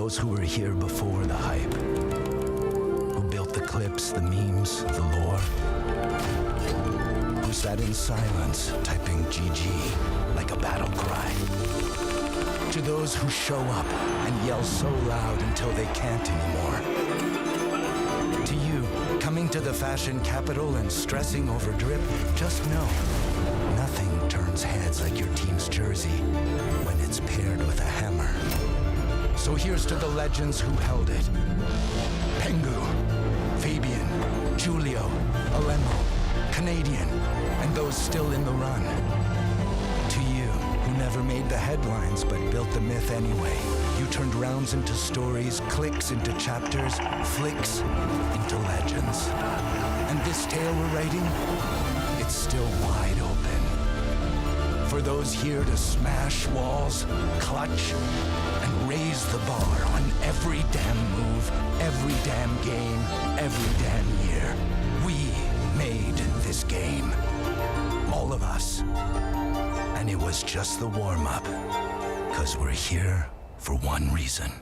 those who were here before the hype, who built the clips, the memes, the lore, who sat in silence, typing GG like a battle cry. To those who show up and yell so loud until they can't anymore. To you, coming to the fashion capital and stressing over drip, just know, nothing turns heads like your team's jersey when it's paired with a hammer. So here's to the legends who held it. Pengu, Fabian, Julio, Alemo, Canadian, and those still in the run. To you, who never made the headlines but built the myth anyway. You turned rounds into stories, clicks into chapters, flicks into legends. And this tale we're writing, it's still wide open. For those here to smash walls, clutch, and raise the bar on every damn move, every damn game, every damn year. We made this game. All of us. And it was just the warm-up. 'Cause we're here for one reason.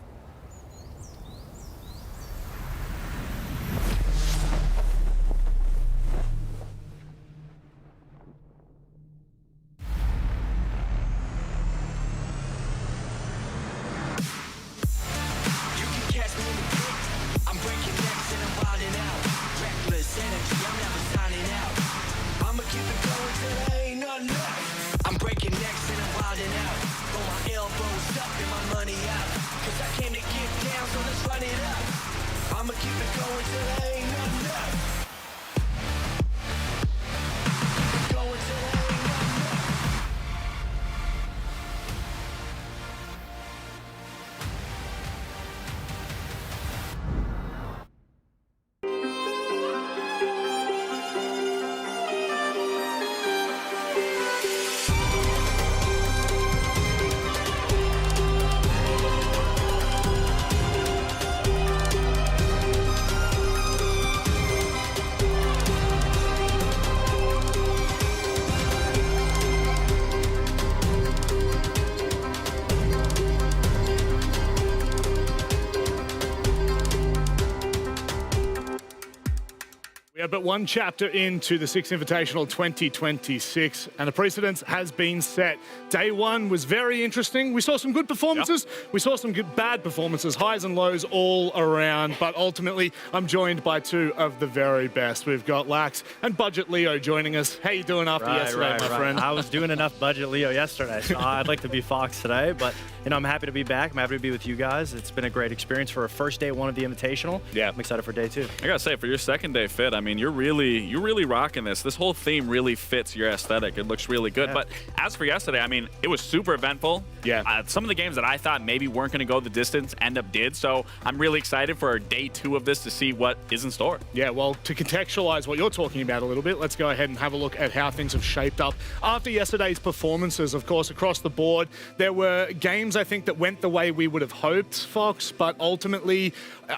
But one chapter into the Six Invitational 2026, and the precedence has been set. Day one was very interesting. We saw some good performances. We saw some good, bad performances, highs and lows all around. But ultimately, I'm joined by two of the very best. We've got Lax and Budget Leo joining us. How you doing after yesterday, my friend? I was doing enough Budget Leo yesterday, so I'd like to be Fox today. But, you know, I'm happy to be back. I'm happy to be with you guys. It's been a great experience for a first day one of the Invitational. Yeah. I'm excited for day two. I gotta say, for your second day fit, I mean, you're really rocking this. This whole theme really fits your aesthetic. It looks really good. Yeah. But as for yesterday, I mean, it was super eventful. Yeah. Some of the games that I thought maybe weren't going to go the distance end up did. So I'm really excited for day two of this to see what is in store. Yeah, well, to contextualize what you're talking about a little bit, let's go ahead and have a look at how things have shaped up after yesterday's performances. Of course, across the board, there were games, I think, that went the way we would have hoped, Fox, but ultimately,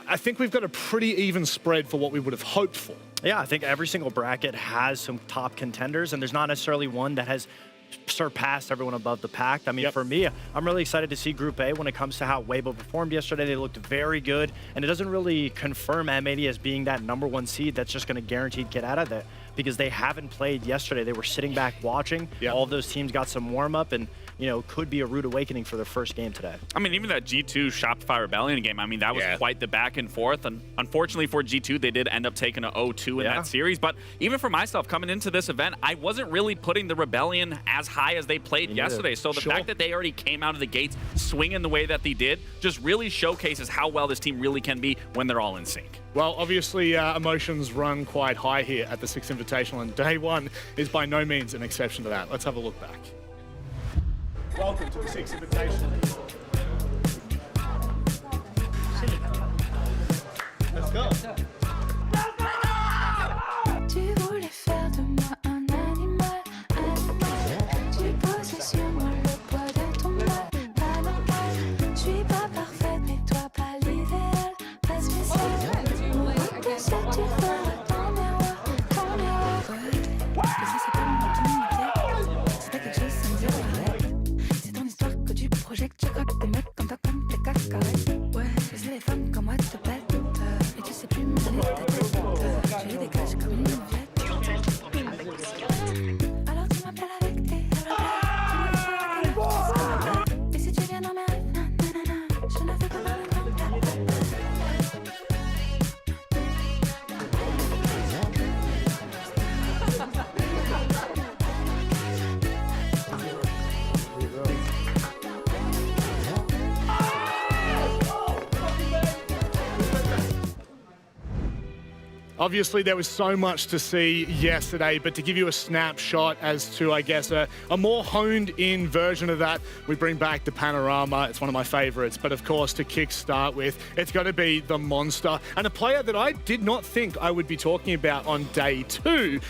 I think we've got a pretty even spread for what we would have hoped for. Yeah, I think every single bracket has some top contenders, and there's not necessarily one that has surpassed everyone above the pack. I mean, for me, I'm really excited to see Group A when it comes to how Weibo performed yesterday. They looked very good, and it doesn't really confirm M80 as being that #1 seed that's just going to guaranteed get out of there, because they haven't played yesterday. They were sitting back watching. All of those teams got some warm-up, and you know, could be a rude awakening for their first game today. I mean, even that G2 Shopify Rebellion game, I mean, that was quite the back and forth. And unfortunately for G2, they did end up taking an 0-2 in that series. But even for myself, coming into this event, I wasn't really putting the Rebellion as high as they played yesterday. So the fact that they already came out of the gates swinging the way that they did just really showcases how well this team really can be when they're all in sync. Well, obviously, emotions run quite high here at the Six Invitational, and day one is by no means an exception to that. Let's have a look back. Welcome to the Six Invitational. Let's go. Tu voulais faire de moi un animal, tu posais sur moi le poids de ton mal, pas normal. Je suis pas parfaite, mais toi pas l'idéal, pas spécial. Tout ça tu feras ton miroir. Que ça c'est pas mon intimité, c'est pas quelque chose, ça me dit rien. C'est ton histoire que tu projettes, tu crois que t'es femme comme moi te pète. Et tu sais plus me donner ta tête. Je les dégage comme une viette. Alors tu m'appelles avec tes et si tu viens dans mes rêves, nanana, je ne veux pas parler comme ta. Obviously, there was so much to see yesterday, but to give you a snapshot as to, I guess, a more honed-in version of that, we bring back the panorama. It's one of my favorites, but of course, to kick-start with, it's got to be the monster, and a player that I did not think I would be talking about on day 2,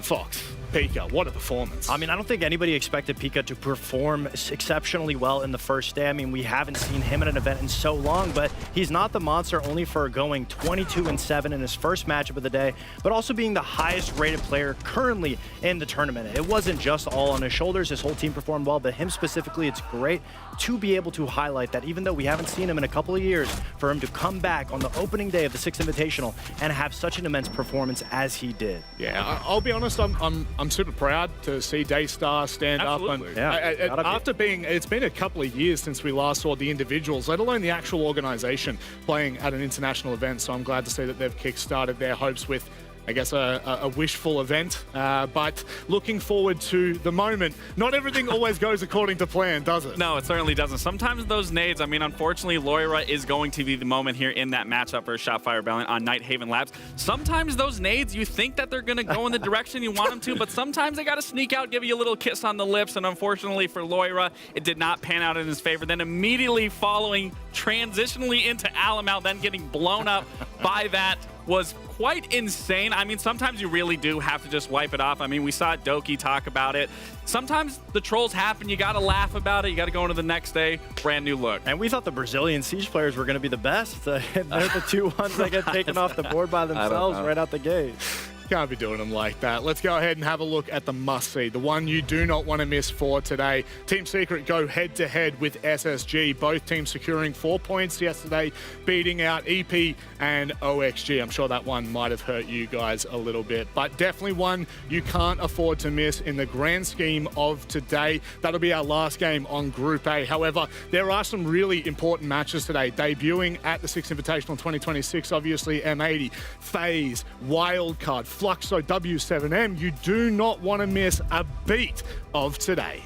Fox. Pika, what a performance. I mean, I don't think anybody expected Pika to perform exceptionally well in the first day. I mean, we haven't seen him at an event in so long, but he's not the monster only for going 22-7 in his first matchup of the day, but also being the highest rated player currently in the tournament. It wasn't just all on his shoulders. His whole team performed well, but him specifically, it's great to be able to highlight that even though we haven't seen him in a couple of years, for him to come back on the opening day of the Six Invitational and have such an immense performance as he did. Yeah, I'll be honest, I'm super proud to see DAYSTAR stand Absolutely. up. Yeah, And after being, it's been a couple of years since we last saw the individuals, let alone the actual organization, playing at an international event. So I'm glad to see that they've kick-started their hopes with, I guess, a wishful event, but looking forward to the moment. Not everything always goes according to plan, does it? No, it certainly doesn't. Sometimes those nades, I mean, unfortunately, Loira is going to be the moment here in that matchup for Shopfire Rebellion on Nighthaven Labs. Sometimes those nades, you think that they're going to go in the direction you want them to, but sometimes they got to sneak out, give you a little kiss on the lips, and unfortunately for Loira, it did not pan out in his favor. Then immediately following, transitionally into Alamount, then getting blown up by that was quite insane. I mean, sometimes you really do have to just wipe it off. I mean, we saw Doki talk about it. Sometimes the trolls happen. You got to laugh about it. You got to go into the next day, brand new look. And we thought the Brazilian Siege players were going to be the best. They're the two ones that get taken off the board by themselves right out the gate. Can't be doing them like that. Let's go ahead and have a look at the must-see, the one you do not want to miss for today. Team Secret go head-to-head with SSG, both teams securing 4 points yesterday, beating out EP and OXG. I'm sure that one might have hurt you guys a little bit, but definitely one you can't afford to miss in the grand scheme of today. That'll be our last game on Group A. However, there are some really important matches today. Debuting at the Six Invitational 2026, obviously M80, FaZe, WILDCARD, FLUXO W7M. You do not want to miss a beat of today.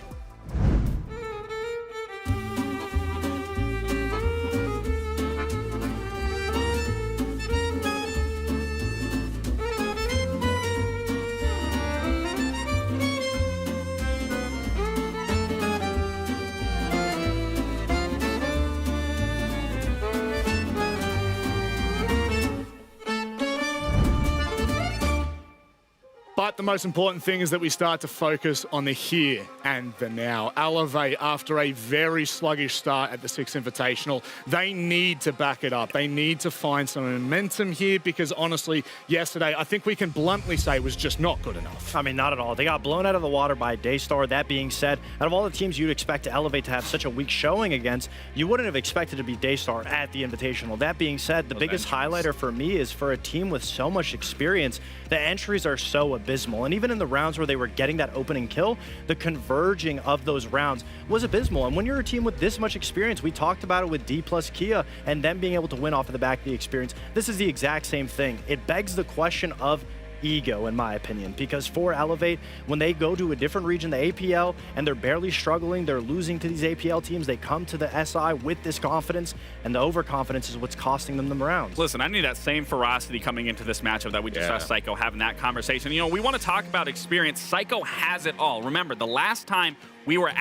But the most important thing is that we start to focus on the here and the now. Elevate, after a very sluggish start at the Six Invitational, they need to back it up. They need to find some momentum here because honestly, yesterday, I think we can bluntly say was just not good enough. I mean, not at all. They got blown out of the water by DAYSTAR. That being said, out of all the teams you'd expect to Elevate to have such a weak showing against, you wouldn't have expected to be DAYSTAR at the Invitational. That being said, the biggest highlighter for me is for a team with so much experience, the entries are so abysmal. And even in the rounds where they were getting that opening kill, the converging of those rounds was abysmal. And when you're a team with this much experience, we talked about it with D plus Kia and them being able to win off of the back of the experience. This is the exact same thing. It begs the question of ego, in my opinion, because for Elevate, when they go to a different region, the APL, and they're barely struggling, they're losing to these APL teams, they come to the SI with this confidence, and the overconfidence is what's costing them the rounds. Listen, I need that same ferocity coming into this matchup that we just saw Psycho having that conversation. You know, we want to talk about experience. Psycho has it all. Remember, the last time we were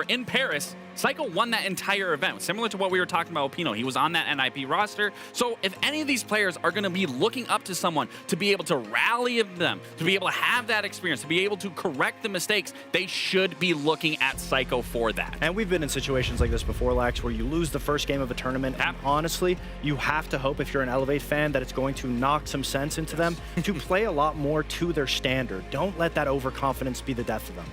in Paris, Psycho won that entire event, similar to what we were talking about with Pino. He was on that NIP roster. So if any of these players are going to be looking up to someone to be able to rally them, to be able to have that experience, to be able to correct the mistakes, they should be looking at Psycho for that. And we've been in situations like this before, Lax, where you lose the first game of a tournament. And honestly, you have to hope, if you're an Elevate fan, that it's going to knock some sense into them to play a lot more to their standard. Don't let that overconfidence be the death of them.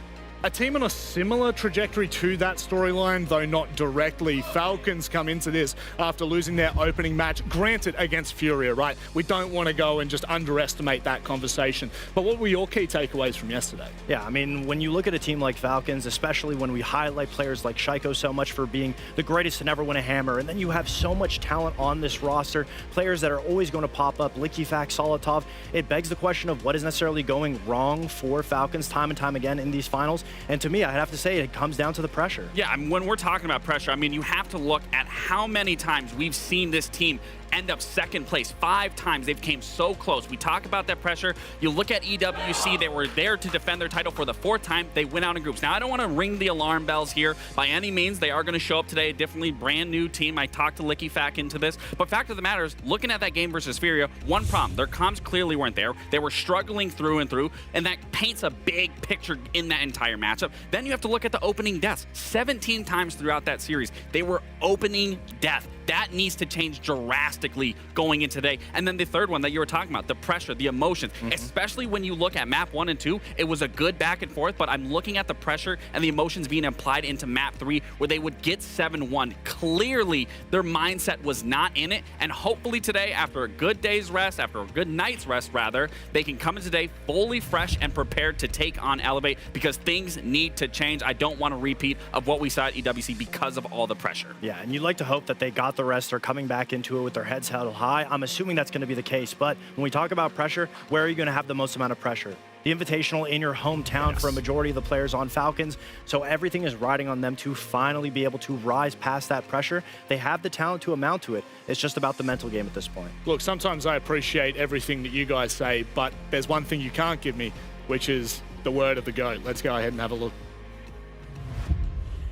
A team on a similar trajectory to that storyline, though not directly. Falcons come into this after losing their opening match, granted against Furia, right? We don't want to go and just underestimate that conversation. But what were your key takeaways from yesterday? Yeah, I mean, when you look at a team like Falcons, especially when we highlight players like Shaiko so much for being the greatest to never win a hammer, and then you have so much talent on this roster, players that are always going to pop up, Liquifax, Solotov, it begs the question of what is necessarily going wrong for Falcons time and time again in these finals. And to me, I'd have to say it comes down to the pressure. Yeah, I mean, when we're talking about pressure, I mean, you have to look at how many times we've seen this team end up second place. 5 times they've came so close. We talk about that pressure. You look at EWC, they were there to defend their title for the 4th time. They went out in groups. Now, I don't want to ring the alarm bells here by any means. They are going to show up today, a differently brand new team. I talked to Liquifax into this. But fact of the matter is, looking at that game versus Furia, one problem. Their comms clearly weren't there. They were struggling through and through, and that paints a big picture in that entire matchup. Then you have to look at the opening deaths. 17 times throughout that series, they were opening death. That needs to change drastically going into today. And then the third one that you were talking about, the pressure, the emotions, especially when you look at map 1 and 2, it was a good back and forth, but I'm looking at the pressure and the emotions being applied into map 3 where they would get 7-1. Clearly, their mindset was not in it. And hopefully today, after a good day's rest, after a good night's rest rather, they can come in today fully fresh and prepared to take on Elevate because things need to change. I don't want a repeat of what we saw at EWC because of all the pressure. Yeah, and you'd like to hope that they got the rest. They're coming back into it with their heads held high. I'm assuming that's going to be the case. But when we talk about pressure, where are you going to have the most amount of pressure? The Invitational in your hometown for a majority of the players on Falcons. So everything is riding on them to finally be able to rise past that pressure. They have the talent to amount to it. It's just about the mental game at this point. Look, sometimes I appreciate everything that you guys say, but there's one thing you can't give me, which is the word of the GOAT. Let's go ahead and have a look.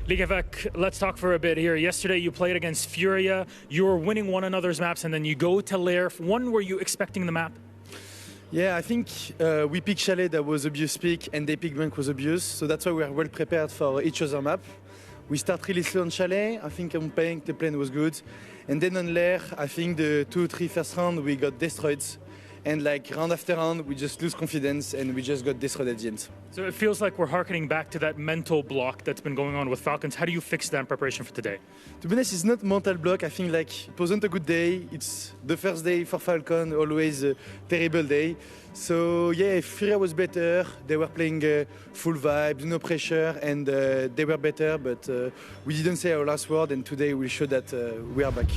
Liquifax, let's talk for a bit here. Yesterday you played against Furia. You were winning one another's maps, and then you go to Lair. One, were you expecting the map? Yeah, I think we picked Chalet, that was obvious pick, and they picked Bank was obvious. So that's why we are well prepared for each other map. We start really slow on Chalet. I think on Bank the plan was good. And then on Lair, I think the 2-3 first round we got destroyed. And like round after round, we just lose confidence and we just got destroyed at the end. So it feels like we're hearkening back to that mental block that's been going on with Falcons. How do you fix that in preparation for today? To be honest, it's not mental block. I think like it wasn't a good day. It's the first day for Falcon, always a terrible day. So yeah, Furia was better. They were playing full vibes, no pressure, and they were better. But we didn't say our last word, and today we showed that we are back.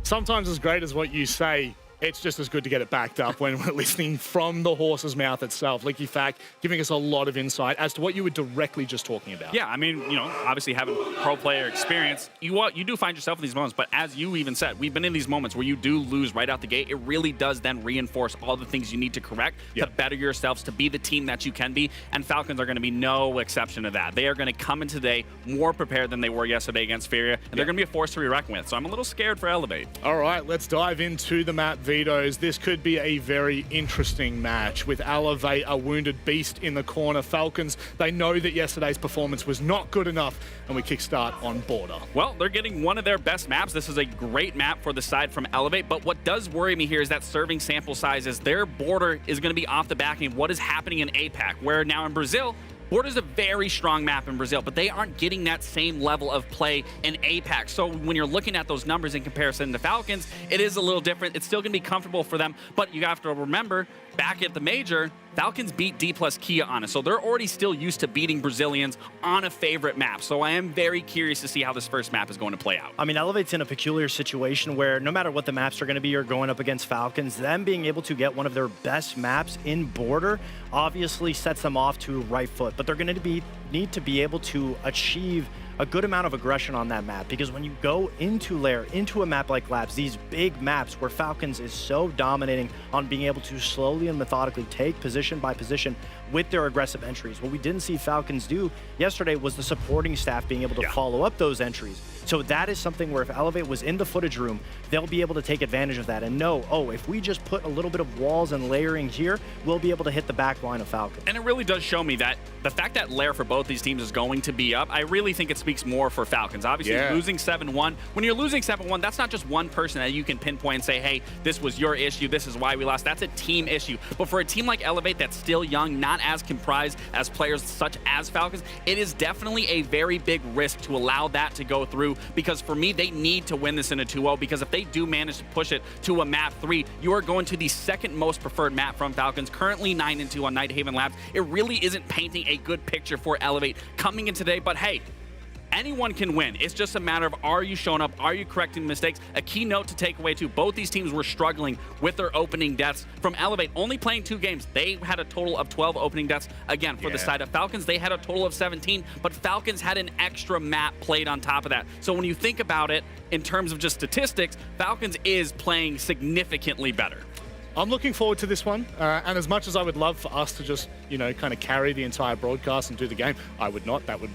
Sometimes as great as what you say, it's just as good to get it backed up when we're listening from the horse's mouth itself. Liquifax giving us a lot of insight as to what you were directly just talking about. Yeah, I mean, you know, obviously having pro player experience, you do find yourself in these moments, but as you even said, we've been in these moments where you do lose right out the gate. It really does then reinforce all the things you need to correct to better yourselves, to be the team that you can be, and Falcons are going to be no exception to that. They are going to come in today more prepared than they were yesterday against Furia, and they're going to be a force to be reckoned with, so I'm a little scared for Elevate. All right, let's dive into the map vetoes. This could be a very interesting match with Elevate, a wounded beast in the corner. Falcons, they know that yesterday's performance was not good enough, and we kickstart on Border. Well, they're getting one of their best maps. This is a great map for the side from Elevate, but what does worry me here is that serving sample sizes. Their Border is going to be off the backing of what is happening in APAC, where now in Brazil, Border's a very strong map in Brazil, but they aren't getting that same level of play in APAC. So when you're looking at those numbers in comparison to Falcons, it is a little different. It's still going to be comfortable for them, but you have to remember, back at the Major, Falcons beat D plus Kia on it, so they're already still used to beating Brazilians on a favorite map. So I am very curious to see how this first map is going to play out. I mean, Elevate's in a peculiar situation where no matter what the maps are going to be, you're going up against Falcons. Them being able to get one of their best maps in Border obviously sets them off to right foot, but they're going to need to be able to achieve a good amount of aggression on that map, because when you go into Lair, into a map like Labs, these big maps where Falcons is so dominating on being able to slowly and methodically take position by position with their aggressive entries. What we didn't see Falcons do yesterday was the supporting staff being able to follow up those entries. So that is something where if Elevate was in the footage room, they'll be able to take advantage of that and know, oh, if we just put a little bit of walls and layering here, we'll be able to hit the back line of Falcon. And it really does show me that the fact that Lair for both these teams is going to be up, I really think it speaks more for Falcons. Obviously, losing 7-1. When you're losing 7-1, that's not just one person that you can pinpoint and say, hey, this was your issue, this is why we lost. That's a team issue. But for a team like Elevate that's still young, not as comprised as players such as Falcons, it is definitely a very big risk to allow that to go through, because for me, they need to win this in a 2-0, because if they do manage to push it to a map 3, you are going to the second most preferred map from Falcons, currently 9-2 on Nighthaven Labs. It really isn't painting a good picture for Elevate coming in today, but hey, anyone can win. It's just a matter of, are you showing up? Are you correcting mistakes? A key note to take away too, both these teams were struggling with their opening deaths. From Elevate, only playing 2 games, they had a total of 12 opening deaths. Again, for the side of Falcons, they had a total of 17, but Falcons had an extra map played on top of that. So when you think about it in terms of just statistics, Falcons is playing significantly better. I'm looking forward to this one, and as much as I would love for us to just, you know, kind of carry the entire broadcast and do the game, I would not. That would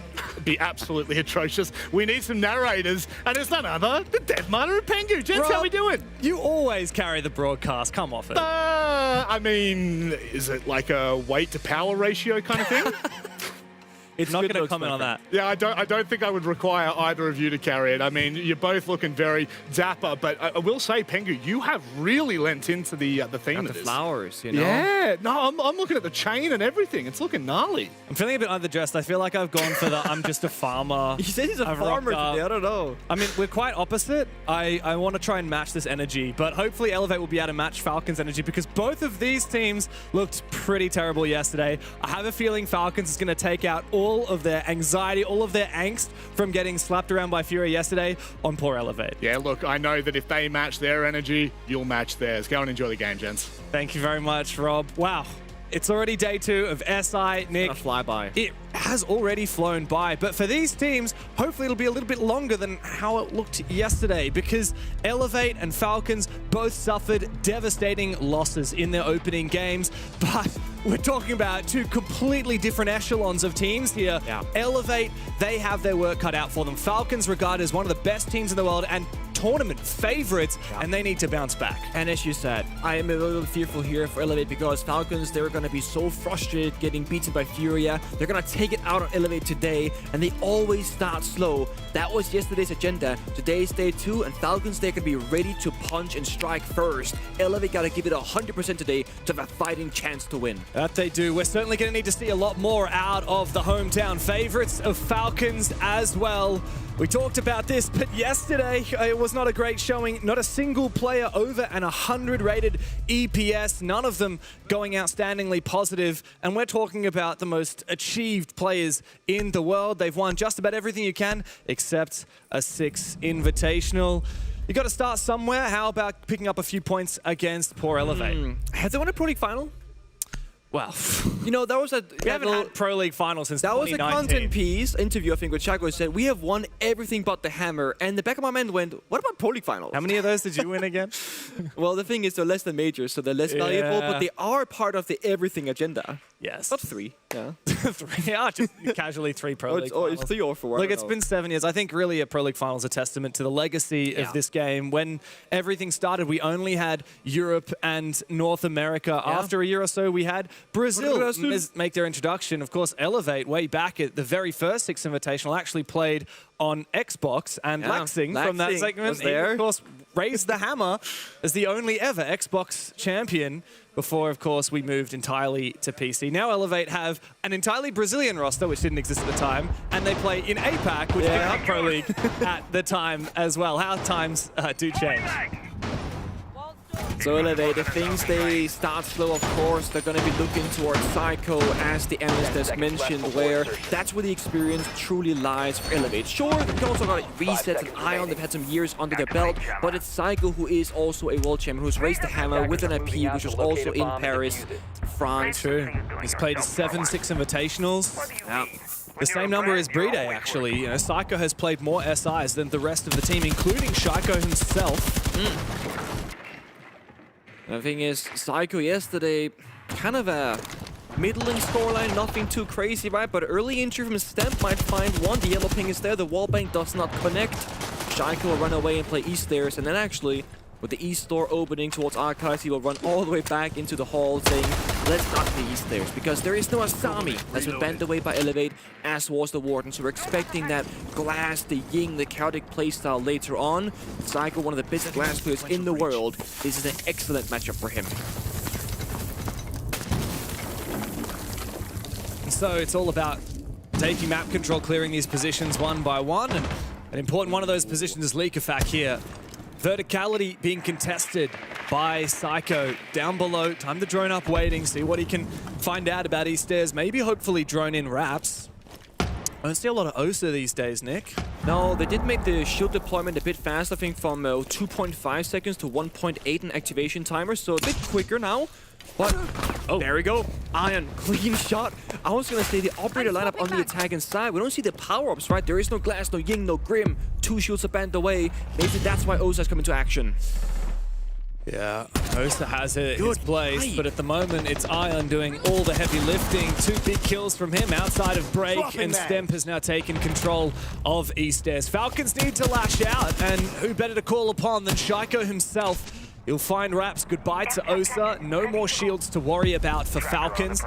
be absolutely atrocious. We need some narrators, and it's none other than Deadminer and Pengu. Gents, how we doing? You always carry the broadcast. Come off it. I mean, is it like a weight to power ratio kind of thing? It's not going to comment on that. Yeah, I don't think I would require either of you to carry it. I mean, you're both looking very dapper, but I will say, Pengu, you have really lent into the theme of the this. flowers, you know? Yeah, no, I'm looking at the chain and everything. It's looking gnarly. I'm feeling a bit underdressed. I feel like I've gone for the I'm just a farmer. He says he's a farmer today. I don't know. I mean, we're quite opposite. I want to try and match this energy, but hopefully Elevate will be able to match Falcons' energy, because both of these teams looked pretty terrible yesterday. I have a feeling Falcons is going to take out all of their anxiety, all of their angst from getting slapped around by Fury yesterday on poor Elevate. Yeah, look, I know that if they match their energy, you'll match theirs. Go and enjoy the game, gents. Thank you very much, Rob. Wow. It's already day 2 of SI, Nick. A flyby. It has already flown by, but for these teams, hopefully it'll be a little bit longer than how it looked yesterday, because Elevate and Falcons both suffered devastating losses in their opening games, but we're talking about 2 completely different echelons of teams here. Yeah. Elevate, they have their work cut out for them. Falcons regarded as one of the best teams in the world and tournament favorites, and they need to bounce back. And as you said, I am a little fearful here for Elevate, because Falcons, they're going to be so frustrated getting beaten by Furia. They're going to take it out on Elevate today, and they always start slow. That was yesterday's agenda. Today's day 2, and Falcons, they can be ready to punch and strike first. Elevate got to give it 100% today to have a fighting chance to win. That they do. We're certainly going to need to see a lot more out of the hometown favorites of Falcons as well. We talked about this, but yesterday it was not a great showing. Not a single player over an 100 rated EPS. None of them going outstandingly positive. And we're talking about the most achieved players in the world. They've won just about everything you can, except a Six Invitational. You got to start somewhere. How about picking up a few points against poor Elevate? Have they won a Pro League final? Well, you know, that was a... we haven't had Pro League final since That was a 2019. content piece interview, I think, with Chaco said, we have won everything but the hammer. And the back of my mind went, what about Pro League finals? How many of those did you win again? Well, the thing is, they're less than majors, so they're less valuable, but they are part of the everything agenda. Yes. Not 3, yeah. 3, yeah, just casually 3 Pro League It's finals. 3 or 4. Look, it's been 7 years. I think really a Pro League final is a testament to the legacy of this game. When everything started, we only had Europe and North America. After a year or so, we had Brazil make their introduction. Of course, Elevate, way back at the very first Six Invitational, actually played on Xbox, and Laxing from that segment, was there. he, of course, raised the hammer as the only ever Xbox champion before, of course, we moved entirely to PC. Now Elevate have an entirely Brazilian roster, which didn't exist at the time, and they play in APAC, which didn't have Pro League at the time as well. How times do change. So Elevate, if things they start slow, of course, they're going to be looking towards Psycho, as the analyst has mentioned, where that's where the experience truly lies for Elevate. Sure, they also got resets and Ion, they've had some years under their belt, but it's Psycho who is also a world champion, who's raised the hammer with an IP, which was also in Paris, France. True. He's played 7 Six Invitationals. Yeah. The same number as Brede, actually. You know, Psycho has played more SIs than the rest of the team, including Shaiko himself. The thing is, Psycho yesterday, kind of a Middling scoreline, nothing too crazy, right? But early entry from Stemp might find one. The yellow ping is there. The wallbang does not connect. Shaiko will run away and play East stairs, and then actually, with the East door opening towards Archives, he will run all the way back into the hall saying, let's not play East stairs, because there is no Asami that's been banned away by Elevate, as was the Warden. So we're expecting that Glass, the Ying, the chaotic playstyle later on. Psycho, one of the best Glass players in the world. This is an excellent matchup for him. So it's all about taking map control, clearing these positions one by one, and an important one of those positions is Leakafak here. Verticality being contested by Psycho. Down below, time to drone up waiting, see what he can find out about East stairs. Maybe hopefully drone in Raps. I don't see a lot of Osa these days, Nick. No, they did make the shield deployment a bit fast, I think from 2.5 seconds to 1.8 in activation timer, so a bit quicker now. But, there we go. Iron, clean shot. I was going to say the operator lineup on the attacking side. We don't see the power-ups, right? There is no Glass, no Ying, no Grim. 2 shields are banned away. Maybe that's why Osa's coming to action. Yeah, Osa has his place, but at the moment it's Ion doing all the heavy lifting. 2 big kills from him outside of break, and Stemp has now taken control of East stairs. Falcons need to lash out, and who better to call upon than Shaiko himself? He'll find Raps. Goodbye to Osa. No more shields to worry about for Falcons,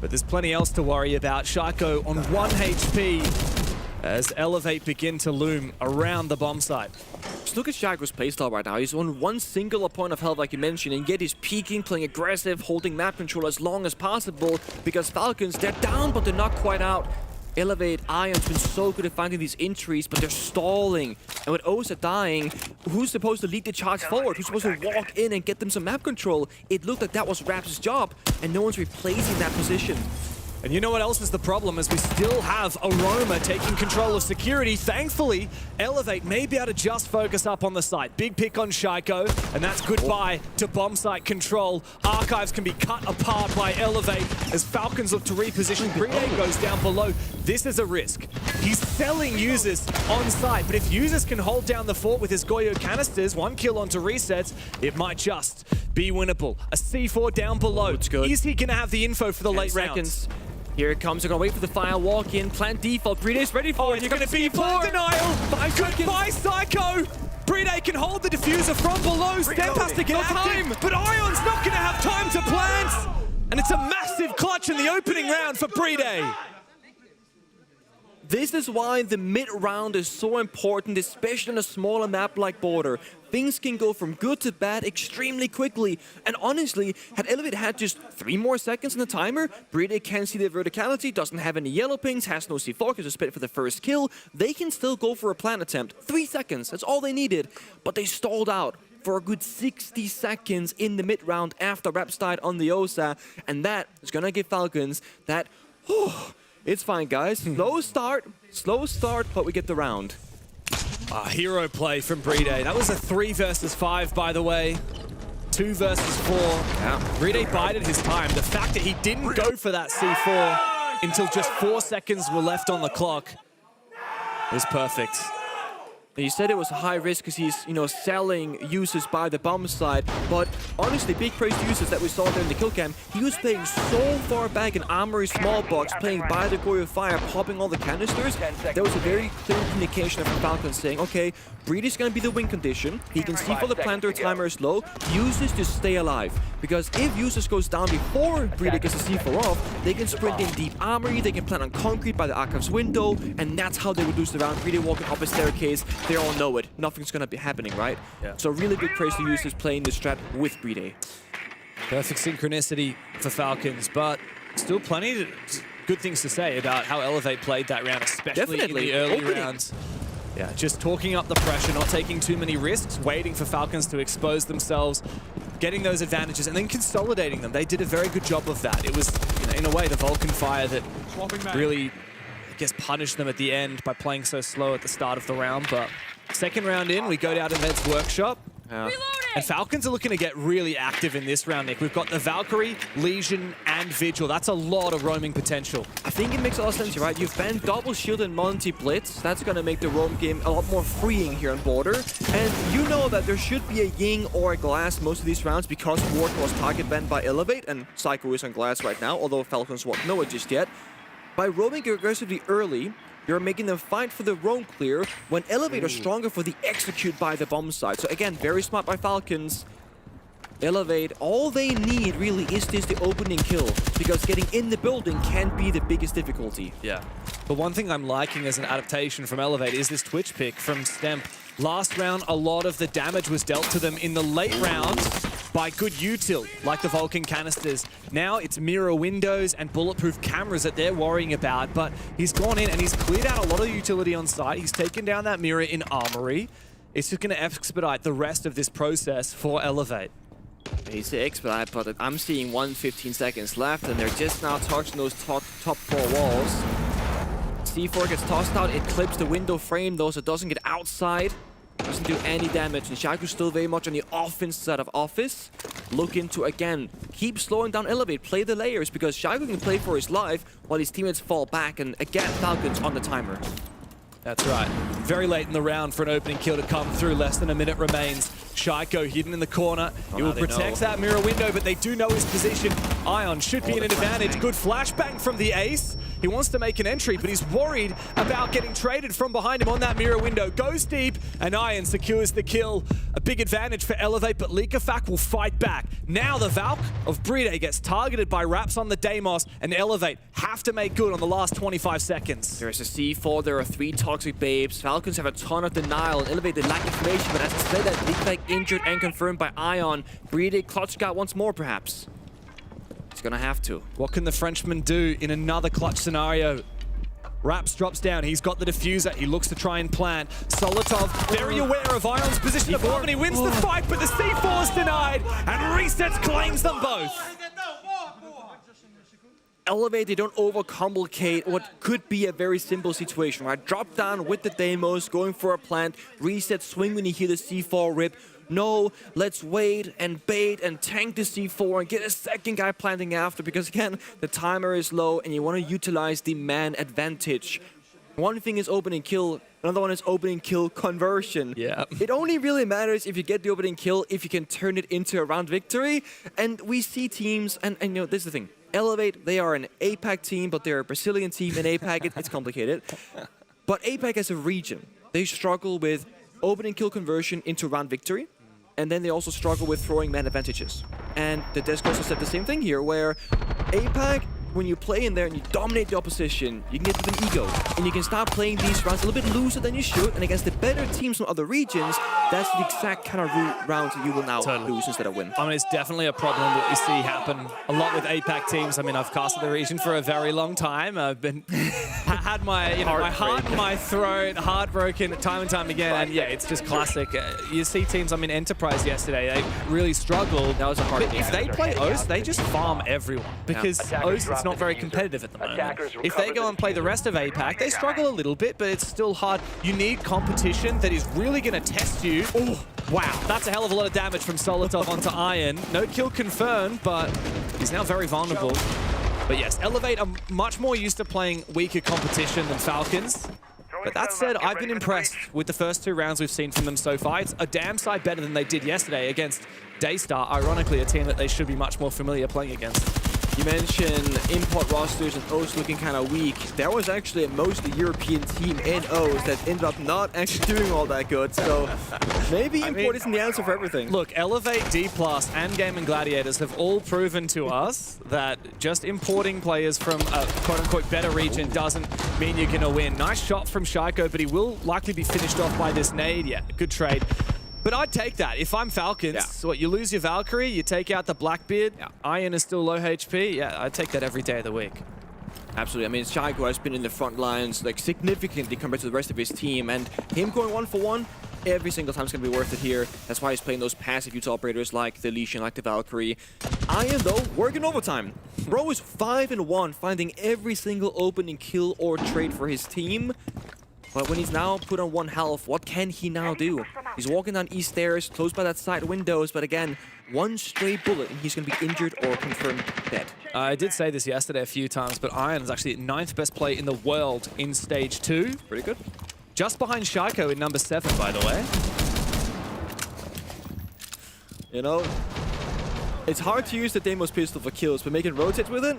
but there's plenty else to worry about. Shaiko on 1 HP as Elevate begin to loom around the bomb site. Just look at Shaiko's playstyle right now. He's on 1 single point of health, like you mentioned, and yet he's peeking, playing aggressive, holding map control as long as possible, because Falcons, they're down, but they're not quite out. Elevate, Ion's been so good at finding these entries, but they're stalling. And with Osa dying, who's supposed to lead the charge forward? Who's supposed to walk in and get them some map control? It looked like that was Raps' job, and no one's replacing that position. And you know what else is the problem, is we still have Aroma taking control of security. Thankfully, Elevate may be able to just focus up on the site. Big pick on Shaiko, and that's goodbye to bomb site control. Archives can be cut apart by Elevate as Falcons look to reposition. Brine goes down below. This is a risk. He's selling users on site, but if users can hold down the fort with his Goyo canisters, 1 kill onto resets, it might just be winnable. A C4 down below. It's good. Is he going to have the info for the late rounds? Here it comes. They're going to wait for the fire walk in. Plant default. Bride's ready for it. You're going to be plant denial. Goodbye, Psycho. Bride can hold the diffuser from below. Stemp has to get active, but Ion's not going to have time to plant. And it's a massive clutch in the opening round for Bride. This is why the mid-round is so important, especially on a smaller map like Border. Things can go from good to bad extremely quickly. And honestly, had Elevate had just 3 more seconds on the timer, Bride can see the verticality, doesn't have any yellow pings, has no C4, because it's spit for the first kill. They can still go for a plant attempt. 3 seconds, that's all they needed. But they stalled out for a good 60 seconds in the mid-round after Raps died on the Osa. And that is going to give Falcons that... It's fine, guys. Slow start, but we get the round. Hero play from Bride. That was a 3 versus 5, by the way. 2 versus 4. Yeah. Bride bided his time. The fact that he didn't go for that C4 until just 4 seconds were left on the clock is perfect. He said it was a high risk because he's, selling users by the bomb side. But honestly, big praise to users that we saw there in the kill cam. He was playing so far back in Armory small box, playing by the Goyo fire, popping all the canisters. There was a very clear communication from Falcon saying, okay, Bride is going to be the win condition. He can see for the planter timer is low. Users to stay alive. Because if users goes down before Bride gets the C4 off, they can sprint in deep Armory, they can plant on concrete by the Archives window, and that's how they would lose the round. Bride walking up a staircase. They all know it. Nothing's going to be happening, right? Yeah. So really big praise to users playing this strat with Bride. Perfect synchronicity for Falcons, but still plenty of good things to say about how Elevate played that round, especially in the early rounds. Yeah, just talking up the pressure, not taking too many risks, waiting for Falcons to expose themselves, getting those advantages, and then consolidating them. They did a very good job of that. It was, in a way, the Vulcan fire that really, I guess, punished them at the end by playing so slow at the start of the round. But second round in, we go down to Med's workshop. And Falcons are looking to get really active in this round, Nick. We've got the Valkyrie, Legion, and Vigil. That's a lot of roaming potential. I think it makes a lot of sense, right? You've banned double shield and multi-blitz. That's going to make the roam game a lot more freeing here on border. And you know that there should be a Ying or a Glass most of these rounds because Ward was target banned by Elevate and Psycho is on Glass right now, although Falcons won't know it just yet. By roaming aggressively early, you're making them fight for the roam clear when Elevate are stronger for the execute by the bomb side. So again, very smart by Falcons. Elevate, all they need really is this the opening kill, because getting in the building can be the biggest difficulty. Yeah. But one thing I'm liking as an adaptation from Elevate is this Twitch pick from Stemp. Last round, a lot of the damage was dealt to them in the late rounds by good util, like the Vulcan canisters. Now it's mirror windows and bulletproof cameras that they're worrying about, but he's gone in and he's cleared out a lot of the utility on site. He's taken down that mirror in Armory. It's just going to expedite the rest of this process for Elevate. He's expedite, but I'm seeing 1:15 seconds left, and they're just now touching those top 4 walls. C4 gets tossed out, it clips the window frame though, so it doesn't get outside. Doesn't do any damage, and Shaku's still very much on the offense side of Office. Looking to, again, keep slowing down Elevate, play the layers, because Shaku can play for his life while his teammates fall back, and again, Falcons on the timer. That's right. Very late in the round for an opening kill to come through. Less than a minute remains. Shaiko hidden in the corner. He will protect that mirror window, but they do know his position. Ion should be in an advantage. Good flashbang from the ace. He wants to make an entry, but he's worried about getting traded from behind him on that mirror window. Goes deep, and Ion secures the kill. A big advantage for Elevate, but Likafak will fight back. Now the Valk of Bride gets targeted by Raps on the Deimos, and Elevate have to make good on the last 25 seconds. There's a C4, there are 3 toxic babes. Falcons have a ton of denial, and Elevate they lack information, but as I said, that Likafak injured and confirmed by Ion. Bride clutch got once more, perhaps. He's gonna have to. What can the Frenchman do in another clutch scenario? Raps drops down, he's got the diffuser, he looks to try and plant. Solotov, very aware of Ion's position above, and he wins the fight, but the C4 is denied, and Resets claims them both. Elevate, they don't overcomplicate what could be a very simple situation, right? Drop down with the Deimos, going for a plant, reset, swing when you hear the C4 rip. No, let's wait and bait and tank the C4 and get a second guy planting after, because again, the timer is low and you want to utilize the man advantage. One thing is opening kill, another one is opening kill conversion. Yeah. It only really matters if you get the opening kill, if you can turn it into a round victory. And we see teams, and you know, this is the thing. Elevate, they are an APAC team, but they're a Brazilian team in APAC. It's complicated. But APAC as a region, they struggle with opening kill conversion into round victory. And then they also struggle with throwing man advantages. And the Desk also said the same thing here, where APAC, when you play in there and you dominate the opposition, you can get with an ego. And you can start playing these rounds a little bit looser than you should. And against the better teams from other regions, that's the exact kind of rounds that you will now lose instead of win. I mean, it's definitely a problem that we see happen a lot with APAC teams. I mean, I've casted the region for a very long time. I've been had my, my heart in my throat, heartbroken time and time again. And yeah, it's just classic. You see teams, I mean, Enterprise yesterday, they really struggled. That was a hard game. If they play OS, they just farm everyone, because OS is not very competitive at the moment. If they go and play the rest of APAC, they struggle a little bit, but it's still hard. You need competition that is really going to test you. Oh, wow. That's a hell of a lot of damage from Solotov onto Iron. No kill confirmed, but he's now very vulnerable. But yes, Elevate are much more used to playing weaker competition than Falcons. But that said, I've been impressed with the first 2 rounds we've seen from them so far. It's a damn sight better than they did yesterday against DAYSTAR, ironically a team that they should be much more familiar playing against. You mentioned import rosters and O's looking kind of weak. There was actually a mostly European team in O's that ended up not actually doing all that good. So maybe import isn't the answer for everything. Look, Elevate, D+, and Game and Gladiators have all proven to us that just importing players from a quote-unquote better region doesn't mean you're going to win. Nice shot from Shaiko, but he will likely be finished off by this nade. Yeah, good trade. But I'd take that. If I'm Falcons, what, you lose your Valkyrie, you take out the Blackbeard, Iron is still low HP, yeah, I'd take that every day of the week. Absolutely. I mean, Shaiko has been in the front lines like significantly compared to the rest of his team, and him going 1-for-1 every single time is going to be worth it here. That's why he's playing those passive util operators like the Legion, like the Valkyrie. Iron, though, working overtime. Bro is 5-1, finding every single opening kill or trade for his team. But when he's now put on 1 health, what can he now do? He's walking down east stairs, close by that side windows, but again, one stray bullet and he's going to be injured or confirmed dead. I did say this yesterday a few times, but Iron is actually 9th best player in the world in Stage 2. Pretty good. Just behind Shaiko in number 7, by the way. You know, it's hard to use the Deimos pistol for kills, but making rotate with it,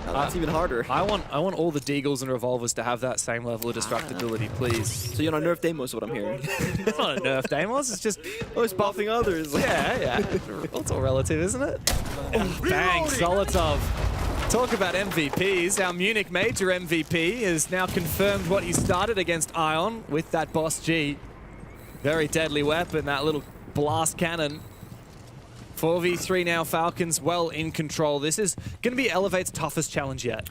that's even harder. I want all the Deagles and Revolvers to have that same level of destructibility, please. So you're not nerf Deimos, what I'm hearing. It's not a nerf Deimos, it's just... Oh, it's buffing others. Yeah. Well, it's all relative, isn't it? Bang, Zolotov. Talk about MVPs. Our Munich Major MVP has now confirmed what he started against Ion with that Boss G. Very deadly weapon, that little blast cannon. 4v3 now, Falcons well in control. This is going to be Elevate's toughest challenge yet.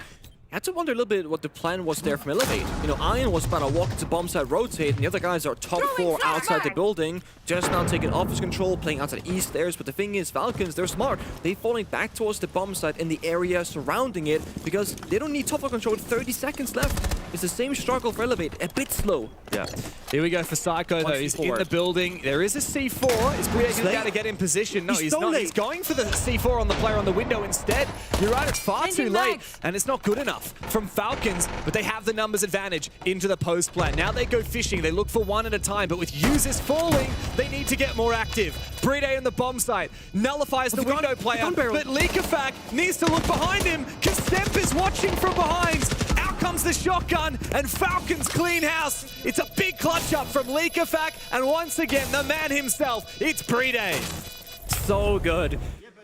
I had to wonder a little bit what the plan was there from Elevate. You know, Iron was about to walk into bomb side, rotate, and the other guys are top 4 outside the building, just now taking office control, playing outside east stairs. But the thing is, Falcons, they're smart. They're falling back towards the bomb site in the area surrounding it because they don't need top 4 control with 30 seconds left. It's the same struggle for Elevate, a bit slow. Yeah. Here we go for Psycho, though. He's in the building. There is a C4. Is Bria going to get in position? No, he's not. Late. He's going for the C4 on the player on the window instead. You're right, it's far too late. And it's not good enough from Falcons, but they have the numbers advantage into the post plan. Now they go fishing. They look for one at a time, but with users falling, they need to get more active. Bride in the bomb site nullifies the window player, but Leakafak needs to look behind him. Kastemp is watching from behind. Out comes the shotgun, and Falcons clean house. It's a big clutch up from Leakafak, and once again, the man himself, it's Bride. So good.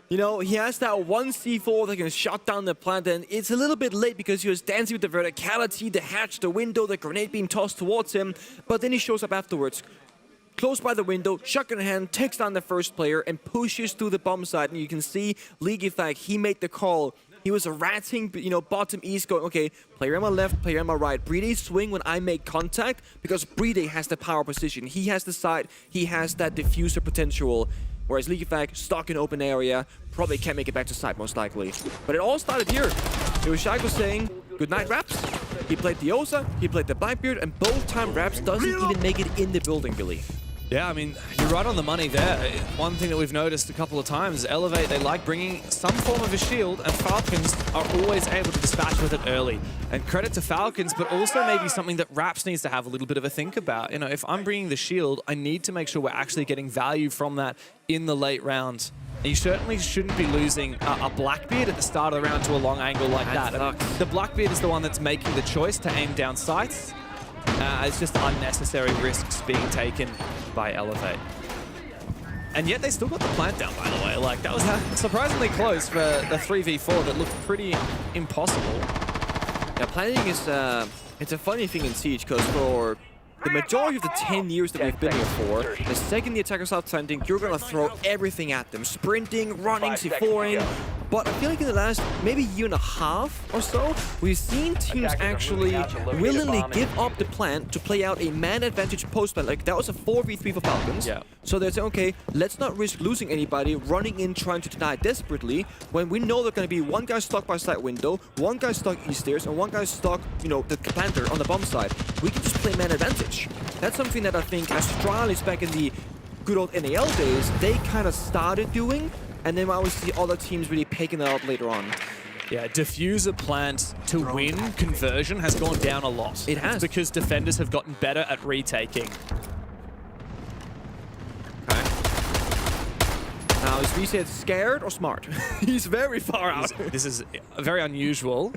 You know, he has that one C4 that can shut down the plant, and it's a little bit late because he was dancing with the verticality, the hatch, the window, the grenade being tossed towards him, but then he shows up afterwards. Close by the window, shotgun in hand, takes down the first player and pushes through the bomb site, and you can see Leakafak, he made the call. He was ratting, you know, bottom east going, okay, player on my left, player on my right. Bride swing when I make contact because Bride has the power position. He has the side, he has that diffuser potential. Whereas Leakafak, stuck in open area, probably can't make it back to side most likely. But it all started here. It was Shaiko saying, good night Raps. He played the Osa, he played the Blackbeard, and both time Raps doesn't even make it in the building, Billy. Yeah, I mean, you're right on the money there. One thing that we've noticed a couple of times is Elevate, they like bringing some form of a shield, and Falcons are always able to dispatch with it early. And credit to Falcons, but also maybe something that Raps needs to have a little bit of a think about. You know, if I'm bringing the shield, I need to make sure we're actually getting value from that in the late round. And you certainly shouldn't be losing a Blackbeard at the start of the round to a long angle like that. The Blackbeard is the one that's making the choice to aim down sights. It's just unnecessary risks being taken by Elevate. And yet they still got the plant down, by the way. Like, that was surprisingly close for the 3v4 that looked pretty impossible. Yeah, planting is, it's a funny thing in Siege, because for the majority of the 10 years that we've been here for, the second the attackers start planting, you're going to throw everything at them. Sprinting, running, C4ing. But I feel like in the last maybe year and a half or so, we've seen teams actually willingly give up the plan to play out a man advantage post plan. Like, that was a 4v3 for Falcons. Yeah. So they're saying, okay, let's not risk losing anybody, running in, trying to deny desperately, when we know there's going to be one guy stuck by side window, one guy stuck east stairs, and one guy stuck, you know, the planter on the bomb side. We can just play man advantage. That's something that I think Astralis back in the good old NAL days, they kind of started doing, and then I would see other teams really picking it out later on. Yeah, diffuser plant to win conversion has gone down a lot. It has. It's because defenders have gotten better at retaking. Okay. Now, is Reset scared or smart? He's very far out. This is very unusual.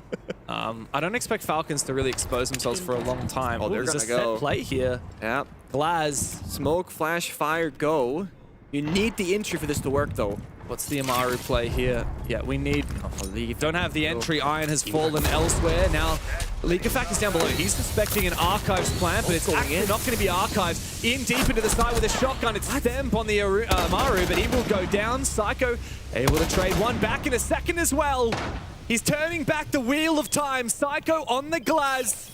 I don't expect Falcons to really expose themselves for a long time. Oh, they're there's gonna a go. set play here. Yeah. Glaz. Smoke, flash, fire, go. You need the entry for this to work, though. What's the Amaru play here? Yeah, we need... Don't have the entry. Iron has fallen elsewhere. Now, Leakafak is down below. He's suspecting an Archives plan, but it's actually not going to be Archives. In deep into the side with a shotgun. It's Stemp on the Amaru, but he will go down. Psycho able to trade one back in a second as well. He's turning back the wheel of time. Psycho on the Glaz.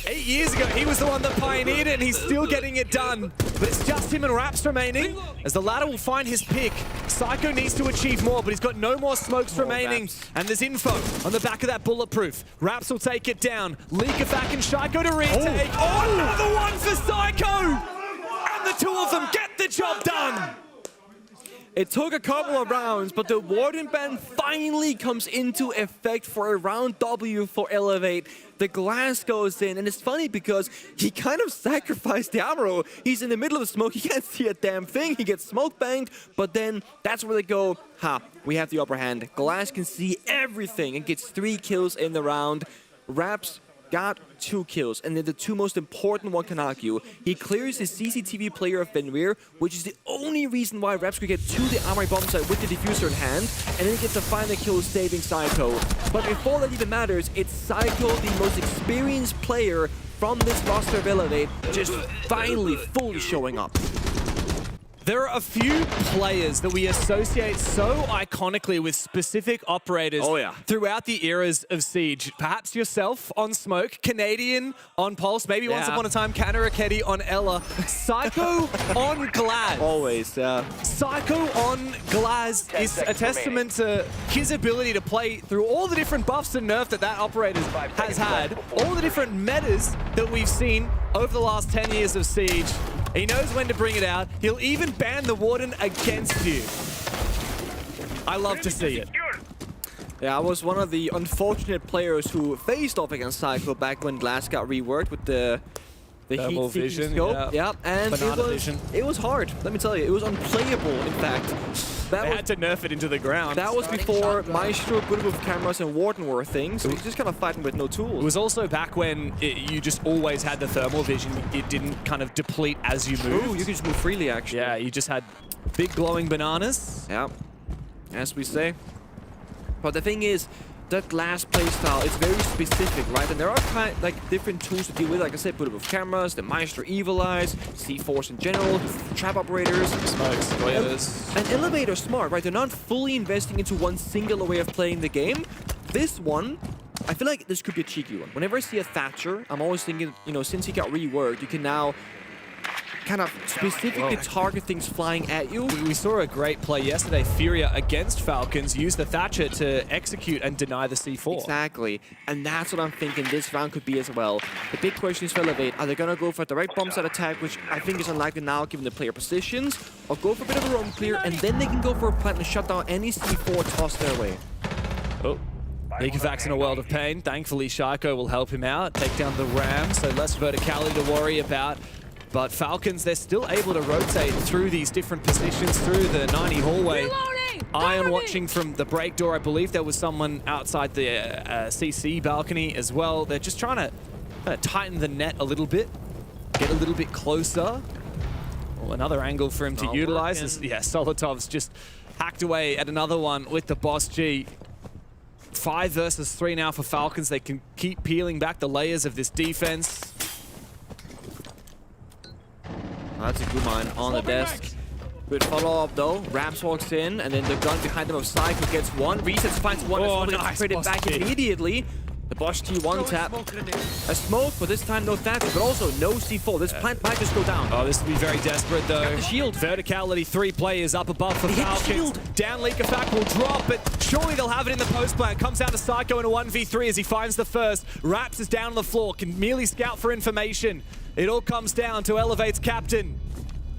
8 years ago, he was the one that pioneered it, and he's still getting it done. But it's just him and Raps remaining, as the latter will find his pick. Psycho needs to achieve more, but he's got no more smokes remaining. Raps. And there's info on the back of that bulletproof. Raps will take it down. Leakafak and Shaiko to retake. Oh, another one for Psycho! And the two of them get the job done! It took a couple of rounds, but the Warden ban finally comes into effect for a round W for Elevate. The glass goes in, and it's funny because he kind of sacrificed the ammo. He's in the middle of the smoke, he can't see a damn thing, he gets smoke banged, but then that's where they go, we have the upper hand. Glass can see everything and gets 3 kills in the round. Raps got 2 kills, and then the 2 most important one can argue. He clears the CCTV player of Benweir, which is the only reason why Raps could get to the armory bomb site with the diffuser in hand, and then he gets the final kill saving Psycho. But before that even matters, it's Psycho, the most experienced player from this roster of Elevate, just finally fully showing up. There are a few players that we associate so iconically with specific operators throughout the eras of Siege. Perhaps yourself on Smoke, Canadian on Pulse, maybe once upon a time Canna Raketti on Ella, Psycho on Glaz. Always, yeah. Psycho on Glaz is a testament to his ability to play through all the different buffs and nerf that operator has had, all the different metas that we've seen over the last 10 years of Siege. He knows when to bring it out. He'll even ban the Warden against you. I love to see it. Yeah, I was one of the unfortunate players who faced off against Psycho back when Glass got reworked with the Thermal heat-seeking vision, scope. yeah. And it was hard. Let me tell you, it was unplayable, in fact. They had to nerf it into the ground. That was before Maestro, Bulletproof cameras, and Warden were a thing, so he's just kind of fighting with no tools. It was also back when you just always had the thermal vision. It didn't kind of deplete as you moved. Ooh, you could just move freely, actually. Yeah, you just had big glowing bananas. Yeah, as we say. But the thing is, that Glass playstyle is very specific, right? And there are different tools to deal with. Like I said, Bulletproof cameras, the Maestro Evil Eyes, C4s in general, trap operators, smokes, and Elevator smart, right? They're not fully investing into one singular way of playing the game. This one, I feel like this could be a cheeky one. Whenever I see a Thatcher, I'm always thinking, since he got reworked, you can now kind of specifically target things flying at you. We saw a great play yesterday. Furia against Falcons used the Thatcher to execute and deny the C4. Exactly. And that's what I'm thinking this round could be as well. The big question is for Elevate. Are they going to go for the right bomb site attack, which I think is unlikely now given the player positions, or go for a bit of a roam clear, and then they can go for a plant and shut down any C4 tossed their way? Oh. Leakafak's in a world of pain. Thankfully, Shaiko will help him out, take down the Ram, so less verticality to worry about. But Falcons, they're still able to rotate through these different positions, through the 90 hallway. Ion watching from the break door. I believe there was someone outside the CC balcony as well. They're just trying to tighten the net a little bit, get a little bit closer. Well, another angle for him to utilize is, Solotov's just hacked away at another one with the Boss G. 5 versus 3 now for Falcons. They can keep peeling back the layers of this defense. That's a good mine on the desk. Good follow-up though. Raps walks in, and then the gun behind them of Psycho gets one. Resets, finds one. Nice. It back immediately. The Bosch T1 tap. A smoke, but this time no Thatcher, but also no C4. This plant might just go down. Oh, this will be very desperate though. The shield. Verticality, 3 players up above for Falcons. Shield. Down Leakafak will drop, but surely they'll have it in the post plant. Comes down to Psycho in a 1v3 as he finds the first. Raps is down on the floor, can merely scout for information. It all comes down to Elevate's captain,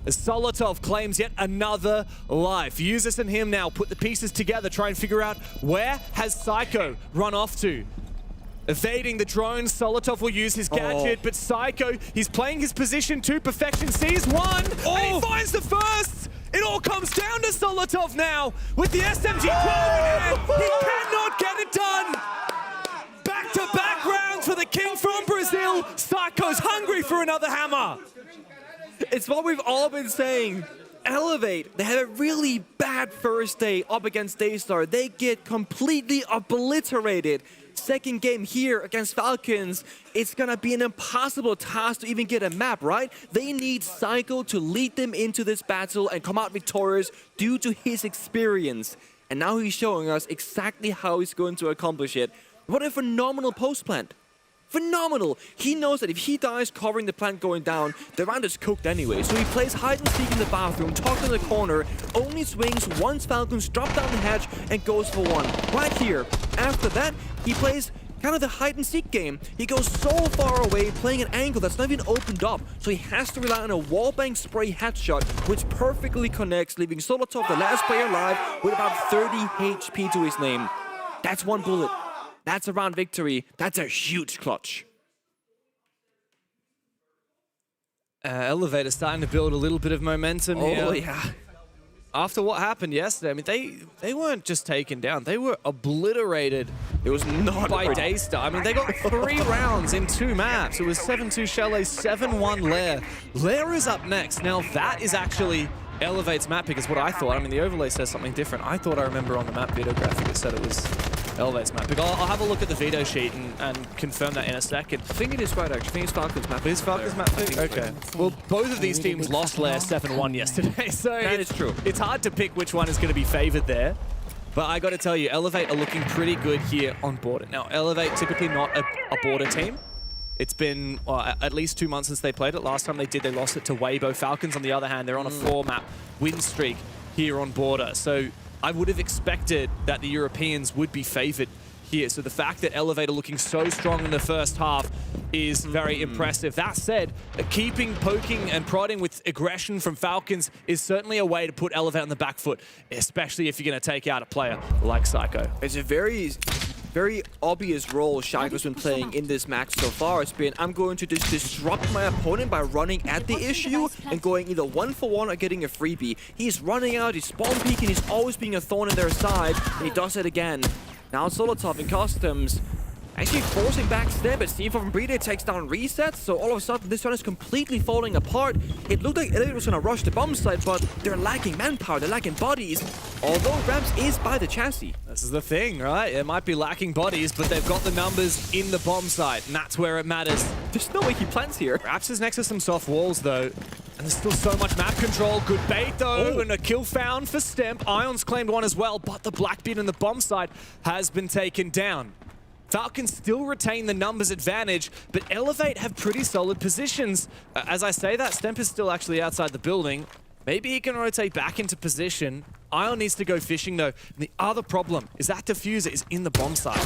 as Solotov claims yet another life. Usus and him now put the pieces together, try and figure out where has Psycho run off to. Evading the drones, Solotov will use his gadget, but Psycho, he's playing his position to perfection, sees one, and he finds the first! It all comes down to Solotov now, with the SMG-12 in hand. He cannot get it done! Back-to-back rounds for the king from Brazil. Psycho's hungry for another hammer. It's what we've all been saying. Elevate, they had a really bad first day up against DAYSTAR. They get completely obliterated. Second game here against Falcons, it's gonna be an impossible task to even get a map, right? They need Psycho to lead them into this battle and come out victorious due to his experience. And now he's showing us exactly how he's going to accomplish it. What a phenomenal post plant. Phenomenal. He knows that if he dies covering the plant going down, the round is cooked anyway. So he plays hide and seek in the bathroom, tucked in the corner, only swings once Falcons drop down the hatch and goes for one. Right here. After that, he plays kind of the hide and seek game. He goes so far away, playing an angle that's not even opened up, so he has to rely on a wallbang spray headshot, which perfectly connects, leaving Solotov, the last player alive, with about 30 HP to his name. That's one bullet. That's a round victory. That's a huge clutch. Elevator starting to build a little bit of momentum here. Oh, yeah. After what happened yesterday, I mean, they weren't just taken down. They were obliterated. It was not by DAYSTAR. I mean, they got 3 rounds in 2 maps. It was 7-2 Chalet, 7-1 Lair. Lair is up next. Now, that is actually Elevate's map pick is what I thought. I mean, the overlay says something different. I thought I remember on the map video graphic it said it was Elevate's map pick. I'll have a look at the veto sheet and confirm that in a second. I think it is right, actually. I think it's Falcons map pick. It is Falcons map pick? Okay. Well, both of these teams lost Lair 7-1 yesterday, so that is true. It's hard to pick which one is going to be favored there. But I got to tell you, Elevate are looking pretty good here on Border. Now, Elevate typically not a Border team. It's been at least 2 months since they played it. Last time they did, they lost it to Weibo. Falcons, on the other hand, they're on a 4-map win streak here on Border. So I would have expected that the Europeans would be favored here. So the fact that Elevate are looking so strong in the first half is very impressive. That said, keeping poking and prodding with aggression from Falcons is certainly a way to put Elevate on the back foot, especially if you're going to take out a player like Psycho. It's a very obvious role Shaiko's been playing in this match so far. It's been, I'm going to just disrupt my opponent by running at the issue and going either 1-for-1 or getting a freebie. He's running out, he's spawn peeking, he's always being a thorn in their side, and he does it again. Now Solotov in customs, actually forcing back step, but C4 from Breeder takes down resets, so all of a sudden this one is completely falling apart. It looked like Elliot was going to rush the bomb site, but they're lacking manpower, they're lacking bodies, although Raps is by the chassis. This is the thing, right? It might be lacking bodies, but they've got the numbers in the bomb site, and that's where it matters. There's no way he plants here. Raps is next to some soft walls, though, and there's still so much map control. Good bait, though, and a kill found for Stemp. Ion's claimed one as well, but the Blackbeard in the bomb site has been taken down. Falcons still retain the numbers advantage, but Elevate have pretty solid positions. As I say that, Stemp is still actually outside the building. Maybe he can rotate back into position. Ion needs to go fishing, though. And the other problem is that diffuser is in the bomb site.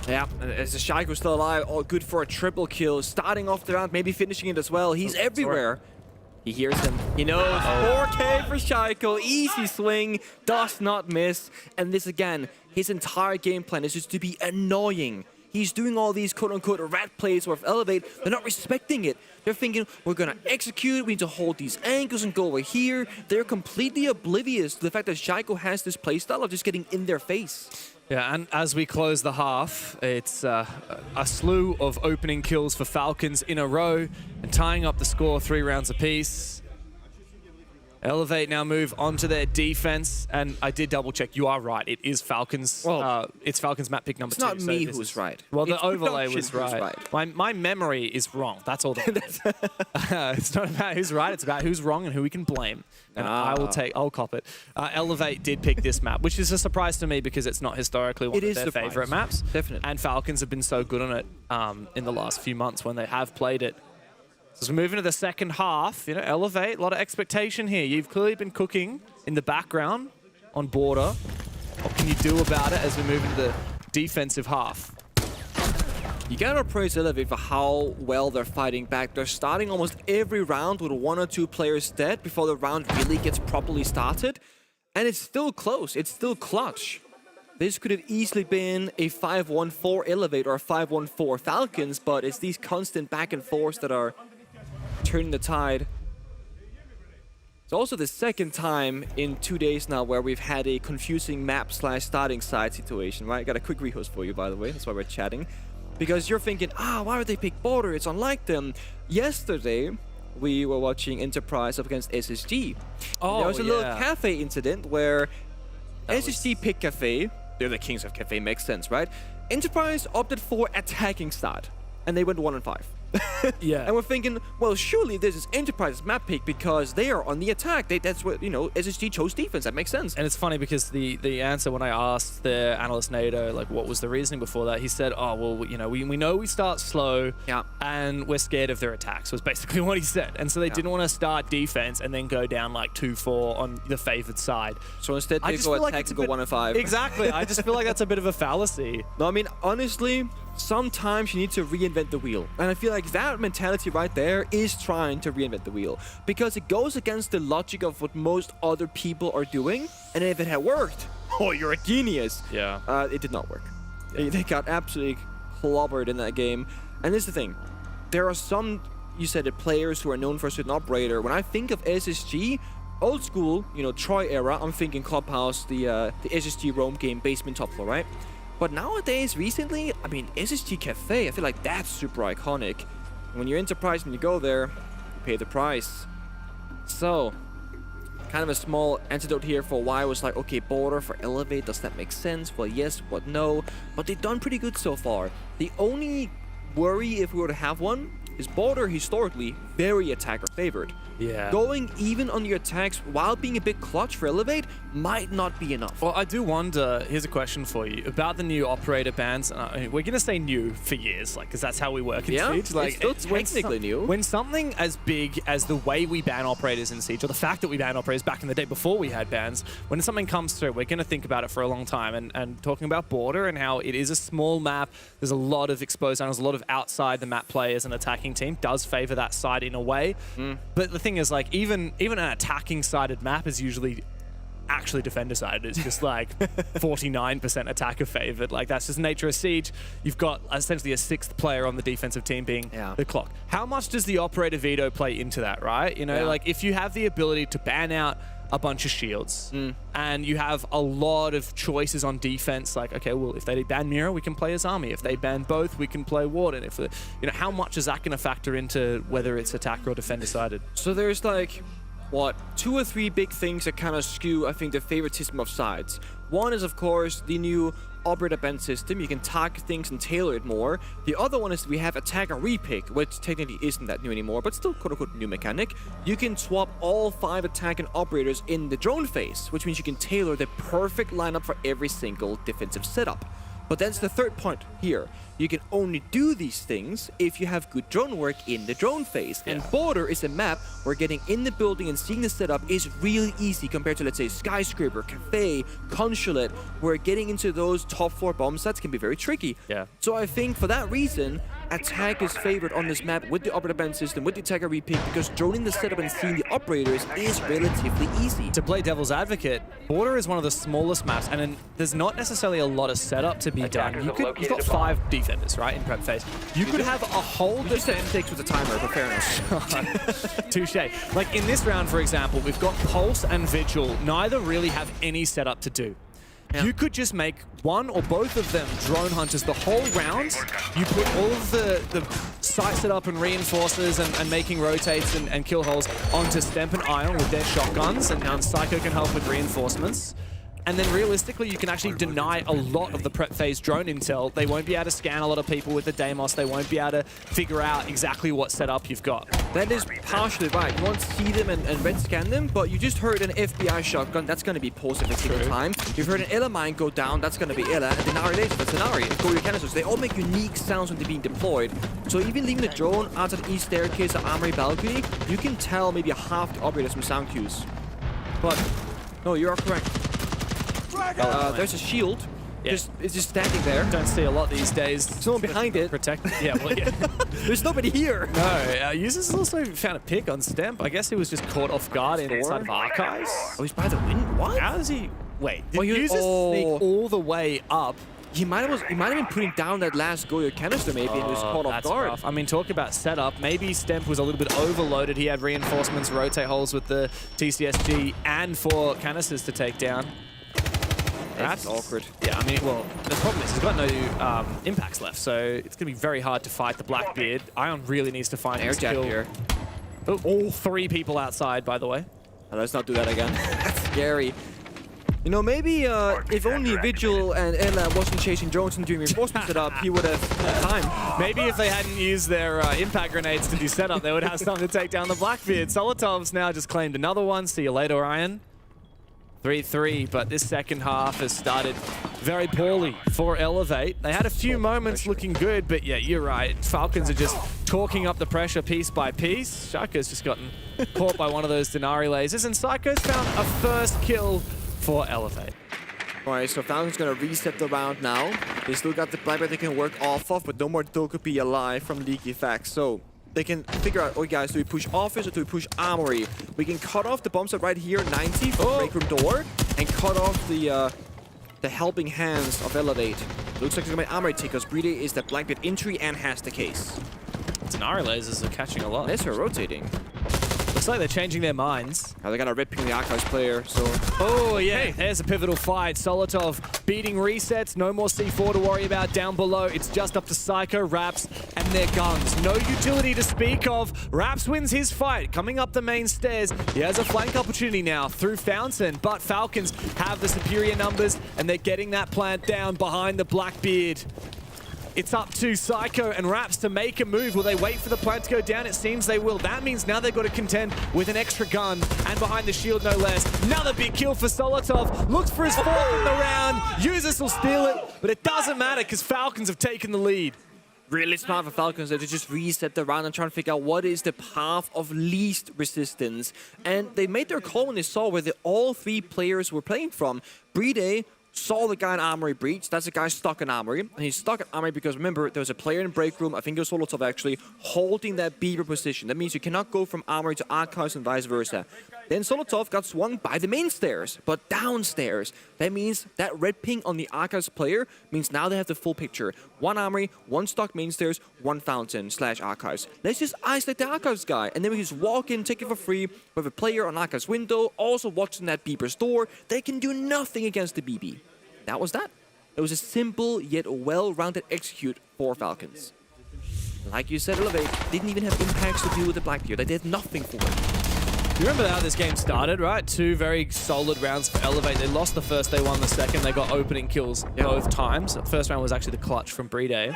Yeah, as the Shaiko still alive, all good for a triple kill. Starting off the round, maybe finishing it as well. He's everywhere. He hears him. He knows. 4K for Shaiko. Easy swing. Does not miss. And this again, his entire game plan is just to be annoying. He's doing all these quote-unquote rat plays with Elevate. They're not respecting it. They're thinking, we're going to execute, we need to hold these angles and go over here. They're completely oblivious to the fact that Shaiko has this playstyle of just getting in their face. Yeah, and as we close the half, it's a slew of opening kills for Falcons in a row and tying up the score 3 rounds apiece. Elevate now move onto their defense, and I did double check. You are right. It is Falcons. Well, it's Falcons map pick number 2. It's not me who's right. Well, the it's overlay was right. My memory is wrong. That's all. It's not about who's right. It's about who's wrong and who we can blame. And I'll cop it. Elevate did pick this map, which is a surprise to me because it's not historically one of their favorite maps. Definitely. And Falcons have been so good on it in the last few months when they have played it. So as we move into the second half, you know, Elevate, a lot of expectation here. You've clearly been cooking in the background on Border. What can you do about it as we move into the defensive half? You gotta praise Elevate for how well they're fighting back. They're starting almost every round with 1 or 2 players dead before the round really gets properly started. And it's still close. It's still clutch. This could have easily been a 5-1-4 Elevate or a 5-1-4 Falcons, but it's these constant back and forths that are turning the tide. It's also the second time in 2 days now where we've had a confusing map/starting side situation, right? Got a quick rehost for you, by the way. That's why we're chatting. Because you're thinking, why would they pick Border? It's unlike them. Yesterday, we were watching Enterprise up against SSG. There was a little cafe incident where SSG picked Cafe. They're the kings of Cafe, makes sense, right? Enterprise opted for attacking start, and they went 1-5. Yeah. And we're thinking, well, surely this is Enterprise's map pick because they are on the attack. That's what, you know, SSG chose defense. That makes sense. And it's funny because the answer when I asked the analyst NATO, like, what was the reasoning before that, he said, oh, well, you know we start slow and we're scared of their attacks, was basically what he said. And so they didn't want to start defense and then go down like 2-4 on the favored side. So instead they go attack and go 1-5. Exactly. I just feel like that's a bit of a fallacy. No, I mean, honestly, sometimes you need to reinvent the wheel. And I feel like that mentality right there is trying to reinvent the wheel. Because it goes against the logic of what most other people are doing. And if it had worked, oh, you're a genius. Yeah. It did not work. They got absolutely clobbered in that game. And this is the thing. There are some, you said it, players who are known for a certain operator. When I think of SSG, old school, you know, Troy era, I'm thinking Clubhouse, the SSG roam game, basement top floor, right? But nowadays, recently, I mean, SSG Cafe, I feel like that's super iconic. When you're Enterprise, when you go there, you pay the price. So, kind of a small antidote here for why I was like, okay, Border for Elevate, does that make sense? Well, yes, but no. But they've done pretty good so far. The only worry, if we were to have one, is Border historically very attacker favored. Yeah. Going even on your attacks while being a bit clutch for Elevate might not be enough. Well, I do wonder, here's a question for you, about the new operator bans. We're going to say new for years, like, because that's how we work in Siege. Like, it's still technically new. When something as big as the way we ban operators in Siege, or the fact that we ban operators back in the day before we had bans, when something comes through, we're going to think about it for a long time. And talking about Border and how it is a small map, there's a lot of exposed zones, a lot of outside the map players, and attacking team does favor that side in a way. But the thing is, like, even an attacking sided map is usually actually defender sided. It's just like 49% attacker favored. Like, that's just the nature of Siege. You've got essentially a 6th player on the defensive team being the clock. How much does the operator veto play into that, right? You know, like, if you have the ability to ban out a bunch of shields and you have a lot of choices on defense, like, okay, well, if they ban Mira, we can play as Army. If they ban both, we can play Warden. If, you know, how much is that going to factor into whether it's attacker or defender sided? So there's like, what, 2 or 3 big things that kind of skew, I think, the favoritism of sides. One is, of course, the new operator ban system. You can target things and tailor it more. The other one is we have attack and repick, which technically isn't that new anymore, but still quote-unquote new mechanic. You can swap all 5 attack and operators in the drone phase, which means you can tailor the perfect lineup for every single defensive setup. But that's the third point here. You can only do these things if you have good drone work in the drone phase. And Border is a map where getting in the building and seeing the setup is really easy compared to, let's say, Skyscraper, Cafe, Consulate, where getting into those top 4 bomb sites can be very tricky. So I think for that reason, attack is favored on this map with the operator ban system, with the attacker repick, because droning the setup and seeing the operators is relatively easy. To play devil's advocate, Border is one of the smallest maps, and there's not necessarily a lot of setup to be done. You've got 5 defenders, right, in prep phase. You could have a whole defense. 6 with a timer, but fair enough. Touche. Like, in this round, for example, we've got Pulse and Vigil. Neither really have any setup to do. You could just make one or both of them drone hunters the whole round. You put all of the site setup and reinforcers and making rotates and kill holes onto Stemp and Ion with their shotguns, and Psycho can help with reinforcements. And then realistically, you can actually deny a lot of the prep phase drone intel. They won't be able to scan a lot of people with the Deimos. They won't be able to figure out exactly what setup you've got. That is partially right. You won't see them and red scan them, but you just heard an FBI shotgun. That's going to be paused every single time. You've heard an Ella mine go down. That's going to be Ella. And Denari laser, that's Denari. Go your canisters. They all make unique sounds when they're being deployed. So even leaving the drone out of the east staircase or armory balcony, you can tell maybe half the operators from sound cues. But no, you are correct. There's a shield. It's just standing there. Don't see a lot these days. Someone behind it. Protected. Yeah, well, yeah. There's nobody here. No, Users also found a pick on Stemp. I guess he was just caught off guard inside of Archives. Oh, he's by the window? What? How does he... Wait, did Users sneak all the way up? He might have been putting down that last Goyo canister maybe and was caught off guard. Rough. I mean, talk about setup. Maybe Stemp was a little bit overloaded. He had reinforcements, rotate holes with the TCSG, and 4 canisters to take down. That's awkward. Yeah, I mean, well, the problem is he's got no impacts left, so it's going to be very hard to fight the Blackbeard. Ion really needs to find his kill. Here. Oh, all 3 people outside, by the way. Oh, let's not do that again. That's scary. You know, maybe if only Vigil and Ella wasn't chasing Johnson during reinforcement setup, he would have had time. Maybe if they hadn't used their impact grenades to do setup, they would have something to take down the Blackbeard. Solotov's now just claimed another one. See you later, Ryan. 3-3, but this second half has started very poorly for Elevate. They had a few moments looking good, but yeah, you're right. Falcons are just talking up the pressure piece by piece. Shaka's just gotten caught by one of those Denari lasers, and Psycho's found a first kill for Elevate. Alright, so Falcons gonna reset the round now. They still got the Blackbeard they can work off of, but no more Dokupi alive from League Effects. So they can figure out, oh guys, do we push Office or do we push Armory? We can cut off the bomb set right here, 90 from the break room door, and cut off the helping hands of Elevate. Looks like it's gonna be Armory take, because Brede is the Blackbeard entry and has the case. Denari lasers are catching a lot. Yes, they're rotating. Looks like they're changing their minds. Now they got a red ping the Archives player, so... Oh, yeah. There's a pivotal fight. Solotov beating resets. No more C4 to worry about down below. It's just up to Psycho, Raps, and their guns. No utility to speak of. Raps wins his fight. Coming up the main stairs. He has a flank opportunity now through Fountain, but Falcons have the superior numbers, and they're getting that plant down behind the Blackbeard. It's up to Psycho and Raps to make a move. Will they wait for the plant to go down? It seems they will. That means now they've got to contend with an extra gun and behind the shield no less. Another big kill for Solotov. Looks for his fourth in the round. Users will steal it, but it doesn't matter because Falcons have taken the lead. Really smart for Falcons to just reset the round and try to figure out what is the path of least resistance. And they made their call when they saw where all three players were playing from. Brede saw the guy in Armory breach. That's a guy stuck in Armory. And he's stuck in Armory because, remember, there was a player in break room, I think it was Solotov actually, holding that Beaver position. That means you cannot go from Armory to Archives and vice versa. Then Solotov got swung by the main stairs, but downstairs. That means that red ping on the Archives player means now they have the full picture. One Armory, one stuck main stairs, one Fountain / Archives. Let's just isolate the Archives guy, and then we just walk in, take it for free, with a player on Archives window, also watching that Beaver's door. They can do nothing against the BB. That was that. It was a simple yet well-rounded execute for Falcons. Like you said, Elevate didn't even have impacts to do with the Blackbeard. They did nothing for it. You remember how this game started, right? Two very solid rounds for Elevate. They lost the first, they won the second. They got opening kills both times. The first round was actually the clutch from Brede.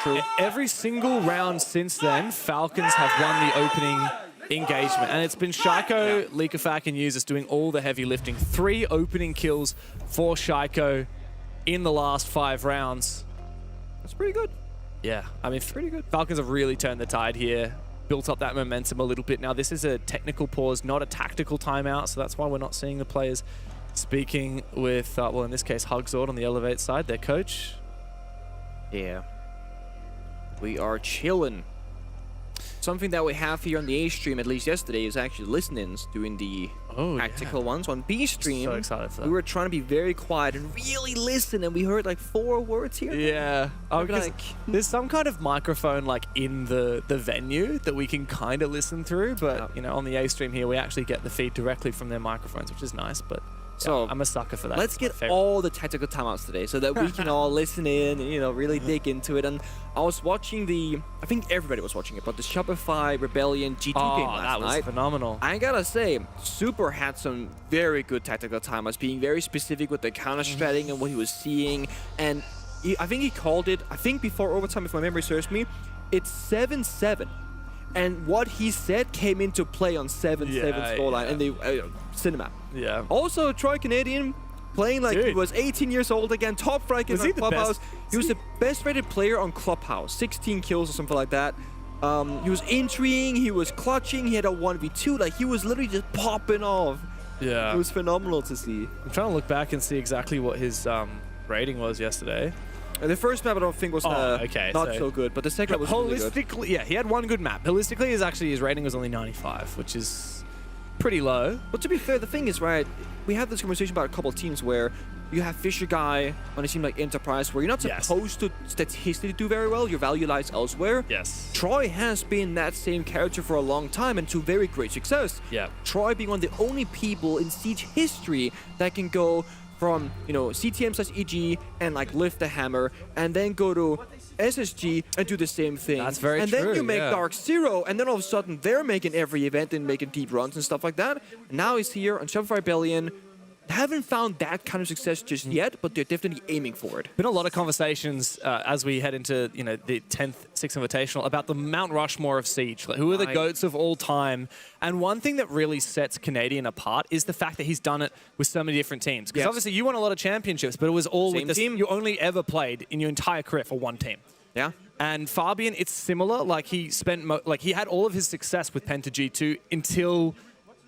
True. Every single round since then, Falcons have won the opening engagement. And it's been Shaiko, Leakafak, and Users doing all the heavy lifting. 3 opening kills for Shaiko in the last 5 rounds. That's pretty good. Yeah, I mean, pretty good. Falcons have really turned the tide here, built up that momentum a little bit. Now, this is a technical pause, not a tactical timeout, so that's why we're not seeing the players speaking with, well, in this case, Hugzord on the Elevate side, their coach. Yeah. We are chilling. Something that we have here on the A stream, at least yesterday, is actually listen-ins doing the tactical ones. On B stream, so excited for that. We were trying to be very quiet and really listen, and we heard like 4 words here. Yeah. Oh, like, there's some kind of microphone like in the venue that we can kind of listen through, but you know, on the A stream here, we actually get the feed directly from their microphones, which is nice, but so I'm a sucker for that. Let's get all the tactical timeouts today so that we can all listen in and, you know, really dig into it. And I was watching I think everybody was watching it, but the Shopify Rebellion G2 game last night. That was phenomenal. I gotta say, Super had some very good tactical timeouts, being very specific with the counter-stratting and what he was seeing. And I think he called it, I think before overtime, if my memory serves me, it's 7-7. And what he said came into play on 7-7 scoreline in the cinema. Yeah. Also, Troy Canadian playing like he was 18 years old again, top rank in Clubhouse. He was the best rated player on Clubhouse, 16 kills or something like that. He was entrying, he was clutching, he had a 1v2, like he was literally just popping off. Yeah. It was phenomenal to see. I'm trying to look back and see exactly what his rating was yesterday. The first map I don't think was not so good, but the second map was really good. Holistically, yeah, he had one good map. Holistically, his rating was only 95, which is pretty low. But to be fair, the thing is, right, we have this conversation about a couple of teams where you have Fisher Guy on a team like Enterprise where you're not supposed to statistically do very well, your value lies elsewhere. Yes. Troy has been that same character for a long time and to very great success. Yeah. Troy being one of the only people in Siege history that can go from, you know, CTM/EG and like lift the hammer and then go to SSG and do the same thing. That's very true. And then you make Dark Zero and then all of a sudden they're making every event and making deep runs and stuff like that. And now he's here on Shopify Rebellion haven't found that kind of success just yet, but they're definitely aiming for it. Been a lot of conversations as we head into the 10th Six Invitational about the Mount Rushmore of Siege. Like, who are the GOATs of all time? And one thing that really sets Canadian apart is the fact that he's done it with so many different teams. Because obviously you won a lot of championships, but it was all with the team. You only ever played in your entire career for one team. Yeah. And Fabian, it's similar. Like he spent, he had all of his success with Penta G2 until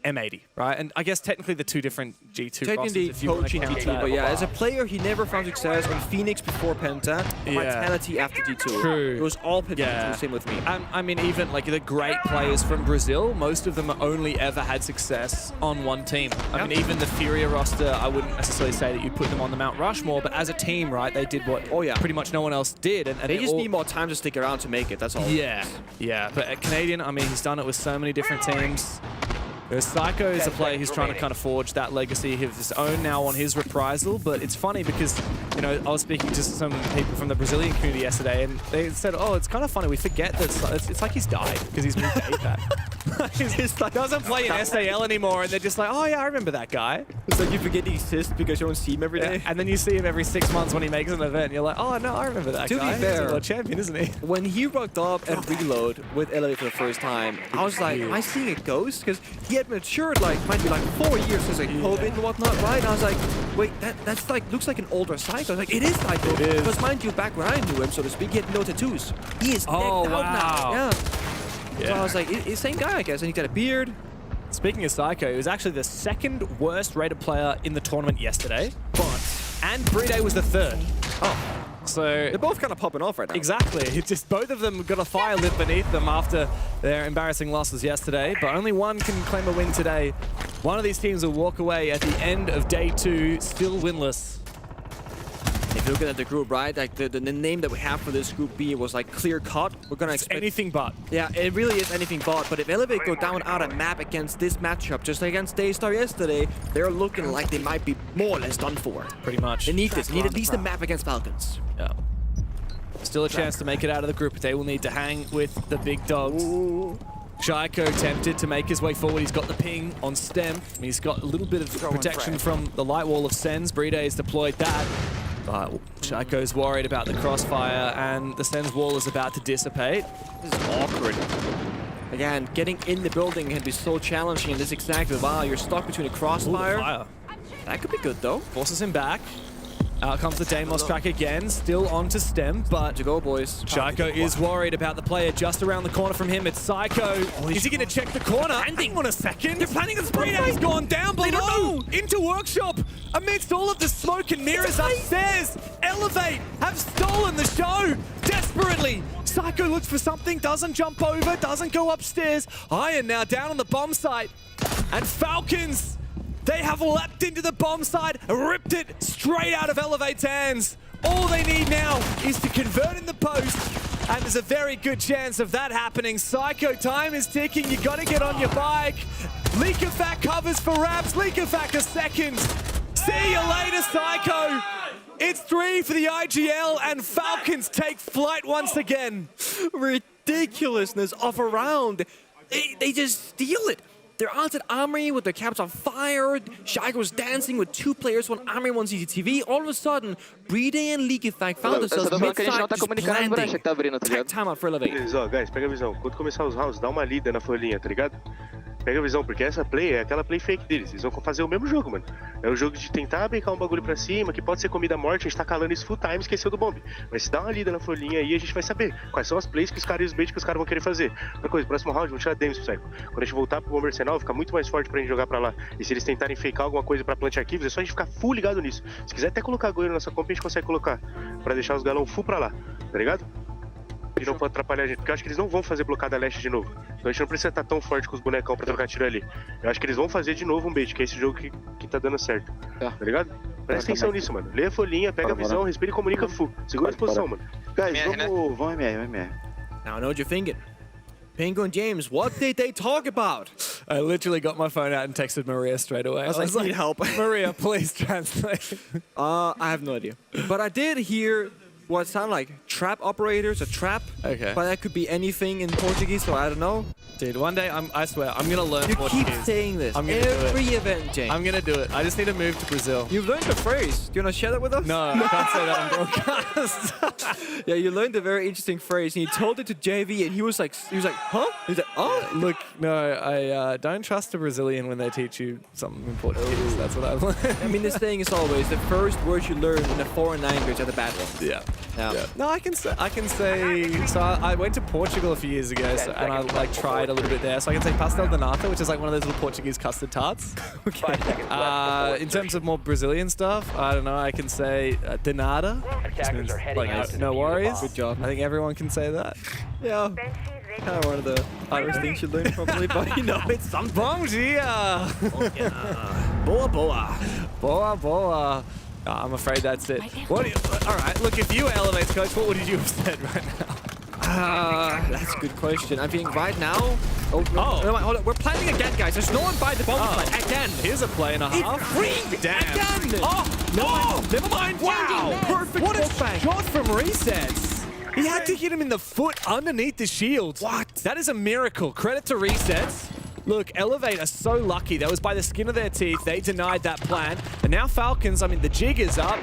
M80, right? And I guess technically the two different G2 rosters, if you want to count G2, that. but yeah, as a player, he never found success in Phoenix before Penta, Vitality after G2. True. It was all Penta G2, same with me. I mean, even like the great players from Brazil, most of them only ever had success on one team. I mean, even the Furia roster, I wouldn't necessarily say that you put them on the Mount Rushmore, but as a team, right, they did what pretty much no one else did. And they just need more time to stick around to make it, that's all. Yeah, but at Canadian, I mean, he's done it with so many different teams. Psycho is a player who's trying to kind of forge that legacy of his own now on his reprisal, but it's funny because, you know, I was speaking to some people from the Brazilian community yesterday, and they said, oh, it's kind of funny, we forget that it's like he's died because he's moved to APAC. He doesn't play in SAL anymore, and they're just like, oh yeah, I remember that guy. It's like you forget he exists because you don't see him every day. And then you see him every 6 months when he makes an event, and you're like, oh no, I remember that guy. To be fair, he's a world champion, isn't he? When he rocked up at Reload with Elevate for the first time, I was like, am I seeing a ghost? Because he had matured like, might be like 4 years since like COVID and whatnot, right? And I was like, wait, that's like, looks like an older Psycho. I was like, it is Psycho. It is. Because mind you, back when I knew him, so to speak, he had no tattoos. He is decked out now. Yeah. So I was like, it's the same guy, I guess, and he got a beard. Speaking of Psycho, he was actually the second worst rated player in the tournament yesterday, and Bride was the third. Oh. So they're both kind of popping off right now. Exactly. It's just both of them got a fire lit beneath them after their embarrassing losses yesterday, but only one can claim a win today. One of these teams will walk away at the end of day 2, still winless. If you're looking at the group, right, like the name that we have for this group B was like clear cut. We're gonna expect anything but. Yeah, it really is anything but. If Elevate go down out of map against this matchup, just like against DAYSTAR yesterday, they're looking like they might be more or less done for. Pretty much. They need this. They need at least a map against Falcons. Yeah. Still a chance to make it out of the group. They will need to hang with the big dogs. Shaiko tempted to make his way forward. He's got the ping on stem. He's got a little bit of protection from the light wall of Sens. Bride has deployed that. But Shaiko's worried about the crossfire, and the Sens wall is about to dissipate. This is awkward. Again, getting in the building can be so challenging, and this is exactly why you're stuck between a crossfire. Fire. That could be good, though. Forces him back. Out comes the Deimos track again, still onto stem, but to go, boys. Shaiko is worried about the player just around the corner from him. It's Psycho. Is he going to check the corner? Hang on a second. They're planning a spray. He's gone down below into Workshop amidst all of the smoke and mirrors upstairs. Elevate have stolen the show desperately. Psycho looks for something, doesn't jump over, doesn't go upstairs. Iron now down on the bomb site. And Falcons, they have leapt into the bomb site, ripped it straight out of Elevate's hands. All they need now is to convert in the post, and there's a very good chance of that happening. Psycho, time is ticking. You got to get on your bike. Leakafak covers for Raps. Leakafak a second. See you later, Psycho. It's 3 for the IGL, and Falcons take flight once again. Ridiculousness of a round. They just steal it. They're out at Armory with their caps on fire. Shaiko's dancing with 2 players, one Armory, one CCTV. All of a sudden, Bride and Leakafak found themselves mid-side just planting. Tech timeout for Elevate. Guys, pega a visão. Quando começar os rounds, dá uma lida na folhinha, tá ligado? Pega a visão, porque essa play é aquela play fake deles. Eles vão fazer o mesmo jogo, mano. É o jogo de tentar brincar um bagulho pra cima, que pode ser comida morte, a gente tá calando isso full time, esqueceu do bomb. Mas se dá uma lida na folhinha aí, a gente vai saber quais são as plays que os caras e os baits que os caras vão querer fazer. Outra coisa, próximo round, vamos tirar Demis pro Psycho. Quando a gente voltar pro Bomber Arsenal, fica muito mais forte pra gente jogar pra lá. E se eles tentarem fakear alguma coisa pra plant arquivos, é só a gente ficar full ligado nisso. Se quiser até colocar goleiro na nossa comp, a gente consegue colocar. Pra deixar os galão full pra lá, tá ligado? E não pode atrapalhar a gente, porque eu acho que eles não vão fazer blocada leste de novo. Então a gente não precisa estar tão forte com os bonecão pra trocar tiro ali. Eu acho que eles vão fazer de novo um bait, que é esse jogo que tá dando certo. Tá ligado? Presta atenção nisso, mano. Lê a folhinha, pega a visão, respira e comunica full. Segura a exposição, mano. Guys, vamos MR. Now I know what you're thinking. Pingo and James, what did they talk about? I literally got my phone out and texted Maria straight away. I was like, need help. Maria, please translate. I have no idea. But I did hear what sounded like trap operators, a trap. Okay. But that could be anything in Portuguese, so I don't know. Dude, one day, I swear, I'm going to learn You Portuguese. keep saying this I'm gonna do it. every event, James. I'm going to do it. I just need to move to Brazil. You've learned the phrase. Do you want to share that with us? No, I can't say that on broadcast. Yeah, you learned a very interesting phrase, and you told it to JV, and he was like, huh? He's like, oh. Look, no, I don't trust a Brazilian when they teach you something in Portuguese. That's what I've learned. I mean, this thing is always the first words you learn in a foreign language are the bad ones. Yeah. Yeah. No, I can say. So I went to Portugal a few years ago, and I like tried a little bit there. So I can say pastel de nata, which is like one of those little Portuguese custard tarts. Okay. In terms of more Brazilian stuff, I don't know. I can say de nada, which means like no worries. Good job. I think everyone can say that. Yeah. Kind of one of the Irish things you learn probably, but you know, it's something. Bom dia! Boa boa. Boa boa. I'm afraid that's it. What? All right. Look, if you were Elevate's coach, what would you have said right now? That's a good question. I think right now. Oh, no, wait, hold on. We're planning again, guys. There's no one by the bomb plan. Again. Here's a play and a half. It's free. Damn. Again. Oh, never mind. Wow. Perfect. What a putback. shot from Resets. He had to hit him in the foot underneath the shield. What? That is a miracle. Credit to Resets. Look, Elevate are so lucky. That was by the skin of their teeth. They denied that plan. And now Falcons, I mean, the jig is up.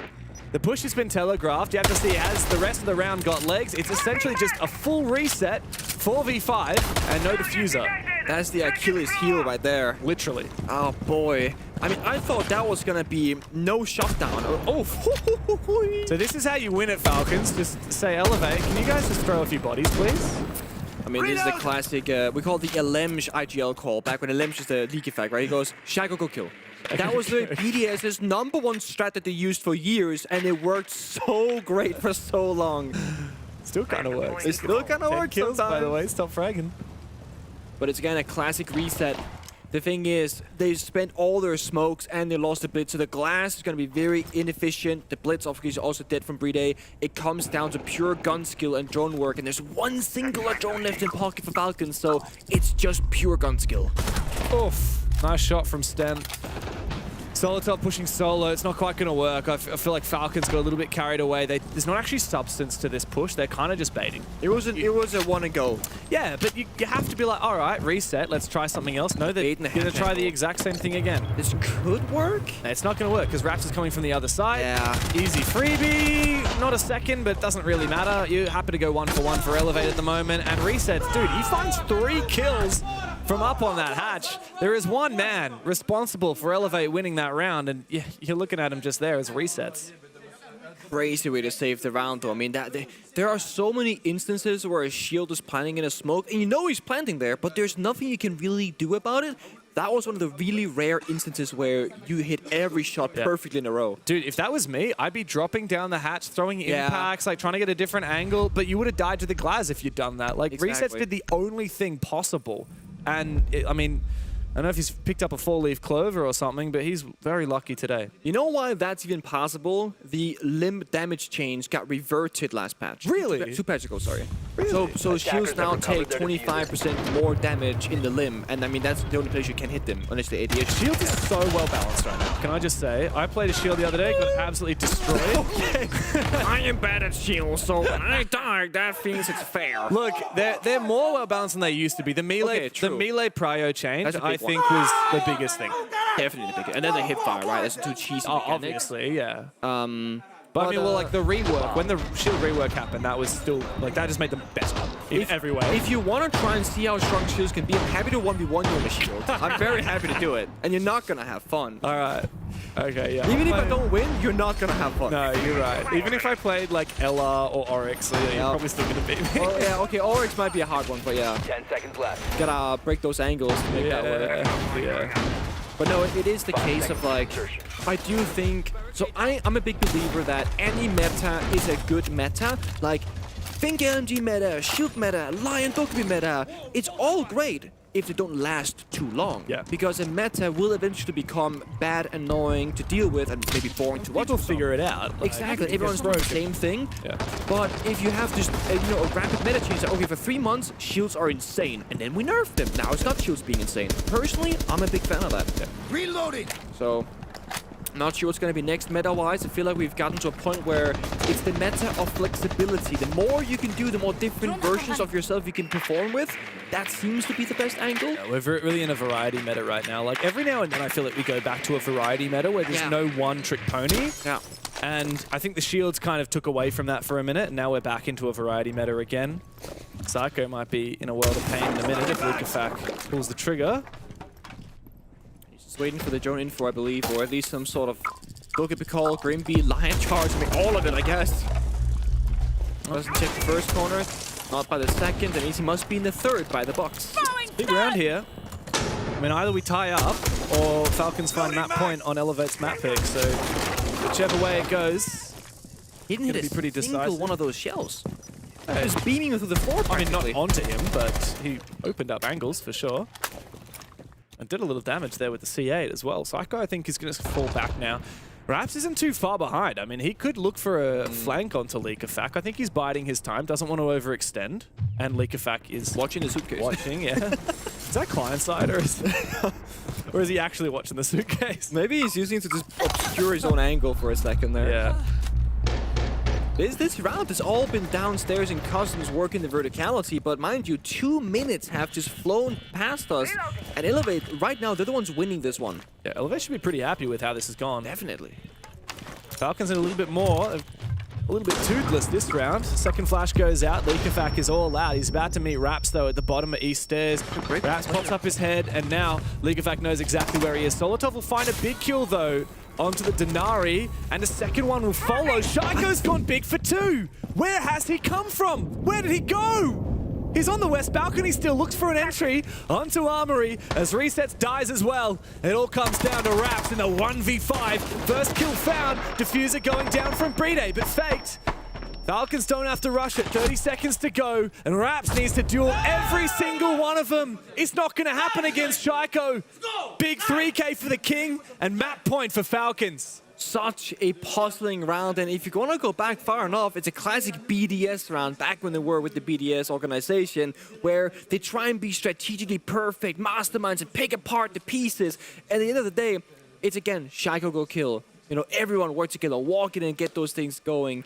The push has been telegraphed. You have to see, has the rest of the round got legs? It's essentially just a full reset, 4v5, and no diffuser. That's the Achilles heel right there. Literally. Oh, boy. I mean, I thought that was going to be no shutdown. Oh. So this is how you win at Falcons. Just say Elevate. Can you guys just throw a few bodies, please? I mean, this is the classic, we call it the Elemsh IGL call, back when Elemsh is the leak effect, right? He goes, Shaco, go kill. That was the BDS's #1 strat that they used for years, and it worked so great for so long. Still kind of works. It still kind of works kills, sometimes. by the way. Stop fragging. But it's again a classic reset. The thing is, they spent all their smokes and they lost the blitz, so the glass is going to be very inefficient. The blitz obviously is also dead from Bride. It comes down to pure gun skill and drone work, and there's one singular drone left in pocket for Falcons, so it's just pure gun skill. Oof. Nice shot from Sten. Solitop pushing solo. It's not quite going to work. I feel like Falcons got a little bit carried away. There's not actually substance to this push. They're kind of just baiting. It was a one and go. Yeah, but you have to be like, all right, reset. Let's try something else. No, they're going to try the exact same thing again. This could work. It's not going to work because Raps is coming from the other side. Yeah. Easy freebie. Not a second, but doesn't really matter. You're happy to go 1-for-1 for Elevate at the moment. And resets. Dude, he finds 3 kills from up on that hatch. There is one man responsible for Elevate winning that round, and you're looking at him just there as resets. Crazy way to save the round, though. I mean, there are so many instances where a shield is planting in a smoke, and you know he's planting there, but there's nothing you can really do about it. That was one of the really rare instances where you hit every shot perfectly in a row. Dude, if that was me, I'd be dropping down the hatch, throwing impacts, like trying to get a different angle, but you would have died to the glass if you'd done that. Like, resets did the only thing possible. And, I mean, I don't know if he's picked up a 4-leaf clover or something, but he's very lucky today. You know why that's even possible? The limb damage change got reverted last patch. Really? 2 patches ago, sorry. Really? So shields now take 25% more damage in the limb, and I mean, that's the only place you can hit them, unless the ADH. Shield is so well balanced right now. Can I just say, I played a shield the other day, got absolutely destroyed. I am bad at shield, so when I die, that means it's fair. Look, they're more well balanced than they used to be. The melee, prio change, I think, was the biggest thing. Definitely the biggest. And then the hip fire, right? That's 2 cheesy mechanics. Obviously, yeah. But I mean, well, like the rework, when the shield rework happened, that was still, like, that just made them better in every way. If you want to try and see how strong shields can be, I'm happy to 1v1 you on the shield. I'm very happy to do it. And you're not going to have fun. All right. Okay, yeah. Even if I don't win, you're not going to have fun. No, you're right. Even if I played, like, Ella or Oryx, you're probably still going to beat me. Oh, yeah, okay, Oryx might be a hard one, but yeah. 10 seconds left. Gotta break those angles to make that work. Yeah. But no, it is the case of, like, I do think... So I'm a big believer that any meta is a good meta. Like, think LMG meta, Shield meta, Lion Dokkaebi meta. It's all great if they don't last too long. Yeah. Because a meta will eventually become bad, annoying to deal with, and maybe boring to watch. People figure it out. Like, Exactly. Everyone's doing the same thing. Yeah. But if you have just a rapid meta change, that, okay, for 3 months, shields are insane, and then we nerf them. Now it's not shields being insane. Personally, I'm a big fan of that. Reloading. So, Not sure what's going to be next meta-wise. I feel like we've gotten to a point where it's the meta of flexibility. The more you can do, the more different versions of yourself you can perform with. That seems to be the best angle. Yeah, we're really in a variety meta right now. Like every now and then I feel like we go back to a variety meta where there's no one-trick pony. Yeah. And I think the shields kind of took away from that for a minute, and now we're back into a variety meta again. Psycho might be in a world of pain in a minute if legacies pulls the trigger. He's just waiting for the drone info, I believe, or at least some sort of goalkeeper call, Grimby, Lion Charge, I mean, all of it, I guess. Doesn't check the first corner, not by the second, and he must be in the third by the box. Big round here. I mean, either we tie up, or Falcons find map point on Elevate's map pick, so whichever way it goes, He didn't hit be pretty a single decisive. one of those shells. Just beaming through the floor. I mean, not onto him, but he opened up angles for sure. And did a little damage there with the C8 as well. Psycho, I think, is going to fall back now. Raps isn't too far behind. I mean, he could look for a flank onto Leakafak. I think he's biding his time, doesn't want to overextend. And Leakafak is watching the suitcase. Watching, yeah. Is that client side, or is he actually watching the suitcase? Maybe he's using it to just obscure his own angle for a second there. Yeah. This round has all been downstairs and Cousins working the verticality, but mind you, 2 minutes have just flown past us. And Elevate, right now, they're the ones winning this one. Yeah, Elevate should be pretty happy with how this has gone. Definitely. Falcons in a little bit more, a little bit toothless this round. Second flash goes out, Leakafak is all out. He's about to meet Raps, though, at the bottom of East Stairs. Raps pops up his head, and now Leakafak knows exactly where he is. Solotov will find a big kill, though, onto the Denari, and a second one will follow. Shaiko's gone big for 2. Where has he come from? Where did he go? He's on the west balcony, still looks for an entry onto Armory as Resets dies as well. It all comes down to Raps in the 1v5. First kill found, Diffuser going down from Bride, but faked. Falcons don't have to rush it, 30 seconds to go, and Raps needs to duel every single one of them. It's not going to happen against Shaiko. Big 3K for the King, and map point for Falcons. Such a puzzling round, and if you want to go back far enough, it's a classic BDS round, back when they were with the BDS organization, where they try and be strategically perfect, masterminds, and pick apart the pieces. At the end of the day, it's again, Shaiko go kill. You know, everyone work together, walk in and get those things going.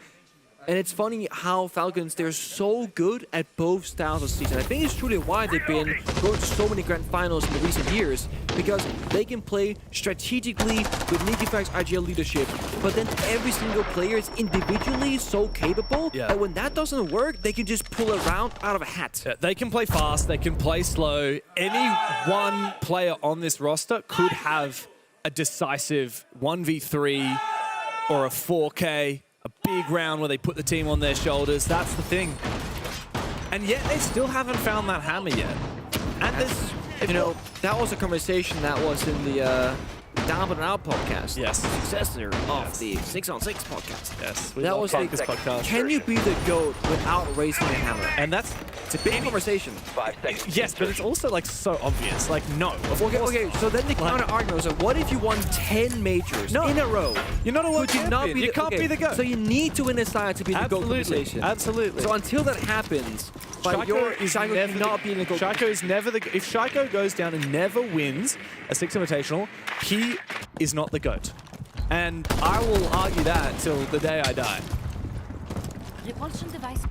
And it's funny how Falcons, they're so good at both styles of season. I think it's truly why they've been going to so many grand finals in the recent years, because they can play strategically with Leakafak's IGL leadership, but then every single player is individually so capable that when that doesn't work, they can just pull a round out of a hat. Yeah, they can play fast, they can play slow. Any one player on this roster could have a decisive 1v3 or a 4K. A big round where they put the team on their shoulders. That's the thing. And yet they still haven't found that hammer yet. And this, you know, that was a conversation that was in the Down But Out podcast. Yes. Successor of the 6on6 podcast. Yes. That was this podcast. Can you be the GOAT without raising a hammer? And it's a big conversation. Yes, but it's also like so obvious. Like, no. Okay, so then the counter argument was, what if you won 10 majors in a row? You're not a world champion. You can't be the GOAT. So you need to win a side to be the GOAT conversation. Absolutely. So until that happens, Shaiko is cannot be in the GOAT. Shaiko is never the. If Shaiko goes down and never wins a Six Invitational, he is not the GOAT. And I will argue that till the day I die. Repulsion device.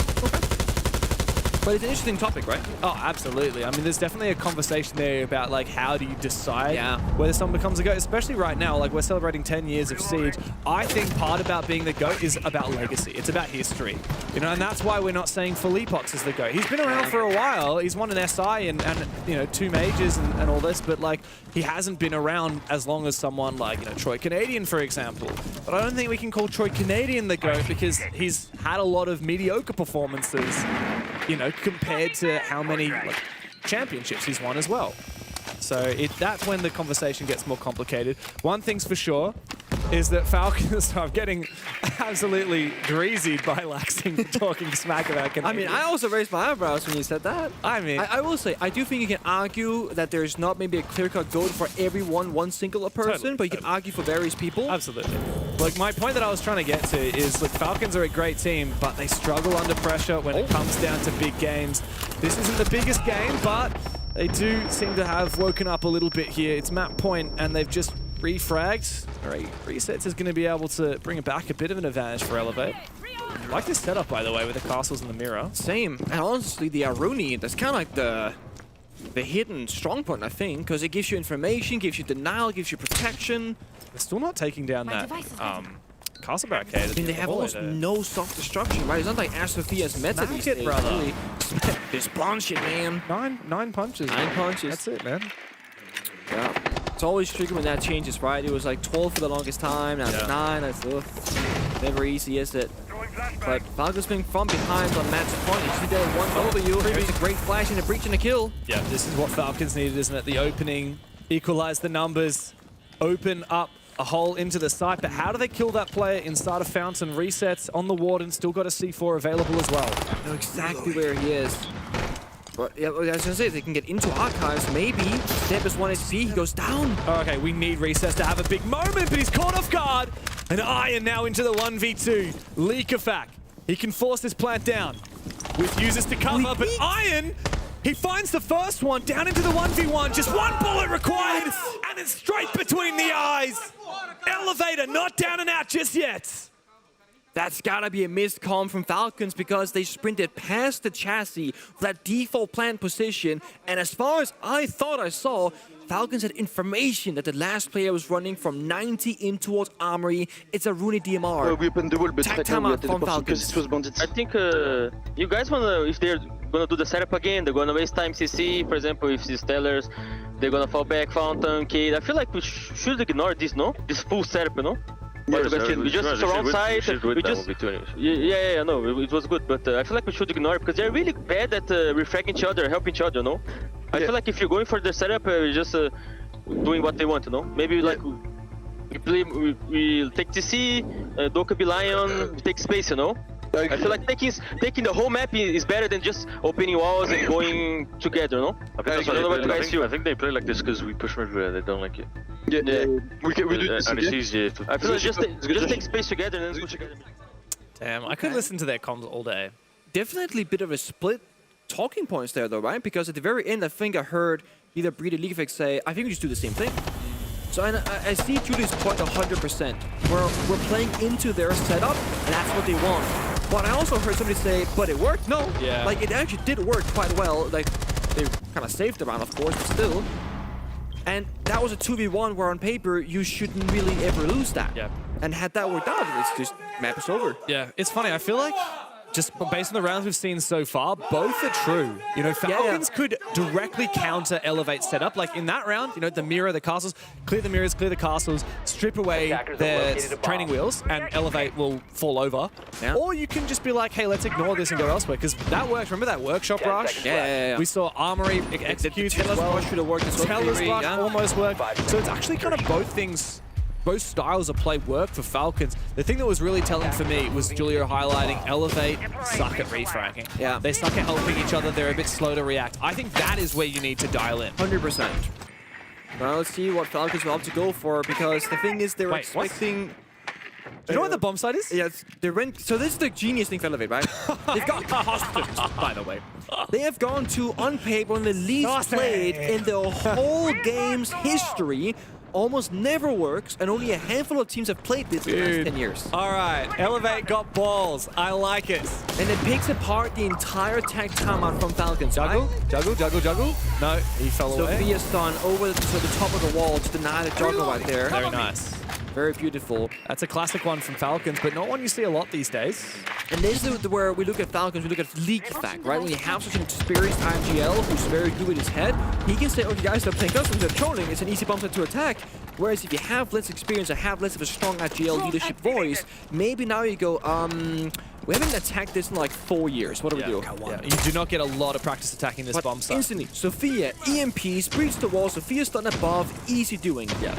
But it's an interesting topic, right? Oh, absolutely. I mean, there's definitely a conversation there about, like, how do you decide whether someone becomes a GOAT, especially right now. Like, we're celebrating 10 years of Siege. I think part about being the GOAT is about legacy. It's about history. You know, and that's why we're not saying Philippox is the GOAT. He's been around for a while. He's won an SI and you know, 2 majors and all this, but, like, he hasn't been around as long as someone like, you know, Troy Canadian, for example. But I don't think we can call Troy Canadian the GOAT because he's had a lot of mediocre performances, you know, compared to how many championships he's won as well. So that's when the conversation gets more complicated. One thing's for sure is that Falcons are getting absolutely greasied by Laxing talking smack about Canadian. I mean, I also raised my eyebrows when you said that. I mean, I will say, I do think you can argue that there's not maybe a clear-cut GOAT for everyone, one single person, Totally, but you can argue for various people. Absolutely. Like, my point that I was trying to get to is, look, Falcons are a great team, but they struggle under pressure when it comes down to big games. This isn't the biggest game, but they do seem to have woken up a little bit here. It's map point, and they've just refragged. All right, resets is going to be able to bring it back a bit of an advantage for Elevate. I like this setup, by the way, with the castles in the mirror. Same. And honestly, the Aruni, that's kind of like the hidden strong point, I think, because it gives you information, gives you denial, gives you protection. They're still not taking down that castle barricade. I mean, they have almost no self-destruction, right? It's not like Sophia's meta these days, brother. really. This bunch it, man. Nine punches. 9 punches. That's it, man. Yeah. It's always tricky when that changes, right? It was like 12 for the longest time, now it's 9. That's never easy, is it? But Falcons being from behind on Matt's point. You see there 1W. There's a great flash and a breach and a kill. Yeah, this is what Falcons needed, isn't it? The opening, equalize the numbers, open up a hole into the site. But how do they kill that player inside of Fountain? Resets on the Warden, still got a C4 available as well. I know exactly where he is. But yeah, I was gonna say, if they can get into archives, maybe. Step is 1 HP, he goes down. Okay, we need Recess to have a big moment, but he's caught off guard. And Iron now into the 1v2. Leakafak, he can force this plant down. With users to cover, but Iron, he finds the first one down into the 1v1. Just 1 bullet required, and it's straight between the eyes. Elevator not down and out just yet. That's gotta be a missed comm from Falcons because they sprinted past the chassis for that default plant position. And as far as I thought I saw, Falcons had information that the last player was running from 90 in towards Armory. It's a Rooney DMR. We opened the wall, but Tag time out from Falcons. it was bandits. I think you guys wanna, if they're gonna do the setup again, they're gonna waste time CC. For example, if it's Stellars, they're gonna fall back, Fountain, Cade. I feel like we should ignore this, no? This full setup, you know? We just surround site. We just yeah, no, it was good, but I feel like we should ignore it because they're really bad at refragging each other, helping each other, no? I feel like if you're going for the setup, we're just doing what they want, you know? Maybe like we take TC, Doka be Lion, we take space, you know? I feel like taking the whole map is better than just opening walls and going together, no? I think they play like this because we push everywhere. They don't like it. Yeah. We do this. And it's easier to. I feel like just take space together and then go together. Damn, I could listen to their comms all day. Definitely a bit of a split talking points there, though, right? Because at the very end, I think I heard either Breed or Leakafak say, I think we just do the same thing. So I see Julie's point 100%. We're playing into their setup, and that's what they want. But I also heard somebody say, but it worked. No, like it actually did work quite well. Like they kind of saved the round, of course, but still. And that was a 2v1 where on paper you shouldn't really ever lose that. Yeah. And had that worked out, it's just map is over. Yeah, it's funny. I feel like just based on the rounds we've seen so far, both are true. You know, Falcons could directly counter Elevate setup. Like in that round, you know, the mirror, the castles, clear the mirrors, clear the castles, strip away their training wheels, and Elevate will fall over. Yeah. Or you can just be like, hey, let's ignore this and go elsewhere, because that works. Remember that workshop rush? Yeah. We saw Armory execute Teller's rush should have worked as well. Teller's rush almost worked. So it's actually kind of both things. Both styles of play work for Falcons. The thing that was really telling for me was Julio highlighting Elevate suck at refragging. Yeah. They suck at helping each other. They're a bit slow to react. I think that is where you need to dial in. 100%. Well, let's see what Falcons will have to go for, because the thing is they're expecting... Do you know what the bomb site is? Yeah, so this is the genius thing for Elevate, right? They've got customs, by the way. They have gone to, on paper, one of the least played in the whole game's history. Almost never works, and only a handful of teams have played this in the last 10 years. All right, Elevate got balls. I like it. And it picks apart the entire tag timeout from Falcons. Juggle, juggle. No, he fell away. Sophia stun over to the top of the wall to deny the juggle right there. Very nice. Very beautiful. That's a classic one from Falcons, but not one you see a lot these days. And this is where we look at Falcons, we look at Leakafak, right? When you have such an experienced IGL who's very good with his head, he can say, okay guys, stop playing customs, they're trolling, it's an easy bump set to attack. Whereas if you have less experience or have less of a strong IGL leadership voice, maybe now you go, we haven't attacked this in like 4 years. What do we do? Yeah. You do not get a lot of practice attacking this bomb site. Instantly, Sophia, EMPs, breach the wall, Sophia stun above, easy doing. Yeah.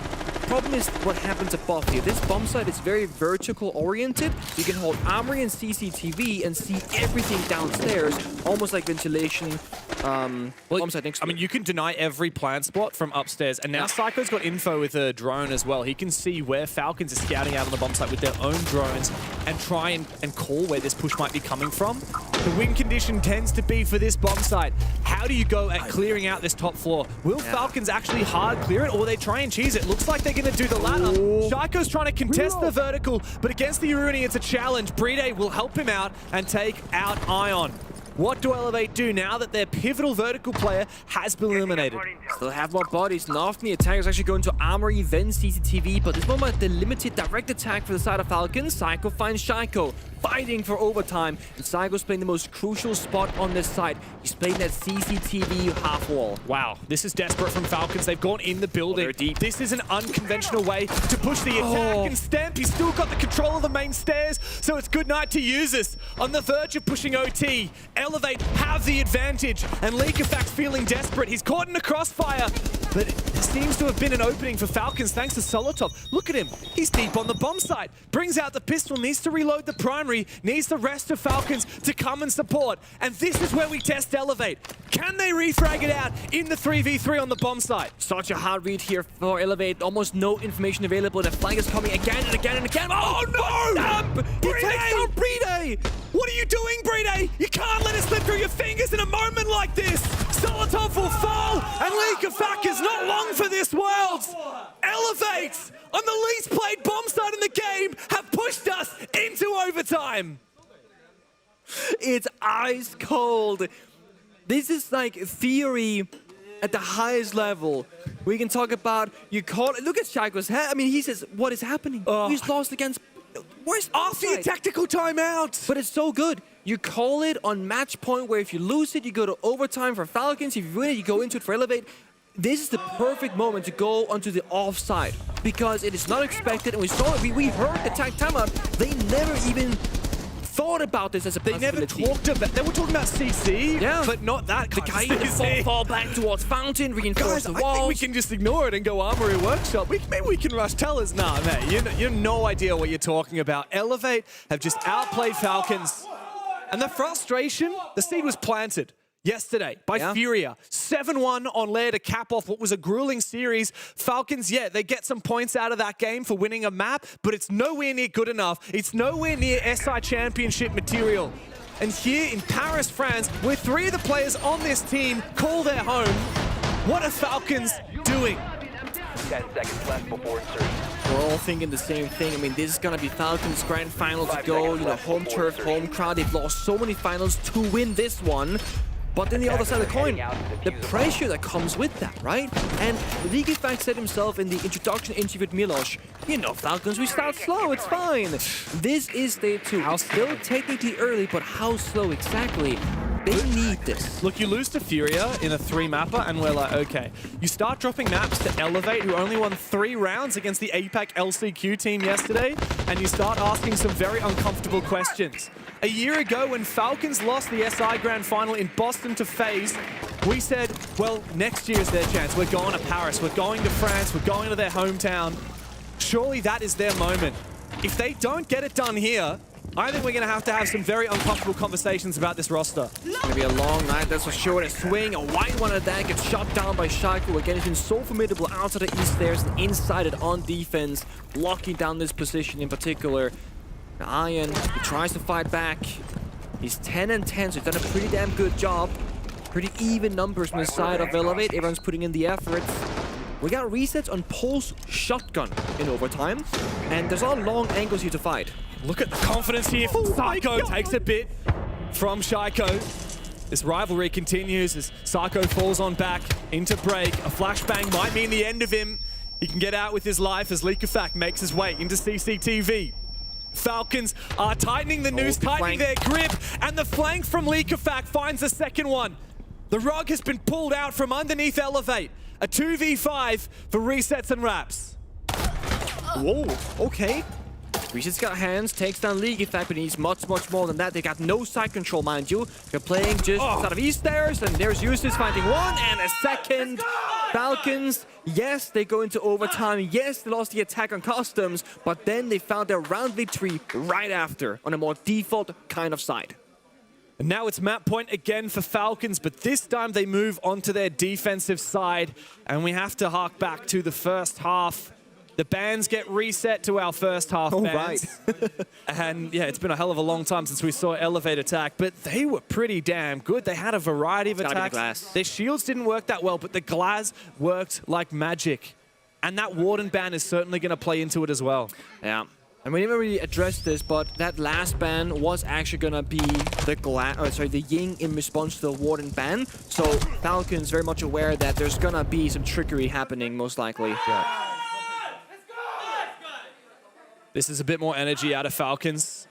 Problem is what happens above here. This bomb site is very vertical oriented. You can hold Armory and CCTV and see everything downstairs, almost like ventilation. Bomb site next to you can deny every plant spot from upstairs, and now Psycho's got info with a drone as well. He can see where Falcons are scouting out on the bomb site with their own drones and try and call where this push might be coming from. The win condition tends to be for this bomb site. How do you go at clearing out this top floor? Will Falcons actually hard clear it, or they try and cheese it? Looks like they're going to do the latter. Shaiko's trying to contest the vertical, but against the Iruni, it's a challenge. Bride will help him out and take out Ion. What do Elevate do now that their pivotal vertical player has been eliminated? Still have more bodies, and often the attack is actually going to Armory, then CCTV, but this moment the limited direct attack for the side of Falcons. Psycho finds Shaiko, fighting for overtime, and Psycho's playing the most crucial spot on this side. He's playing that CCTV half wall. Wow, this is desperate from Falcons. They've gone in the building. This is an unconventional way to push the attack, and Stamp, he's still got the control of the main stairs, so it's good night to use this. On the verge of pushing OT, Elevate have the advantage, and Leakafac's feeling desperate. He's caught in a crossfire, but it seems to have been an opening for Falcons thanks to Solotov. Look at him, he's deep on the bomb site. Brings out the pistol, needs to reload the primary, needs the rest of Falcons to come and support. And this is where we test Elevate. Can they refrag it out in the 3v3 on the bomb site? Such a hard read here for Elevate. Almost no information available. The flag is coming again and again and again. Oh no! He takes down Bride! What are you doing, Bride? You can't let it slip through your fingers in a moment like this! Solotov will fall, and Leakafac is not long for this world! Elevate, on the least played bomb site in the game, have pushed us into overtime! It's ice cold. This is like theory at the highest level. We can talk about, you call it, look at Shaiko's head. I mean, he says, what is happening? He's lost against, where's after a tactical timeout? But it's so good. You call it on match point where if you lose it, you go to overtime for Falcons. If you win it, you go into it for Elevate. This is the perfect moment to go onto the offside because it is not expected, and we saw it. We heard the tag timeout. They never even thought about this as a possibility. They never talked about. They were talking about CC, yeah, but not that kind of CC. Fall back towards Fountain, reinforce the walls. I think we can just ignore it and go Armory Workshop. Maybe we can rush Tellers. Nah, mate, you have no idea what you're talking about. Elevate have just outplayed Falcons. And the frustration, the seed was planted yesterday by Furia. 7-1 on Lair to cap off what was a grueling series. Falcons, yeah, they get some points out of that game for winning a map, but it's nowhere near good enough. It's nowhere near SI Championship material. And here in Paris, France, where 3 of the players on this team call their home, what are Falcons doing? 10 seconds left before insertion. We're all thinking the same thing. I mean, this is going to be Falcons' grand final to go. You know, home turf, home crowd. They've lost so many finals to win this one. But then the other side of the coin, the pressure that comes with that, right? And Leakyfax said himself in the introduction interview with Milos, you know, Falcons, we start slow, it's fine. This is day 2. Still technically early, but how slow exactly? They need this. Look, you lose to Furia in a 3-mapper, and we're like, okay. You start dropping maps to Elevate, who only won 3 rounds against the APAC LCQ team yesterday, and you start asking some very uncomfortable questions. A year ago, when Falcons lost the SI Grand Final in Boston to FaZe, we said, well, next year's their chance. We're going to Paris, we're going to France, we're going to their hometown. Surely that is their moment. If they don't get it done here, I think we're going to have some very uncomfortable conversations about this roster. It's going to be a long night, that's for sure. A swing, a white one at that, gets shot down by Shaiko. Again, he's been so formidable out of the east stairs and inside it on defense, locking down this position in particular. Now, Ian, he tries to fight back. He's 10-10, so he's done a pretty damn good job. Pretty even numbers from the side of Elevate. Everyone's putting in the effort. We got resets on Pulse Shotgun in overtime, and there's a lot of long angles here to fight. Look at the confidence here. Psycho takes a bit from Shaiko. This rivalry continues as Psycho falls on back into break. A flashbang might mean the end of him. He can get out with his life as Leakafac makes his way into CCTV. Falcons are tightening the noose, tightening their grip, and the flank from Leakafac finds the second one. The rug has been pulled out from underneath Elevate. A 2v5 for resets and wraps. Whoa, okay. Reset's got hands, takes down Leakyfac, but he needs much, much more than that. They got no side control, mind you. They're playing just out of east stairs, and there's Eustace finding one and a second. Falcons, yes, they go into overtime. Yes, they lost the attack on customs, but then they found their round victory right after on a more default kind of side. And now it's map point again for Falcons, but this time they move onto their defensive side, and we have to hark back to the first half. The bands get reset to our first half Oh, bands. And yeah, it's been a hell of a long time since we saw Elevate attack, but they were pretty damn good. They had a variety of attacks. Their shields didn't work that well, but the glass worked like magic. And that Warden ban is certainly going to play into it as well. Yeah. And we never really addressed this, but that last ban was actually gonna be the Ying in response to the Warden ban. So Falcons very much aware that there's gonna be some trickery happening, most likely. Yeah. This is a bit more energy out of Falcons.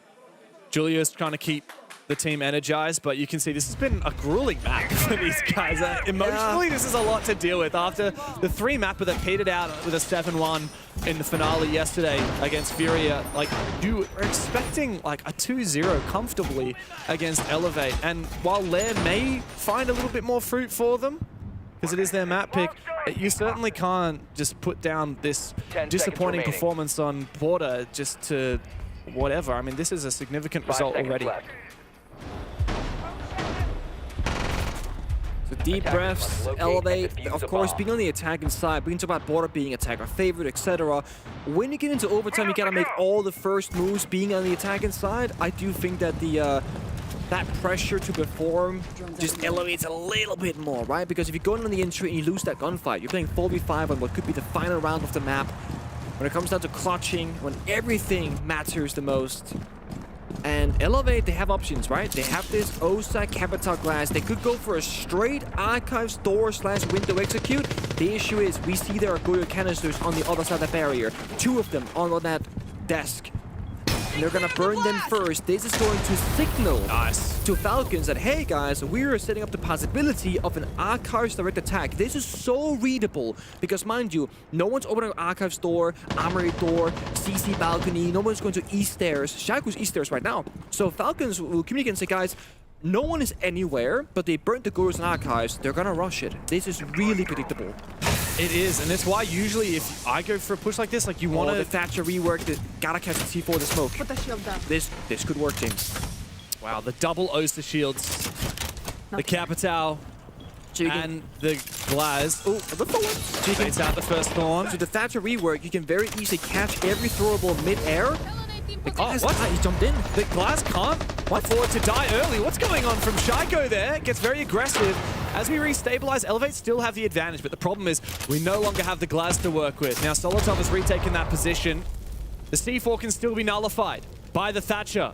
Julia's trying to keep the team energized, but you can see this has been a grueling map for these guys. Emotionally, this is a lot to deal with. After the 3-mapper that petered out with a 7-1 in the finale yesterday against Furia, like, you are expecting like a 2-0 comfortably against Elevate. And while Lair may find a little bit more fruit for them, because it is their map pick, you certainly can't just put down this disappointing performance on Porter just to whatever. I mean, this is a significant result already. So deep breaths, Elevate, of course, being on the attacking side, we can talk about Border being attacker favorite, etc. When you get into overtime, you gotta make all the first moves being on the attacking side. I do think that that pressure to perform just elevates a little bit more, right? Because if you go in on the entry and you lose that gunfight, you're playing 4v5 on what could be the final round of the map. When it comes down to clutching, when everything matters the most. And Elevate, they have options, right? They have this OSA Capital Glass. They could go for a straight Archives door / window execute. The issue is we see there are Goyo canisters on the other side of the barrier. 2 of them on that desk. And they're gonna burn them first. This is going to signal to Falcons that, hey guys, we're setting up the possibility of an Archives direct attack. This is so readable because, mind you, no one's opening Archives door, Armory door, CC balcony, no one's going to East stairs. Shaku's East stairs right now. So Falcons will communicate and say, guys, no one is anywhere, but they burnt the Goros and Archives. They're gonna rush it. This is really predictable. It is, and it's why usually if I go for a push like this, like you want to... the Thatcher rework, gotta catch the C4 the smoke. Put the shield down. This could work, James. Wow, the double Oster shields. The Capital and the Glaz. Oh, the Thorn. So you can out the first Thorn. So the Thatcher rework, you can very easily catch every throwable mid-air. Oh, what? He jumped in. The Glaz can't afford to die early. What's going on from Shaiko there? Gets very aggressive. As we restabilize, Elevate still have the advantage, but the problem is we no longer have the Glaz to work with. Now, Solotov has retaken that position. The C4 can still be nullified by the Thatcher.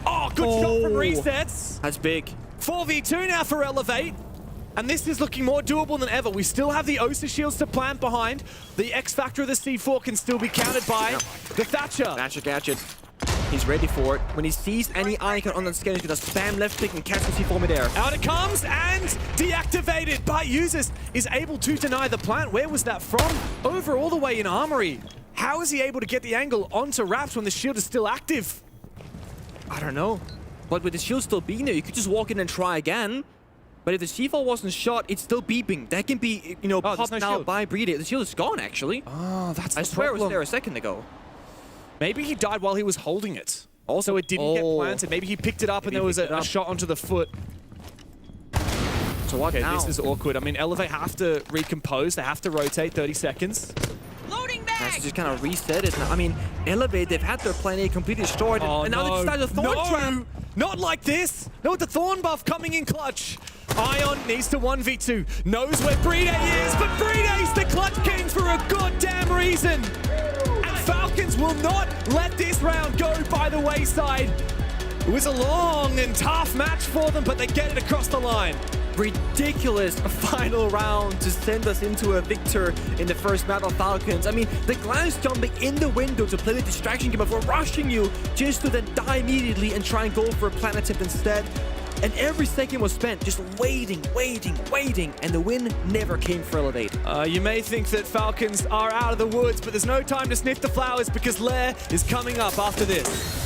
Oh, good shot from resets. That's big. 4v2 now for Elevate. And this is looking more doable than ever. We still have the Osa shields to plant behind. The X factor of the C4 can still be countered by the Thatcher. Thatcher gadget. He's ready for it. When he sees any icon on the scan, he's gonna spam left click and catch the C4 midair. Out it comes and deactivated by users. Is able to deny the plant. Where was that from? Over all the way in Armory. How is he able to get the angle onto Raps when the shield is still active? I don't know. But with the shield still being there, you could just walk in and try again. But if the C4 wasn't shot, it's still beeping. That can be, you know, popped no now shield. by Breeder. The shield is gone, actually. Oh, that's I swear it was there a second ago. Maybe he died while he was holding it. Also, it didn't get planted. Maybe he picked it up and there was a shot onto the foot. So what now? This is awkward. I mean, Elevate have to recompose. They have to rotate 30 seconds. Loading back! Nice to just kind of reset it. I mean, Elevate, they've had their plan A completely destroyed. Oh, and now they decided to Thorn trap. Not like this. No, with the Thorn buff coming in clutch. Ion needs to 1v2. Knows where Brede is, but Brede's the clutch king for a goddamn reason. And Falcons will not let this round go by the wayside. It was a long and tough match for them, but they get it across the line. Ridiculous final round to send us into a victor in the first map of Falcons. I mean, the Glance jumping in the window to play the distraction game before rushing you just to then die immediately and try and go for a planet tip instead. And every second was spent just waiting, and the win never came for Elevate. You may think that Falcons are out of the woods, but there's no time to sniff the flowers because Lair is coming up after this.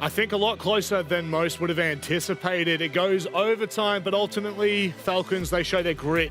I think a lot closer than most would have anticipated. It goes overtime, but ultimately, Falcons, they show their grit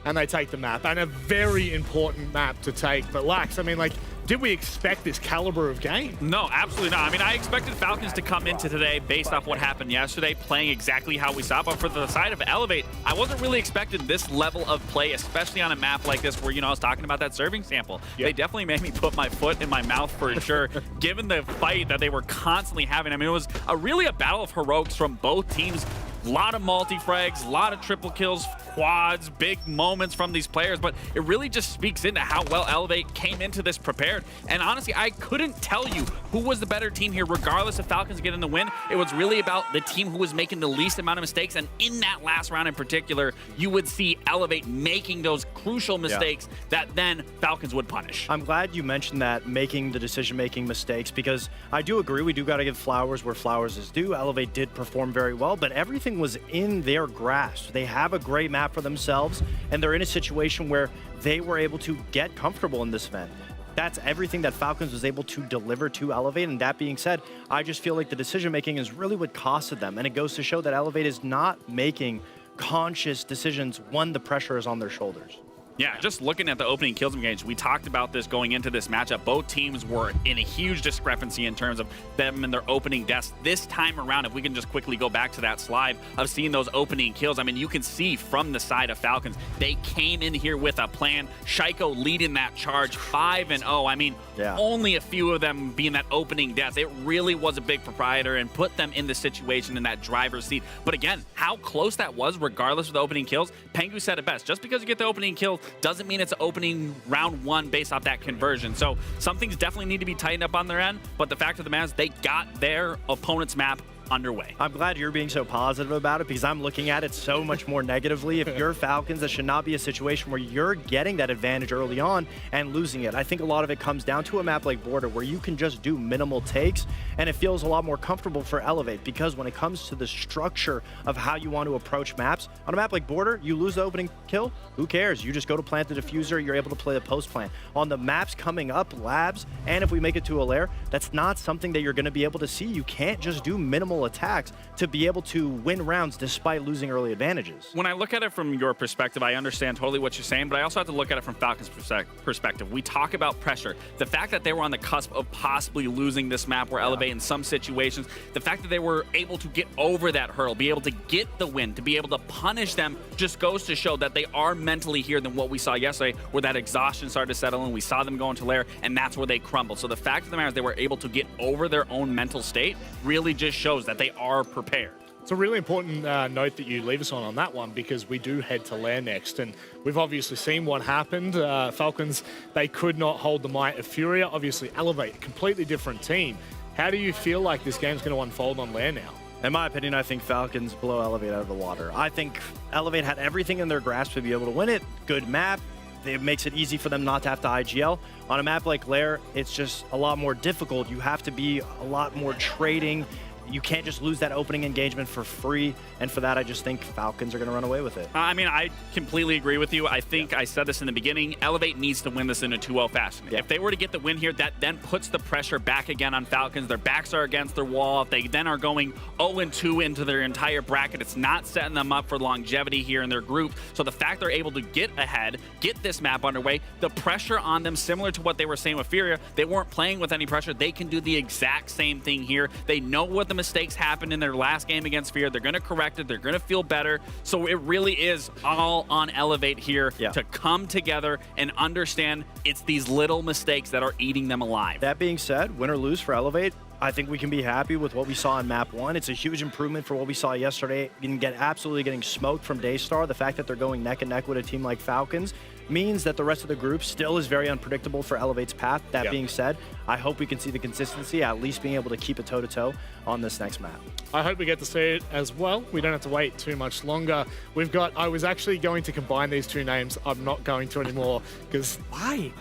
and they take the map, and a very important map to take. But Lax, I mean, like, did we expect this caliber of game? No, absolutely not. I mean, I expected Falcons to come into today based off what happened yesterday, playing exactly how we saw. But for the side of Elevate, I wasn't really expecting this level of play, especially on a map like this where, you know, I was talking about that serving sample. Yep. They definitely made me put my foot in my mouth for sure, given the fight that they were constantly having. I mean, it was really a battle of heroics from both teams. A lot of multi-frags, a lot of triple kills, quads, big moments from these players, but it really just speaks into how well Elevate came into this prepared. And honestly, I couldn't tell you who was the better team here, regardless of Falcons getting the win. It was really about the team who was making the least amount of mistakes, and in that last round in particular, you would see Elevate making those crucial mistakes that then Falcons would punish. I'm glad you mentioned that, making the decision-making mistakes, because I do agree, we do got to give flowers where flowers is due. Elevate did perform very well, but everything was in their grasp. They have a great map for themselves, and they're in a situation where they were able to get comfortable in this event. That's everything that Falcons was able to deliver to Elevate, and that being said, I just feel like the decision-making is really what costed them, and it goes to show that Elevate is not making conscious decisions when the pressure is on their shoulders. Yeah, just looking at the opening kills engaged, we talked about this going into this matchup. Both teams were in a huge discrepancy in terms of them and their opening deaths. This time around, if we can just quickly go back to that slide of seeing those opening kills, I mean, you can see from the side of Falcons, they came in here with a plan. Shaiko leading that charge 5-0. I mean, only a few of them being that opening death. It really was a big proprietor and put them in the situation in that driver's seat. But again, how close that was, regardless of the opening kills, Pengu said it best. Just because you get the opening kill doesn't mean it's opening round one based off that conversion. So some things definitely need to be tightened up on their end, but the fact of the matter is they got their opponent's map underway. I'm glad you're being so positive about it, because I'm looking at it so much more negatively. If you're Falcons, that should not be a situation where you're getting that advantage early on and losing it. I think a lot of it comes down to a map like Border, where you can just do minimal takes, and it feels a lot more comfortable for Elevate, because when it comes to the structure of how you want to approach maps, on a map like Border, you lose the opening kill, who cares? You just go to plant the diffuser, you're able to play the post plant. On the maps coming up, labs, and if we make it to a lair, that's not something that you're going to be able to see. You can't just do minimal attacks to be able to win rounds despite losing early advantages. When I look at it from your perspective, I understand totally what you're saying, but I also have to look at it from Falcons' perspective. We talk about pressure. The fact that they were on the cusp of possibly losing this map where Elevate in some situations, the fact that they were able to get over that hurdle, be able to get the win, to be able to punish them, just goes to show that they are mentally here than what we saw yesterday, where that exhaustion started to settle in. We saw them go into lair, and that's where they crumbled. So the fact of the matter is they were able to get over their own mental state really just shows that they are prepared. It's a really important note that you leave us on that one, because we do head to lair next, and we've obviously seen what happened. Falcons, they could not hold the might of Furia. Obviously, Elevate, a completely different team. How do you feel like this game's going to unfold on lair now? In my opinion, I think Falcons blow Elevate out of the water. I think Elevate had everything in their grasp to be able to win it. Good map. It makes it easy for them not to have to IGL. On a map like Lair, it's just a lot more difficult. You have to be a lot more trading. You can't just lose that opening engagement for free, and for that, I just think Falcons are going to run away with it. I mean, I completely agree with you. I think I said this in the beginning, Elevate needs to win this in a 2-0 fashion. If they were to get the win here, that then puts the pressure back again on Falcons. Their backs are against their wall. If they then are going 0-2 into their entire bracket, it's not setting them up for longevity here in their group. So the fact they're able to get ahead, get this map underway, the pressure on them, similar to what they were saying with Furia, they weren't playing with any pressure. They can do the exact same thing here. They know what the mistakes happened in their last game against Fear. They're going to correct it. They're going to feel better. So it really is all on Elevate here to come together and understand it's these little mistakes that are eating them alive. That being said, win or lose for Elevate, I think we can be happy with what we saw in map 1. It's a huge improvement for what we saw yesterday. You can get absolutely getting smoked from DAYSTAR. The fact that they're going neck and neck with a team like Falcons means that the rest of the group still is very unpredictable for Elevate's path. That being said, I hope we can see the consistency, at least being able to keep it toe-to-toe on this next map. I hope we get to see it as well. We don't have to wait too much longer. We've got, I was actually going to combine these two names. I'm not going to anymore, because why?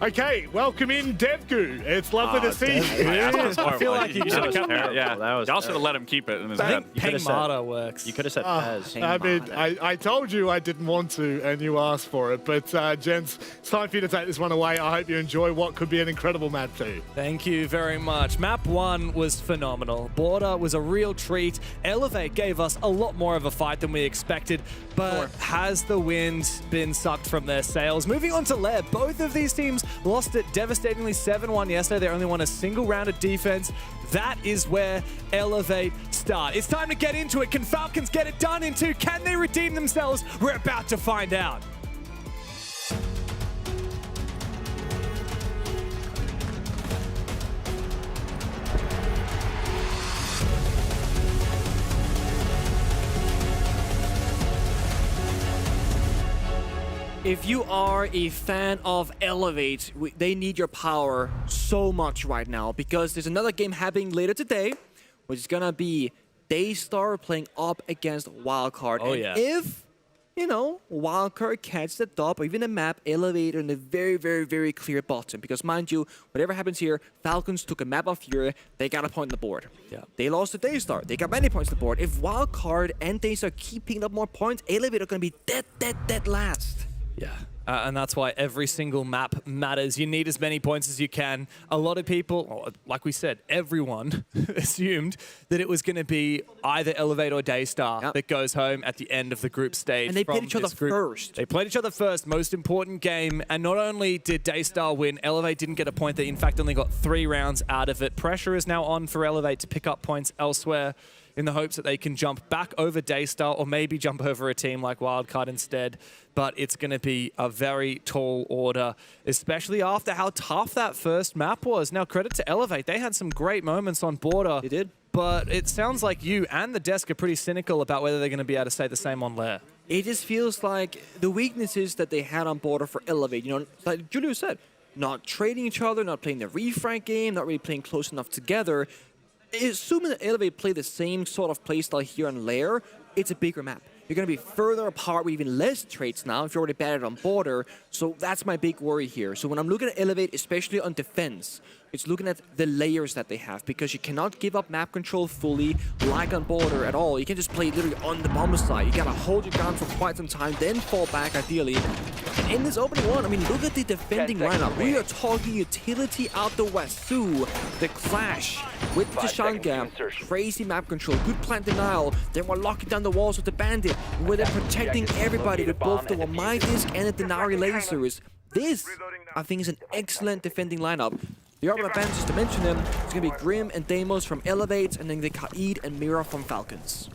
Okay, welcome in Devgu. It's lovely to see you. I feel like you should have kept that. that. Yeah, y'all should have let him keep it in his I head. think Pengmata works. You could have said Pez. I mean, I told you I didn't want to, and you asked for it. But, gents, it's time for you to take this one away. I hope you enjoy what could be an incredible map 2. Thank you very much. Map 1 was phenomenal. Border was a real treat. Elevate gave us a lot more of a fight than we expected, but has the wind been sucked from their sails? Moving on to Lair, both of these teams lost it devastatingly 7-1 yesterday. They only won a single round of defense. That is where Elevate start. It's time to get into it. Can Falcons get it done in 2? Can they redeem themselves? We're about to find out. If you are a fan of Elevate, they need your power so much right now because there's another game happening later today, which is gonna be DAYSTAR playing up against WILDCARD. Oh, and yeah. if, you know, WILDCARD catches the top or even a map, Elevate are in a very, very, very clear bottom. Because mind you, whatever happens here, Falcons took a map off Fury, they got a point on the board. Yeah. They lost to DAYSTAR, they got many points on the board. If WILDCARD and DAYSTAR keep picking up more points, Elevate are gonna be dead last. Yeah. And that's why every single map matters. You need as many points as you can. A lot of people, like we said, everyone assumed that it was going to be either Elevate or DAYSTAR that goes home at the end of the group stage. And they played each other first. They played each other first, most important game. And not only did DAYSTAR win, Elevate didn't get a point. They, in fact, only got 3 rounds out of it. Pressure is now on for Elevate to pick up points elsewhere in the hopes that they can jump back over DAYSTAR or maybe jump over a team like WILDCARD instead. But it's going to be a very tall order, especially after how tough that first map was. Now, credit to Elevate. They had some great moments on Border. They did. But it sounds like you and the desk are pretty cynical about whether they're going to be able to say the same on Lair. It just feels like the weaknesses that they had on Border for Elevate, you know, like Julio said, not trading each other, not playing the refrank game, not really playing close enough together. Assuming that Elevate play the same sort of playstyle here on Lair, it's a bigger map. You're going to be further apart with even less traits now if you're already batted on Border. So that's my big worry here. So when I'm looking at Elevate, especially on defense, it's looking at the layers that they have because you cannot give up map control fully like on Border at all. You can just play literally on the bomber side. You got to hold your ground for quite some time, then fall back ideally. And in this opening one, I mean, look at the defending lineup. We are talking utility out the wazoo. The Clash with the Shanga, crazy map control, good plant denial. Then we're locking down the walls with the Bandit, where they're protecting everybody with both the Wamaitis and the Denari lasers. This, I think, is an excellent defending lineup. The Arbor Bands, just to mention them, it's going to be Grim and Deimos from Elevate, and then the Kaid and Mira from Falcons.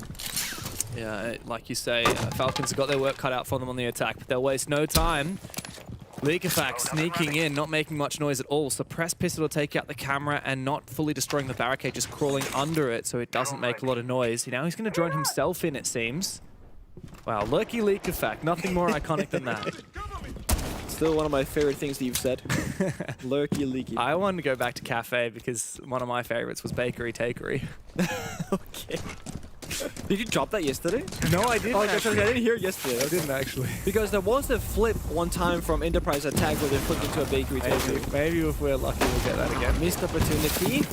Yeah, like you say, Falcons have got their work cut out for them on the attack, but they'll waste no time. Leakafak sneaking in, not making much noise at all. Suppressed Pistol will take out the camera and not fully destroying the barricade, just crawling under it so it doesn't make a lot of noise. Now he's going to drone himself in, it seems. Wow, Lurky Leakafak, nothing more iconic than that. Still one of my favorite things that you've said. Lurky leaky. I wanted to go back to cafe because one of my favorites was Bakery Takery. Okay. Did you drop that yesterday? No, I didn't. Oh, I didn't hear it yesterday. I didn't actually. Because there was a flip one time from Enterprise Attack where they flipped into a Bakery Takery. Maybe if we're lucky, we'll get that again. Missed opportunity.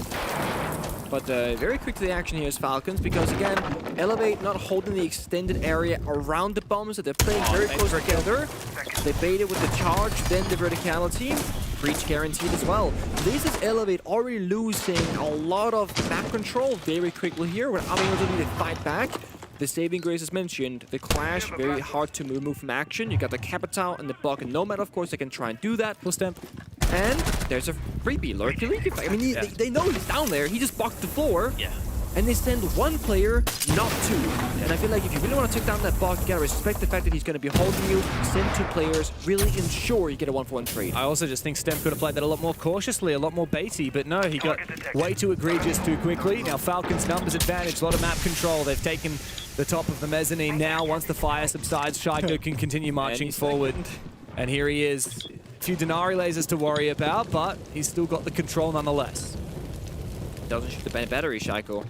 But very quick to the action here is Falcons because, again, Elevate not holding the extended area around the bombs, so they're playing very close together. They bait it with the charge, then the verticality. Breach guaranteed as well. This is Elevate already losing a lot of map control very quickly here without being able to fight back. The saving grace is mentioned. The Clash, very hard to remove from action. You got the Capital and the Bug and Nomad, of course, they can try and do that. Full stamp. And there's a freebie, Lurky Leaky. I mean, they know he's down there. He just blocked the floor. Yeah. And they send one player, not 2. And I feel like if you really want to take down that bug, you gotta respect the fact that he's going to be holding you, send 2 players, really ensure you get a 1-for-1 trade. I also just think Stem could have played that a lot more cautiously, a lot more baity, but no, he got way too egregious too quickly. Now Falcons numbers advantage, a lot of map control. They've taken the top of the mezzanine now. Once the fire subsides, Shaiko can continue marching forward. And here he is. A few Denari lasers to worry about, but he's still got the control nonetheless. doesn't shoot the battery, Shaiko.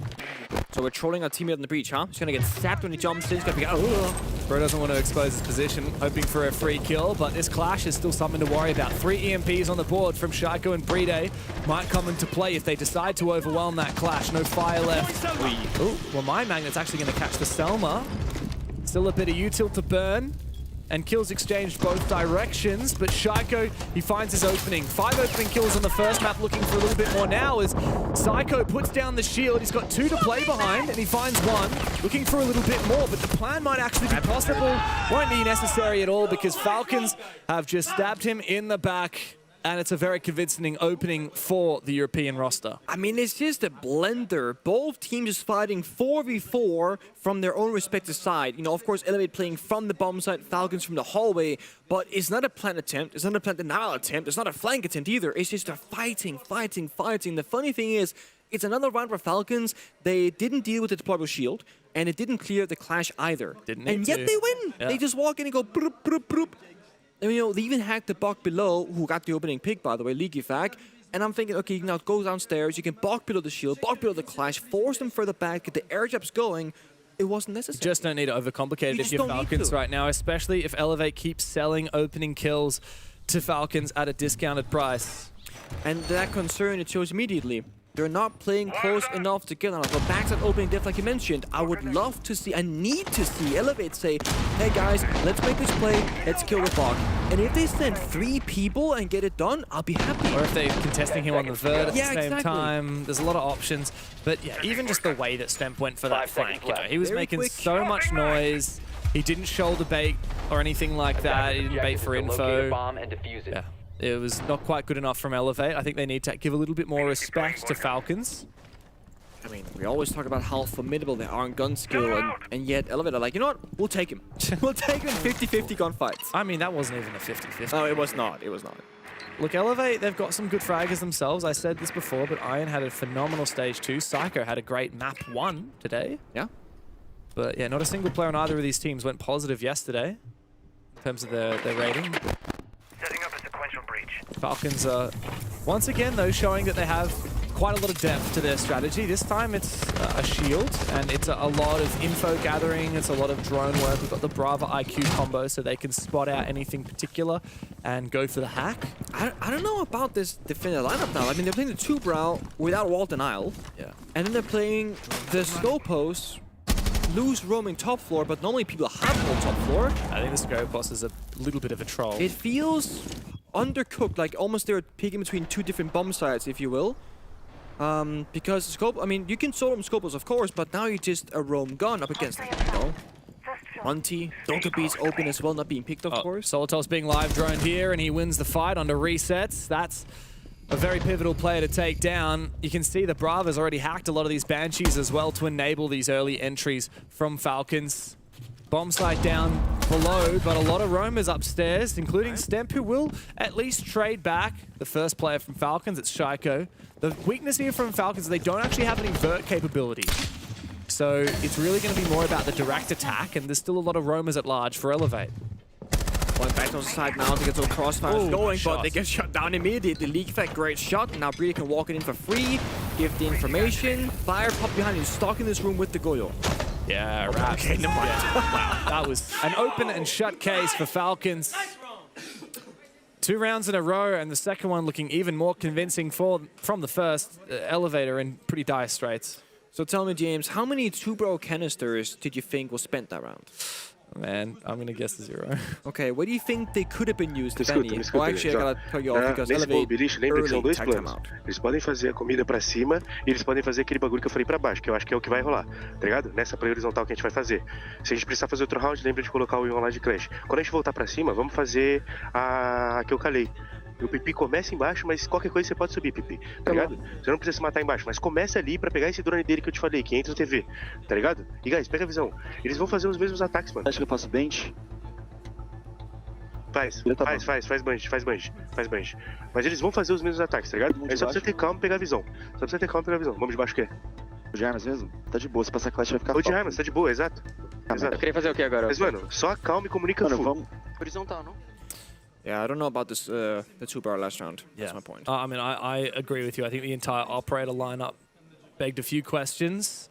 So we're trolling our teammate on the breach, huh? He's gonna get sapped when he jumps in. He's gonna be Bro doesn't want to expose his position, hoping for a free kill, but this clash is still something to worry about. 3 EMPs on the board from Shaiko and Bride might come into play if they decide to overwhelm that clash. No fire left. Oh, well, my Magnet's actually going to catch the Selma. Still a bit of util to burn. And kills exchanged both directions, but Shaiko, he finds his opening. 5 opening kills on the first map, looking for a little bit more now as Psycho puts down the shield. He's got 2 to play behind, and he finds 1, looking for a little bit more, but the plan might actually be possible. Won't be necessary at all because Falcons have just stabbed him in the back. And it's a very convincing opening for the European roster. I mean, it's just a blender. Both teams is fighting 4v4 from their own respective side. You know, of course, Elevate playing from the bomb side, Falcons from the hallway. But it's not a plant attempt. It's not a plant denial attempt. It's not a flank attempt either. It's just a fighting. The funny thing is, it's another round for Falcons. They didn't deal with the deployable shield, and it didn't clear the clash either. And yet they win. Yeah. They just walk in and go broop, broop, broop. And, you know, they even hacked the bug below, who got the opening pick, by the way, Leaky Fag. And I'm thinking, okay, now go downstairs, you can bog below the shield, bog below the clash, force them further back, get the air jabs going. It wasn't necessary. Just don't need to overcomplicate it if you're Falcons right now, especially if Elevate keeps selling opening kills to Falcons at a discounted price. And that concern, it shows immediately. They're not playing close enough together. Now, go back to that opening diff like you mentioned. I would love to see, I need to see Elevate say, hey guys, let's make this play, let's kill the bog. And if they send 3 people and get it done, I'll be happy. Or if they're contesting him on the vert at the same time. There's a lot of options. But yeah, even just the way that Stemp went for that flank, you know, he was making so much noise. He didn't shoulder bait or anything like that. He didn't bait for info. Yeah. It was not quite good enough from Elevate. I think they need to give a little bit more respect to Falcons. I mean, we always talk about how formidable they are in gun skill, and yet Elevate are like, you know what? We'll take him. We'll take him in 50-50 gunfights. I mean, that wasn't even a 50-50. No, it was not. It was not. Look, Elevate, they've got some good fraggers themselves. I said this before, but Iron had a phenomenal stage 2. Psycho had a great map 1 today. Yeah. But yeah, not a single player on either of these teams went positive yesterday in terms of their rating. Setting up a sequential breach. Falcons are, once again, though, showing that they have quite a lot of depth to their strategy. This time it's a shield, and it's a lot of info gathering. It's a lot of drone work. We've got the Brava IQ combo, so they can spot out anything particular and go for the hack. I don't know about this defender lineup now. I mean, they're playing the 2-brow without wall denial. Yeah. And then they're playing the Scopos, loose roaming top floor, but normally people have on top floor. I think the Scopos is a little bit of a troll. It feels undercooked, like almost they're picking between 2 different bomb sites, if you will. Because Scope, I mean, you can solo them Scopos, of course, but now you're just a roam gun up against them, you know? Hunty, Donkabee's open as well, not being picked, of course. Solitos being live droned here, and he wins the fight under resets. That's a very pivotal player to take down. You can see the Brava's already hacked a lot of these Banshees as well to enable these early entries from Falcons. Bomb site down below, but a lot of roamers upstairs, including Stemp, who will at least trade back the first player from Falcons. It's Shaiko. The weakness here from Falcons is they don't actually have any vert capability. So it's really going to be more about the direct attack, and there's still a lot of roamers at large for Elevate. Going back on the side now to get some crossfires going, but they get shut down immediately. Leak Effect, great shot. Now Brady can walk it in for free, give the information. Fire pop behind you, stuck in this room with the Goyo. Yeah, right. Okay, never mind. Wow, that was an open and shut case for Falcons. 2 rounds in a row, and the second one looking even more convincing from the first. Elevator in pretty dire straits. So tell me, James, how many 2-bro canisters did you think was spent that round? Man, I'm going to guess 0. Okay, what do you think they could have been used, if any? Well, actually, I gotta cut you off because nesse Elevate beliche, lembra que são 2 early planos. Eles podem fazer a comida pra cima e eles podem fazer aquele bagulho que eu falei pra baixo, que eu acho que é o que vai rolar, tá ligado? Nessa play horizontal que a gente vai fazer. Se a gente precisar fazer outro round, lembra de colocar o Ion lá de Clash. Quando a gente voltar pra cima, vamos fazer a que eu calei. O Pipi começa embaixo, mas qualquer coisa você pode subir, Pipi, tá ligado? Você não precisa se matar embaixo, mas começa ali pra pegar esse drone dele que eu te falei, que entra no TV, tá ligado? E guys, pega a visão. Eles vão fazer os mesmos ataques, mano. Acho que eu faço bench? Faz bange. Mas eles vão fazer os mesmos ataques, tá ligado? Aí só precisa ter calma e pegar a visão. Vamos de baixo o quê? O de armas mesmo? Tá de boa, se passar clash vai ficar o de armas, tá de boa, exato. Eu queria fazer o que agora? Mas, mano, só calma e comunica full. Vamos horizontal, não? Yeah, I don't know about this, the 2-bar last round. Yeah. That's my point. I mean, I agree with you. I think the entire operator lineup begged a few questions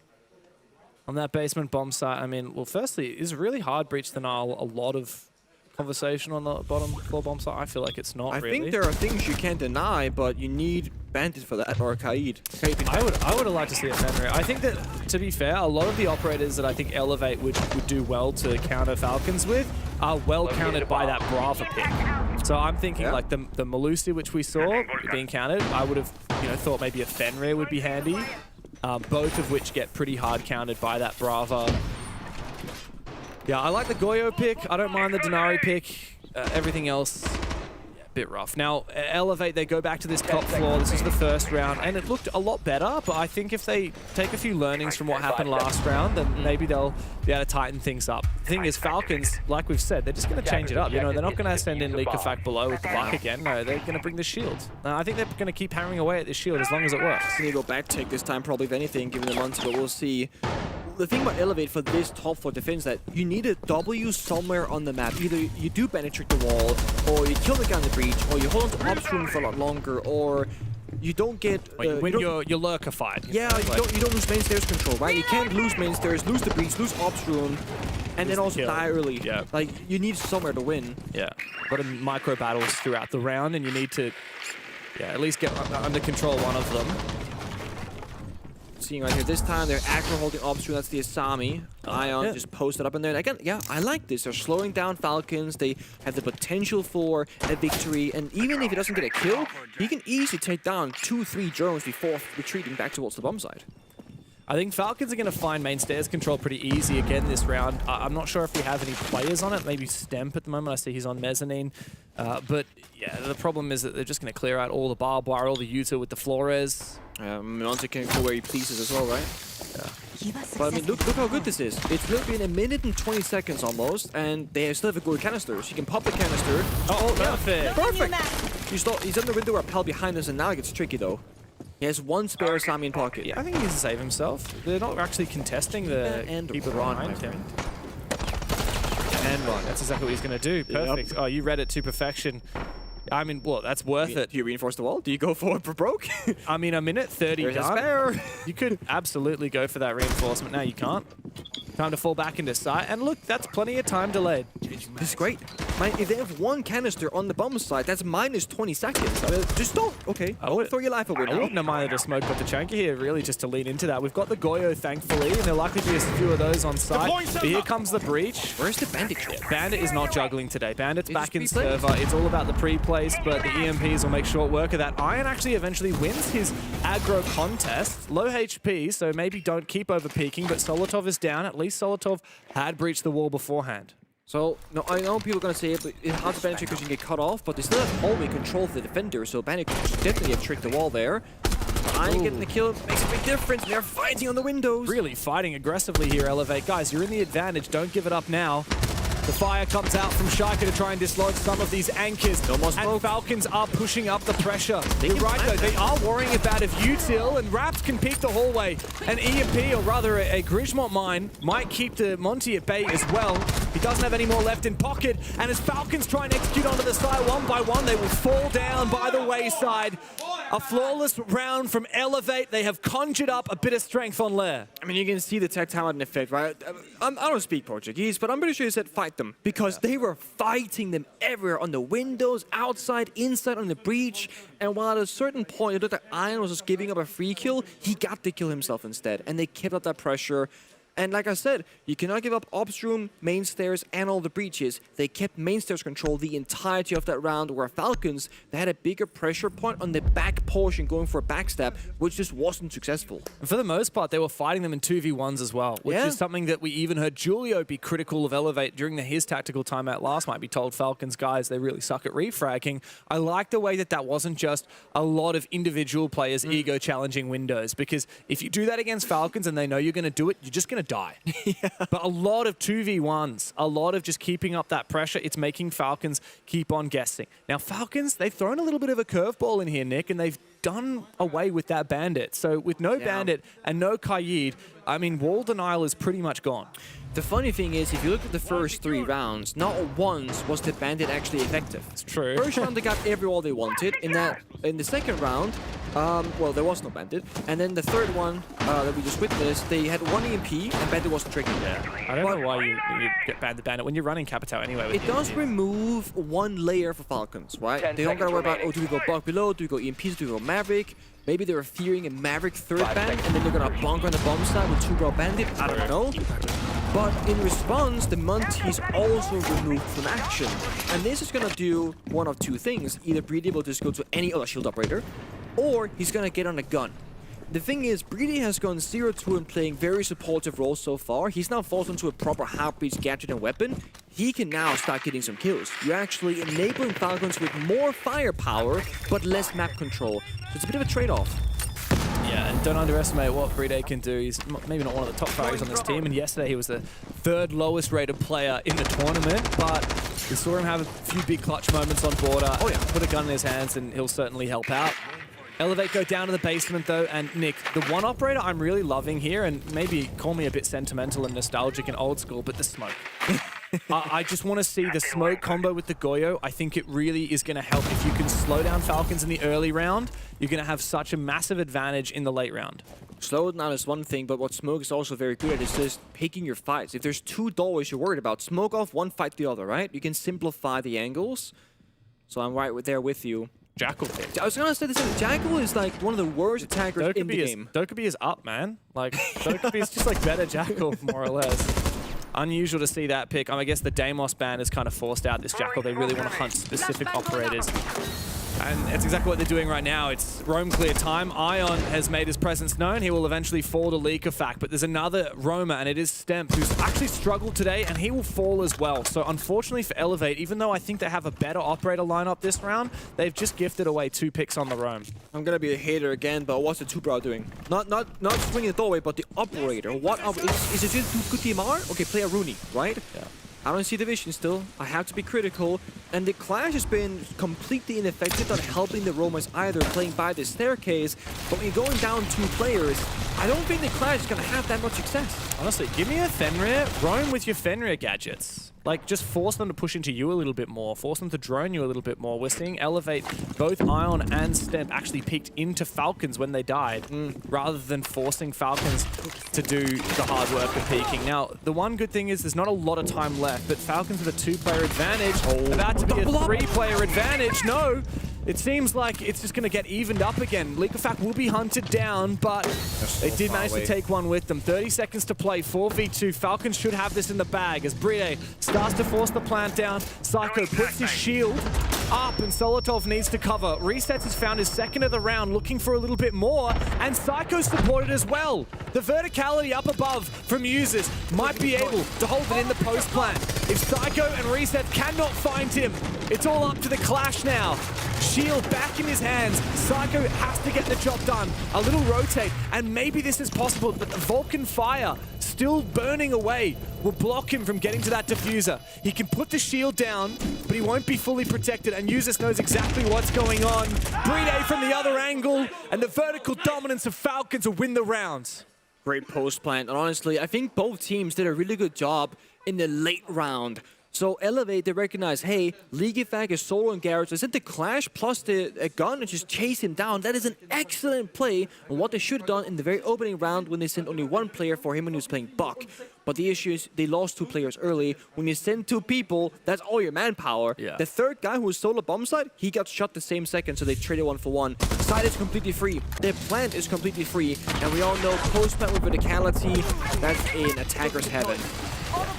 on that basement bomb site. I mean, well, firstly, is really hard breach denial a lot of conversation on the bottom floor bomb site? I feel like it's not really. I think there are things you can't deny, but you need Bandit for that, or Kaid. I would have liked to see a Fenrir. I think that, to be fair, a lot of the operators that I think Elevate would do well to counter Falcons with are well countered by that Brava pick. So I'm thinking like the Melusi, which we saw being countered, I would have thought maybe a Fenrir would be handy. Both of which get pretty hard countered by that Brava. Yeah, I like the Goyo pick. I don't mind the Denari pick. Everything else, a bit rough. Now, Elevate, they go back to this top floor. This is the first round, and it looked a lot better, but I think if they take a few learnings from what happened last round, then maybe they'll be able to tighten things up. The thing is, Falcons, like we've said, they're just going to change it up. They're not going to send in Leakafact below with the buck again. No, they're going to bring the shield. I think they're going to keep hammering away at this shield as long as it works. They need to go back take this time, probably, if anything, given the months, but we'll see. The thing about Elevate for this top floor defense is that you need a W somewhere on the map. Either you do penetrate the wall, or you kill the guy in the breach, or you hold on to upstream for a lot longer, or you don't get... when you're lurkified. Yeah, you don't lose main stairs control, right? You can't lose main stairs, lose the breach, lose upstream, and then also die early. Yeah. Like, you need somewhere to win. Yeah. A lot of micro battles throughout the round, and you need to at least get under control one of them. Seeing right here, this time they're aggro holding upstream. That's the Asami. Ion just posted up in there. And again, yeah, I like this. They're slowing down Falcons. They have the potential for a victory. And even if he doesn't get a kill, he can easily take down 2-3 drones before retreating back towards the bomb side. I think Falcons are going to find main stairs control pretty easy again this round. I'm not sure if we have any players on it. Maybe Stemp at the moment. I see he's on mezzanine. But yeah, the problem is that they're just going to clear out all the barbed wire, all the Utah with the Flores. Monte can go where he pleases as well, right? Yeah. But I mean, look how good this is. It's really been 1 minute and 20 seconds almost, and they still have a good canister. So you can pop the canister. Oh, perfect. Perfect. He's on the window rappel behind us, and now it gets tricky though. He has one spare Asami in pocket. Yeah, I think he needs to save himself. They're not actually contesting the keep it behind him. And run. That's exactly what he's going to do. Perfect. Yep. Oh, you read it to perfection. I mean, well, that's worth it. Do you reinforce the wall? Do you go forward for broke? I mean, 1 minute 30 There's a spare. You could absolutely go for that reinforcement. Now you can't. Time to fall back into sight. And look, that's plenty of time delayed. This is great. Man, if they have one canister on the bomb side, that's minus 20 seconds. Just don't. Okay, don't throw your life away now. I wouldn't have minded a smoke with the Chunky here, really, just to lean into that. We've got the Goyo, thankfully, and there'll likely be a few of those on site. But here comes the breach. Where's the Bandit? Bandit is not juggling today. Bandit's back in server. It's all about the pre-plays, but the EMPs will make short work of that. Iron actually eventually wins his aggro contest. Low HP, so maybe don't keep over-peaking, but Solotov is down. At least Solotov had breached the wall beforehand. So, no, I know people are going to say it's hard to penetrate because you can get cut off, but they still have hallway control for the defender, so Bandit could definitely have tricked the wall there. Iron getting the kill makes a big difference. They're fighting on the windows. Really fighting aggressively here, Elevate. Guys, you're in the advantage. Don't give it up now. The fire comes out from Shika to try and dislodge some of these anchors. And Falcons are pushing up the pressure. You're right, though. They are worrying about if Util and Raps can peek the hallway. An EMP, or rather a Grismont mine, might keep the Monty at bay as well. He doesn't have any more left in pocket. And as Falcons try and execute onto the side one by one, they will fall down by the wayside. A flawless round from Elevate. They have conjured up a bit of strength on Lair. I mean, you can see the tech talent effect, right? I don't speak Portuguese, but I'm pretty sure you said fight them, because they were fighting them everywhere, on the windows, outside, inside, on the breach. And while at a certain point it looked like Iron was just giving up a free kill, he got the kill himself instead, and they kept up that pressure. And like I said, you cannot give up upstream, main stairs, and all the breaches. They kept main stairs control the entirety of that round, where Falcons, they had a bigger pressure point on the back portion going for a backstab, which just wasn't successful. And for the most part, they were fighting them in 2v1s as well, which is something that we even heard Julio be critical of Elevate during his tactical timeout last night. He told Falcons, guys, they really suck at refragging. I like the way that wasn't just a lot of individual players ego challenging windows, because if you do that against Falcons and they know you're going to do it, you're just going to die. But a lot of 2v1s, a lot of just keeping up that pressure, it's making Falcons keep on guessing. Now, Falcons, they've thrown a little bit of a curveball in here, Nick, and they've done away with that Bandit. So with no Bandit and no Kaid, I mean, Wall Denial is pretty much gone. The funny thing is, if you look at the first 3 rounds, not once was the Bandit actually effective. It's true. First round, they got every wall they wanted. In the second round, well, there was no Bandit. And then the third one that we just witnessed, they had 1 EMP, and Bandit wasn't tricking. Yeah. I don't know why you get banned the Bandit when you're running Capitao anyway. With It does remove 1 layer for Falcons, right? They don't gotta worry about, oh, do we go Bug below? Do we go EMPs? Do we go Maverick? Maybe they're fearing a Maverick third ban, and then they're gonna bunker on the bomb side with 2 Brawl Bandit. I don't know. But in response, the Munty's also removed from action. And this is gonna do one of 2 things. Either Breedy will just go to any other shield operator, or he's gonna get on a gun. The thing is, Breedy has gone 0-2 and playing very supportive roles so far. He's now forced into a proper half-breach gadget and weapon. He can now start getting some kills. You're actually enabling Falcons with more firepower, but less map control. So it's a bit of a trade-off. Yeah, and don't underestimate what Breedy can do. He's maybe not one of the top priorities on this team, and yesterday he was the 3rd lowest rated player in the tournament, but we saw him have a few big clutch moments on border. Oh yeah, put a gun in his hands and he'll certainly help out. Elevate go down to the basement though, and Nick, the one operator I'm really loving here, and maybe call me a bit sentimental and nostalgic and old school, but the smoke. I just want to see the smoke combo with the Goyo. I think it really is going to help. If you can slow down Falcons in the early round, you're going to have such a massive advantage in the late round. Slow it down is one thing, but what Smoke is also very good at is just picking your fights. If there's 2 doorways you're worried about, smoke off one, fight the other, right? You can simplify the angles. So I'm right there with you. Jackal. I was gonna say the same. Jackal is like one of the worst attackers in the game. Dokkaebi is up, man. Like, Dokkaebi is just like better Jackal, more or less. Unusual to see that pick. I guess the Deimos ban has kind of forced out this Jackal. They really want to hunt specific operators. And that's exactly what they're doing right now. It's roam clear time. Ion has made his presence known. He will eventually fall to Leakerfact, but there's another roamer, and it is Stemp, who's actually struggled today, and he will fall as well. So unfortunately for Elevate, even though I think they have a better operator lineup this round, they've just gifted away 2 picks on the roam. I'm gonna be a hater again, but what's the 2-bro doing? Not swinging the doorway, but the operator. What is it just good TMR? Okay, play a Rooney, right? Yeah. I don't see the vision still. I have to be critical. And the Clash has been completely ineffective, not helping the Romans either, playing by the staircase. But when you're going down 2 players, I don't think the Clash is going to have that much success. Honestly, give me a Fenrir. Roam with your Fenrir gadgets. Like, just force them to push into you a little bit more. Force them to drone you a little bit more. We're seeing Elevate, both Ion and Stemp actually peeked into Falcons when they died, rather than forcing Falcons to do the hard work of peeking. Now, the one good thing is there's not a lot of time left, but Falcons with a 2-player advantage, about to be a 3-player advantage. No! It seems like it's just going to get evened up again. Leakerfact will be hunted down, but they did manage to take one with them. 30 seconds to play, 4v2. Falcons should have this in the bag as Bride starts to force the plant down. Psycho puts his shield up, and Solotov needs to cover. Resets has found his 2nd of the round, looking for a little bit more, and Psycho supported as well. The verticality up above from users might be able to hold it in the post plant. If Psycho and Reset cannot find him, it's all up to the Clash now. Shield back in his hands. Psycho has to get the job done. A little rotate, and maybe this is possible, but the Vulcan Fire still burning away will block him from getting to that diffuser. He can put the shield down, but he won't be fully protected, and Usus knows exactly what's going on. Bride from the other angle, and the vertical dominance of Falcons will win the rounds. Great post plant, and honestly, I think both teams did a really good job in the late round. So Elevate, they recognize, hey, Leakerfact is solo and Garage. They sent the Clash plus a gun and just chase him down. That is an excellent play on what they should have done in the very opening round when they sent only 1 player for him when he was playing Buck. But the issue is they lost 2 players early. When you send 2 people, that's all your manpower. Yeah. The 3rd guy who was solo bomb side, he got shot the same second, so they traded 1 for 1. Side is completely free. Their plant is completely free. And we all know post-plant with verticality, that's in attacker's heaven.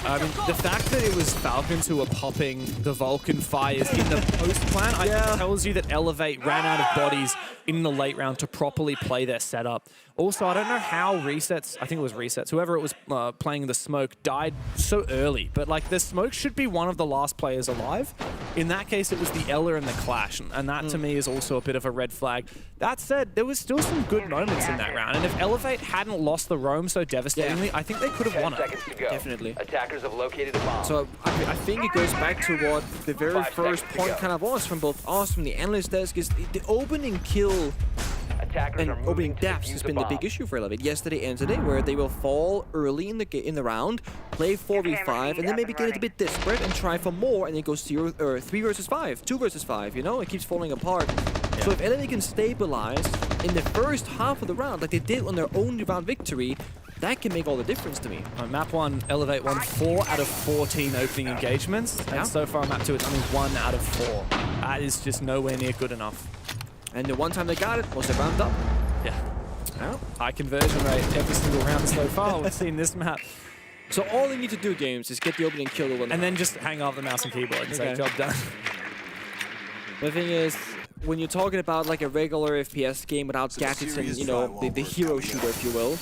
I mean, the fact that it was Falcons who were popping the Vulcan Fires in the post-plant, I think tells you that Elevate ran out of bodies in the late round to properly play their setup. Also, I don't know how Resets, I think it was Resets, whoever it was playing the Smoke died so early, but like the Smoke should be one of the last players alive. In that case, it was the Ella and the Clash, and that to me is also a bit of a red flag. That said, there was still some good moments in that round, and if Elevate hadn't lost the roam so devastatingly, I think they could have won it. Definitely. Attackers have located a bomb. So I think it goes back to what the very first point kind of was from both us, from the analyst desk, is the opening kill and opening depths has been the big issue for Elevate yesterday and today, where they will fall early in the round, play 4v5, and then maybe get a bit desperate and try for more, and then go 3 versus 5, 2 versus 5. You know, it keeps falling apart. So if Elevate can stabilize in the first half of the round, like they did on their own round victory, that can make all the difference to me. On map 1, Elevate won 4 out of 14 opening engagements, and so far on map 2, it's only 1 out of 4. That is just nowhere near good enough. And the one time they got it was they ramped up. Yeah. Well, high conversion rate every single round so far we've seen this map. So all they need to do, games, is get the opening kill to win. And then just hang off the mouse and keyboard and say, job done. The thing is, when you're talking about like a regular FPS game without gadgets and, you know, the hero shooter, if you will,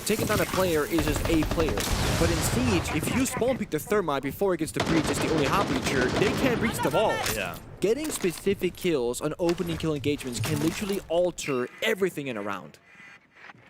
taking down a player is just a player. But in Siege, if you spawn pick the Thermite before it gets to breach as the only hot breacher, they can't reach the wall. Yeah. Getting specific kills on opening kill engagements can literally alter everything in a round.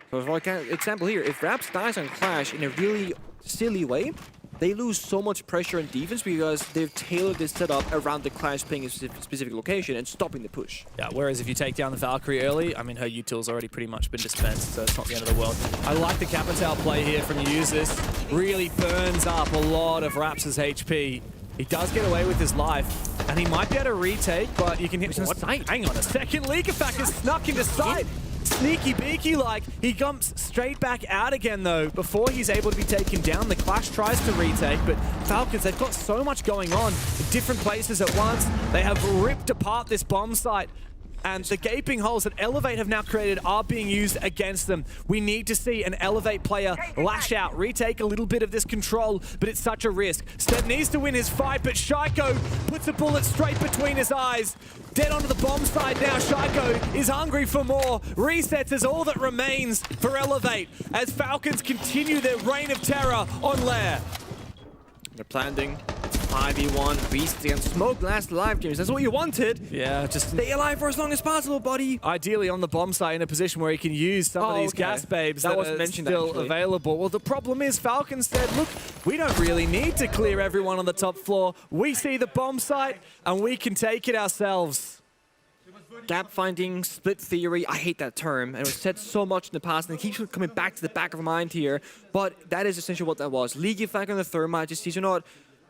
So for example here, if Raps dies on Clash in a really silly way, they lose so much pressure on defense because they've tailored this setup around the Clash playing a specific location and stopping the push. Yeah, whereas if you take down the Valkyrie early, I mean, her util's already pretty much been dispensed, so it's not the end of the world. I like the Capital play here from Users. Really burns up a lot of Raps' HP. He does get away with his life, and he might be able to retake, but you can hit him. Hang on a second. Leak Effect is snuck into sight. Sneaky beaky like. He comes straight back out again though before he's able to be taken down. The Clash tries to retake, but Falcons, they've got so much going on in different places at once. They have ripped apart this bomb site. And the gaping holes that Elevate have now created are being used against them. We need to see an Elevate player lash out, retake a little bit of this control, but it's such a risk. Step needs to win his fight, but Shaiko puts a bullet straight between his eyes. Dead onto the bomb side now. Shaiko is hungry for more. Resets is all that remains for Elevate as Falcons continue their reign of terror on Lair. They're planting. 5v1, Beast against Smoke, last alive, James. That's what you wanted. Yeah, just stay alive for as long as possible, buddy. Ideally on the bomb site in a position where he can use some of these gas babes that wasn't are mentioned, still actually. available. Well, the problem is Falcons said, look, we don't really need to clear everyone on the top floor. We see the bomb site and we can take it ourselves. Gap finding, split theory, I hate that term. And it was said so much in the past and it keeps coming back to the back of our mind here. But that is essentially what that was. League Effect on the Thermite just sees, you know what?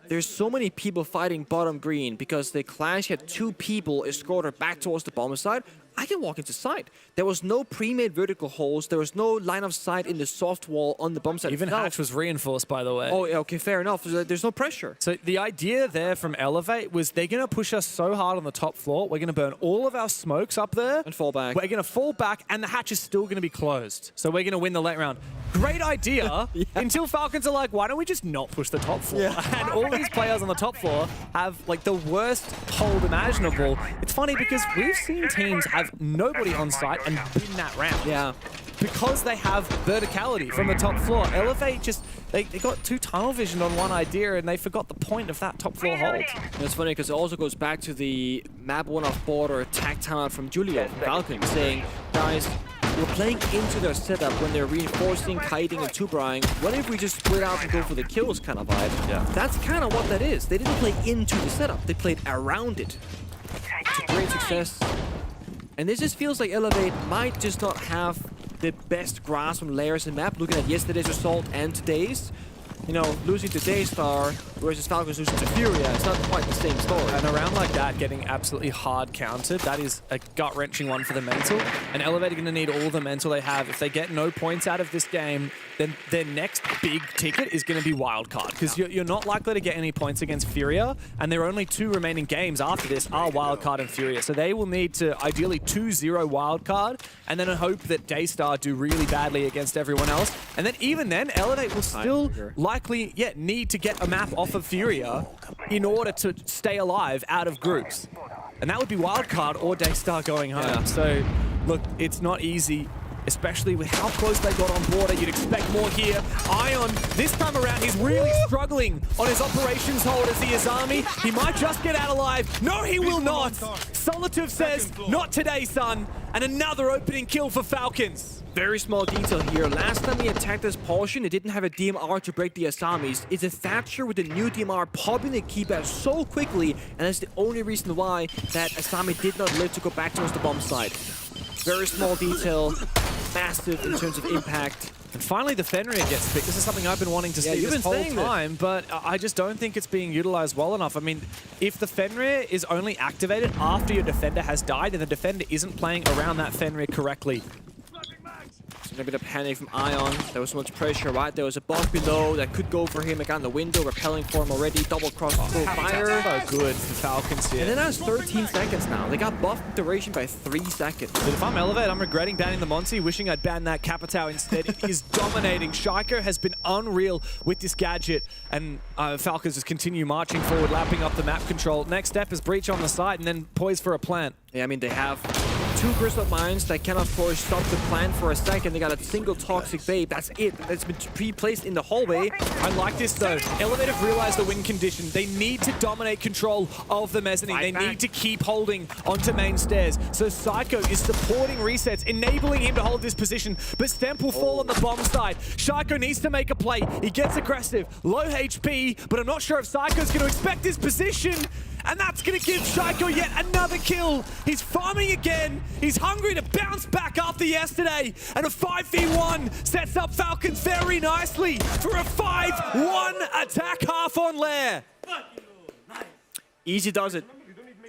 There's so many people fighting bottom green because the Clash had 2 people escort her back towards the bomb side. I can walk into sight. There was no pre-made vertical holes. There was no line of sight in the soft wall on the bomb side. Even itself. Hatch was reinforced, by the way. Oh, yeah, okay, fair enough. There's no pressure. So the idea there from Elevate was they're going to push us so hard on the top floor. We're going to burn all of our smokes up there. And fall back. We're going to fall back, and the hatch is still going to be closed. So we're going to win the late round. Great idea until Falcons are like, why don't we just not push the top floor? Yeah. And all these players on the top floor have like the worst hold imaginable. It's funny because we've seen teams have nobody on site and win that round. Yeah. Because they have verticality from the top floor. Elevate just, they got too tunnel vision on one idea and they forgot the point of that top floor hold. And it's funny because it also goes back to the map 1-off border attack timeout from Julio from Falcon saying, guys, we're playing into their setup when they're reinforcing, kiting, and two-brying. What if we just split out and go for the kills kind of vibe? Yeah. That's kind of what that is. They didn't play into the setup. They played around it. It's a great success. And this just feels like Elevate might just not have the best grasp on layers and map. Looking at yesterday's result and today's, you know, losing to DAYSTAR versus Falcons losing to Furia, it's not quite the same story. And a round like that, getting absolutely hard countered, that is a gut-wrenching one for the mental. And Elevate are going to need all the mental they have. If they get no points out of this game, then their next big ticket is going to be wildcard. Because you're not likely to get any points against Furia, and their only 2 remaining games after this are wildcard and Furia. So they will need to ideally 2-0 wildcard, and then hope that DAYSTAR do really badly against everyone else. And then even then, Elevate will still likely need to get a map off of Furia in order to stay alive out of groups. And that would be wildcard or DAYSTAR going home. Yeah. So, look, it's not easy, especially with how close they got on border. You'd expect more here. Ion, this time around, he's really struggling on his operations hold as the Azami. He might just get out alive. No, he will not. Solative says, not today, son. And another opening kill for Falcons. Very small detail here. Last time we attacked this portion, it didn't have a DMR to break the Asamis. It's a Thatcher with a new DMR popping the keypad so quickly, and that's the only reason why that Asami did not live to go back towards the bomb site. very small detail, massive in terms of impact. And finally, the Fenrir gets picked. This is something I've been wanting to see this whole time, but I just don't think it's being utilized well enough. I mean, if the Fenrir is only activated after your defender has died, then the defender isn't playing around that Fenrir correctly. A bit of panic from Ion. There was so much pressure, right? There was a buff below that could go for him again. The window, repelling for him already. Double cross, full fire. So good for Falcons here. And then that's 13 seconds now. They got buffed duration by 3 seconds. But if I'm Elevate, I'm regretting banning the Monty, wishing I'd banned that Capitao instead. It is dominating. Shaiko has been unreal with this gadget, and Falcons just continue marching forward, lapping up the map control. Next step is Breach on the side, and then poised for a plant. Yeah, I mean, they have 2 Crystal Mines that can, of course, stop the plant for a second. They got a single Toxic Babe. That's it. That's been pre-placed in the hallway. I like this, though. Elevate have realized the win condition. They need to dominate control of the mezzanine. They need to keep holding onto main stairs. So Psycho is supporting resets, enabling him to hold this position, but Stemp will fall on the bomb side. Shaiko needs to make a play. He gets aggressive. Low HP, but I'm not sure if Psycho's going to expect this position. And that's going to give Shaiko yet another kill. He's farming again. He's hungry to bounce back after yesterday. And a 5v1 sets up Falcons very nicely for a 5-1 attack half on Lair. Easy does it.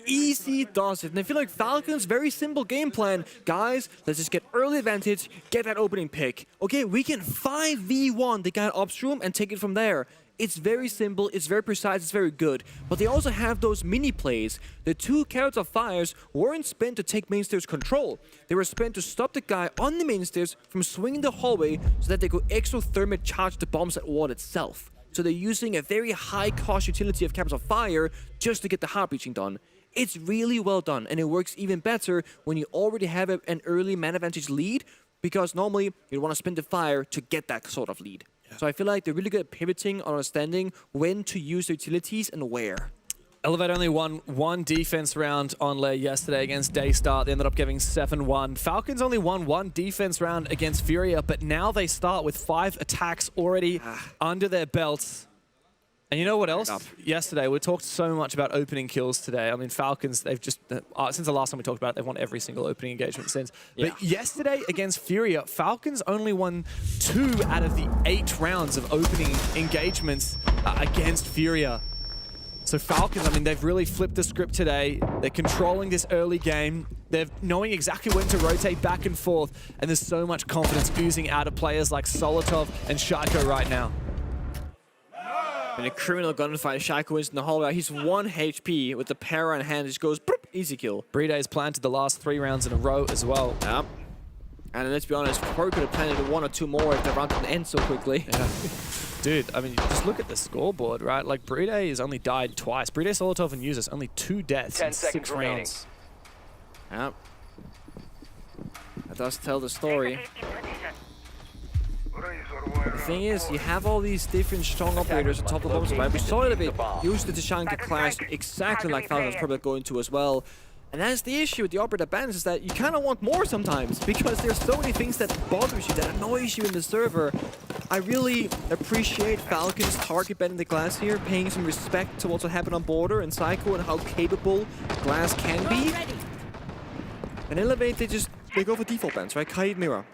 Easy does it. And I feel like Falcons, very simple game plan. Guys, let's just get early advantage, get that opening pick. Okay, we can 5v1 the guy upstream and take it from there. It's very simple, it's very precise, it's very good. But they also have those mini plays. The 2 Carrots of Fires weren't spent to take main stairs control. They were spent to stop the guy on the main stairs from swinging the hallway so that they could exothermic charge the bombs at wall itself. So they're using a very high cost utility of Carrots of Fire just to get the heart breaching done. It's really well done, and it works even better when you already have an early man advantage lead, because normally you'd want to spend the fire to get that sort of lead. So I feel like they're really good at pivoting, understanding when to use their utilities and where. Elevate only won 1 defense round on Lair yesterday against DAYSTAR. They ended up giving 7-1. Falcons only won 1 defense round against Furia, but now they start with 5 attacks already under their belts. And you know what else? Yesterday, we talked so much about opening kills today. I mean, Falcons, they've just, since the last time we talked about it, they've won every single opening engagement since. Yeah. But yesterday against Furia, Falcons only won 2 out of the 8 rounds of opening engagements against Furia. So Falcons, I mean, they've really flipped the script today. They're controlling this early game. They're knowing exactly when to rotate back and forth. And there's so much confidence oozing out of players like Solotov and Shaiko right now. And a criminal gunfight, Shaiko wins in the hallway. He's 1 HP with the para in hand. Just goes, boop, easy kill. Breeday's planted the last 3 rounds in a row as well. Yeah. And let's be honest, probably could have planted 1 or 2 more if the round didn't end so quickly. Yeah. Dude, I mean, just look at the scoreboard, right? Like, Breeday has only died twice. Breeday, Solotov, and Users, only 2 deaths in 6 rounds. Yeah. That does tell the story. The thing is, you have all these different strong operators on top of the bombs, right? We saw it a bit. Used the Tashanka clash exactly like Falcons probably going to as well. And that's the issue with the operator bans, is that you kind of want more sometimes, because there's so many things that bother you, that annoys you in the server. I really appreciate Falcons target banning the Glass here, paying some respect to what's happened on Border and Psycho and how capable Glass can be. And Elevate, they go for default bans, right? Kaid Mirror.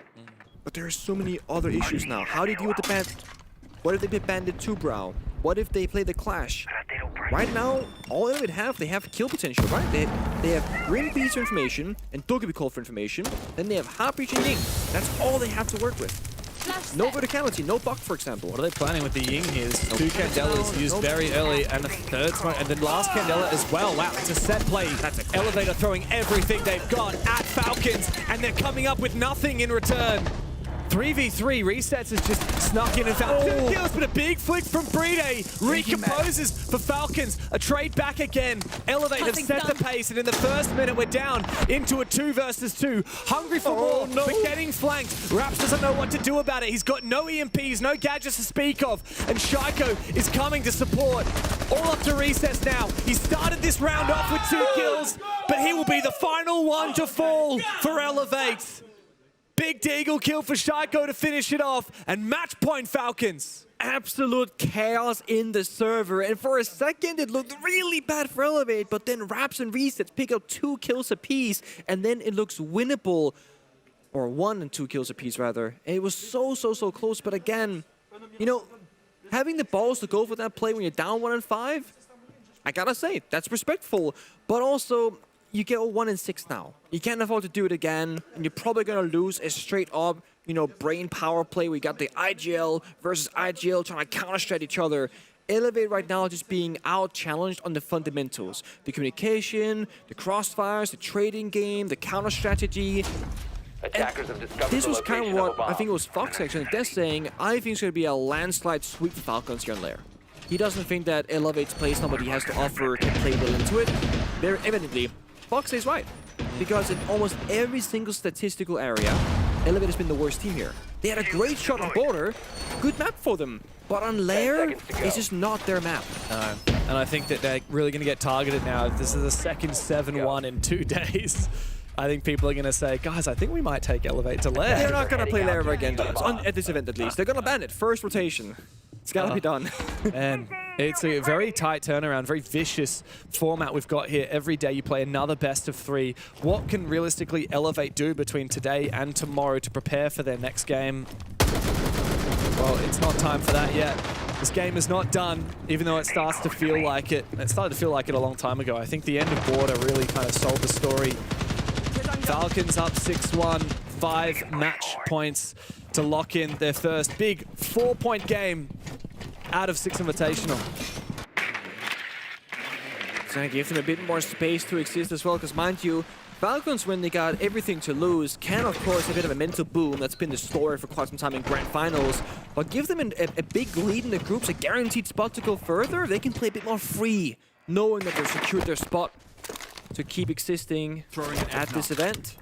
But there are so many other issues now. How do you deal with the ban? What if they be banded 2-brow? What if they play the Clash? Right now, all they have kill potential, right? They have Rim Beast for information and Dogebi Call for information. Then they have Heartbreach and Ying. That's all they have to work with. No verticality, no buck, for example. What are they planning with the Ying here? 2 Candelas used very early, and a 3rd smoke, and then last Candela as well. Wow, it's a set play. That's an Elevator throwing everything they've got at Falcons, and they're coming up with nothing in return. 3v3, Resets has just snuck in and found 2 kills, but a big flick from Breeday recomposes for Falcons. A trade back again. Elevate have set the pace, and in the first minute, we're down into a 2 versus 2. Hungry for more, but getting flanked. Raps doesn't know what to do about it. He's got no EMPs, no gadgets to speak of, and Shaiko is coming to support. All up to Resets now. He started this round off with 2 kills, but he will be the final one to fall for Elevate. Big Deagle kill for Shaiko to finish it off, and match point Falcons. absolute chaos in the server. And for a second, it looked really bad for Elevate, but then Raps and Resets pick up 2 kills apiece, and then it looks winnable. Or 1 and 2 kills apiece, rather. And it was so close, but again, you know, having the balls to go for that play when you're down 1 and 5, I gotta say, that's respectful. But also, you get 1 and 6 now. You can't afford to do it again, and you're probably gonna lose a straight up, you know, brain power play. We got the IGL versus IGL trying to counter-strat each other. Elevate right now just being out-challenged on the fundamentals. The communication, the crossfires, the trading game, the counter-strategy. This was kind of what I think it was Fox actually. They're saying, I think it's going to be a landslide sweep for Falcons here in Lair. He doesn't think that Elevate's play somebody has to offer can play well into it. Very evidently, Fox is right. Because in almost every single statistical area, Elevate has been the worst team here. They had a great shot on Border, good map for them. But on Lair, it's just not their map. No. And I think that they're really going to get targeted now. This is the second 7-1 in 2 days. I think people are going to say, guys, I think we might take Elevate to Lair. They're not going to play Lair ever again, at this event at least. They're going to ban it. First rotation. It's got to be done. And it's a very tight turnaround, very vicious format we've got here. Every day you play another best of 3. What can realistically Elevate do between today and tomorrow to prepare for their next game? Well, it's not time for that yet. This game is not done, even though it starts to feel like it. It started to feel like it a long time ago. I think the end of Border really kind of sold the story. Falcons up 6-1, 5 match points to lock in their first big 4-point game out of Six Invitational. It's going to give them a bit more space to exist as well, because mind you, Falcons, when they got everything to lose, can of course a bit of a mental boom. That's been the story for quite some time in Grand Finals. But give them a big lead in the groups, a guaranteed spot to go further. They can play a bit more free, knowing that they've secured their spot to keep existing at this event.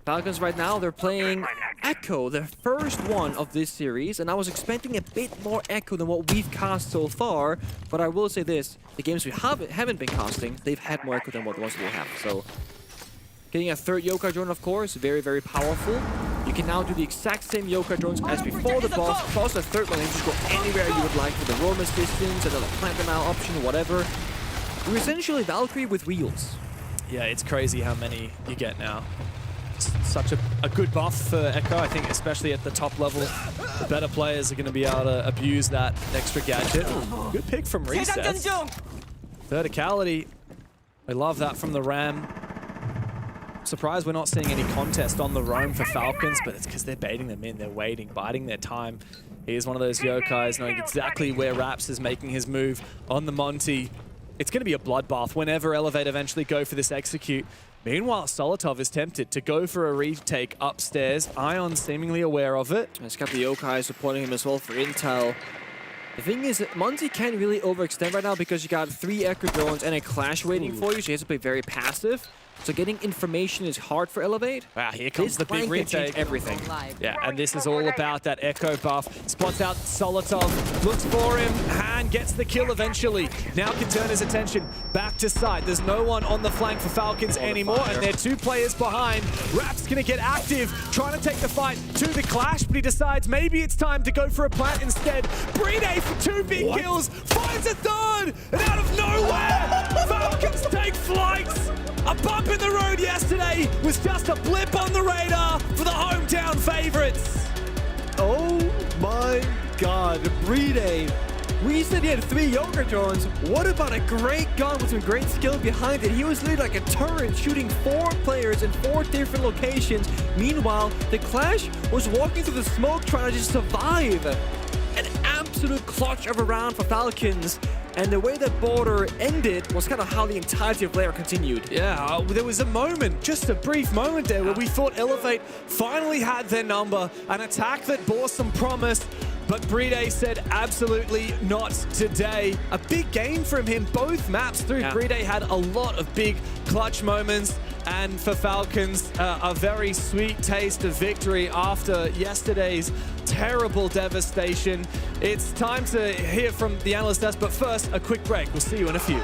Falcons right now, they're playing Echo, their first one of this series, and I was expecting a bit more Echo than what we've cast so far, but I will say this, the games we haven't been casting, they've had more Echo than what the ones we have, so getting a third Yokai drone, of course, very, very powerful. You can now do the exact same Yokai drones as before the boss, plus a third one, you can just go anywhere you would like with the roam assistance, another plant them out option, whatever. You're essentially Valkyrie with wheels. Yeah, it's crazy how many you get now. Such a good buff for Echo. I think especially at the top level, the better players are going to be able to abuse that extra gadget. Ooh, good pick from Resets. Verticality. I love that from the Ram. Surprised we're not seeing any contest on the roam for Falcons, but it's because they're baiting them in. They're waiting, biding their time. Here's one of those Yokais knowing exactly where Raps is making his move on the Monty. It's going to be a bloodbath whenever Elevate eventually go for this execute. Meanwhile, Solotov is tempted to go for a retake upstairs. Ion seemingly aware of it. He's got the Yokai supporting him as well for intel. The thing is, Monty can't really overextend right now because you got 3 Echo drones and a Clash waiting for you, so he has to play very passive. So getting information is hard for Elevate. Wow, here comes the big retake. Everything. Yeah, and this is all about that Echo buff. Spots out Solotov, looks for him, and gets the kill eventually. Now can turn his attention back to side. There's no one on the flank for Falcons anymore, and they're 2 players behind. Rap's gonna get active, trying to take the fight to the Clash, but he decides maybe it's time to go for a plant instead. Bride for 2 big kills, finds a third, and out of nowhere, Falcons take flight. A bump in the road yesterday was just a blip on the radar for the hometown favorites. Oh my god, Bride. We said he had 3 Yokai drones. What about a great gun with some great skill behind it? He was literally like a turret shooting 4 players in 4 different locations. Meanwhile, the Clash was walking through the smoke trying to just survive. An absolute clutch of a round for Falcons. And the way that Border ended was kind of how the entirety of Lair continued. Yeah, there was a moment, just a brief moment there, where we thought Elevate finally had their number, an attack that bore some promise, but Bride said absolutely not today. A big game from him, both maps through. Yeah. Bride had a lot of big clutch moments, and for Falcons, a very sweet taste of victory after yesterday's terrible devastation. It's time to hear from the analyst desk, but first, a quick break. We'll see you in a few.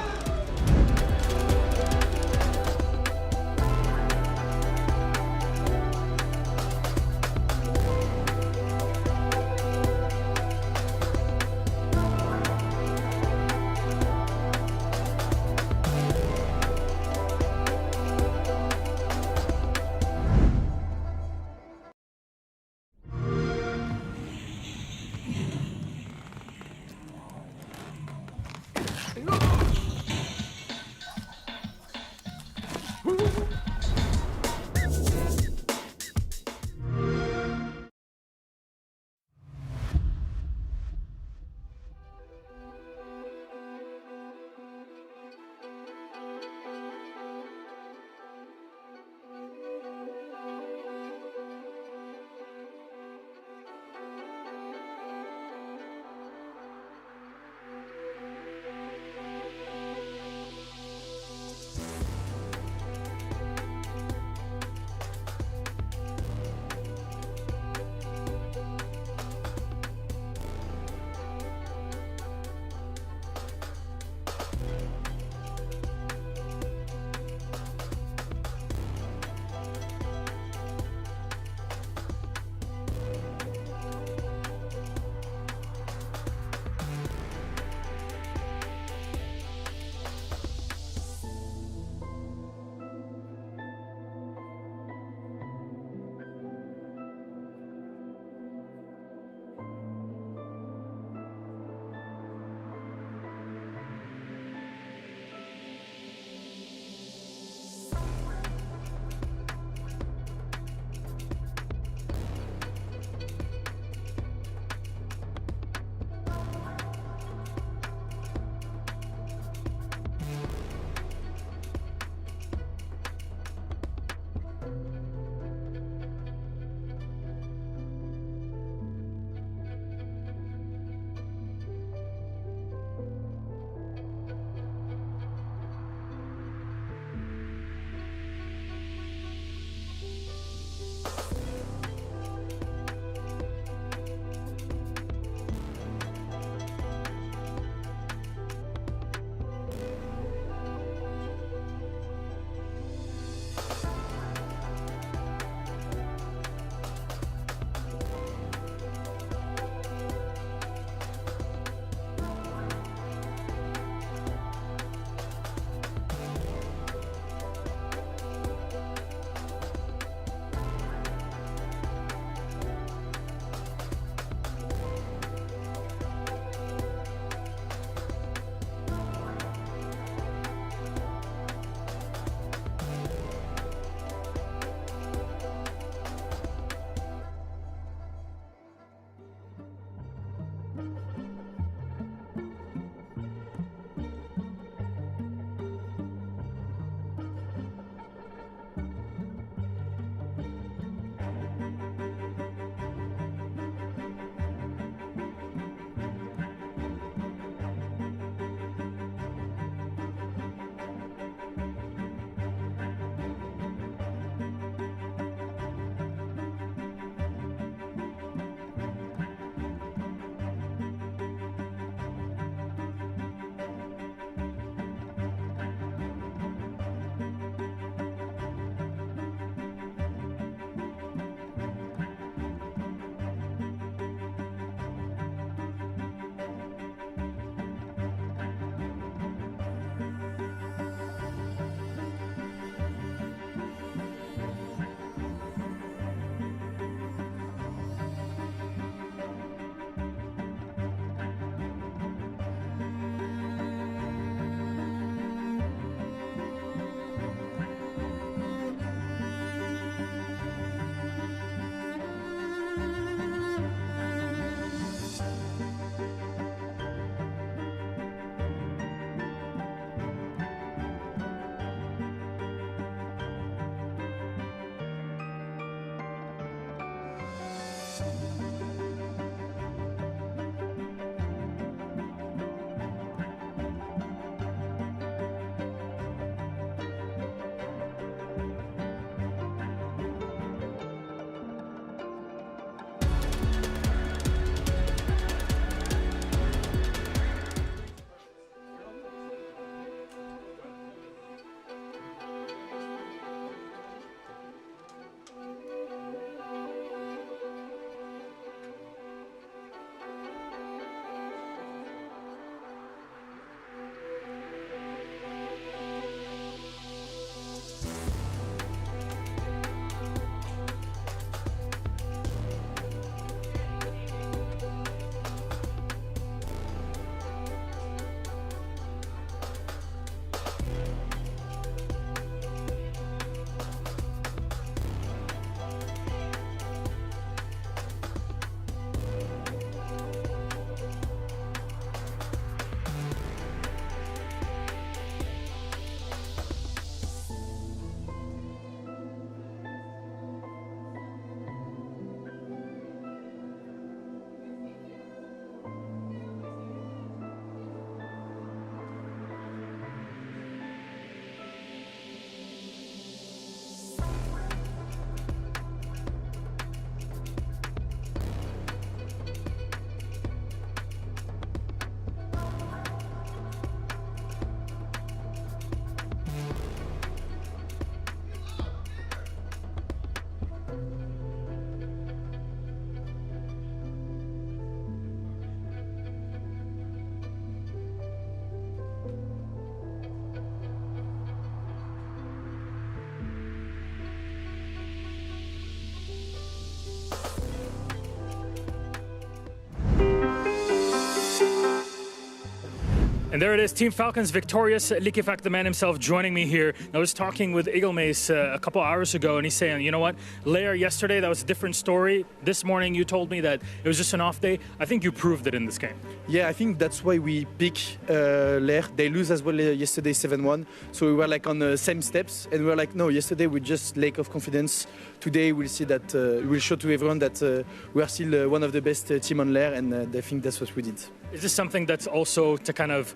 And there it is, Team Falcons victorious. Liquefact, the man himself, joining me here. I was talking with Eaglemees a couple hours ago, and he's saying, you know what, Lair yesterday, that was a different story. This morning, you told me that it was just an off day. I think you proved it in this game. Yeah, I think that's why we pick Lair. They lose as well yesterday 7-1. So we were like on the same steps, and we were like, no, yesterday we just lack of confidence. Today we'll see that, we'll show to everyone that we are still one of the best team on Lair, and I think that's what we did. Is this something that's also to kind of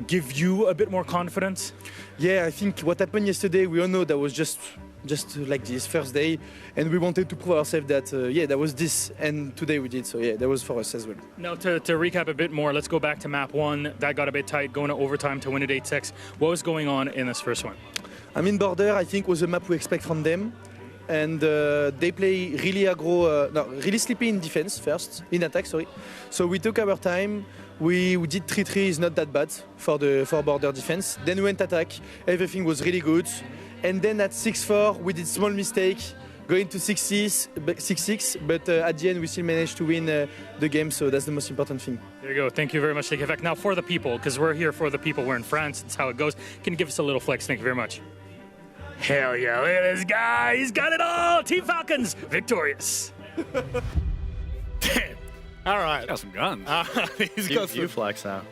give you a bit more confidence? Yeah, I think what happened yesterday, we all know that was just like this first day, and we wanted to prove ourselves that yeah, that was this, and today we did. So yeah, that was for us as well. Now to recap a bit more, let's go back to map 1. That got a bit tight, going to overtime to win it 8-6. What was going on in this first one? I mean, Border, I think, was a map we expect from them. And they play really aggro, no, really sleepy in defense first, in attack, sorry. So we took our time. We did 3-3, is not that bad for Border defense. Then we went attack, everything was really good. And then at 6-4, we did small mistake, going to 6-6, but at the end we still managed to win the game, so that's the most important thing. There you go, thank you very much, Liquefact. Now for the people, because we're here for the people, we're in France, that's how it goes. Can you give us a little flex? Thank you very much. Hell yeah, look at this guy, he's got it all! Team Falcons, victorious. Damn. All right. He's got some guns. He's got some... You flex now.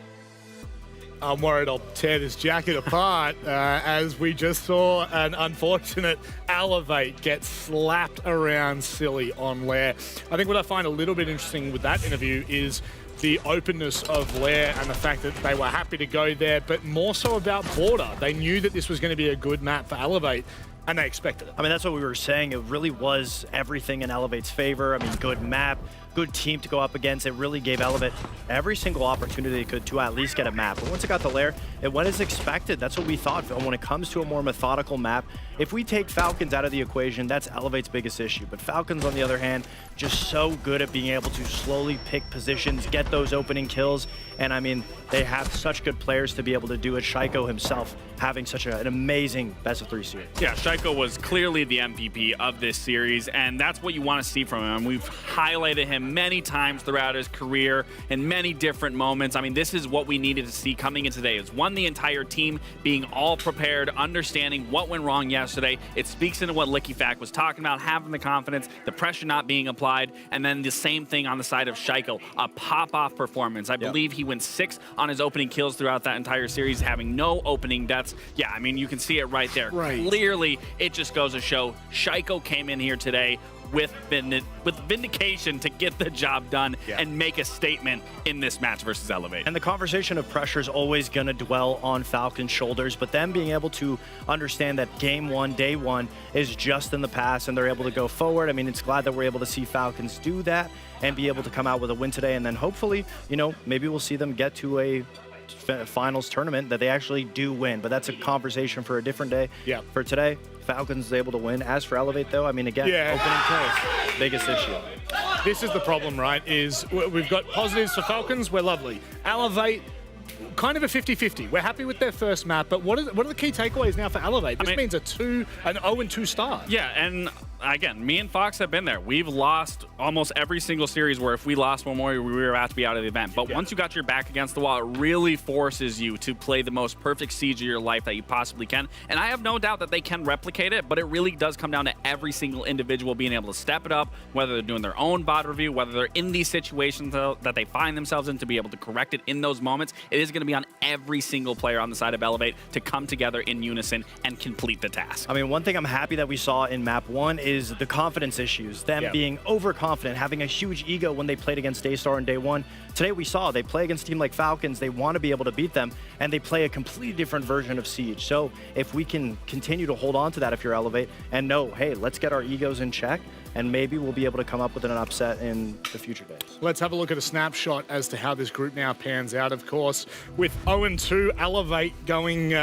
I'm worried I'll tear this jacket apart as we just saw an unfortunate Elevate get slapped around silly on Lair. I think what I find a little bit interesting with that interview is the openness of Lair and the fact that they were happy to go there, but more so about Border. They knew that this was going to be a good map for Elevate, and they expected it. I mean, that's what we were saying. It really was everything in Elevate's favor. I mean, good map, good team to go up against. It really gave Elevate every single opportunity they could to at least get a map. But once it got to Lair, it went as expected. That's what we thought. When it comes to a more methodical map, if we take Falcons out of the equation, that's Elevate's biggest issue. But Falcons, on the other hand, just so good at being able to slowly pick positions, get those opening kills. And I mean, they have such good players to be able to do it. Shaiko himself having such an amazing best-of-3 series. Yeah, Shaiko was clearly the MVP of this series, and that's what you want to see from him. We've highlighted him many times throughout his career in many different moments. I mean, this is what we needed to see coming in today. It's one, the entire team being all prepared, understanding what went wrong yesterday. It speaks into what Liquefact was talking about, having the confidence, the pressure not being applied, and then the same thing on the side of Shaiko, a pop-off performance. I believe he went 6 on his opening kills throughout that entire series, having no opening deaths. Yeah, I mean, you can see it right there. Right. Clearly, it just goes to show Shaiko came in here today with vindication to get the job done and make a statement in this match versus Elevate. And the conversation of pressure is always going to dwell on Falcon's shoulders, but them being able to understand that game 1, day 1 is just in the past and they're able to go forward. I mean, it's glad that we're able to see Falcons do that and be able to come out with a win today. And then hopefully, you know, maybe we'll see them get to a finals tournament that they actually do win. But that's a conversation for a different day. Yeah. For today, Falcons is able to win. As for Elevate, though, I mean, again, opening kills, biggest issue. This is the problem, right, is we've got positives for Falcons, we're lovely. Elevate, kind of a 50-50. We're happy with their first map, but what are the key takeaways now for Elevate? This means an 0-2 start. Yeah, and again, me and Fox have been there. We've lost almost every single series where if we lost one more, we were about to be out of the event. But once you got your back against the wall, it really forces you to play the most perfect siege of your life that you possibly can. And I have no doubt that they can replicate it, but it really does come down to every single individual being able to step it up, whether they're doing their own bot review, whether they're in these situations that they find themselves in, to be able to correct it in those moments. It is going to be on every single player on the side of Elevate to come together in unison and complete the task. I mean, one thing I'm happy that we saw in map 1 is the confidence issues, them being overconfident, having a huge ego when they played against DAYSTAR in day 1. Today we saw they play against a team like Falcons, they want to be able to beat them, and they play a completely different version of Siege. So if we can continue to hold on to that if you're Elevate and know, hey, let's get our egos in check, and maybe we'll be able to come up with an upset in the future days. Let's have a look at a snapshot as to how this group now pans out, of course, with 0-2, Elevate going...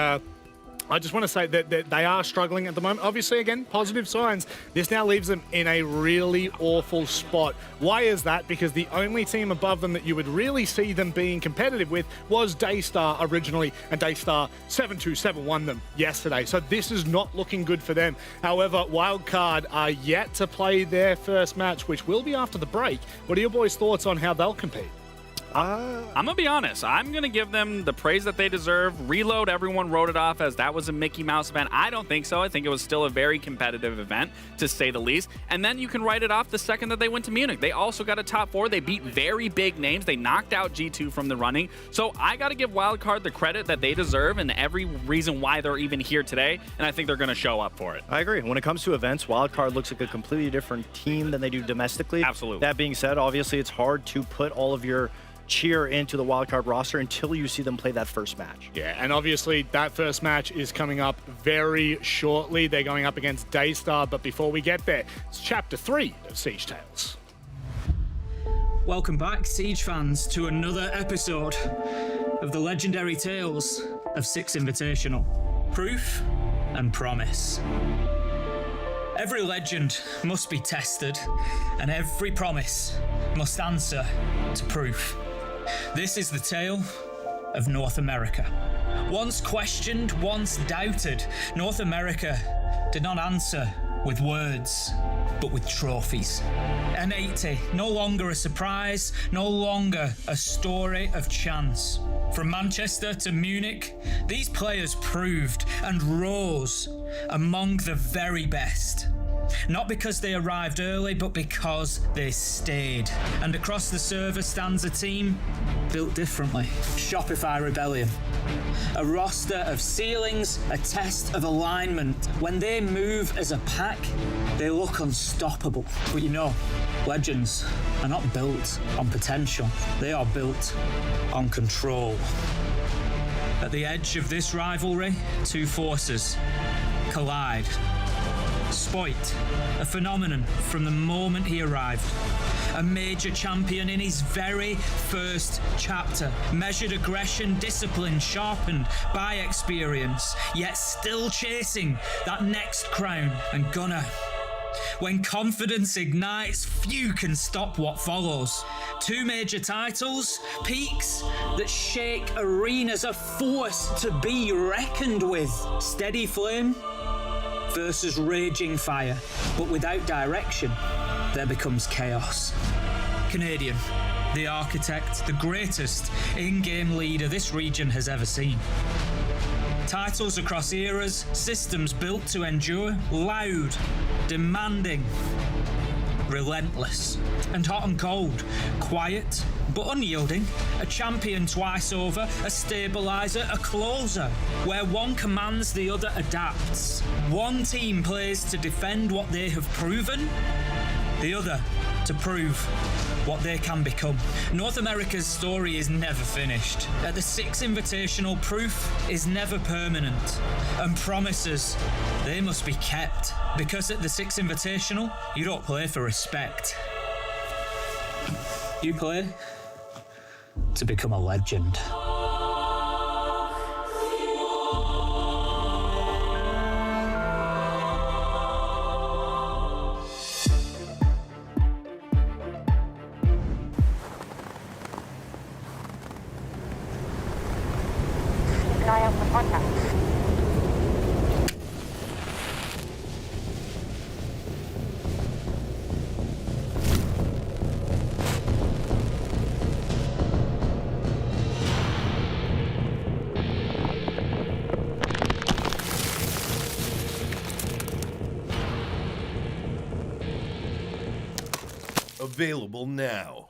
I just want to say that they are struggling at the moment. Obviously, again, positive signs. This now leaves them in a really awful spot. Why is that? Because the only team above them that you would really see them being competitive with was DAYSTAR originally, and DAYSTAR 7-2 won them yesterday. So this is not looking good for them. However, WILDCARD are yet to play their first match, which will be after the break. What are your boys' thoughts on how they'll compete? I'm going to be honest. I'm going to give them the praise that they deserve. Reload, everyone wrote it off as that was a Mickey Mouse event. I don't think so. I think it was still a very competitive event, to say the least. And then you can write it off the second that they went to Munich. They also got a top 4. They beat very big names. They knocked out G2 from the running. So I got to give WILDCARD the credit that they deserve and every reason why they're even here today. And I think they're going to show up for it. I agree. When it comes to events, WILDCARD looks like a completely different team than they do domestically. Absolutely. That being said, obviously it's hard to put all of your cheer into the WILDCARD roster until you see them play that first match. Yeah, and obviously that first match is coming up very shortly. They're going up against DAYSTAR, but before we get there, it's Chapter 3 of Siege Tales. Welcome back, Siege fans, to another episode of the legendary tales of Six Invitational. Proof and promise. Every legend must be tested, and every promise must answer to proof. This is the tale of North America. Once questioned, once doubted, North America did not answer with words, but with trophies. N80, no longer a surprise, no longer a story of chance. From Manchester to Munich, these players proved and rose among the very best. Not because they arrived early, but because they stayed. And across the server stands a team built differently. Shopify Rebellion. A roster of ceilings, a test of alignment. When they move as a pack, they look unstoppable. But you know, legends are not built on potential. They are built on control. At the edge of this rivalry, two forces collide. Spoit, a phenomenon from the moment he arrived. A major champion in his very first chapter. Measured aggression, discipline, sharpened by experience, yet still chasing that next crown. And Gunnar, when confidence ignites, few can stop what follows. 2 major titles, peaks that shake arenas, a force to be reckoned with. Steady flame versus raging fire, but without direction, there becomes chaos. Canadian, the architect, the greatest in-game leader this region has ever seen. Titles across eras, systems built to endure, loud, demanding, relentless, and hot and cold, quiet but unyielding, a champion twice over, a stabilizer, a closer, where one commands, the other adapts. One team plays to defend what they have proven, the other to prove what they can become. North America's story is never finished. At the Six Invitational, proof is never permanent, and promises, they must be kept. Because at the Six Invitational, you don't play for respect. You play to become a legend. Keep an eye out for contact. Available now.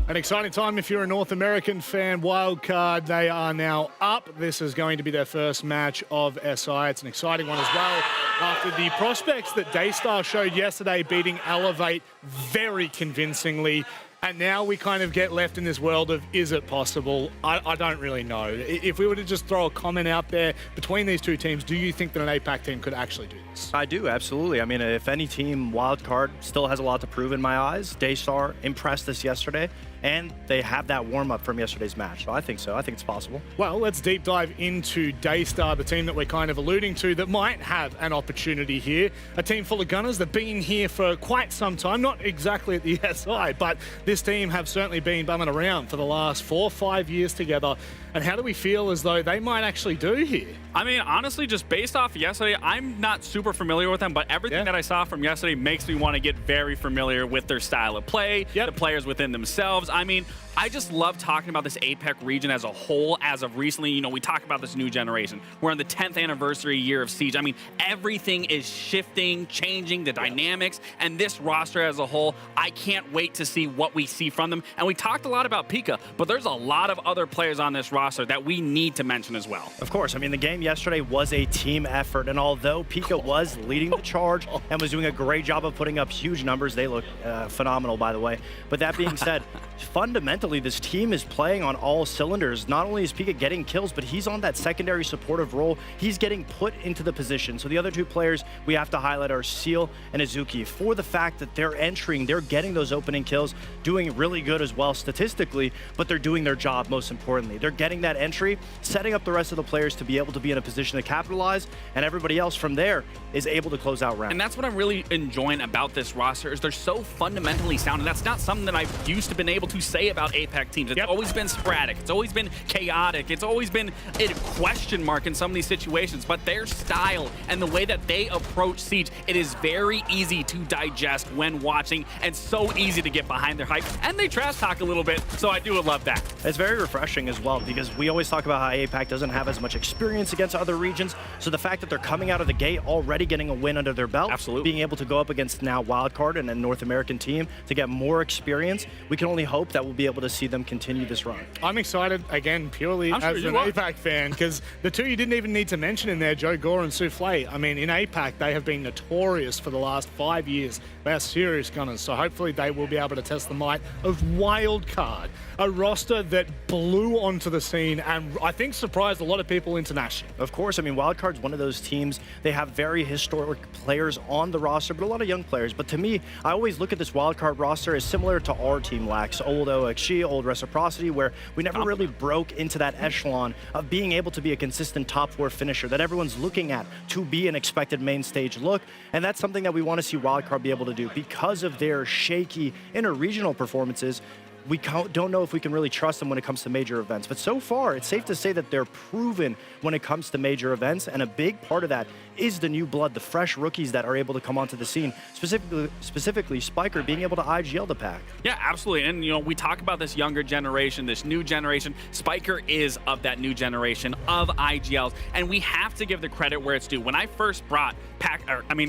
An exciting time if you're a North American fan. WILDCARD, they are now up. This is going to be their first match of SI. It's an exciting one as well. After the prospects that DAYSTAR showed yesterday, beating Elevate very convincingly. And now we kind of get left in this world of, is it possible? I don't really know. If we were to just throw a comment out there between these two teams, do you think that an APAC team could actually do this? I do, absolutely. I mean, if any team, WILDCARD still has a lot to prove in my eyes. DAYSTAR impressed us yesterday, and they have that warm-up from yesterday's match. So I think it's possible. Well, let's deep dive into DAYSTAR, the team that we're kind of alluding to that might have an opportunity here. A team full of gunners that have been here for quite some time, not exactly at the SI, but this team have certainly been bumming around for the last 4 or 5 years together. And how do we feel as though they might actually do here? I mean, honestly, just based off yesterday, I'm not super familiar with them, but everything that I saw from yesterday makes me want to get very familiar with their style of play, the players within themselves. I mean, I just love talking about this APAC region as a whole. As of recently, you know, we talk about this new generation. We're on the 10th anniversary year of Siege. I mean, everything is shifting, changing, the dynamics, and this roster as a whole, I can't wait to see what we see from them. And we talked a lot about Pika, but there's a lot of other players on this roster that we need to mention as well. Of course. I mean, the game yesterday was a team effort, and although Pika was leading the charge and was doing a great job of putting up huge numbers, they look phenomenal, by the way. But that being said, fundamentally, this team is playing on all cylinders. Not only is Pika getting kills, but he's on that secondary supportive role. He's getting put into the position. So the other two players we have to highlight are Seal and Azuki for the fact that they're entering, they're getting those opening kills, doing really good as well statistically, but they're doing their job most importantly. They're getting that entry, setting up the rest of the players to be able to be in a position to capitalize, and everybody else from there is able to close out rounds. And that's what I'm really enjoying about this roster is they're so fundamentally sound, and that's not something that I've used to been able to say about APAC teams. It's always been sporadic. It's always been chaotic. It's always been a question mark in some of these situations, but their style and the way that they approach Siege, it is very easy to digest when watching and so easy to get behind their hype, and they trash talk a little bit, so I do love that. It's very refreshing as well because we always talk about how APAC doesn't have as much experience against other regions, so the fact that they're coming out of the gate already getting a win under their belt, being able to go up against now WILDCARD and a North American team to get more experience, we can only hope that we'll be able to see them continue this run. I'm excited, again, purely as an APAC fan, because the two you didn't even need to mention in there, Joe Gore and Souffle. I mean, in APAC, they have been notorious for the last 5 years. They're serious gunners, so hopefully they will be able to test the might of WILDCARD, a roster that blew onto the scene and I think surprised a lot of people internationally. Of course, I mean, WILDCARD's one of those teams, they have very historic players on the roster, but a lot of young players. But to me, I always look at this WILDCARD roster as similar to our team lacks, old OXG, old Reciprocity, where we never really broke into that echelon of being able to be a consistent top 4 finisher that everyone's looking at to be an expected main stage look. And that's something that we want to see WILDCARD be able to do because of their shaky inter-regional performances. We don't know if we can really trust them when it comes to major events. But so far, it's safe to say that they're proven when it comes to major events. And a big part of that is the new blood, the fresh rookies that are able to come onto the scene, specifically Spiker being able to IGL the pack. Yeah, absolutely. And, you know, we talk about this younger generation, this new generation. Spiker is of that new generation of IGLs. And we have to give the credit where it's due. When I first brought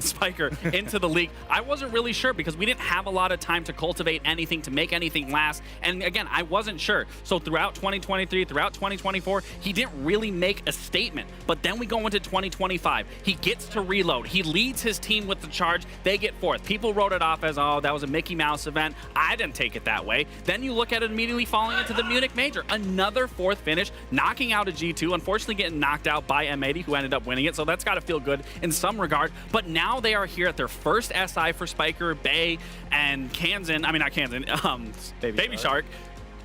Spiker into the league, I wasn't really sure because we didn't have a lot of time to cultivate anything, to make anything last. And again, I wasn't sure. So throughout 2023, throughout 2024, he didn't really make a statement. But then we go into 2025. He gets to reload. He leads his team with the charge. They get fourth. People wrote it off as, oh, that was a Mickey Mouse event. I didn't take it that way. Then you look at it immediately falling into the Munich Major. Another fourth finish, knocking out a G2, unfortunately getting knocked out by M80, who ended up winning it. So that's got to feel good in some regard. But now they are here at their first SI for Spiker, Bay, and Kansan. I mean, not Kansan, Baby Shark.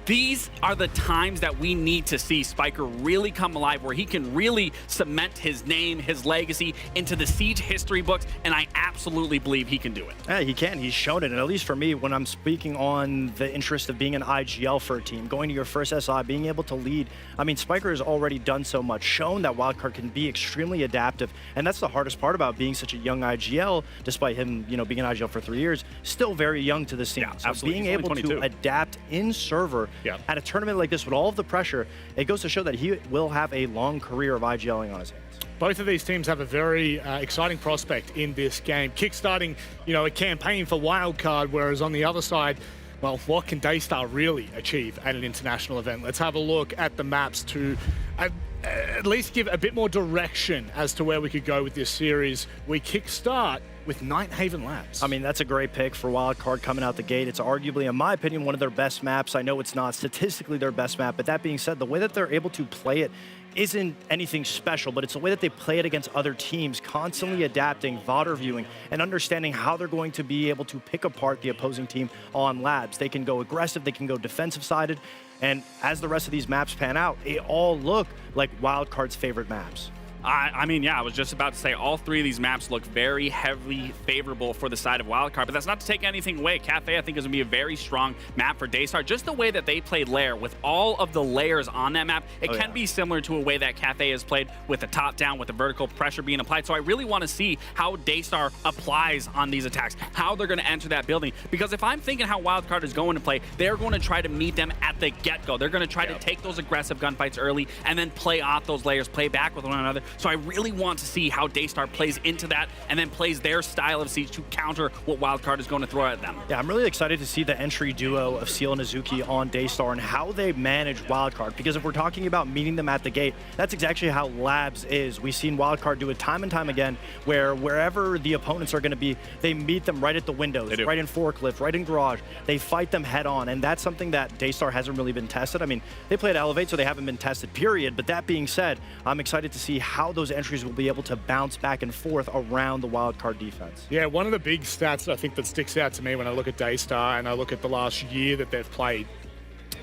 These are the times that we need to see Spiker really come alive, where he can really cement his name, his legacy into the Siege history books, and I absolutely believe he can do it. Yeah, he can. He's shown it, and at least for me, when I'm speaking on the interest of being an IGL for a team, going to your first SI, being able to lead, I mean, Spiker has already done so much, shown that WILDCARD can be extremely adaptive, and that's the hardest part about being such a young IGL, despite him, you know, being an IGL for 3 years, still very young to the scene. Yeah, so absolutely. Being able to adapt in server at a tournament like this with all of the pressure, it goes to show that he will have a long career of IGLing on his hands. Both of these teams have a very exciting prospect in this game, kickstarting, you know, a campaign for WILDCARD, whereas on the other side, well, what can DAYSTAR really achieve at an international event? Let's have a look at the maps to at least give a bit more direction as to where we could go with this series. We kickstart with Nighthaven Labs. I mean, that's a great pick for WILDCARD coming out the gate. It's arguably, in my opinion, one of their best maps. I know it's not statistically their best map, but that being said, the way that they're able to play it isn't anything special, but it's the way that they play it against other teams, constantly adapting, VOD viewing, and understanding how they're going to be able to pick apart the opposing team on labs. They can go aggressive, they can go defensive-sided, and as the rest of these maps pan out, they all look like WILDCARD's favorite maps. I mean, yeah, I was just about to say all three of these maps look very heavily favorable for the side of WILDCARD, but that's not to take anything away. Cafe, I think, is going to be a very strong map for DAYSTAR. Just the way that they played Lair, with all of the layers on that map, it can be similar to a way that Cafe has played with the top down, with the vertical pressure being applied. So I really want to see how DAYSTAR applies on these attacks, how they're going to enter that building. Because if I'm thinking how WILDCARD is going to play, they're going to try to meet them at the get-go. They're going to try to take those aggressive gunfights early and then play off those layers, play back with one another. So I really want to see how DAYSTAR plays into that and then plays their style of siege to counter what WILDCARD is going to throw at them. Yeah, I'm really excited to see the entry duo of Seal and Azuki on DAYSTAR and how they manage WILDCARD, because if we're talking about meeting them at the gate, that's exactly how Labs is. We've seen WILDCARD do it time and time again, where wherever the opponents are going to be, they meet them right at the windows, right in forklift, right in garage. They fight them head on, and that's something that DAYSTAR hasn't really been tested. I mean, they play at Elevate, so they haven't been tested, period. But that being said, I'm excited to see how those entries will be able to bounce back and forth around the WILDCARD defense. Yeah, one of the big stats I think that sticks out to me when I look at DAYSTAR and I look at the last year that they've played,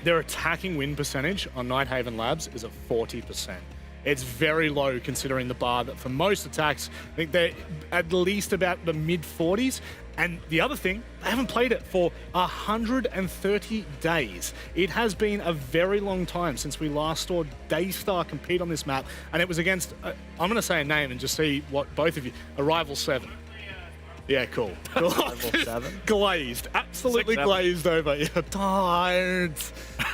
their attacking win percentage on Nighthaven Labs is at 40%. It's very low considering the bar that for most attacks, I think they're at least about the mid-40s. And the other thing, they haven't played it for 130 days. It has been a very long time since we last saw DAYSTAR compete on this map, and it was against, I'm going to say a name and just see what both of you, Arrival 7. Yeah, cool. Arrival 7? Glazed. Absolutely 6-7. glazed over. Yeah, tired.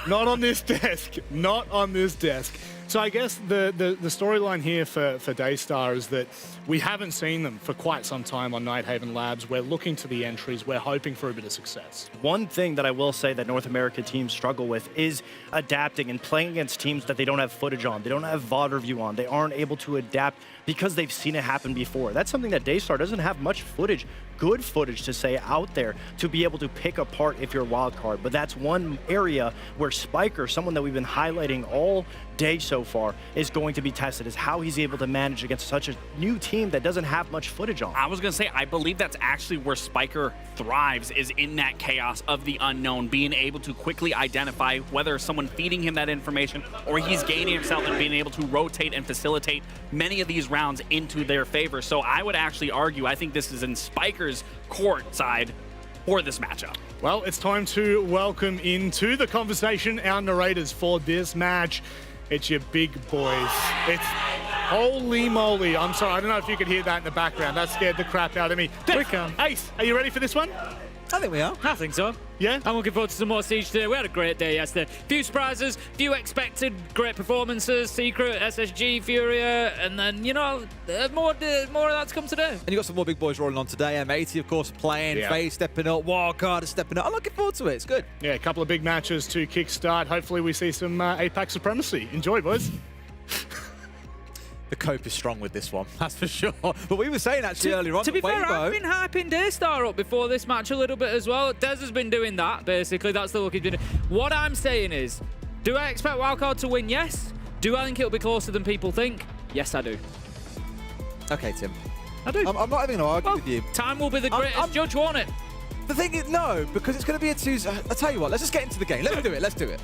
Not on this desk. Not on this desk. So I guess the storyline here for DAYSTAR is that we haven't seen them for quite some time on Nighthaven Labs. We're looking to the entries. We're hoping for a bit of success. One thing that I will say that North America teams struggle with is adapting and playing against teams that they don't have footage on. They don't have VOD review on. They aren't able to adapt because they've seen it happen before. That's something that DAYSTAR doesn't have much footage, good footage to say out there to be able to pick apart if you're WILDCARD. But that's one area where Spiker, someone that we've been highlighting all day so far, is going to be tested, is how he's able to manage against such a new team that doesn't have much footage on. I was going to say, I believe that's actually where Spiker thrives, is in that chaos of the unknown, being able to quickly identify whether someone feeding him that information or he's gaining himself and being able to rotate and facilitate many of these rounds into their favor. So I would actually argue, I think this is in Spiker's court side for this matchup. Well, it's time to welcome into the conversation our narrators for this match. It's your big boys. It's holy moly. I'm sorry, I don't know if you could hear that in the background. That scared the crap out of me. Ace, are you ready for this one? I think we are. I think so. Yeah? I'm looking forward to some more Siege today. We had a great day yesterday. Few surprises, few expected great performances, Secret, SSG, Furia, and then, you know, more of that to come today. And you got some more big boys rolling on today. M80, of course, playing, FaZe stepping up, WILDCARD is stepping up. I'm looking forward to it. It's good. Yeah, a couple of big matches to kickstart. Hopefully we see some APAC supremacy. Enjoy, boys. The cope is strong with this one, that's for sure. But we were saying actually earlier on, to be fair, I've been hyping DAYSTAR up before this match a little bit as well. Dez has been doing that, basically. That's the look he's been doing. What I'm saying is, do I expect WILDCARD to win? Yes. Do I think it'll be closer than people think? Yes, I do. Okay, Tim. I do. I'm not even going to argue with you. Time will be the greatest judge, won't it? The thing is, no, because it's going to be a 2. I'll tell you what, let's just get into the game. Let's do it, let's do it.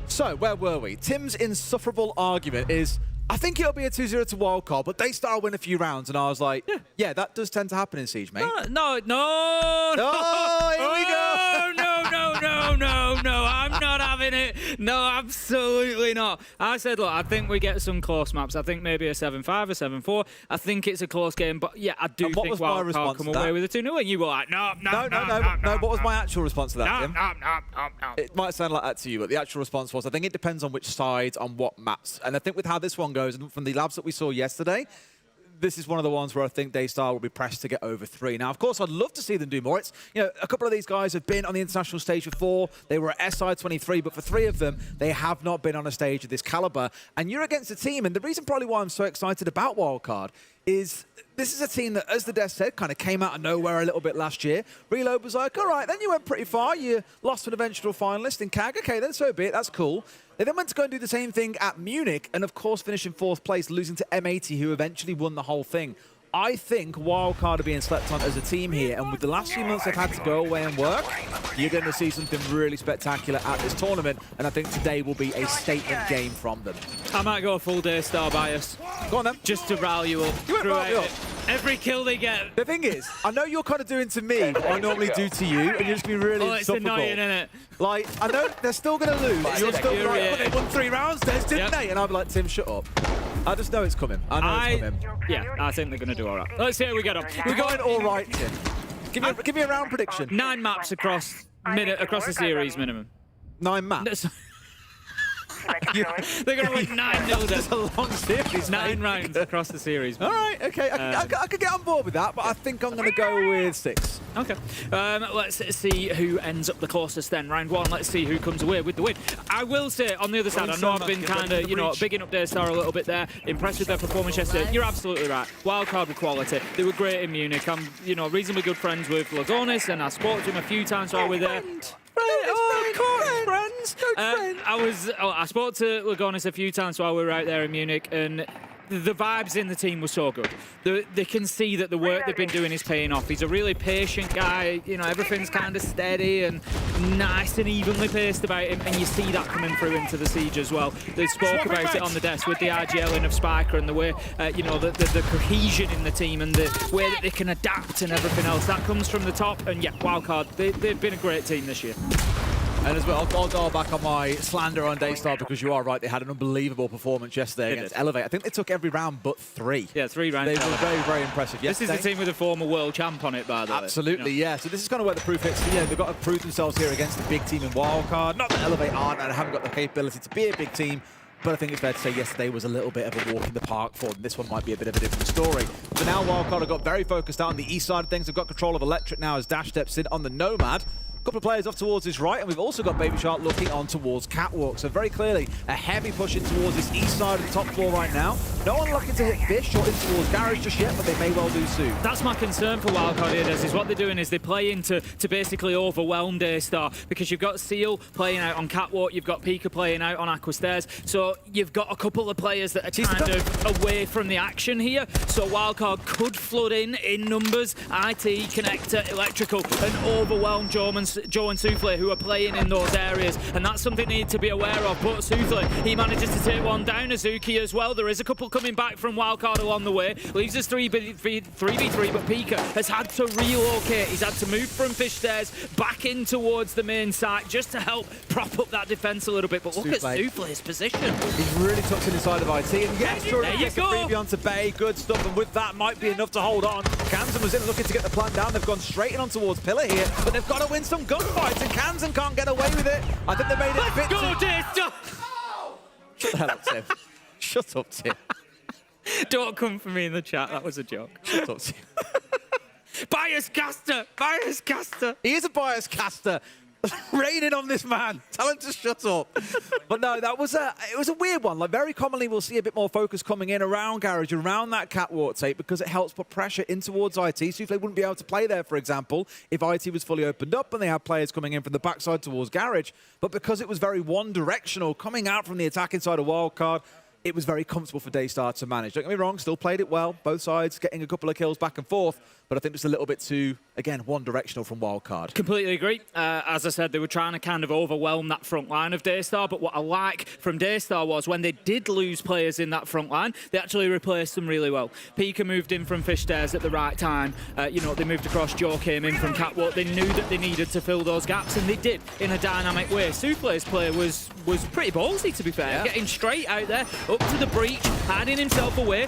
So, where were we? Tim's insufferable argument is, I think it'll be a 2-0 to WILDCARD, but DAYSTAR win a few rounds. And I was like, yeah, that does tend to happen in Siege, mate. No. Oh, here we go. No, I'm not having it. No, absolutely not. I said, look, I think we get some close maps. I think maybe a 7-5, a 7-4. I think it's a close game, but yeah, I do think Wildcard come away with a 2-0. And you were like, no. What was my actual response to that, Tim? No. It might sound like that to you, but the actual response was, I think it depends on which side, on what maps. And I think with how this one goes, and from the labs that we saw yesterday, this is one of the ones where I think DAYSTAR will be pressed to get over 3. Now, of course, I'd love to see them do more. It's, a couple of these guys have been on the international stage before. They were at SI23, but for 3 of them, they have not been on a stage of this caliber. And you're against a team, and the reason probably why I'm so excited about Wildcard is this is a team that, as the desk said, kind of came out of nowhere a little bit last year. Reload was like, all right, then you went pretty far. You lost to an eventual finalist in CAG. Okay, then so be it. That's cool. They then went to go and do the same thing at Munich, and of course finish in 4th place, losing to M80, who eventually won the whole thing. I think Wildcard are being slept on as a team here, and with the last few months they've had to go away and work, you're going to see something really spectacular at this tournament, and I think today will be a statement game from them. I might go full DAYSTAR bias. Go on then. Just to rile you up. You won't rile me up. Every kill they get. The thing is, I know you're kind of doing to me what I normally do to you, and you're just being really insufferable. It's annoying, isn't it? Like, I know they're still going to lose. You're still like, well, they won 3 rounds, didn't they? And I'll be like, Tim, shut up. I just know it's coming. I know it's coming. Yeah, I think they're going to do all right. Let's see how we get on. We're going all right, Tim. Give me a round prediction. 9 maps across the series minimum. 9 maps? They're going to win 9-0. It's a long series. 9 rounds across the series. All right, okay. I could get on board with that, but I think I'm going to go with 6. Okay. Let's see who ends up the closest then. Round 1, let's see who comes away with the win. I will say, on the other side, I know I've been kind of, bigging up DAYSTAR a little bit there. Impressed with their performance yesterday. You're absolutely right. Wildcard with quality. They were great in Munich. I'm, reasonably good friends with Lagonis, and I spoke to him a few times while we were there. Friends. I spoke to Lagonis a few times while we were out there in Munich, and the vibes in the team were so good. They can see that the work they've been doing is paying off. He's a really patient guy. Everything's kind of steady and nice and evenly paced about him, and you see that coming through into the siege as well. They spoke about it on the desk with the IGL-ing of Spiker and the way, the cohesion in the team and the way that they can adapt and everything else. That comes from the top, and yeah, Wildcard, they've been a great team this year. And as well, I'll go back on my slander on DAYSTAR because you are right. They had an unbelievable performance yesterday against Elevate. I think they took every round but 3. Yeah, 3 rounds. They were very, very impressive yesterday. This is the team with a former world champ on it, by the way. Absolutely, yeah. So this is kind of where the proof hits. They've got to prove themselves here against the big team in Wildcard. Not that Elevate aren't and haven't got the capability to be a big team, but I think it's fair to say yesterday was a little bit of a walk in the park for them. This one might be a bit of a different story. But now Wildcard have got very focused out on the east side of things. They've got control of Electric now as Dash steps in on the Nomad. Couple of players off towards his right, and we've also got Baby Shark looking on towards Catwalk. So very clearly a heavy push in towards this east side of the top floor right now. No one looking to hit Fish or in towards Garage just yet, but they may well do soon. That's my concern for Wildcard here, is what they're doing is they play into basically overwhelm DAYSTAR, because you've got Seal playing out on Catwalk, you've got Pika playing out on Aqua Stairs, so you've got a couple of players that are kind of away from the action here. So Wildcard could flood in numbers, IT, Connector, Electrical, and overwhelm Joe and Souffle, who are playing in those areas, and that's something they need to be aware of. But Souffle, he manages to take one down. Azuki as well. There is a couple coming back from Wildcard along the way. Leaves us 3v3, but Pika has had to relocate. He's had to move from Fish Stairs back in towards the main site just to help prop up that defense a little bit. But look at Souffle's position. He's really tucked in inside of IT, and yes, sure, there you go. Freebie onto Bay. Good stuff, and with that might be enough to hold on. Kansan was in looking to get the plan down. They've gone straight in on towards Pillar here, but they've got to win some gunfights, and Kansan can't get away with it. I think they made it fit. Go, DAYSTAR! Shut the hell up, Tim. Shut up, Tim. Don't come for me in the chat. That was a joke. Shut up, Tim. Bias caster! Bias caster! He is a bias caster. Raining on this man. Tell him to shut up. But no, it was a weird one. Like, very commonly we'll see a bit more focus coming in around Garage, around that Catwalk tape, because it helps put pressure in towards IT. Souffle wouldn't be able to play there, for example, if IT was fully opened up and they had players coming in from the backside towards Garage. But because it was very one-directional, coming out from the attacking side of Wildcard, it was very comfortable for DAYSTAR to manage. Don't get me wrong, still played it well, both sides getting a couple of kills back and forth, but I think just a little bit too, again, one-directional from WILDCARD. Completely agree. As I said, they were trying to kind of overwhelm that front line of DAYSTAR, but what I like from DAYSTAR was when they did lose players in that front line, they actually replaced them really well. Pika moved in from Fish Stairs at the right time. You know, they moved across, Joe came in from Catwalk. They knew that they needed to fill those gaps, and they did in a dynamic way. Souffle's play was pretty ballsy, to be fair. Yeah. Getting straight out there, up to the breach, hiding himself away.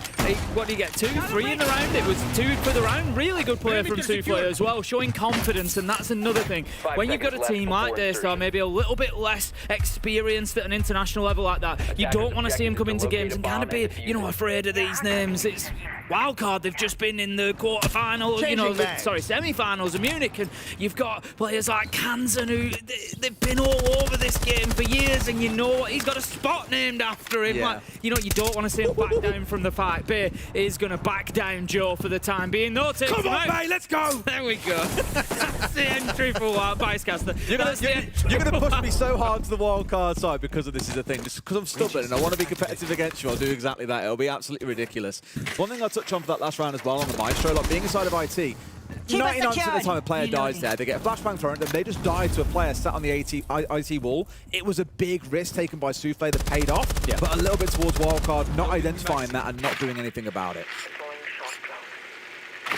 What did he get, 2, 3 in the round? It was 2 for the round. Really good play from Souffle as well, showing confidence, and that's another thing. When you've got a team like DAYSTAR, maybe a little bit less experienced at an international level like that, you don't want to see them come into games and kind of be, you know, afraid of these names. It's WILDCARD, they've just been in the quarterfinal, semi-finals of Munich, and you've got players like Kansan who they've been all over this game for years, and you know what, he's got a spot named after him. Yeah. Like, you know, you don't want to see him back down from the fight. Bay is going to back down Joe for the time being. No, Come on, Bay, let's go! There we go. That's the entry for Bicecaster. You're going to push me so hard to the WILDCARD side because of this is a thing. Just because I'm stubborn and I want to be competitive against you, I'll do exactly that. It'll be absolutely ridiculous. One thing I'll touch on for that last round as well on the Maestro, like being inside of IT, 99% of the time a player dies there, they get a flashbang thrown, and they just died to a player sat on the IT wall. It was a big risk taken by Souffle that paid off, but a little bit towards WILDCARD, not identifying that and not doing anything about it.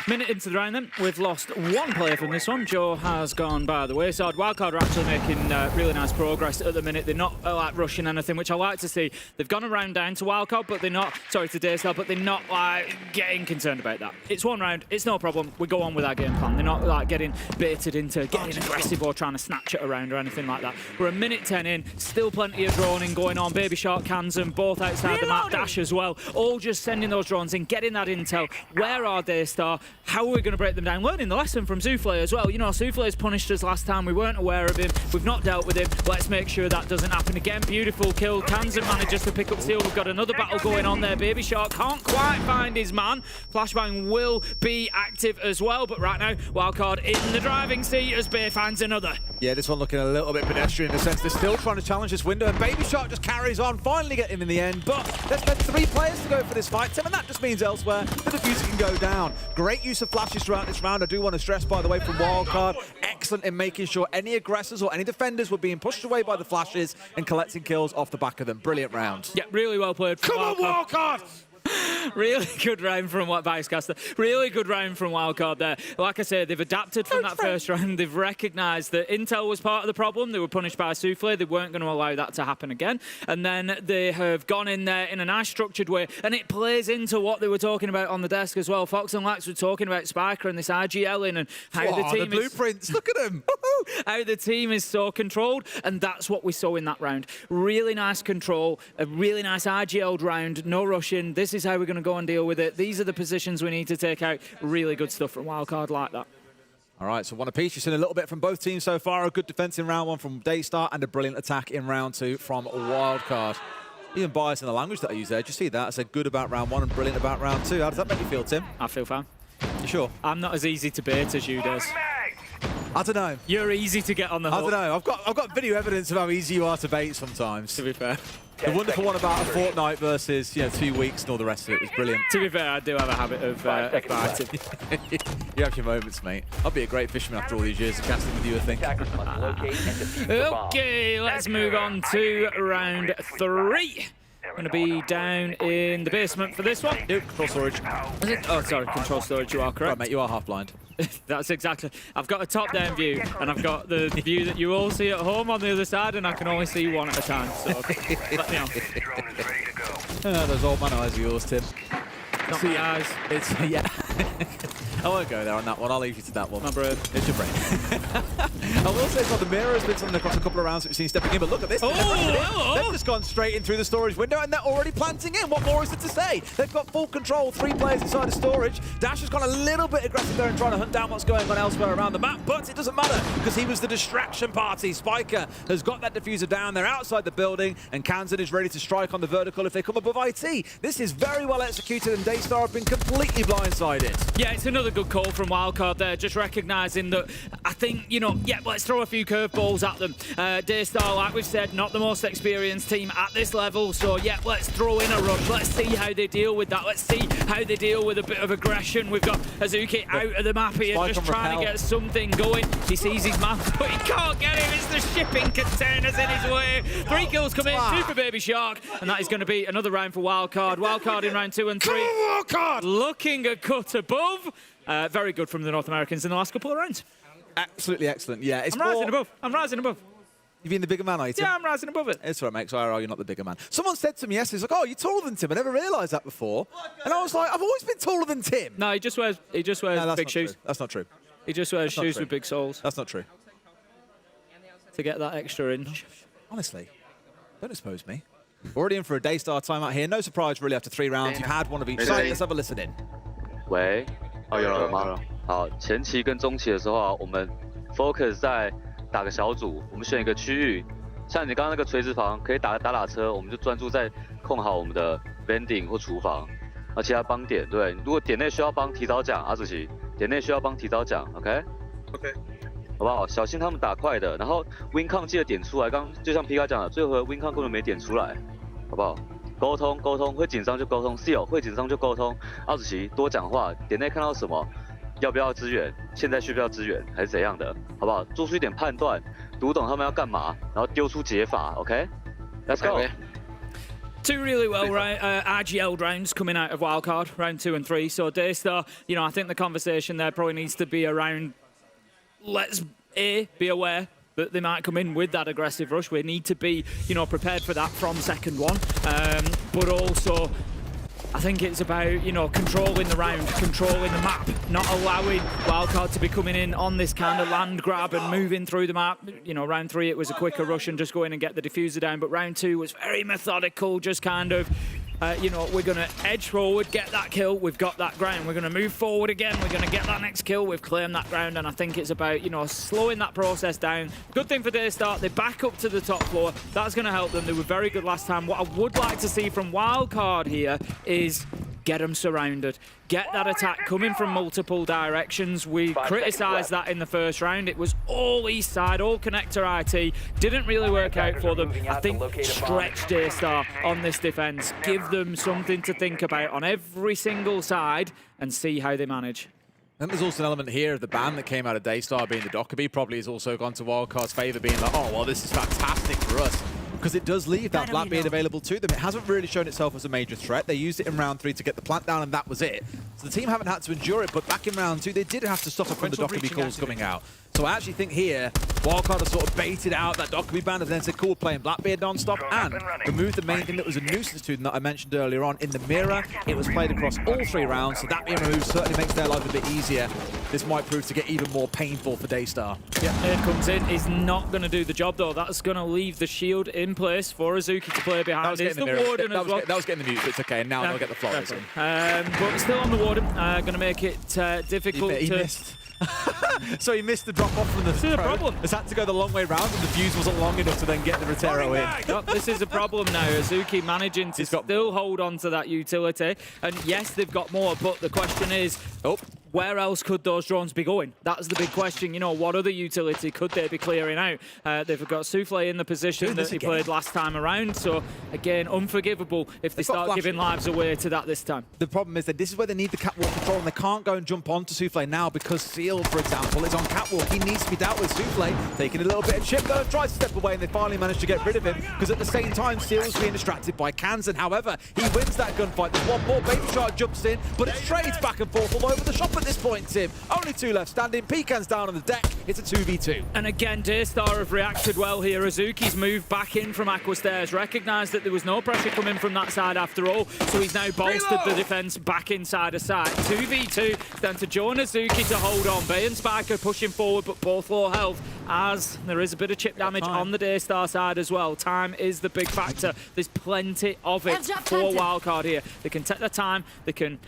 Minute into the round then, we've lost one player from this one. Joe has gone by the wayside. WILDCARD are actually making really nice progress at the minute. They're not like rushing anything, which I like to see. They've gone a round down to WILDCARD, but they're not, sorry, to DAYSTAR, but they're not like getting concerned about that. It's one round, it's no problem. We go on with our game plan. They're not like getting baited into getting aggressive or trying to snatch it around or anything like that. We're a minute 10 in, still plenty of droning going on. Baby Shark, Kansan, both outside the map, Dash as well. All just sending those drones in, getting that intel. Where are DAYSTAR? How are we going to break them down? Learning the lesson from Souffle as well. You know, Souffle's punished us last time. We weren't aware of him. We've not dealt with him. Let's make sure that doesn't happen again. Beautiful kill. Kansan manages to pick up Seal. We've got another battle going on there. Baby Shark can't quite find his man. Flashbang will be active as well, but right now, WILDCARD in the driving seat as Bay finds another. Yeah, this one looking a little bit pedestrian in the sense they're still trying to challenge this window, and Baby Shark just carries on, finally get him in the end, but there's been 3 players to go for this fight, Tim, and that just means elsewhere the diffuser can go down. Great use of flashes throughout this round. I do want to stress, by the way, from WILDCARD, excellent in making sure any aggressors or any defenders were being pushed away by the flashes and collecting kills off the back of them. Brilliant round. Yeah, really well played. Come on, WILDCARD! Really good round from Bicecaster. Really good round from WILDCARD there. Like I said, they've adapted from that first round. They've recognised that intel was part of the problem. They were punished by Souffle. They weren't going to allow that to happen again. And then they have gone in there in a nice structured way. And it plays into what they were talking about on the desk as well. Fox and Lax were talking about Spiker and this IGL in and how the team blueprints. Look at them. How the team is so controlled. And that's what we saw in that round. Really nice control. A really nice IGL'd round. No rushing. This is how we're going to go and deal with it. These are the positions we need to take out. Really good stuff from WILDCARD like that. All right, so one apiece. You've seen a little bit from both teams so far. A good defense in round 1 from DAYSTAR and a brilliant attack in round 2 from WILDCARD. Even biased in the language that I use there. Did you see that? I said good about round 1 and brilliant about round 2. How does that make you feel, Tim? I feel fine. You sure? I'm not as easy to bait as you, Des. I don't know. You're easy to get on the hook. I don't know. I've got video evidence of how easy you are to bait sometimes. To be fair. The wonderful one about a fortnight versus 2 weeks and all the rest of it was brilliant. To be fair, I do have a habit of biting. You have your moments, mate. I'll be a great fisherman after all these years of casting with you, I think. Okay, let's move on to round 3. Going to be down in the basement for this one. Nope, control storage. Is it? Oh, sorry, control storage, you are correct. Right, mate, you are half blind. That's exactly. I've got a top-down view, and I've got the view that you all see at home on the other side, and I can only see one at a time, so let me on. Those old man eyes of yours, Tim. Not my eyes. It's, yeah. I won't go there on that one. I'll leave you to that one. My brain. It's your brain. I will say, the mirror has been something across a couple of rounds that we've seen stepping in, but look at this. They've just gone straight in through the storage window, and they're already planting in. What more is there to say? They've got full control, 3 players inside the storage. Dash has gone a little bit aggressive there and trying to hunt down what's going on elsewhere around the map, but it doesn't matter because he was the distraction party. Spiker has got that diffuser down there outside the building, and Kansan is ready to strike on the vertical if they come above IT. This is very well executed, and Daystar have been completely blindsided. Yeah, it's another good call from WILDCARD there, just recognising that I think, you know, yeah, let's throw a few curveballs at them. Daystar, like we've said, not the most experienced team at this level, so yeah, let's throw in a rush. Let's see how they deal with that. Let's see how they deal with a bit of aggression. We've got Azuki out of the map here, just trying to get something going. He sees his man, but he can't get him. It's the shipping containers in his way. 3 kills come in, 2 for Baby Shark, and that is going to be another round for WILDCARD. WILDCARD in round 2 and 3. WILDCARD! Looking a cut above. Very good from the North Americans in the last couple of rounds. Absolutely excellent, yeah. I'm rising above. I'm rising above. You being the bigger man, are you, Tim? Yeah, I'm rising above it. It's all right, mate, so I argue not the bigger man. Someone said to me yesterday, like, oh, you're taller than Tim. I never realised that before. And I was like, I've always been taller than Tim. No, he just wears big shoes. True. That's not true. He just wears shoes with big soles. That's not true. To get that extra inch. Honestly, don't expose me. We're already in for a Daystar timeout here. No surprise, really, after 3 rounds. You've had one of each side. Let's have a listen in. 喂，哦，有了吗？好，前期跟中期的时候啊，我们 focus 在打个小组，我们选一个区域，像你刚刚那个垂直房，可以打车，我们就专注在控好我们的 vending 或厨房，而其他帮点，对，如果点内需要帮提早讲，阿主席，点内需要帮提早讲 ，OK， 好不好？小心他们打快的，然后 win con 记得点出来，刚就像皮卡讲的，最后 win con 根本没点出来，好不好？ 沟通，会紧张就沟通 ，Seal 会紧张就沟通。奥子琪多讲话，点内看到什么，要不要支援，现在需不要支援，还是怎样的，好不好？做出一点判断，读懂他们要干嘛，然后丢出解法 ，OK？Let's go。 2 really well RGL rounds coming out of WILDCARD, round 2 and 3. So Daystar, you know, I think the conversation there probably needs to be around, let's be aware that they might come in with that aggressive rush. We need to be, you know, prepared for that from second one. But also, I think it's about, you know, controlling the round, controlling the map, not allowing WILDCARD to be coming in on this kind of land grab and moving through the map. You know, round 3, it was a quicker rush and just go in and get the diffuser down. But round 2 was very methodical, just kind of, you know, we're going to edge forward, get that kill, we've got that ground. We're going to move forward again, we're going to get that next kill, we've claimed that ground, and I think it's about, you know, slowing that process down. Good thing for Daystar, they back up to the top floor. That's going to help them. They were very good last time. What I would like to see from WILDCARD here is get them surrounded. Get that attack coming from multiple directions. We criticised that in the first round. It was all east side, all connector IT. Didn't really work out for them. I think stretch Daystar on this defence. Give them something to think about on every single side and see how they manage. And there's also an element here of the ban that came out of Daystar being the Dockerby probably has also gone to WILDCARD's favour, being like, oh, well, this is fantastic for us. Because it does leave that Blackbeard available to them. It hasn't really shown itself as a major threat. They used it in round 3 to get the plant down, and that was it. So the team haven't had to endure it, but back in round 2, they did have to suffer from the Dockerby calls coming out. So I actually think here, WILDCARD has sort of baited out that Dockerby ban and then said, cool, we're playing Blackbeard non-stop, and removed the main thing that was a nuisance to them that I mentioned earlier on in the mirror. It was played across all 3 rounds, so that being removed certainly makes their life a bit easier. This might prove to get even more painful for Daystar. Yeah, Nade comes in. He's not going to do the job, though. That's going to leave the shield in place for Azuki to play behind. It's the Warden as well. That was getting the mute, so it's okay. Now they'll get the flowers in. But still on the Warden. Going to make it difficult he missed. So he missed the drop off from the This is a problem. Has had to go the long way round, and the fuse wasn't long enough to then get the Rotero in. No, this is a problem now. Azuki managing to still hold on to that utility. And yes, they've got more, but the question is, where else could those drones be going? That's the big question. You know, what other utility could they be clearing out? They've got Souffle in the position that he played last time around. So, again, unforgivable if they start giving lives away to that this time. The problem is that this is where they need the catwalk control, and they can't go and jump onto Souffle now because Seal, for example, is on catwalk. He needs to be dealt with. Souffle taking a little bit of chip, though, tries to step away, and they finally managed to get rid of him because at the same time, Seal's being distracted by Kansan. However, he wins that gunfight. There's one more. Baby Shark jumps in, but it's trades back and forth all over the shop at this point, Tim. Only 2 left standing. Pecan's down on the deck. It's a 2v2. And again, Daystar have reacted well here. Azuki's moved back in from Aqua Stairs, recognised that there was no pressure coming from that side after all, so he's now bolstered the defence back inside a side. 2v2, it's down to Joe and Azuki to hold on. Bay and Spike are pushing forward, but both low health, as there is a bit of chip damage on the Daystar side as well. Time is the big factor. There's plenty of it for WILDCARD here. They can take their time, they can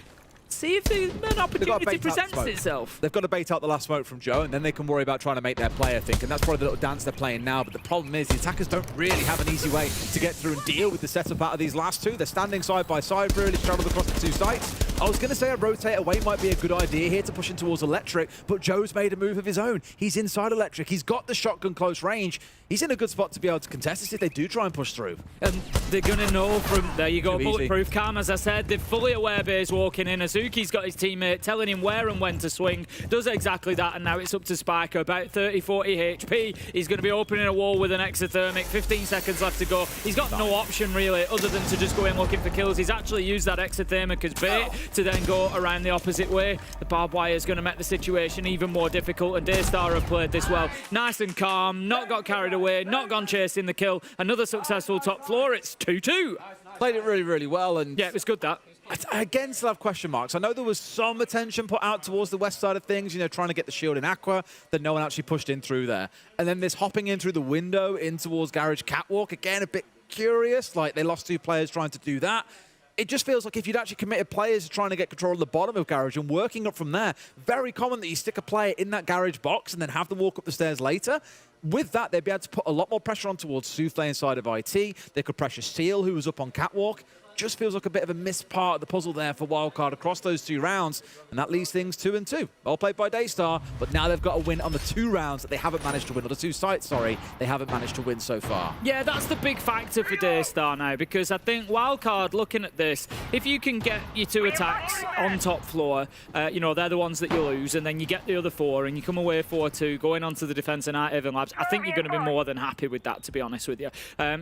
see if an opportunity presents itself. They've got to bait out the last smoke from Joe, and then they can worry about trying to make their play, I think. And that's probably the little dance they're playing now. But the problem is the attackers don't really have an easy way to get through and deal with the setup out of these last 2. They're standing side by side, really straddled across the 2 sites. I was going to say a rotate away might be a good idea here to push in towards Electric, but Joe's made a move of his own. He's inside Electric. He's got the shotgun close range. He's in a good spot to be able to contest this if they do try and push through. And they're going to know from... There you go, Too bulletproof easy. cam, as I said. They're fully aware Bay's walking in. Azuki's got his teammate telling him where and when to swing. Does exactly that, and now it's up to Spiker. About 30, 40 HP. He's going to be opening a wall with an exothermic. 15 seconds left to go. He's got no option, really, other than to just go in looking for kills. He's actually used that exothermic as bait to then go around the opposite way. The barbed wire is going to make the situation even more difficult, and DAYSTAR have played this well. Nice and calm, not got carried away, not gone chasing the kill. Another successful top floor. It's 2-2. Played it really, really well. And yeah, it was good, that. I again still have question marks. I know there was some attention put out towards the west side of things, you know, trying to get the shield in Aqua, that no one actually pushed in through there. And then this hopping in through the window in towards Garage Catwalk, again, a bit curious. Like, they lost 2 players trying to do that. It just feels like if you'd actually committed players to trying to get control of the bottom of Garage and working up from there, very common that you stick a player in that Garage box and then have them walk up the stairs later. With that, they'd be able to put a lot more pressure on towards Souffle inside of IT. They could pressure Seal, who was up on Catwalk. Just feels like a bit of a missed part of the puzzle there for WILDCARD across those 2 rounds, and that leaves things 2-2. Well played by DAYSTAR, but now they've got to win on the 2 rounds that they haven't managed to win, or the 2 sites, sorry, they haven't managed to win so far. Yeah, that's the big factor for DAYSTAR now, because I think WILDCARD, looking at this, if you can get your 2 attacks on top floor, you know, they're the ones that you lose, and then you get the other 4, and you come away 4-2, going onto the defense and out Evan Labs, I think you're going to be more than happy with that, to be honest with you.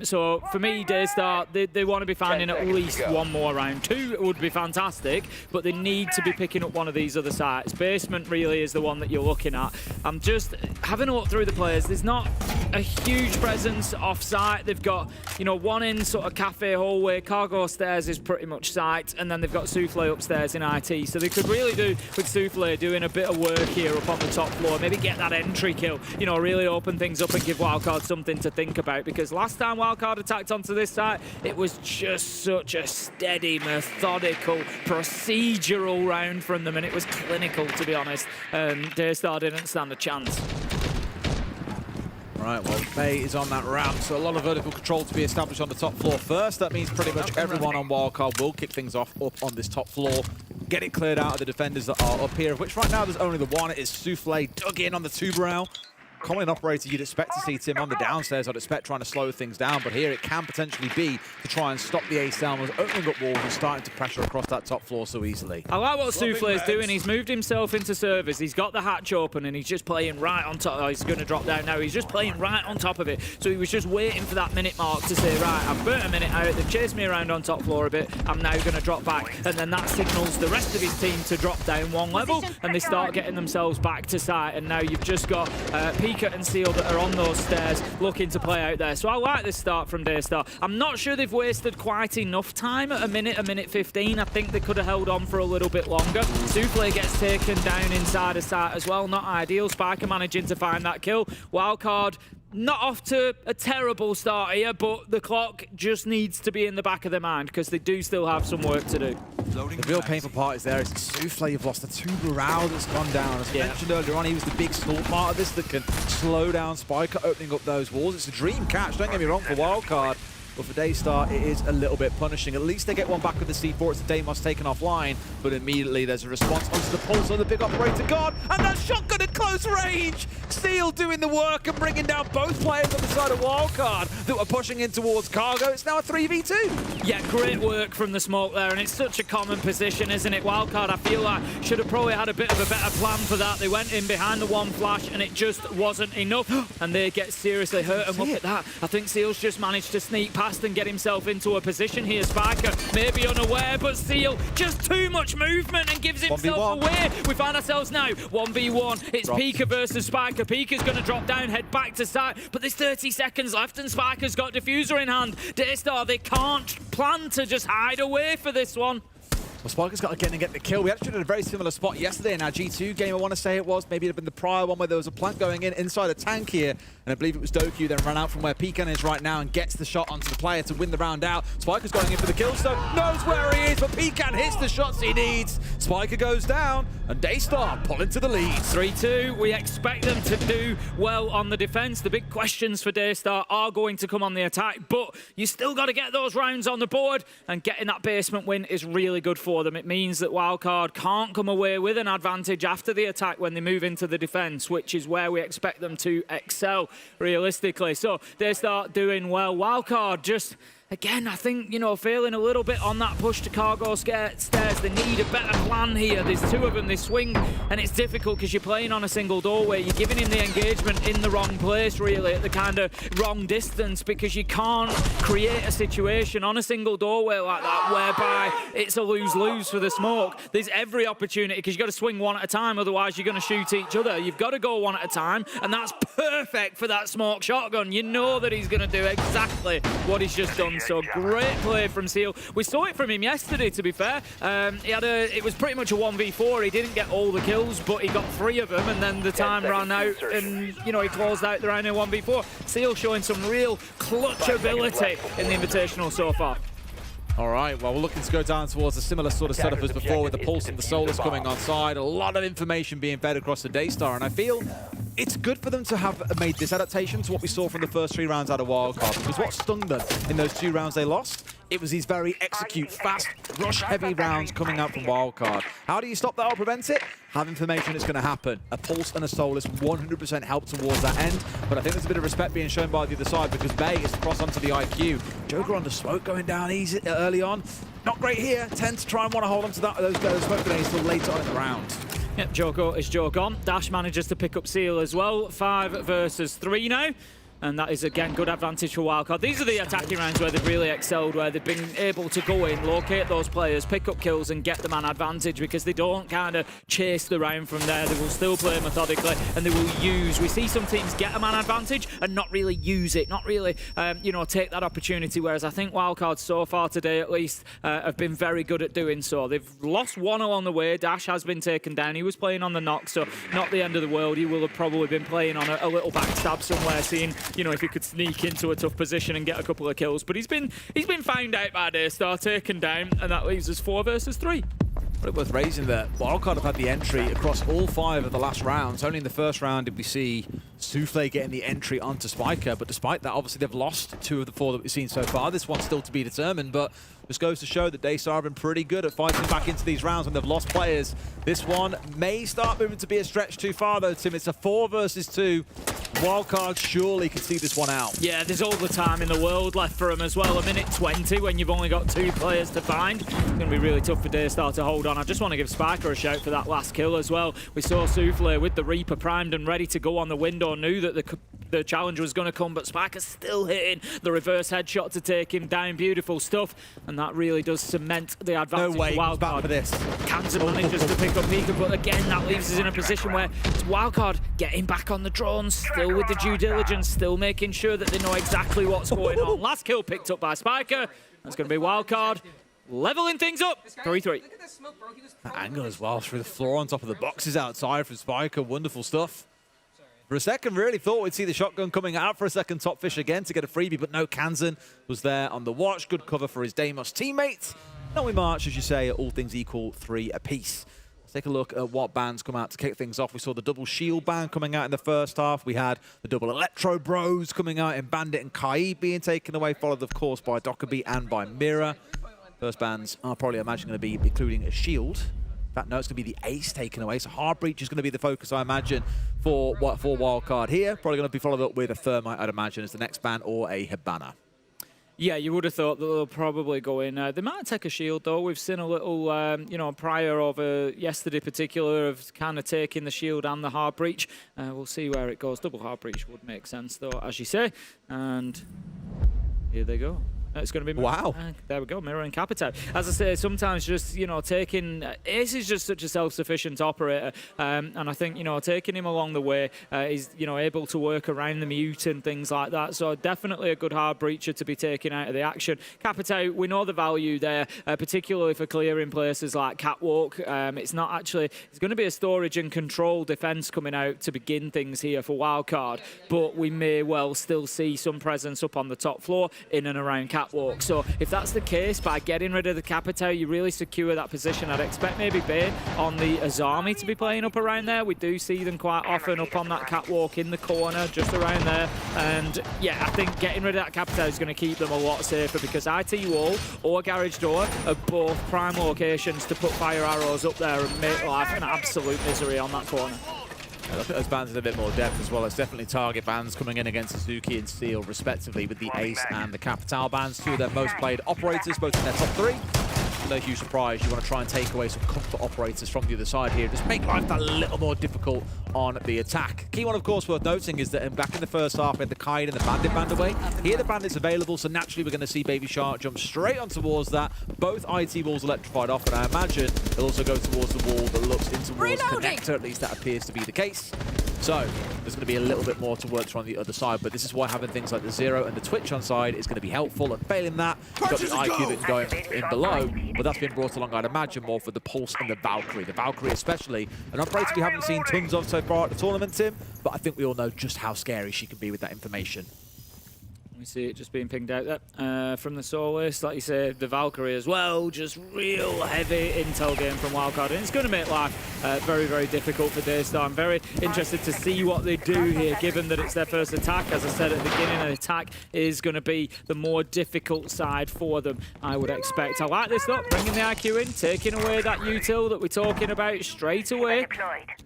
So for me, DAYSTAR, they want to be finding at least 1 more round. 2 would be fantastic, but they need to be picking up one of these other sites. Basement really is the one that you're looking at. I'm just having a look through the players. There's not a huge presence off site. They've got, you know, one in sort of cafe hallway. Cargo stairs is pretty much site, and then they've got Souffle upstairs in IT. So they could really do with Souffle doing a bit of work here up on the top floor. Maybe get that entry kill, you know, really open things up and give WILDCARD something to think about, because last time WILDCARD attacked onto this site, it was just such a steady, methodical, procedural round from them, and it was clinical, to be honest. DAYSTAR didn't stand a chance. Right, well, Bay is on that ramp, so a lot of vertical control to be established on the top floor first. That means pretty much everyone on WILDCARD will kick things off up on this top floor, get it cleared out of the defenders that are up here, of which right now there's only the one. It is Souffle dug in on the Tubarão. Common operator, you'd expect to see Tim on the downstairs. I'd expect trying to slow things down, but here it can potentially be to try and stop the Ace-Salmers opening up walls and starting to pressure across that top floor so easily. I like what Souffle is doing. He's moved himself into service. He's got the hatch open and he's just playing right on top. Oh, he's going to drop down now. He's just playing right on top of it. So he was just waiting for that minute mark to say, right, I've burnt a minute out. They've chased me around on top floor a bit. I'm now going to drop back. And then that signals the rest of his team to drop down 1 level, and they start getting themselves back to site. And now you've just got Pika and Seal that are on those stairs looking to play out there. So I like this start from DAYSTAR. I'm not sure they've wasted quite enough time at a minute 15. I think they could have held on for a little bit longer. Souffle gets taken down inside a site as well. Not ideal. Spiker managing to find that kill. WILDCARD not off to a terrible start here, but the clock just needs to be in the back of their mind, because they do still have some work to do. The real painful part is there is Souffle. You've lost the Tubarão that's gone down. As I mentioned earlier on, he was the big stall part of this that can slow down Spiker opening up those walls. It's a dream catch, don't get me wrong, for WILDCARD. But for DAYSTAR, it is a little bit punishing. At least they get one back with the C4. It's the Deimos taken offline, but immediately there's a response onto the pulse of the big operator gone, and that shotgun at close range! Seal doing the work and bringing down both players on the side of WILDCARD that were pushing in towards Cargo. It's now a 3v2. Yeah, great work from the smoke there, and it's such a common position, isn't it? WILDCARD, I feel like, should have probably had a bit of a better plan for that. They went in behind the one flash, and it just wasn't enough, and they get seriously hurt. And look at that. I think Seal's just managed to sneak past and get himself into a position here. Spiker maybe unaware, but Seal just too much movement and gives himself away. We find ourselves now 1v1. It's Pika versus Spiker. Pika's going to drop down, head back to site, but there's 30 seconds left and Spiker's got diffuser in hand. DAYSTAR, they can't plan to just hide away for this one. Well, Spiker's got to get and get the kill. We actually did a very similar spot yesterday in our G2 game, I want to say it was. Maybe it had been the prior one where there was a plant going in inside a tank here. And I believe it was Doku then ran out from where Pekan is right now and gets the shot onto the player to win the round out. Spiker's going in for the kill, so knows where he is, but Pekan hits the shots he needs. Spiker goes down. And DAYSTAR pull into the lead. 3-2. We expect them to do well on the defense. The big questions for DAYSTAR are going to come on the attack, but you still got to get those rounds on the board, and getting that basement win is really good for them. It means that WILDCARD can't come away with an advantage after the attack when they move into the defense, which is where we expect them to excel realistically. So they start doing well. WILDCARD just, again, I think, you know, failing a little bit on that push to cargo stairs. They need a better plan here. There's two of them, they swing, and it's difficult because you're playing on a single doorway. You're giving him the engagement in the wrong place, really, at the kind of wrong distance, because you can't create a situation on a single doorway like that whereby it's a lose-lose for the smoke. There's every opportunity because you've got to swing one at a time, otherwise you're going to shoot each other. You've got to go one at a time, and that's perfect for that smoke shotgun. You know that he's going to do exactly what he's just done. So great play from Seal. We saw it from him yesterday, to be fair. It was pretty much a 1v4. He didn't get all the kills, but he got 3 of them, and then the time ran out, and, you know, he closed out the round in 1v4. Seal showing some real clutch ability in the Invitational so far. All right, well, we're looking to go down towards a similar sort of setup as before, with the Pulse and the Solus coming on side. A lot of information being fed across the DAYSTAR, and I feel it's good for them to have made this adaptation to what we saw from the first 3 rounds out of WILDCARD, because what stung them in those 2 rounds they lost, it was these very execute, fast, rush-heavy rounds coming out from WILDCARD. How do you stop that or prevent it? Have information it's going to happen. A Pulse and a Solus 100% help towards that end, but I think there's a bit of respect being shown by the other side because Bay is cross onto the IQ. Joker on the smoke going down easy early on. Not great here. Tend to try and want to hold on to those smoke grenades till later on in the round. Yep, Joko is Joe gone. Dash manages to pick up Seal as well. 5 versus 3 now. And that is, again, good advantage for WILDCARD. These are the attacking rounds where they've really excelled, where they've been able to go in, locate those players, pick up kills and get the man advantage, because they don't kind of chase the round from there. They will still play methodically, and they will use. We see some teams get a man advantage and not really use it, not really, you know, take that opportunity, whereas I think WILDCARD so far today, at least, have been very good at doing so. They've lost 1 along the way. Dash has been taken down. He was playing on the knock, so not the end of the world. He will have probably been playing on a little backstab somewhere, seeing, you know, if he could sneak into a tough position and get a couple of kills. But he's been found out by DAYSTAR, taken down, and that leaves us 4 versus 3. But it worth raising that WILDCARD have had the entry across all 5 of the last rounds. Only in the first round did we see Souffle getting the entry onto Spiker, but despite that, obviously they've lost 2 of the 4 that we've seen so far. This one's still to be determined, but this goes to show that DAYSTAR have been pretty good at fighting back into these rounds when they've lost players. This one may start moving to be a stretch too far, though, Tim. It's a 4 versus 2. WILDCARD surely can see this one out. Yeah, there's all the time in the world left for him as well. 1:20 when you've only got 2 players to find. It's going to be really tough for DAYSTAR to hold on. I just want to give Spiker a shout for that last kill as well. We saw Souffle with the Reaper primed and ready to go on the window, knew that the challenge was going to come, but Spiker's still hitting the reverse headshot to take him down. Beautiful stuff, and that really does cement the advantage. No way, for WILDCARD. back for this. Kanza manages to pick up Pika, but again, that leaves us in a position where it's WILDCARD getting back on the drones, still with the due diligence, still making sure that they know exactly what's going on. Last kill picked up by Spiker. That's going to be WILDCARD leveling things up. 3-3. That angle as well through the floor on top of the boxes outside from Spiker. Wonderful stuff. For a second, really thought we'd see the shotgun coming out for a second top fish again to get a freebie, but no, Kanzan was there on the watch. Good cover for his Deimos teammates. Now we march, as you say, all things equal, 3 apiece. Let's take a look at what bans come out to kick things off. We saw the double shield ban coming out in the first half. We had the double Electro Bros coming out in Bandit and Kai being taken away, followed, of course, by Dockerby and by Mira. First bans are probably, I imagine, going to be including a shield. In fact, no, it's going to be the ace taken away. So hard breach is going to be the focus, I imagine, for WILDCARD here. Probably going to be followed up with a thermite, I'd imagine, as the next ban, or a Hibana. Yeah, you would have thought that they'll probably go in. They might take a shield, though. We've seen a little, you know, prior over yesterday particular of kind of taking the shield and the hard breach. We'll see where it goes. Double hard breach would make sense, though, as you say. And here they go. It's going to be wow. There we go, Mirror and Capita. As I say, sometimes just, you know, taking Ace is just such a self-sufficient operator, and I think, you know, taking him along the way, he's, you know, able to work around the mute and things like that. So definitely a good hard breacher to be taken out of the action. Capita, we know the value there, particularly for clearing places like Catwalk. It's not actually, it's going to be a storage and control defense coming out to begin things here for WILDCARD, but we may well still see some presence up on the top floor in and around Catwalk. catwalk. So if that's the case, by getting rid of the Capitao, you really secure that position. I'd expect maybe Bay on the Azami to be playing up around there. We do see them quite often up on that catwalk in the corner, just around there. And yeah, I think getting rid of that Capitao is going to keep them a lot safer, because IT Wall or Garage Door are both prime locations to put fire arrows up there and make life an absolute misery on that corner. Look at those bans in a bit more depth as well. It's definitely target bans coming in against Suzuki and Steel, respectively, with the Ace and the Capitao bans, two of their most played operators, both in their top 3. No huge surprise. You want to try and take away some comfort operators from the other side here. Just make life a little more difficult on the attack. Key one, of course, worth noting is that back in the first half, we had the Kaid and the Bandit banned away. Here, the Bandit's available, so naturally we're going to see Baby Shark jump straight on towards that. Both IT walls electrified off, and I imagine they'll also go towards the wall that looks in towards Connector. At least that appears to be the case. So there's going to be a little bit more to work through on the other side, but this is why having things like the Zero and the Twitch on side is going to be helpful. And failing that, you've got the IQ that's going in below, but that's been brought along, I'd imagine, more for the Pulse and the Valkyrie. The Valkyrie especially, an operator we haven't seen tons of so far at the tournament, Tim, but I think we all know just how scary she can be with that information. We see it just being pinged out there from the Soloist. Like you say, the Valkyrie as well, just real heavy intel game from WILDCARD. And it's going to make life very, very difficult for DAYSTAR. I'm very interested to see what they do here, given that it's their first attack. As I said at the beginning, an attack is going to be the more difficult side for them, I would expect. I like this, though, bringing the IQ in, taking away that util that we're talking about straight away.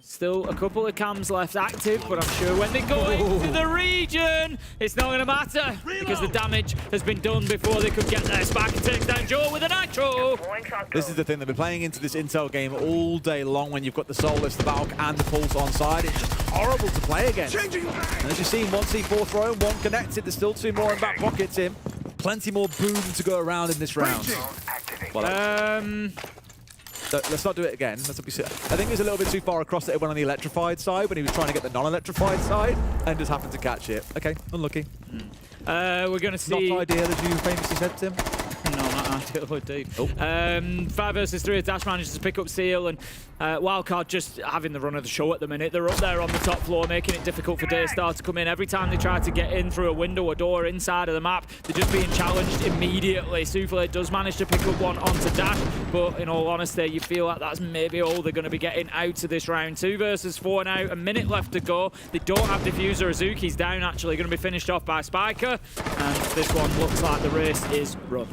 Still a couple of cams left active, but I'm sure when they go into the region, it's not going to matter. Because the damage has been done before they could get there. Spark takes down Joe with a nitro. This is the thing, they've been playing into this intel game all day long when you've got the Soulless, the Valk, and the Pulse on side. It's just horrible to play against. And as you've seen, one C4 thrown, one connected. There's still 2 more in back pocket, Tim. Plenty more boom to go around in this round. Well, let's not do it again. I think he was a little bit too far across that it went on the electrified side when he was trying to get the non-electrified side and just happened to catch it. Okay, unlucky. We're going to see... Not ideal, as you famously said, Tim. No, not ideal indeed. 5 versus 3, Dash manages to pick up Seal, and WILDCARD just having the run of the show at the minute. They're up there on the top floor, making it difficult for DAYSTAR to come in. Every time they try to get in through a window or door inside of the map, they're just being challenged immediately. Souffle does manage to pick up one onto Dash, but in all honesty, you feel like that's maybe all they're going to be getting out of this round. 2 versus 4 now, a minute left to go. They don't have Diffuser. Azuki's down, actually, going to be finished off by Spiker, and this one looks like the race is run.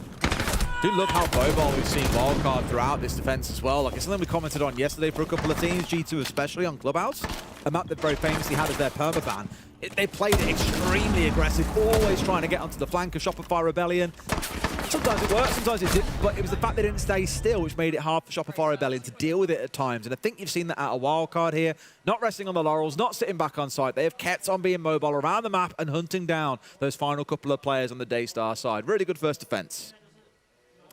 Do love how mobile we've seen WILDCARD throughout this defense as well. Like, it's something we commented on yesterday for a couple of teams, G2 especially on Clubhouse, a map that very famously had as their permaban. They played it extremely aggressive, always trying to get onto the flank of Shopify Rebellion. Sometimes it worked, sometimes it didn't, but it was the fact they didn't stay still which made it hard for Shopify Rebellion to deal with it at times. And I think you've seen that out of WILDCARD here, not resting on the laurels, not sitting back on site. They have kept on being mobile around the map and hunting down those final couple of players on the DAYSTAR side. Really good first defense.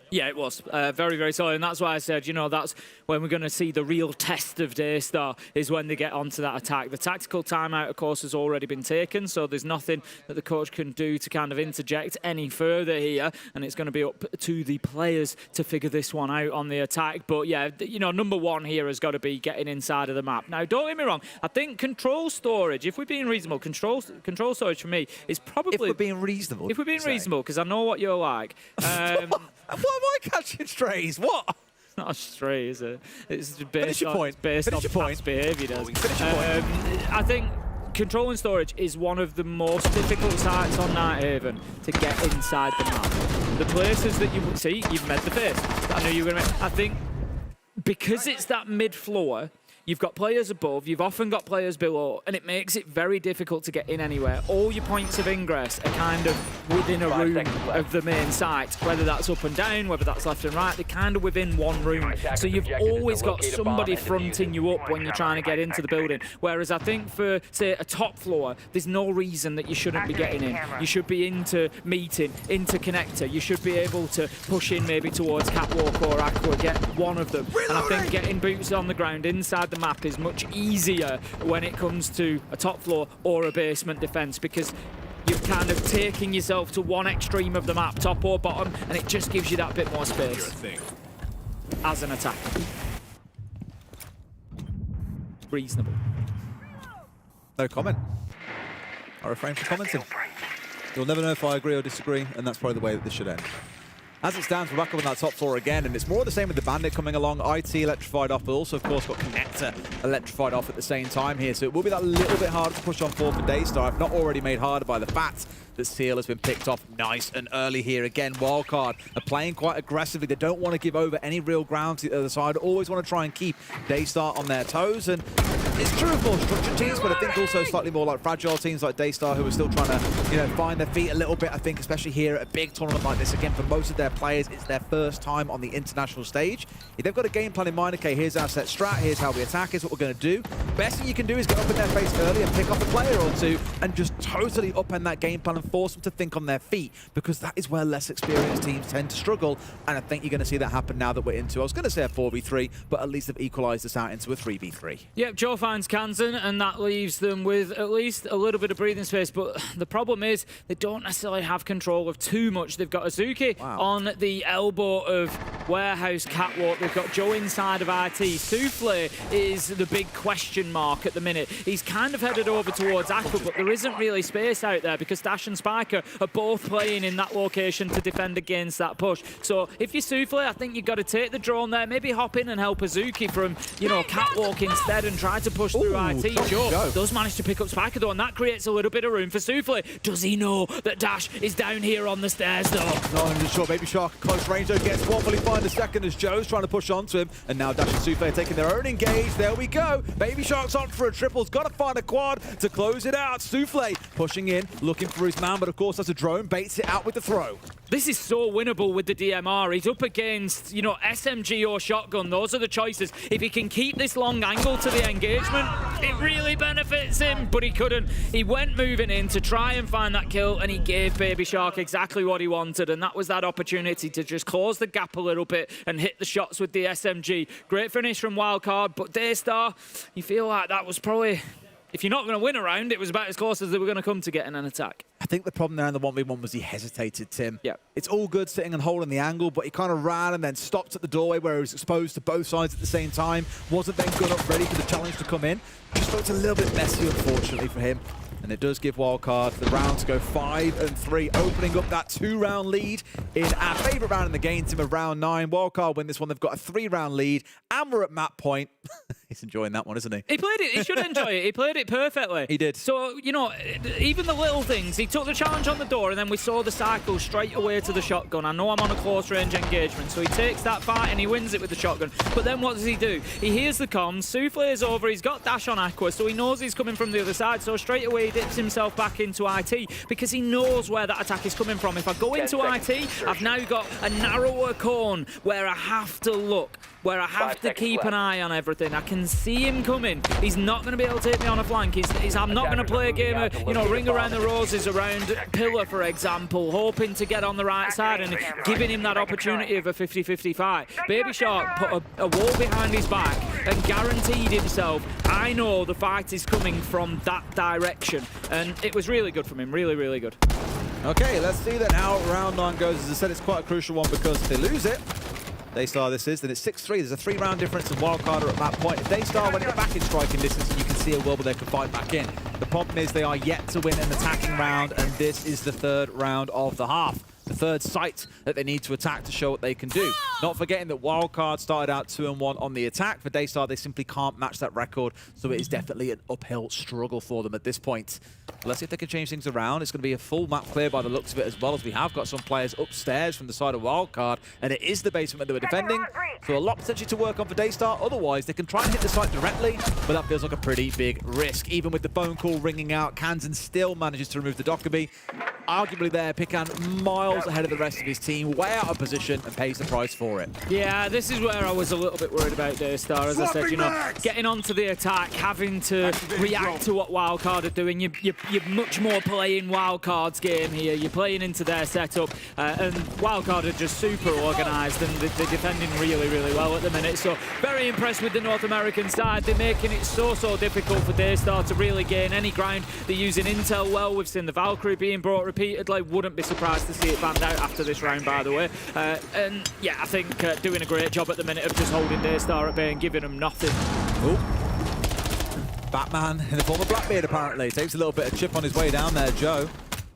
Yeah, it was very, very solid, and that's why I said, you know, that's when we're going to see the real test of DAYSTAR, is when they get onto that attack. The tactical timeout, of course, has already been taken, so there's nothing that the coach can do to kind of interject any further here, and it's going to be up to the players to figure this one out on the attack. But yeah, you know, number one here has got to be getting inside of the map. Now, don't get me wrong, I think control storage, if we're being reasonable, control storage for me is probably... If we're being reasonable. If we're being reasonable, because I know what you're like. What am I catching strays? What? It's not a stray, is it? It's based on past behaviour. I think control and storage is one of the most difficult sites on Nighthaven to get inside the map. The places that you see, you've made the face. I knew you were going to make. I think because it's that mid-floor, you've got players above, you've often got players below, and it makes it very difficult to get in anywhere. All your points of ingress are kind of within a room of the main site, whether that's up and down, whether that's left and right, they're kind of within one room. So you've always got somebody fronting you up when you're trying to get into the building. Whereas I think for, say, a top floor, there's no reason that you shouldn't be getting in. You should be into meeting, into connector. You should be able to push in maybe towards catwalk or aqua, get one of them. And I think getting boots on the ground inside the map is much easier when it comes to a top floor or a basement defense, because you're kind of taking yourself to one extreme of the map, top or bottom, and it just gives you that bit more space as an attacker. Reasonable. No comment. I refrain from commenting. You'll never know if I agree or disagree, and that's probably the way that this should end. As it stands, we're back up on that top 4 again, and it's more the same with the Bandit coming along. IT electrified off, but also, of course, got Connector electrified off at the same time here. So it will be that little bit harder to push on forward for DAYSTAR, if not already made harder by the fact that Seal has been picked off nice and early here. Again, Wildcard are playing quite aggressively. They don't want to give over any real ground to the other side. Always want to try and keep DAYSTAR on their toes. And it's true of more structured teams, but I think also slightly more like fragile teams like DAYSTAR, who are still trying to, find their feet a little bit. I think, especially here at a big tournament like this, again, for most of their players, it's their first time on the international stage. If they've got a game plan in mind, okay, here's our set strat, here's how we attack, here's what we're going to do. Best thing you can do is get up in their face early and pick off a player or two and just totally upend that game plan and force them to think on their feet, because that is where less experienced teams tend to struggle. And I think you're going to see that happen now that we're into, I was going to say a 4v3, but at least they've equalized this out into a 3v3. Yep, Joe finds Kansan, and that leaves them with at least a little bit of breathing space. But the problem is they don't necessarily have control of too much. They've got Azuki on the elbow of Warehouse Catwalk. They've got Joe inside of IT. Souffle is the big question mark at the minute. He's kind of headed over towards Aqua, but there isn't really space out there because Dash and Spiker are both playing in that location to defend against that push. So if you're Souffle, I think you've got to take the drone there, maybe hop in and help Azuki from, Catwalk instead and try to push through IT. Joe does manage to pick up Spiker though, and that creates a little bit of room for Souffle. Does he know that Dash is down here on the stairs though? Not 100% sure. Baby Shark close range though, gets one. Will he find a second as Joe's trying to push onto him? And now Dash and Souffle are taking their own engage. There we go. Baby Shark's on for a triple. He's got to find a quad to close it out. Souffle pushing in, looking for his man, but of course that's a drone. Baits it out with the throw. This is so winnable with the DMR. He's up against, SMG or shotgun. Those are the choices. If he can keep this long angle to the engagement, it really benefits him, but he couldn't. He went moving in to try and find that kill, and he gave Baby Shark exactly what he wanted, and that was that opportunity to just close the gap a little bit and hit the shots with the SMG. Great finish from Wildcard, but DAYSTAR, you feel like that was probably, if you're not going to win a round, it was about as close as they were going to come to getting an attack. I think the problem there in the 1v1 was he hesitated, Tim. Yeah. It's all good sitting and holding the angle, but he kind of ran and then stopped at the doorway where he was exposed to both sides at the same time. Wasn't then good up, ready for the challenge to come in. Just looked a little bit messy, unfortunately, for him. And it does give Wildcard the round to go 5-3, opening up that 2-round lead in our favourite round in the game, Tim, of round 9. Wildcard win this one. They've got a 3-round lead, and we're at map point. He's enjoying that one, isn't he? He played it. He should enjoy it. He played it perfectly. He did. So, even the little things. He took the challenge on the door, and then we saw the cycle straight away to the shotgun. I know I'm on a close-range engagement, so he takes that fight, and he wins it with the shotgun. But then what does he do? He hears the comms. Souffle is over. He's got Dash on Aqua, so he knows he's coming from the other side. So straight away, he dips himself back into IT because he knows where that attack is coming from. If I go into IT, I've now got a narrower cone where I have to look, where I have to keep an eye on everything. I can see him coming. He's not going to be able to hit me on a flank. I'm not going to play a game of, ring around the roses around Pillar, for example, hoping to get on the right side and giving him that opportunity of a 50-50 fight. Baby Shark put a wall behind his back and guaranteed himself, I know the fight is coming from that direction. And it was really good from him, really, really good. Okay, let's see then how round 9 goes. As I said, it's quite a crucial one because if they lose it, DAYSTAR this is, then it's 6-3. There's a 3-round difference and Wildcard are at that point. If DAYSTAR went back in striking distance, you can see a world where they can fight back in. The problem is they are yet to win an attacking round, and this is the 3rd round of the half. The 3rd site that they need to attack to show what they can do. Not forgetting that Wildcard started out 2-1 on the attack. For DAYSTAR, they simply can't match that record, so it is definitely an uphill struggle for them at this point. Let's see if they can change things around. It's going to be a full map clear by the looks of it, as well as we have got some players upstairs from the side of Wildcard, and it is the basement that they were defending. So a lot potentially to work on for DAYSTAR. Otherwise, they can try and hit the site directly, but that feels like a pretty big risk. Even with the phone call ringing out, Kansan still manages to remove the Dokkaebi. Arguably there, Pican miles ahead of the rest of his team, way out of position, and pays the price for it. Yeah, this is where I was a little bit worried about DAYSTAR. As I said, getting onto the attack, having to react to what Wildcard are doing. You're much more playing Wildcard's game here. You're playing into their setup, and Wildcard are just super organised, and they're defending really, really well at the minute. So very impressed with the North American side. They're making it so difficult for DAYSTAR to really gain any ground. They're using intel well. We've seen the Valkyrie being brought repeatedly. Wouldn't be surprised to see it banned out after this round, by the way. And yeah, I think doing a great job at the minute of just holding DAYSTAR at bay and giving them nothing. Batman in the form of Blackbeard, apparently. Takes a little bit of chip on his way down there, Joe.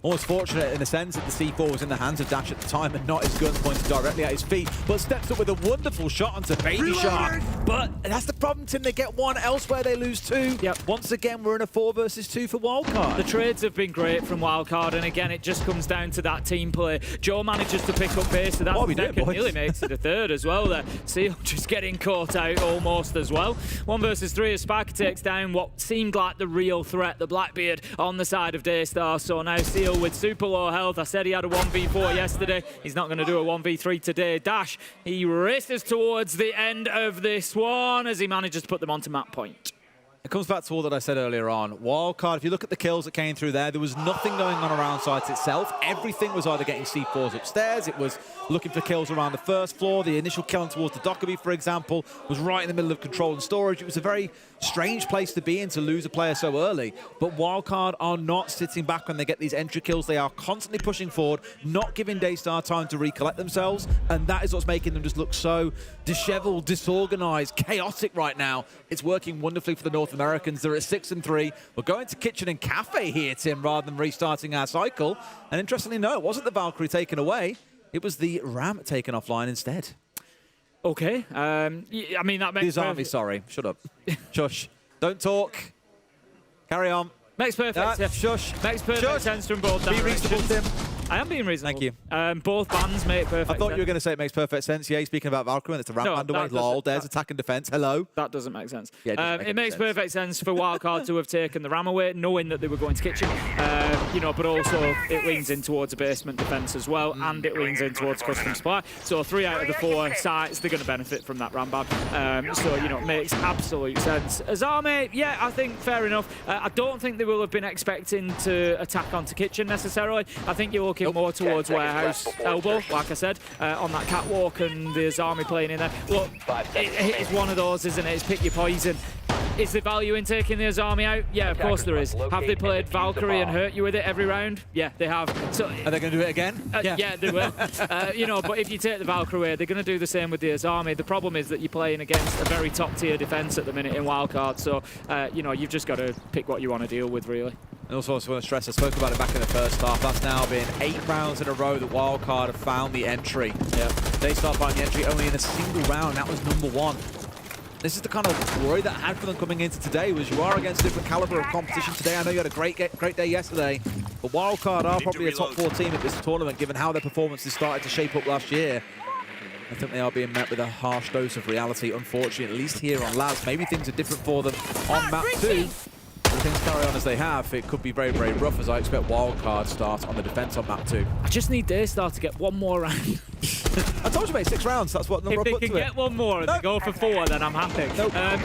Almost fortunate in a sense that the C4 was in the hands of Dash at the time and not his guns pointed directly at his feet, but steps up with a wonderful shot onto Baby Shark. But that's the problem, Tim. They get one, elsewhere they lose two. Yep. Once again, we're in a 4 versus 2 for Wildcard. The trades have been great from Wildcard, and again, it just comes down to that team play. Joe manages to pick up pace, so that's second, nearly makes it a third as well there. Seal just getting caught out almost as well. 1 versus 3 as Sparker takes down what seemed like the real threat, the Blackbeard on the side of DAYSTAR. So now Seal with super low health. I said he had a 1v4 yesterday. He's not going to do a 1v3 today. Dash, he races towards the end of this one as he manages to put them onto map point. It comes back to all that I said earlier on. Wildcard, if you look at the kills that came through there was nothing going on around sites itself. Everything was either getting C4s upstairs, it was looking for kills around the first floor. The initial killing towards the Dockerby, for example, was right in the middle of control and storage. It was a very strange place to be in to lose a player so early. But Wildcard are not sitting back when they get these entry kills. They are constantly pushing forward, not giving DAYSTAR time to recollect themselves. And that is what's making them just look so disheveled, disorganized, chaotic right now. It's working wonderfully for the North Americans. They're at 6 and 3. We're going to Kitchen and Cafe here, Tim, rather than restarting our cycle. And interestingly, no, it wasn't the Valkyrie taken away. It was the Ram taken offline instead. Okay. I mean, that makes... The Army, sorry. Shut up. Shush. Don't talk. Carry on. Makes perfect sense. Shush. Makes perfect sense from both Be directions. reasonable, Tim. I am being reasonable. Thank you. Both bands make perfect sense. I thought you were going to say it makes perfect sense. Yeah, speaking about Valkyrie, and it's a ramp band away. Lol, there's attack and defense. Hello. That doesn't make sense. Yeah, it makes perfect sense for Wildcard to have taken the Ram away, knowing that they were going to Kitchen. You know, but also it leans in towards a basement defense as well, and it leans in towards custom supply. So 3 out of the 4 sites, they're going to benefit from that Ram ban. So, you know, it makes absolute sense. As Army, yeah, I think fair enough. I don't think they will have been expecting to attack onto Kitchen necessarily. I think you're looking more towards Warehouse elbow, like I said, on that catwalk, and there's Army playing in there. Look, it's one of those, isn't it? It's pick your poison. Is there value in taking the Azami out? Yeah, of course there is. Have they played Valkyrie and hurt you with it every round? Yeah, they have. So, are they going to do it again? Yeah, they will. You know, but if you take the Valkyrie away, they're going to do the same with the Azami. The problem is that you're playing against a very top-tier defense at the minute in Wildcard, so, you know, you've just got to pick what you want to deal with, really. And also, I just want to stress, I spoke about it back in the first half. That's now been 8 rounds in a row that Wildcard have found the entry. Yeah. They start finding the entry only in a single round. That was number 1. This is the kind of worry that I had for them coming into today, was you are against a different caliber of competition today. I know you had a great day yesterday, but Wildcard are probably a top 4 team at this tournament, given how their performances started to shape up last year. I think they are being met with a harsh dose of reality, unfortunately, at least here on Labs. Maybe things are different for them on map 2. If things carry on as they have, it could be very, very rough, as I expect Wildcard start on the defense on map 2. I just need DAYSTAR to get one more round. I told you, mate, 6 rounds. That's what number I put to it. If they can get one more and they go for 4, then I'm happy.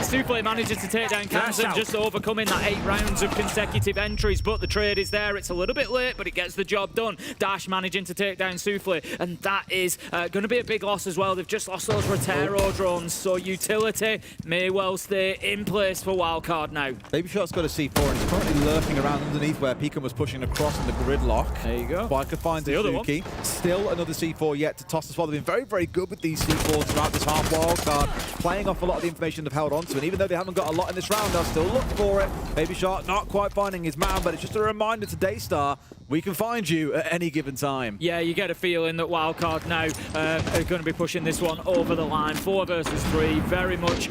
Souffle manages to take down Kamsen, just overcoming that 8 rounds of consecutive entries, but the trade is there. It's a little bit late, but it gets the job done. Dash managing to take down Souffle, and that is going to be a big loss as well. They've just lost those Rotero drones, so utility may well stay in place for Wildcard now. Baby Shark's got a C4, and he's currently lurking around underneath where Pecan was pushing across in the gridlock. There you go. Biker finds Suzuki. Still another C4 yet to toss as well. They've been very, very good with these C4s throughout this half. Wildcard playing off a lot of the information they've held onto, and even though they haven't got a lot in this round, they'll still look for it. Baby Shark not quite finding his man, but it's just a reminder to DAYSTAR, we can find you at any given time. Yeah, you get a feeling that Wildcard now are going to be pushing this one over the line. 4 versus 3, very much,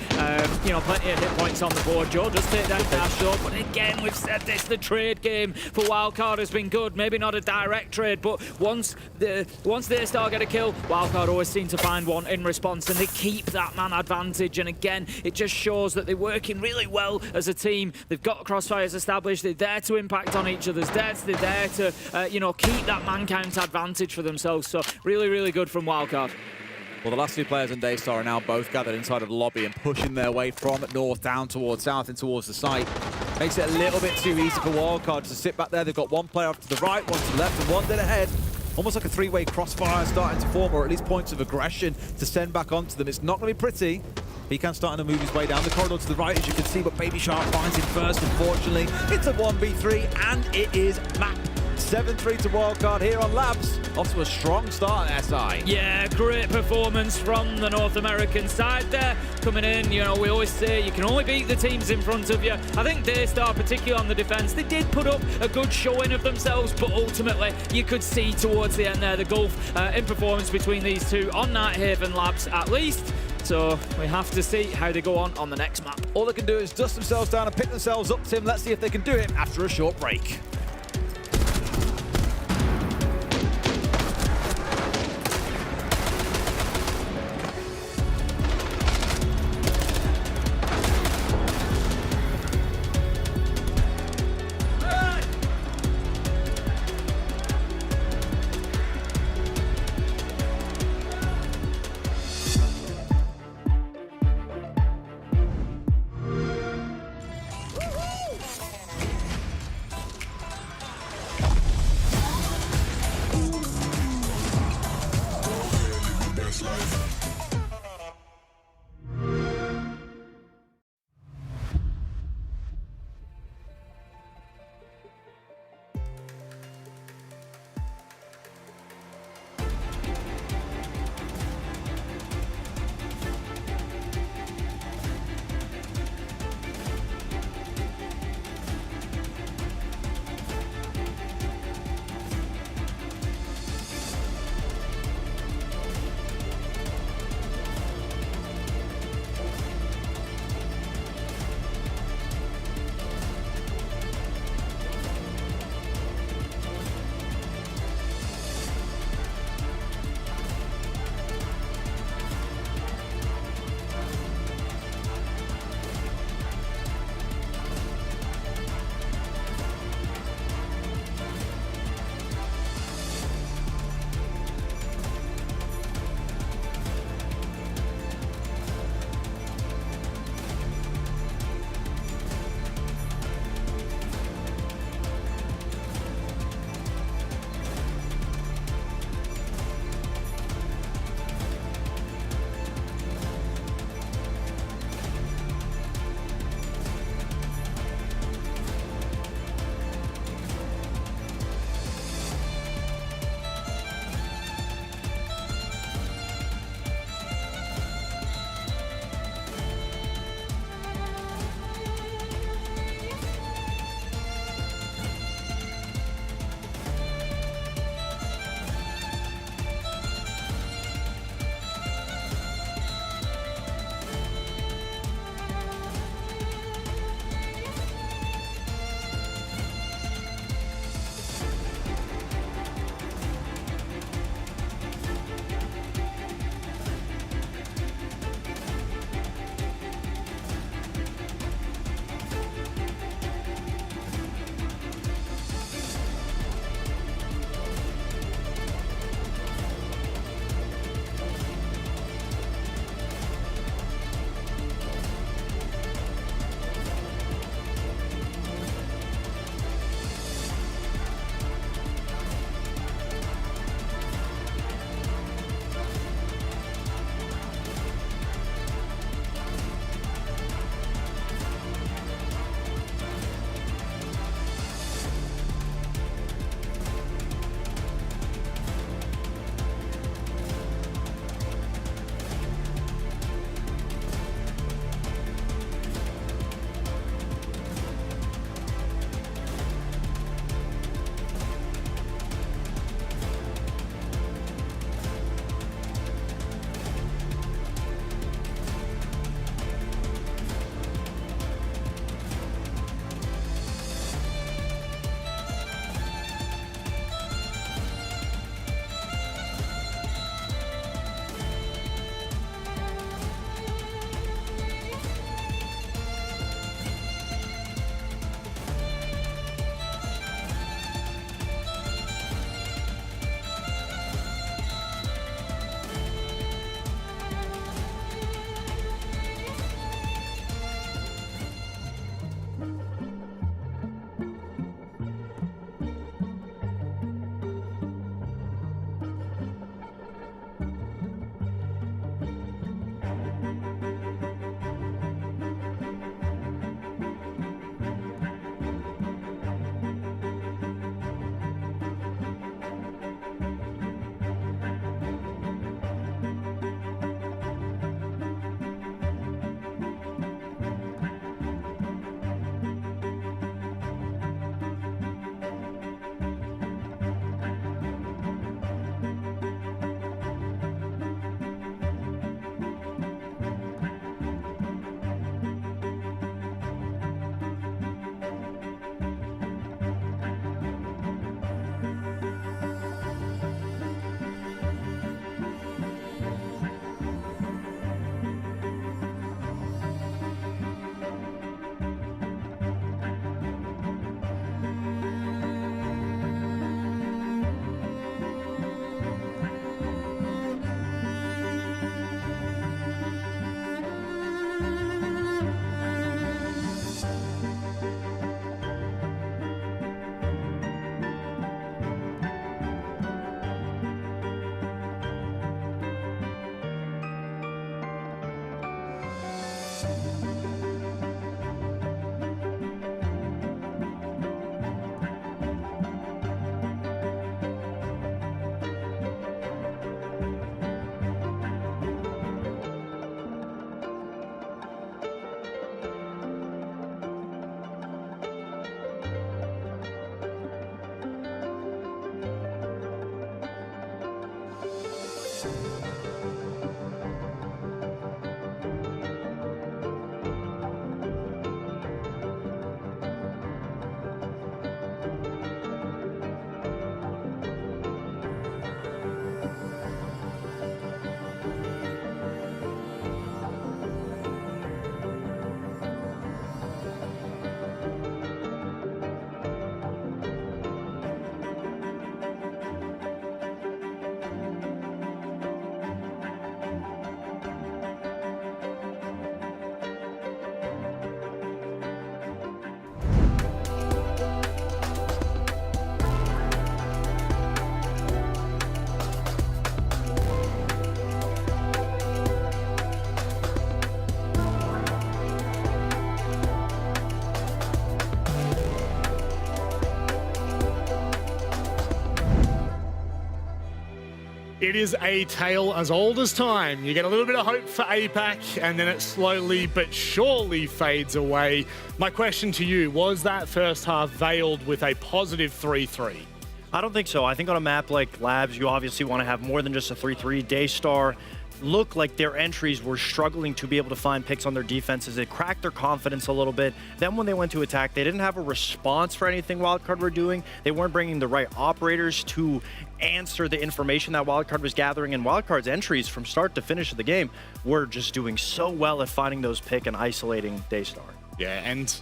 you know, plenty of hit points on the board. Joe does take down Dash though, but again, we've said this, the trade game for Wildcard has been good. Maybe not a direct trade, but once DAYSTAR get a kill, Wildcard always seem to find one in response, and they keep that man advantage. And again, it just shows that they're working really well as a team. They've got crossfires established. They're there to impact on each other's deaths. They're there to you know, keep that man count advantage for themselves. So really, really good from Wildcard. Well, the last 2 players in DAYSTAR are now both gathered inside of the lobby and pushing their way from north down towards south and towards the site. Makes it a little bit too easy for Wildcard to sit back there. They've got 1 player off to the right, 1 to the left, and 1 dead ahead. Almost like a 3-way crossfire starting to form, or at least points of aggression to send back onto them. It's not going to be pretty. Pecan's starting to move his way down the corridor to the right, as you can see, but Baby Shark finds him first, unfortunately. It's a 1v3, and it is map 7-3 to Wildcard here on Labs. Off to a strong start at SI. Yeah, great performance from the North American side there. Coming in, you know, we always say you can only beat the teams in front of you. I think DAYSTAR, particularly on the defense, they did put up a good showing of themselves, but ultimately you could see towards the end there the gulf in performance between these two on Nighthaven Labs at least. So we have to see how they go on the next map. All they can do is dust themselves down and pick themselves up, Tim. Let's see if they can do it after a short break. It is a tale as old as time. You get a little bit of hope for APAC, and then it slowly but surely fades away. My question to you, was that first half veiled with a positive 3-3? I don't think so. I think on a map like Labs, you obviously want to have more than just a 3-3. DAYSTAR looked like their entries were struggling to be able to find picks on their defenses. It cracked their confidence a little bit. Then when they went to attack, they didn't have a response for anything WILDCARD were doing. They weren't bringing the right operators to answer the information that WILDCARD was gathering, and WILDCARD's entries from start to finish of the game were just doing so well at finding those pick and isolating DAYSTAR. Yeah, and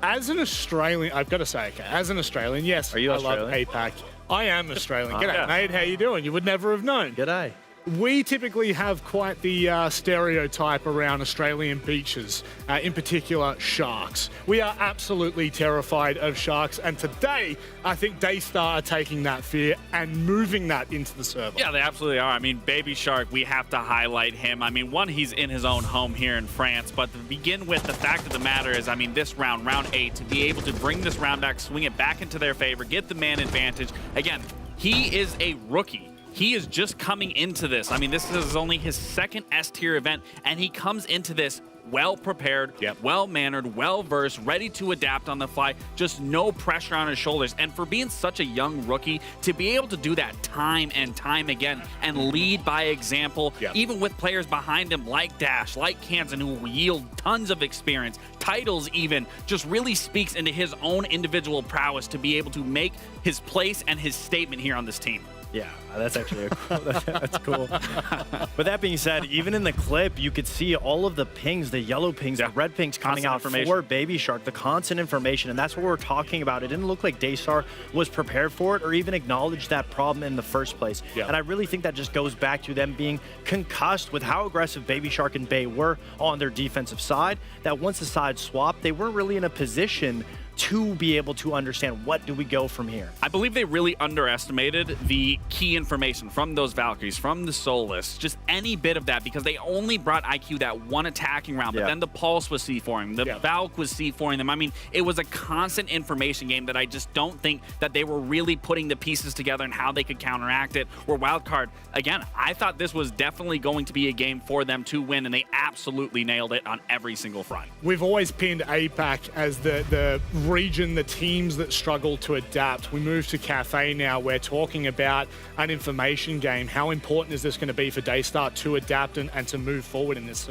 as an Australian, I've got to say, okay, as an Australian, yes, Are you I Australian? love APAC. I am Australian. G'day, mate. How you doing? You would never have known. G'day. We typically have quite the stereotype around Australian beaches, in particular sharks. We are absolutely terrified of sharks, and today I think DAYSTAR are taking that fear and moving that into the server. Yeah, they absolutely are. I mean, Baby Shark, we have to highlight him. I mean, one, he's in his own home here in France, but to begin with, the fact of the matter is, I mean, this round 8, to be able to bring this round back, swing it back into their favor, get the man advantage. Again, he is a rookie. He is just coming into this. I mean, this is only his second S-tier event, and he comes into this well-prepared, well-mannered, well-versed, ready to adapt on the fly, just no pressure on his shoulders. And for being such a young rookie, to be able to do that time and time again and lead by example, even with players behind him like Dash, like Kansan, who will yield tons of experience, titles even, just really speaks into his own individual prowess to be able to make his place and his statement here on this team. Yeah, that's actually that's cool. But that being said, even in the clip, you could see all of the pings, the yellow pings, the red pings coming out for Baby Shark, the constant information, and that's what we're talking about. It didn't look like DAYSTAR was prepared for it or even acknowledged that problem in the first place. And I really think that just goes back to them being concussed with how aggressive Baby Shark and Bay were on their defensive side, that once the sides swapped, they weren't really in a position to be able to understand what do we go from here. I believe they really underestimated the key information from those Valkyries, from the Solus, just any bit of that, because they only brought IQ that one attacking round, but then the Pulse was C4ing, the Valk was C4ing them. I mean, it was a constant information game that I just don't think that they were really putting the pieces together and how they could counteract it. Where WILDCARD, again, I thought this was definitely going to be a game for them to win, and they absolutely nailed it on every single front. We've always pinned APAC as the region, the teams that struggle to adapt. We move to Cafe now. We're talking about an information game. How important is this going to be for DAYSTAR to adapt and to move forward in this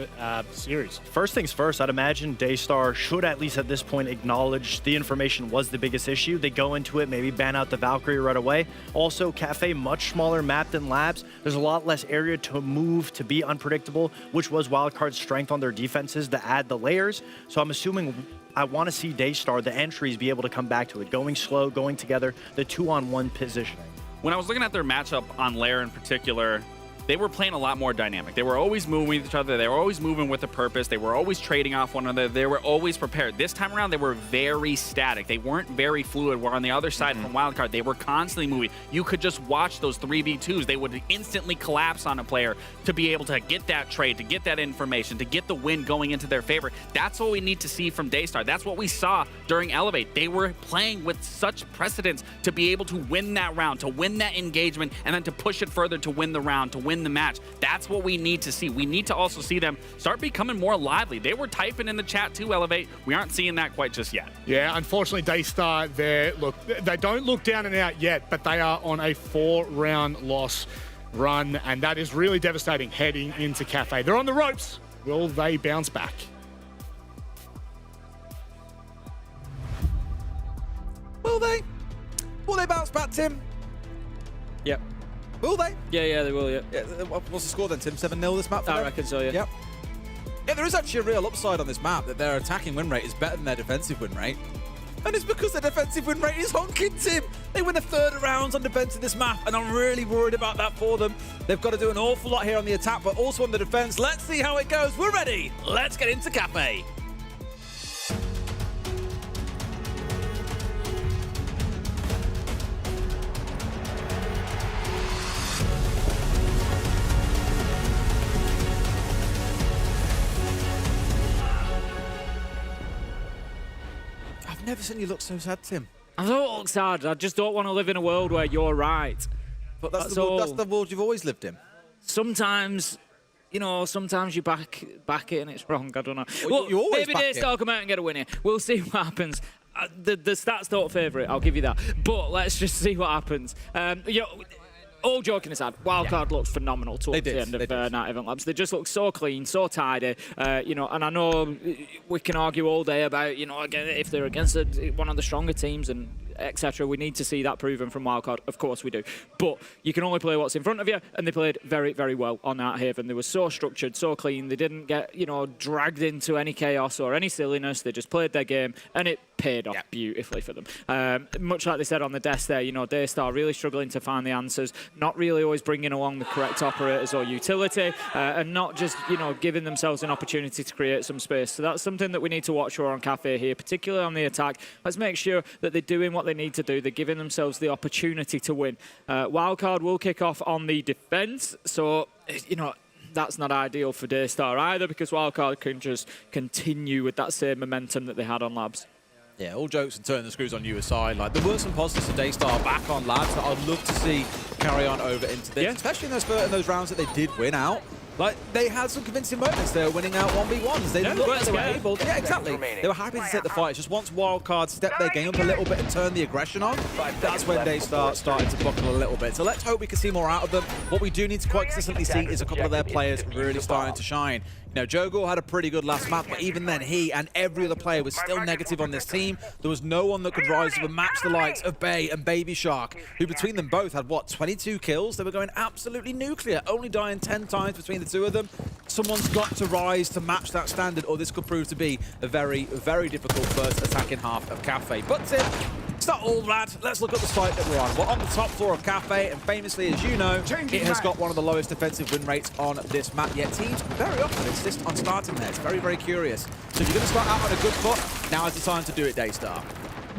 series? First things first, I'd imagine DAYSTAR should at least at this point acknowledge the information was the biggest issue. They go into it, maybe ban out the Valkyrie right away. Also, Cafe, much smaller map than Labs. There's a lot less area to move, to be unpredictable, which was WILDCARD's strength on their defenses to add the layers. So I'm assuming I want to see DAYSTAR, the entries, be able to come back to it. Going slow, going together, the 2-on-1 positioning. When I was looking at their matchup on Lair in particular, they were playing a lot more dynamic. They were always moving with each other. They were always moving with a purpose. They were always trading off one another. They were always prepared. This time around, they were very static. They weren't very fluid, where on the other side from WILDCARD, they were constantly moving. You could just watch those 3v2s. They would instantly collapse on a player to be able to get that trade, to get that information, to get the win going into their favor. That's what we need to see from DAYSTAR. That's what we saw during Elevate. They were playing with such precedence to be able to win that round, to win that engagement, and then to push it further to win the round, to win the match. That's what we need to see. We need to also see them start becoming more lively. They were typing in the chat too, Elevate. We aren't seeing that quite just yet. Yeah, unfortunately, DAYSTAR, they don't look down and out yet, but they are on a 4-round loss run, and that is really devastating heading into Cafe. They're on the ropes. Will they bounce back? Will they? Will they bounce back, Tim? Yep. Will they? Yeah, they will, yeah. What's the score then, Tim? 7-0 this map for them? I reckon so, yeah. Yep. Yeah, there is actually a real upside on this map, that their attacking win rate is better than their defensive win rate. And it's because their defensive win rate is honking, Tim. They win a third of rounds on defense in this map, and I'm really worried about that for them. They've got to do an awful lot here on the attack, but also on the defense. Let's see how it goes. We're ready. Let's get into Cafe. Never seen you look so sad, Tim. I don't look sad. I just don't want to live in a world where you're right. But that's the world you've always lived in. Sometimes, you know, sometimes you back it and it's wrong. I don't know. Well, you always maybe back DAYSTAR come out and get a win here. We'll see what happens. The stats don't favour it, I'll give you that. But let's just see what happens. You know, all joking aside, WILDCARD looked phenomenal towards the end of Night Event Labs. They just looked so clean, so tidy, you know, and I know we can argue all day about, you know, again, if they're against one of the stronger teams and etc. We need to see that proven from WILDCARD. Of course we do. But you can only play what's in front of you, and they played very, very well on that Haven. They were so structured, so clean. They didn't get, you know, dragged into any chaos or any silliness. They just played their game, and it paid off beautifully for them. Much like they said on the desk there, you know, DAYSTAR really struggling to find the answers, not really always bringing along the correct operators or utility, and not just, you know, giving themselves an opportunity to create some space. So that's something that we need to watch for on Cafe here, particularly on the attack. Let's make sure that they're doing what they need to do. They're giving themselves the opportunity to win. WILDCARD will kick off on the defense, so, you know, that's not ideal for DAYSTAR either, because WILDCARD can just continue with that same momentum that they had on Labs. Yeah, all jokes and turn the screws on you aside. Like, there were some positives for DAYSTAR back on Labs that I'd love to see carry on over into this, especially in those rounds that they did win out. Like, they had some convincing moments. They were winning out 1v1s. They looked like they were able. Yeah, exactly. They were happy to take the fight. Just once WILDCARD stepped their game up a little bit and turned the aggression on, that's when DAYSTAR started to buckle a little bit. So let's hope we can see more out of them. What we do need to quite consistently see is a couple of their players really starting to shine. You know, Jogo had a pretty good last map, but even then, he and every other player was still negative on this team. There was no one that could rise up and match the likes of Bay and Baby Shark, who between them both had, what, 22 kills? They were going absolutely nuclear, only dying 10 times between the two of them. Someone's got to rise to match that standard, or this could prove to be a very, very difficult first attacking half of Cafe. But it's not all bad. Let's look at the site that we're on. We're on the top floor of Cafe, and famously, as you know, it has got one of the lowest defensive win rates on this map, yet teams very often insist on starting there. It's very, very curious. So if you're going to start out on a good foot, now is the time to do it, DAYSTAR.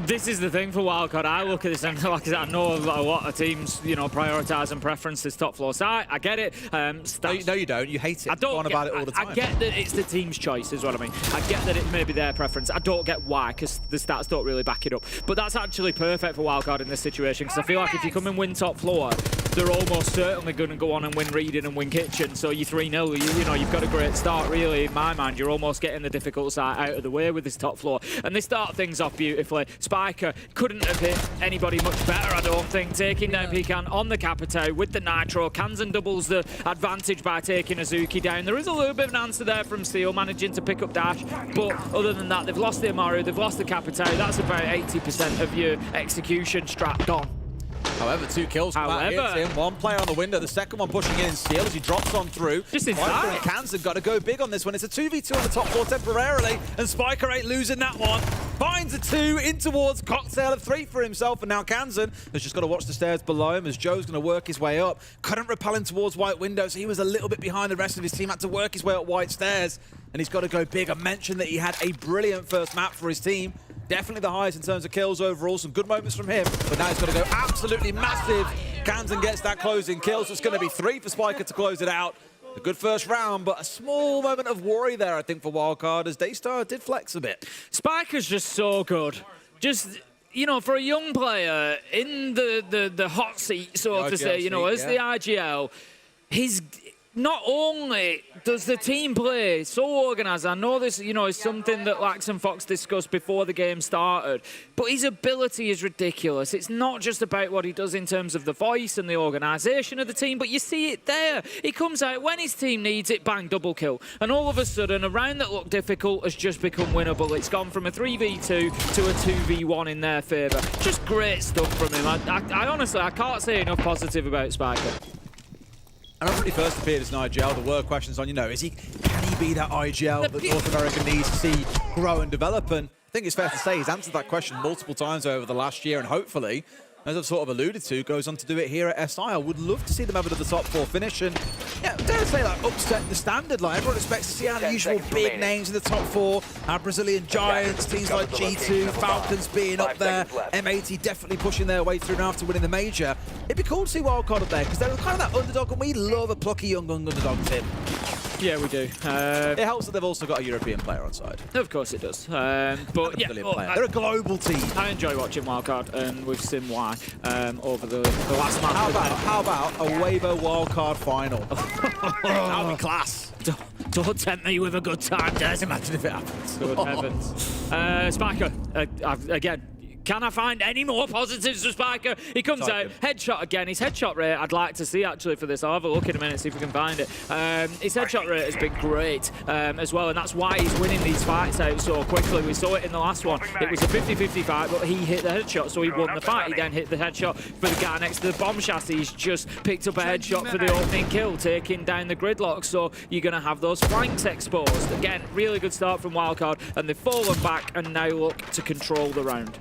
This is the thing for WILDCARD. I look at this and, like I said, I know a lot of teams, you know, prioritise and preference this top floor site. I get it. No, you don't. You hate it. I don't go on about it all the time. I get that it's the team's choice, is what I mean. I get that it may be their preference. I don't get why, because the stats don't really back it up. But that's actually perfect for WILDCARD in this situation, because I feel like if you come and win top floor, they're almost certainly going to go on and win Reading and win Kitchen. So you're 3-0. You know, you've got a great start, really, in my mind. You're almost getting the difficult side out of the way with this top floor. And they start things off beautifully. Spiker couldn't have hit anybody much better, I don't think. Taking down Pecan on the Capitao with the Nitro. Kansan doubles the advantage by taking Azuki down. There is a little bit of an answer there from Seal, managing to pick up Dash. But other than that, they've lost the Amaru, they've lost the Capitao. That's about 80% of your execution strat gone. However, 2 kills come out against him. One player on the window, the second one pushing in Seal as he drops on through. Just inside. And Kansan got to go big on this one. It's a 2v2 on the top floor temporarily, and Spiker ain't losing that one. Finds a 2 in towards Cocktail of 3 for himself, and now Kansan has just got to watch the stairs below him as Joe's going to work his way up. Couldn't repel him towards White Window, so he was a little bit behind the rest of his team, had to work his way up White Stairs, and he's got to go big. I mentioned that he had a brilliant first map for his team. Definitely the highest in terms of kills overall. Some good moments from him, but now he's got to go absolutely massive. Kansan gets that closing kill, so it's going to be 3 for Spiker to close it out. A good first round, but a small moment of worry there, I think, for WILDCARD, as DAYSTAR did flex a bit. Spiker's just so good. Just, you know, for a young player in the hot seat, so to say, you know, as the IGL, he's... Not only does the team play so organised, I know this, you know, is something that Lax and Fox discussed before the game started, but his ability is ridiculous. It's not just about what he does in terms of the voice and the organisation of the team, but you see it there. He comes out when his team needs it, bang, double kill. And all of a sudden, a round that looked difficult has just become winnable. It's gone from a 3v2 to a 2v1 in their favour. Just great stuff from him. I honestly, I can't say enough positive about Spiker. And when he first appeared as an IGL, there were questions on, you know, can he be that IGL that North America needs to see grow and develop? And I think it's fair to say he's answered that question multiple times over the last year, and hopefully, as I've sort of alluded to, goes on to do it here at SI. I would love to see them have it at the top 4 finish, and yeah, dare say like upset the standard. Like everyone expects to see our usual big names in the top 4, our Brazilian giants, teams like G2, FALCONS being up there, M80 definitely pushing their way through now after winning the major. It'd be cool to see WILDCARD up there because they're kind of that underdog, and we love a plucky young underdog, Tim. Yeah, we do. It helps that they've also got a European player on side. Of course it does. But yeah, they're a global team. I enjoy watching Wildcard, and we've seen why over the last match. How about a Weibo Wildcard final? That would be class. Don't tempt me with a good time, Des. Imagine if it happens. Good heavens. Spiker, again. Can I find any more positives for Spiker? He comes out, headshot again. His headshot rate, I'd like to see actually for this. I'll have a look in a minute, see if we can find it. His headshot rate has been great as well, and that's why he's winning these fights out so quickly. We saw it in the last one. It was a 50-50 fight, but he hit the headshot, so he won the fight. He then hit the headshot for the guy next to the bomb chassis. He's just picked up a headshot for the opening kill, taking down the gridlock, so you're going to have those flanks exposed. Again, really good start from Wildcard, and they've fallen back and now look to control the round.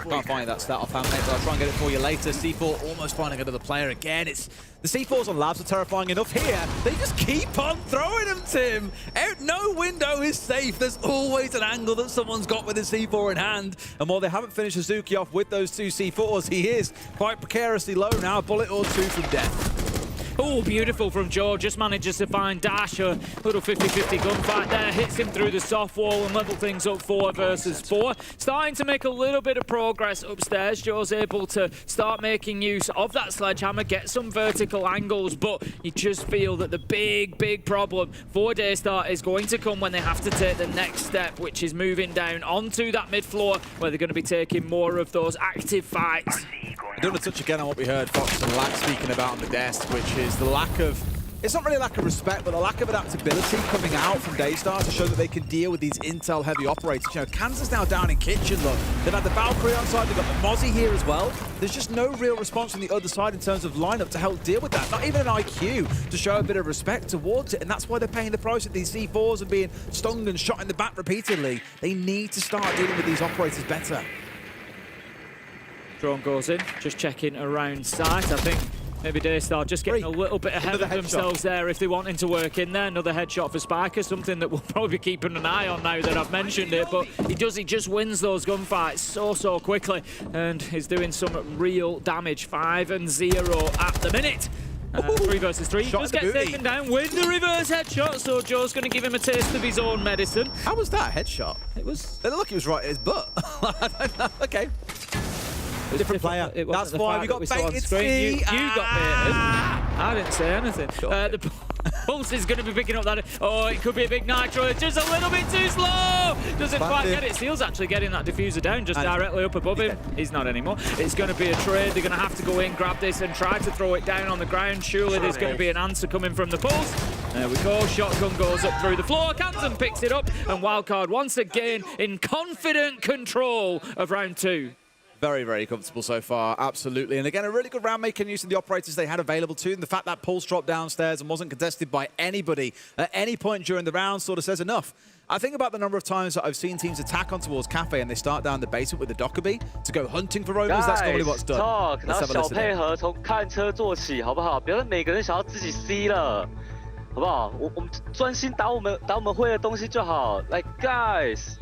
Can't find that stat off hand, mate, but I'll try and get it for you later. C4 almost finding another player again. It's the C4s on Labs are terrifying enough here. They just keep on throwing them, Tim. No window is safe. There's always an angle that someone's got with a C4 in hand. And while they haven't finished Hazuki off with those two C4s, he is quite precariously low now. A bullet or two from death. Oh, beautiful from Joe. Just manages to find Dash. A little 50-50 gunfight there. Hits him through the soft wall and level things up 4 versus 4. Starting to make a little bit of progress upstairs. Joe's able to start making use of that sledgehammer, get some vertical angles, but you just feel that the big problem for DAYSTAR is going to come when they have to take the next step, which is moving down onto that mid-floor, where they're going to be taking more of those active fights. I do want to touch again on what we heard Fox and Lack speaking about on the desk, which is the lack of, it's not really a lack of respect, but a lack of adaptability coming out from DAYSTAR to show that they can deal with these intel-heavy operators. You know, Kansas now down in kitchen, look. They've had the Valkyrie on side, they've got the Mozzie here as well. There's just no real response from the other side in terms of lineup to help deal with that. Not even an IQ to show a bit of respect towards it, and that's why they're paying the price with these C4s and being stung and shot in the back repeatedly. They need to start dealing with these operators better. Drone goes in, just checking around sight. I think maybe DAYSTAR just getting a little bit ahead of themselves there if they're wanting to work in there. Another headshot for Spiker, something that we'll probably be keeping an eye on now that I've mentioned it. But he just wins those gunfights so quickly and is doing some real damage. 5-0 at the minute. 3 versus 3. Just get taken down with the reverse headshot, so Joe's going to give him a taste of his own medicine. How was that a headshot? It was... Look, it was right at his butt. I don't know. Okay. Different player. That's why we got baited. You got baited. I didn't say anything. The Pulse is going to be picking up that. Oh, it could be a big nitro. It's just a little bit too slow. Doesn't quite get it. Seal's actually getting that diffuser down just directly up above him. He's not anymore. It's going to be a trade. They're going to have to go in, grab this, and try to throw it down on the ground. Surely there's going to be an answer coming from the Pulse. There we go. Shotgun goes up through the floor. Kansan picks it up, and Wildcard once again in confident control of round 2. Very comfortable so far, absolutely. And again, a really good round making use of the operators they had available to them. The fact that Pulse dropped downstairs and wasn't contested by anybody at any point during the round sort of says enough. I think about the number of times that I've seen teams attack on towards Cafe and they start down the basement with the Dockerbee to go hunting for roamers. That's normally what's done. Let's have a listen. 配合从看车做起，好不好？不要每个人想要自己 C 了，好不好？我们专心打我们会的东西就好。Like guys，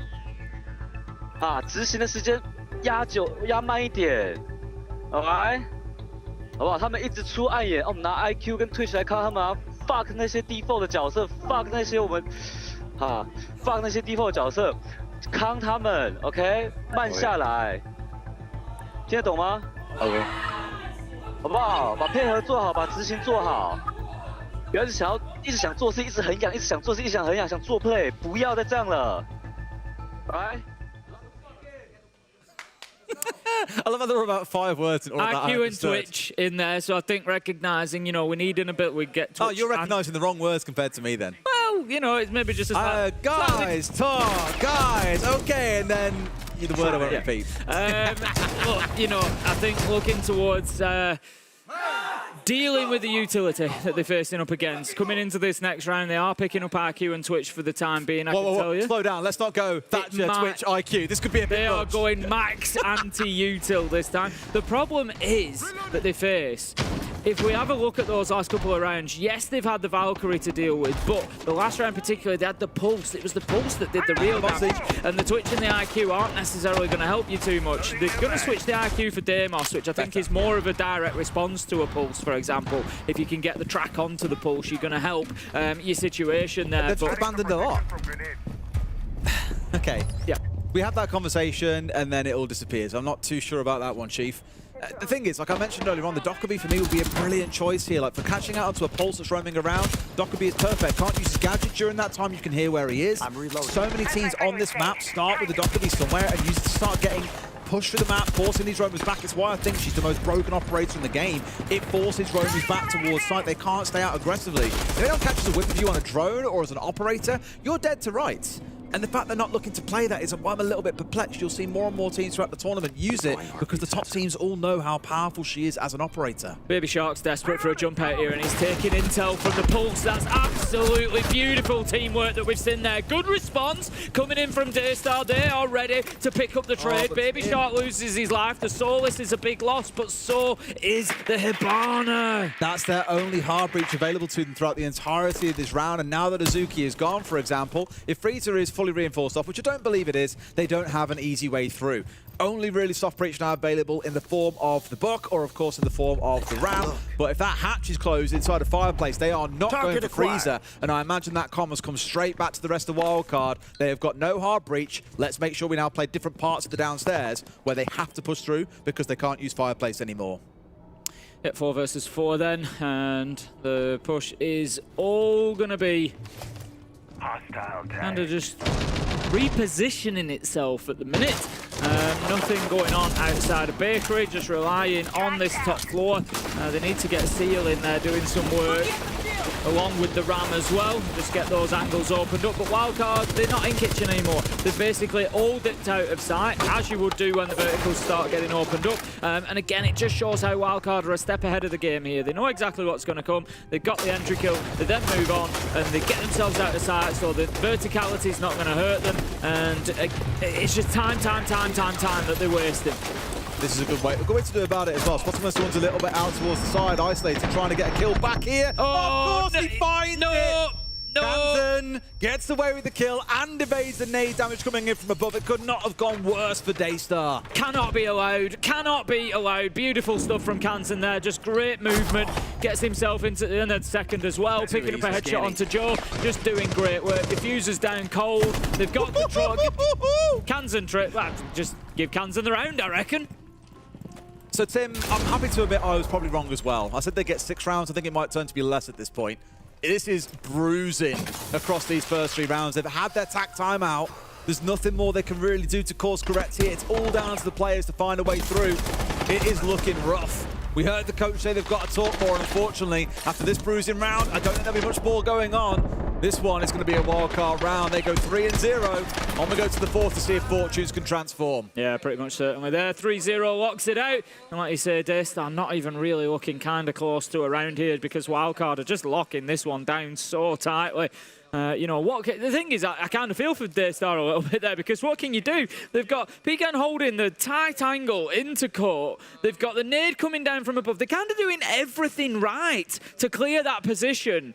啊，执行的时间。 压慢一点 ，alright， 好不好？他们一直出暗眼，我们拿 IQ 跟 Twitch 来看他们啊 ，fuck 那些 default 的角色 ，fuck 那些我们，fuck 那些 default 的角色，康他们 ，OK， 慢下来，听得懂吗 ？OK， 好不好？把配合做好，把执行做好，不要一直想做事，一直很痒，一直想做事，一直想很痒，想做 play， 不要再这样了 ，alright。 I love how there were about 5 words in all that. IQ and Twitch in there, so I think recognising, you know, we need in a bit, we get Twitch. Oh, you're recognising the wrong words compared to me then. Well, you know, it's maybe just a guys, talk, guys, okay, and then the word I won't repeat. Look, you know, I think looking towards dealing with the utility that they're facing up against. Coming into this next round, they are picking up IQ and Twitch for the time being, I can tell you. Slow down, let's not go Thatcher, Twitch, IQ. This could be a bit They are going max anti-util this time. The problem is that they face if we have a look at those last couple of rounds, yes, they've had the Valkyrie to deal with, but the last round particularly, they had the Pulse. It was the Pulse that did the real damage, and the Twitch and the IQ aren't necessarily going to help you too much. They're going to switch the IQ for Deimos, which I think is more of a direct response to a Pulse, for example. If you can get the track onto the Pulse, you're going to help your situation there. They've abandoned a lot. Okay. Yeah. We had that conversation, and then it all disappears. I'm not too sure about that one, Chief. The thing is, like I mentioned earlier on, the Dockerby for me would be a brilliant choice here. Like for catching out onto a Pulse that's roaming around, Dockerby is perfect. Can't use his gadget during that time, you can hear where he is. So many teams on this map start with the Dockerby somewhere and use it to start getting pushed through the map, forcing these roamers back. It's why I think she's the most broken operator in the game. It forces roamers back towards site. They can't stay out aggressively. If they don't catch as a whip of you on a drone or as an operator, you're dead to rights. And the fact they're not looking to play that is why I'm a little bit perplexed. You'll see more and more teams throughout the tournament use it because the top teams all know how powerful she is as an operator. Baby Shark's desperate for a jump out here, and he's taking intel from the Pulse. That's absolutely beautiful teamwork that we've seen there. Good response coming in from DAYSTAR. They are ready to pick up the trade. Baby Shark loses his life. The Soulless is a big loss, but so is the Hibana. That's their only hard breach available to them throughout the entirety of this round. And now that Azuki is gone, for example, if Frieza is fully reinforced off, which I don't believe it is, they don't have an easy way through. Only really soft breach now available in the form of the Buck, or of course in the form of the Ram. But if that hatch is closed inside a fireplace, they are not going for Frieza. And I imagine that commas comes straight back to the rest of Wildcard. They have got no hard breach. Let's make sure we now play different parts of the downstairs where they have to push through because they can't use fireplace anymore. Hit 4 versus 4 then, and the push is all going to be kind of just repositioning itself at the minute. Nothing going on outside of Bakery, just relying on this top floor. They need to get Seal in there doing some work along with the Ram as well. Just get those angles opened up. But Wildcard, they're not in kitchen anymore. They've basically all dipped out of sight, as you would do when the verticals start getting opened up. And again, it just shows how Wildcard are a step ahead of the game here. They know exactly what's going to come. They've got the entry kill. They then move on, and they get themselves out of sight, so the verticality is not going to hurt them. And it's just time that they're wasting. This is a good way to do about it as well. Spotimus one's a little bit out towards the side, isolated, trying to get a kill back here. Oh, of course he finds it! Kanzen gets away with the kill and evades the nade damage coming in from above. It could not have gone worse for DAYSTAR. Cannot be allowed. Cannot be allowed. Beautiful stuff from Kanzen there. Just great movement. Gets himself into the second as well. Picking up a headshot onto Joe. Just doing great work. Diffuser's down cold. They've got control. Kanzen trip. Well, just give Kanzen the round, I reckon. So, Tim, I'm happy to admit I was probably wrong as well. I said they get 6 rounds. I think it might turn to be less at this point. This is bruising across these first 3 rounds. They've had their tack timeout. There's nothing more they can really do to course correct here. It's all down to the players to find a way through. It is looking rough. We heard the coach say they've got to talk more, and unfortunately, after this bruising round, I don't think there'll be much more going on. This one is going to be a wildcard round. They go 3-0. On we go to the 4th to see if fortunes can transform. Yeah, pretty much certainly there. 3-0 locks it out. And like you say, DAYSTAR not even really looking kind of close to a round here because Wildcard are just locking this one down so tightly. You know, the thing is, I kind of feel for DAYSTAR a little bit there because what can you do? They've got Pecan holding the tight angle into court. They've got the nade coming down from above. They're kind of doing everything right to clear that position.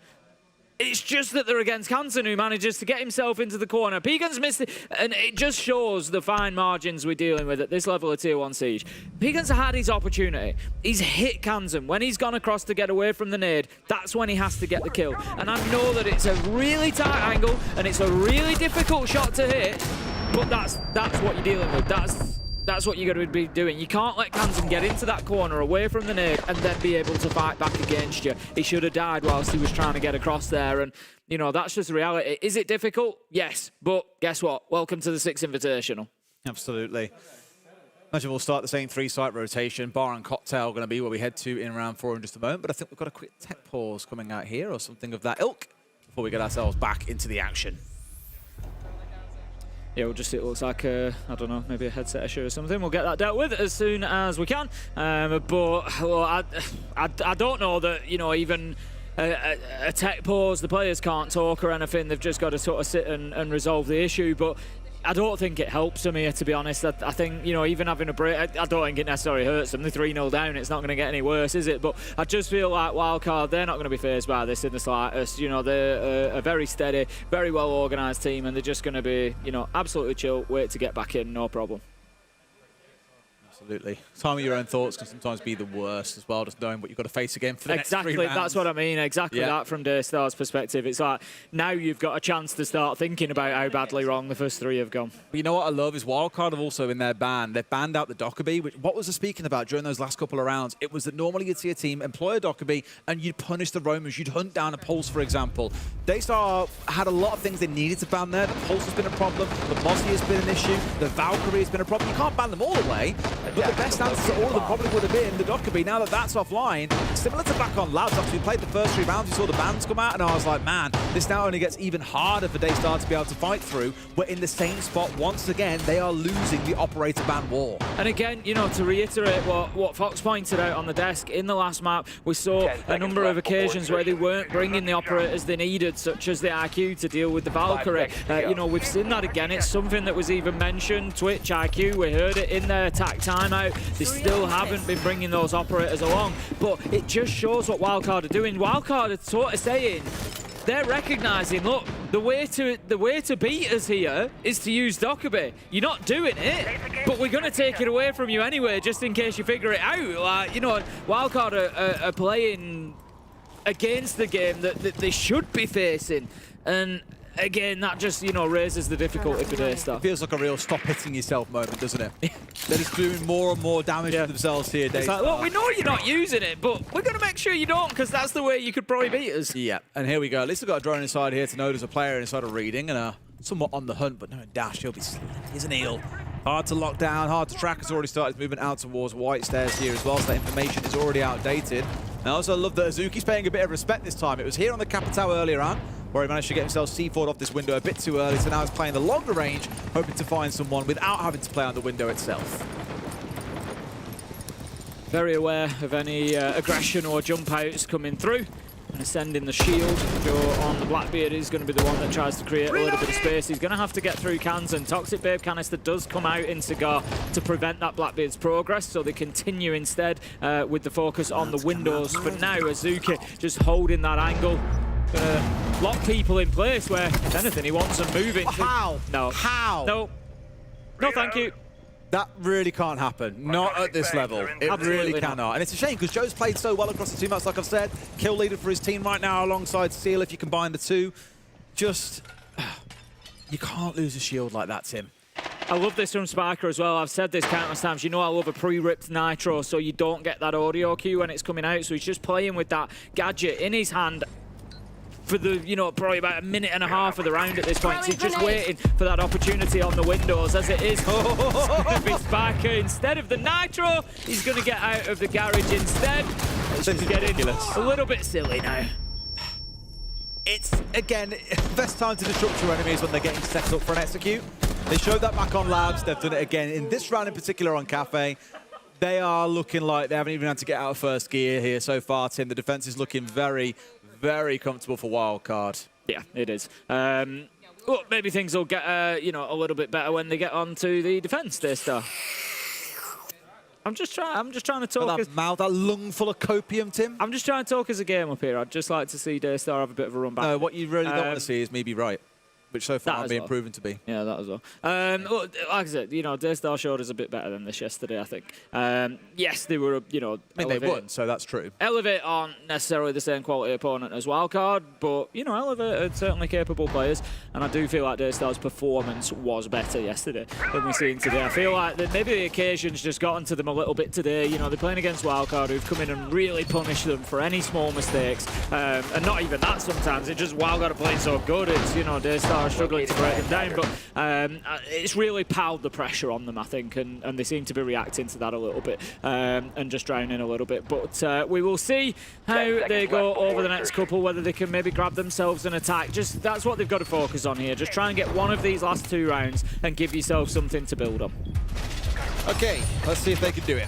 It's just that they're against Kanzen, who manages to get himself into the corner. Pegan's missed it, and it just shows the fine margins we're dealing with at this level of Tier 1 Siege. Pegan's had his opportunity. He's hit Kanzen. When he's gone across to get away from the nade, that's when he has to get the kill. And I know that it's a really tight angle, and it's a really difficult shot to hit, but that's what you're dealing with. That's what you're going to be doing. You can't let Kanzen get into that corner away from the nade and then be able to fight back against you. He should have died whilst he was trying to get across there. And, you know, that's just the reality. Is it difficult? Yes. But guess what? Welcome to the Six Invitational. Absolutely. Imagine we'll start the same 3-site rotation. Bar and Cocktail going to be where we head to in round 4 in just a moment. But I think we've got a quick tech pause coming out here or something of that ilk before we get ourselves back into the action. Yeah, it looks like, I don't know, maybe a headset issue or something. We'll get that dealt with as soon as we can. But well, I don't know that, you know, even a tech pause, the players can't talk or anything. They've just got to sort of sit and resolve the issue. But I don't think it helps them here, to be honest. I think, you know, even having a break, I don't think it necessarily hurts them. They're 3-0 down. It's not going to get any worse, is it? But I just feel like Wildcard, they're not going to be fazed by this in the slightest. You know, they're a very steady, very well-organised team, and they're just going to be, you know, absolutely chill, wait to get back in, no problem. Absolutely. Time of your own thoughts can sometimes be the worst as well, just knowing what you've got to face again for the next 3 rounds. Exactly, that's what I mean. Exactly that from DAYSTAR's perspective. It's like, now you've got a chance to start thinking about how badly wrong the first 3 have gone. But you know what I love is Wildcard have also in their ban, they've banned out the Dockerby, which, what was I speaking about during those last couple of rounds? It was that normally you'd see a team employ a Dockerby and you'd punish the roamers, you'd hunt down a Pulse, for example. DAYSTAR had a lot of things they needed to ban there. The Pulse has been a problem, the Mozzie has been an issue, the Valkyrie has been a problem. You can't ban them all away, but the best answer to all of them probably would have been the Dockerby. Now that that's offline, similar to back on Labs, after we played the first 3 rounds, we saw the bans come out, and I was like, man, this now only gets even harder for DAYSTAR to be able to fight through. We're in the same spot once again. They are losing the operator ban war. And again, you know, to reiterate what Fox pointed out on the desk, in the last map, we saw a number of occasions where they weren't bringing the operators they needed, such as the IQ to deal with the Valkyrie. You know, we've seen that again. It's something that was even mentioned, Twitch, IQ, we heard it in their attack timeout. They still haven't been bringing those operators along, but it just shows what Wildcard are doing. Wildcard are sort of saying, they're recognising, look, the way to beat us here is to use Dockerby. You're not doing it, but we're going to take it away from you anyway, just in case you figure it out. Like, you know, Wildcard are playing against the game that they should be facing, and again, that just, you know, raises the difficulty for DAYSTAR. It feels like a real stop hitting yourself moment, doesn't it? They're just doing more and more damage to themselves here, It's like, look, we know you're not using it, but we're going to make sure you don't, because that's the way you could probably beat us. Yeah, and here we go. At least we've got a drone inside here to know there's a player inside of reading, and somewhat on the hunt, but no dash. He'll be slick. He's an eel. Hard to lock down, hard to track. Has already started moving out towards White Stairs here as well, so that information is already outdated. And I also love that Azuki's paying a bit of respect this time. It was here on the Capitao earlier on, where he managed to get himself C4'd off this window a bit too early, so now he's playing the longer range, hoping to find someone without having to play on the window itself. Very aware of any aggression or jump outs coming through. And sending the shield. Joe on the Blackbeard is going to be the one that tries to create a little bit of space. He's going to have to get through cans, and Toxic Babe Canister does come out in Cigar to prevent that Blackbeard's progress, so they continue instead with the focus on the windows. For now, Azuki just holding that angle. Lock people in place where, if anything, he wants them moving. How? No. How? No. No, thank you. That really can't happen. Not at this level. It really cannot. And it's a shame because Joe's played so well across the 2 maps, like I've said. Kill leader for his team right now alongside Seal if you combine the 2. Just, you can't lose a shield like that, Tim. I love this from Spiker as well. I've said this countless times. You know I love a pre-ripped nitro, so you don't get that audio cue when it's coming out. So he's just playing with that gadget in his hand for the, you know, probably about a minute and a half of the round at this point. So he's just waiting for that opportunity on the windows, as it is. It's going to be Spiker. Instead of the nitro, he's going to get out of the garage instead. It's just getting a little bit silly now. It's, again, best time to disrupt your enemies when they're getting set up for an execute. They showed that back on Labs. They've done it again in this round in particular on Cafe. They are looking like they haven't even had to get out of first gear here so far, Tim. The defense is looking very, very comfortable for Wildcard. Yeah, it is. Well, maybe things will get, you know, a little bit better when they get onto the defense, DAYSTAR. I'm just trying to talk. That mouth, that lung full of copium, Tim. I'm just trying to talk as a game up here. I'd just like to see DAYSTAR have a bit of a run back. No, what you really don't want to see is me be right, which so far I'm being proven to be. Yeah, that as well. Look, like I said, you know, DAYSTAR showed us a bit better than this yesterday, I think. Yes, they were, you know, I mean, they won, so that's true. Elevate aren't necessarily the same quality opponent as Wildcard, but, you know, Elevate are certainly capable players, and I do feel like DAYSTAR's performance was better yesterday than we've seen today. I feel like that maybe the occasion's just gotten to them a little bit today. You know, they're playing against Wildcard, who've come in and really punished them for any small mistakes, and not even that sometimes. It's just Wildcard are playing so good, it's, you know, DAYSTAR are struggling to break them down, but it's really piled the pressure on them, I think, and they seem to be reacting to that a little bit, and just drowning a little bit. But we will see how they go over the next couple, whether they can maybe grab themselves an attack. Just that's what they've got to focus on here. Just try and get one of these last 2 rounds and give yourself something to build on. Okay, let's see if they can do it.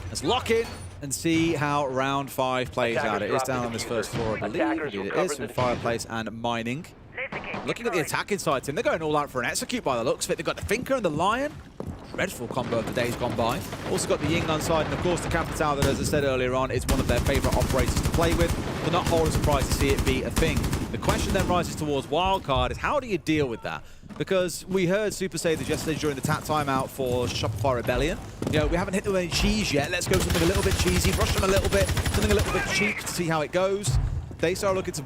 Let's lock in and see how round 5 plays out. It is down on this first floor, I believe. It is with Fireplace and Mining. Looking at the attacking side, Tim, they're going all out for an execute by the looks of it. They've got the Thinker and the Lion. Dreadful combo of the days gone by. Also got the Yingnan side, and of course the Capital that, as I said earlier on, is one of their favourite operators to play with. They're not wholly surprised to see it be a thing. The question then rises towards Wildcard is how do you deal with that? Because we heard Super say this yesterday during the tap timeout for Shopify Rebellion. You know, we haven't hit them with any cheese yet. Let's go something a little bit cheesy, rush them a little bit, something a little bit cheap to see how it goes. DAYSTAR looking to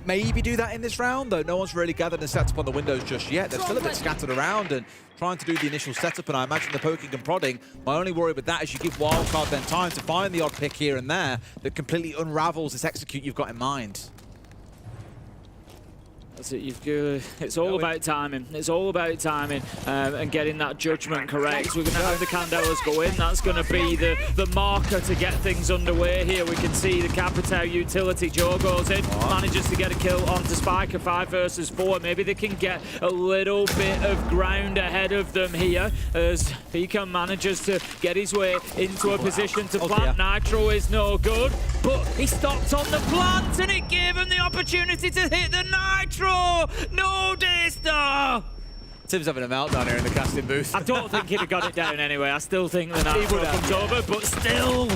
maybe do that in this round, though no one's really gathered and set up on the windows just yet. They're still a bit scattered around and trying to do the initial setup, and I imagine the poking and prodding. My only worry with that is you give Wildcard then time to find the odd pick here and there that completely unravels this execute you've got in mind. That's it. It's all about timing. It's all about timing and getting that judgment correct. We're going to have the Candelas go in. That's going to be the marker to get things underway here. We can see the Capital utility. Joe goes in, manages to get a kill onto Spiker, 5 versus 4. Maybe they can get a little bit of ground ahead of them here as Pika manages to get his way into a position to plant. Nitro is no good, but he stopped on the plant and it gave him the opportunity to hit the Nitro. No, DAYSTAR! Tim's having a meltdown here in the casting booth. I don't think he'd have got it down anyway. I still think the Nitro comes over, but still.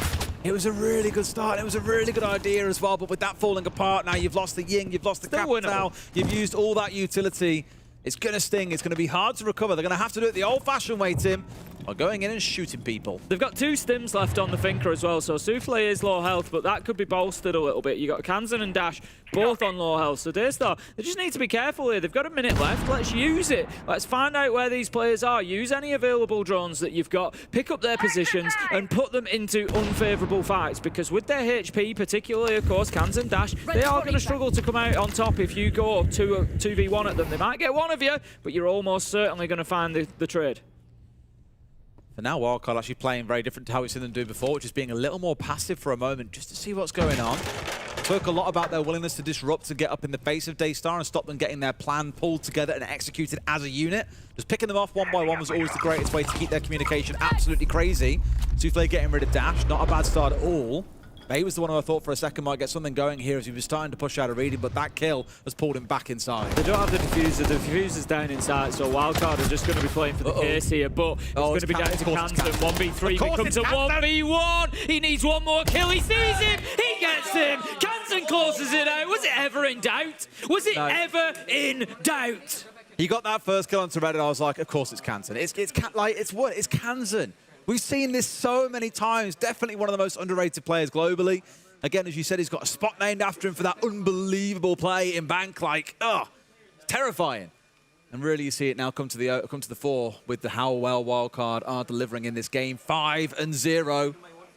It was a really good start. It was a really good idea as well, but with that falling apart now, you've lost the Ying, you've lost the Capital, you've used all that utility. It's going to sting. It's going to be hard to recover. They're going to have to do it the old-fashioned way, Tim, or going in and shooting people. They've got 2 stims left on the Thinker as well, so Souffle is low health, but that could be bolstered a little bit. You got Kansan and Dash both on low health, so DAYSTAR, they just need to be careful here. They've got a minute left. Let's use it. Let's find out where these players are. Use any available drones that you've got, pick up their positions, and put them into unfavourable fights, because with their HP, particularly, of course, Kansan, Dash, they are going to struggle to come out on top if you go 2v1 at them. They might get one of you, but you're almost certainly going to find the trade. For now, Wildcard actually playing very different to how we've seen them do before, which is being a little more passive for a moment, just to see what's going on. Spoke a lot about their willingness to disrupt and get up in the face of DAYSTAR and stop them getting their plan pulled together and executed as a unit. Just picking them off one by one was always the greatest way to keep their communication absolutely crazy. Souffle getting rid of Dash, not a bad start at all. He was the one who I thought for a second might get something going here as he was starting to push out a reading, but that kill has pulled him back inside. They don't have the diffuser. The diffuser's down inside, so Wildcard are just going to be playing for the case here, but it's going to be down to Kansan. 1v3 becomes a 1v1. He needs one more kill. He sees him. He gets him. Kansan closes it out. Was it ever in doubt? Was it ever in doubt? He got that first kill on Reddit, and I was like, of course it's Kansan. It's Kansan. We've seen this so many times. Definitely one of the most underrated players globally. Again, as you said, he's got a spot named after him for that unbelievable play in Bank. Like, terrifying. And really, you see it now come to the fore with how well Wildcard are delivering in this game. 5-0,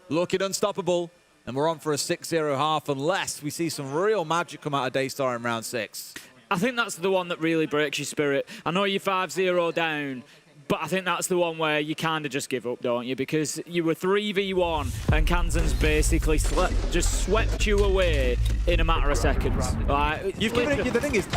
looking unstoppable. And we're on for a 6-0 half unless we see some real magic come out of DAYSTAR in round 6. I think that's the one that really breaks your spirit. I know you're 5-0 down, but I think that's the one where you kind of just give up, don't you? Because you were 3v1 and Kansan's basically just swept you away in a matter of seconds. Like, the thing is,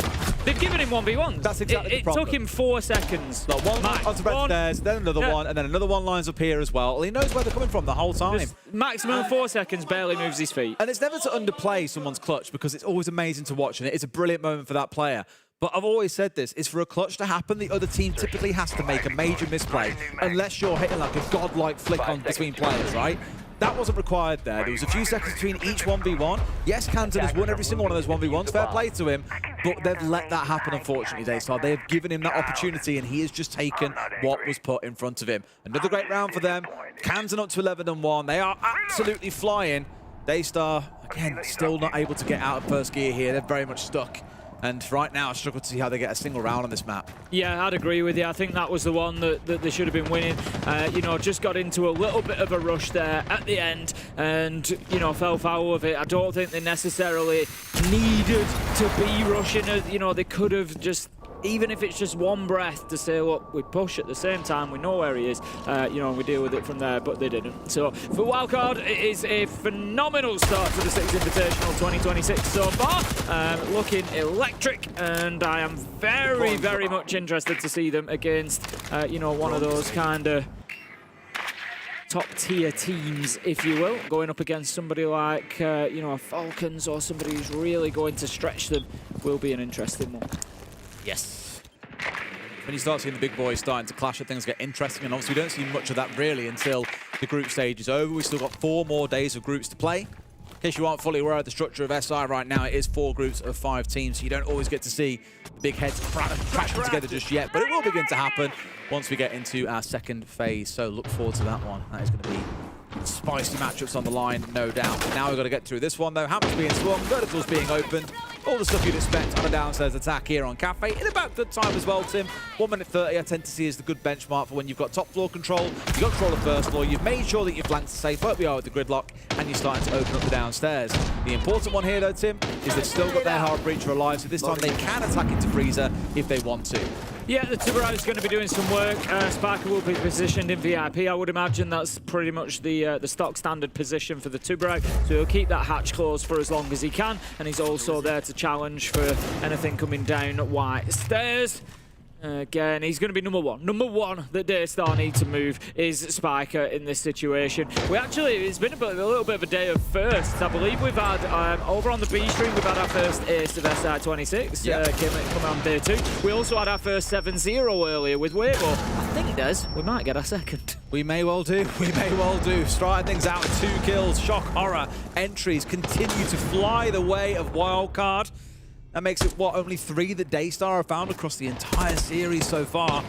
they've given him 1v1s. That's exactly the problem. It took him 4 seconds. Like one onto red stairs, then another one, and then another one lines up here as well. He knows where they're coming from the whole time. Just maximum 4 seconds, barely moves his feet. And it's never to underplay someone's clutch because it's always amazing to watch, and it is a brilliant moment for that player. But I've always said this, is for a clutch to happen, the other team typically has to make a major misplay, unless you're hitting like a godlike flick on between players, right? That wasn't required there. There was a few seconds between each 1v1. Yes, Kansan has won every single one of those 1v1s, fair play to him, but they've let that happen, unfortunately, DAYSTAR. They have given him that opportunity, and he has just taken what was put in front of him. Another great round for them. Kansan up to 11-1. They are absolutely flying. DAYSTAR, again, still not able to get out of first gear here. They're very much stuck. And right now, I struggle to see how they get a single round on this map. Yeah, I'd agree with you. I think that was the one that they should have been winning. You know, just got into a little bit of a rush there at the end and, you know, fell foul of it. I don't think they necessarily needed to be rushing. You know, they could have just, even if it's just one breath to say, look, we push at the same time, we know where he is, you know, and we deal with it from there, but they didn't. So for Wildcard, it is a phenomenal start to the Six Invitational 2026 so far. Looking electric, and I am very, very much interested to see them against, you know, one of those kind of top-tier teams, if you will, going up against somebody like, you know, a FALCONS or somebody who's really going to stretch them will be an interesting one. Yes. When you start seeing the big boys starting to clash, things get interesting, and obviously we don't see much of that really until the group stage is over. We've still got 4 more days of groups to play. In case you aren't fully aware of the structure of SI right now, it is 4 groups of 5 teams, so you don't always get to see the big heads crashing together just yet, but it will begin to happen once we get into our second phase, so look forward to that one. That is going to be spicy matchups on the line, no doubt. But now we've got to get through this one, though. Hammers being swung, verticals being opened. All the stuff you'd expect on a downstairs attack here on Cafe. In about good time as well, Tim. 1 minute 30, I tend to see is the good benchmark for when you've got top floor control. You've got control of first floor. You've made sure that your flanks are safe, like we are with the gridlock, and you're starting to open up the downstairs. The important one here, though, Tim, is they've still got their hard breacher alive, so this time they can attack into Freezer if they want to. Yeah, the Tubarão is going to be doing some work. Spiker will be positioned in VIP. I would imagine that's pretty much the stock standard position for the Tubarão. So he'll keep that hatch closed for as long as he can. And he's also there to challenge for anything coming down white stairs. Again, he's going to be number one. Number one that DAYSTAR need to move is Spiker in this situation. It's been a little bit of a day of firsts. I believe we've had, over on the B stream, we've had our first ace of SI26. Yep. Coming on day 2. We also had our first 7-0 earlier with Weibo. I think, Des, we might get our second. We may well do. We may well do. Starting things out with 2 kills. Shock horror entries continue to fly the way of WILDCARD. That makes it, what, only 3 that DAYSTAR have found across the entire series so far.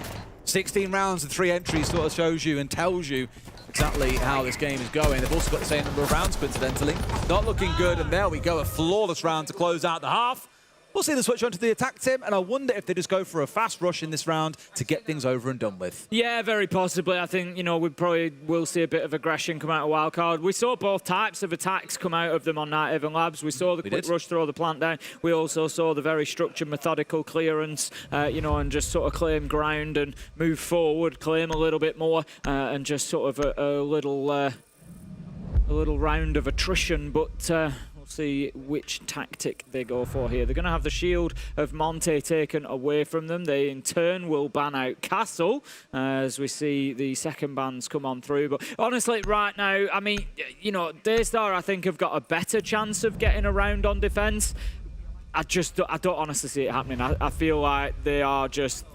16 rounds and 3 entries sort of shows you and tells you exactly how this game is going. They've also got the same number of rounds, coincidentally. Not looking good, and there we go, a flawless round to close out the half. We'll see them switch onto the attack, Tim, and I wonder if they just go for a fast rush in this round to get things over and done with. Yeah, very possibly. I think, we probably will see a bit of aggression come out of WILDCARD. We saw both types of attacks come out of them on Night Haven Labs. We saw the quick rush, throw the plant down. We also saw the very structured, methodical clearance, and just sort of claim ground and move forward, claim a little bit more, and just sort of a little round of attrition, but see which tactic they go for here. They're going to have the shield of Monte taken away from them. They in turn will ban out Castle as we see the second bans come on through. But honestly, right now, I mean, DAYSTAR I think have got a better chance of getting around on defense. I don't honestly see it happening. I feel like they are just,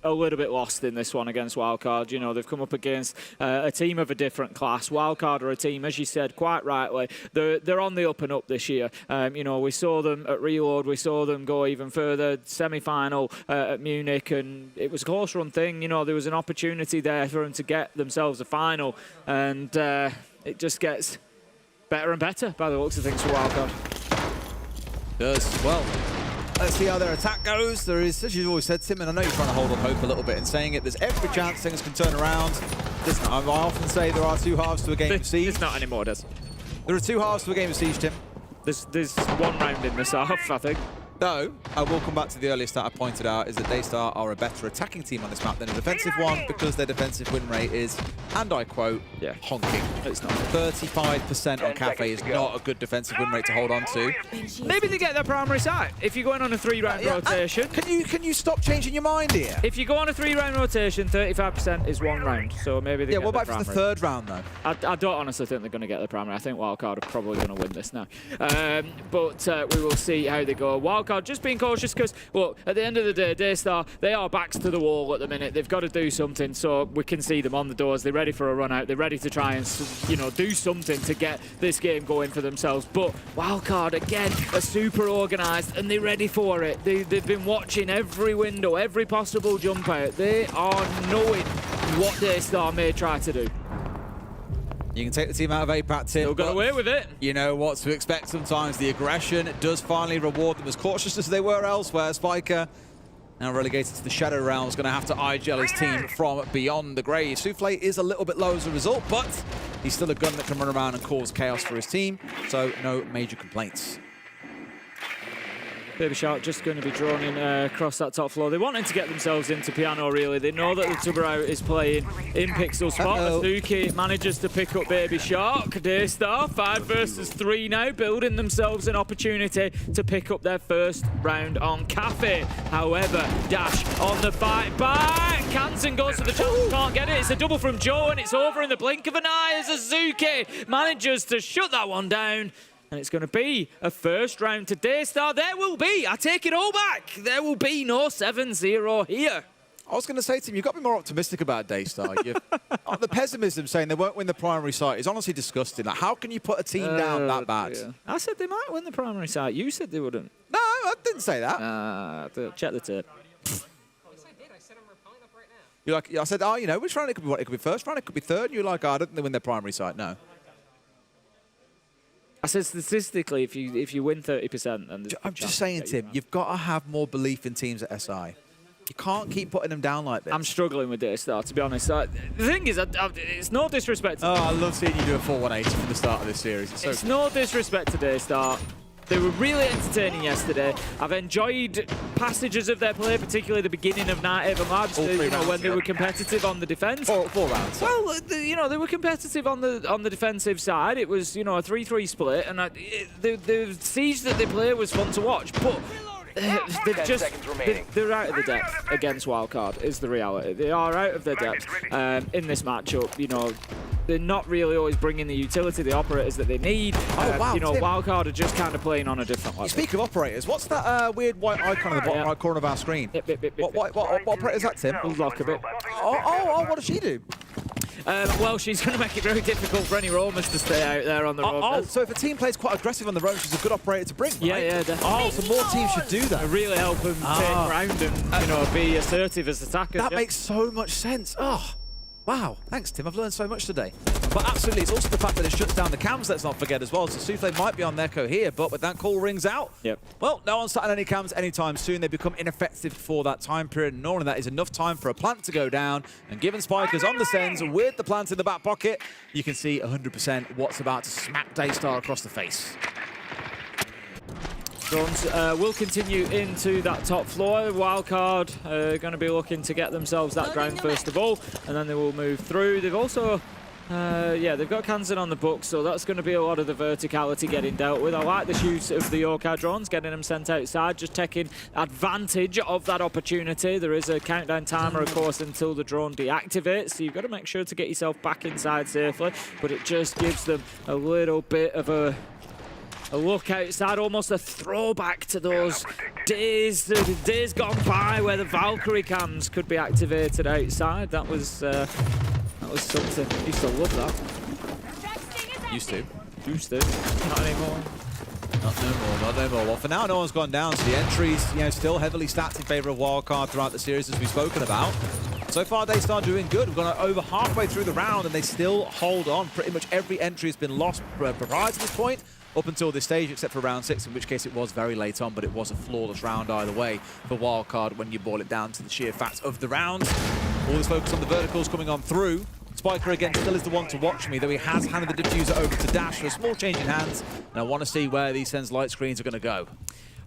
a little bit lost in this one against WILDCARD. They've come up against a team of a different class. WILDCARD are a team, as you said quite rightly, they're on the up and up this year. We saw them at Reload, we saw them go even further, semi-final at Munich, and it was a close run thing. There was an opportunity there for them to get themselves a final, and it just gets better and better by the looks of things for WILDCARD. Does. Well, let's see how their attack goes. There is, as you've always said, Tim, and I know you're trying to hold on hope a little bit in saying it, there's every chance things can turn around. I often say there are 2 halves to a game of Siege. It's not anymore, Des. There are 2 halves to a game of Siege, Tim. There's 1 round in this half, I think. Though, I will come back to the earlier stat I pointed out, is that DAYSTAR are a better attacking team on this map than a defensive one because their defensive win rate is, and I quote, honking. It's not. 35% on Cafe is not a good defensive win rate to hold on to. Maybe they get their primary site. If you're going on a 3-round rotation... Can you stop changing your mind here? If you go on a 3-round rotation, 35% is 1 round. So maybe they get what about their for the 3rd round, though? I don't honestly think they're going to get the primary. I think WILDCARD are probably going to win this now. But we will see how they go. WILDCARD just being cautious because, look, at the end of the day, DAYSTAR, they are backs to the wall at the minute. They've got to do something, so we can see them on the doors. They're ready for a run out. They're ready to try and, do something to get this game going for themselves. But WILDCARD, again, are super organised and they're ready for it. They've been watching every window, every possible jump out. They are knowing what DAYSTAR may try to do. You can take the team out of APAC, Tim. Still got away with it. You know what to expect sometimes. The aggression does finally reward them as cautious as they were elsewhere. Spiker, now relegated to the Shadow Realm, is going to have to eye-gel his team from beyond the grave. Souffle is a little bit low as a result, but he's still a gun that can run around and cause chaos for his team, so no major complaints. Baby Shark just going to be drawn in across that top floor. They wanted to get themselves into Piano, really. They know that the Tubarão is playing in Pixel spot. Azuki manages to pick up Baby Shark. DAYSTAR, 5 versus 3 now, building themselves an opportunity to pick up their first round on Cafe. However, Dash on the fight back. Kansen goes for the challenge, can't get it. It's a double from Joe, and it's over in the blink of an eye as Azuki manages to shut that one down. And it's going to be a first round to DAYSTAR. There will be, I take it all back, there will be no 7-0 here. I was going to say to him, you've got to be more optimistic about DAYSTAR. The pessimism saying they won't win the primary site is honestly disgusting. Like, how can you put a team down that bad? Yeah. I said they might win the primary site. You said they wouldn't. No, I didn't say that. Check the tape. You're like, I said, oh, you know, which round it could be? What, it could be first round, it could be third. You're like, oh, I don't think they win their primary site. No. I said statistically, if you win 30%, then I'm just saying, Tim, you've got to have more belief in teams at SI. You can't keep putting them down like this. I'm struggling with DAYSTAR, to be honest. The thing is, it's no disrespect to I love seeing you do a full 180 from the start of this series. It's no disrespect to DAYSTAR. They were really entertaining yesterday. I've enjoyed passages of their play, particularly the beginning of Night Ava Labs, when they were competitive on the defense. Four rounds. Well, they were competitive on the defensive side. It was, a 3-3 split, and the siege that they play was fun to watch. But they're out of the depth against WILDCARD, is the reality. They are out of their depth in this matchup. They're not really always bringing the utility, the operators that they need. WILDCARD are just kind of playing on a different level. You speak of operators, what's that weird white icon in the bottom right corner of our screen? What operator is that, Tim? Lock a bit. Oh, what does she do? Well, she's going to make it very difficult for any roamers to stay out there on the roam. So if a team plays quite aggressive on the roam, she's a good operator to bring, right? Yeah, definitely. So more teams should do that. Really help them take ground and be assertive as attackers. That makes so much sense. Oh, wow. Thanks, Tim. I've learned so much today. But absolutely, it's also the fact that it shuts down the cams, let's not forget as well. So Souffle might be on Neko here, but with that call rings out. Yep. Well, no one's starting any cams anytime soon. They become ineffective for that time period. And normally that is enough time for a plant to go down. And given Spikers on the sends with the plant in the back pocket, you can see 100% what's about to smack DAYSTAR across the face. Drones will continue into that top floor. WILDCARD going to be looking to get themselves that ground first of all, and then they will move through. They've also, they've got Kansan on the books, so that's going to be a lot of the verticality getting dealt with. I like the use of the Yorkar drones, getting them sent outside, just taking advantage of that opportunity. There is a countdown timer, of course, until the drone deactivates, so you've got to make sure to get yourself back inside safely, but it just gives them a little bit of a look outside, almost a throwback to those days gone by where the Valkyrie cams could be activated outside. That was something. I used to love that. Used to. Not anymore. Not no more. Well, for now, no one's gone down, so the entries, still heavily stacked in favor of WILDCARD throughout the series, as we've spoken about. So far, they start doing good. We've gone over halfway through the round, and they still hold on. Pretty much every entry has been lost prior to this point, up until this stage, except for round 6, in which case it was very late on, but it was a flawless round either way for WILDCARD when you boil it down to the sheer fact of the round. All this focus on the verticals coming on through. Spiker again still is the one to watch me, though he has handed the diffuser over to Dash for a small change in hands, and I want to see where these Sen's light screens are going to go.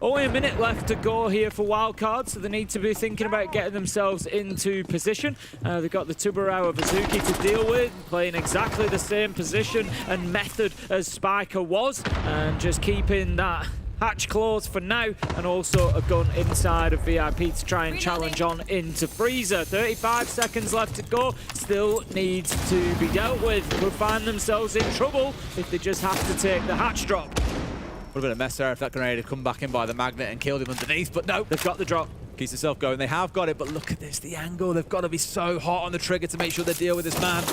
Only a minute left to go here for WILDCARD, so they need to be thinking about getting themselves into position. They've got the Tubarão of Azuki to deal with, playing exactly the same position and method as Spiker was, and just keeping that hatch closed for now, and also a gun inside of VIP to try and challenge on into Freezer. 35 seconds left to go, still needs to be dealt with. Could find themselves in trouble if they just have to take the hatch drop. Would have been a mess there if that grenade had come back in by the magnet and killed him underneath, but no. They've got the drop. Keeps himself going. They have got it, but look at this, the angle. They've got to be so hot on the trigger to make sure they deal with this man.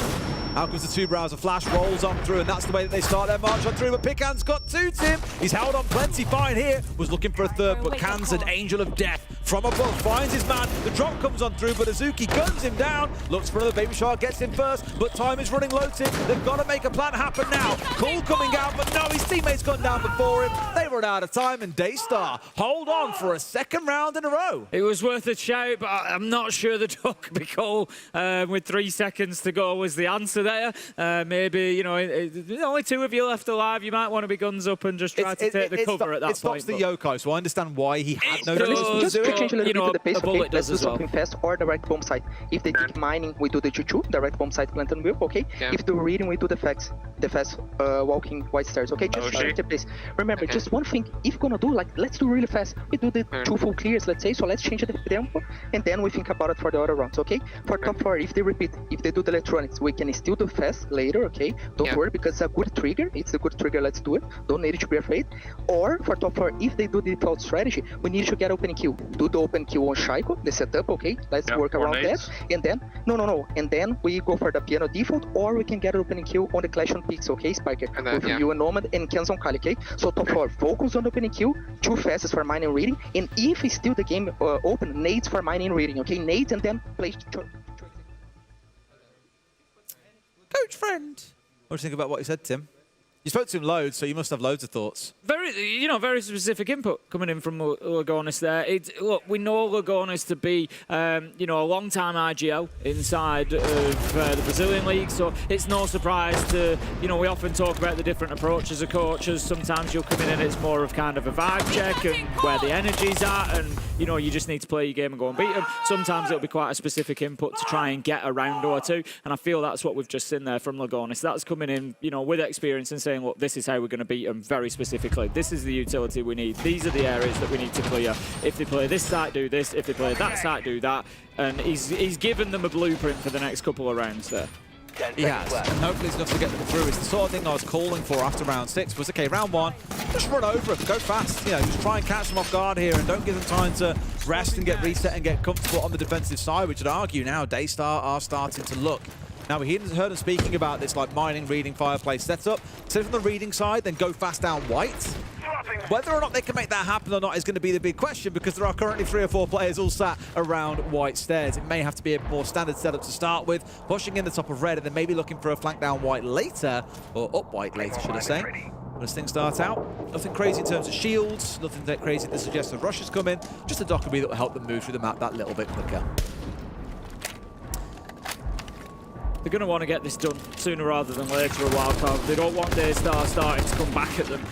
Out comes the Tubarão. A flash rolls on through, and that's the way that they start their march on through. But Pican's got two, Tim. He's held on plenty fine here. Was looking for a third, but Kansan, Angel of Death, from above, finds his man. The drop comes on through, but Azuki guns him down. Looks for another Baby Shark, gets him first, but time is running low, Tim. They've got to make a plan happen now. Cool coming out, but no, his teammate's gone down before him. They run out of time, and DAYSTAR hold on for a second round in a row. It was worth a shout, but I'm not sure the Dokkaebi call with 3 seconds to go was the answer there. Maybe, only 2 of you left alive. You might want to be guns up and just try to take the cover at that point. It stops the Yokai, so I understand why he had no does, Just change a little bit to the pace, a bullet okay? Let's does do as well. something fast or direct bomb site. If they keep mining, we do the 2-2, direct bomb site plant and wheel, okay? Yeah. If they're reading, we do the facts. the fast walking white stairs. Okay, just please remember just one thing. If you're gonna do like, let's do really fast. We do the 2 full clears, let's say. So let's change the tempo, and then we think about it for the other rounds. Okay. For top 4, if they repeat, if they do the electronics, we can still do fast later. Okay. Don't worry, because it's a good trigger. It's a good trigger. Let's do it. Don't need to be afraid. Or for top 4, if they do the default strategy, we need to get open kill. Do the open kill on Shaiko, the setup. Okay. Let's work around that. And then no. And then we go for the piano default, or we can get open kill on the Clash on Pix. Okay, Spiker. With you and Nomad and Kens on Kali. Okay. So top 4, focus on the open kill. 2 fastest for mining reading. And if it's still the game open, nades for mining reading. Okay, nades and then play. Coach friend. What do you think about what he said, Tim? You spoke to him loads, so you must have loads of thoughts. Very specific input coming in from Lagonis there. Look, we know Lagonis to be, a long-time IGL inside of the Brazilian league, so it's no surprise to, we often talk about the different approaches of coaches. Sometimes you'll come in and it's more of kind of a vibe check and where the energy's at, and, you just need to play your game and go and beat them. Sometimes it'll be quite a specific input to try and get a round or two, and I feel that's what we've just seen there from Lagonis. That's coming in, with experience and saying, look, this is how we're going to beat them very specifically. This is the utility we need. These are the areas that we need to clear. If they play this side, do this. If they play that side, do that. And he's given them a blueprint for the next couple of rounds there. He has, and hopefully it's enough to get them through. It's the sort of thing I was calling for after round 6 was, okay, round 1, just run over them, go fast, just try and catch them off guard here and don't give them time to rest and get reset and get comfortable on the defensive side, which I'd argue now DAYSTAR are starting to look. Now, we heard him speaking about this, like mining, reading, fireplace setup. So from the reading side, then go fast down white. Whether or not they can make that happen or not is going to be the big question, because there are currently 3 or 4 players all sat around white stairs. It may have to be a more standard setup to start with, pushing in the top of red and then maybe looking for a flank down white later, or up white later, should I say. But as things start out, nothing crazy in terms of shields, nothing that crazy that suggests a rush is coming, just a Dockerby that will help them move through the map that little bit quicker. They're going to want to get this done sooner rather than later, a wildcard. They don't want DAYSTAR starting to come back at them.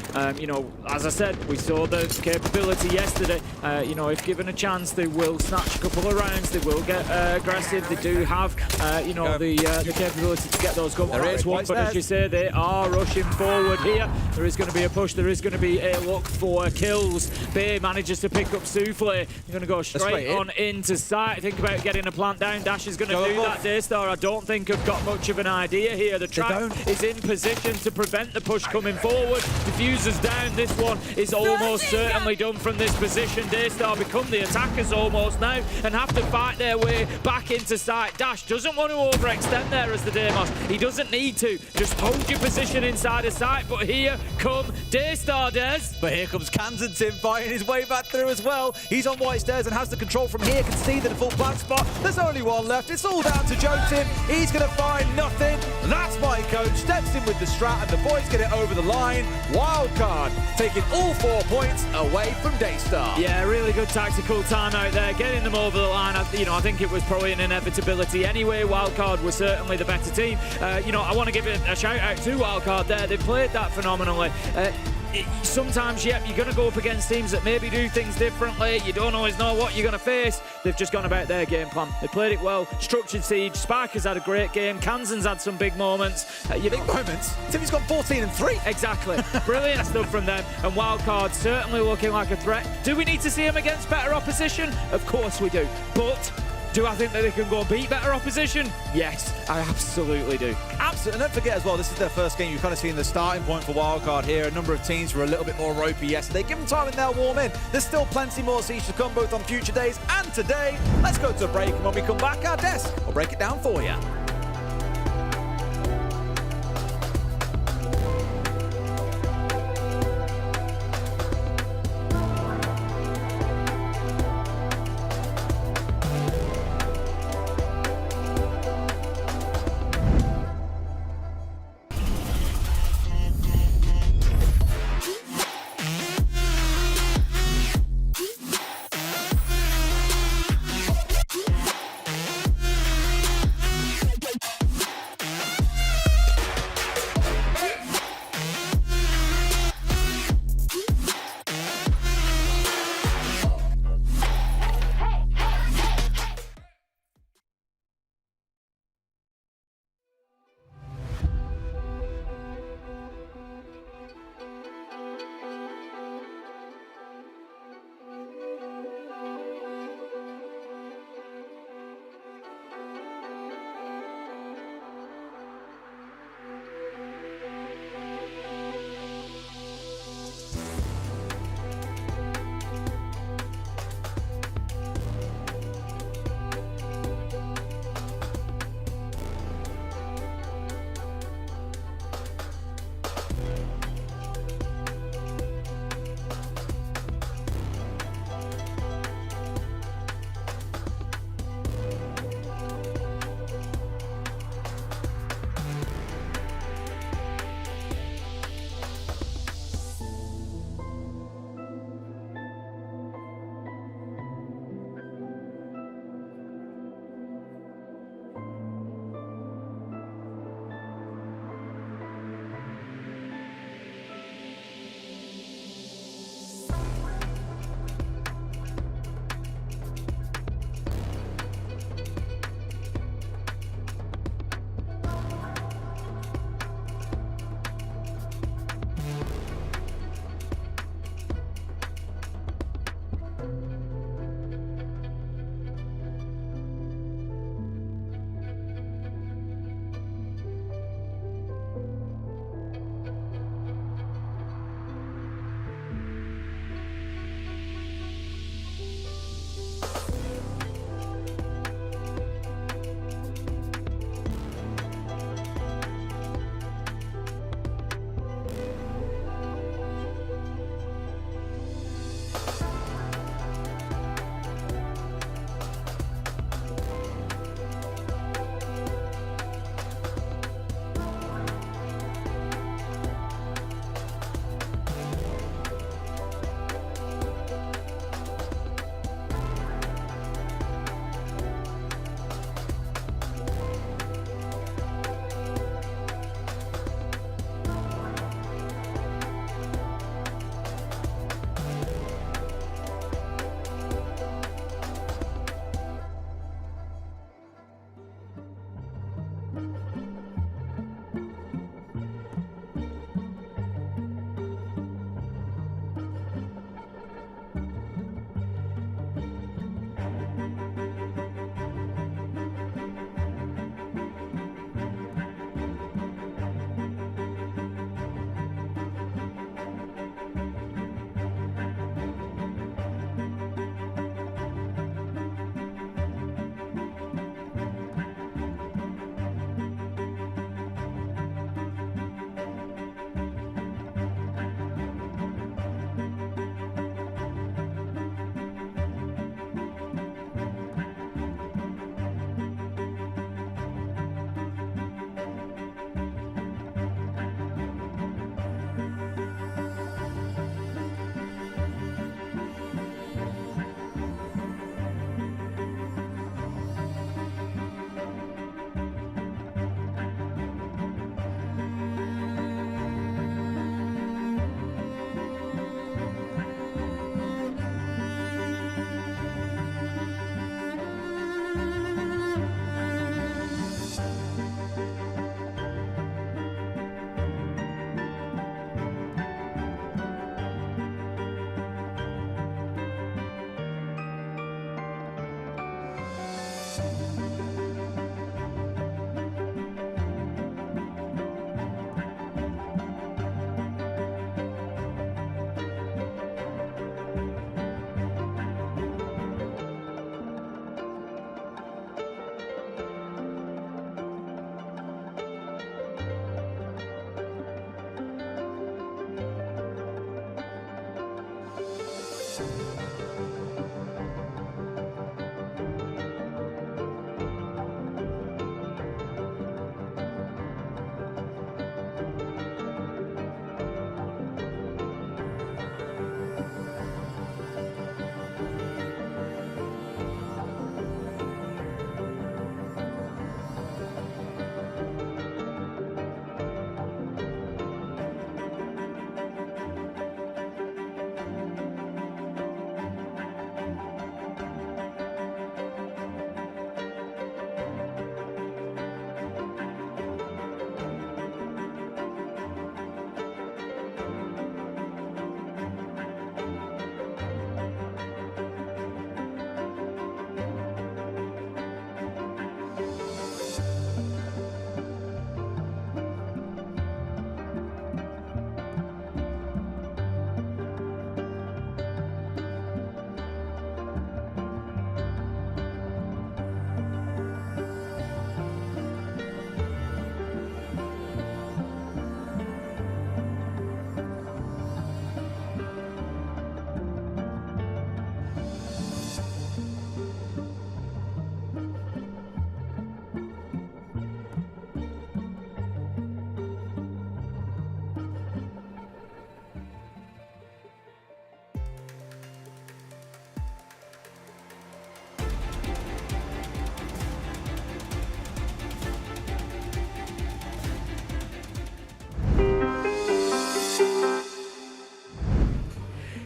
As I said, we saw the capability yesterday. If given a chance, they will snatch a couple of rounds. They will get aggressive. They do have, the capability to get those gunfights won. But as you say, they are rushing forward here. There is going to be a push. There is going to be a look for kills. Bay manages to pick up Souffle. They're going to go straight on into sight. Think about getting a plant down. Dash is going to do that. DAYSTAR, I don't think have got much of an idea here. The trap is in position to prevent the push coming forward. Diffuser's down. This one is almost certainly done from this position. DAYSTAR become the attackers almost now and have to fight their way back into sight. Dash doesn't want to overextend there as the Demos. He doesn't need to. Just hold your position inside of sight. But here come DAYSTAR, Des. But here comes Kansan Tim fighting his way back through as well. He's on white stairs and has the control from here. Can see the default plant spot. There's only one left. It's all down to Joe Tim. He's going to find nothing. That's my coach. Steps in with the strat and the boys get it over the line. Wildcard taking all 4 points away from DAYSTAR. Yeah, really good tactical timeout there, getting them over the line. I think it was probably an inevitability anyway. Wildcard was certainly the better team. I want to give a shout out to Wildcard there. They played that phenomenally. Sometimes, you're going to go up against teams that maybe do things differently. You don't always know what you're going to face. They've just gone about their game plan. They played it well. Structured siege. Sparker's had a great game. Kansan's had some big moments. Big moments? Timmy's got 14-3. Exactly. Brilliant stuff from them. And Wildcard certainly looking like a threat. Do we need to see them against better opposition? Of course we do. But do I think that they can go and beat better opposition? Yes, I absolutely do. Absolutely. And don't forget as well, this is their first game. You've kind of seen the starting point for Wildcard here. A number of teams were a little bit more ropey yesterday. Give them time and they'll warm in. There's still plenty more siege to come, both on future days and today. Let's go to a break, and when we come back, our desk will break it down for you.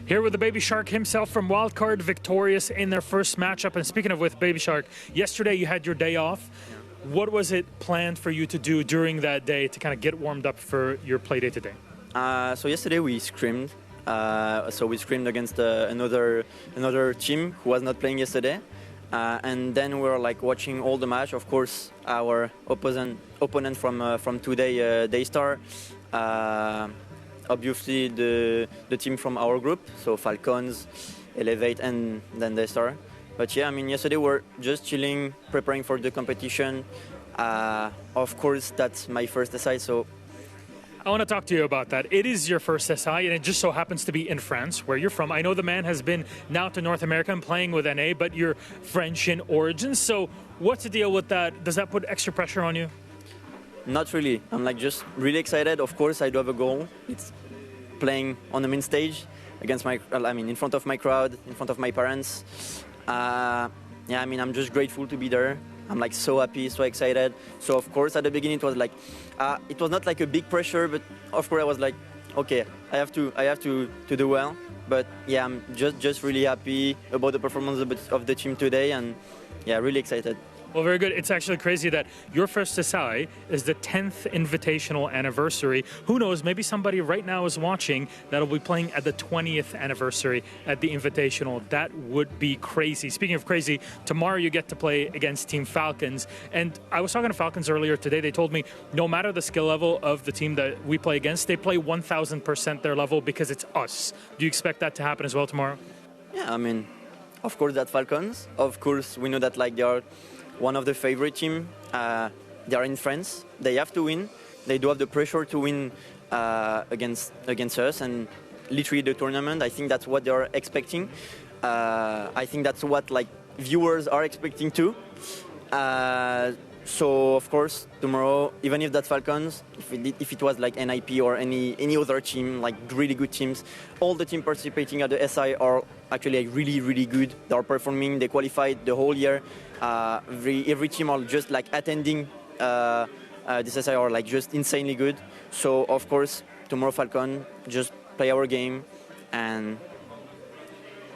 Here with the Baby Shark himself from WILDCARD, victorious in their first matchup. And speaking of with Baby Shark, yesterday you had your day off. What was it planned for you to do during that day to kind of get warmed up for your play day today? So yesterday we scrimmed. So we scrimmed against another team who was not playing yesterday. And then we were like watching all the match. Of course, our opponent from today, DAYSTAR. Obviously, the team from our group, so FALCONS, Elevate, and then DAYSTAR. But yeah, I mean, yesterday we're just chilling, preparing for the competition. Of course, that's my first SI, so. I want to talk to you about that. It is your first SI, and it just so happens to be in France, where you're from. I know the man has been now to North America and playing with NA, but you're French in origin. So what's the deal with that? Does that put extra pressure on you? Not really. I'm like just really excited. Of course, I do have a goal. It's playing on the main stage against in front of my crowd, in front of my parents. Yeah, I mean, I'm just grateful to be there. I'm like so happy, so excited. So of course, at the beginning, it was like, it was not like a big pressure, but of course I was like, okay, I have to do well. But yeah, I'm just really happy about the performance of the team today, and yeah, really excited. Well, very good. It's actually crazy that your first SI is the 10th Invitational anniversary. Who knows, maybe somebody right now is watching that'll be playing at the 20th anniversary at the Invitational. That would be crazy. Speaking of crazy, tomorrow you get to play against Team Falcons. And I was talking to Falcons earlier today. They told me no matter the skill level of the team that we play against, they play 1,000% their level because it's us. Do you expect that to happen as well tomorrow? Yeah, I mean, of course, that Falcons. Of course, we know that like they are one of the favorite team. They are in France. They have to win. They do have the pressure to win against us and literally the tournament. I think that's what they are expecting. I think that's what like viewers are expecting too. So of course tomorrow, even if that's Falcons, if it was like NIP or any other team, like really good teams, all the teams participating at the SI are actually like really good. They are performing. They qualified the whole year. Every team are just like attending this SI are like just insanely good. So of course tomorrow Falcon, just play our game and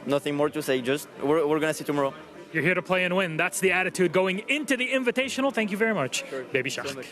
nothing more to say. Just we're gonna see tomorrow. You're here to play and win. That's the attitude going into the Invitational. Thank you very much, Baby Shark. So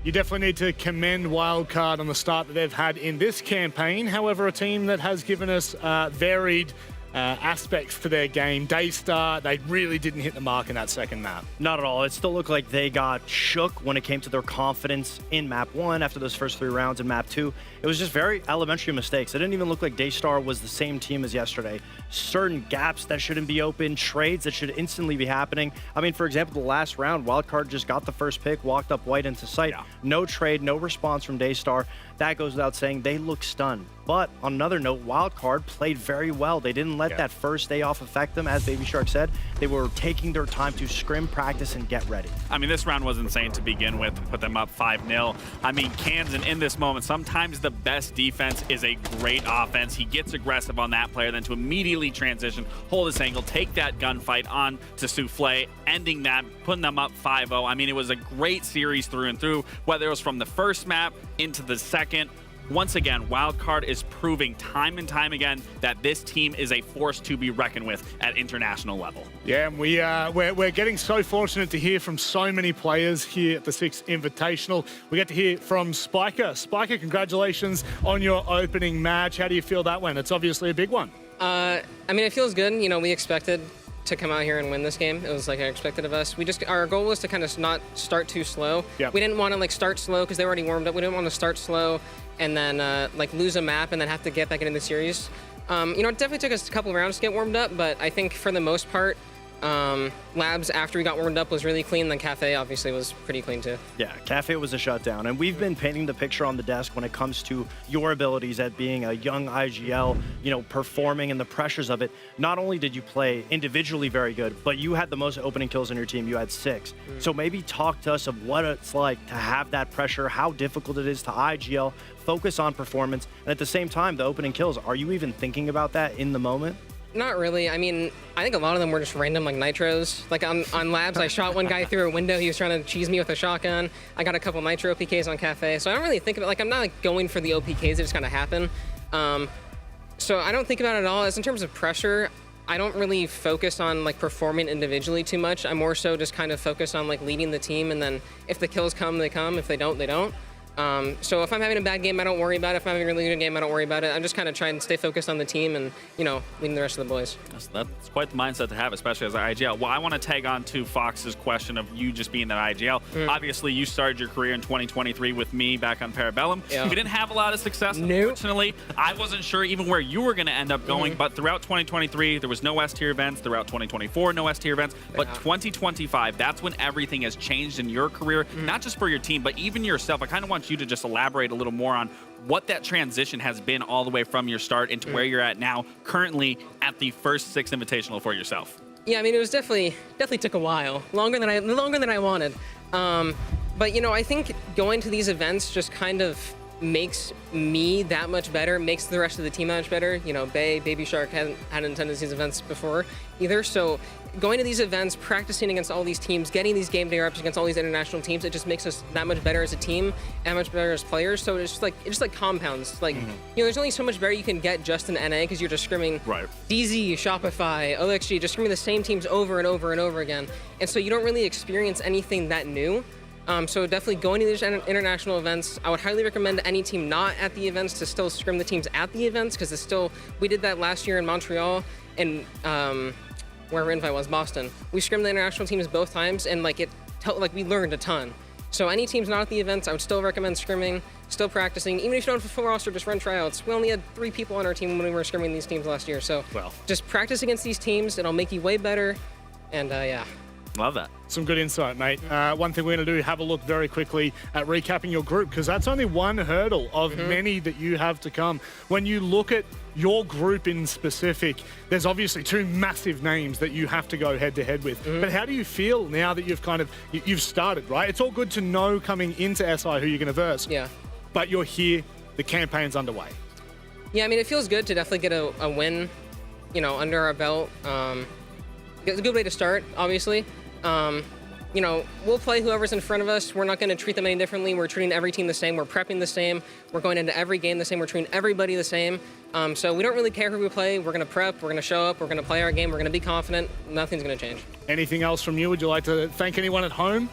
you definitely need to commend WILDCARD on the start that they've had in this campaign. However, a team that has given us varied aspects to their game. DAYSTAR, they really didn't hit the mark in that second map. Not at all. It still looked like they got shook when it came to their confidence in map 1 after those first 3 rounds in map 2. It was just very elementary mistakes. It didn't even look like DAYSTAR was the same team as yesterday. Certain gaps that shouldn't be open, trades that should instantly be happening. I mean, for example, the last round, WILDCARD just got the first pick, walked up white into sight. Yeah. No trade, no response from DAYSTAR. That goes without saying. They look stunned. But on another note, WILDCARD played very well. They didn't let that first day off affect them. As Baby Shark said, they were taking their time to scrim, practice, and get ready. I mean, this round was insane to begin with, to put them up 5-0. I mean, Kansan in this moment, sometimes the best defense is a great offense. He gets aggressive on that player, then to immediately transition, hold this angle, take that gunfight on to Soufflé, ending that, putting them up 5-0. I mean, it was a great series through and through, whether it was from the first map into the second. Once again, WILDCARD is proving time and time again that this team is a force to be reckoned with at international level. Yeah, and we're getting so fortunate to hear from so many players here at the Six Invitational. We get to hear from Spiker. Spiker, congratulations on your opening match. How do you feel that went? It's obviously a big one. I mean, it feels good. You know, we expected to come out here and win this game. It was like expected of us. Our goal was to kind of not start too slow. Yep. We didn't want to like start slow because they were already warmed up. We didn't want to start slow and then like lose a map and then have to get back into the series. You know, it definitely took us a couple of rounds to get warmed up, but I think for the most part, Labs after we got warmed up was really clean. Then Cafe obviously was pretty clean too. Yeah, Cafe was a shutdown, and we've been painting the picture on the desk when it comes to your abilities at being a young IGL, you know, performing and the pressures of it. Not only did you play individually very good, but you had the most opening kills in your team. You had 6. So maybe talk to us of what it's like to have that pressure, how difficult it is to IGL, focus on performance, and at the same time, the opening kills. Are you even thinking about that in the moment? Not really. I mean, I think a lot of them were just random, like nitros. Like on Labs, I shot one guy through a window. He was trying to cheese me with a shotgun. I got a couple nitro OPKs on Cafe. So I don't really think of it. Like, I'm not like going for the OPKs. They just kind of happen. So I don't think about it at all. As in terms of pressure, I don't really focus on like performing individually too much. I more so just kind of focus on like leading the team, and then if the kills come, they come. If they don't, they don't. So if I'm having a bad game, I don't worry about it. If I'm having a really good game, I don't worry about it. I'm just kind of trying to stay focused on the team and, you know, leading the rest of the boys. That's quite the mindset to have, especially as an IGL. Well, I want to tag on to Fox's question of you just being an IGL. Obviously, you started your career in 2023 with me back on Parabellum. Yeah. You didn't have a lot of success, unfortunately. I wasn't sure even where you were going to end up going, but throughout 2023, there was no S-tier events. Throughout 2024, no S-tier events. But 2025, that's when everything has changed in your career, not just for your team, but even yourself. I kind of want you to just elaborate a little more on what that transition has been all the way from your start into where you're at now, currently at the first Six Invitational for yourself. Yeah, I mean, it was definitely took a while, longer than I wanted. But you know, I think going to these events just kind of makes me that much better, makes the rest of the team that much better. You know, Baby Shark hadn't attended these events before either, so going to these events, practicing against all these teams, getting these game day reps against all these international teams, it just makes us that much better as a team and much better as players. So it's just like compounds. Like, you know, there's only so much better you can get just in NA because you're just scrimming DZ, Shopify, OXG, just scrimming the same teams over and over and over again. And so you don't really experience anything that new. So definitely going to these international events, I would highly recommend any team not at the events to still scrim the teams at the events, because it's still, we did that last year in Montreal and wherever invite was, Boston. We scrimmed the international teams both times, and like we learned a ton. So any teams not at the events, I would still recommend scrimming, still practicing. Even if you don't have a full roster, just run tryouts. We only had 3 people on our team when we were scrimming these teams last year. So just practice against these teams, it'll make you way better, and yeah. Love that. Some good insight, mate. One thing we're going to do, have a look very quickly at recapping your group, because that's only one hurdle of many that you have to come. When you look at your group in specific, there's obviously 2 massive names that you have to go head-to-head with. But how do you feel now that you've started, right? It's all good to know coming into SI who you're going to verse. Yeah. But you're here, the campaign's underway. Yeah, I mean, it feels good to definitely get a win, you know, under our belt. It's a good way to start, obviously. You know, we'll play whoever's in front of us. We're not going to treat them any differently. We're treating every team the same. We're prepping the same. We're going into every game the same. We're treating everybody the same. So we don't really care who we play. We're going to prep. We're going to show up. We're going to play our game. We're going to be confident. Nothing's going to change. Anything else from you? Would you like to thank anyone at home?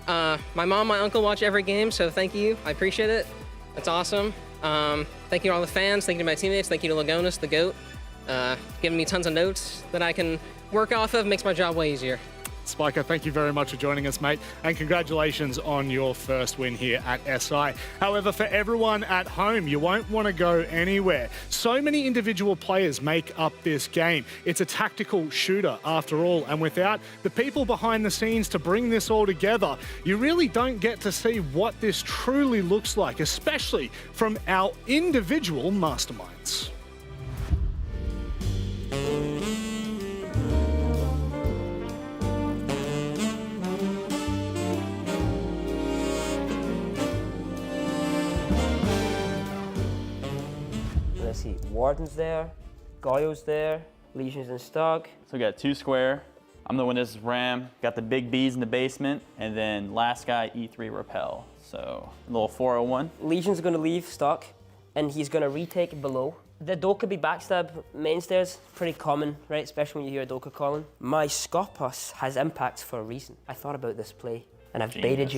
My mom, my uncle watch every game, so thank you. I appreciate it. That's awesome. Thank you to all the fans. Thank you to my teammates. Thank you to Lagonis, the GOAT, giving me tons of notes that I can work off of. Makes my job way easier. Spiker, thank you very much for joining us, mate, and congratulations on your first win here at SI. However, for everyone at home, you won't want to go anywhere. So many individual players make up this game. It's a tactical shooter after all, and without the people behind the scenes to bring this all together, you really don't get to see what this truly looks like, especially from our individual masterminds. Let's see, Warden's there, Goyo's there, Legion's in stock. So we got 2 square. I'm the one that's Ram. Got the big B's in the basement, and then last guy E3 Repel. So a little 401. Legion's gonna leave stock, and he's gonna retake below. The Doka be backstab mainstairs, pretty common, right? Especially when you hear a Doka calling. My Scopus has impacts for a reason. I thought about this play. And I've baited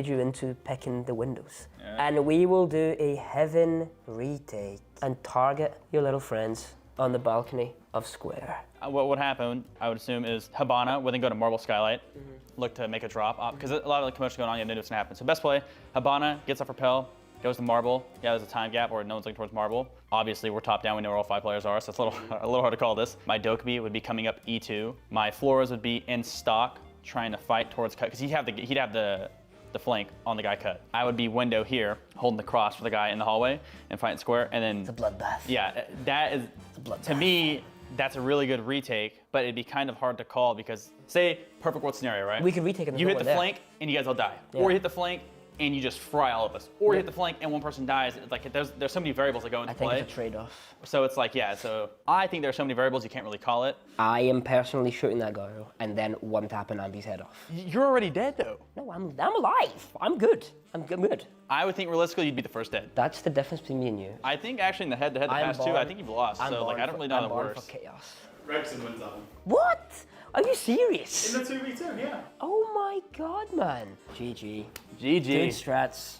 you into picking the windows. Yeah. And we will do a heaven retake and target your little friends on the balcony of Square. What would happen, I would assume, is Habana would then go to Marble Skylight, look to make a drop, because a lot of the commotion going on, you know what's gonna happen. So best play, Habana gets off Repel, goes to Marble. Yeah, there's a time gap where no one's looking towards Marble. Obviously, we're top down, we know where all 5 players are, so it's a little hard to call this. My Dokkaebi would be coming up E2. My Floras would be in stock, trying to fight towards cut, because he'd have the flank on the guy cut. I would be window here, holding the cross for the guy in the hallway and fighting square, and then... It's a bloodbath. Yeah, that is, to me, that's a really good retake, but it'd be kind of hard to call because, say, perfect world scenario, right? We could retake it. You hit the flank, and you guys all die. Yeah. Or you hit the flank, and you just fry all of us, or you hit the flank and one person dies. It's like there's so many variables that go into play. I think it's a trade-off. So it's like, yeah, so I think there's so many variables you can't really call it. I am personally shooting that guy and then one tapping Ambi's head off. You're already dead though. No, I'm alive. I'm good. I'm good. I would think realistically you'd be the first dead. That's the difference between me and you. I think actually in the head-to-head the past two, I think you've lost. So like I don't really know how that works. For chaos. Rexon wins that one. What? Are you serious? In the 2v2, yeah. Oh my god, man. GG. GG. Good strats.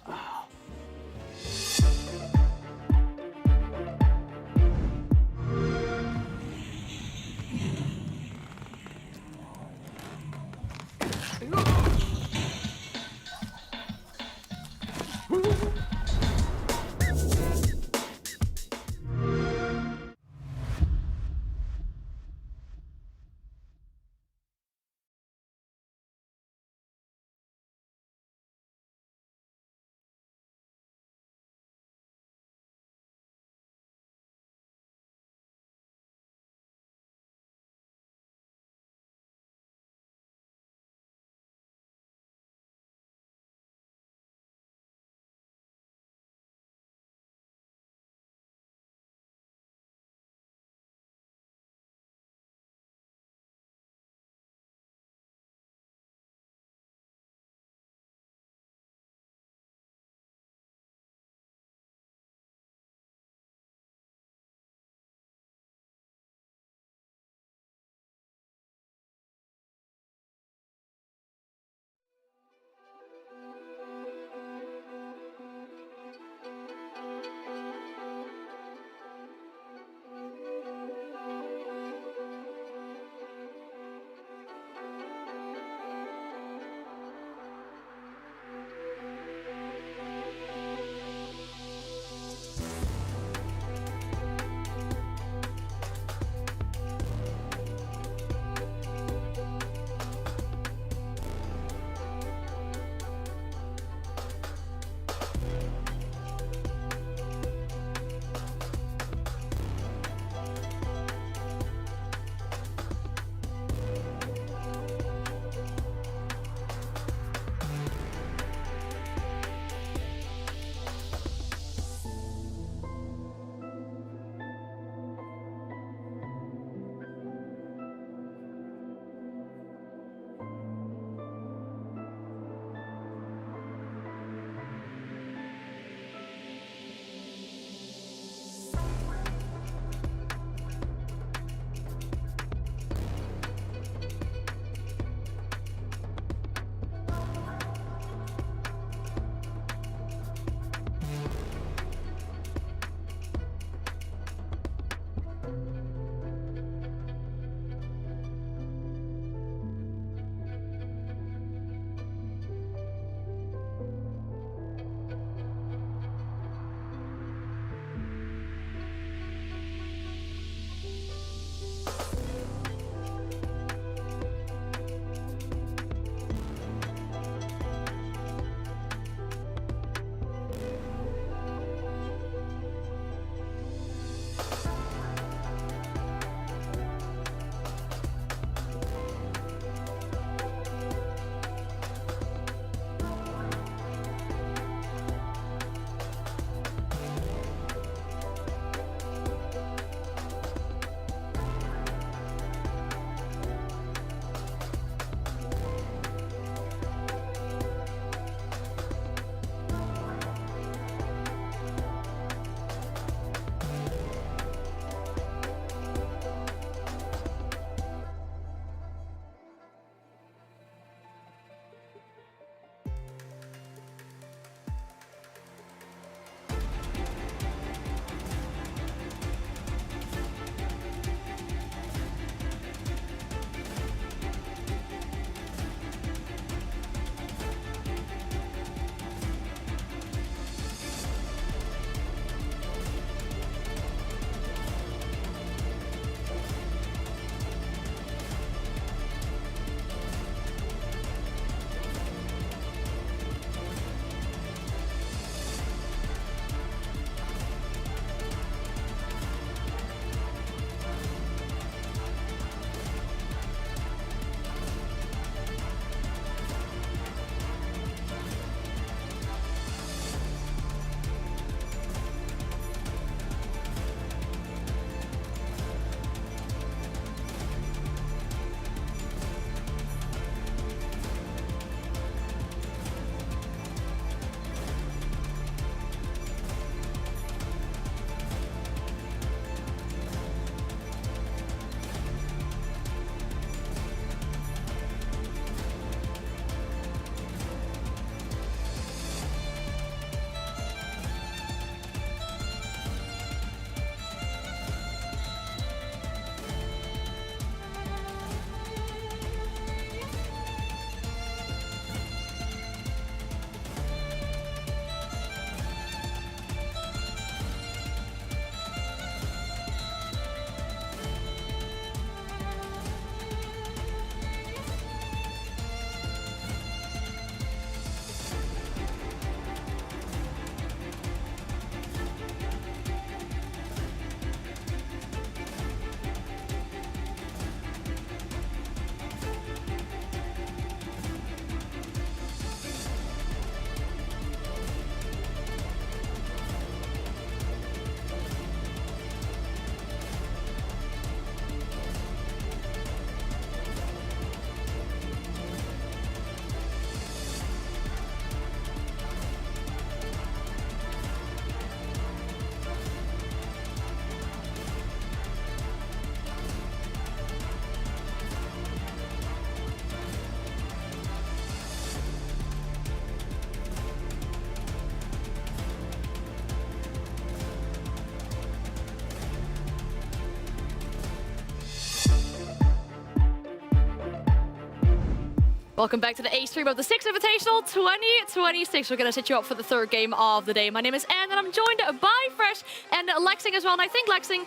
Welcome back to the A stream of the Six Invitational 2026. We're going to set you up for the third game of the day. My name is Anne, and I'm joined by Fresh and Lexing as well. And I think, Lexing,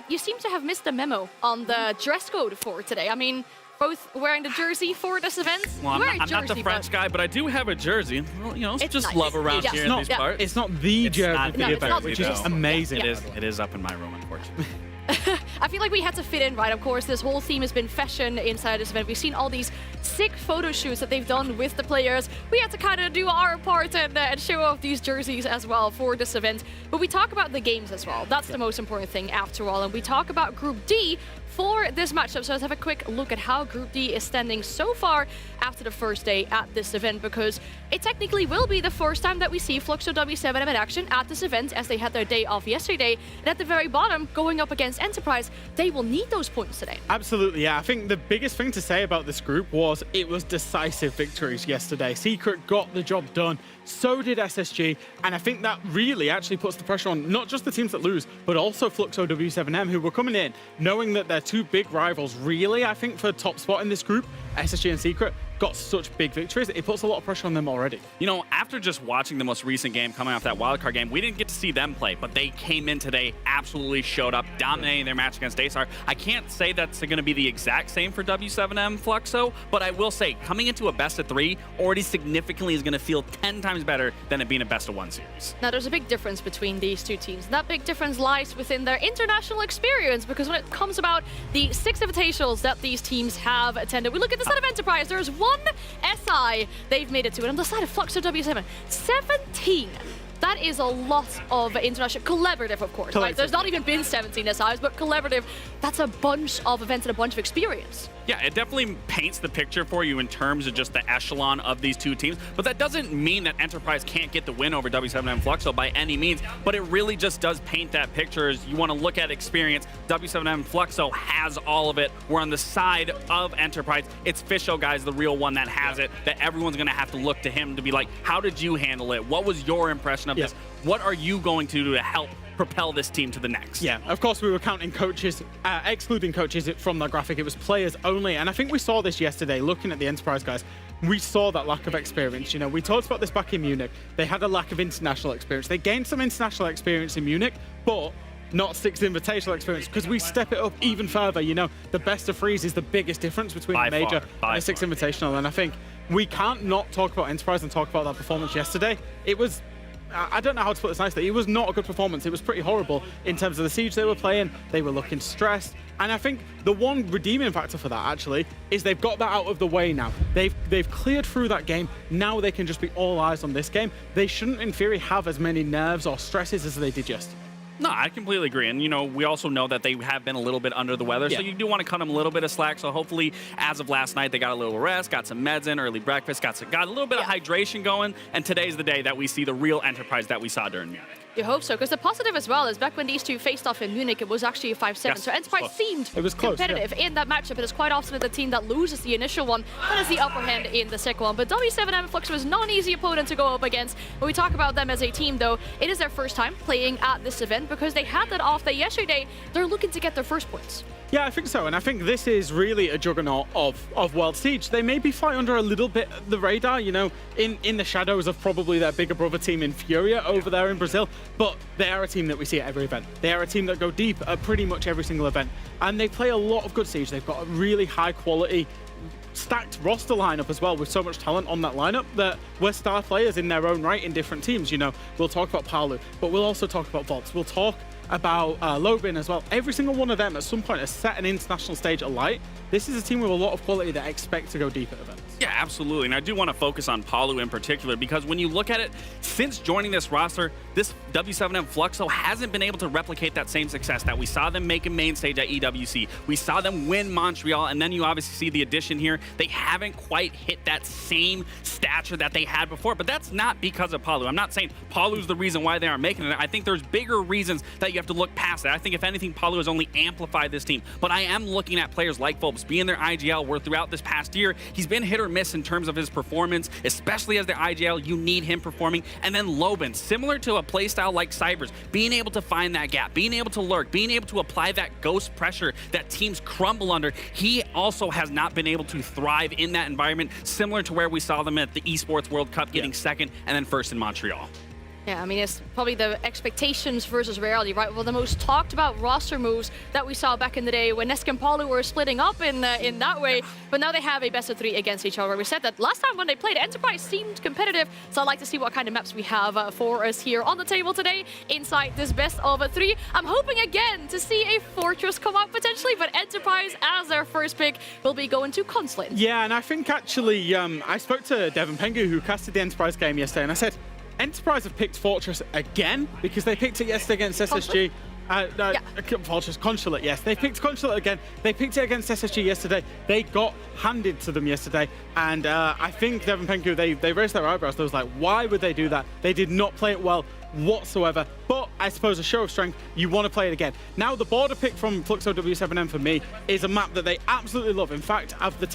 you seem to have missed the memo on the dress code for today. I mean, both wearing the jersey for this event. Well, I'm not the French guy, but I do have a jersey. Well, you know, it's just nice. love around here in these parts. It's not the jersey for the event, which is amazing. It is up in my room, unfortunately. I feel like we had to fit in, right? Of course, this whole theme has been fashion inside this event. We've seen all these sick photo shoots that they've done with the players. We had to kind of do our part and show off these jerseys as well for this event. But we talk about the games as well. That's the most important thing after all. And we talk about Group D for this matchup. So let's have a quick look at how Group D is standing so far after the first day at this event, because it technically will be the first time that we see FLUXO W7M in action at this event, as they had their day off yesterday. And at the very bottom, going up against Enterprise, they will need those points today. Absolutely, yeah. I think the biggest thing to say about this group was it was decisive victories yesterday. Secret got the job done. So did SSG, and I think that really actually puts the pressure on not just the teams that lose, but also FLUXO W7M, who were coming in knowing that they're two big rivals, really, I think, for top spot in this group. SSG and Secret got such big victories, it puts a lot of pressure on them already. You know, after just watching the most recent game coming off that wildcard game, we didn't get to see them play, but they came in today, absolutely showed up, dominating their match against DAYSTAR. I can't say that's going to be the exact same for W7M FLUXO, but I will say, coming into a best of 3 already significantly is going to feel 10 times better than it being a best of 1 series. Now, there's a big difference between these two teams. That big difference lies within their international experience, because when it comes about the 6 invitationals that these teams have attended, we look at the side of Enterprise, there's one SI they've made it to, and on the side of FLUXO W7, 17. That is a lot of international, collaborative, of course. Like, there's not even been 17 SIs, but collaborative, that's a bunch of events and a bunch of experience. Yeah, it definitely paints the picture for you in terms of just the echelon of these two teams, but that doesn't mean that Enterprise can't get the win over W7M FLUXO by any means, but it really just does paint that picture. As you want to look at experience, W7M FLUXO has all of it. We're on the side of Enterprise. It's Fisho, guys, the real one that has it, that everyone's going to have to look to him to be like, how did you handle it? What was your impression of this? What are you going to do to help propel this team to the next? Yeah, of course we were counting coaches, excluding coaches from the graphic. It was players only, and I think we saw this yesterday looking at the Enterprise guys. We saw that lack of experience. You know, we talked about this back in Munich. They had a lack of international experience. They gained some international experience in Munich, but not 6 invitational experience, because we step it up even further. You know, the best of 3s is the biggest difference between the major and the 6 invitational, and I think we can't not talk about Enterprise and talk about that performance yesterday. It was, I don't know how to put this nicely, it was not a good performance. It was pretty horrible in terms of the siege they were playing. They were looking stressed, and I think the one redeeming factor for that actually is they've got that out of the way now. They've cleared through that game. Now they can just be all eyes on this game. They shouldn't in theory have as many nerves or stresses as they did yesterday. No, I completely agree. And, you know, we also know that they have been a little bit under the weather, so you do want to cut them a little bit of slack. So hopefully, as of last night, they got a little rest, got some meds in, early breakfast, got a little bit of hydration going, and today's the day that we see the real Enterprise that we saw during Munich. You hope so, because the positive as well is back when these two faced off in Munich, it was actually a 5-7. Yes, so Enterprise seemed competitive in that matchup. It is quite often the team that loses the initial one that is the upper hand in the second one. But W7M FLUXO is not an easy opponent to go up against. When we talk about them as a team, though, it is their first time playing at this event, because they had that off day yesterday. They're looking to get their first points. Yeah, I think so, and I think this is really a juggernaut of World Siege. They maybe fly under a little bit the radar, you know, in the shadows of probably their bigger brother team in Furia over there in Brazil, but they are a team that we see at every event. They are a team that go deep at pretty much every single event, and they play a lot of good Siege. They've got a really high quality stacked roster lineup as well, with so much talent on that lineup that we're star players in their own right in different teams. You know, we'll talk about Paolo, but we'll also talk about Volts. We'll talk about Lobin as well. Every single one of them at some point has set an international stage alight. This is a team with a lot of quality that expect to go deep at events. Yeah, absolutely. And I do want to focus on Paolo in particular, because when you look at it, since joining this roster, this W7M FLUXO hasn't been able to replicate that same success that we saw them make a main stage at EWC. We saw them win Montreal, and then you obviously see the addition here. They haven't quite hit that same stature that they had before, but that's not because of Paolo. I'm not saying Paolo's the reason why they aren't making it. I think there's bigger reasons that you have to look past it. I think if anything, Paolo has only amplified this team, but I am looking at players like Volps, Flux, be in their IGL, where throughout this past year, he's been hit or miss in terms of his performance, especially as the IGL, you need him performing. And then Loban, similar to a playstyle like Cyber's, being able to find that gap, being able to lurk, being able to apply that ghost pressure that teams crumble under. He also has not been able to thrive in that environment, similar to where we saw them at the Esports World Cup, getting second and then first in Montreal. Yeah, I mean, it's probably the expectations versus reality, right? Well, the most talked about roster moves that we saw back in the day when Nesk and Palu were splitting up in that way, but now they have a best of 3 against each other. We said that last time when they played, Enterprise seemed competitive, so I'd like to see what kind of maps we have for us here on the table today inside this best of 3. I'm hoping again to see a Fortress come out potentially, but Enterprise as their first pick will be going to Consulate. Yeah, and I think actually, I spoke to Devin Pengu, who casted the Enterprise game yesterday, and I said, Enterprise have picked Fortress again because they picked it yesterday against SSG. Fortress Consulate, yes. They picked Consulate again. They picked it against SSG yesterday. They got handed to them yesterday. And I think Devin Pengu, they raised their eyebrows. They was like, why would they do that? They did not play it well whatsoever. But I suppose a show of strength, you want to play it again. Now, the border pick from FLUXO W7M for me is a map that they absolutely love. In fact, of the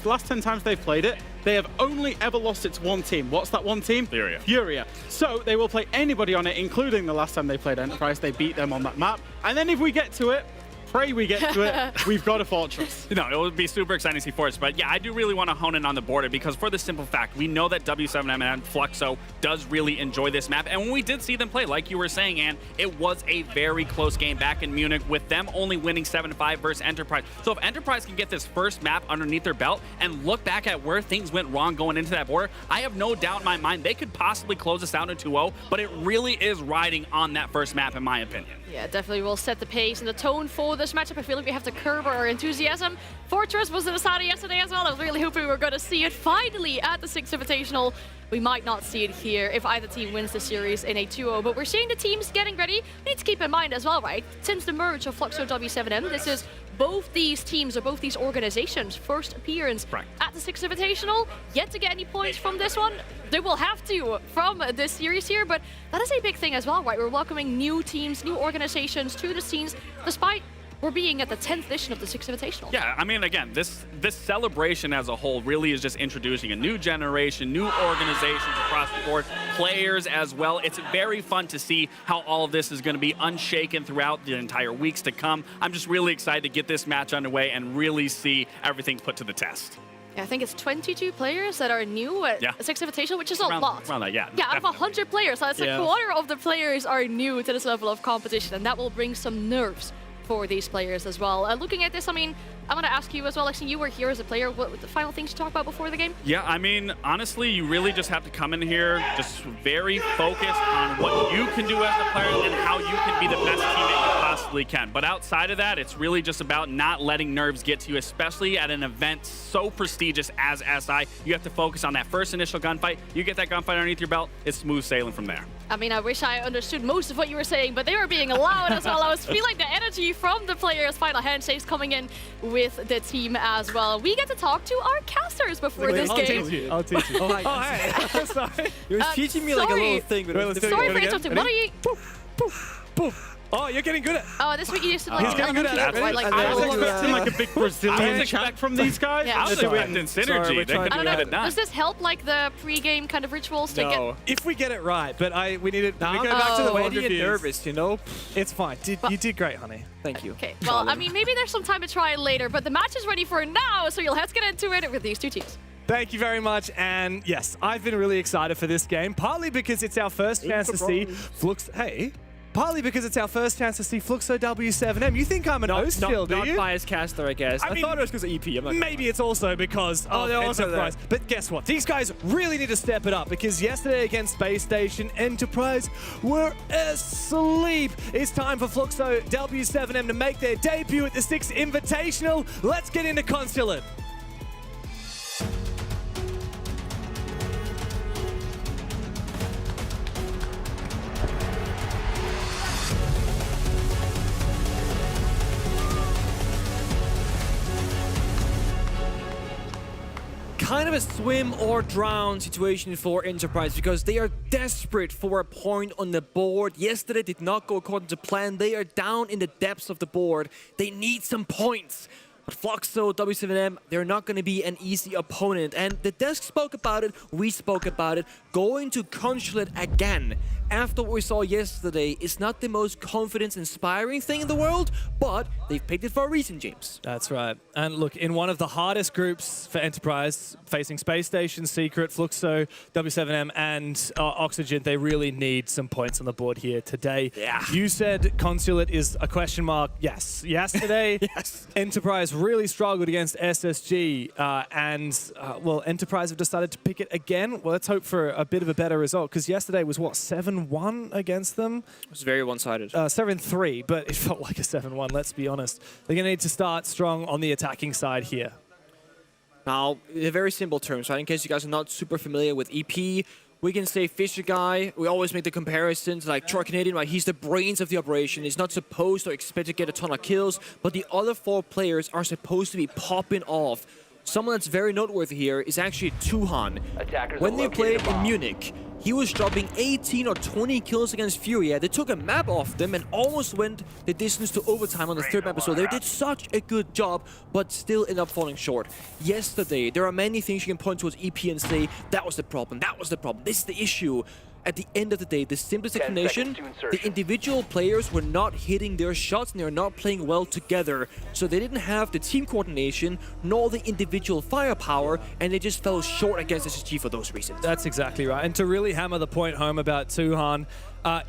last 10 times they've played it, they have only ever lost it to one team. What's that one team? Furia. So they will play anybody on it, including the last time they played Enterprise. They beat them on that map. And then if we get to it, pray we get to it, we've got a Fortress. No, it would be super exciting to see Fortress, but yeah, I do really want to hone in on the border because for the simple fact, we know that W7M and FLUXO does really enjoy this map, and when we did see them play, like you were saying, Ann, it was a very close game back in Munich with them only winning 7-5 versus Enterprise. So if Enterprise can get this first map underneath their belt and look back at where things went wrong going into that border, I have no doubt in my mind they could possibly close this out in 2-0, but it really is riding on that first map in my opinion. Yeah, definitely will set the pace and the tone for this matchup. I feel like we have to curb our enthusiasm. Fortress was in Asada yesterday as well. I was really hoping we were going to see it finally at the Six Invitational. We might not see it here if either team wins the series in a 2-0, but we're seeing the teams getting ready. We need to keep in mind as well, right? Since the merge of FLUXO W7M, this is both these teams or both these organizations' first appearance at the Six Invitational. Yet to get any points from this one, they will have to from this series here, but that is a big thing as well, right? We're welcoming new teams, new organizations to the scenes, despite we're being at the 10th edition of the Six Invitational. Yeah, I mean, again, this celebration as a whole really is just introducing a new generation, new organizations across the board, players as well. It's very fun to see how all of this is going to be unshaken throughout the entire weeks to come. I'm just really excited to get this match underway and really see everything put to the test. Yeah, I think it's 22 players that are new at the Six Invitational, which is a lot. Around that, yeah. Yeah, out of 100 players. So that's a quarter of the players are new to this level of competition, and that will bring some nerves for these players as well. Looking at this, I mean, I'm going to ask you as well, Lexi, you were here as a player. What were the final things to talk about before the game? Yeah, I mean, honestly, you really just have to come in here just very focused on what you can do as a player and how you can be the best teammate you possibly can. But outside of that, it's really just about not letting nerves get to you, especially at an event so prestigious as SI. You have to focus on that first initial gunfight. You get that gunfight underneath your belt, it's smooth sailing from there. I mean, I wish I understood most of what you were saying, but they were being loud as well. I was feeling the energy from the players' final handshakes coming in with the team as well. We get to talk to our casters before this game. I'll teach you. Hi. Sorry. You're teaching me like a little thing. But sorry for interrupting. What are you... Oh, you're getting good at. Oh, this week you used to like. He's getting good at it. Like, I was expecting like a big Brazilian chant from these guys. Yeah. I was expecting synergy. They could get it done. Does this help like the pre-game kind of rituals to get? If we get it right, but we need it. We go back to the way you get nervous, you know. It's fine. You did great, honey. Thank you. Okay. Well, I mean, maybe there's some time to try it later, but the match is ready for now, so you'll have to get into it with these two teams. Thank you very much, and yes, I've been really excited for this game, partly because it's our first chance to see FLUXO. Hey. Partly because it's our first chance to see FLUXO W7M. You think I'm an host still, do you? Not biased caster, I guess. I thought it was because of EP. Maybe it's also because of Enterprise. But guess what? These guys really need to step it up because yesterday against Space Station, Enterprise were asleep. It's time for FLUXO W7M to make their debut at the Six Invitational. Let's get into Consulate. Kind of a swim or drown situation for Enterprise because they are desperate for a point on the board. Yesterday did not go according to plan. They are down in the depths of the board. They need some points. But FLUXO W7M, they're not going to be an easy opponent. And the desk spoke about it, we spoke about it. Going to Consulate again after what we saw yesterday is not the most confidence-inspiring thing in the world, but they've picked it for a reason, James. That's right. And look, in one of the hardest groups for Enterprise, facing Space Station, Secret, FLUXO, W7M, and Oxygen, they really need some points on the board here today. Yeah. You said Consulate is a question mark. Yes. Yesterday, yes. Enterprise really struggled against SSG, well, Enterprise have decided to pick it again. Well, let's hope for a bit of a better result, because yesterday was, what, 7-1 against them? It was very one-sided. 7-3, but it felt like a 7-1, let's be honest. They're going to need to start strong on the attacking side here. Now, in very simple terms, right? In case you guys are not super familiar with EP, we can say Fisher Guy. We always make the comparisons like Troy Canadian, right? He's the brains of the operation. He's not supposed or expected to get a ton of kills, but the other 4 players are supposed to be popping off. Someone that's very noteworthy here is actually Tuhan. When they played in Munich, he was dropping 18 or 20 kills against Furia. They took a map off them and almost went the distance to overtime on the 3rd map. So they did such a good job, but still ended up falling short. Yesterday, there are many things you can point towards EP and say, that was the problem, that was the problem, this is the issue. At the end of the day, the simplest explanation, the individual players were not hitting their shots and they were not playing well together. So they didn't have the team coordination nor the individual firepower, and they just fell short against SSG for those reasons. That's exactly right. And to really hammer the point home about Tuhan,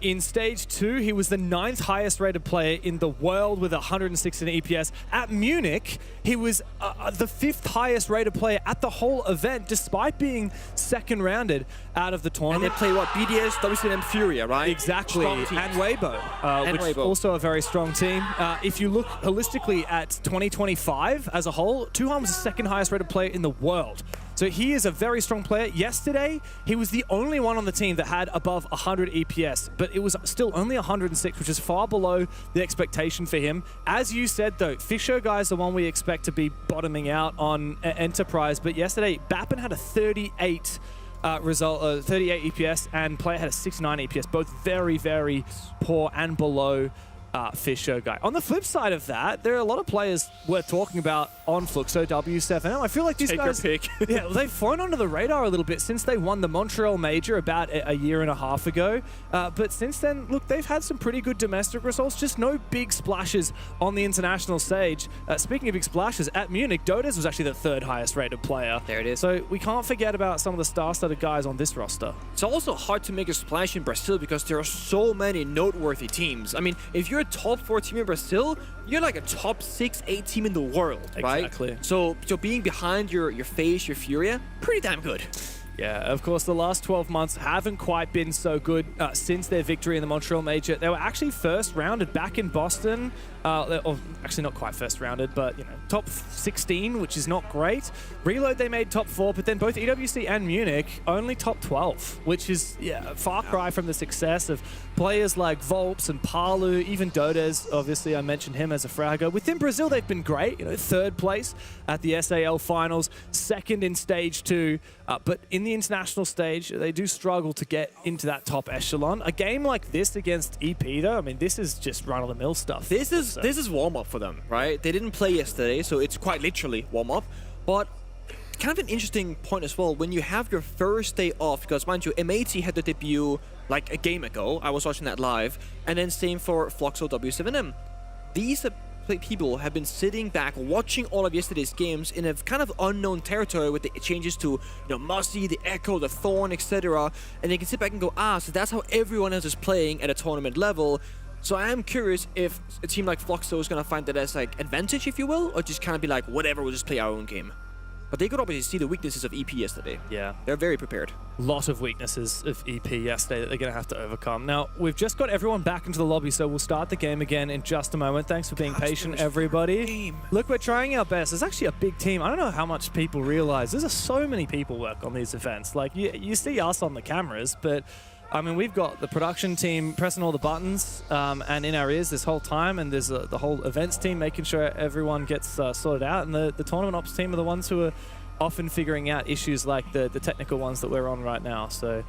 in Stage 2, he was the 9th highest rated player in the world with 116 EPS. At Munich, he was the 5th highest rated player at the whole event, despite being 2nd rounded out of the tournament. And they play what? BDS, WCM, Furia, right? Exactly. And Weibo, which also a very strong team. If you look holistically at 2025 as a whole, Tuhan was the 2nd highest rated player in the world. So he is a very strong player. Yesterday, he was the only one on the team that had above 100 EPS, but it was still only 106, which is far below the expectation for him. As you said, though, Fisher Guy is the one we expect to be bottoming out on Enterprise, but yesterday, Bappen had a 38 result, 38 EPS, and Player had a 69 EPS, both very, very poor and below Fisher Guy. On the flip side of that, there are a lot of players worth talking about on FLUXO W7M. I feel like these guys, yeah, they've flown under the radar a little bit since they won the Montreal Major about a year and a half ago. But since then, look, they've had some pretty good domestic results, just no big splashes on the international stage. Speaking of big splashes, at Munich, Dodes was actually the 3rd highest rated player. There it is. So we can't forget about some of the star-studded guys on this roster. It's also hard to make a splash in Brazil because there are so many noteworthy teams. I mean, if you're a top 4 team in Brazil, you're like a top 6, 8 team in the world, right? Exactly. So being behind your FaZe, your Furia, pretty damn good. Yeah, of course, the last 12 months haven't quite been so good since their victory in the Montreal Major. They were actually 1st rounded back in Boston. Or actually not quite 1st rounded, but, you know, top 16, which is not great. Reload, they made top 4, but then both EWC and Munich only top 12, which is, yeah, a far cry from the success of players like Volps and Palu, even Dodes. Obviously, I mentioned him as a fragger. Within Brazil, they've been great. You know, 3rd place at the SAL finals, 2nd in Stage 2. But in the international stage, they do struggle to get into that top echelon. A game like this against EP, though, I mean, this is just run-of-the-mill stuff. This is warm-up for them, right? They didn't play yesterday, so it's quite literally warm-up. But kind of an interesting point as well, when you have your first day off, because mind you, M80 had the debut like a game ago. I was watching that live. And then same for FLUXO W7M. These people have been sitting back watching all of yesterday's games in a kind of unknown territory with the changes to, you know, Mossy, the Echo, the Thorn, etc. And they can sit back and go, so that's how everyone else is playing at a tournament level. So I am curious if a team like FLUXO is going to find that as like advantage, if you will, or just kind of be like, whatever, we'll just play our own game. But they could obviously see the weaknesses of EP yesterday. Yeah. They're very prepared. Lot of weaknesses of EP yesterday that they're going to have to overcome. Now, we've just got everyone back into the lobby, so we'll start the game again in just a moment. Thanks for being patient, everybody. Look, we're trying our best. There's actually a big team. I don't know how much people realize. There's so many people work on these events. Like, you see us on the cameras, but I mean, we've got the production team pressing all the buttons and in our ears this whole time, and there's the whole events team making sure everyone gets sorted out, and the tournament ops team are the ones who are often figuring out issues like the technical ones that we're on right now. So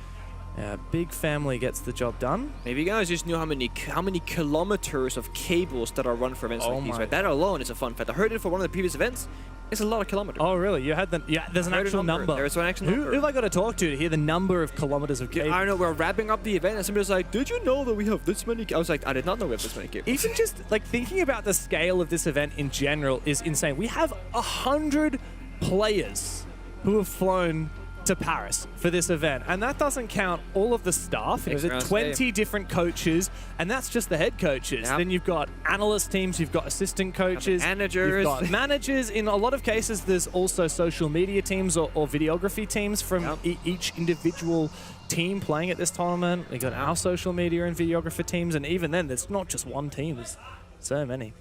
Yeah, big family gets the job done. Maybe you guys just knew how many kilometers of cables that are run for events like these, right? That alone is a fun fact. I heard it for one of the previous events. It's a lot of kilometers. Oh, really? You had the... Yeah, there's an actual number. There's an actual number. Who have I got to talk to hear the number of kilometers of cable? I don't know. We're wrapping up the event, and somebody was like, did you know that we have this many... I was like, I did not know we have this many cables. Even just, like, thinking about the scale of this event in general is insane. We have 100 players who have flown to Paris for this event, and that doesn't count all of the staff. There's 20 different coaches, and that's just the head coaches. Yep. Then you've got analyst teams, you've got assistant coaches, managers. You've got managers. In a lot of cases, there's also social media teams or videography teams from each individual team playing at this tournament. We got our social media and videographer teams, and even then, there's not just one team. There's so many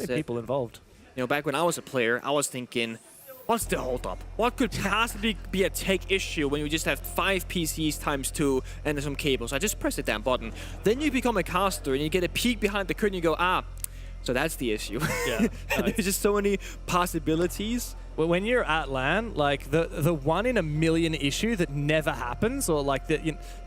people involved. You know, back when I was a player, I was thinking, what's the holdup? What could possibly be a tech issue when you just have 5 PCs times 2 and some cables? I just press the damn button. Then you become a caster and you get a peek behind the curtain and you go, so that's the issue. Yeah. There's just so many possibilities. Well, when you're at LAN, like the 1 in a million issue that never happens, or like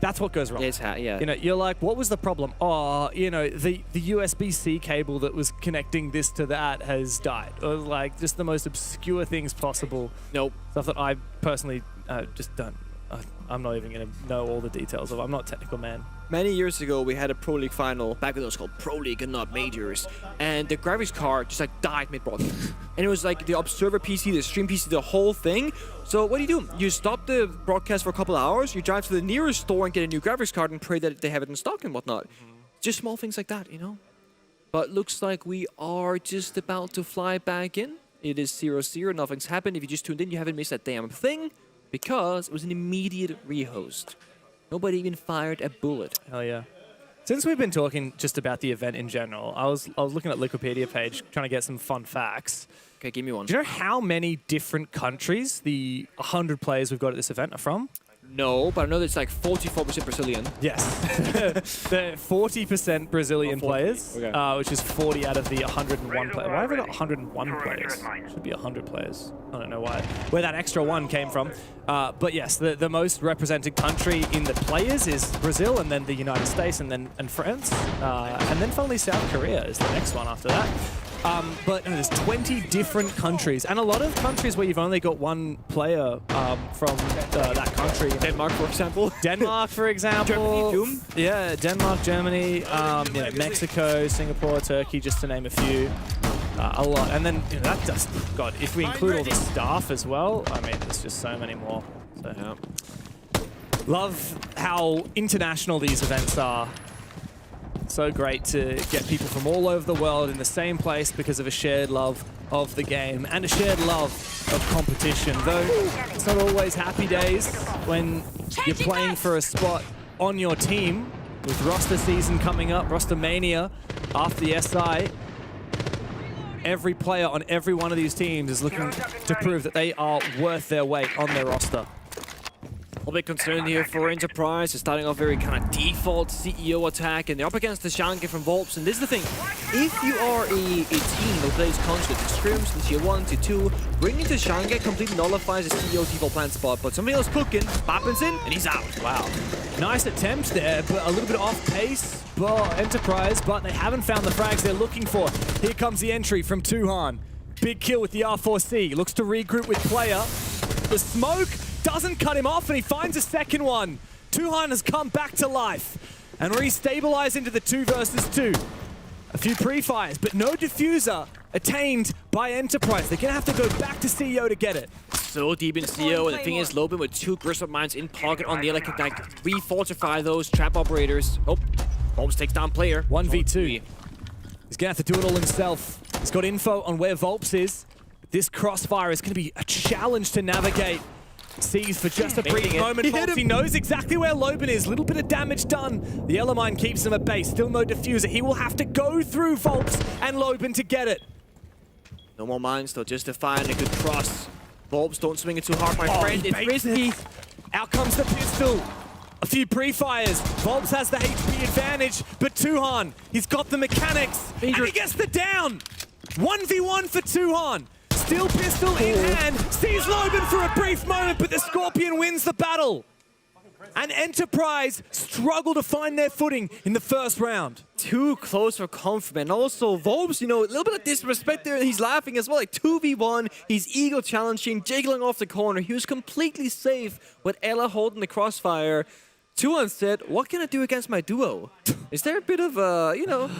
that's what goes wrong. Yeah. You know, you're like, what was the problem? Oh, you know, the USB-C cable that was connecting this to that has died. Or like just the most obscure things possible. Nope. Stuff that I personally just don't. I'm not even gonna know all the details of. I'm not a technical man. Many years ago, we had a Pro League final, back when it was called Pro League and not Majors, and the graphics card just like died mid-broadcast. And it was like the observer PC, the stream PC, the whole thing. So what do? You stop the broadcast for a couple of hours, you drive to the nearest store and get a new graphics card and pray that they have it in stock and whatnot. Just small things like that, you know? But looks like we are just about to fly back in. It is 0-0, nothing's happened. If you just tuned in, you haven't missed that damn thing, because it was an immediate rehost. Nobody even fired a bullet. Hell yeah. Since we've been talking just about the event in general, I was looking at Wikipedia page trying to get some fun facts. Okay, give me one. Do you know how many different countries the 100 players we've got at this event are from? No, but I know there's like 44% Brazilian. Yes. They're 40% Brazilian players, okay. which is 40 out of the 101 players. Why have we got 101 players? Should be 100 players. I don't know where that extra one came from. But yes, the most represented country in the players is Brazil, and then the United States, and France. And then finally South Korea is the next one after that. But there's 20 different countries, and a lot of countries where you've only got one player from that country. Denmark, for example. Denmark, for example. Germany, yeah, Denmark, Germany, Mexico, Singapore, Turkey, just to name a few. A lot. And then that just, God, if we include all the staff as well, I mean, there's just so many more. So, yeah. Love how international these events are. So great to get people from all over the world in the same place because of a shared love of the game and a shared love of competition. Though it's not always happy days when you're playing for a spot on your team. With roster season coming up, roster mania after the SI, every player on every one of these teams is looking to prove that they are worth their weight on their roster. A little bit concerned here for Enterprise. They're starting off very kind of default CEO attack, and they're up against the Shanke from Volps. And this is the thing, if you are a team that plays constant scrims, the tier 1, tier 2, bringing to Shanke completely nullifies the CEO default plant spot. But somebody else cooking, Bappins in, and he's out. Wow. Nice attempt there, but a little bit off pace for Enterprise, but they haven't found the frags they're looking for. Here comes the entry from Tuhan. Big kill with the R4C. Looks to regroup with player. The smoke doesn't cut him off, and he finds a second one. Tuhan has come back to life and restabilized into the 2 versus 2. A few pre-fires, but no diffuser attained by Enterprise. They're gonna have to go back to CEO to get it. So deep in CEO, and the thing is, Loben with 2 Grissom mines in pocket on the other, can like re-fortify those trap operators. Oh, Volps takes down player. 1v2. He's gonna have to do it all himself. He's got info on where Volps is. This crossfire is gonna be a challenge to navigate. Sees for just a brief moment. He knows exactly where Loben is. Little bit of damage done. The Elemine keeps him at base. Still no diffuser. He will have to go through Volps and Loben to get it. No more mines though, just to find a good cross. Volps, don't swing it too hard, my friend. It's risky. Out comes the pistol. A few pre-fires. Volps has the HP advantage, but Tuhan, he's got the mechanics. And he gets the down. 1v1 for Tuhan. Steel pistol in hand, sees Loben for a brief moment, but the Scorpion wins the battle. And Enterprise struggle to find their footing in the first round. Too close for comfort, and also Volbs, you know, a little bit of disrespect there, and he's laughing as well. Like 2v1, he's ego challenging, jiggling off the corner. He was completely safe with Ella holding the crossfire. Tuan said, what can I do against my duo? Is there a bit of, you know,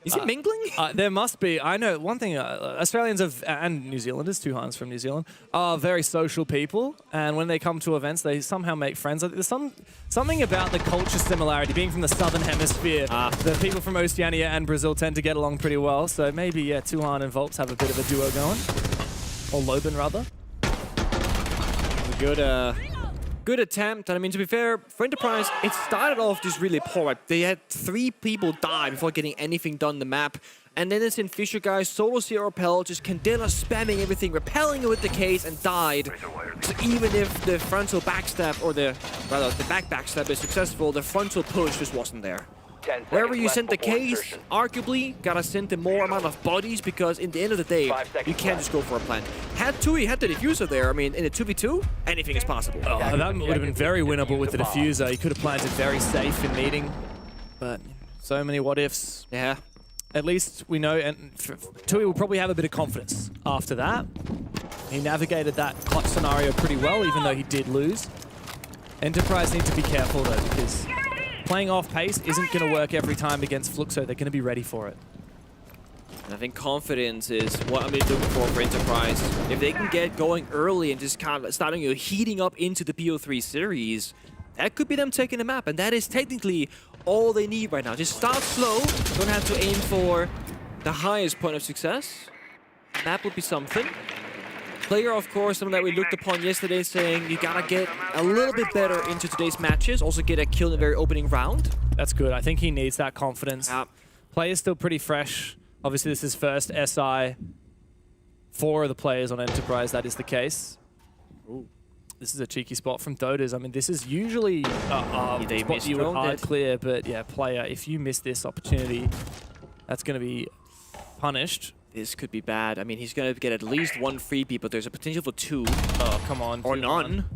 is he mingling? There must be. I know one thing, Australians and New Zealanders, Tuhan's from New Zealand, are very social people. And when they come to events, they somehow make friends. There's something about the culture similarity, being from the Southern Hemisphere. The people from Oceania and Brazil tend to get along pretty well. So maybe, yeah, Tuhan and Volps have a bit of a duo going. Or Loban, rather. Good attempt, and I mean, to be fair, for Enterprise, it started off just really poor. Right? They had 3 people die before getting anything done on the map. And then it's in Fisher guys, solo zero repel, just Candela spamming everything, repelling it with the case, and died. So even if the frontal backstab, or the back backstab is successful, the frontal push just wasn't there. Wherever you send the case, arguably gotta send the more amount of bodies, because in the end of the day, you can't just go for a plant. Had Tui had the diffuser there, I mean, in a 2v2, anything is possible. Oh, that would have been very winnable with the diffuser. He could have planted very safe in meeting, but so many what ifs. Yeah. At least we know, and Tui will probably have a bit of confidence after that. He navigated that clutch scenario pretty well, even though he did lose. Enterprise need to be careful though, because playing off pace isn't going to work every time against FLUXO. They're going to be ready for it. And I think confidence is what I'm looking for Enterprise. If they can get going early and just kind of starting heating up into the BO3 series, that could be them taking the map. And that is technically all they need right now. Just start slow. Don't have to aim for the highest point of success. Map would be something. Player, of course, someone that we looked upon yesterday, saying you gotta get a little bit better into today's matches. Also get a kill in the very opening round. That's good. I think he needs that confidence. Player's still pretty fresh. Obviously, this is first SI. 4 of the players on Enterprise, that is the case. Ooh. This is a cheeky spot from Dotas. I mean, this is usually a spot you would hard clear, but yeah, player, if you miss this opportunity, that's going to be punished. This could be bad. I mean, he's going to get at least 1 freebie, but there's a potential for 2. Oh, come on. Or none.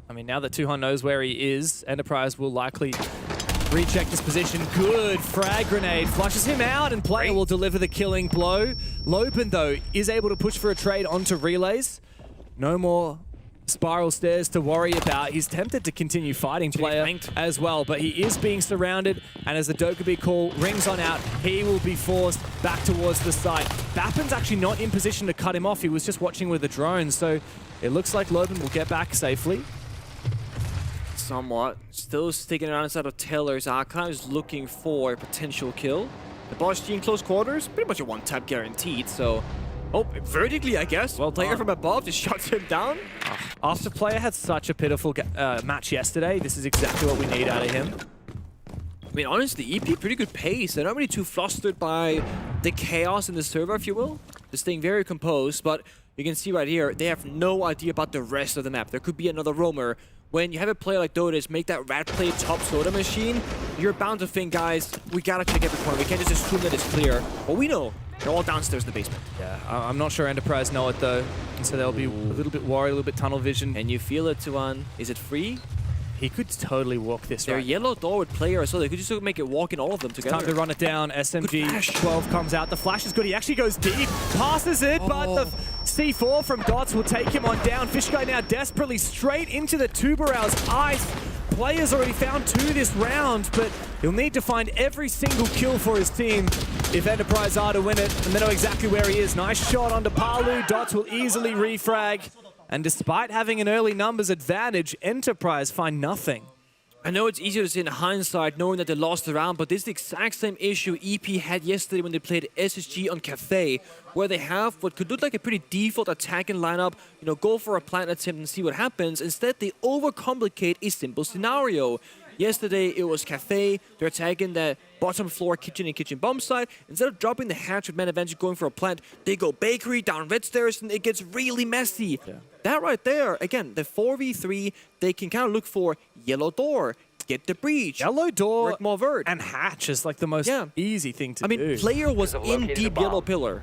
I mean, now that Tuhan knows where he is, Enterprise will likely recheck this position. Good frag grenade. Flushes him out, and player will deliver the killing blow. Lopen, though, is able to push for a trade onto relays. No more spiral stairs to worry about. He's tempted to continue fighting player as well, but he is being surrounded, and as the Dokkaebi call rings on out, he will be forced back towards the site. Bappen's actually not in position to cut him off. He was just watching with the drone, so it looks like Loban will get back safely. Somewhat. Still sticking around inside of Taylor's archive, is looking for a potential kill. The Boss G in close quarters, pretty much a one-tap guaranteed, so... Oh, vertically, I guess. Well, player from above just shuts him down. After player had such a pitiful match yesterday, this is exactly what we need out of him. I mean, honestly, EP, pretty good pace. They're not really too flustered by the chaos in the server, if you will. They're staying very composed, but you can see right here, they have no idea about the rest of the map. There could be another roamer. When you have a player like Dotas make that rat play top soda machine, you're bound to think, guys, we gotta check every corner. We can't just assume that it's clear. But we know. They're all downstairs in the basement. Yeah, I'm not sure Enterprise know it though. And so they'll be a little bit worried, a little bit tunnel vision. And you feel it, Tuan. Is it free? He could totally walk this They're right. yellow door with player, so they could just make it walk in all of them together. Time to run it down. SMG 12 comes out. The flash is good. He actually goes deep. Passes it, but the C4 from Dots will take him on down. Fish Guy now desperately straight into the Tuberal's ice. Player's already found 2 this round, but he'll need to find every single kill for his team if Enterprise are to win it, and they know exactly where he is. Nice shot onto Palu. Dots will easily refrag. And despite having an early numbers advantage, Enterprise find nothing. I know it's easier to say in hindsight, knowing that they lost the round, but this is the exact same issue EP had yesterday when they played SSG on Cafe, where they have what could look like a pretty default attacking lineup, you know, go for a plant attempt and see what happens. Instead, they overcomplicate a simple scenario. Yesterday, it was Cafe. They're attacking the bottom floor kitchen and kitchen bomb site. Instead of dropping the hatch with Man Advantage going for a plant, they go bakery, down red stairs, and it gets really messy. Yeah. That right there, again, the 4v3, they can kind of look for yellow door, get the breach. Yellow door more vert. And hatch is like the most easy thing to do. I mean, player was in deep yellow pillar.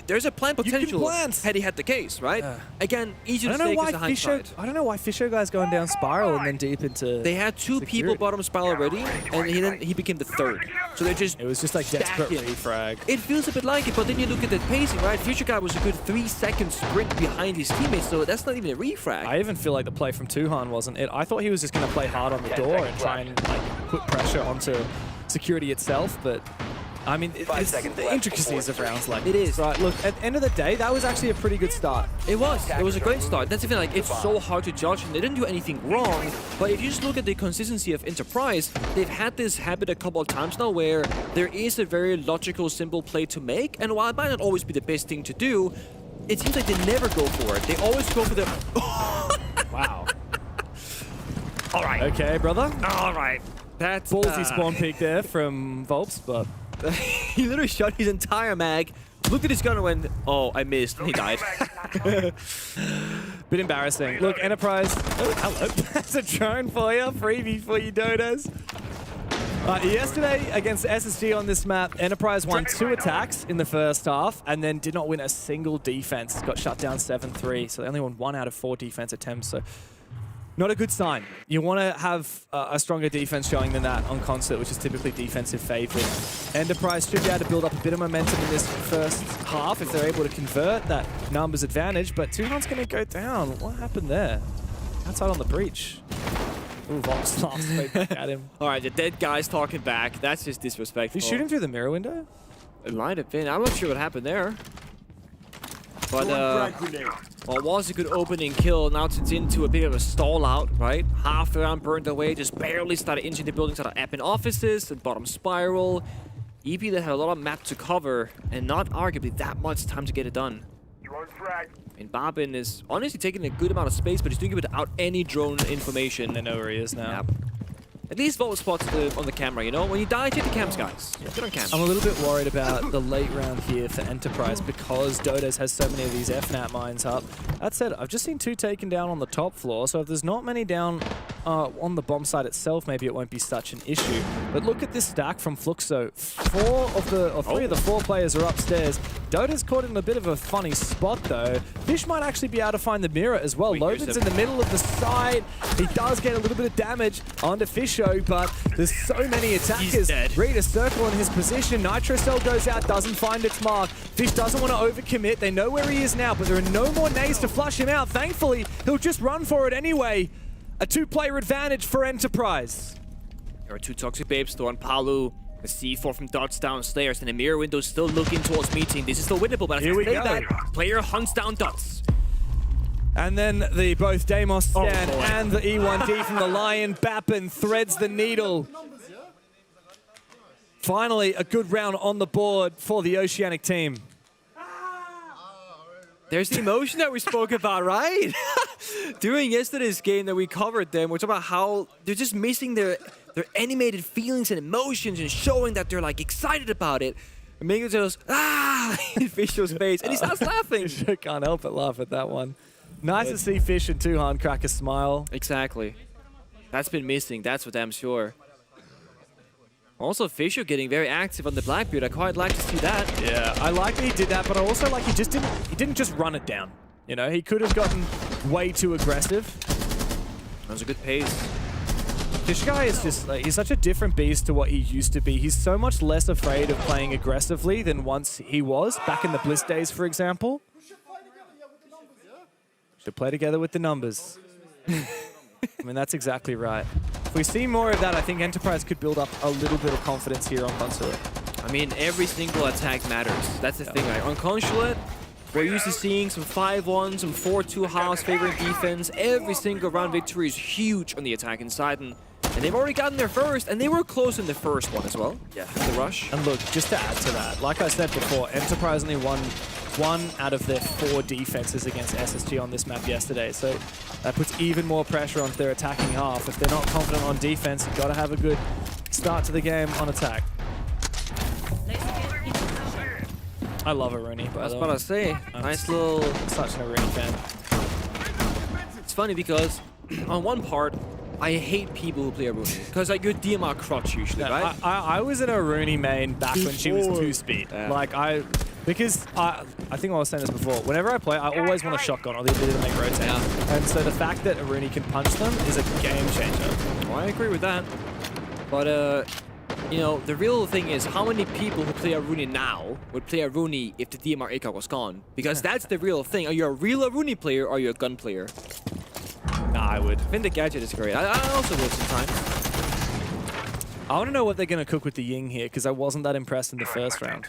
there's a plan potential had he had the case, right? Again, easy to say because of hindsight. I don't know why Fisher guy's going down spiral and then deep into. They had 2 people bottom spiral already, and he became the 3rd. So they just it was just like desperate refrag. It feels a bit like it, but then you look at the pacing, right? Fisher guy was a good 3-second sprint behind his teammates, so that's not even a refrag. I even feel like the play from Tuhan wasn't it. I thought he was just going to play hard on the door and try and like put pressure onto security itself, but. I mean, it's the intricacies of rounds like it is. Right, look, at the end of the day, that was actually a pretty good start. It was a great start. That's even like, it's so hard to judge, and they didn't do anything wrong, but if you just look at the consistency of Enterprise, they've had this habit a couple of times now where there is a very logical, simple play to make, and while it might not always be the best thing to do, it seems like they never go for it. They always go for the... Wow. All right. Okay, brother. All right. That's... Ballsy spawn peek there from Volps, but... He literally shot his entire mag, looked at his gun and went, oh, I missed, and he died. Bit embarrassing. Look, Enterprise... Oh, hello. That's a drone for you. Freebie for you, Dodos. Yesterday, against SSG on this map, Enterprise won 2 attacks in the first half and then did not win a single defense. Got shut down 7-3, so they only won 1 out of 4 defense attempts, so... Not a good sign. You want to have a stronger defense showing than that on concert, which is typically defensive favored. Enterprise should be able to build up a bit of momentum in this first half if they're able to convert that numbers advantage, but Tuhan's going to go down. What happened there? Outside on the breach. Ooh, Vox laughs right back at him. All right, the dead guy's talking back. That's just disrespectful. Did you shoot him through the mirror window? It might have been. I'm not sure what happened there. But, well, it was a good opening kill. Now it's into a bit of a stall out, right? Half the round burned away, just barely started inching the buildings out of admin offices and bottom spiral. EP that had a lot of map to cover and not arguably that much time to get it done. And Babin is honestly taking a good amount of space, but he's doing it without any drone information. They know where he is now. Yep. At least Volt spots on the camera, you know? When you die, take the cams, guys. Get on cams. I'm a little bit worried about the late round here for Enterprise because Dodos has so many of these FNAT mines up. That said, I've just seen 2 taken down on the top floor, so if there's not many down on the bomb site itself, maybe it won't be such an issue. But look at this stack from FLUXO. 3 of the 4 players are upstairs. Dota's caught in a bit of a funny spot, though. Fish might actually be able to find the mirror as well. Lovin's in the middle of the site. He does get a little bit of damage onto Fisho, but there's so many attackers. Read a circle in his position. Nitro Cell goes out, doesn't find its mark. Fish doesn't want to overcommit. They know where he is now, but there are no more nades to flush him out. Thankfully, he'll just run for it anyway. A 2-player advantage for Enterprise. There are 2 toxic babes, Thorn Palu. The C4 from Dots downstairs, and the mirror window still looking towards meeting. This is still winnable, but as I say that, player hunts down Dots. And then the both Deimos stand and the E1D from the Lion. Bappin threads the needle. Finally, a good round on the board for the Oceanic team. There's the emotion that we spoke about, right? During yesterday's game that we covered them, we're talking about how they're just missing their animated feelings and emotions and showing that they're like excited about it. And making just, in Fisho's face, and he starts laughing. Fisho can't help but laugh at that one. Nice to see Fish and Tuhan crack a smile. Exactly. That's been missing, that's for damn sure. Also, Fisher getting very active on the Blackbeard. I quite like to see that. Yeah, I like that he did that, but I also like he didn't just run it down. You know, he could have gotten way too aggressive. That was a good pace. This guy is just, like, he's such a different beast to what he used to be. He's so much less afraid of playing aggressively than once he was, back in the Bliss days, for example. Should play together with the numbers. I mean, that's exactly right. If we see more of that, I think Enterprise could build up a little bit of confidence here on Consulate. I mean, every single attack matters. That's the thing, right? On Consulate, we're used to seeing some 5-1, some 4-2 halves favoring defense. Every single round victory is huge on the attacking side, and they've already gotten their first, and they were close in the first one as well. Yeah. The rush. And look, just to add to that, like I said before, Enterprise only won 1 out of their 4 defenses against SSG on this map yesterday, so that puts even more pressure onto their attacking half. If they're not confident on defense, you've got to have a good start to the game on attack. I love Aruni, but I was about to say, nice little... Such an Aruni fan. It's funny because, on one part, I hate people who play Aruni. Because, like, you're DMR crutch usually, right? I was an Aruni main back when she was 2-speed. Yeah. Like, Because I think I was saying this before, whenever I play, I always want a shotgun or the ability to make rotate. And so the fact that Aruni can punch them is a game changer. Well, I agree with that. But, you know, the real thing is how many people who play Aruni now would play Aruni if the DMR ACOG was gone? Because that's the real thing. Are you a real Aruni player or are you a gun player? Nah, I would. I think the gadget is great. I also would sometimes. I want to know what they're going to cook with the Ying here, because I wasn't that impressed in the first round.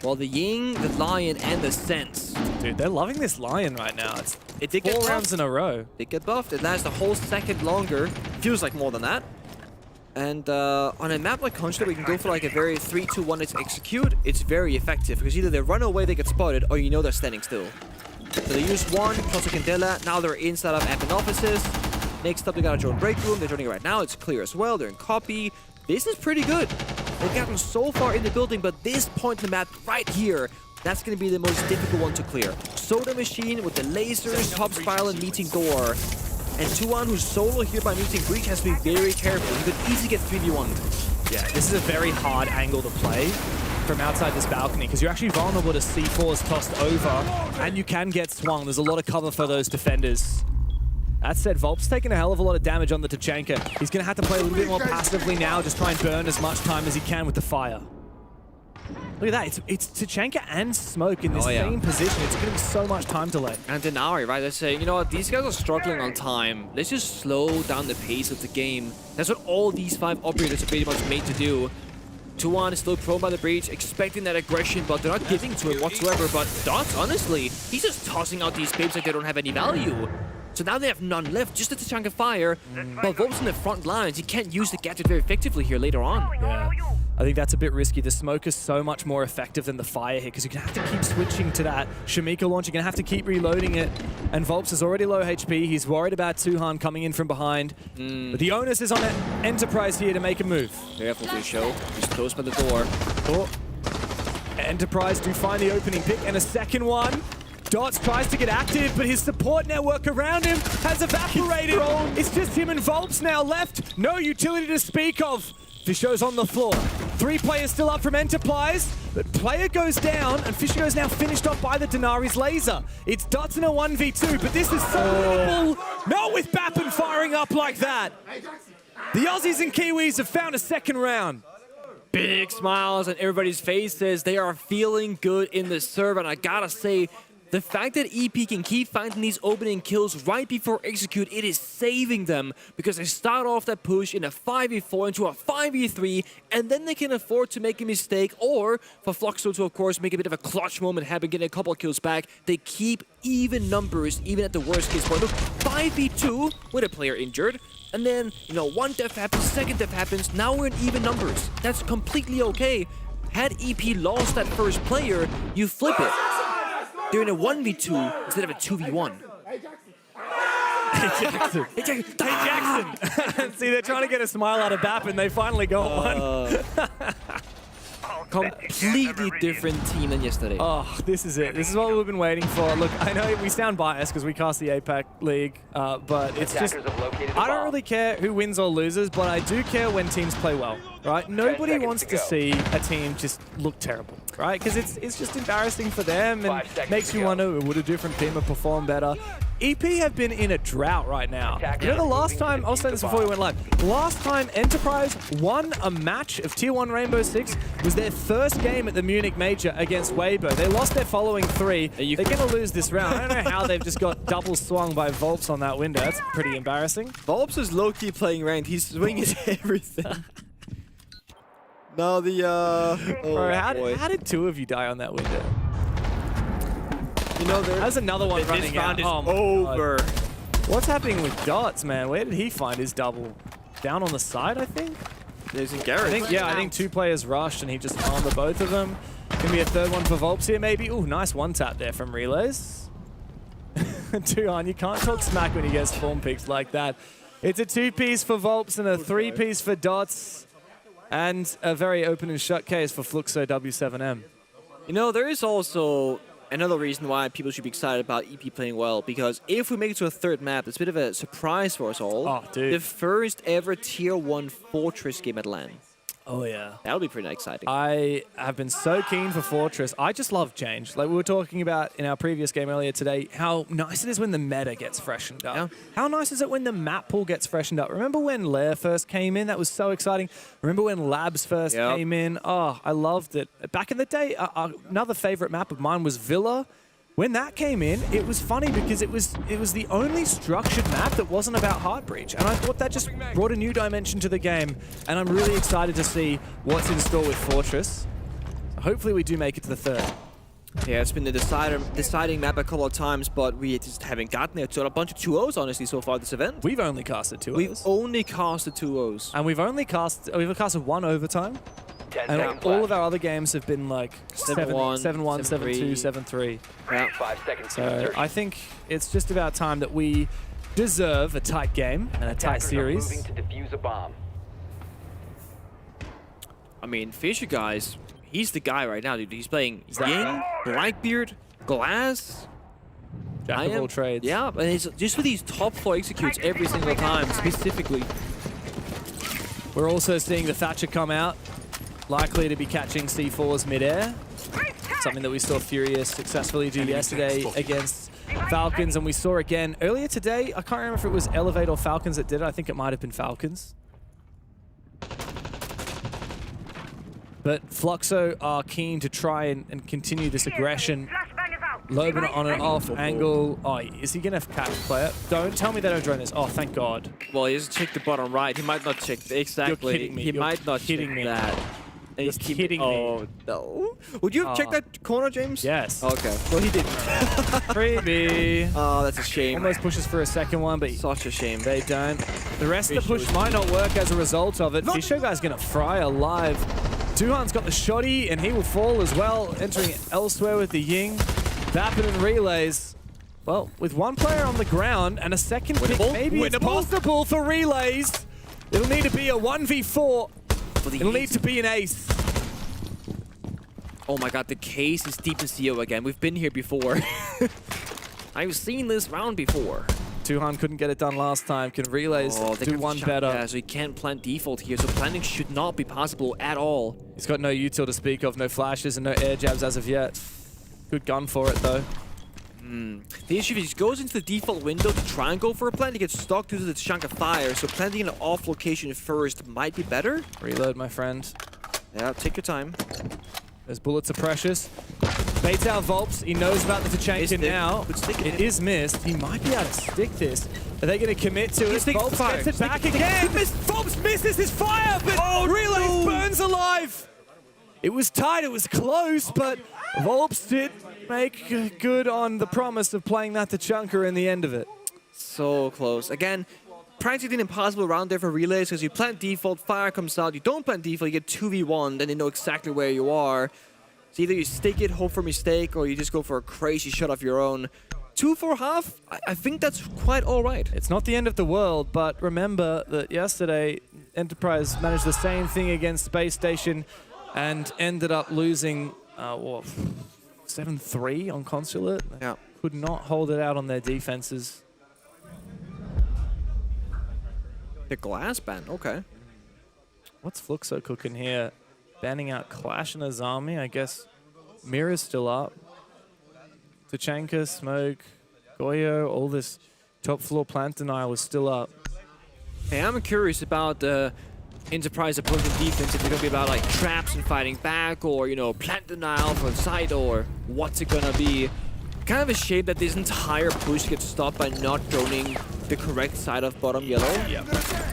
Well, the Ying, the Lion, and the Sense. Dude, they're loving this Lion right now. It did 4 rounds in a row. It get buffed. It lasts a whole second longer. Feels like more than that. And on a map like Contra, we can go for like a very 3-2-1 execute. It's very effective, because either they run away, they get spotted, or you know they're standing still. So they use 1, plus a Candela. Now they're inside of admin offices. Next up, they got a drone break room. They're joining it right now. It's clear as well. They're in copy. This is pretty good. They've gotten so far in the building, but this point in the map right here, that's going to be the most difficult one to clear. Soda Machine with the lasers, top spiral, and meeting door. And Tuan, who's solo here by meeting breach, has to be very careful. He could easily get 3v1. Yeah, this is a very hard angle to play from outside this balcony, because you're actually vulnerable to C4s tossed over, and you can get swung. There's a lot of cover for those defenders. That said, Volp's taking a hell of a lot of damage on the Tachanka. He's going to have to play a little bit more passively now, just try and burn as much time as he can with the fire. Look at that, it's Tachanka and Smoke in this same position. It's going to be so much time delay. And Denari, right? They're saying, you know what, these guys are struggling on time. Let's just slow down the pace of the game. That's what all these 5 operators are pretty much made to do. Tuan is still prone by the breach, expecting that aggression, but they're not giving to him whatsoever. But Dots, honestly, he's just tossing out these babes like they don't have any value. So now they have none left, just a Tachanka fire. But Volp's in the front lines. He can't use the gadget very effectively here later on. Yeah. I think that's a bit risky. The smoke is so much more effective than the fire here, because you're going to have to keep switching to that Shamika launch. You're going to have to keep reloading it. And Volps is already low HP. He's worried about Tuhan coming in from behind. But the onus is on Enterprise here to make a move. Careful to show. He's close by the door. Oh. Enterprise do find the opening pick, and a second one. Dots tries to get active, but his support network around him has evaporated. It's just him and Volps now left. No utility to speak of. Fisho's on the floor. 3 players still up from Enterprise, but player goes down, and Fisho is now finished off by the Denari's laser. It's Dots in a 1v2, but this is so winnable. Not with Bappen firing up like that. The Aussies and Kiwis have found a second round. Big smiles on everybody's faces. They are feeling good in the serve, and I gotta say, the fact that EP can keep finding these opening kills right before execute, it is saving them, because they start off that push in a 5v4 into a 5v3, and then they can afford to make a mistake, or for FLUXO to, of course, make a bit of a clutch moment happen, getting a couple of kills back. They keep even numbers, even at the worst case point. Look, 5v2 with a player injured, and then, you know, 1 death happens, 2nd death happens, now we're in even numbers. That's completely okay. Had EP lost that first player, you flip it. They're in a 1v2 instead of a 2v1. Hey, Jackson. Hey, Jackson. See, they're trying to get a smile out of Bappen. They finally got one. Completely different team than yesterday. Oh, this is it. This is what we've been waiting for. Look, I know we sound biased because we cast the APAC League, but it's just, I don't really care who wins or loses, but I do care when teams play well, right? Nobody wants to see a team just look terrible, right? Because it's just embarrassing for them and makes you wonder, would a different team have performed better? EP have been in a drought right now. You know, the last time, I'll say this before we went live, the last time Enterprise won a match of Tier 1 Rainbow Six was their first game at the Munich Major against Weibo. They lost their following 3. They're going to lose this round. I don't know how they've just got double swung by Volps on that window. That's pretty embarrassing. Volps is low-key playing ranked. He's swinging everything. Now the, Bro, how did 2 of you die on that window? You know, there's another one running out. Over. What's happening with Dots, man? Where did he find his double? Down on the side, I think? There's a Garrett. I think 2 players rushed and he just farmed the both of them. Gonna be a 3rd one for Volps here, maybe. Ooh, nice 1-tap there from Relays. Tuhan, you can't talk smack when he gets form picks like that. It's a 2-piece for Volps and a 3-piece for Dots. And a very open and shut case for FLUXO W7M. You know, there is also another reason why people should be excited about EP playing well, because if we make it to a 3rd map, it's a bit of a surprise for us all. Oh, dude. The first ever Tier 1 Fortress game at LAN. Oh, yeah. That'll be pretty exciting. I have been so keen for Fortress. I just love change. Like we were talking about in our previous game earlier today, how nice it is when the meta gets freshened up. Yeah. How nice is it when the map pool gets freshened up? Remember when Lair first came in? That was so exciting. Remember when Labs first came in? Oh, I loved it. Back in the day, another favorite map of mine was Villa. When that came in, it was funny because it was the only structured map that wasn't about Heartbreach. And I thought that just brought a new dimension to the game. And I'm really excited to see what's in store with Fortress. Hopefully we do make it to the third. Yeah, it's been the deciding map a couple of times, but we just haven't gotten there. So a bunch of 2-0s, honestly, so far this event. We've only casted 2-0s. We've only casted 2-0s. And we've casted 1 overtime. And all of our other games have been like 7-1, 7-2, 7-3. Yeah. 5 seconds. So I think it's just about time that we deserve a tight game and a tight series. Moving to defuse a bomb. I mean, Fisher, guys, he's the guy right now, dude. He's playing Ying, Blackbeard, Glass. Jack of all trades. Yeah, and it's just with these top 4 executes every single time, specifically. We're also seeing the Thatcher come out. Likely to be catching C4s mid-air. Something that we saw Furious successfully do yesterday against Falcons, and we saw again earlier today. I can't remember if it was Elevate or Falcons that did it. I think it might have been Falcons. But FLUXO are keen to try and continue this aggression. Loban on an off angle. Oh, is he going to catch player? Don't tell me they don't drone this. Oh, thank God. Well, he just checked the bottom right. He might not check exactly. You're kidding me. He might not check that. You're kidding me. Oh, no. Would you have checked that corner, James? Yes. Okay. Well, he didn't. Freebie. Oh, that's a shame. Almost pushes for a second one, but such a shame. They don't. The rest of the push might not work as a result of it. Fisho guy's going to fry alive. Duhan's got the shoddy, and he will fall as well, entering elsewhere with the Ying. Vapid and Relays. Well, with one player on the ground and a second pick, maybe it's possible for Relays. It'll need to be a 1v4. It'll need to be an ace. Oh my God, the case is deep in CO again. We've been here before. I've seen this round before. Tuhan couldn't get it done last time. Can Relays do one better? Yeah, so he can't plant default here, so planting should not be possible at all. He's got no util to speak of, no flashes and no air jabs as of yet. Good gun for it, though. The issue is he goes into the default window to try and go for a plant. He gets stuck due to the chunk of fire, so planting in an off location first might be better. Reload, my friend. Yeah, take your time. Those bullets are precious. Baits out Volps. He knows about the Tachanka now. It is missed. He might be able to stick this. Are they going to commit to it? Volps gets it back again. Volps misses his fire, but Relays burns alive. It was tight. It was close, but Volps did make good on the promise of playing that Tachanka in the end of it. So close. Again, practically an impossible round there for Relays because you plant default, fire comes out. You don't plant default, you get 2v1, then they know exactly where you are. So either you stick it, hope for a mistake, or you just go for a crazy shot of your own. 2 for half, I think that's quite all right. It's not the end of the world, but remember that yesterday Enterprise managed the same thing against Space Station and ended up losing 7-3 on Consulate. Yeah. Could not hold it out on their defenses. The glass ban, okay. What's FLUXO cooking here? Banning out Clash and Azami. I guess Mira's still up. Tachanka, Smoke, Goyo, all this top floor plant denial is still up. Hey, I'm curious about the Enterprise opposing defense. If it's gonna be about like traps and fighting back, or plant denial from side, or what's it gonna be? Kind of a shame that this entire push gets stopped by not droning the correct side of bottom yellow. Yep.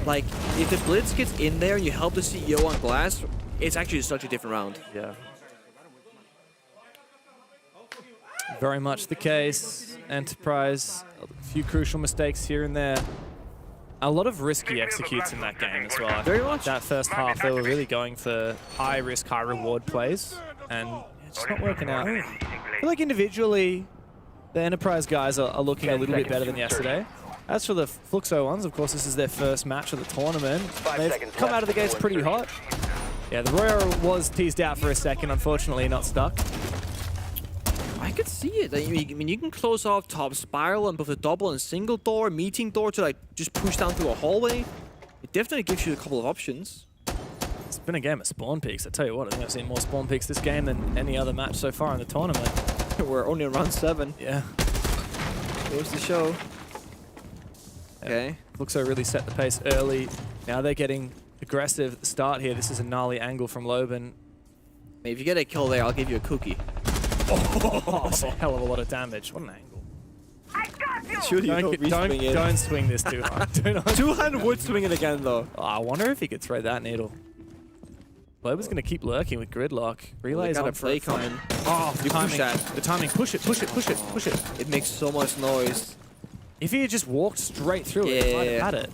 Like, if the Blitz gets in there and you help the CEO on glass, it's actually such a different round. Yeah. Very much the case. Enterprise, a few crucial mistakes here and there. A lot of risky executes in that game as well. Very much. That first half, they were really going for high risk, high reward plays, and it's just not working out. I feel like individually, the Enterprise guys are looking a little bit better than yesterday. As for the FLUXO ones, of course, this is their first match of the tournament. They've come out of the gates pretty hot. Yeah, the Royal was teased out for a second, unfortunately not stuck. I could see it. I mean, you can close off top spiral on both a double and single door, meeting door to like just push down through a hallway. It definitely gives you a couple of options. It's been a game of spawn peaks. I tell you what, I think I've seen more spawn peaks this game than any other match so far in the tournament. We're only on round 7. Yeah. Goes to show. Okay. FLUXO really set the pace early. Now they're getting aggressive at the start here. This is a gnarly angle from Loben. If you get a kill there, I'll give you a cookie. Oh, that's a hell of a lot of damage. What an angle. Don't swing this too hard. 200 would swing it again, though. Oh, I wonder if he could throw that needle. Loben's going to keep lurking with Gridlock. Relays on play coming. Oh, you push that. The timing. Push it, push it, push it, push it. It makes so much noise. If he had just walked straight through it, he might have had it.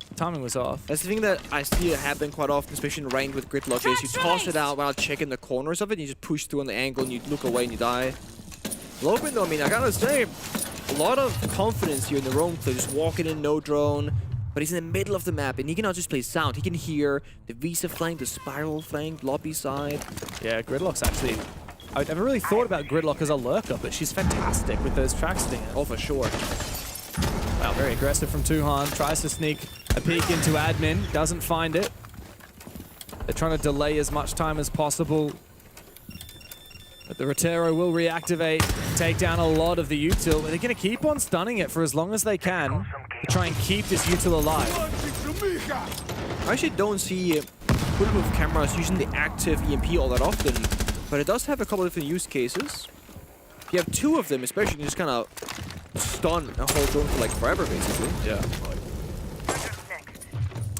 The timing was off. That's the thing that I see it happen quite often, especially in ranked with Gridlock, is you toss it out while checking the corners of it, and you just push through on the angle, and you look away and you die. Loben, though, I mean, I gotta say, a lot of confidence here in the roam play, just walking in, no drone. But he's in the middle of the map, and he cannot just play sound. He can hear the Visa flank, the Spiral flank, lobby side. Yeah, Gridlock's actually... I've never really thought about Gridlock as a lurker, but she's fantastic with those tracks thing. Oh, for sure. Wow, very aggressive from Tuhan. Tries to sneak a peek into admin, doesn't find it. They're trying to delay as much time as possible. But the Rotero will reactivate, take down a lot of the util. They're going to keep on stunning it for as long as they can to try and keep this util alive. I actually don't see Bulletproof cameras using the active EMP all that often, but it does have a couple of different use cases. You have 2 of them, especially, you just kind of stun a whole drone for like forever, basically. Yeah.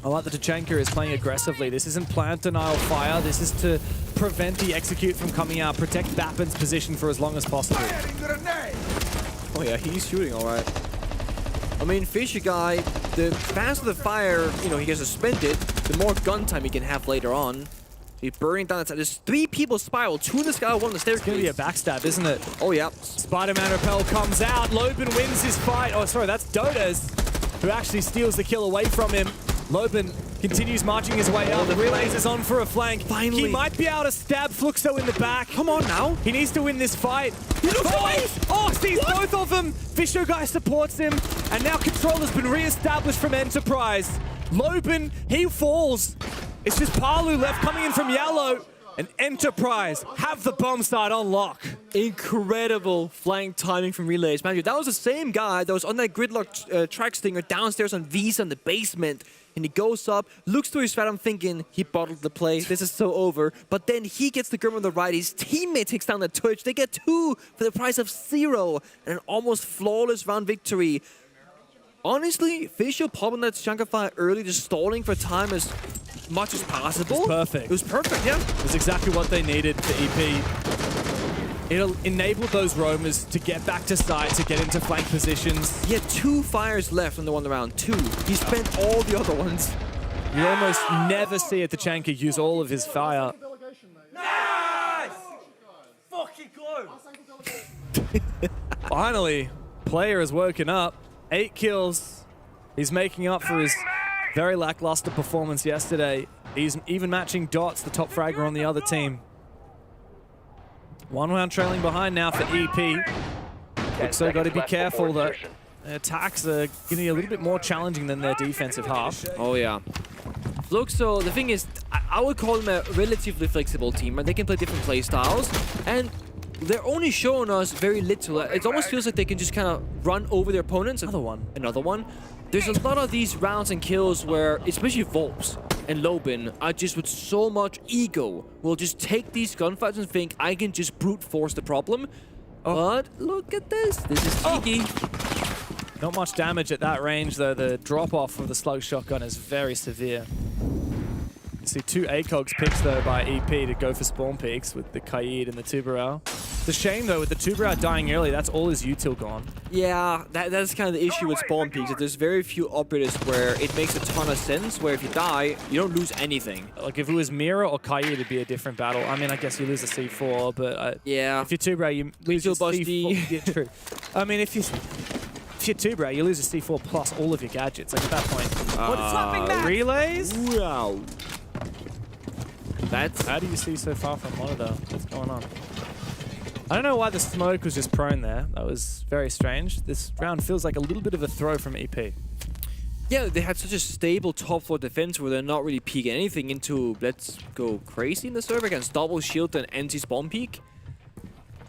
I like that Tachanka is playing aggressively. This isn't plant denial fire. This is to prevent the execute from coming out, protect Bappen's position for as long as possible. Oh yeah, he's shooting all right. I mean, Fisher guy, the faster the fire, you know, he gets suspended, the more gun time he can have later on. He's burning down. There's 3 people spiral, 2 in the sky, 1 on the stairs. It's going to be a backstab, isn't it? Oh, yeah. Spider-Man Repel comes out. Loben wins his fight. Oh, sorry, that's Dotas, who actually steals the kill away from him. Loben continues marching his way out. The Relays is on for a flank. Finally. He might be able to stab FLUXO in the back. Come on now. He needs to win this fight. Oh, sees both of them. Fisho guy supports him. And now control has been re-established from Enterprise. Loben, he falls. It's just Palu left coming in from yellow. And Enterprise have the bomb site on lock. Incredible flank timing from Relays. Man, that was the same guy that was on that Gridlock track stinger downstairs on Visa in the basement. And he goes up, looks to his Phantom thinking he bottled the play. This is so over. But then he gets the Grim on the right. His teammate takes down the Twitch. They get 2 for the price of 0. And an almost flawless round victory. Honestly, Fisher popping that chunk of fire early, just stalling for time as much as possible. It was perfect. It was perfect, yeah. It was exactly what they needed for EP. It'll enable those roamers to get back to site, to get into flank positions. He had 2 fires left on the one round. 2. He spent all the other ones. You almost never see a Tachanka use all of his fire. Nice! Fucking go! Finally, player has woken up. 8 kills. He's making up for his very lackluster performance yesterday. He's even matching Dots, the top fragger on the other team. 1 round trailing behind now for EP. So got to be careful that their attacks are getting a little bit more challenging than their defensive half. Oh yeah. FLUXO, the thing is, I would call them a relatively flexible team, and they can play different play styles. And they're only showing us very little. It almost feels like they can just kind of run over their opponents. Another one. There's a lot of these rounds and kills where, especially Volps and Loben, are just with so much ego, will just take these gunfights and think, I can just brute force the problem. But look at this. This is cheeky. Not much damage at that range, though. The drop-off of the slug shotgun is very severe. You see 2 ACOGs picks, though, by EP to go for spawn peaks with the Kaid and the Tubarão. It's a shame, though, with the Tubarão dying early, that's all his util gone. Yeah, that's kind of the issue with spawn peaks. That there's very few operators where it makes a ton of sense, where if you die, you don't lose anything. Like, if it was Mira or Kaid, it'd be a different battle. I mean, I guess you lose a C4, but... yeah. If you're Tubarão, you lose your C4. Yeah, true. I mean, if you're Tubarão, you lose a C4 plus all of your gadgets. Like, at that point... Relays? Wow. How do you see so far from monitor? What's going on? I don't know why the smoke was just prone there. That was very strange. This round feels like a little bit of a throw from EP. Yeah, they had such a stable top 4 defense where they're not really peeking anything into let's go crazy in the server against double shield and anti-spawn peek.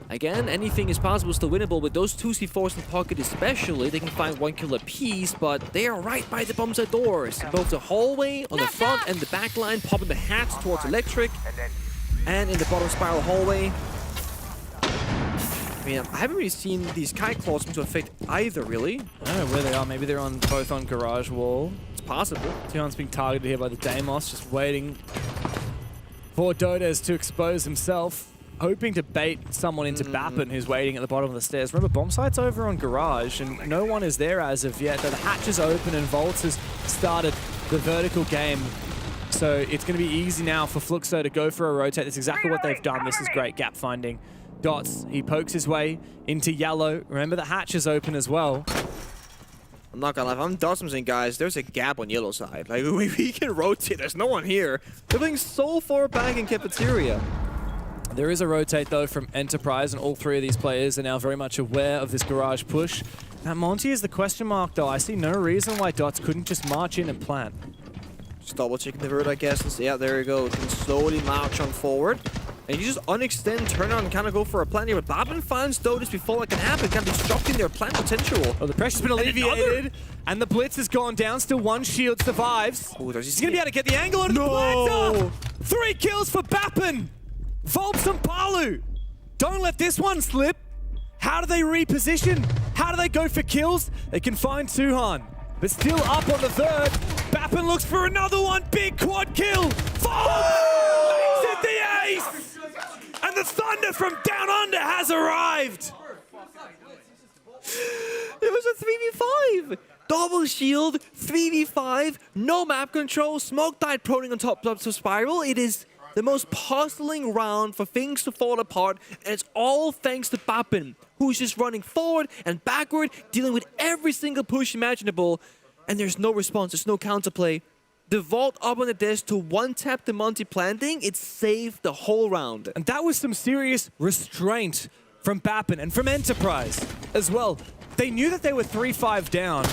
Again, anything is possible, still winnable. With those 2 C4s in pocket especially, they can find 1 kill apiece, but they are right by the bomb site doors. Both the hallway, on the front and the back line, popping the hats towards electric. And in the bottom spiral hallway. I mean, I haven't really seen these kite claws seem to affect either, really. I don't know where they are. Maybe they're on both on garage wall. It's possible. Tihan's being targeted here by the Deimos, just waiting for Dodes to expose himself. Hoping to bait someone into Bappen, who's waiting at the bottom of the stairs. Remember, bomb site's over on garage, and no one is there as of yet. The hatch is open, and Volts has started the vertical game. So it's going to be easy now for FLUXO to go for a rotate. That's exactly what they've done. This is great gap finding. Dots, he pokes his way into yellow. Remember, the hatch is open as well. I'm not gonna lie, if I'm Dots, I'm saying, guys, there's a gap on yellow side. Like, we can rotate. There's no one here. They're playing so far back in cafeteria. There is a rotate, though, from Enterprise, and all 3 of these players are now very much aware of this garage push. Now, Monty is the question mark, though. I see no reason why Dots couldn't just march in and plant. Just double-checking the vert, I guess. And see, yeah, there you go. You can slowly march on forward. And you just unextend, turn on, and kind of go for a plant here. But Bappen finds Dotus before it can happen. Kind of disrupting their plant potential. Oh, the pressure's been alleviated, and the blitz has gone down. Still 1 shield survives. Ooh, he's going to be able to get the angle on the planter. 3 kills for Bappen. Volps and Palu. Don't let this one slip. How do they reposition? How do they go for kills? They can find Tuhan, but still up on the third. Bappen looks for another one. Big quad kill. Volps makes it the ace. And the thunder from down under has arrived. It was a 3v5. Double shield, 3v5, no map control, smoke died proning on top of spiral. It is the most puzzling round for things to fall apart, and it's all thanks to Bappen, who's just running forward and backward, dealing with every single push imaginable, and there's no response, there's no counterplay. The vault up on the desk to one-tap the Monty planting, it saved the whole round. And that was some serious restraint from Bappen and from Enterprise as well. They knew that they were 3-5 down,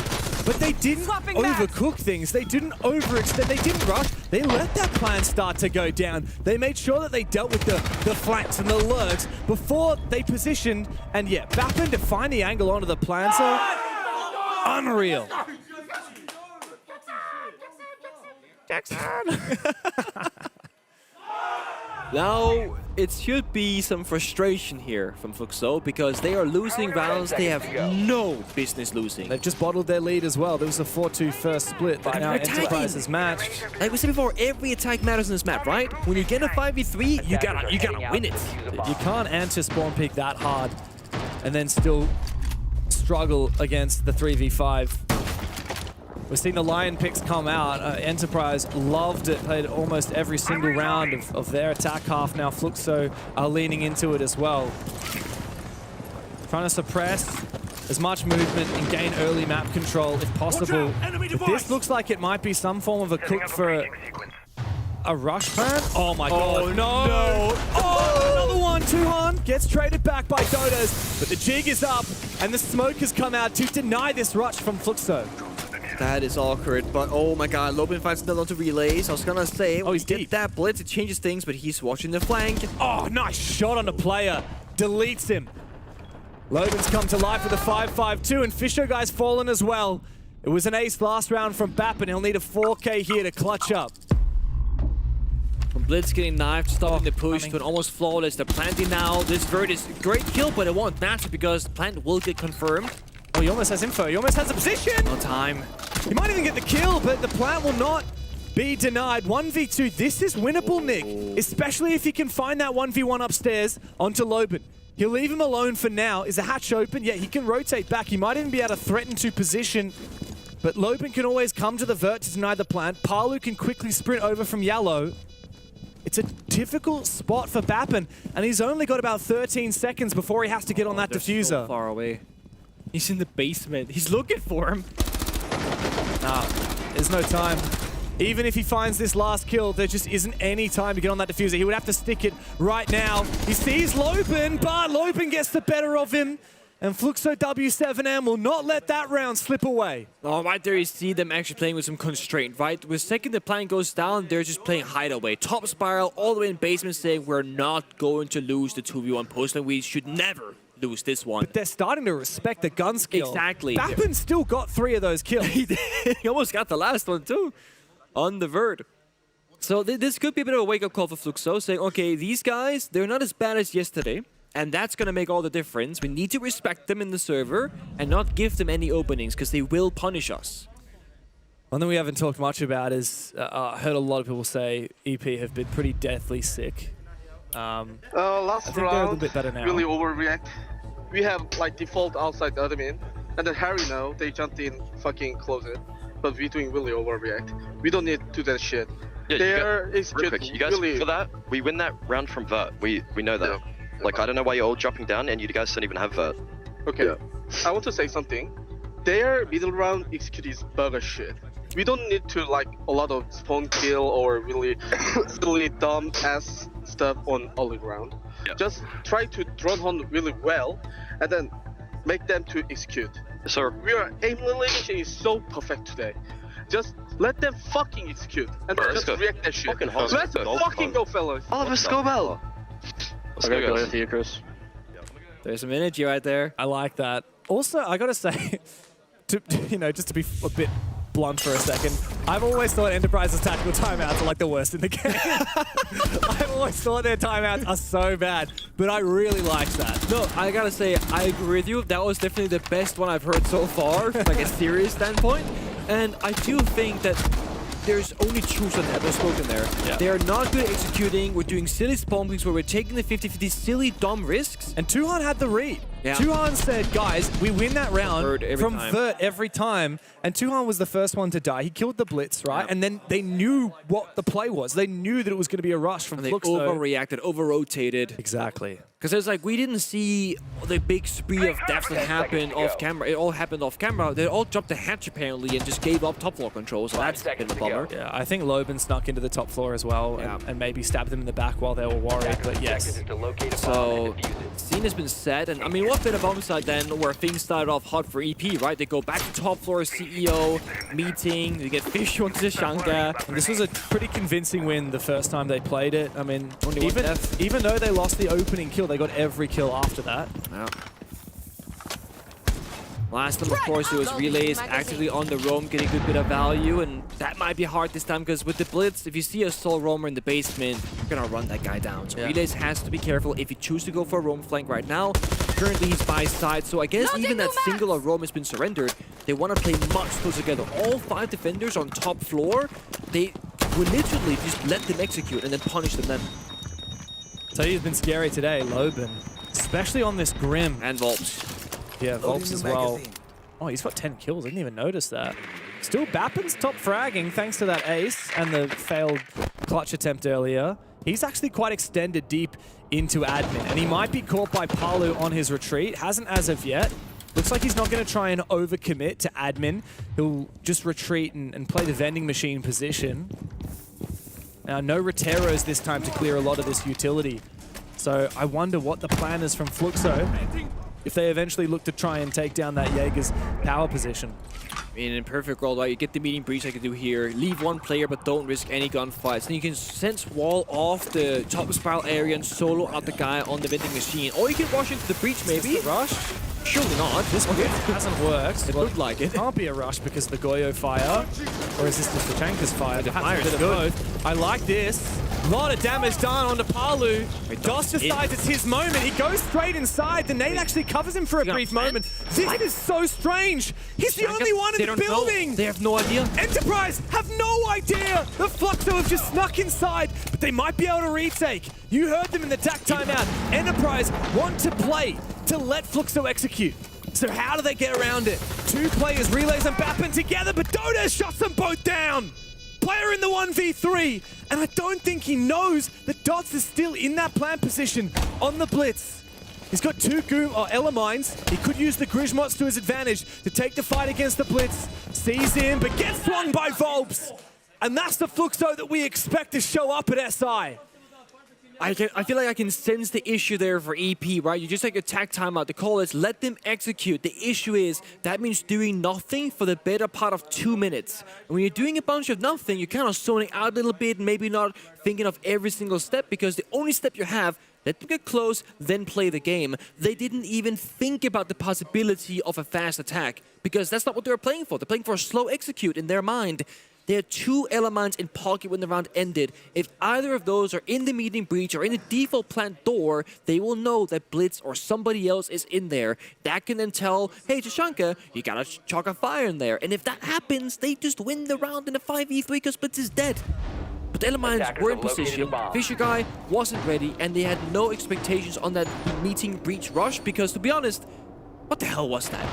but they didn't overcook things. They didn't overextend. They didn't rush. They let that plan start to go down. They made sure that they dealt with the flanks and the lurks before they positioned. And yeah, Bappen to find the angle onto the planter. Unreal. Jackson! Now, it should be some frustration here from FLUXO because they are losing rounds they have no business losing. They've just bottled their lead as well. There was a 4-2 first split that now Enterprise has matched. Like we said before, every attack matters in this map, right? When you get a 5v3, you gotta win it. You can't anti-spawn peek that hard and then still struggle against the 3v5. We're seeing the Lion picks come out. Enterprise loved it, played almost every single round of their attack half. Now FLUXO are leaning into it as well. Trying to suppress as much movement and gain early map control if possible. But this looks like it might be some form of a cook for a rush plan. Oh my god. Oh no. Oh, another one. Tuhan gets traded back by Dodos, but the jig is up and the smoke has come out to deny this rush from FLUXO. That is awkward, but oh my god, Lopin finds another onto relays. I was gonna say, he's get deep. that blitz, it changes things, but he's watching the flank. Oh, nice shot on the player. Deletes him. Logan's come to life with a 5-5-2, and Fisher guy's fallen as well. It was an ace last round from Bappen. He'll need a 4K here to clutch up. From Blitz getting knifed, stopping the push to an almost flawless. They're planting now. This vert is a great kill, but it won't matter because the plant will get confirmed. Oh, he almost has info. He almost has a position. No time. He might even get the kill, but the plant will not be denied. 1v2. This is winnable, Nick. Especially if he can find that 1v1 upstairs onto Loban. He'll leave him alone for now. Is the hatch open? Yeah, he can rotate back. He might even be able to threaten to position. But Loban can always come to the vert to deny the plant. Palu can quickly sprint over from yellow. It's a difficult spot for Bappen, and he's only got about 13 seconds before he has to get on that diffuser. So far away. He's in the basement. He's looking for him. Nah, there's no time. Even if he finds this last kill, there just isn't any time to get on that diffuser. He would have to stick it right now. He sees Lopen, but Lopen gets the better of him. And FLUXO W7M will not let that round slip away. Oh, right there you see them actually playing with some constraint, right? The second the plan goes down, they're just playing hideaway. Top spiral, all the way in basement saying we're not going to lose the 2v1 post lane. We should never lose this one. But they're starting to respect the gun skill. Exactly. Bappen still got 3 of those kills. He almost got the last one too, on the vert. So this could be a bit of a wake-up call for FLUXO, saying, okay, these guys, they're not as bad as yesterday. And that's going to make all the difference. We need to respect them in the server and not give them any openings because they will punish us. One thing we haven't talked much about is, I heard a lot of people say EP have been pretty deathly sick. Last I think they're a little bit better now. Really overreact. We have like default outside the admin, and then Harry now they jumped in, fucking close it. But we're doing really overreact. We don't need to do that shit. Yeah, real quick, you guys, really... for that, we win that round from vert. We know that. Yeah. Like, I don't know why you're all dropping down and you guys don't even have vert. Okay, I want to say something. Their middle round execute is burger shit. We don't need to like a lot of spawn kill or really silly dumb ass stuff on early round. Yeah. Just try to drone hunt really well and then make them to execute. Sir. Our aim lineation is so perfect today. Just let them fucking execute and then just react that shit. Let's fucking go, fellas. Oliver Scobell. Okay, go ahead to you, Chris. There's some energy right there. I like that. Also, I gotta say, just to be a bit blunt for a second, I've always thought Enterprise's tactical timeouts are like the worst in the game. I've always thought their timeouts are so bad, but I really like that. No, I gotta say, I agree with you. That was definitely the best one I've heard so far, from like a serious standpoint. And I do think that there's only truth that have spoken there. Yeah. They are not good at executing. We're doing silly spawn picks where we're taking the 50-50 silly dumb risks. And Tuhan had the read. Yeah. Tuhan said, guys, we win that round from vert every time. And Tuhan was the first one to die. He killed the blitz, right? Yeah. And then they knew what the play was. They knew that it was going to be a rush from FLUXO. They overreacted, over-rotated. Exactly. Because it's like, we didn't see the big spree of deaths that happened off camera. It all happened off camera. They all jumped the hatch apparently and just gave up top floor control. So that's a bit of a bummer. Yeah, I think Loban snuck into the top floor as well and maybe stabbed them in the back while they were worried. But yes. So, scene has been set. And I mean, what bit of bomb side then where things started off hot for EP, right? They go back to top floor CEO meeting. They get fish onto the Shankar. And this was a pretty convincing win the first time they played it. I mean, even though they lost the opening kill, they got every kill after that. Yeah. Last time, of course, it was Relays actively on the roam, getting a good bit of value, and that might be hard this time because with the blitz, if you see a sole roamer in the basement, you're gonna run that guy down. So Relays has to be careful if you choose to go for a roam flank right now. Currently, he's by side, so I guess even that singular roam has been surrendered. They want to play much closer together. All 5 defenders on top floor, they will literally just let them execute and then punish them then. So he's been scary today, Loban, especially on this Grim. And Volps. Yeah, Volps as well. Oh, he's got 10 kills. I didn't even notice that. Still, Bappen's top fragging thanks to that ace and the failed clutch attempt earlier. He's actually quite extended deep into admin, and he might be caught by Palu on his retreat. Hasn't as of yet. Looks like he's not going to try and overcommit to admin. He'll just retreat and play the vending machine position. Now, no Roteros this time to clear a lot of this utility. So I wonder what the plan is from FLUXO if they eventually look to try and take down that Jaeger's power position. In a perfect world, right, you get the meeting breach like you do here, leave one player but don't risk any gunfights. Then you can sense wall off the top spiral area and solo out the guy on the vending machine. Or you can rush into the breach maybe. Rush? Surely not. This one hasn't worked. It looked like it. Can't be a rush because of the Goyo fire. Or is this just the Chanka's fire? The fire is good. I like this. A lot of damage done onto Palu. Dos decides it's his moment. He goes straight inside. The nade actually covers him for a brief moment. This is so strange. He's the only one in the building. They have no idea. Enterprise have no idea. The FLUXO have just snuck inside, but they might be able to retake. You heard them in the TAC timeout. Enterprise want to play to let FLUXO execute. So how do they get around it? 2 players, Relays and Bappen together, but Dota shots them both down. Player in the 1v3, and I don't think he knows that Dots is still in that plant position on the blitz. He's got 2 Ela mines. He could use the Grismots to his advantage to take the fight against the blitz. Sees him, but gets swung by Volps. And that's the FLUXO that we expect to show up at SI. I feel like I can sense the issue there for EP, right? You just take a tag timeout. The call is let them execute. The issue is that means doing nothing for the better part of 2 minutes. And when you're doing a bunch of nothing, you're kind of zoning out a little bit, maybe not thinking of every single step, because the only step you have, let them get close, then play the game. They didn't even think about the possibility of a fast attack, because that's not what they were playing for. They're playing for a slow execute in their mind. There are 2 elements in pocket when the round ended. If either of those are in the meeting breach or in the default plant door, they will know that Blitz or somebody else is in there. That can then tell, hey, Tashanka, you gotta chalk a fire in there. And if that happens, they just win the round in a 5v3 because Blitz is dead. But the Elements were in position, Fisher Guy wasn't ready, and they had no expectations on that meeting breach rush because, to be honest, what the hell was that?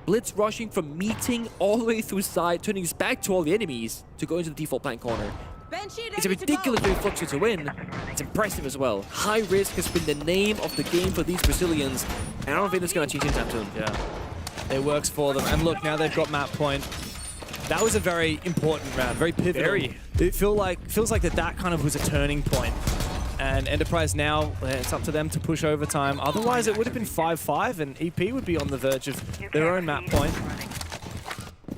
Blitz rushing from meeting all the way through side, turning his back to all the enemies to go into the default plant corner. It's a ridiculous way for FLUXO to win. It's impressive as well. High risk has been the name of the game for these Brazilians, and I don't think it's going to change anytime soon. Yeah, it works for them. And look, now they've got map point. That was a very important round, very pivotal. It feels like that kind of was a turning point. And Enterprise now, it's up to them to push overtime. Otherwise, it would have been 5-5, and EP would be on the verge of their own map point.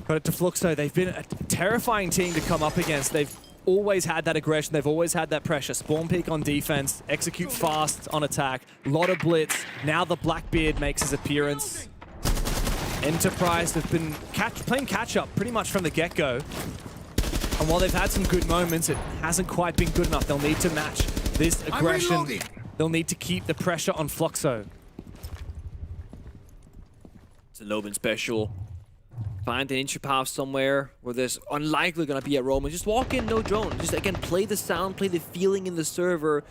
Got it to FLUXO. They've been a terrifying team to come up against. They've always had that aggression. They've always had that pressure. Spawn peek on defense, execute fast on attack. A lot of blitz. Now the Blackbeard makes his appearance. Enterprise have been playing catch-up pretty much from the get-go. And while they've had some good moments, it hasn't quite been good enough. They'll need to match this aggression. They'll need to keep the pressure on FLUXO. It's a Loban special. Find an entry path somewhere where there's unlikely going to be a Roman. Just walk in, no drone. Just, again, play the sound, play the feeling in the server.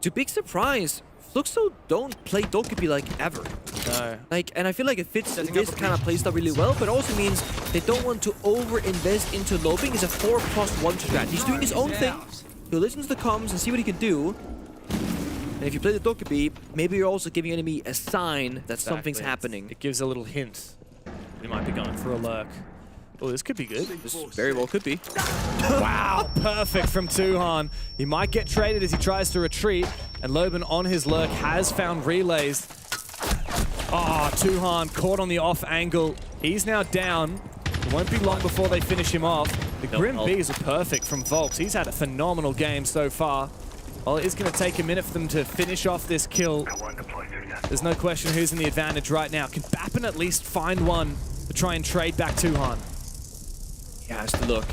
To big surprise, FLUXO don't play Dokkaebi like ever. No. And I feel like it fits this kind of playstyle really well, but also means they don't want to over-invest into Lobing. It's a 4+1 strat. He's doing his own thing. He'll listen to the comms and see what he can do. And if you play the Dokkaebi, maybe you're also giving your enemy a sign that something's happening. It gives a little hint. He might be going for a lurk. Oh, this could be good. This very well could be. Wow, perfect from Tuhan. He might get traded as he tries to retreat, and Loban on his lurk has found relays. Oh, Tuhan caught on the off angle. He's now down. It won't be long before they finish him off. The Grim Bees are perfect from Volks. He's had a phenomenal game so far. Well, it is going to take a minute for them to finish off this kill. There's no question who's in the advantage right now. Can Bappen at least find one to try and trade back Tuhan? He has to look.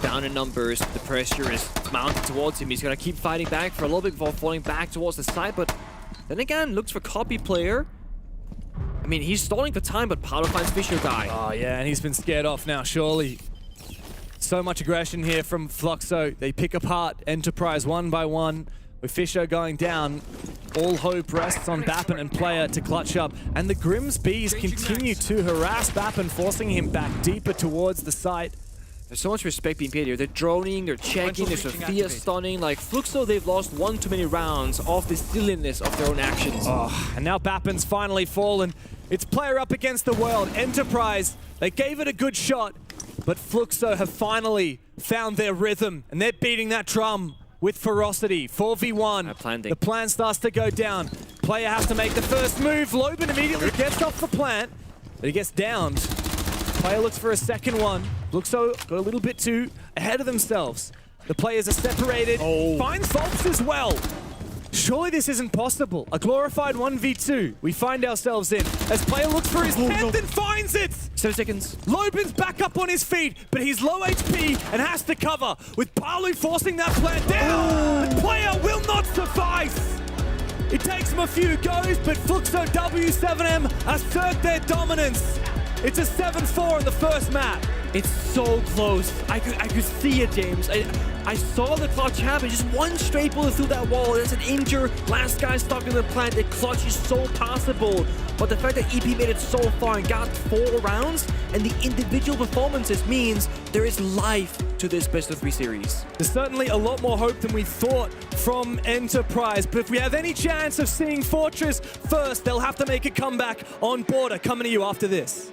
Down in numbers, the pressure is mounted towards him. He's going to keep fighting back for a little bit before falling back towards the side, but then again, looks for copy player. I mean, he's stalling for time, but Paolo finds Fisher Guy. Oh yeah, and he's been scared off now, surely. So much aggression here from FLUXO. They pick apart Enterprise one by one. With Fisher going down, all hope rests on Bappen and player to clutch up. And the Grimm's Bees continue to harass Bappen, forcing him back deeper towards the site. There's so much respect being paid here. They're droning, they're checking, there's Sophia stunning. Like, FLUXO, they've lost one too many rounds off the silliness of their own actions. Oh, and now Bappen's finally fallen. It's player up against the world. Enterprise, they gave it a good shot, but FLUXO have finally found their rhythm, and they're beating that drum with ferocity. 4v1. The plan starts to go down. Player has to make the first move. Loban immediately gets off the plant, but he gets downed. Player looks for a second one. FLUXO got a little bit too ahead of themselves. The players are separated. Finds Volks as well. Surely this isn't possible. A glorified 1v2 we find ourselves in as player looks for his 10th and finds it. 7 seconds. Loban's back up on his feet, but he's low HP and has to cover with Palu forcing that plant down. The player will not suffice. It takes him a few goes, but FLUXO W7M assert their dominance. It's a 7-4 in the first map. It's so close. I could see it, James. I saw the clutch happen. Just one straight bullet through that wall. There's an injured last guy stuck in the plant. The clutch is so possible. But the fact that EP made it so far and got 4 rounds and the individual performances means there is life to this best-of-3 series. There's certainly a lot more hope than we thought from Enterprise. But if we have any chance of seeing Fortress first, they'll have to make a comeback on Border. Coming to you after this.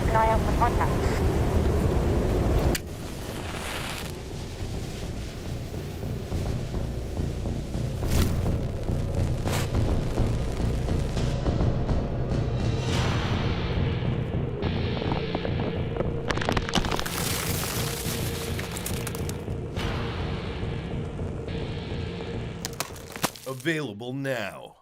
an eye out for contacts. Available now.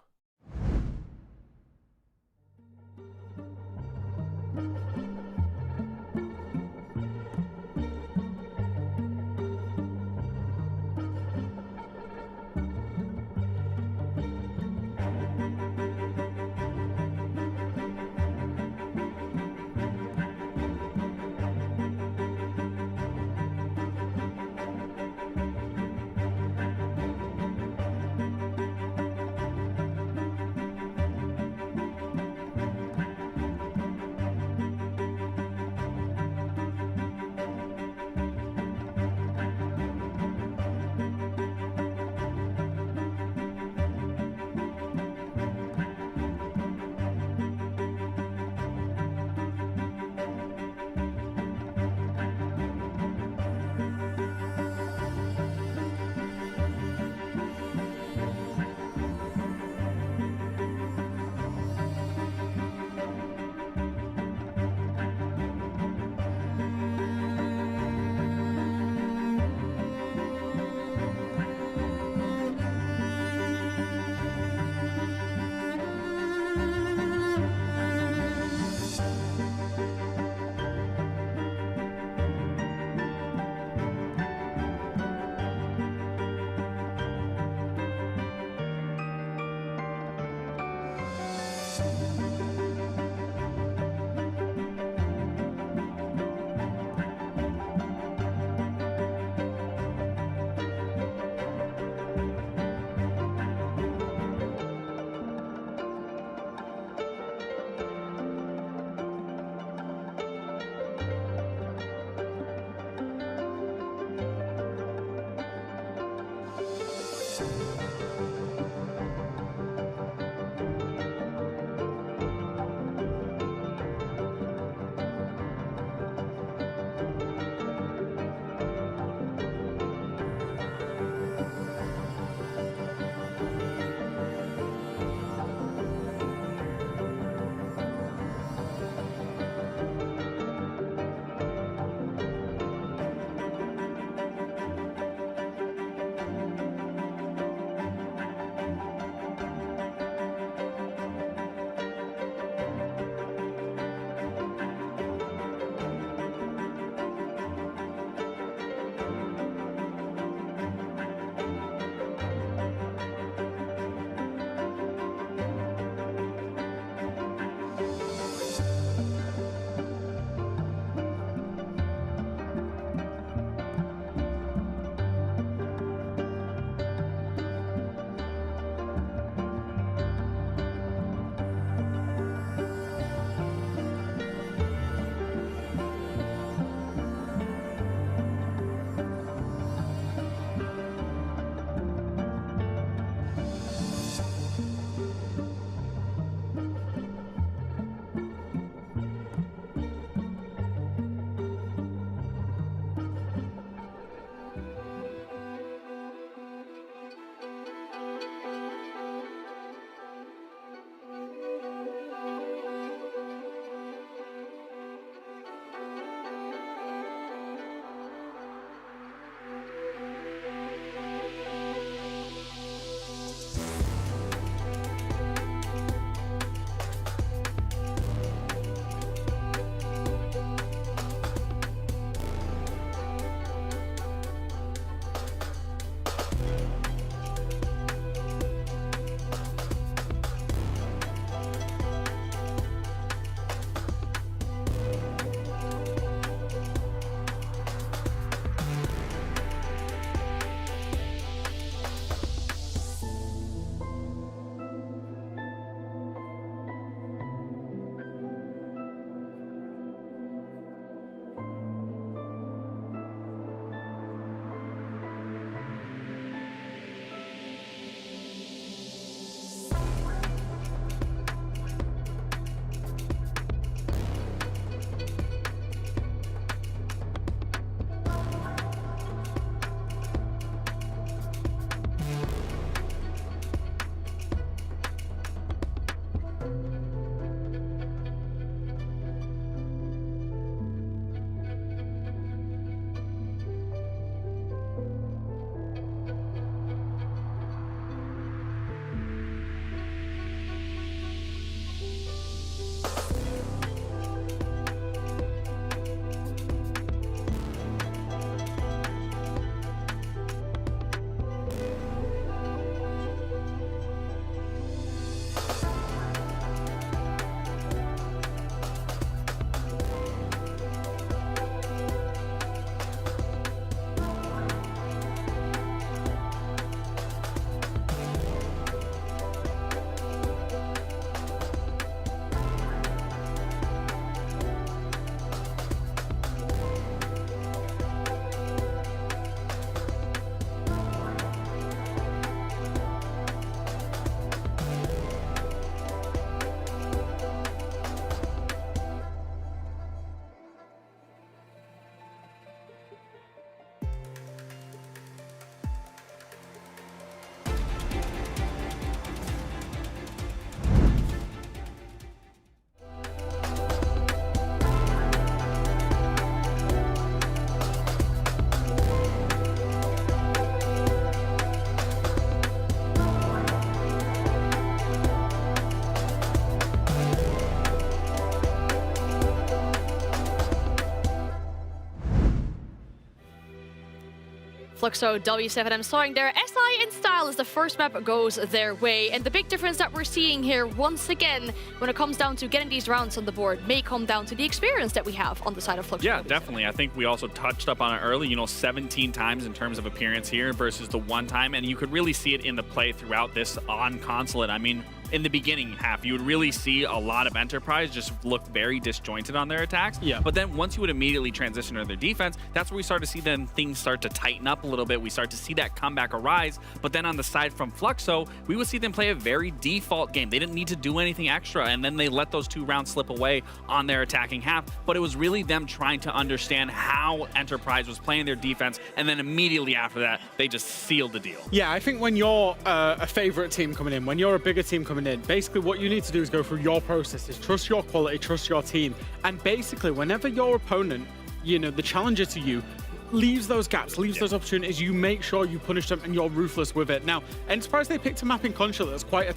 FLUXO W7M starting there. SI in style as the first map goes their way. And the big difference that we're seeing here, once again, when it comes down to getting these rounds on the board, may come down to the experience that we have on the side of FLUXO. Yeah, definitely. I think we also touched up on it early, 17 times in terms of appearance here versus the one time. And you could really see it in the play throughout this on consulate. I mean, in the beginning half, you would really see a lot of Enterprise just look very disjointed on their attacks. Yeah. But then once you would immediately transition to their defense, that's where we start to see then things start to tighten up a little bit. We start to see that comeback arise. But then on the side from FLUXO, we would see them play a very default game. They didn't need to do anything extra, and then they let those 2 rounds slip away on their attacking half. But it was really them trying to understand how Enterprise was playing their defense, and then immediately after that, they just sealed the deal. Yeah, I think when you're a favorite team coming in, when you're a bigger team coming in, basically what you need to do is go through your processes, trust your quality, trust your team. And basically, whenever your opponent, the challenger to you, leaves those gaps, leaves those opportunities, you make sure you punish them and you're ruthless with it. Now, Enterprise, they picked a map in Consulate that's quite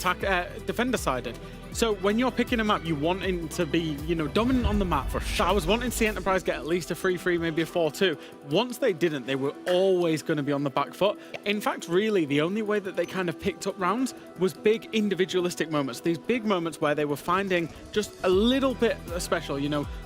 defender-sided. So when you're picking a map, you want it to be, dominant on the map. For sure. So I was wanting to see Enterprise get at least a 3-3, maybe a 4-2. Once they didn't, they were always going to be on the back foot. In fact, really, the only way that they kind of picked up rounds was big individualistic moments. These big moments where they were finding just a little bit special.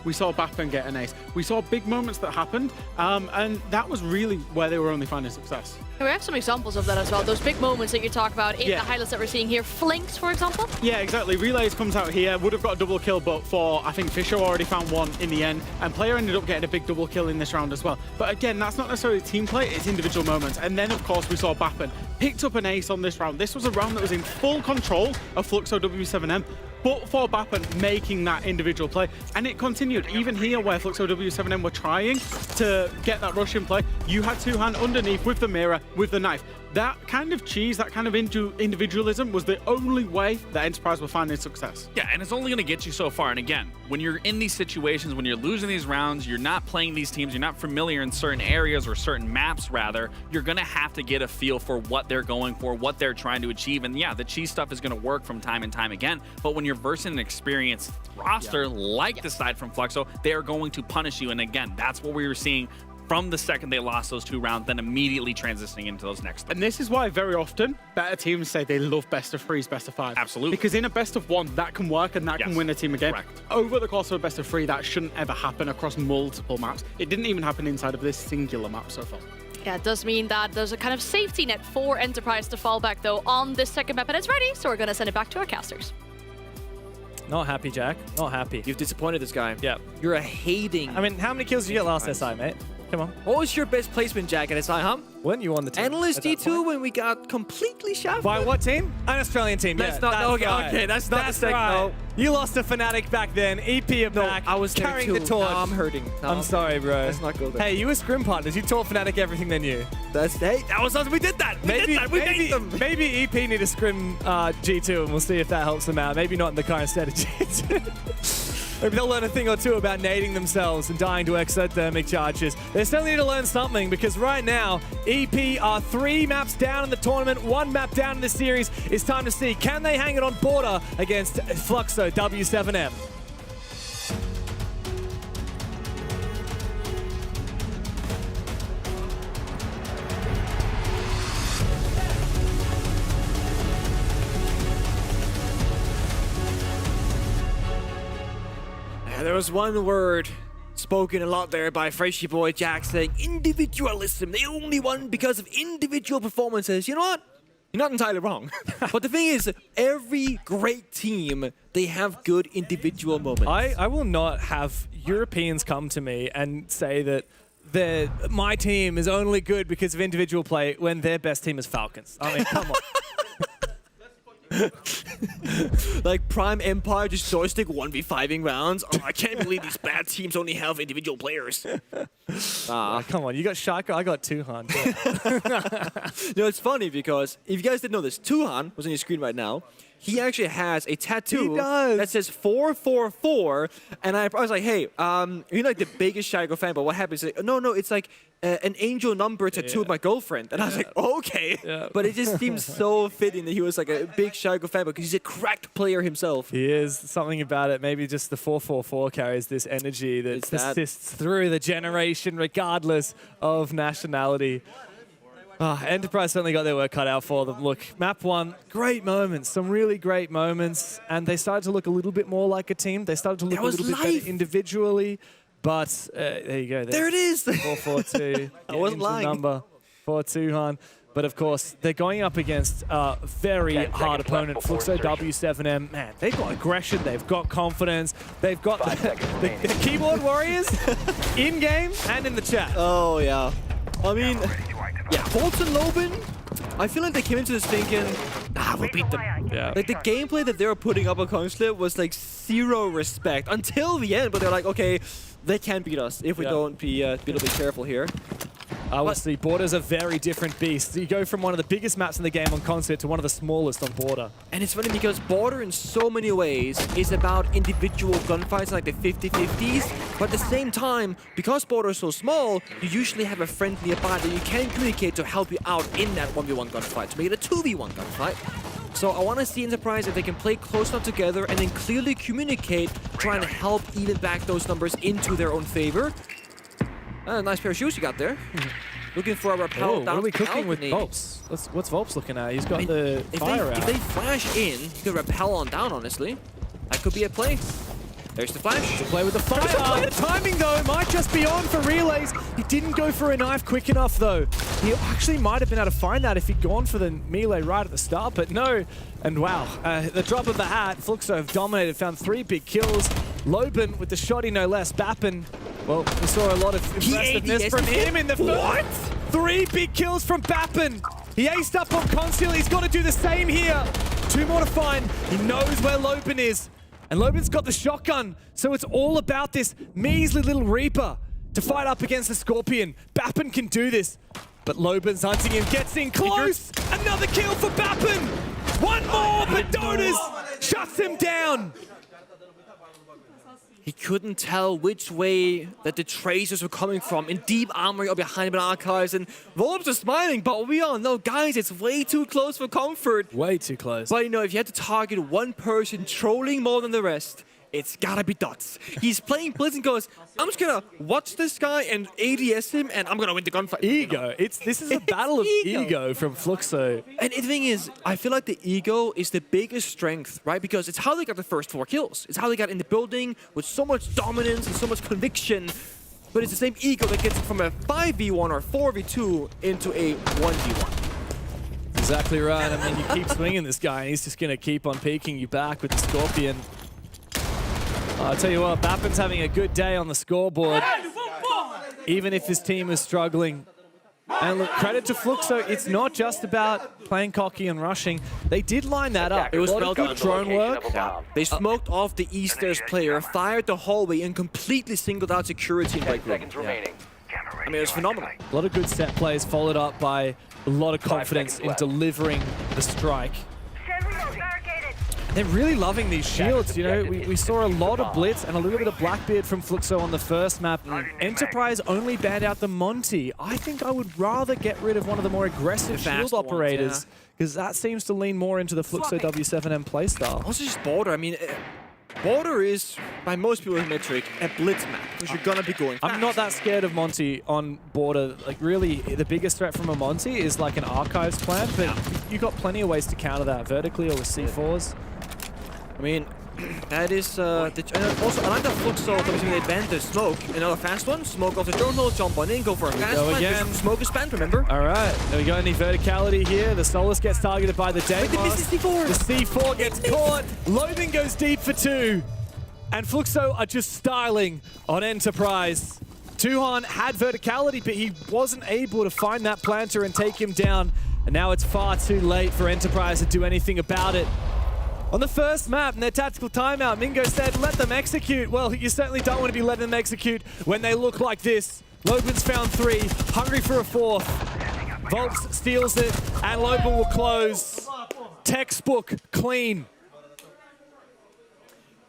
We saw Bappen get an ace. We saw big moments that happened, and that was really where they were only finding success. And we have some examples of that as well. Those big moments that you talk about in the highlights that we're seeing here. Flinks, for example. Yeah, exactly. Relays comes out here. Would have got a double kill, but I think Fisher already found one in the end. And Player ended up getting a big double kill in this round as well. But again, that's not necessarily team play. It's individual moments. And then, of course, we saw Bappen picked up an ace on this round. This was a round that was in full control of FLUXO W7M. But for Bappen making that individual play. And it continued. Even here where FLUXO W7M were trying to get that rush in play, you had two-hand underneath with the mirror, with the knife. That kind of cheese, that kind of individualism was the only way that Enterprise were finding success. Yeah, and it's only going to get you so far. And again, when you're in these situations, when you're losing these rounds, you're not playing these teams, you're not familiar in certain areas or certain maps, rather, you're going to have to get a feel for what they're going for, what they're trying to achieve. And yeah, the cheese stuff is going to work from time and time again. But when you're versing an experienced roster like the side from FLUXO, they are going to punish you. And again, that's what we were seeing from the second they lost those 2 rounds, then immediately transitioning into those next. And this is why very often better teams say they love best of 3s, best of 5. Absolutely. Because in a best of 1, that can work and that can win a team a game. Correct. Over the course of a best of 3, that shouldn't ever happen across multiple maps. It didn't even happen inside of this singular map so far. Yeah, it does mean that there's a kind of safety net for Enterprise to fall back, though, on this second map, and it's ready, so we're going to send it back to our casters. Not happy, Jack. Not happy. You've disappointed this guy. Yeah. You're a hating. I mean, how many kills did you get last SI, mate? Come on. What was your best placement, Jack, at SI, huh? Weren't you on the team? Analyst D2 when we got completely shafted. By what team? An Australian team. That's yeah, not that's okay. Right. Okay, that's not the second. Right. No. You lost to Fnatic back then. EP are back. I was carrying there the too. torch. No, I'm hurting. No, I'm sorry, bro. Let's not go there. Hey, you were scrim partners. You taught Fnatic everything they knew. That was us. We did that. We made them. Maybe EP need a scrim G2, and we'll see if that helps them out. Maybe not in the current state of G2. Maybe they'll learn a thing or two about nading themselves and dying to exothermic charges. They still need to learn something, because right now, EP are 3 maps down in the tournament, 1 map down in the series. It's time to see, can they hang it on border against FLUXO W7M? There was one word spoken a lot there by Freshie Boy Jack saying individualism. They only won because of individual performances. You know what? You're not entirely wrong. But the thing is, every great team, they have good individual moments. I will not have Europeans come to me and say that my team is only good because of individual play when their best team is Falcons. I mean, come on. Like Prime Empire just joystick 1v5ing rounds. Oh, I can't believe these bad teams only have individual players. Come on, you got Shaka, I got Tuhan. It's funny because if you guys didn't know this, Tuhan was on your screen right now. He actually has a tattoo that says 444, and I was like, hey, you're like the biggest Shago fan, but what happens? Like, no, it's like an angel number tattoo with my girlfriend. And I was like, okay. Yeah. But it just seems so fitting that he was like a big Shago fan because he's a cracked player himself. He is. Something about it. Maybe just the 444 carries this energy that persists through the generation, regardless of nationality. Enterprise certainly got their work cut out for them. Look, map 1, great moments, some really great moments, and they started to look a little bit more like a team. They started to look a little bit better individually, but there you go. There it is. 4-4-2. I wasn't lying. Number 4-2, But of course, they're going up against a very hard opponent, FLUXO W7M. Man, they've got aggression, they've got confidence, they've got the keyboard warriors in-game and in the chat. Oh, yeah. I mean, yeah, Bolts and Loben, I feel like they came into this thinking, we'll beat them. Yeah. Like, the gameplay that they were putting up on Consulate was like 0 respect until the end, but they're like, okay, they can't beat us if we don't be a little bit careful here. Obviously, Border's a very different beast. You go from one of the biggest maps in the game on Concert to one of the smallest on Border. And it's funny because Border in so many ways is about individual gunfights like the 50-50s, but at the same time, because Border is so small, you usually have a friend nearby that you can communicate to help you out in that 1v1 gunfight, to make it a 2v1 gunfight. So I want to see Enterprise if they can play close enough together and then clearly communicate, trying to help even back those numbers into their own favor. Nice pair of shoes you got there. Looking for a rappel down. What are we cooking with Volps? What's Volps looking at? He's got the fire out. If they flash in, you could rappel on down, honestly. That could be a play. There's the flash. To play with the fire. The timing, though, might just be on for relays. He didn't go for a knife quick enough, though. He actually might have been able to find that if he'd gone for the melee right at the start, but no. And wow, the drop of the hat. FLUXO have dominated, found 3 big kills. Loben with the shotty, no less. Bappen, well, we saw a lot of impressiveness from him in the first. 3 big kills from Bappen. He aced up on Conceal. He's got to do the same here. 2 more to find. He knows where Loben is. And Loben's got the shotgun, so it's all about this measly little Reaper to fight up against the Scorpion. Bappen can do this, but Loben's hunting him, gets in close. Another kill for Bappen. 1 more, but Dotas shuts him down. He couldn't tell which way that the tracers were coming from, in deep armory or behind the archives, and Volps is smiling, but we all know, guys, it's way too close for comfort. Way too close. But you know, if you had to target one person trolling more than the rest, it's gotta be Dots. He's playing Blitz and goes, I'm just gonna watch this guy and ADS him, and I'm gonna win the gunfight. Ego. This is a battle of ego from FLUXO. And the thing is, I feel like the ego is the biggest strength, right? Because it's how they got the first 4 kills. It's how they got in the building with so much dominance and so much conviction. But it's the same ego that gets from a 5v1 or 4v2 into a 1v1. Exactly right. I mean, you keep swinging this guy, and he's just gonna keep on peeking you back with the Scorpion. I'll tell you what, Bappen's having a good day on the scoreboard, even if his team is struggling. And look, credit to FLUXO, it's not just about playing cocky and rushing. They did line that up. It was a lot of good drone work. They smoked off the Easters player, fired the hallway, and completely singled out security in break room. I mean, it was phenomenal. A lot of good set plays followed up by a lot of confidence in delivering the strike. They're really loving these shields, you know. We saw a lot of Blitz and a little bit of Blackbeard from FLUXO on the first map. Enterprise only banned out the Monty. I think I would rather get rid of one of the more aggressive shield operators, because that seems to lean more into the FLUXO W7M playstyle. Also just Border, I mean, Border is, by most people's metric, a Blitz map, because you're gonna be going fast. I'm not that scared of Monty on Border. Like, really, the biggest threat from a Monty is like an Archives plant, but you got plenty of ways to counter that, vertically or with C4s. I mean, that is, also, I like that FLUXO, they banned the smoke. Another fast one, smoke off the drone hole, jump on in, go for a fast one. Again. Smoke is banned, remember? All right, there we go, any verticality here. The Solus gets targeted by the Daymos. The C4. The C4 gets caught. Loben goes deep for 2. And FLUXO are just styling on Enterprise. Tuhan had verticality, but he wasn't able to find that planter and take him down. And now it's far too late for Enterprise to do anything about it. On the first map, in their tactical timeout, Mingo said, let them execute. Well, you certainly don't want to be letting them execute when they look like this. Loben's found 3, hungry for a 4th. Volps steals it, and Loben will close. Textbook clean.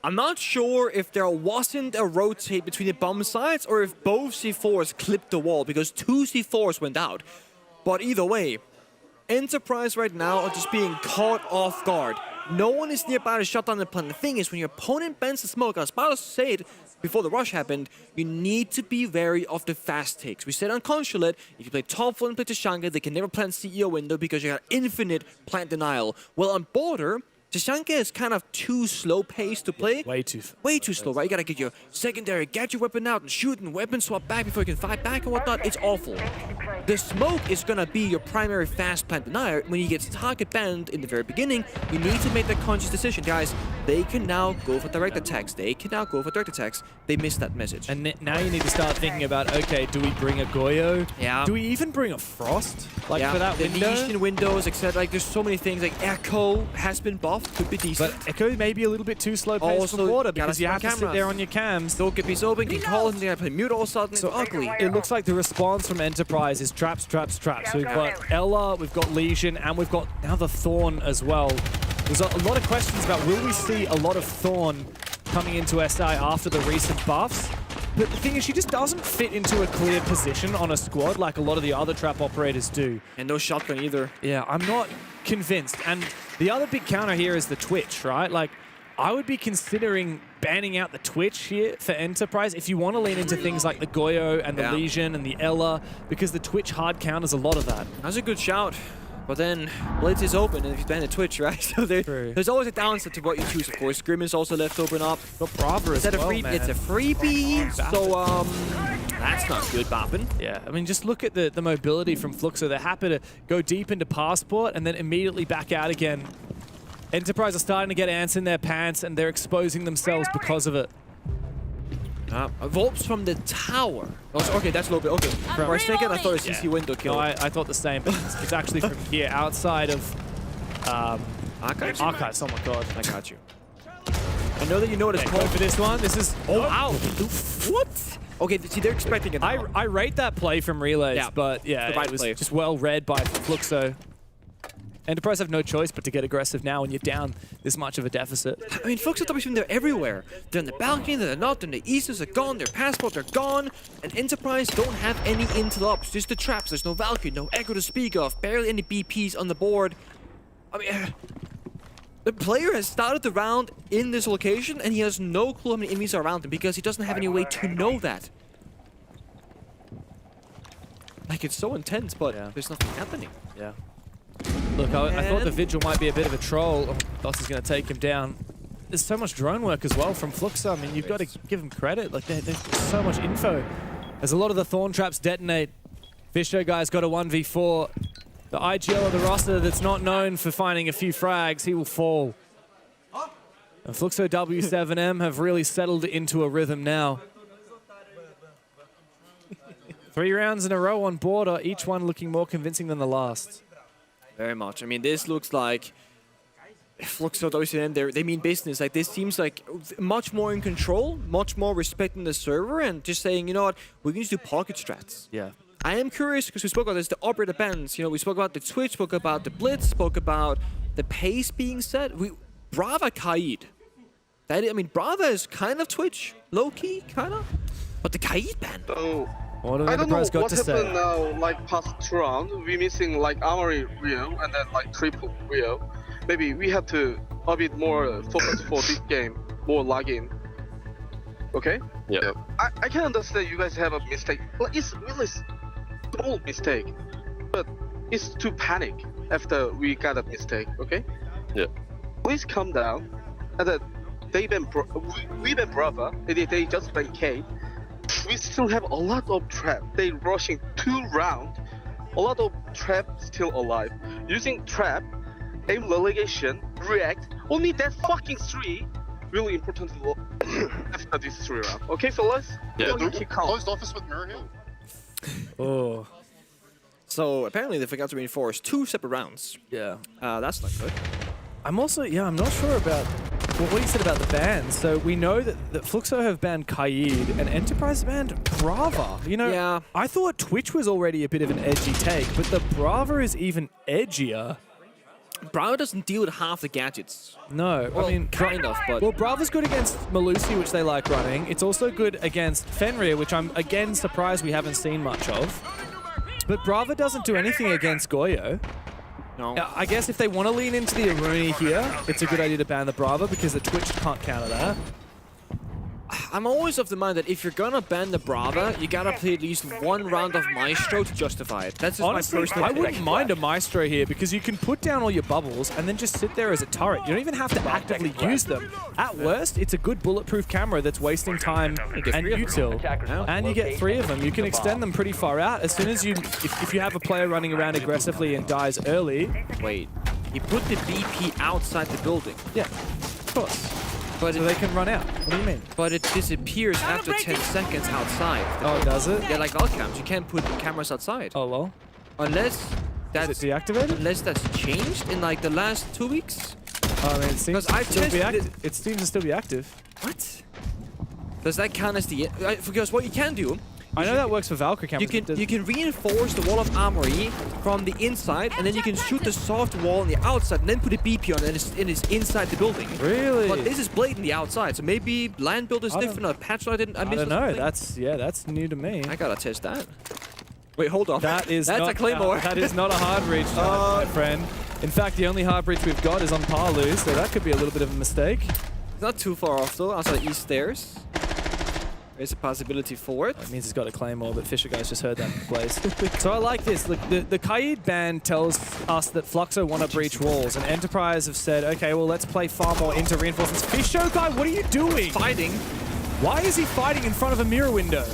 I'm not sure if there wasn't a rotate between the bomb sides or if both C4s clipped the wall, because 2 C4s went out. But either way, Enterprise right now are just being caught off guard. No one is nearby to shut down the plan. The thing is, when your opponent bends the smoke, I was about to say it before the rush happened, you need to be wary of the fast takes. We said on Consulate, if you play top 4 and play Tashanka, they can never plant CEO window because you got infinite plant denial. Well, on Border, Tashanka is kind of too slow paced to play. Way too slow, right? You gotta get your secondary, get your weapon out and shoot and weapon swap back before you can fight back and whatnot. It's awful. The smoke is gonna be your primary fast plant denier. When you get target banned in the very beginning, you need to make that conscious decision. Guys, they can now go for direct attacks. They missed that message. And now you need to start thinking about, okay, do we bring a Goyo? Yeah. Do we even bring a Frost? Like for that the window? Legion windows, etc. Like there's so many things. Like Echo has been buffed, could be decent. But Echo may be a little bit too slow paced for Border because you have to sit there on your cams. Dokepi's open, can call him, they play mute all of a sudden. So it's ugly. It looks like the response from Enterprise is traps, traps, traps. So we've got Ella, we've got Legion, and we've got now the Thorn as well. There's a lot of questions about will we see a lot of Thorn coming into SI after the recent buffs? But the thing is, she just doesn't fit into a clear position on a squad like a lot of the other trap operators do. And no shotgun either. Yeah, I'm not convinced. And the other big counter here is the Twitch, right? Like, I would be considering banning out the Twitch here for Enterprise if you want to lean into things like the Goyo and the Legion and the Ella, because the Twitch hard counters a lot of that. That's a good shout. But then Blitz is open and if you ban the Twitch, right? So there's always a downside to what you choose, of course. Grim is also left open up. Got Brava as well, man. It's a freebie, so that's not good, Boppin. Yeah, I mean, just look at the mobility from FLUXO. They're happy to go deep into Passport and then immediately back out again. Enterprise are starting to get ants in their pants and they're exposing themselves because of it. Volps from the tower. Oh, okay, that's a little bit. Okay. For a second, I thought a CC window kill. No, I thought the same, but it's actually from here, outside of Archives? Archives, oh my god. I got you. I know that you know what it's called for this one. This is... Oh, wow. What? Okay, see, they're expecting it now. I rate that play from Relays, but yeah, it was just well read by FLUXO. Enterprise have no choice but to get aggressive now when you're down this much of a deficit. I mean, FLUXO W7M, they're everywhere. They're in the balcony, they're not, they're in the Easters are gone, their passports are gone, and Enterprise don't have any intel ups, just the traps. There's no Valkyrie, no Echo to speak of, barely any BPs on the board. I mean, the player has started the round in this location, and he has no clue how many enemies are around him because he doesn't have any way to know that. Like, it's so intense, but there's nothing happening. Yeah. Look, I thought the Vigil might be a bit of a troll. Oh, Doss is going to take him down. There's so much drone work as well from FLUXO. I mean, you've got to give him credit. Like, there's so much info. As a lot of the Thorn traps detonate, Fisho guy's got a 1v4. The IGL of the roster that's not known for finding a few frags, he will fall. And FLUXO W7M have really settled into a rhythm now. 3 rounds in a row on Border, each one looking more convincing than the last. Very much. I mean, this looks like FLUXO W7M, they mean business. Like, this seems like much more in control, much more respecting the server, and just saying, you know what, we're going to do pocket strats. Yeah. I am curious, because we spoke about this, the operator bans. You know, we spoke about the Twitch, spoke about the Blitz, spoke about the pace being set. Brava Kaid. I mean, Brava is kind of Twitch, low-key, kind of. But the Kaid ban. Oh. I don't know what happened now, like past 2 rounds. We're missing like Armory Rio and then like triple Rio. Maybe we have to a bit more focus for this game, more lagging. Okay? Yeah. I can understand you guys have a mistake. Like, it's really small mistake, but it's too panic after we got a mistake. Okay? Yeah. Please calm down. And then we ban Brava. They just ban K. We still have a lot of trap. They rushing 2 rounds. A lot of trap still alive. Using trap, aim relegation, react. Only that fucking 3 really important after this 3 rounds. Okay, fellas? Yeah. Closed office with Muriel. Oh. So apparently they forgot to reinforce 2 separate rounds. Yeah. That's not good. I'm also, I'm not sure about what you said about the bans. So we know that FLUXO have banned Kaid and Enterprise banned Brava. You know, I thought Twitch was already a bit of an edgy take, but the Brava is even edgier. Brava doesn't deal with half the gadgets. No, well, I mean... kind of, but... Well, Brava's good against Malusi, which they like running. It's also good against Fenrir, which I'm, again, surprised we haven't seen much of. But Brava doesn't do anything against Goyo. No. I guess if they want to lean into the Aruna here, it's a good idea to ban the Brava because the Twitch can't counter that. I'm always of the mind that if you're gonna ban the Brava, you gotta play at least one round of Maestro to justify it. That's just Honestly, my personal I wouldn't mind a Maestro here because you can put down all your bubbles and then just sit there as a turret. You don't even have to actively use them. At worst, it's a good bulletproof camera that's wasting time and util. And you get 3 of them. You can extend them pretty far out. As soon as you, if you have a player running around aggressively and dies early. Wait, he put the BP outside the building. Yeah, of course. But so they can run out. What do you mean? But it disappears after 10 seconds outside. Oh, does it? Yeah, like Valcams. You can't put cameras outside. Oh, well. Unless that's deactivated? Unless that's changed in like the last 2 weeks. Oh, I mean, it seems to still be active. It seems to still be active. What? Does that count as the... because what you can do... I know that works for Valkyrie cameras. You can reinforce the wall of armory from the inside, and then you can shoot the soft wall on the outside, and then put a BP on it, and it's inside the building. Really? But this is blatantly outside, so maybe land build is different, or patch I missed. I don't know. That's new to me. I gotta test that. Wait, hold on. That's a Claymore. That is not a hard reach, my friend. In fact, the only hard breach we've got is on Parlu, so that could be a little bit of a mistake. It's not too far off though, outside east stairs. There's a possibility for it. That means he's got a Claymore, but Fisher guys just heard that in place. So I like this. Look, the Kaid ban tells us that FLUXO want to breach walls, and Enterprise have said, okay, well, let's play far more into reinforcements. Fisher guy, what are you doing? Fighting. Why is he fighting in front of a mirror window?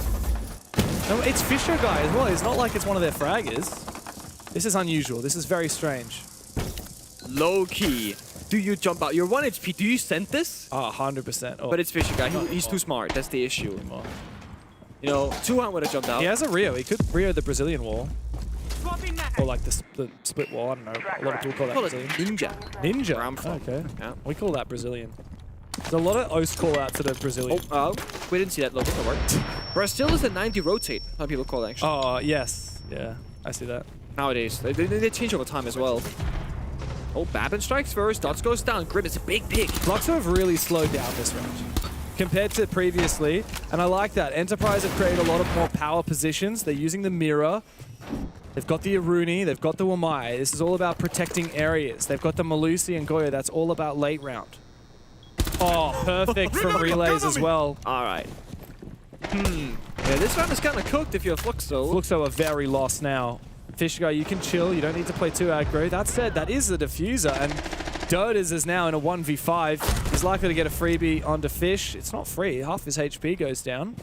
No, it's Fisher guy as well. It's not like it's one of their fraggers. This is unusual. This is very strange. Low key. Do you jump out? You're 1 HP. Do you send this? Oh, 100%. Oh. But it's Fisher guy. He's too smart. That's the issue. You know, 2-1 would have jumped out. He has a Rio. He could Rio the Brazilian wall. Or like the split wall. I don't know. A lot of people call that Brazilian. Ninja. Okay. Yeah. We call that Brazilian. There's a lot of O's call out to the Brazilian. Oh, we didn't see that logo. That worked. Brazil is a 90 rotate. Some people call it actually. Oh, yes. Yeah, I see that. Nowadays. They change over time as well. Oh, Babin strikes first. Dots goes down. Grid is a big pick. FLUXO have really slowed down this range compared to previously, and I like that. Enterprise have created a lot of more power positions. They're using the mirror. They've got the Aruni. They've got the Wamai. This is all about protecting areas. They've got the Malusi and Goyo. That's all about late round. Oh, perfect from relays as well. All right. Yeah, this round is kind of cooked if you're FLUXO. FLUXO are very lost now. Fish guy, you can chill. You don't need to play too aggro. That said, that is the diffuser, and Dodas is now in a 1v5. He's likely to get a freebie onto Fish. It's not free. Half his HP goes down.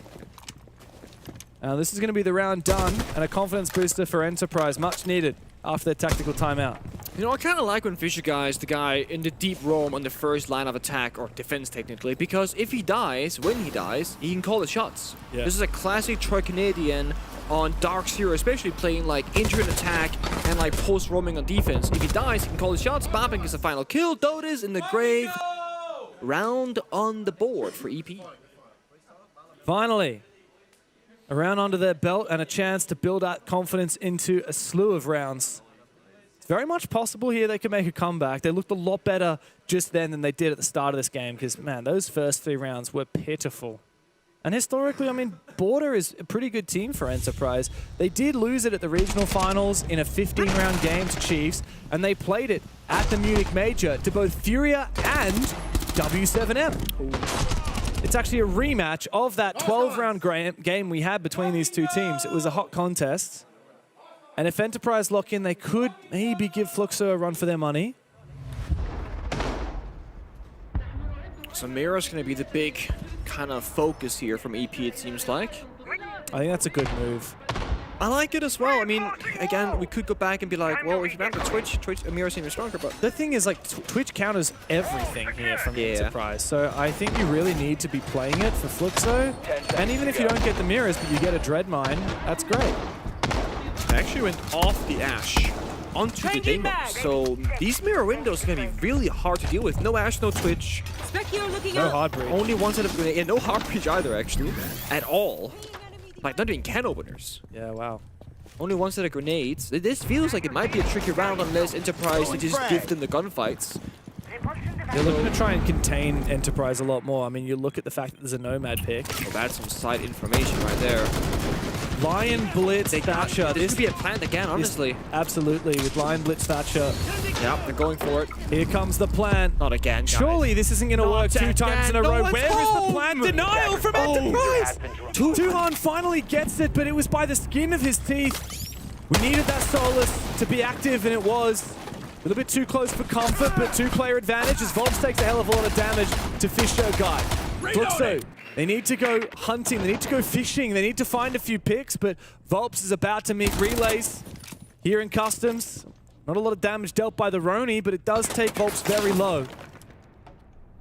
This is going to be the round done, and a confidence booster for Enterprise. Much needed after their tactical timeout. You know, I kind of like when Fisher guy is the guy in the deep roam on the first line of attack, or defense technically, because if he dies, when he dies, he can call the shots. Yeah. This is a classic Troy Canadian on Dark Zero, especially playing like injured attack and like post roaming on defense. If he dies, he can call the shots. Bopping gets a final kill. Dodas in the grave. Round on the board for EP. Finally, a round under their belt and a chance to build that confidence into a slew of rounds. It's very much possible here they can make a comeback. They looked a lot better just then than they did at the start of this game because, man, those first 3 rounds were pitiful. And historically, I mean, Border is a pretty good team for Enterprise. They did lose it at the regional finals in a 15-round game to Chiefs, and they played it at the Munich Major to both Furia and W7M. It's actually a rematch of that 12-round game we had between these two teams. It was a hot contest. And if Enterprise lock in, they could maybe give FLUXO a run for their money. So Mira's going to be the big kind of focus here from EP, it seems like. I think that's a good move. I like it as well. I mean, again, we could go back and be like, well, if you ban for Twitch, Amira's even stronger, but... The thing is, like, Twitch counters everything here from Enterprise, so I think you really need to be playing it for FLUXO. And even if you don't get the mirrors, but you get a Dread Mine, that's great. I actually went off the Ash onto the demo, so these mirror windows are going to be really hard to deal with. No Ash, no Twitch. No hard breach. Only one set of grenade, and no hard breach either, actually, at all. Like, not even can openers. Yeah, wow. Only one set of grenades. This feels like it might be a tricky round unless Enterprise they just give them the gunfights. They're looking to try and contain Enterprise a lot more. I mean, you look at the fact that there's a Nomad pick. Well, that's some side information right there. Lion Blitz Thatcher. This could be a plan again, honestly. Absolutely, with Lion Blitz Thatcher. Yeah, they're going for it. Here comes the plant. Not again, guys. Surely this isn't going to work 2 times in a row. Where is the plant? Denial from Enterprise! Tuhan finally gets it, but it was by the skin of his teeth. We needed that Solus to be active, and it was. A little bit too close for comfort, but 2-player advantage as Volps takes a hell of a lot of damage to Fisher Guy. FLUXO, they need to go hunting, they need to go fishing, they need to find a few picks, but Volps is about to meet Relays here in Customs. Not a lot of damage dealt by the Roni, but it does take Volps very low.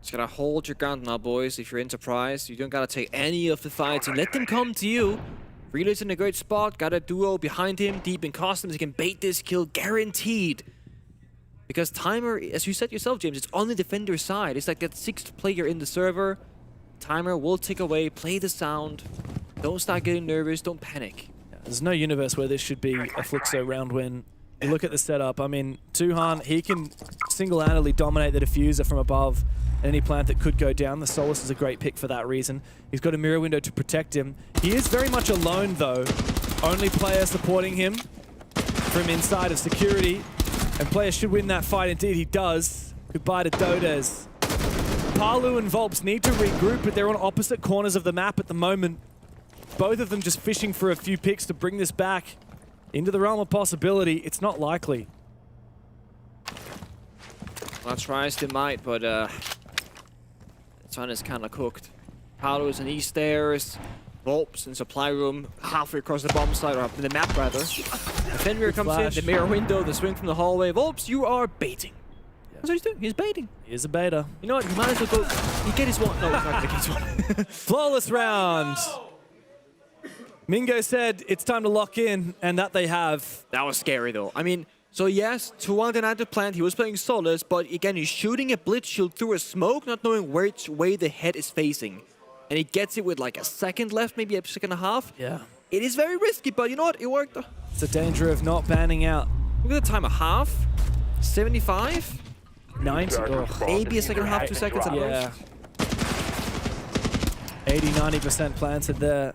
Just gotta hold your ground now, boys. If you're Enterprise, you don't gotta take any of the fights and let them come to you. Relay's in a great spot, got a duo behind him, deep in Customs. He can bait this kill, guaranteed. Because Timer, as you said yourself, James, it's on the defender's side. It's like that 6th player in the server. Timer will tick away, play the sound. Don't start getting nervous, don't panic. There's no universe where this should be a FLUXO round win. You look at the setup, I mean, Tuhan, he can single-handedly dominate the diffuser from above. Any plant that could go down. The Solus is a great pick for that reason. He's got a mirror window to protect him. He is very much alone, though. Only player supporting him from inside of security. And player should win that fight. Indeed, he does. Goodbye to Dodes. Palu and Volps need to regroup, but they're on opposite corners of the map at the moment. Both of them just fishing for a few picks to bring this back into the realm of possibility. It's not likely. Well, tries they might, but this one is kind of cooked. Palu is in east stairs. Volps in supply room, halfway across the bomb site, or the map rather. The Fenrir comes in, the mirror window, the swing from the hallway. Volps, you are baiting. That's what he's doing. He's baiting. He is a beta. You know what? He might as well go. He get his one. No, he's not gonna get his one. Flawless round. Mingo said it's time to lock in, and that they have. That was scary though. I mean, so yes, Tuhan denied the plant. He was playing Solus, but again, he's shooting a blitz shield through a smoke, not knowing which way the head is facing. And he gets it with like a second left, maybe a second and a half. Yeah. It is very risky, but you know what? It worked. It's a danger of not banning out. Look at the time, a half. 75? 90? Maybe a second and a half, 2 seconds at yeah. 80-90% planted there.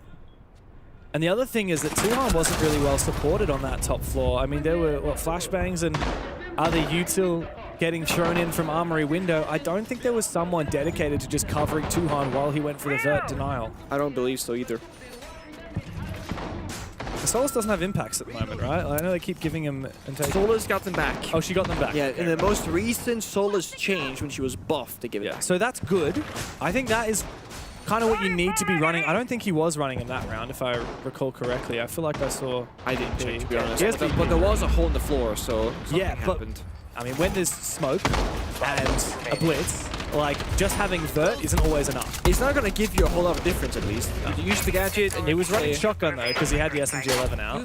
And the other thing is that Tuhan wasn't really well supported on that top floor. I mean, there were, what, flashbangs and other util getting thrown in from Armory window. I don't think there was someone dedicated to just covering Tuhan while he went for the vert denial. I don't believe so either. The Solus doesn't have impacts at the moment, right? I know they keep giving him and taking. Solus got them back. Oh, she got them back. Yeah, in the most recent Solus change when she was buffed, they give it back. So that's good. I think that is kind of what you need to be running. I don't think he was running in that round, if I recall correctly. I feel like I saw. I didn't check, to be honest. Yes, but there was a hole in the floor, so yeah, happened. I mean, when there's smoke and a blitz, like, just having vert isn't always enough. It's not going to give you a whole lot of difference, at least. No. You use the gadget, and he was running shotgun, though, because he had the SMG-11 out.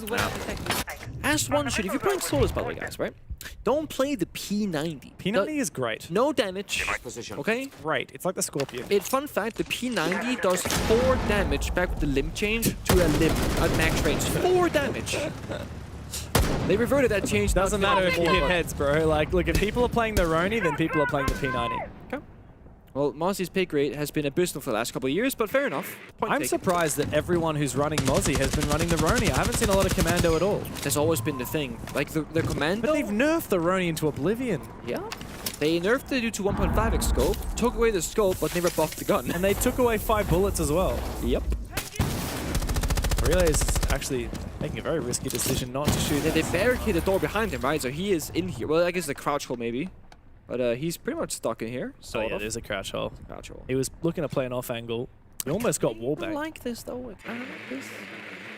As one should. If you're playing Solus, by the way, guys, right? Don't play the P90. P90 is great. No damage, okay? Right, it's like the Scorpion. Fun fact, the P90 does 4 damage back with the limb change to a limb at max range. 4 damage. They reverted that change. Doesn't matter if you hit heads, bro. Like, look, if people are playing the Roni, then people are playing the P90. Okay. Well, Mozzie's pick rate has been abysmal for the last couple of years, but fair enough. I'm surprised that everyone who's running Mozzie has been running the Roni. I haven't seen a lot of Commando at all. That's always been the thing. Like, the Commando... But they've nerfed the Roni into oblivion. Yeah. They nerfed it due to 1.5x scope, took away the scope, but never buffed the gun. And they took away 5 bullets as well. Yep. Relay is actually making a very risky decision not to shoot. Yeah, they barricade the door behind him, right? So he is in here. Well, I guess the crouch hole maybe. But he's pretty much stuck in here. Oh yeah, there's a crouch hole. Crouch hole. He was looking to play an off angle. He almost got wall back. I like this though. I like this.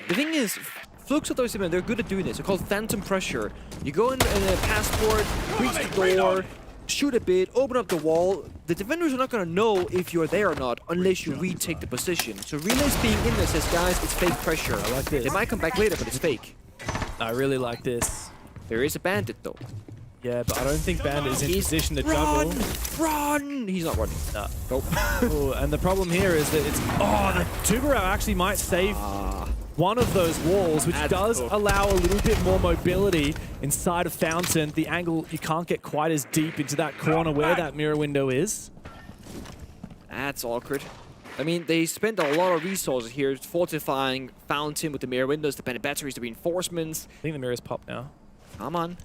The thing is, FLUXO W7M, they're good at doing this. They're called phantom pressure. You go in a passport, breach the door, shoot a bit, open up the wall. The defenders are not going to know if you're there or not unless you retake the position. So Relay's being in there says, guys, it's fake pressure. I like this. They might come back later, but it's fake. I really like this. There is a bandit though. Yeah, but I don't think Bandit is in position to juggle. Run! He's not running. No. Nope. Ooh, and the problem here is that it's... Oh, the Tubarão actually might save one of those walls, which does allow a little bit more mobility inside of Fountain. The angle, you can't get quite as deep into that corner where that mirror window is. That's awkward. I mean, they spent a lot of resources here fortifying Fountain with the mirror windows, the batteries, the reinforcements. I think the mirror's popped now. Come on.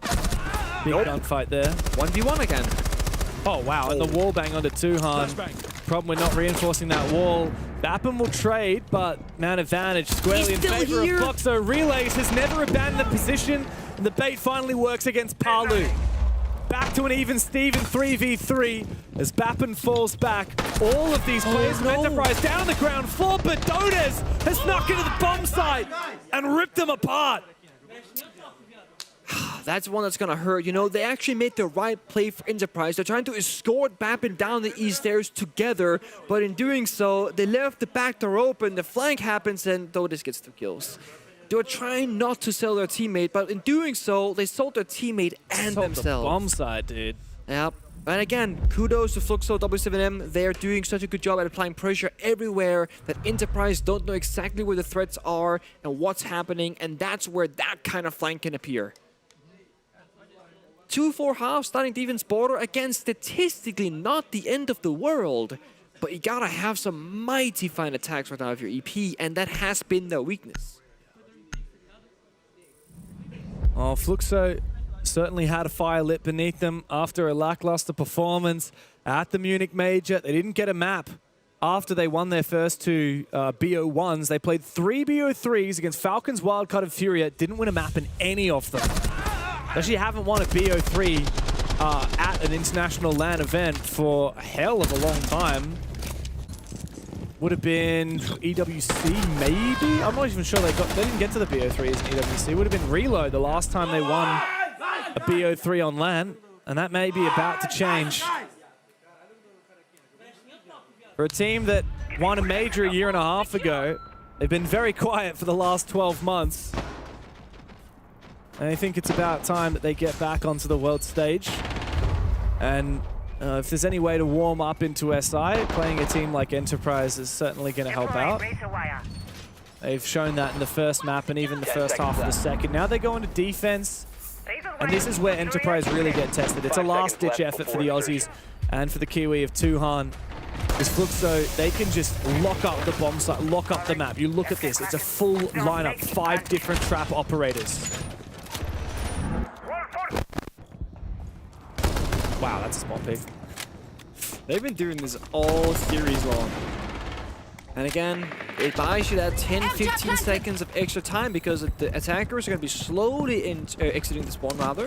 Big gunfight there. 1v1 again. Oh, wow. And the wall bang onto Tuhan. Problem with not reinforcing that wall. BAPN will trade, but man advantage squarely in favor of FLUXO. Relays has never abandoned the position, and the bait finally works against Palu. Back to an even Steven 3v3 as BAPN falls back. All of these players from Enterprise down on the ground floor, but Dodes has snuck into the bomb site and ripped them apart. That's one that's gonna hurt. You know, they actually made the right play for Enterprise. They're trying to escort BAPN down the east stairs together, but in doing so, they left the back door open, the flank happens, and Dodes gets the kills. They were trying not to sell their teammate, but in doing so, they sold their teammate and themselves. The bomb side, dude. Yep. And again, kudos to FLUXO W7M. They're doing such a good job at applying pressure everywhere that Enterprise don't know exactly where the threats are and what's happening, and that's where that kind of flank can appear. 2-4 half starting defense border, again, statistically not the end of the world, but you gotta have some mighty fine attacks right now of your EP, and that has been their weakness. Oh, FLUXO certainly had a fire lit beneath them after a lackluster performance at the Munich Major. They didn't get a map after they won their first two BO1s. They played 3 BO3s against Falcons, WILDCARD, and Furia. Didn't win a map in any of them. Actually haven't won a BO3 at an international LAN event for a hell of a long time. Would have been EWC, maybe? I'm not even sure they didn't get to the BO3s in EWC. Would have been Reload the last time they won a BO3 on LAN, and that may be about to change. For a team that won a major a year and a half ago, they've been very quiet for the last 12 months. And I think it's about time that they get back onto the world stage. And if there's any way to warm up into SI, playing a team like Enterprise is certainly going to help out. They've shown that in the first map and even the first half of the second. Now they go into defense, and this is where Enterprise really get tested. It's a last-ditch effort for the Aussies and for the Kiwi of Tuhan. Because FLUXO, they can just lock up the bomb site, lock up the map. You look at this, it's a full lineup, 5 different trap operators. Wow, that's a small pick. They've been doing this all series long. And again, it buys you that 10-15 seconds of extra time because the attackers are going to be slowly exiting the spawn rather,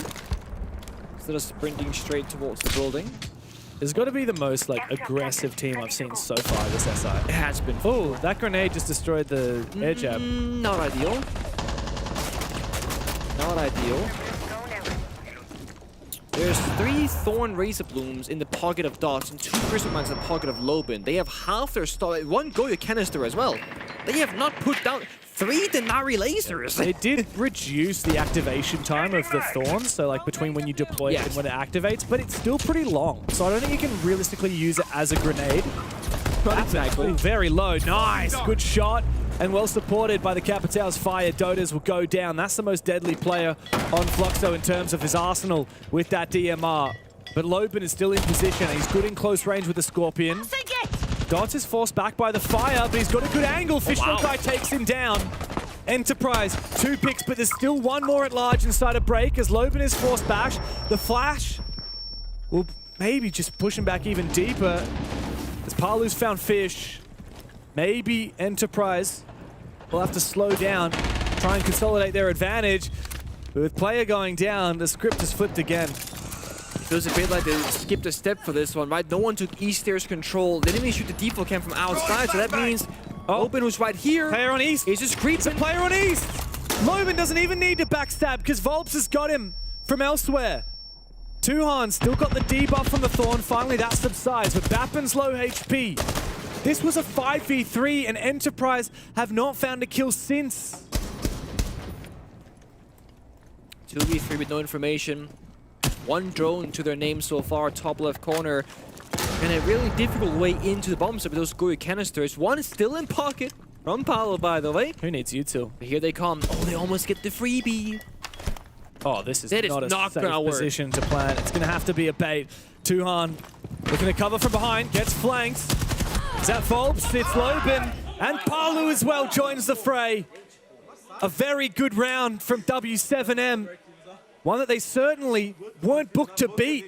instead of sprinting straight towards the building. It's got to be the most aggressive team I've seen so far this SI. It has been. Oh, that grenade just destroyed the air jab. Not ideal. Not ideal. There's 3 Thorn Razor Blooms in the pocket of Dots and 2 Crystal Mines in the pocket of Lobin. They have half their stock, 1 Goya canister as well. They have not put down 3 Denari lasers. They did reduce the activation time of the Thorns, so between when you deploy it and when it activates, but it's still pretty long. So I don't think you can realistically use it as a grenade. Not exactly. Very low. Nice. Good shot. And well supported by the Capital's fire. Dodes will go down. That's the most deadly player on FLUXO in terms of his arsenal with that DMR. But Lobin is still in position. He's good in close range with the Scorpion. Dots is forced back by the fire, but he's got a good angle. Fishbowl guy takes him down. Enterprise, 2 picks, but there's still 1 more at large inside a break as Lobin is forced back. The flash will maybe just push him back even deeper as Palu's found Fish. Maybe Enterprise will have to slow down, try and consolidate their advantage. But with player going down, the script is flipped again. Feels a bit like they skipped a step for this one, right? No one took East Stairs control. They didn't even shoot the default cam from outside, so that means Lobin, who's right here. Player on East. He's just creeping. It's a player on East. Lobin doesn't even need to backstab because Volps has got him from elsewhere. Tuhan still got the debuff from the Thorn. Finally, that subsides, but BAPN's low HP. This was a 5v3, and Enterprise have not found a kill since. 2v3 with no information. 1 drone to their name so far, top left corner. And a really difficult way into the bomb site with those Goya canisters. 1 is still in pocket from Paolo, by the way. Who needs you two? But here they come. Oh, they almost get the freebie. Oh, this is not a safe position to plant. It's going to have to be a bait. Tuhan looking to cover from behind, gets flanked. Is that Volps? It's Lobin. And Palu as well joins the fray. A very good round from W7M. One that they certainly weren't booked to beat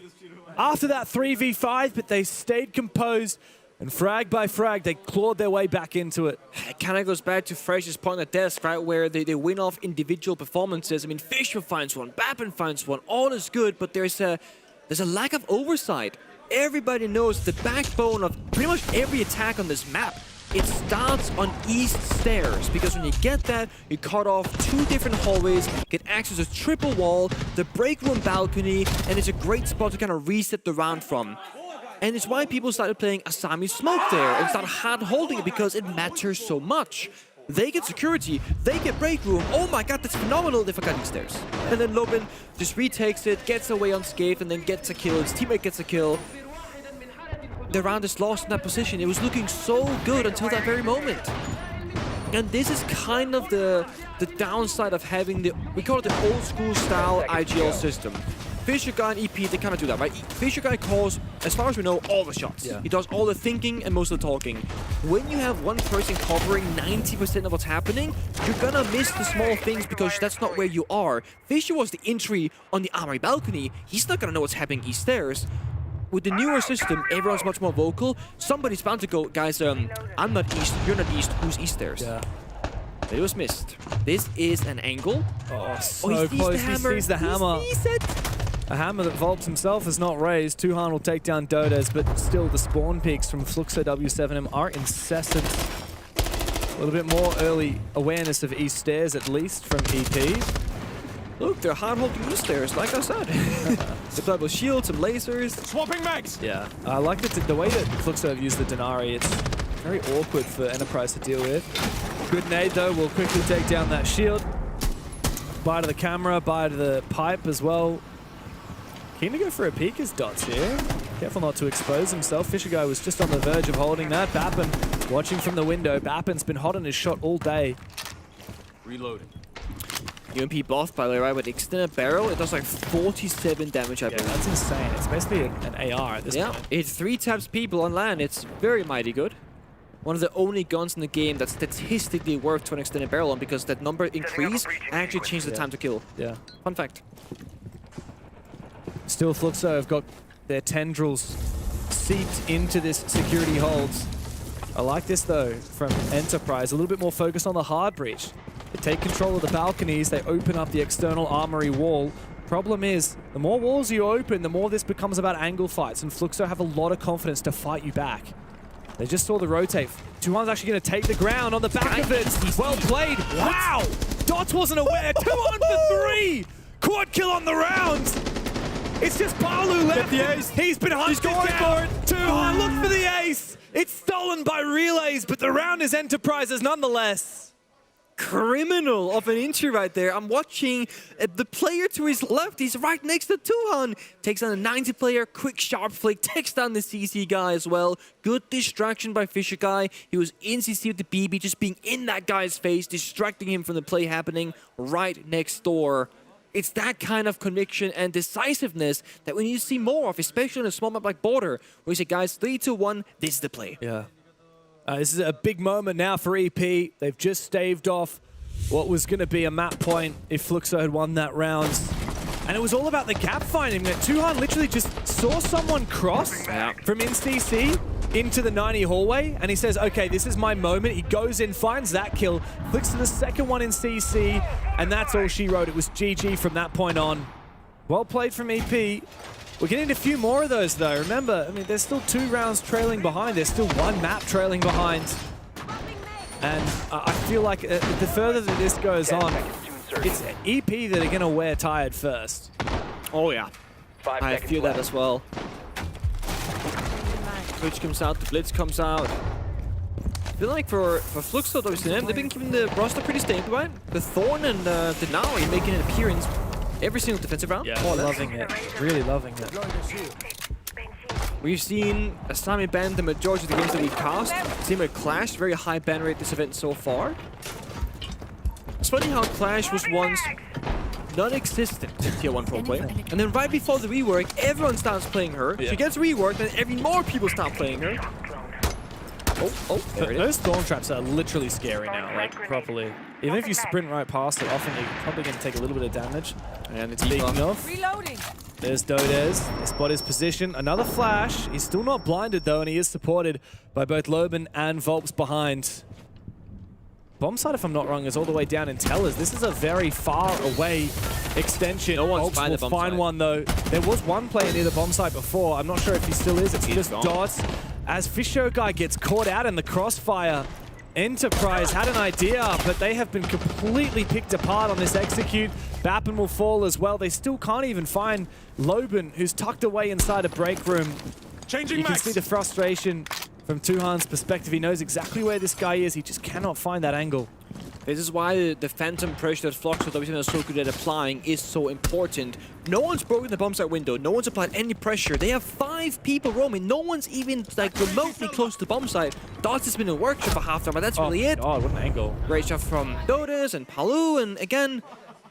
after that 3v5, but they stayed composed. And frag by frag, they clawed their way back into it. It kind of goes back to Fresh's point at desk, right, where they win off individual performances. I mean, Fisher finds one, Bappen finds one, all is good, but there's a lack of oversight. Everybody knows the backbone of pretty much every attack on this map. It starts on east stairs, because when you get that, you cut off 2 different hallways, get access to triple wall, the break room balcony, and it's a great spot to kind of reset the round from. And it's why people started playing Asami Smoke there and started hard holding it, because it matters so much. They get security, they get break room. Oh my god, that's phenomenal. They forgot these stairs. And then Lobin just retakes it, gets away unscathed, and then gets a kill. His teammate gets a kill. The round is lost in that position. It was looking so good until that very moment. And this is kind of the downside of having we call it the old school style IGL system. Fisher Guy and EP, they kind of do that, right? Fisher Guy calls, as far as we know, all the shots. Yeah. He does all the thinking and most of the talking. When you have one person covering 90% of what's happening, you're gonna miss the small things because that's not where you are. Fisher was the entry on the armory balcony. He's not gonna know what's happening east stairs. With the newer system, everyone's much more vocal. Somebody's bound to go, guys, I'm not east, you're not east, who's east stairs? Yeah. It was missed. This is an angle. Oh, so close. He sees the hammer. He sees it. A hammer that Volps himself has not raised. Tuhan will take down Dodes, but still the spawn peaks from FLUXO W7M are incessant. A little bit more early awareness of east stairs, at least, from EP. Look, they're hard-holding east stairs, like I said. They play with shields and lasers. Swapping mags! Yeah, I like the way that FLUXO have used the Denari. It's very awkward for Enterprise to deal with. Good nade, though, will quickly take down that shield. Bye to the camera, bye to the pipe as well. Keen to go for a peek as Dots here. Careful not to expose himself. Fisher Guy was just on the verge of holding that. Bappen watching from the window. Bappen's been hot on his shot all day. Reloading. UMP buff, by the way, right? With extended barrel, it does like 47 damage, I believe. That's insane. It's basically an AR at this point. It 3 taps people on land. It's very mighty good. One of the only guns in the game that statistically worked to an extended barrel on, because that number increase actually changed the time to kill. Yeah. Fun fact. Still, FLUXO have got their tendrils seeped into this security holds. I like this, though, from Enterprise. A little bit more focused on the hard breach. They take control of the balconies. They open up the external armory wall. Problem is, the more walls you open, the more this becomes about angle fights, and FLUXO have a lot of confidence to fight you back. They just saw the rotate. Tuhan's actually going to take the ground on the back of it. Well played. Wow! Dots wasn't aware. 2 on for 3! Quad kill on the round! It's just Balu left. The ace. He's been hunted. He's going for it. Tuhan, look for the ace. It's stolen by relays, but the round is Enterprises nonetheless. Criminal of an entry right there. I'm watching the player to his left. He's right next to Tuhan. Takes down a 90 player. Quick sharp flick. Takes down the CC guy as well. Good distraction by Fisher Guy. He was in CC with the BB, just being in that guy's face, distracting him from the play happening right next door. It's that kind of conviction and decisiveness that we need to see more of, especially in a small map like Border, where you say, guys, 3-2-1, this is the play. Yeah. This is a big moment now for EP. They've just staved off what was going to be a map point if FLUXO had won that round. And it was all about the gap finding. Tuhan literally just saw someone cross from in CC into the 90 hallway, and he says, okay, this is my moment. He goes in, finds that kill, flicks to the second one in CC, and that's all she wrote. It was GG from that point on. Well played from EP. We're getting a few more of those, though. Remember, I mean, there's still 2 rounds trailing behind. There's still 1 map trailing behind. And I feel like the further that this goes on, it's EP that are going to wear tired first. Oh, yeah. I feel that as well. Twitch comes out, the Blitz comes out. I feel like for FLUXO W7M, they've been keeping the roster pretty stable, right? The Thorn and the Denari making an appearance every single defensive round. Yeah, loving it. Really loving it. We've seen Asami ban the majority of the games that we cast. Same with Clash, very high ban rate this event so far. It's funny how Clash was once non-existent in Tier 1 pro play. And then right before the rework, everyone starts playing her. She gets reworked and more people start playing her. There those storm traps are literally scary now, like properly. Even if you sprint right past it, often you're probably going to take a little bit of damage. And it's big enough. Reloading. There's Dodez. They spot his position. Another flash. He's still not blinded though, and he is supported by both Loben and Volps behind. Bomb site, if I'm not wrong, is all the way down in Tellers. This is a very far away extension. No one's Volps will find one though. There was one player near the bomb site before. I'm not sure if he still is. It's just Dots. As Fisho guy gets caught out in the crossfire, Enterprise had an idea, but they have been completely picked apart on this execute. Bappen will fall as well. They still can't even find Loben, who's tucked away inside a break room. You can see the frustration from Tuhan's perspective. He knows exactly where this guy is. He just cannot find that angle. This is why the phantom pressure that FLUXO W7M is so good at applying is so important. No one's broken the bomb site window. No one's applied any pressure. They have 5 people roaming. No one's even like remotely close to the bomb site. Dots has been in workshop for half time, but that's really it. Oh, what an angle. Great shot from Dodes and Palu. And again,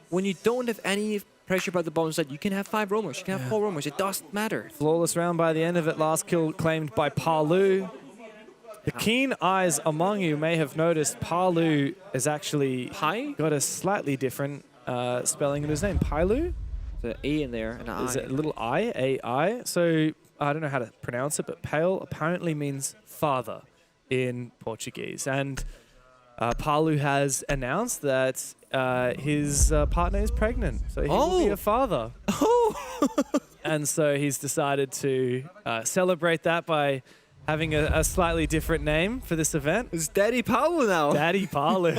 when you don't have any pressure by the bomb site, you can have 5 roamers. You can have 4 roamers. It doesn't matter. Flawless round by the end of it. Last kill claimed by Palu. The keen eyes among you may have noticed Palu is actually got a slightly different spelling of his name. Palu? The A in there and an I. Is it a little I? A-I? So I don't know how to pronounce it, but Pale apparently means father in Portuguese. And Palu has announced that his partner is pregnant, so he will be a father. And so he's decided to celebrate that by having a slightly different name for this event. It's Daddy Palu now. Daddy Palu.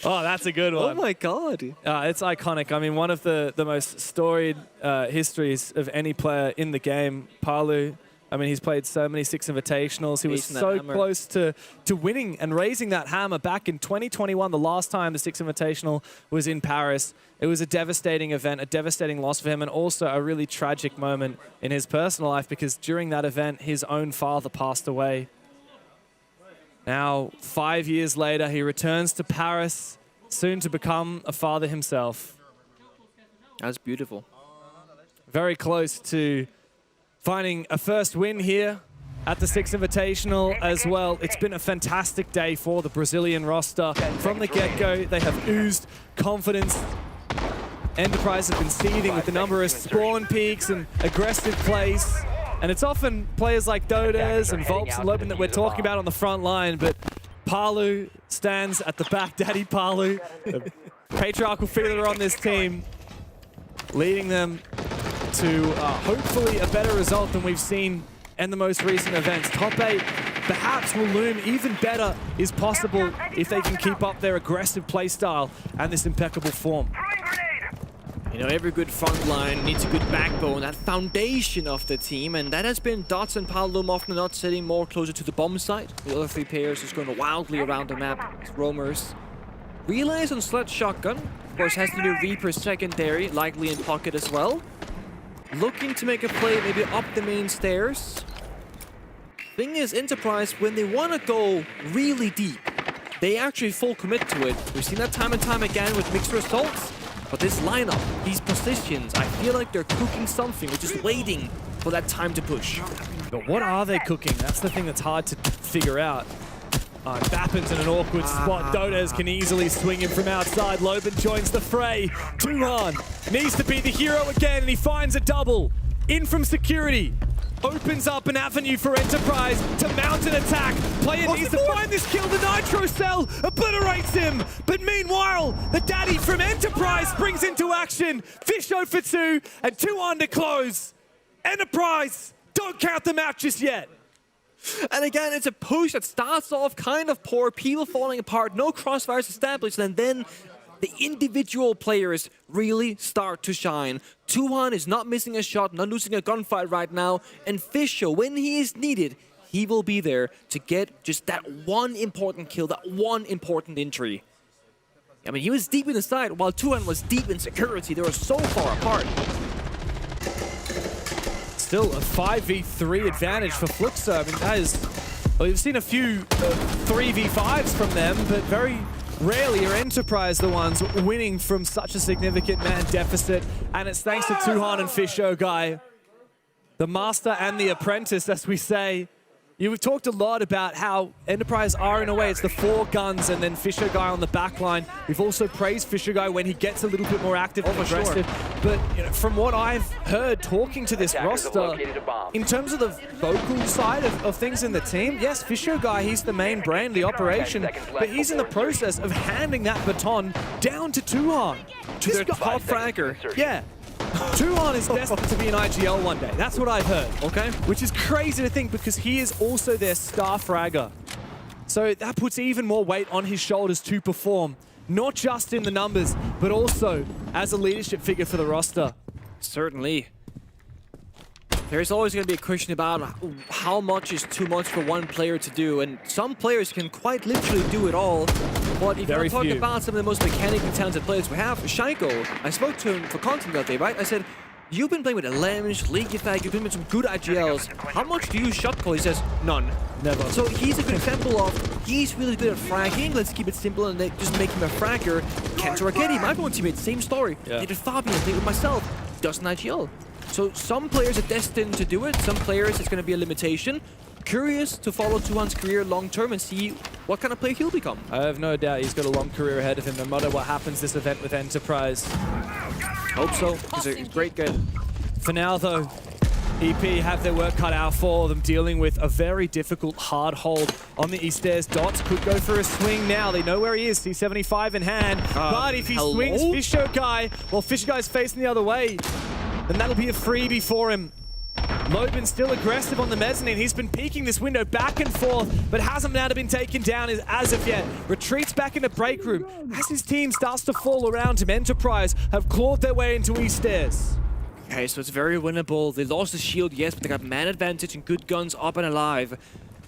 That's a good one. Oh my God. It's iconic. I mean, one of the most storied histories of any player in the game, Palu. I mean, he's played so many Six Invitationals. He was so close to winning and raising that hammer back in 2021, the last time the Six Invitational was in Paris. It was a devastating event, a devastating loss for him, and also a really tragic moment in his personal life because during that event, his own father passed away. Now, 5 years later, he returns to Paris, soon to become a father himself. That's beautiful. Very close to finding a first win here at the Six Invitational as well. It's been a fantastic day for the Brazilian roster. From the get-go, they have oozed confidence. Enterprise have been seething with the number of spawn peaks and aggressive plays. And it's often players like Dodes and Volps and Loben that we're talking about on the front line, but Palu stands at the back. Daddy Palu, the patriarchal figure on this team, leading them to hopefully a better result than we've seen in the most recent events. Top 8 perhaps will loom even better is possible if they can keep up their aggressive play style and this impeccable form. You know, every good front line needs a good backbone, that foundation of the team, and that has been Dots and Palu often not sitting more closer to the bomb site. The other 3 players just going wildly around the map as roamers. Relays on Sledge Shotgun, of course, has to do Reaper secondary, likely in pocket as well. Looking to make a play maybe up the main stairs. Thing is, Enterprise, when they want to go really deep, they actually full commit to it. We've seen that time and time again with mixed results. But this lineup, these positions, I feel like they're cooking something. We're just waiting for that time to push. But what are they cooking? That's the thing that's hard to figure out. Bappen's in an awkward spot. Dodes can easily swing him from outside. Loben joins the fray. Tuhan needs to be the hero again, and he finds a double. In from security. Opens up an avenue for Enterprise to mount an attack. Player needs to find this kill. The Nitro Cell obliterates him. But meanwhile, the daddy from Enterprise springs into action. Fisho for 2 and 2 on to close. Enterprise, don't count them out just yet. And again, it's a push that starts off kind of poor, people falling apart, no crossfires established, and then the individual players really start to shine. Tuhan is not missing a shot, not losing a gunfight right now, and Fisho, when he is needed, he will be there to get just that one important kill, that one important entry. I mean, he was deep in the side, while Tuhan was deep in security. They were so far apart. Still a 5v3 advantage for FLUXO. I mean, that is... Well, we've seen a few 3v5s from them, but very rarely are Enterprise the ones winning from such a significant man deficit. And it's thanks to Tuhan and Fisho Guy, the master and the apprentice, as we say. You've talked a lot about how Enterprise are, in a way, it's the 4 guns and then Fisher Guy on the back line. We've also praised Fisher Guy when he gets a little bit more active and aggressive. But from what I've heard talking to this roster, in terms of the vocal side of things in the team, yes, Fisher Guy, he's the main brain, the operation, but he's in the process of handing that baton down to Tuhan. To their top fragger. Yeah. Tuhan is destined to be an IGL one day. That's what I've heard. Okay. Which is crazy to think because he is also their star fragger. So that puts even more weight on his shoulders to perform, not just in the numbers, but also as a leadership figure for the roster. Certainly. There's always going to be a question about how much is too much for one player to do, and some players can quite literally do it all. But if you talk about some of the most mechanically talented players we have, Shaiko, I spoke to him for content that day, right? I said, you've been playing with Lemge, League Effect, you've been with some good IGLs. How much do you shot call? He says, none. Never. So he's a good example of, he's really good at fragging, let's keep it simple and just make him a fragger. Kento Raketti, my own teammate, same story. Yeah. They did Fabian, they did with myself, doesn't IGL. So some players are destined to do it, some players it's going to be a limitation. Curious to follow Tuhan's career long term and see what kind of player he'll become. I have no doubt he's got a long career ahead of him, no matter what happens this event with Enterprise. Hope so. He's a great guy. For now, though, EP have their work cut out for them, dealing with a very difficult hard hold on the East Stairs. Dots could go for a swing now. They know where he is. C75 in hand. But if he swings Fisher Guy, while Fisher Guy's facing the other way, then that'll be a freebie for him. Loben's still aggressive on the mezzanine. He's been peeking this window back and forth, but hasn't now been taken down as of yet. Retreats back into break room. As his team starts to fall around him, Enterprise have clawed their way into East Stairs. Okay, so it's very winnable. They lost the shield, yes, but they got man advantage and good guns up and alive.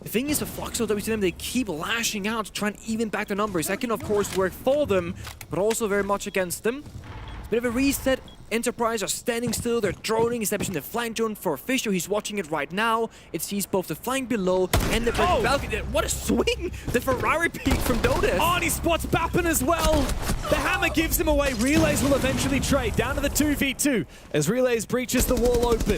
The thing is, the FLUXO W7M, they keep lashing out to try and even back the numbers. That can, of course, work for them, but also very much against them. Bit of a reset. Enterprise are standing still, they're droning, establishing the flank drone for Fisher. He's watching it right now. It sees both the flank below and the balcony. What a swing! The Ferrari peak from Dodes. Oh, and he spots Bappen as well. The hammer gives him away. Relays will eventually trade down to the 2v2 as Relays breaches the wall open.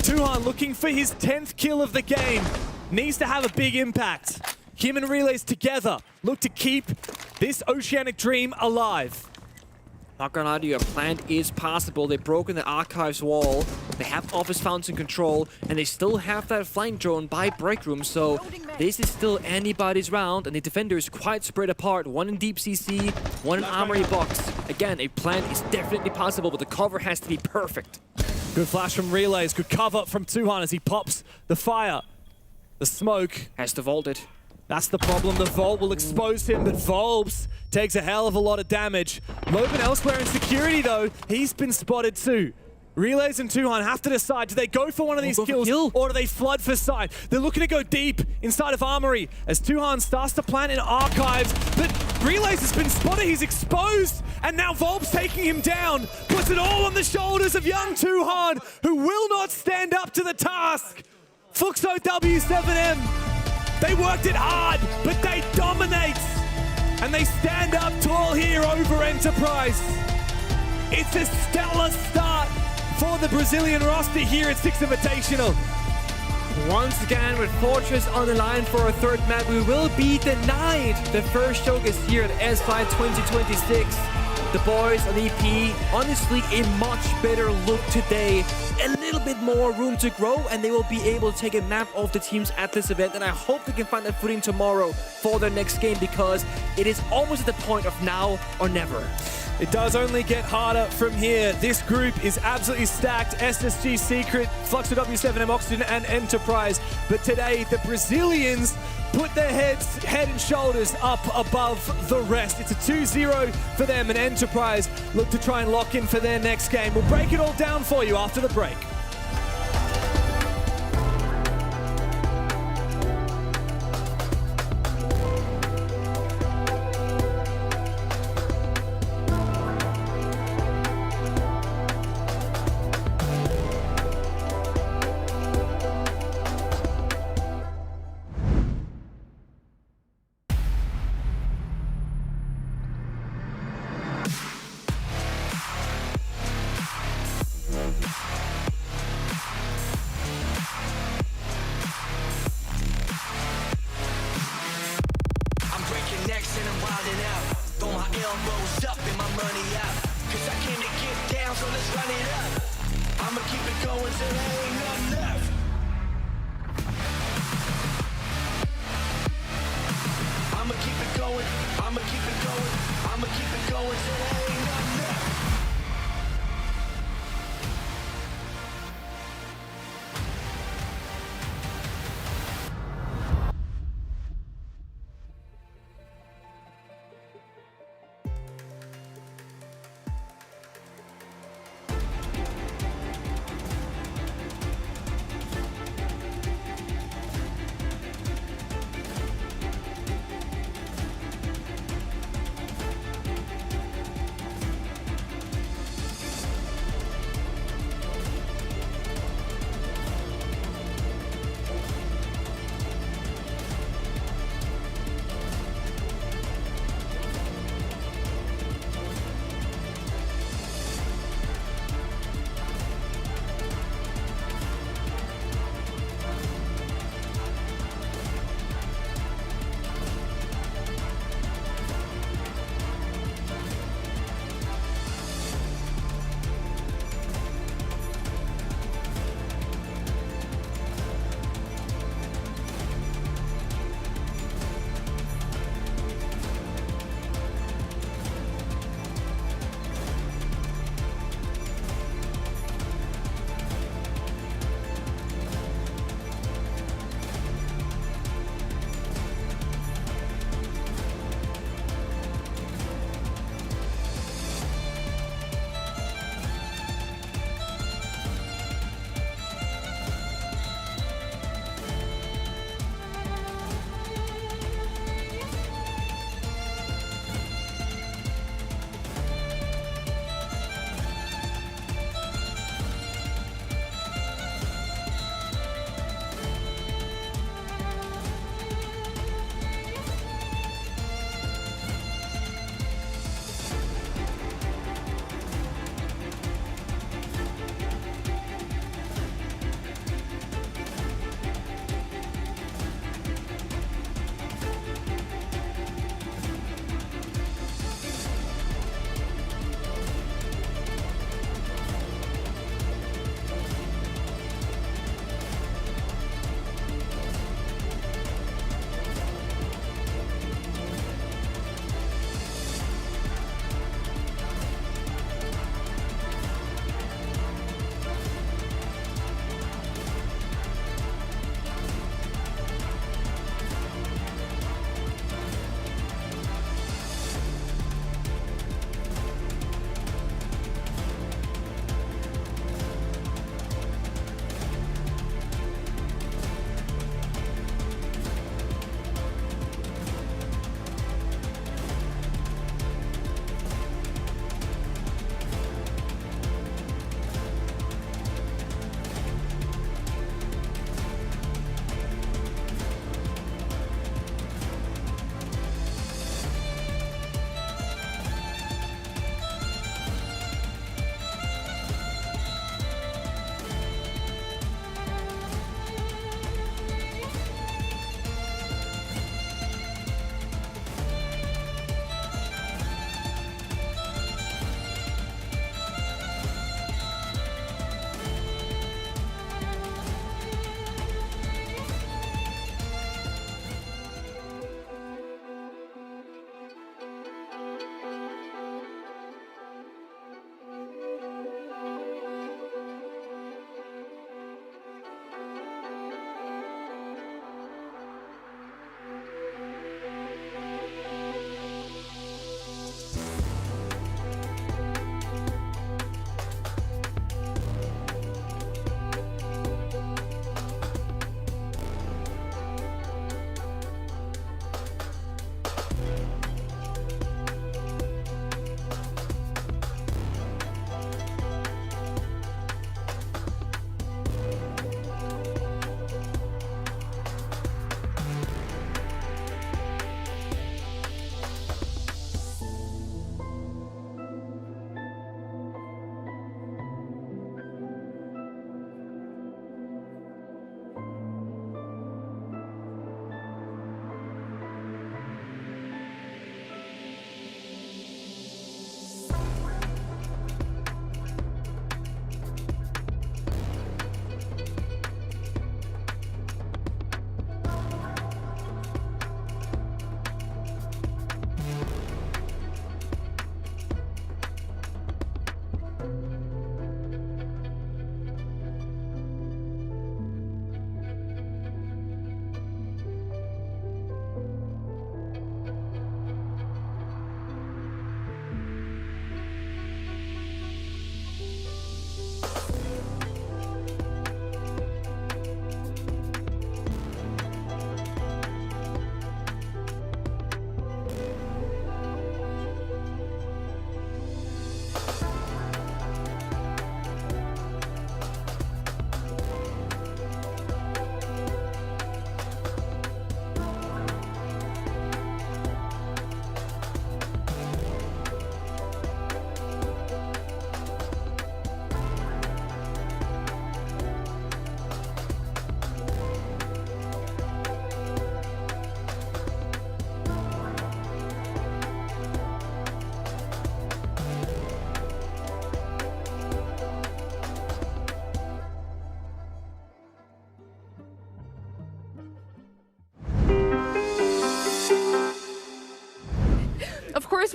Tuhan looking for his 10th kill of the game. Needs to have a big impact. Him and Relays together look to keep this Oceanic Dream alive. Not gonna lie to you, a plant is possible. They've broken the archives wall. They have office fountain control, and they still have that flank drone by break room. So this is still anybody's round, and the defenders quite spread apart. One in deep CC, one in armory box. Again, a plant is definitely possible, but the cover has to be perfect. Good flash from Relays. Good cover from Tuhan as he pops the fire. The smoke has to vault it. That's the problem. The vault will expose him, but Volbs takes a hell of a lot of damage. Loben elsewhere in security, though. He's been spotted too. Relays and Tuhan have to decide, do they go for one of these kills or do they flood for side? They're looking to go deep inside of Armory as Tuhan starts to plant in archives, but Relays has been spotted, he's exposed, and now Volb's taking him down. Puts it all on the shoulders of young Tuhan, who will not stand up to the task. FLUXO W7M. They worked it hard, but they dominate. And they stand up tall here over Enterprise. It's a stellar start for the Brazilian roster here at Six Invitational. Once again, with Fortress on the line for a third map, we will be denied the first showcase here at S5 2026. The boys on EP, honestly, a much better look today. A little bit more room to grow, and they will be able to take a map of the teams at this event. And I hope they can find that footing tomorrow for their next game, because it is almost at the point of now or never. It does only get harder from here. This group is absolutely stacked. SSG, Secret, FLUXO W7M, Oxygen, and Enterprise. But today, the Brazilians put their head and shoulders up above the rest. It's a 2-0 for them, and Enterprise look to try and lock in for their next game. We'll break it all down for you after the break. up and my money out. Cause I came to get down, so let's run it up. I'ma keep it going till there ain't nothing left. I'ma keep it going, I'ma keep it going, I'ma keep it going till there ain't nothing left.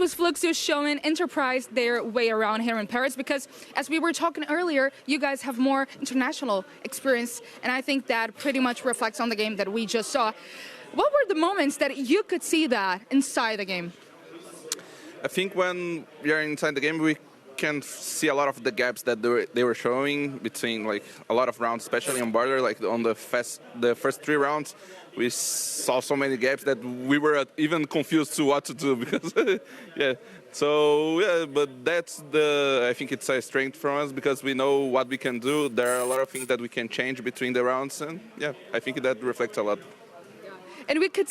was FLUXO showing Enterprise their way around here in Paris? Because as we were talking earlier, you guys have more international experience, and I think that pretty much reflects on the game that we just saw. What were the moments that you could see that inside the game? I think when we are inside the game, we can see a lot of the gaps that they were showing between like a lot of rounds, especially on border. Like on the first 3 rounds, we saw so many gaps that we were even confused to what to do because yeah. So yeah, but I think it's a strength for us because we know what we can do. There are a lot of things that we can change between the rounds, and yeah, I think that reflects a lot. And we could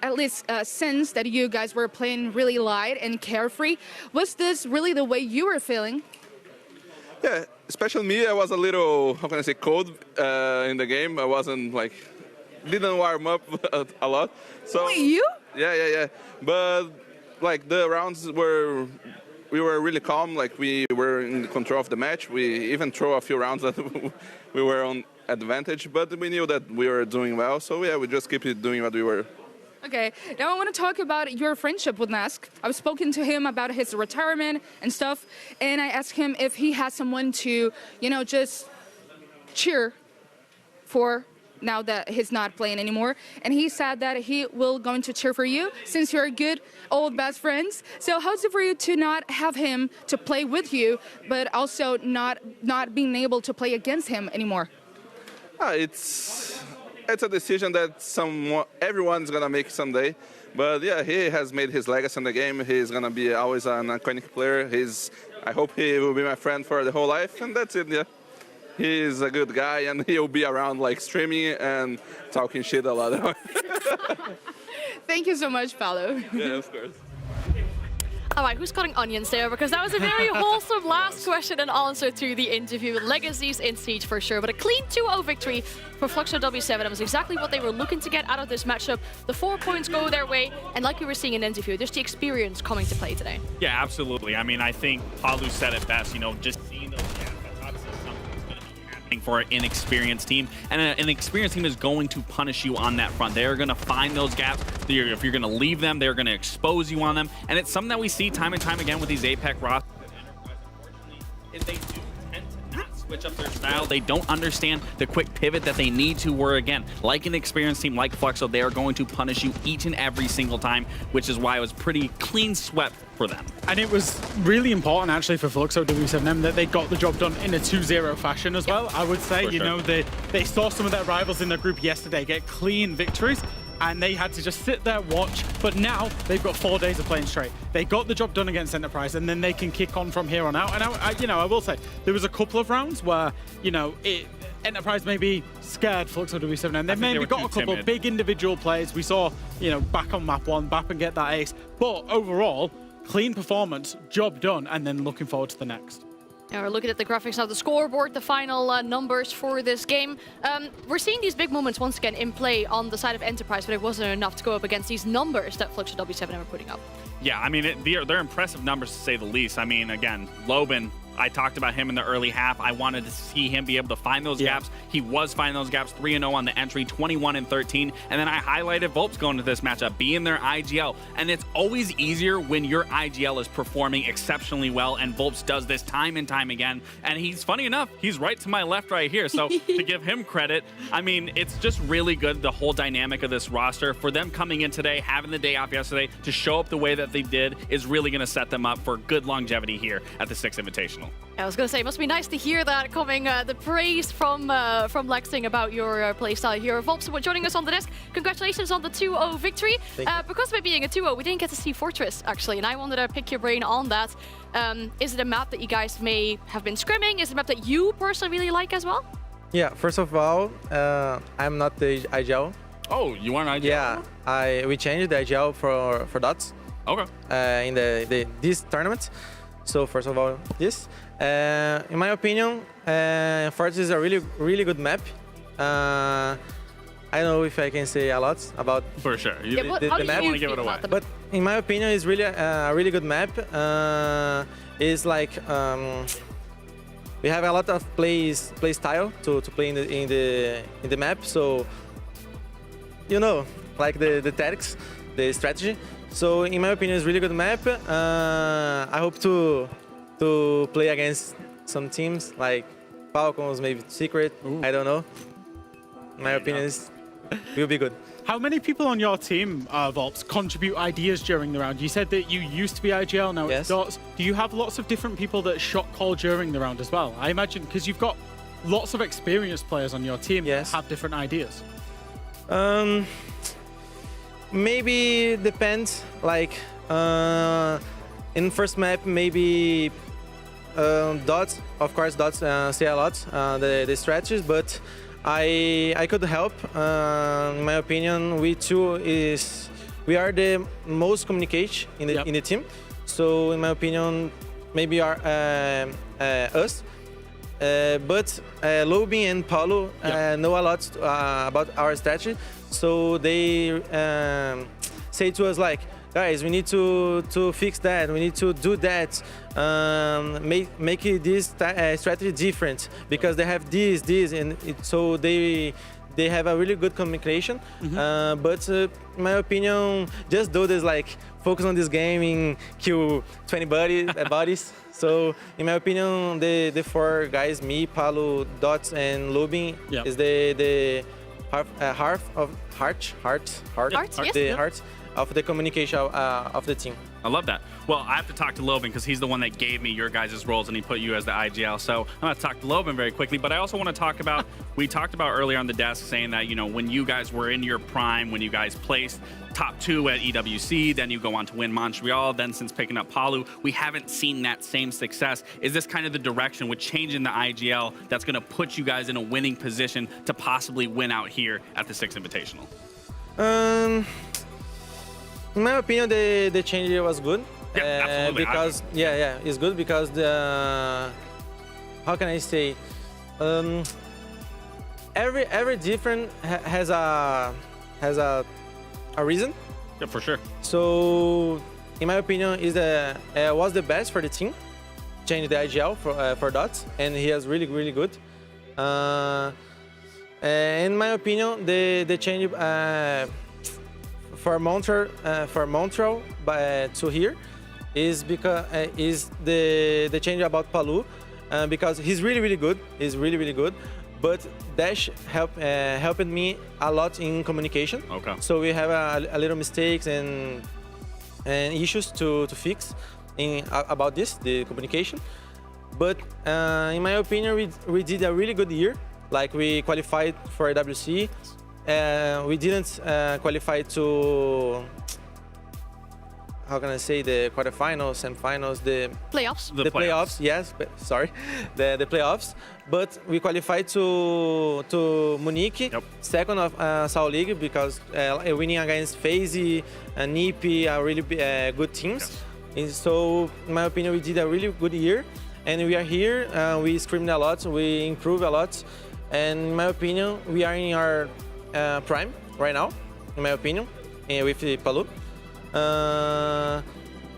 at least sense that you guys were playing really light and carefree. Was this really the way you were feeling? Yeah, especially me, I was a little, how can I say, cold in the game. I wasn't like, didn't warm up a lot. So only you? Yeah. But like the rounds we were really calm. Like we were in control of the match. We even threw a few rounds that we were on advantage, but we knew that we were doing well, so yeah, we just keep doing what we were. Okay, now I want to talk about your friendship with Nask. I've spoken to him about his retirement and stuff, and I asked him if he has someone to, just cheer for now that he's not playing anymore, and he said that he will going to cheer for you since you're good old best friends. So how's it for you to not have him to play with you, but also not being able to play against him anymore? It's a decision that everyone's gonna make someday, but yeah, he has made his legacy in the game. He's gonna be always an iconic player. I hope he will be my friend for the whole life, and that's it. Yeah, he's a good guy, and he'll be around like streaming and talking shit a lot. Thank you so much, Paulo. Yeah, of course. All right, who's cutting onions there? Because that was a very wholesome last question and answer to the interview. Legacies in siege for sure, but a clean 2-0 victory for FLUXO W7M was exactly what they were looking to get out of this matchup. The 4 points go their way, and like you were seeing in the interview, there's the experience coming to play today. Yeah, absolutely. I mean, I think Palu said it best, just seeing those gaps, that's obviously something that's going to be happening for an inexperienced team, and an experienced team is going to punish you on that front. They're going to find those gaps. If you're going to leave them, they're going to expose you on them, and it's something that we see time and time again with these APEC rosters. If they do tend to not switch up their style, they don't understand the quick pivot that they need to, where again, like an experienced team like FLUXO, they are going to punish you each and every single time, which is why it was pretty clean swept for them. And it was really important actually for FLUXO W7M that they got the job done in a 2-0 fashion as well. I would say, they saw some of their rivals in their group yesterday get clean victories, and they had to just sit there, watch. But now they've got 4 days of playing straight. They got the job done against Enterprise, and then they can kick on from here on out. And I will say there was a couple of rounds where Enterprise maybe scared FLUXO W7M. They maybe got a couple of big individual plays. We saw back on map 1, Bap and get that ace. But overall, clean performance, job done, and then looking forward to the next. Now we're looking at the graphics now, the scoreboard, the final numbers for this game. We're seeing these big moments once again in play on the side of Enterprise, but it wasn't enough to go up against these numbers that FLUXO W7M are putting up. Yeah, I mean, they're impressive numbers to say the least. I mean, again, Loban, I talked about him in the early half. I wanted to see him be able to find those gaps. He was finding those gaps, 3-0 on the entry, 21-13. And then I highlighted Volps going to this matchup, being their IGL. And it's always easier when your IGL is performing exceptionally well, and Volps does this time and time again. And he's, funny enough, he's right to my left right here. So to give him credit, I mean, it's just really good, the whole dynamic of this roster. For them coming in today, having the day off yesterday, to show up the way that they did is really going to set them up for good longevity here at the Six Invitational. I was going to say, it must be nice to hear that coming, the praise from Lexing about your playstyle here. Volps, joining us on the desk, congratulations on the 2-0 victory. Because of it being a 2-0, we didn't get to see Fortress, actually, and I wanted to pick your brain on that. Is it a map that you guys may have been scrimming? Is it a map that you personally really like as well? Yeah, first of all, I'm not the IGL. Oh, you aren't IGL? Yeah, we changed the IGL for dots. Okay. In this tournament. So first of all, this. In my opinion, Fortress is a really good map. I don't know if I can say a lot about for sure. The map. Want to give it away. But in my opinion, it's really a really good map. It's like we have a lot of play style to play in the map. So like the tactics, the strategy. So in my opinion, it's really good map. I hope to play against some teams like FALCONS, maybe Secret. I don't know. My opinion is will be good. How many people on your team, Volps, contribute ideas during the round? You said that you used to be IGL, now it's Dots. Do you have lots of different people that shot call during the round as well? I imagine, because you've got lots of experienced players on your team that have different ideas. Maybe depends. Like in first map, maybe Dots. Of course, Dots say a lot the strategies, but I could help. In my opinion, we are the most communication in the team. So in my opinion, maybe are us. But Lobin and Paulo know a lot about our strategy. So they say to us like, guys, we need to fix that. We need to do that. Make this strategy different because they have this, and so they have a really good communication. But in my opinion, just do this like focus on this game and kill 20 bodies. So in my opinion, the four guys, me, Paulo, Dots, and Lubin, is the heart of the communication of the team. I love that. Well, I have to talk to Lobin because he's the one that gave me your guys' roles and he put you as the IGL. So I'm going to talk to Lobin very quickly. But I also want to talk about, we talked about earlier on the desk saying that, you know, when you guys were in your prime, when you guys placed top 2 at EWC, then you go on to win Montreal, then since picking up Palu, we haven't seen that same success. Is this kind of the direction with changing the IGL that's going to put you guys in a winning position to possibly win out here at the Six Invitational? In my opinion, the change was good. Yeah, absolutely. Because it's good because the how can I say? Every different has a reason. Yeah, for sure. So, in my opinion, was the best for the team. Change the IGL for Dots, and he is really good. In my opinion, the change for Montreal to here is because is the change about Palu because he's really good. He's really good. But Dash helped me a lot in communication. Okay. So we have a little mistakes and issues to fix about the communication. But in my opinion, we did a really good year. Like we qualified for WC. We didn't qualify to, how can I say, the quarterfinals, semifinals, the playoffs. The playoffs, yes. Sorry, the playoffs. But we qualified to Munich, second of Seoul League because winning against FaZe and Nipi are really good teams. And so, in my opinion, we did a really good year, and we are here. We screamed a lot, we improved a lot, and in my opinion, we are in our prime right now, in my opinion, with Palu.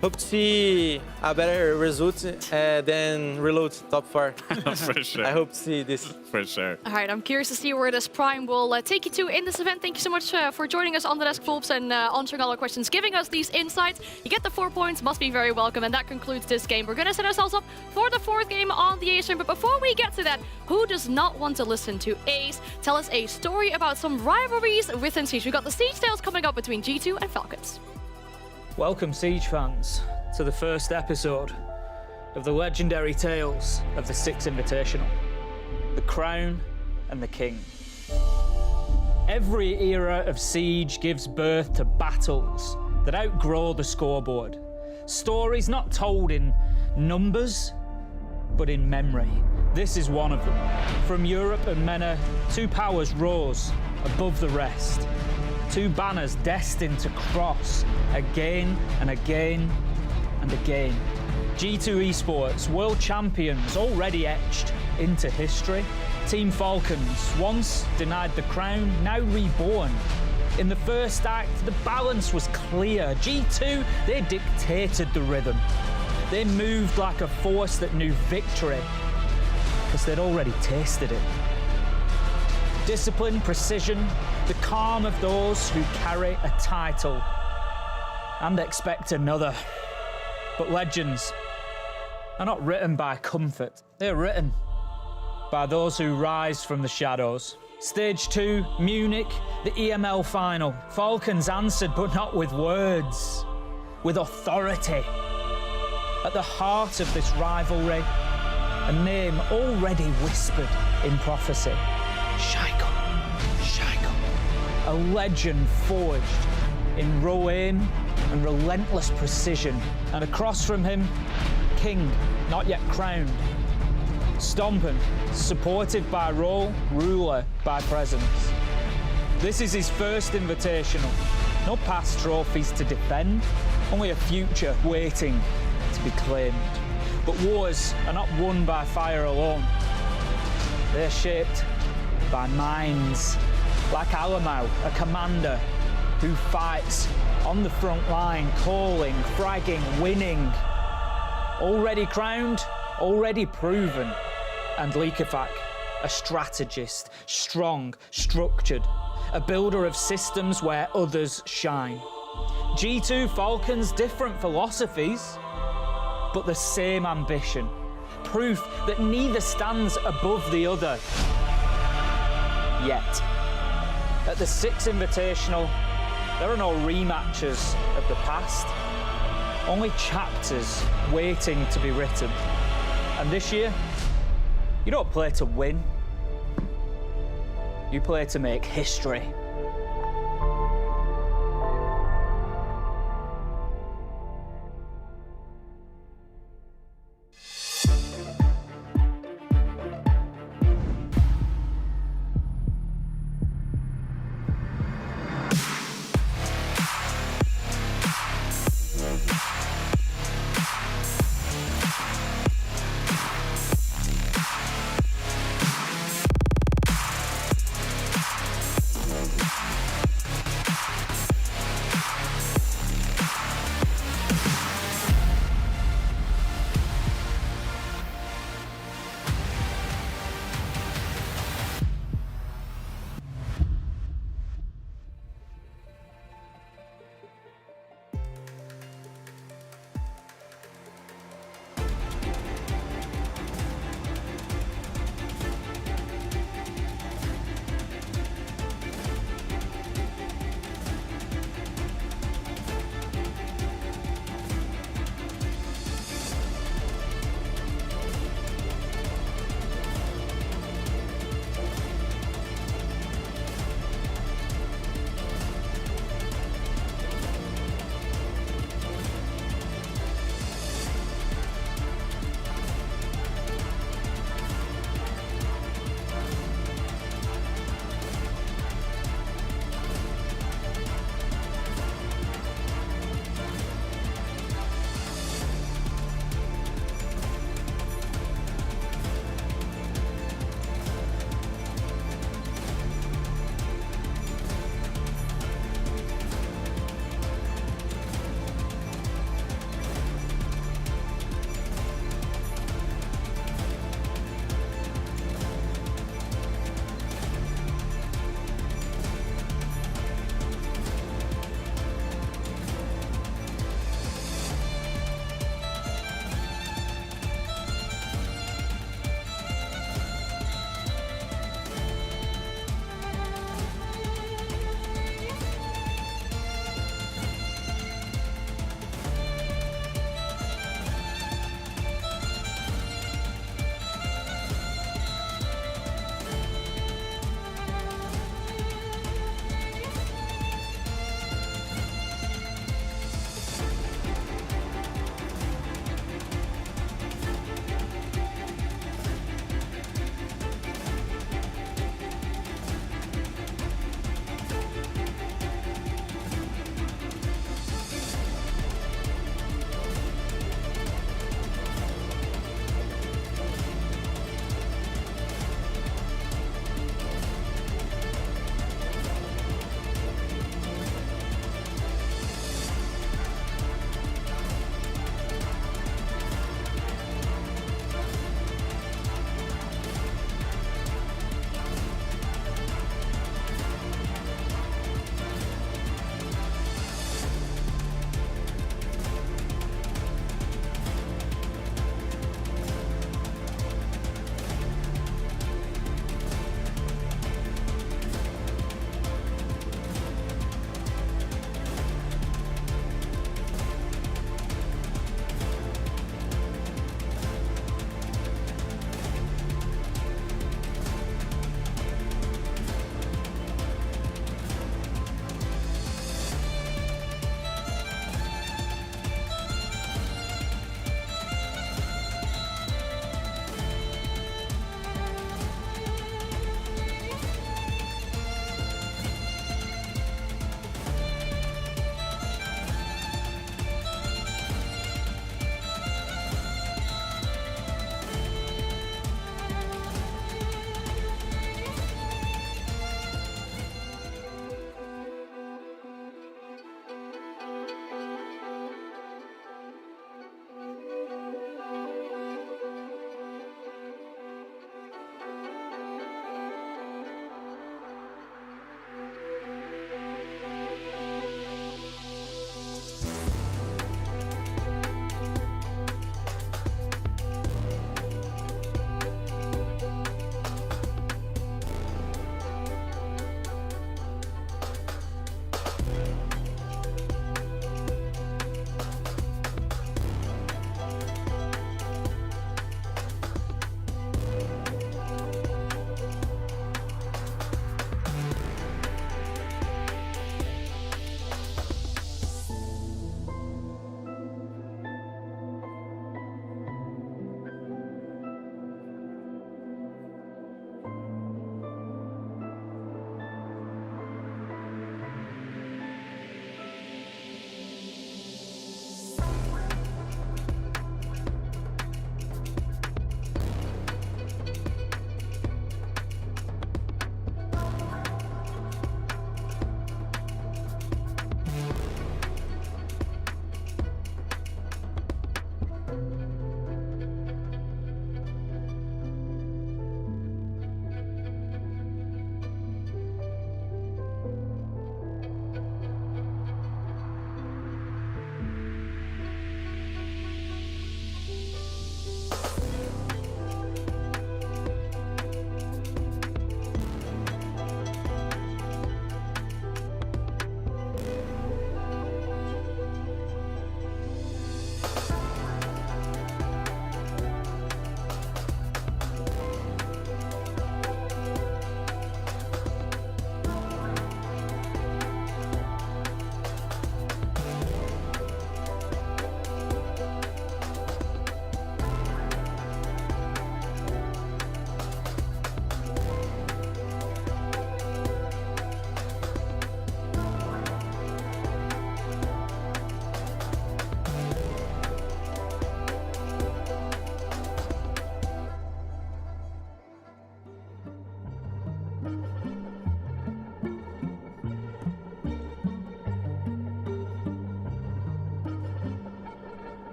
Hope to see a better result than Reload top 4. For sure. I hope to see this. For sure. All right, I'm curious to see where this prime will take you to in this event. Thank you so much for joining us on the desk, Volps, and answering all our questions, giving us these insights. You get the 4 points, must be very welcome, and that concludes this game. We're going to set ourselves up for the 4th game on the Ace Room, but before we get to that, who does not want to listen to Ace tell us a story about some rivalries within Siege? We've got the Siege Tales coming up between G2 and FALCONS. Welcome, Siege fans, to the first episode of the legendary tales of the Six Invitational, the Crown and the King. Every era of Siege gives birth to battles that outgrow the scoreboard. Stories not told in numbers, but in memory. This is one of them. From Europe and MENA, 2 powers rose above the rest. 2 banners destined to cross again and again and again. G2 Esports, world champions already etched into history. Team FALCONS, once denied the crown, now reborn. In the first act, the balance was clear. G2, they dictated the rhythm. They moved like a force that knew victory, because they'd already tasted it. Discipline, precision, the calm of those who carry a title. and expect another. But legends are not written by comfort. They're written by those who rise from the shadows. Stage 2, Munich, the EML final. Falcons answered, but not with words, with authority. At the heart of this rivalry, a name already whispered in prophecy. Shaiko. A legend forged in raw aim and relentless precision. And across from him, king, not yet crowned. Stomping, supported by role, ruler by presence. This is his first invitational. No past trophies to defend, only a future waiting to be claimed. But wars are not won by fire alone. They're shaped by minds. Like Alamau, a commander who fights on the front line, calling, fragging, winning. Already crowned, already proven. And Likafak, a strategist, strong, structured, a builder of systems where others shine. G2 Falcons, different philosophies, but the same ambition. Proof that neither stands above the other. Yet. At the Six Invitational, there are no rematches of the past, only chapters waiting to be written. And this year, you don't play to win, you play to make history.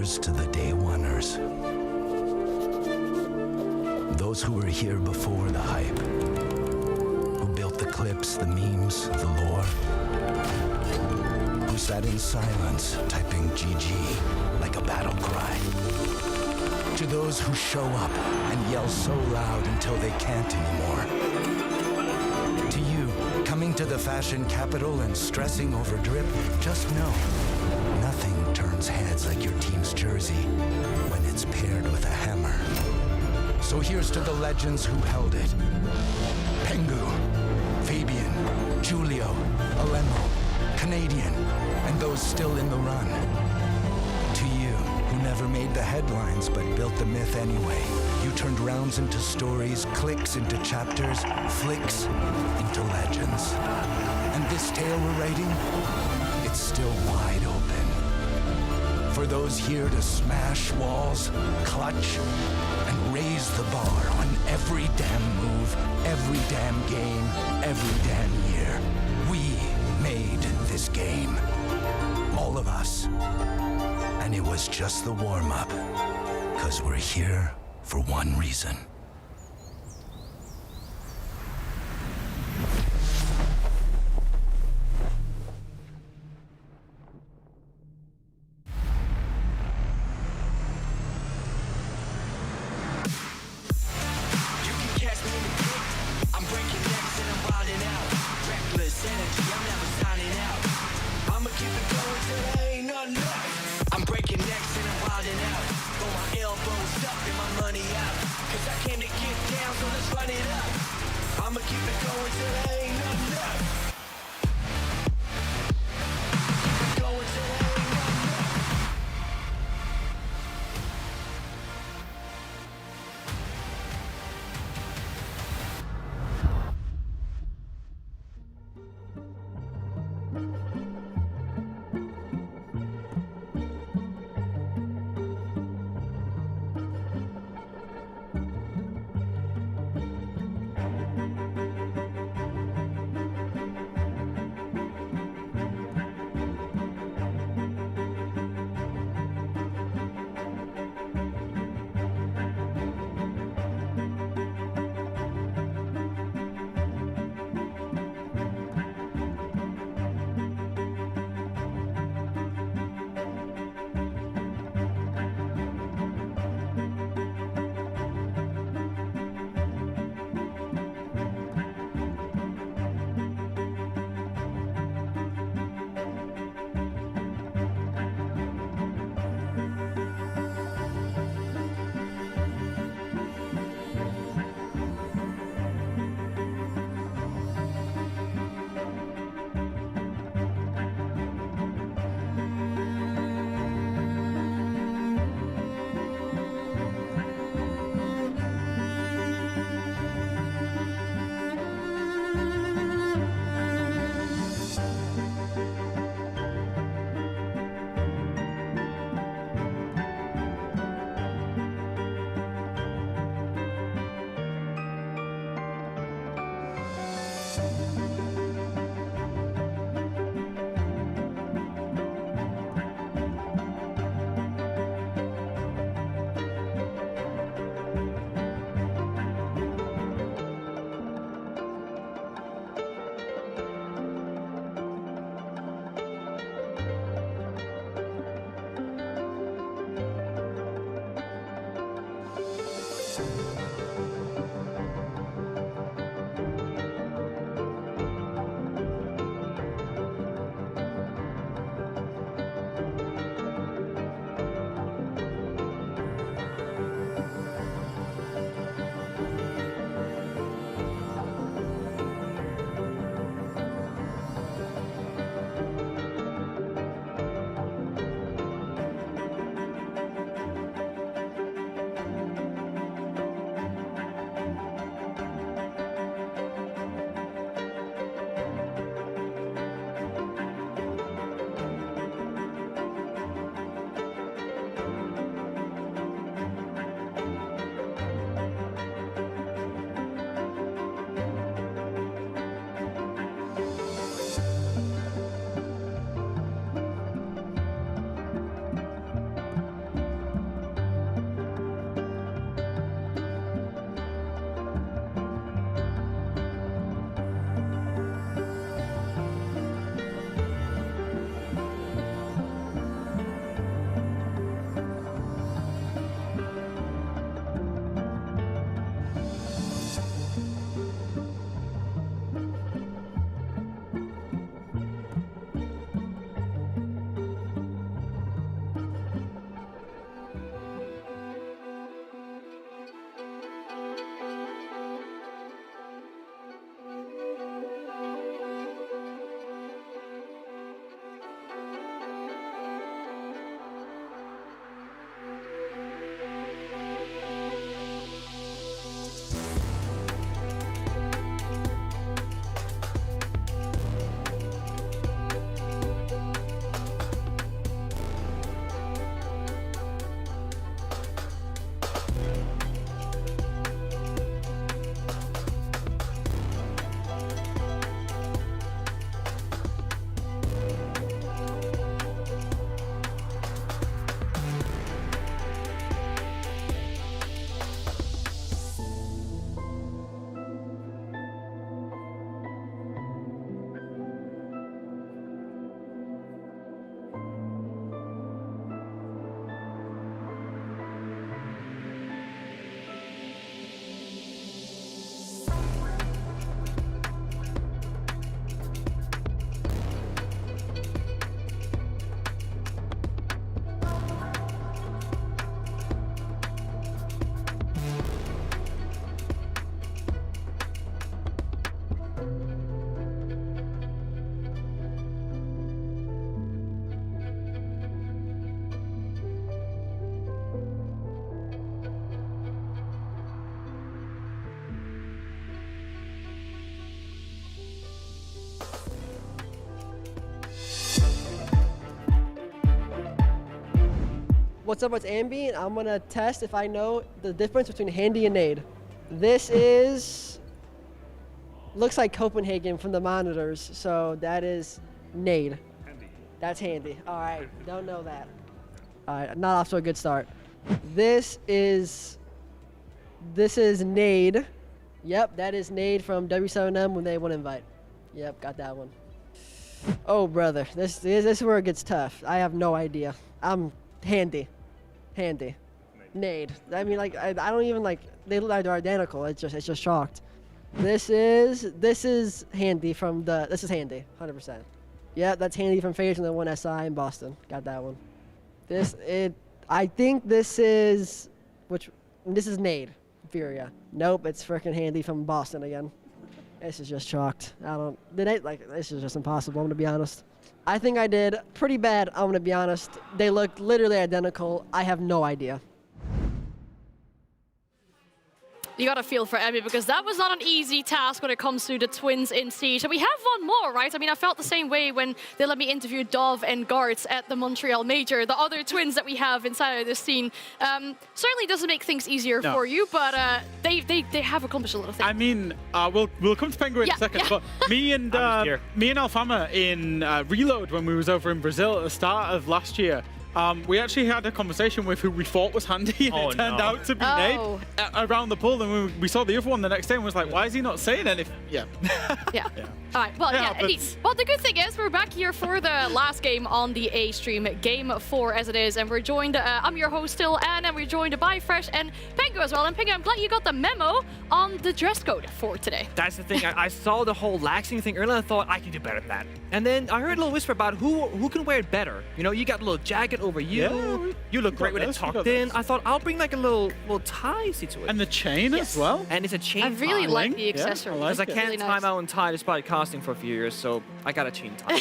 Here's to the day oneers. Those who were here before the hype. Who built the clips, the memes, the lore. Who sat in silence, typing GG like a battle cry. To those who show up and yell so loud until they can't anymore. To you, coming to the fashion capital and stressing over drip, just know, nothing turns heads like your team's jersey when it's paired with a hammer. So here's to the legends who held it. Pengu, Fabian, Julio, Alemo, Canadian, and those still in the run. To you, who never made the headlines but built the myth anyway. You turned rounds into stories, clicks into chapters, flicks into legends. And this tale we're writing, it's still wide open. For those here to smash walls, clutch, and raise the bar on every damn move, every damn game, every damn year. We made this game. All of us. And it was just the warm-up. 'Cause we're here for one reason. What's up, it's Ambi, and I'm gonna test if I know the difference between Handy and Nade. This is, looks like Copenhagen from the monitors, so that is Nade. Handy. That's Handy. All right, don't know that. All right, not off to a good start. This is Nade. Yep, that is Nade from W7M when they won Invite. Yep, got that one. Oh, brother, this is where it gets tough. I have no idea. I'm Handy. Nade. I mean, like, I don't even, like, they're identical. It's just shocked. This is Handy from this is Handy, 100%. Yeah, that's Handy from Phase when they won SI in Boston. Got that one. I think this is Nade, Furia. Nope, it's freaking Handy from Boston again. This is just shocked. This is just impossible, I'm gonna be honest. I think I did pretty bad, I'm gonna be honest. They look literally identical. I have no idea. You got to feel for Emmy because that was not an easy task when it comes to the twins in Siege. And we have one more, right? I mean, I felt the same way when they let me interview Dove and Guards at the Montreal Major, the other twins that we have inside of this scene. Certainly doesn't make things easier for you, but they have accomplished a lot of things. I mean, we'll come to Penguin in a second, but me and Alfama in Reload when we was over in Brazil at the start of last year, we actually had a conversation with who we thought was Handy, and it turned out to be Nade around the pool. And we saw the other one the next day and was like, why is he not saying anything? Yeah. All right, well, indeed. Well, the good thing is we're back here for the last game on the A stream, Game 4 as it is. And we're joined, I'm your host still, Anne, and we're joined by Fresh and Pengu as well. And Pengu, I'm glad you got the memo on the dress code for today. That's the thing. I saw the whole laxing thing earlier and I thought I can do better than that. And then I heard a little whisper about who can wear it better. You know, you got a little jacket over you. Yeah, you look great with it tucked in. I thought I'll bring like a little tie situation. And the chain as well. And it's a chain. I really like the accessory. Because I can't tie my own tie despite casting for a few years, so I got a chain tie.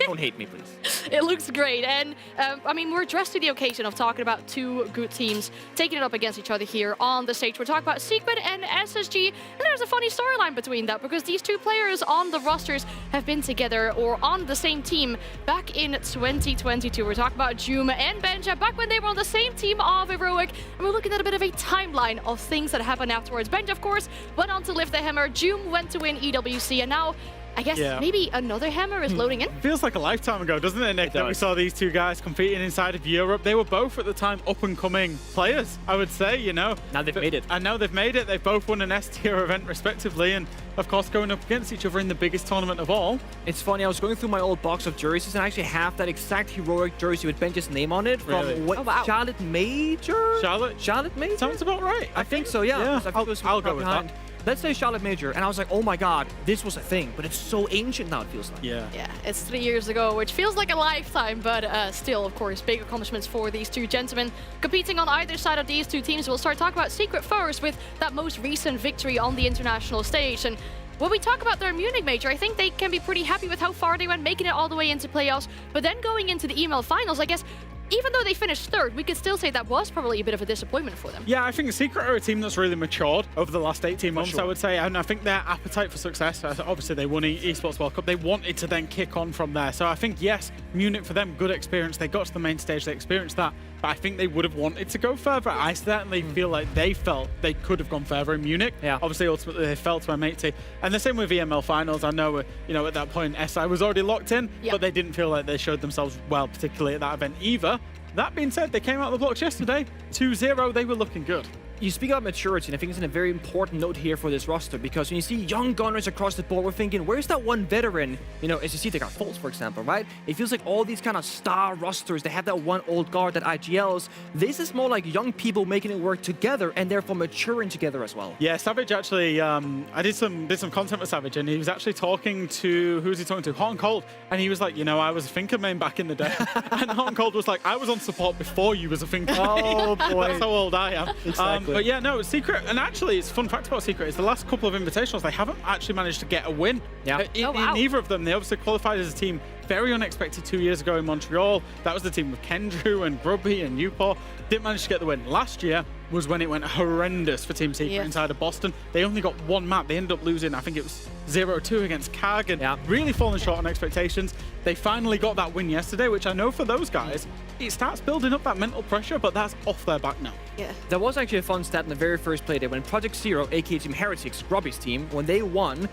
Don't hate me, please. It looks great. And I mean, we're dressed to the occasion of talking about two good teams taking it up against each other here on the stage. We're talking about Secret and SSG. And there's a funny storyline between that because these two players on the rosters have been together or on the same team back in 2022. We're talking about Jume and Benja back when they were on the same team of Heroic. And we're looking at a bit of a timeline of things that happened afterwards. Benja, of course, went on to lift the hammer. Jume went to win EWC. And now, I guess maybe another hammer is loading in. Feels like a lifetime ago, doesn't it, Nick, that we saw these two guys competing inside of Europe. They were both at the time up-and-coming players, I would say, you know. Now they've made it. And now they've made it. They've both won an S-tier event respectively, and of course going up against each other in the biggest tournament of all. It's funny, I was going through my old box of jerseys and I actually have that exact Heroic jersey with Benja's name on it from Charlotte Major? Charlotte Major? Sounds about right. I think so, yeah. I'll go with that. Let's say Charlotte Major, and I was like, oh my god, this was a thing, but it's so ancient now, it feels like. Yeah, it's 3 years ago, which feels like a lifetime, but still, of course, big accomplishments for these two gentlemen competing on either side of these two teams. We'll start talking about Secret first with that most recent victory on the international stage. And when we talk about their Munich Major, I think they can be pretty happy with how far they went, making it all the way into playoffs, but then going into the email finals, I guess, even though they finished third, we could still say that was probably a bit of a disappointment for them. Yeah, I think Secret are a team that's really matured over the last 18 months, I would say. And I think their appetite for success, obviously they won Esports World Cup, they wanted to then kick on from there. So I think, yes, Munich for them, good experience. They got to the main stage, they experienced that. But I think they would have wanted to go further. I certainly feel like they felt they could have gone further in Munich. Yeah. Obviously, ultimately, they fell to a matey. And the same with EML finals. I know, you know, at that point, SI was already locked in, but they didn't feel like they showed themselves well, particularly at that event either. That being said, they came out of the blocks yesterday, 2-0, they were looking good. You speak about maturity, and I think it's a very important note here for this roster, because when you see young gunners across the board, we're thinking, where's that one veteran? You know, as you see, they got Fultz, for example, right? It feels like all these kind of star rosters, they have that one old guard, that IGLs. This is more like young people making it work together, and therefore maturing together as well. Yeah, Savage actually, I did some content with Savage, and he was actually talking to, who was he talking to? Hot and Cold, and he was like, you know, I was a Finker main back in the day. And Hot and Cold was like, I was on support before you was a Finker. Oh, boy. That's how old I am. Exactly. But yeah, no, Secret, and actually, it's a fun fact about Secret, is the last couple of invitationals, they haven't actually managed to get a win. Yeah. In either of them. They obviously qualified as a team very unexpected 2 years ago in Montreal. That was the team with Kendrew and Grubby and Newport. Didn't manage to get the win. Last year was when it went horrendous for Team Secret inside of Boston. They only got one map. They ended up losing, I think it was 0-2 against CAG, and really falling short on expectations. They finally got that win yesterday, which I know for those guys, it starts building up that mental pressure, but that's off their back now. Yeah. There was actually a fun stat in the very first play day when Project Zero, aka Team Heretics, Grubby's team, when they won,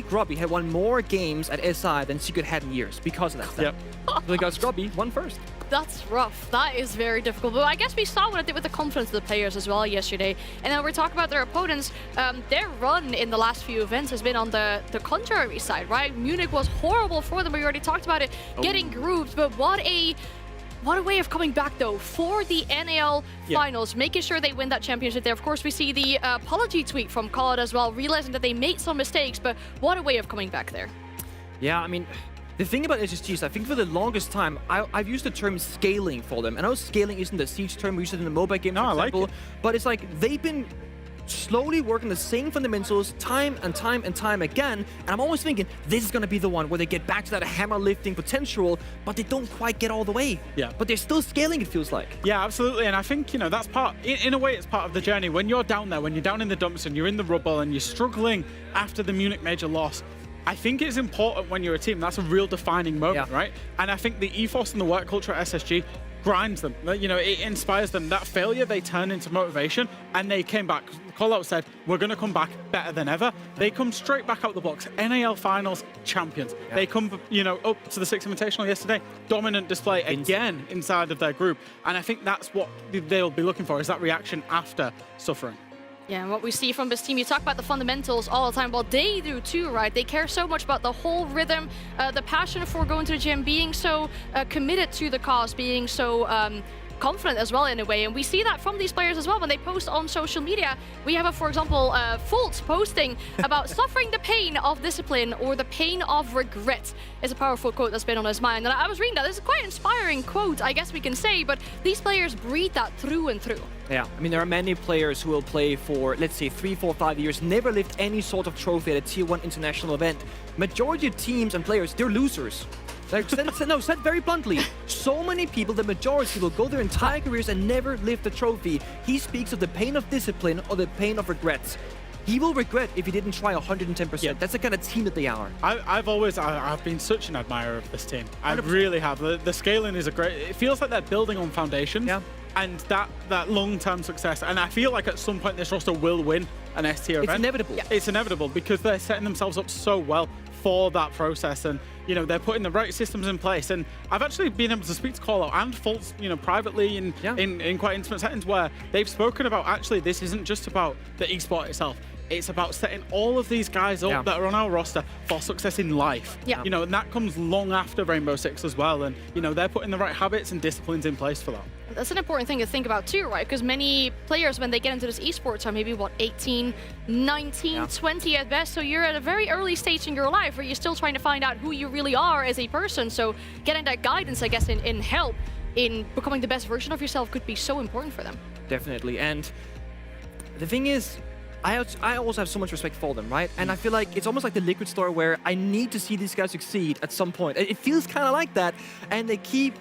Grubby had won more games at SI than Secret had in years because of that stat. Because Grubby won first. That's rough. That is very difficult. But I guess we saw what it did with the confidence of the players as well yesterday. And then we're talking about their opponents. Their run in the last few events has been on the contrary side, right? Munich was horrible for them. We already talked about it, getting grouped. But what a way of coming back, though, for the NAL finals, making sure they win that championship there. Of course, we see the apology tweet from Cloud as well, realizing that they made some mistakes, but what a way of coming back there. Yeah, I mean, the thing about SSG is I think for the longest time, I've used the term scaling for them. I know scaling isn't the Siege term, we use it in the mobile game, for example, like but it's like they've been slowly working the same fundamentals time and time and time again, and I'm always thinking this is going to be the one where they get back to that hammer lifting potential, but they don't quite get all the way. Yeah. But they're still scaling, it feels like. Yeah, absolutely, and I think, you know, that's part, in a way, it's part of the journey. When you're down there, when you're down in the dumps and you're in the rubble and you're struggling after the Munich major loss, I think it's important when you're a team. That's a real defining moment, right? And I think the ethos and the work culture at SSG grinds them. You know, it inspires them. That failure, they turn into motivation, and they came back. Callout said, we're going to come back better than ever. They come straight back out the blocks. NAL finals champions. They come, you know, up to the Six Invitational yesterday. Dominant display again inside of their group. And I think that's what they'll be looking for, is that reaction after suffering. Yeah, and what we see from this team, you talk about the fundamentals all the time. Well, they do too, right? They care so much about the whole rhythm, the passion for going to the gym, being so committed to the cause, being so confident as well in a way. And we see that from these players as well when they post on social media. We have, for example, Fultz posting about suffering the pain of discipline or the pain of regret is a powerful quote that's been on his mind. And I was reading that. This is quite an inspiring quote, I guess we can say, but these players breathe that through and through. Yeah, I mean, there are many players who will play for, let's say, 3, 4, 5 years, never lift any sort of trophy at a Tier 1 international event. Majority of teams and players, they're losers. Like, said very bluntly, so many people, the majority, will go their entire careers and never lift a trophy. He speaks of the pain of discipline or the pain of regrets. He will regret if he didn't try 110%. Yeah. That's the kind of team that they are. I've been such an admirer of this team. I really have. The scaling is a great, it feels like they're building on foundations. Yeah. And that long-term success. And I feel like at some point this roster will win an S-tier event. It's inevitable. Yeah. It's inevitable because they're setting themselves up so well for that process, and you know they're putting the right systems in place. And I've actually been able to speak to Callout and Fultz, you know, privately in quite intimate settings where they've spoken about actually this isn't just about the esport itself. It's about setting all of these guys up that are on our roster for success in life. Yeah. You know, and that comes long after Rainbow Six as well. And you know they're putting the right habits and disciplines in place for that. That's an important thing to think about too, right? Because many players, when they get into this esports, are maybe, what, 18, 19, 20 at best. So you're at a very early stage in your life where you're still trying to find out who you really are as a person. So getting that guidance, I guess, in help in becoming the best version of yourself could be so important for them. Definitely. And the thing is, I also have so much respect for them, right? And I feel like it's almost like the Liquid story where I need to see these guys succeed at some point. It feels kind of like that. And they keep...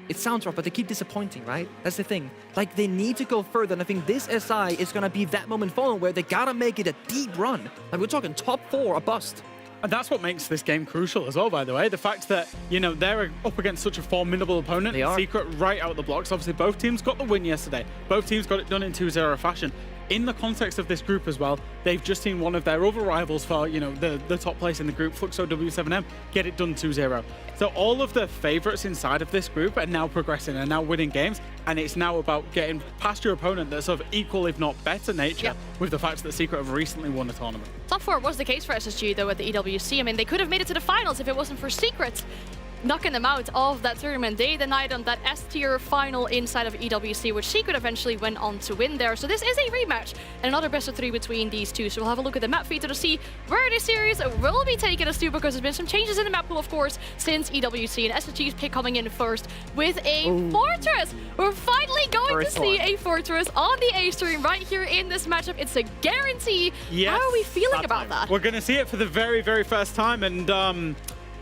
It sounds rough, but they keep disappointing, right? That's the thing. Like, they need to go further, and I think this SI is going to be that moment for them where they got to make it a deep run. Like, we're talking top 4 or bust. And that's what makes this game crucial as well, by the way. The fact that, you know, they're up against such a formidable opponent. They are. Secret right out the blocks. Obviously, both teams got the win yesterday. Both teams got it done in 2-0 fashion. In the context of this group as well, they've just seen one of their other rivals for, you know, the top place in the group, FLUXO W7M, get it done 2-0. So all of the favorites inside of this group are now progressing and now winning games, and it's now about getting past your opponent that's of equal, if not better nature, with the fact that Secret have recently won a tournament. Top 4 was the case for SSG, though, at the EWC. I mean, they could have made it to the finals if it wasn't for Secret knocking them out of that tournament. They denied them that S-tier final inside of EWC, which Secret eventually went on to win there. So this is a rematch and another best of 3 between these two. So we'll have a look at the map feature to see where this series will be taking us to, because there's been some changes in the map pool, of course, since EWC, and SSG's pick coming in first with a Fortress. We're finally going to see a Fortress on the A stream right here in this matchup. It's a guarantee. Yes, how are we feeling about that? We're going to see it for the very, very first time, and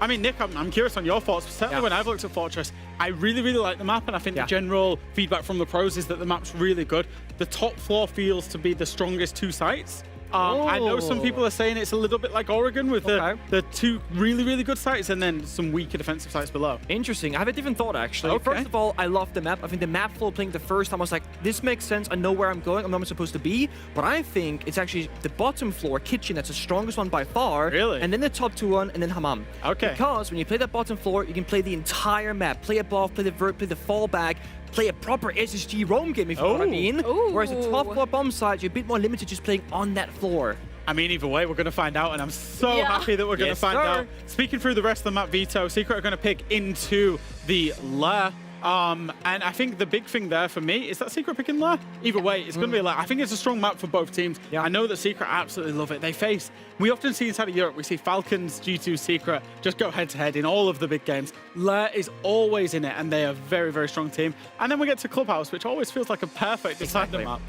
I mean, Nick, I'm curious on your thoughts. Certainly when I've looked at Fortress, I really, really like the map, and I think the general feedback from the pros is that the map's really good. The top floor feels to be the strongest 2 sites. I know some people are saying it's a little bit like Oregon with the 2 really, really good sites and then some weaker defensive sites below. Interesting. I have a different thought, actually. First of all, I love the map. I think the map flow playing the first time, I was like, this makes sense. I know where I'm going. I'm not supposed to be. But I think it's actually the bottom floor, kitchen, that's the strongest one by far. Really? And then the top 2 one, and then hammam. Okay. Because when you play that bottom floor, you can play the entire map. Play above, play the vert, play the fallback, play a proper SSG roam game, if you know what I mean. Whereas the top floor bomb side, you're a bit more limited just playing on that floor. I mean, either way, we're going to find out, and I'm so happy that we're going to find out. Speaking through the rest of the map, Vito, Secret are going to pick into the lair. And I think the big thing there for me is that Secret picking lair. Either way, it's going to be a lair. I think it's a strong map for both teams. I know that Secret absolutely love it. We often see inside of Europe, we see Falcons, G2, Secret just go head-to-head in all of the big games. Lair is always in it, and they are a very, very strong team. And then we get to Clubhouse, which always feels like a perfect decider map.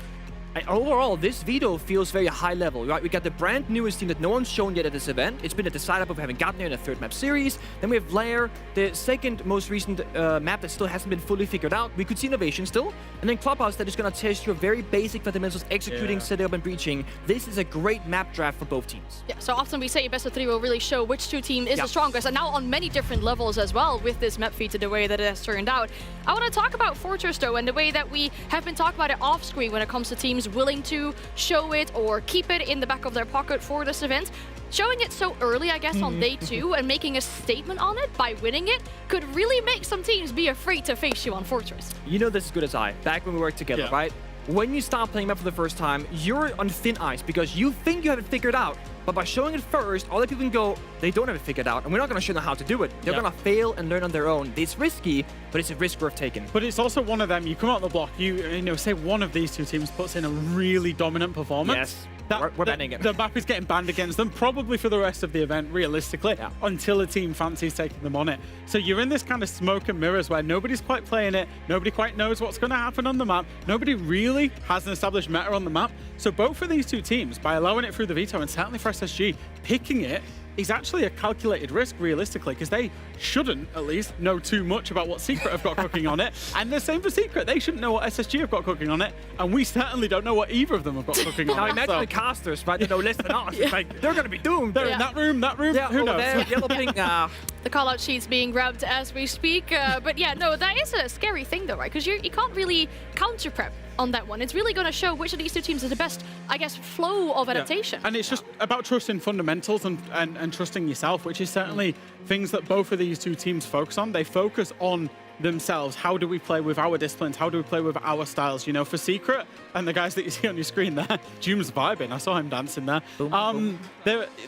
And overall, this veto feels very high level, right? We got the brand newest team that no one's shown yet at this event. It's been a decider, but we haven't gotten there in a 3rd map series. Then we have Lair, the second most recent map that still hasn't been fully figured out. We could see Innovation still. And then Clubhouse that is going to test your very basic fundamentals, executing, setting up, and breaching. This is a great map draft for both teams. Yeah, so often we say best of 3 will really show which 2 team is the strongest, and now on many different levels as well with this map feed to the way that it has turned out. I want to talk about Fortress, though, and the way that we have been talking about it off-screen when it comes to teams willing to show it or keep it in the back of their pocket for this event. Showing it so early, I guess, on day 2 and making a statement on it by winning it could really make some teams be afraid to face you on Fortress. You know this as good as I, back when we worked together, right? When you start playing map for the first time, you're on thin ice because you think you have it figured out. But by showing it first, other people can go, they don't have it figured out, and we're not going to show them how to do it. They're going to fail and learn on their own. It's risky, but it's a risk worth taking. But it's also one of them, you come out the block, you know, say one of these 2 teams puts in a really dominant performance. Yes. We're banning it. The map is getting banned against them, probably for the rest of the event, realistically, until a team fancies taking them on it. So you're in this kind of smoke and mirrors where nobody's quite playing it, nobody quite knows what's going to happen on the map, nobody really has an established meta on the map. So both of these 2 teams, by allowing it through the veto, and certainly for SSG, picking it is actually a calculated risk, realistically, because they shouldn't, at least, know too much about what Secret have got cooking on it. And the same for Secret. They shouldn't know what SSG have got cooking on it. And we certainly don't know what either of them have got cooking on it. Now imagine the casters, right? They know less than us. It's like, they're going to be doomed. They're in that room, who knows? There, yellow pink, The call-out sheet's being grabbed as we speak. But yeah, no, that is a scary thing, though, right? Because you can't really counter-prep on that one. It's really going to show which of these 2 teams is the best, I guess, flow of adaptation. And it's just about trusting fundamentals and trusting yourself, which is certainly things that both of these 2 teams focus on. They focus on themselves. How do we play with our disciplines? How do we play with our styles? You know, for Secret and the guys that you see on your screen there, Jume's vibing. I saw him dancing there.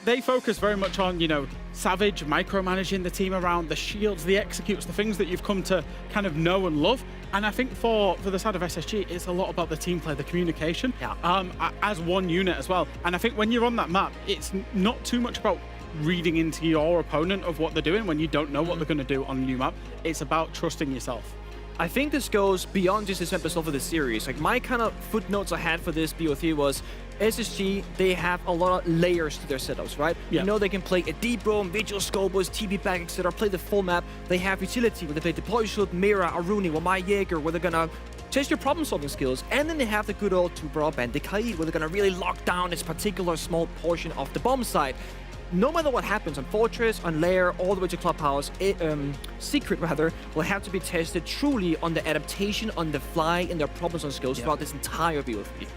They focus very much on, you know, Savage, micromanaging the team around, the shields, the executes, the things that you've come to kind of know and love. And I think for the side of SSG, it's a lot about the team play, the communication, as one unit as well. And I think when you're on that map, it's not too much about reading into your opponent of what they're doing when you don't know what they're going to do on a new map. It's about trusting yourself. I think this goes beyond just this episode for the series. Like, my kind of footnotes I had for this BO3 was SSG, they have a lot of layers to their setups, right? You know they can play a deep roam, visual scopers, TP back, etc., play the full map. They have utility where they play Deploy Shield, Mira, Aruni, Wamai Jaeger, where they're gonna test your problem-solving skills. And then they have the good old Tubra Bandicai, where they're gonna really lock down this particular small portion of the bomb side. No matter what happens on Fortress, on Lair, all the way to Clubhouse, Secret rather, will have to be tested truly on the adaptation on the fly and their problems on skills throughout this entire BO3.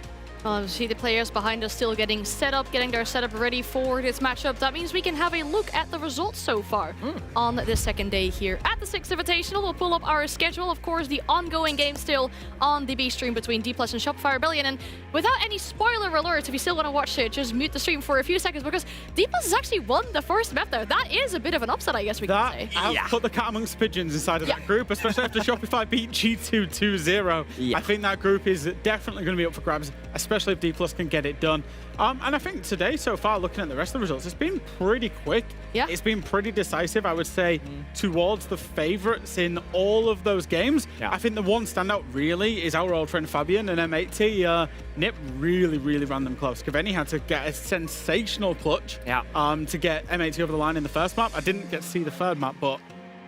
See the players behind us still getting set up, getting their setup ready for this matchup. That means we can have a look at the results so far on the 2nd day here at the Six Invitational. We'll pull up our schedule. Of course, the ongoing game still on the B stream between D+ and Shopify Rebellion. And without any spoiler alerts, if you still want to watch it, just mute the stream for a few seconds because D+ has actually won the first map there. That is a bit of an upset, I guess we can say. I've put the cat amongst pigeons inside of that group, especially after Shopify beat G2 2-0. I think that group is definitely going to be up for grabs, especially especially if D+ can get it done. And I think today, so far, looking at the rest of the results, it's been pretty quick. Yeah. It's been pretty decisive, I would say, towards the favorites in all of those games. Yeah. I think the one standout really is our old friend Fabian and M80. Nip really ran them close. Cavani had to get a sensational clutch to get M80 over the line in the first map. I didn't get to see the third map, but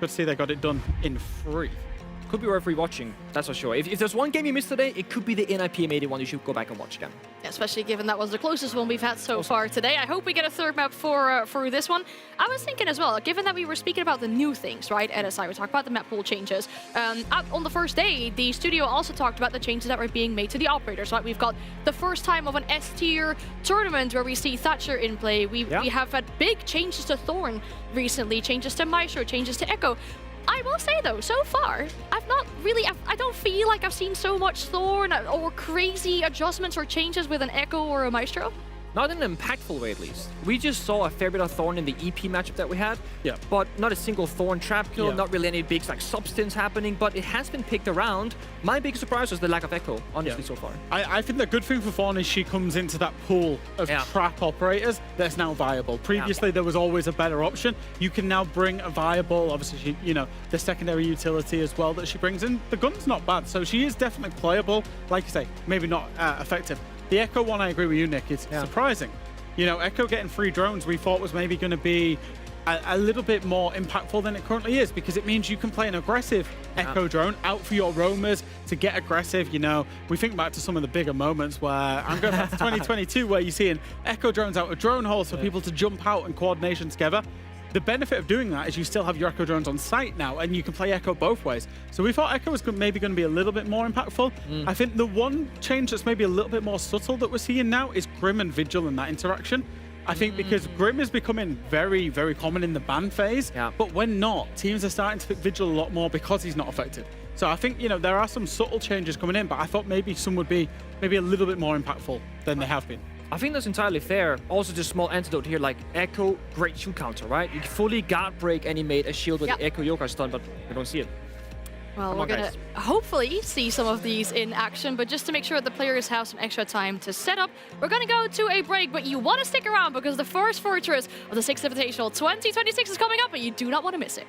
good to see they got it done in 3. Could be worth rewatching, that's for sure. If there's one game you missed today, it could be the NIPM80 one you should go back and watch again. Especially given that was the closest one we've had so far today. I hope we get a third map for this one. I was thinking as well, given that we were speaking about the new things, right, at SI, we talked about the map pool changes. On the first day, the studio also talked about the changes that were being made to the operators, right? We've got the first time of an S-tier tournament where we see Thatcher in play. We have had big changes to Thorn recently, changes to Maestro, changes to Echo. I will say though, so far, I don't feel like I've seen so much Thorn or crazy adjustments or changes with an Echo or a Maestro. Not in an impactful way, at least. We just saw a fair bit of Thorn in the EP matchup that we had, but not a single Thorn trap kill, not really any big substance happening, but it has been picked around. My big surprise was the lack of Echo, honestly, so far. I think the good thing for Thorn is she comes into that pool of trap operators that's now viable. Previously, there was always a better option. You can now bring a viable, obviously, the secondary utility as well that she brings in. The gun's not bad, so she is definitely playable. Like you say, maybe not effective. The Echo one, I agree with you, Nick, is surprising. Echo getting 3 drones we thought was maybe going to be a little bit more impactful than it currently is, because it means you can play an aggressive Echo drone out for your roamers to get aggressive. We think back to some of the bigger moments where I'm going back to 2022 where you're seeing Echo drones out of drone holes for people to jump out and coordination together. The benefit of doing that is you still have your Echo drones on site now, and you can play Echo both ways. So we thought Echo was maybe going to be a little bit more impactful. I think the one change that's maybe a little bit more subtle that we're seeing now is Grim and Vigil in that interaction. I think because Grim is becoming very, very common in the ban phase, but when not, teams are starting to pick Vigil a lot more because he's not effective. So I think, there are some subtle changes coming in, but I thought maybe some would be maybe a little bit more impactful than they have been. I think that's entirely fair. Also, just small antidote here, like Echo, great shield counter, right? You fully guard break animate a shield with the Echo Yokai stun, but we don't see it. Well, we're going to hopefully see some of these in action, but just to make sure that the players have some extra time to set up, we're going to go to a break, but you want to stick around because the first Fortress of the Six Invitational 2026 is coming up, and you do not want to miss it.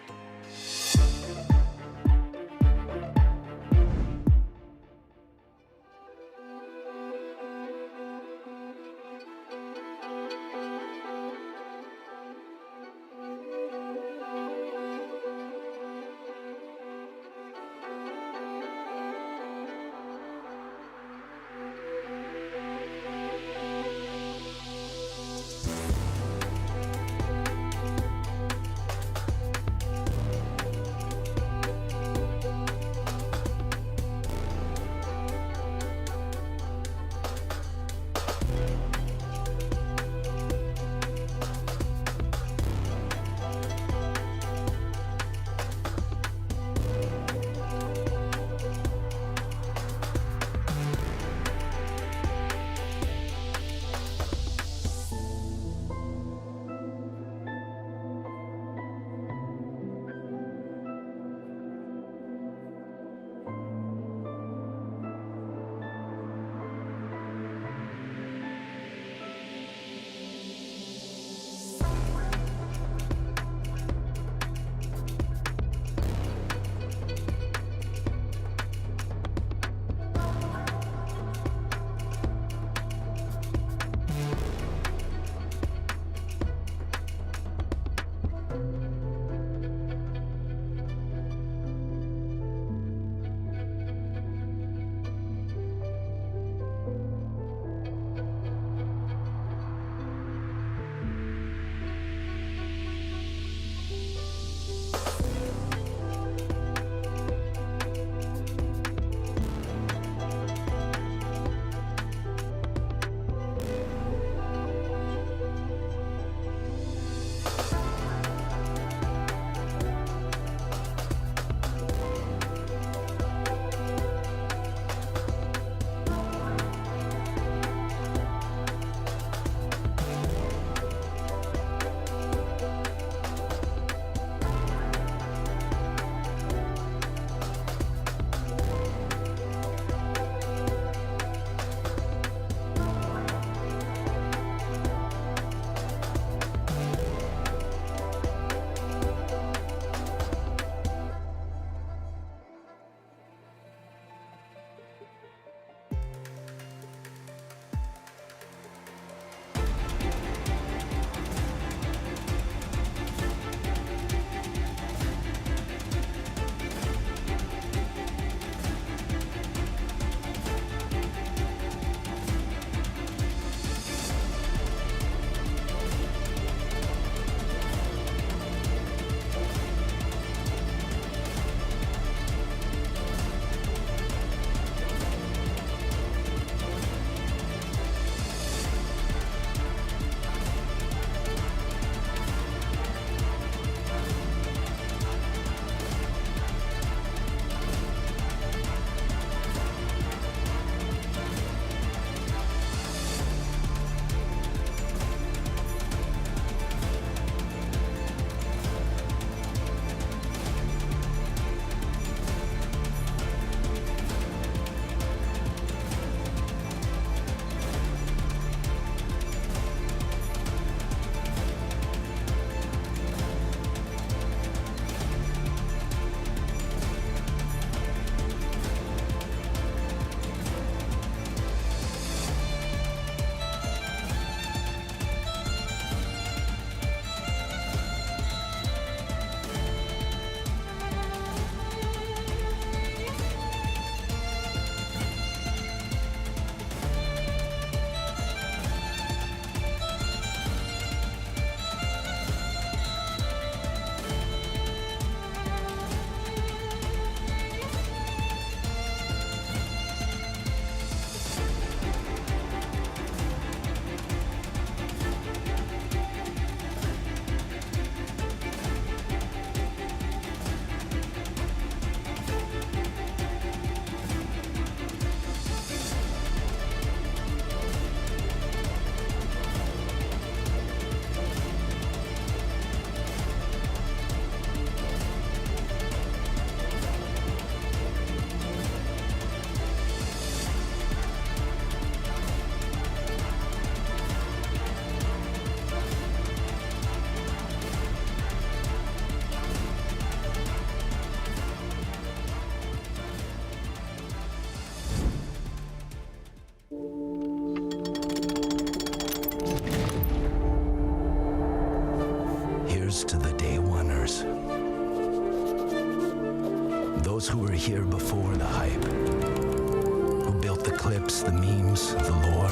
here before the hype, who built the clips, the memes, the lore,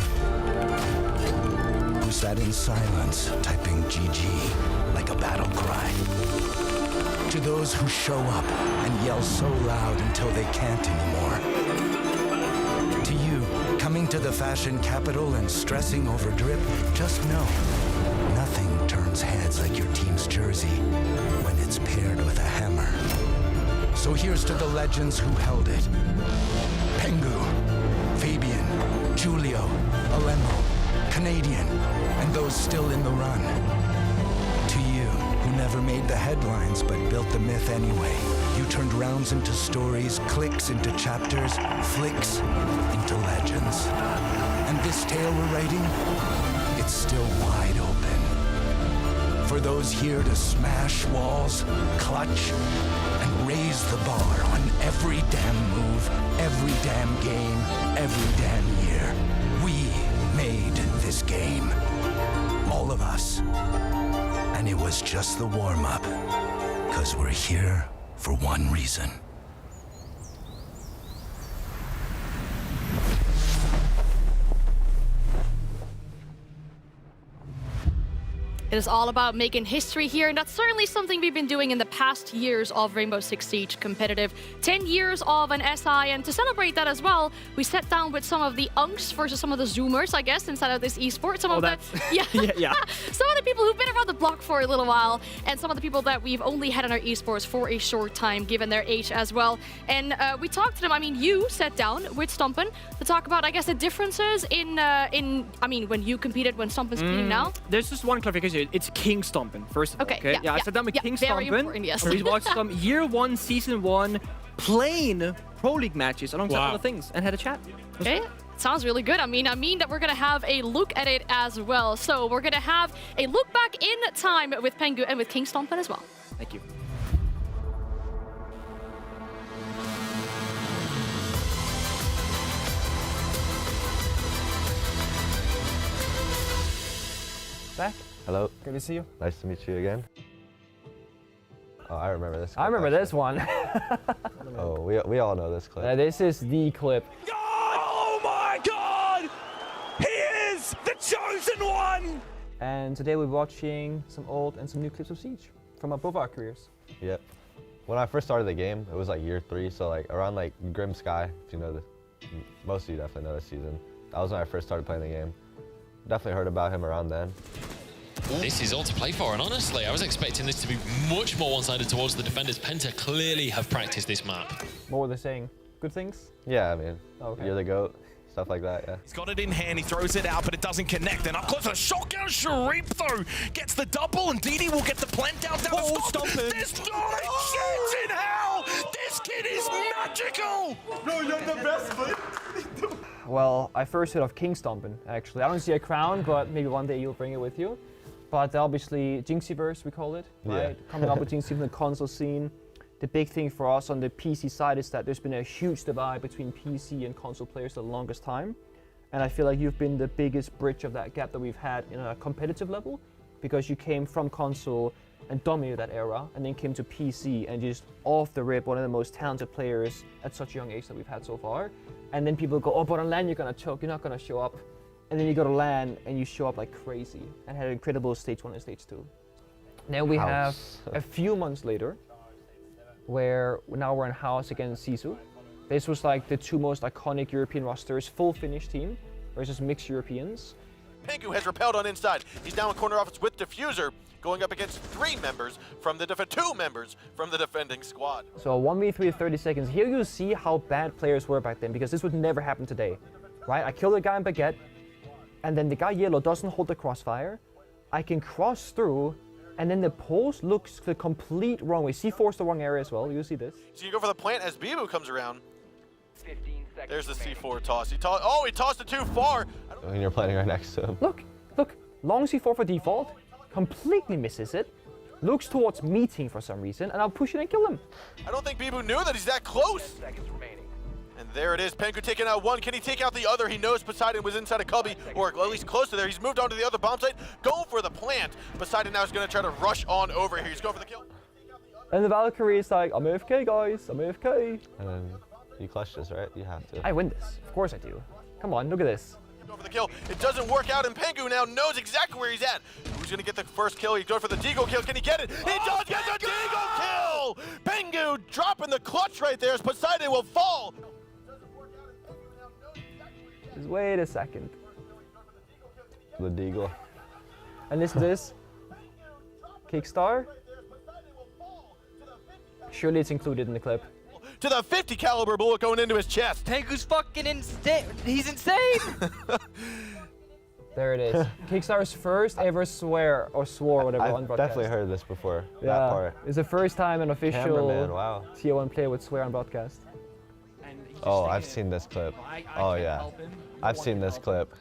who sat in silence typing GG like a battle cry. To those who show up and yell so loud until they can't anymore. To you, coming to the fashion capital and stressing over drip, just know, nothing turns heads like your team's jersey when it's paired with a hammer. So here's to the legends who held it. Pengu, Fabian, Julio, Alemo, Canadian, and those still in the run. To you, who never made the headlines but built the myth anyway. You turned rounds into stories, clicks into chapters, flicks into legends. And this tale we're writing, it's still wide open. For those here to smash walls, clutch, and raise the bar on every damn move, every damn game, every damn year. We made this game. All of us. And it was just the warm-up, 'cause we're here for one reason. It is all about making history here, and that's certainly something we've been doing in the past years of Rainbow Six Siege competitive. 10 years of an SI, and to celebrate that as well, we sat down with some of the unks versus some of the Zoomers, I guess, inside of this esport. Some of the some of the people who've been around the block for a little while, and some of the people that we've only had in our esports for a short time, given their age as well. And we talked to them. I mean, you sat down with Stompen to talk about, I guess, the differences in I mean, when you competed, when Stompen's competing now. There's just one clarification. It's King Stompen, first of all. Okay, I sat down with King very Stompen. important, yes. We watched some Year 1, Season 1 plain Pro League matches alongside other things and had a chat. Okay, sounds really good. I mean that we're gonna have a look at it as well. So we're gonna have a look back in time with Pengu and with King Stompen as well. Thank you. Back. Hello. Good to see you. Nice to meet you again. Oh, I remember this clip. I remember this one. Oh, we all know this clip. This is the clip. Oh my God! He is the chosen one! And today we're watching some old and some new clips of Siege from both our careers. Yep. When I first started the game, it was like year 3, so like around like Grim Sky, if you know the, most of you definitely know this season. That was when I first started playing the game. Definitely heard about him around then. This is all to play for, and honestly, I was expecting this to be much more one-sided towards the defenders. Penta clearly have practiced this map. What were they saying? Good things? Yeah, I mean, okay. You're the GOAT, stuff like that, yeah. He's got it in hand, he throws it out, but it doesn't connect. And up close, a shotgun Sharif though gets the double, and DD will get the plant down. Oh, Stompen! There's not a chance in hell! This kid is magical! No, you're the best, buddy. Well, I first heard of King Stompen, actually. I don't see a crown, but maybe one day you'll bring it with you. But obviously, Jinxieverse, we call it, right? Yeah. Coming up with Jinxie from the console scene. The big thing for us on the PC side is that there's been a huge divide between PC and console players for the longest time. And I feel like you've been the biggest bridge of that gap that we've had in a competitive level, because you came from console and dominated that era, and then came to PC and just off the rip, one of the most talented players at such a young age that we've had so far. And then people go, oh, but on LAN you're gonna choke, you're not gonna show up. And then you go to LAN and you show up like crazy and had an incredible stage 1 and stage 2. Then we have a few months later, where now we're in house against Sisu. This was like the 2 most iconic European rosters, full Finnish team versus mixed Europeans. Pengu has repelled on inside. He's now in corner office with Diffuser, going up against 2 members from the defending squad. So 1v3 30 seconds. Here you see how bad players were back then, because this would never happen today, right? I kill the guy in Baguette, and then the guy yellow doesn't hold the crossfire. I can cross through, and then the pulse looks the complete wrong way. C4's the wrong area as well, you see this. So you go for the plant as Bibu comes around. There's the C4 toss. He tossed it too far. When you're playing right next to him. Look, long C4 for default, completely misses it, looks towards meeting for some reason, and I'll push it and kill him. I don't think Bibu knew that he's that close. And there it is, Pengu taking out one. Can he take out the other? He knows Poseidon was inside a cubby, or at least close to there. He's moved on to the other bomb site, going for the plant. Poseidon now is going to try to rush on over here. He's going for the kill. And the Valkyrie is like, I'm AFK, guys. I'm AFK. And then you clutch this, right? You have to. I win this. Of course I do. Come on, look at this. Go for the kill. It doesn't work out, and Pengu now knows exactly where he's at. Who's gonna get the first kill? He's going for the Deagle kill. Can he get it? He does get the Deagle kill! Pengu dropping the clutch right there as Poseidon will fall. Just wait a second. The Deagle. And listen to this. Kickstar. Surely it's included in the clip. To the 50 caliber bullet going into his chest. Pengu's fucking insane. He's insane. There it is. Kickstar's first ever swear or swore, whatever, on I've broadcast. definitely heard this before. Yeah, That part. it's the first time an official Cameraman, wow. Tier 1 player would swear on broadcast. Oh, I've seen this clip. Oh yeah, I've seen this clip.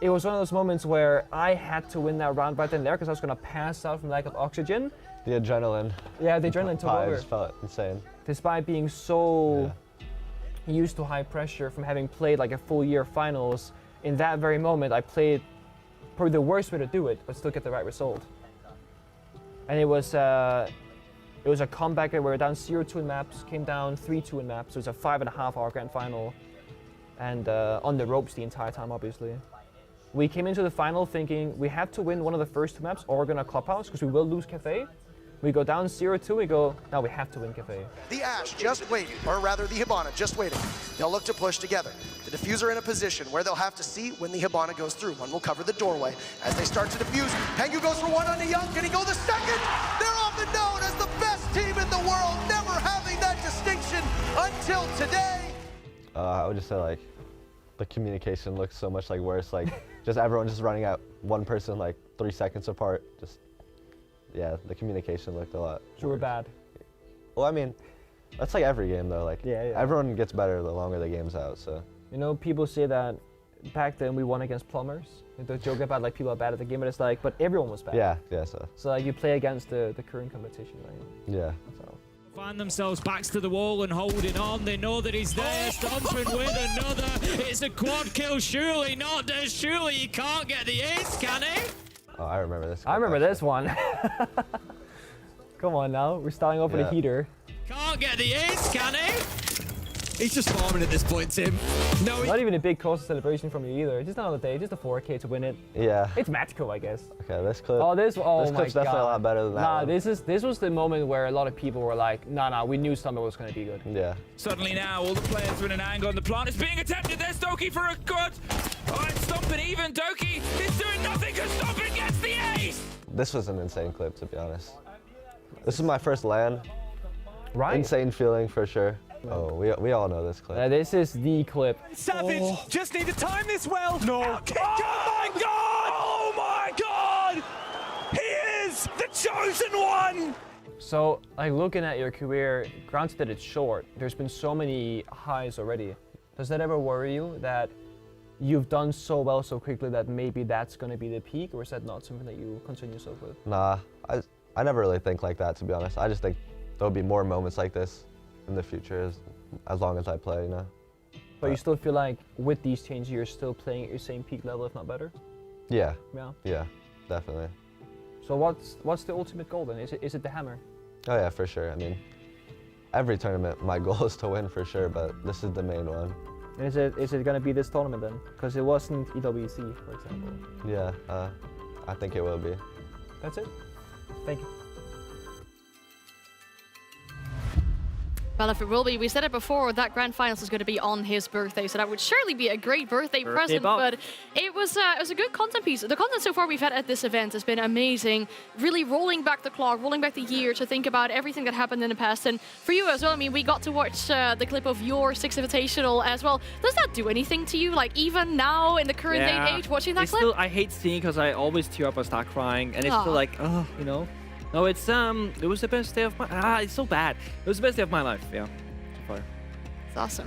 It was one of those moments where I had to win that round right then there because I was gonna pass out from lack of oxygen. The adrenaline. Yeah, the adrenaline took over. Vibes felt insane. Despite being so used to high pressure from having played like a full year of finals, in that very moment I played probably the worst way to do it, but still get the right result. And it was a comeback where we were down 0-2 in maps, came down 3-2 in maps. So it was a 5.5 hour grand final, and on the ropes the entire time, obviously. We came into the final thinking we have to win one of the first 2 maps or we're gonna clubhouse because we will lose Cafe. We go down 0-2, we go, now we have to win Cafe. The Ashe just waiting, or rather the Hibana just waiting. They'll look to push together. The Diffuser in a position where they'll have to see when the Hibana goes through. One will cover the doorway. As they start to defuse, Pengu goes for one on the Young. Can he go the second? They're often known as the best team in the world, never having that distinction until today. I would just say like, the communication looks so much like worse. Like, just everyone just running at one person like 3 seconds apart. Just, yeah, the communication looked a lot. Sure bad. Well, I mean, that's like every game though. Like, everyone gets better the longer the game's out. So. You know, people say that back then we won against plumbers. They joke about like people are bad at the game, but it's like, but everyone was bad. Yeah, yeah. So like you play against the current competition, right? Yeah. So. Find themselves backs to the wall and holding on. They know that he's there, stomping with another. It's a quad kill, surely not. Surely he can't get the ace, can he? Oh, I remember this. I remember this one. Come on now, we're starting off with a heater. Can't get the ace, can he? He's just farming at this point, Tim. No, not even a big cause of celebration from you either. Just another day, just a 4K to win it. Yeah. It's magical, I guess. Okay, this clip. Oh, this clip's definitely a lot better than that. Nah, one. this was the moment where a lot of people were like, nah, we knew something was gonna be good. Yeah. Suddenly now, all the players are in an angle on the plant. It's being attempted. There's Doki for a good. Oh, it's stomping even. Doki is doing nothing because stomping gets the ace. This was an insane clip, to be honest. This is my first LAN. Right. Insane feeling for sure. Oh, we all know this clip. This is the clip. Savage just need to time this well. No. Oh my God! Oh my God! He is the chosen one! So, like looking at your career, granted that it's short, there's been so many highs already. Does that ever worry you that you've done so well so quickly that maybe that's going to be the peak, or is that not something that you concern yourself with? Nah, I never really think like that, to be honest. I just think there'll be more moments like this in the future as long as I play, you know. But you still feel like with these changes, you're still playing at your same peak level, if not better? Yeah. Yeah. Yeah, definitely. So what's the ultimate goal then? Is it the hammer? Oh yeah, for sure. I mean, every tournament, my goal is to win for sure, but this is the main one. And is it going to be this tournament then? Because it wasn't EWC, for example. Yeah, I think it will be. That's it. Thank you. Well, if it will be, we said it before, that grand finals is going to be on his birthday, so that would surely be a great birthday present. But it was a good content piece. The content so far we've had at this event has been amazing. Really rolling back the clock, rolling back the year to think about everything that happened in the past. And for you as well, I mean, we got to watch the clip of your Six Invitational as well. Does that do anything to you? Like even now in the current day and age, watching that clip? Still, I hate seeing because I always tear up and start crying, and it's still like, oh, you know. No, it was the best day of my. It's so bad. It was the best day of my life. Yeah, so far. It's awesome.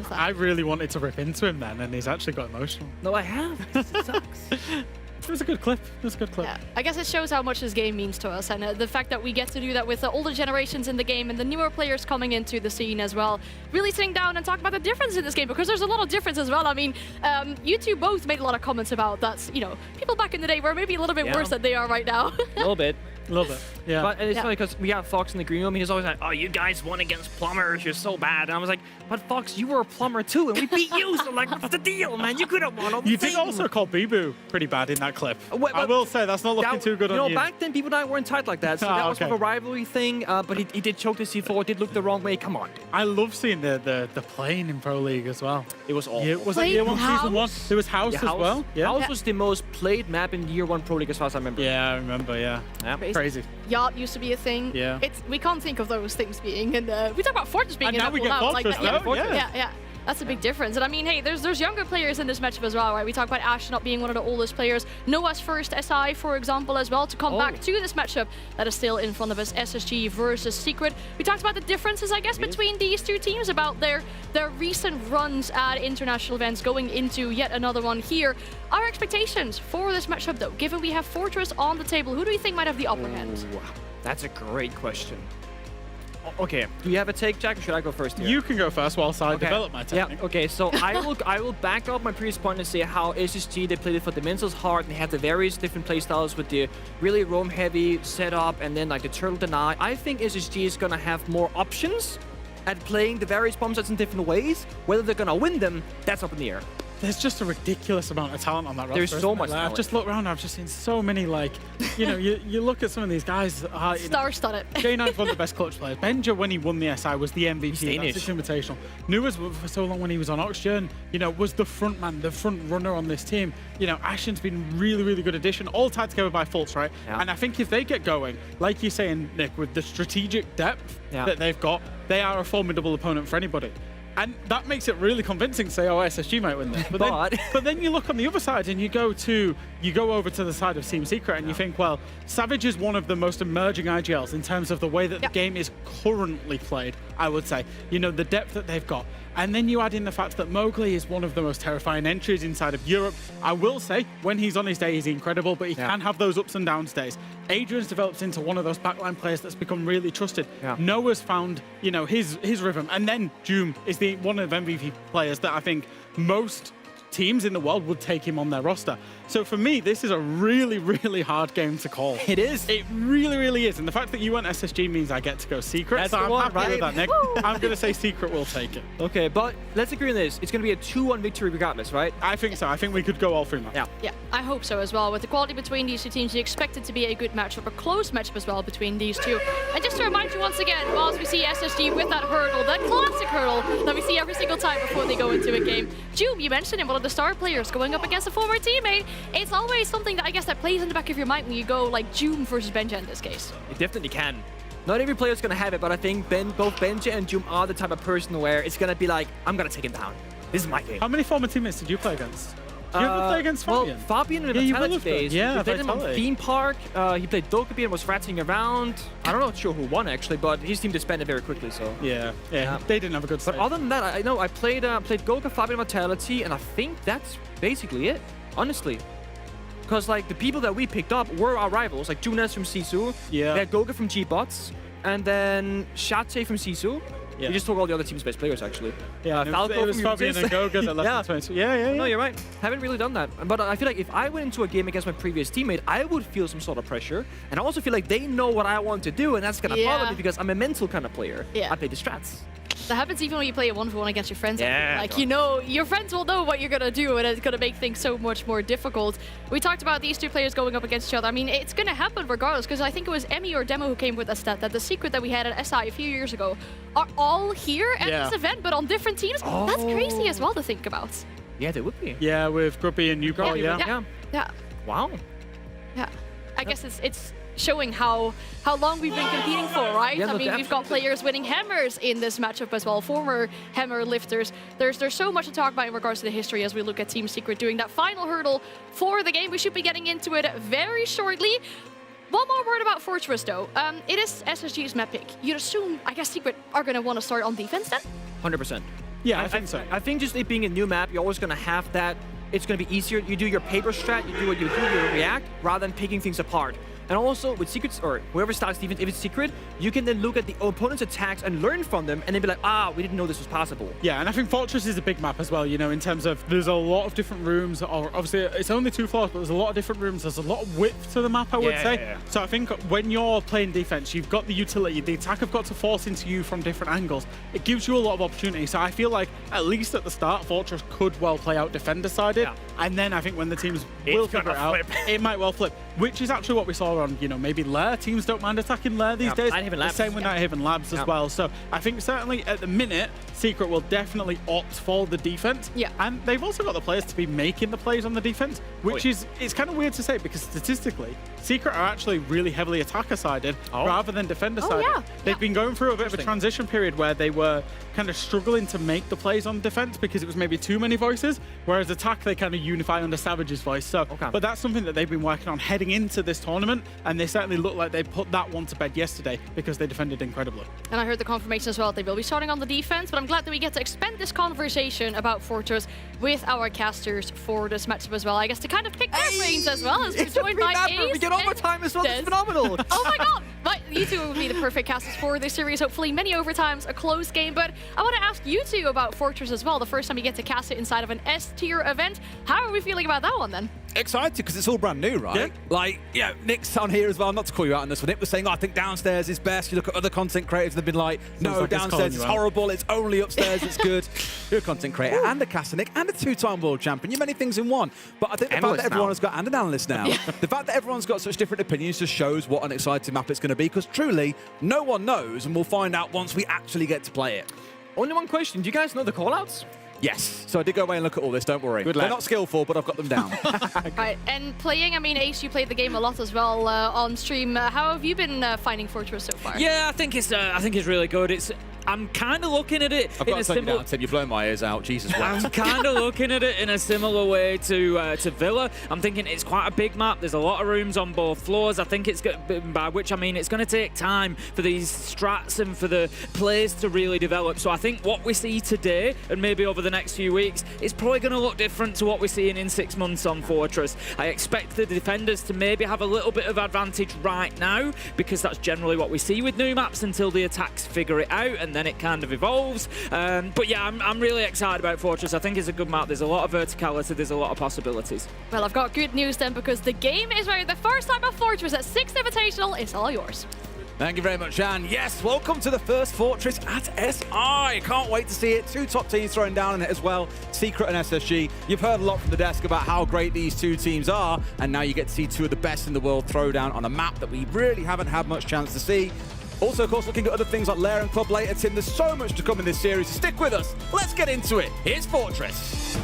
I really wanted to rip into him then, and he's actually got emotional. No, I have. It sucks. It was a good clip. It was a good clip. Yeah, I guess it shows how much this game means to us, and the fact that we get to do that with the older generations in the game and the newer players coming into the scene as well. Really sitting down and talking about the difference in this game, because there's a lot of difference as well. I mean, you two both made a lot of comments about that. You know, people back in the day were maybe a little bit worse than they are right now. A little bit. Love it. Yeah. But it's funny because we got Fox in the green room. He's always like, "Oh, you guys won against plumbers. You're so bad." And I was like, "But Fox, you were a plumber too, and we beat you. So like, what's the deal, man? You could have won." You did also call Bibu pretty bad in that clip. I will say that's not looking too good on you. Back then, people and I weren't tight like that, so that was more of a rivalry thing. But he did choke the C4. Did look the wrong way. Come on. I love seeing the playing in Pro League as well. It was awful. Yeah, was it year 1, season 1? There was House as well. Yeah. House was the most played map in year 1 Pro League as far as I remember. Yeah, I remember. Yeah. Crazy. Yacht used to be a thing. Yeah. We can't think of those things being in the. We talk about Fortress being in now we get Fortress, yeah. That's a big difference. And I mean, hey, there's younger players in this matchup as well, right? We talk about Ash not being one of the oldest players. Noah's first SI, for example, as well, to come back to this matchup that is still in front of us, SSG versus Secret. We talked about the differences, I guess, between these two teams, about their recent runs at international events, going into yet another one here. Our expectations for this matchup, though, given we have Fortress on the table, who do you think might have the upper hand? That's a great question. Okay, do you have a take, Jack, or should I go first here? You can go first whilst I develop my technique. Yeah, okay, so I will back up my previous point and say how SSG, they played it fundamentals hard, and they had the various different playstyles with the really roam-heavy setup and then like the turtle deny. I think SSG is going to have more options at playing the various bomb sets in different ways. Whether they're going to win them, that's up in the air. There's just a ridiculous amount of talent on that roster. There's so much talent. I've just looked around, I've just seen so many, like, you look at some of these guys. Star-studded. J9's one of the best clutch players. Benja, when he won the SI, was the MVP. That's Six Invitational. Nua's for so long when he was on Oxygen, was the front man, the front runner on this team. Ashen's been really, really good addition, all tied together by FLUXO, right? Yeah. And I think if they get going, like you're saying, Nick, with the strategic depth that they've got, they are a formidable opponent for anybody. And that makes it really convincing to say, oh, SSG might win this. But then you look on the other side and you go over to the side of Team Secret and you think, well, Savage is one of the most emerging IGLs in terms of the way that the game is currently played, I would say. The depth that they've got. And then you add in the fact that Mowgli is one of the most terrifying entries inside of Europe. I will say, when he's on his day, he's incredible, but he can have those ups and downs days. Adrian's developed into one of those backline players that's become really trusted. Noah's found, his rhythm. And then Joom is one of the MVP players that I think most teams in the world would take him on their roster. So for me, this is a really, really hard game to call. It is. It really, really is. And the fact that you went SSG means I get to go Secret. That's so the I'm happy with that, Nick. I'm going to say Secret will take it. Okay, but let's agree on this. It's going to be a 2-1 victory regardless, right? I think so. I think we could go all 3 matches. Yeah, I hope so as well. With the quality between these two teams, you expect it to be a good matchup, a close matchup as well between these two. And just to remind you once again, whilst we see SSG with that hurdle, that classic hurdle that we see every single time before they go into a game. Joom, you mentioned him, one of the star players going up against a former teammate. It's always something that I guess that plays in the back of your mind when you go like Joom versus Benja in this case. It definitely can. Not every player is going to have it, but I think both Benja and Joom are the type of person where it's going to be like, I'm going to take him down. This is my game. How many former teammates did you play against? Did you ever play against Fabian? Well, Fabian in the Vitality days. Yeah, he played him on Theme Park. He played Dokkaebi and was ratting around. I'm not sure who won actually, but his team disbanded very quickly. So yeah. They didn't have a good start. But other than that, I know I played Goka, Fabian, Vitality, and I think that's basically it. Honestly. Because like the people that we picked up were our rivals, like Junas from Sisu, we had Goga from G-Bots, and then Shate from Sisu. We just took all the other team's best players actually. Yeah, Falco it was Fabian and Goga that left in 20. Yeah. No, you're right. Haven't really done that. But I feel like if I went into a game against my previous teammate, I would feel some sort of pressure. And I also feel like they know what I want to do, and that's gonna bother me because I'm a mental kind of player. I play the strats. That happens even when you play a 1-for-1 against your friends. Yeah, like, your friends will know what you're going to do, and it's going to make things so much more difficult. We talked about these two players going up against each other. I mean, it's going to happen regardless, because I think it was Emmy or Demo who came with a stat that the Secret that we had at SI a few years ago are all here at this event, but on different teams. That's crazy as well to think about. Yeah, they would be. Yeah, with Grubby and Newport, Yeah. Wow. Yeah. I guess it's showing how long we've been competing for, right? I mean, we've got players winning hammers in this matchup as well, former hammer lifters. There's so much to talk about in regards to the history as we look at Team Secret doing that final hurdle for the game. We should be getting into it very shortly. One more word about Fortress, though. It is SSG's map pick. You'd assume, I guess, Secret are going to want to start on defense then? 100%. Yeah, I think so. I think just it being a new map, you're always going to have that it's going to be easier. You do your paper strat, you do what you do, you react, rather than picking things apart. And also with secrets, or whoever starts defense, if it's secret, you can then look at the opponent's attacks and learn from them, and then be like, ah, we didn't know this was possible. Yeah, and I think Fortress is a big map as well, you know, in terms of there's a lot of different rooms, or obviously it's only 2 floors, but there's a lot of different rooms. There's a lot of width to the map, I would say. Yeah. So I think when you're playing defense, you've got the utility. The attack have got to force into you from different angles. It gives you a lot of opportunity. So I feel like, at least at the start, Fortress could well play out defender-sided. Yeah. And then I think when the teams will figure it out, it might well flip, which is actually what we saw on, you know, maybe Lair. Teams don't mind attacking Lair these days. The same with Nighthaven Labs as well. So I think certainly at the minute, Secret will definitely opt for the defense. Yeah. And they've also got the players to be making the plays on the defense, which is, it's kind of weird to say because statistically, Secret are actually really heavily attacker-sided rather than defender-sided. They've been going through a bit of a transition period where they were kind of struggling to make the plays on defense because it was maybe too many voices, whereas attack they kind of unify under Savage's voice. So, but that's something that they've been working on heading into this tournament, and they certainly look like they put that one to bed yesterday because they defended incredibly. And I heard the confirmation as well, they will be starting on the defense, but I'm glad that we get to expand this conversation about Fortress with our casters for this matchup as well. I guess to kind of pick their brains as well, as we're joined by Ace. We get overtime as well, it's phenomenal. Oh my god! But you two will be the perfect casters for this series, hopefully many overtimes, a close game. But I want to ask you two about Fortress as well, the first time you get to cast it inside of an S-tier event. How are we feeling about that one then? Excited because it's all brand new, right? Yeah. Like, yeah, Nick's on here as well. Not to call you out on this one. Nick was saying, oh, I think downstairs is best. You look at other content creators, they've been like, no, downstairs is horrible. It's only upstairs. It's good. You're a content creator and a caster, Nick, and a 2-time world champion. You're many things in one. But I think the fact that everyone has got, and an analyst now, the fact that everyone's got such different opinions just shows what an exciting map it's going to be. Because truly, no one knows, and we'll find out once we actually get to play it. Only one question. Do you guys know the callouts? Yes. So I did go away and look at all this, don't worry. They're not skillful, but I've got them down. Right, and playing, I mean, Ace, you played the game a lot as well on stream. How have you been finding Fortress so far? Yeah, I think it's really good. I'm kind of looking at it in a similar... Tim, you've blown my ears out. Jesus Christ. I'm kind of looking at it in a similar way to Villa. I'm thinking it's quite a big map. There's a lot of rooms on both floors. I think it's by which I mean it's going to take time for these strats and for the plays to really develop. So I think what we see today and maybe over the next few weeks is probably going to look different to what we're seeing in 6 months on Fortress. I expect the defenders to maybe have a little bit of advantage right now because that's generally what we see with new maps until the attacks figure it out and then it kind of evolves. But yeah, I'm really excited about Fortress. I think it's a good map. There's a lot of verticality. There's a lot of possibilities. Well, I've got good news then because the game is ready. The first time of Fortress at Six Invitational is all yours. Thank you very much, Jan. Yes, welcome to the first Fortress at SI. Can't wait to see it. 2 top teams throwing down in it as well, Secret and SSG. You've heard a lot from the desk about how great these 2 teams are, and now you get to see 2 of the best in the world throw down on a map that we really haven't had much chance to see. Also, of course, looking at other things like Lair and Club later, Tim. There's so much to come in this series. Stick with us. Let's get into it. Here's Fortress.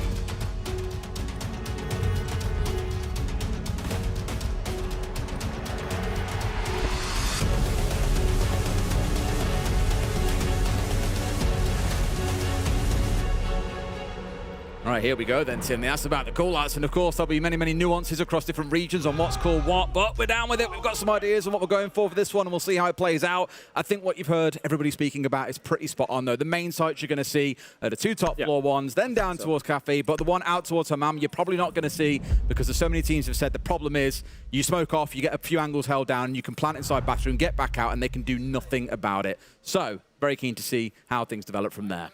All right, here we go then, Tim. They asked about the call-outs, and of course, there'll be many, many nuances across different regions on what's called what, but we're down with it. We've got some ideas on what we're going for this one, and we'll see how it plays out. I think what you've heard everybody speaking about is pretty spot on, though. The main sites you're going to see are the 2 top floor ones, then down towards Cafe, but the one out towards Hammam, you're probably not going to see because there's so many teams have said the problem is you smoke off, you get a few angles held down, you can plant inside bathroom, get back out, and they can do nothing about it. So, very keen to see how things develop from there.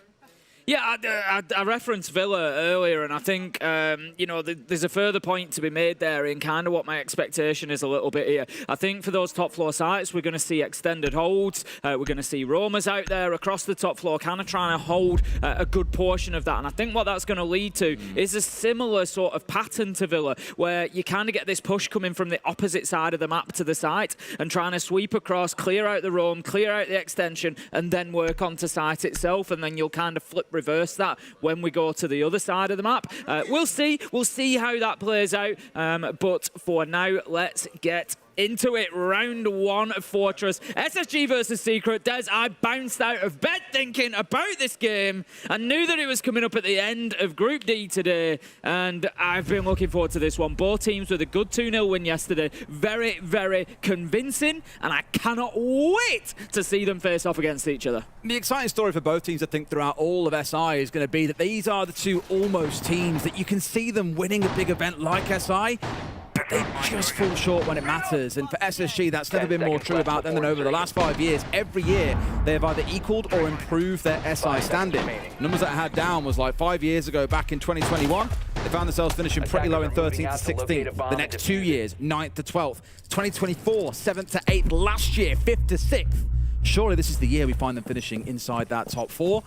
Yeah, I referenced Villa earlier, and I think, you know, there's a further point to be made there in kind of what my expectation is a little bit here. I think for those top floor sites, we're going to see extended holds. We're going to see roamers out there across the top floor, kind of trying to hold a good portion of that. And I think what that's going to lead to is a similar sort of pattern to Villa, where you kind of get this push coming from the opposite side of the map to the site and trying to sweep across, clear out the roam, clear out the extension, and then work onto site itself. And then you'll kind of reverse that when we go to the other side of the map. We'll see how that plays out, but for now, let's get into it. Round 1 of Fortress. SSG versus Secret. Des, I bounced out of bed thinking about this game. I knew that it was coming up at the end of Group D today, and I've been looking forward to this one. Both teams with a good 2-0 win yesterday. Very, very convincing, and I cannot wait to see them face off against each other. The exciting story for both teams, I think, throughout all of SI is going to be that these are the two almost teams that you can see them winning a big event like SI, but they just fall short when it matters. And for SSG, that's never been more true about them than over the last 5 years. Every year, they have either equaled or improved their SI standing. Numbers that I had down was like 5 years ago, back in 2021. They found themselves finishing pretty low in 13th to 16th. The next 2 years, 9th to 12th. 2024, 7th to 8th. Last year, 5th to 6th. Surely this is the year we find them finishing inside that top 4.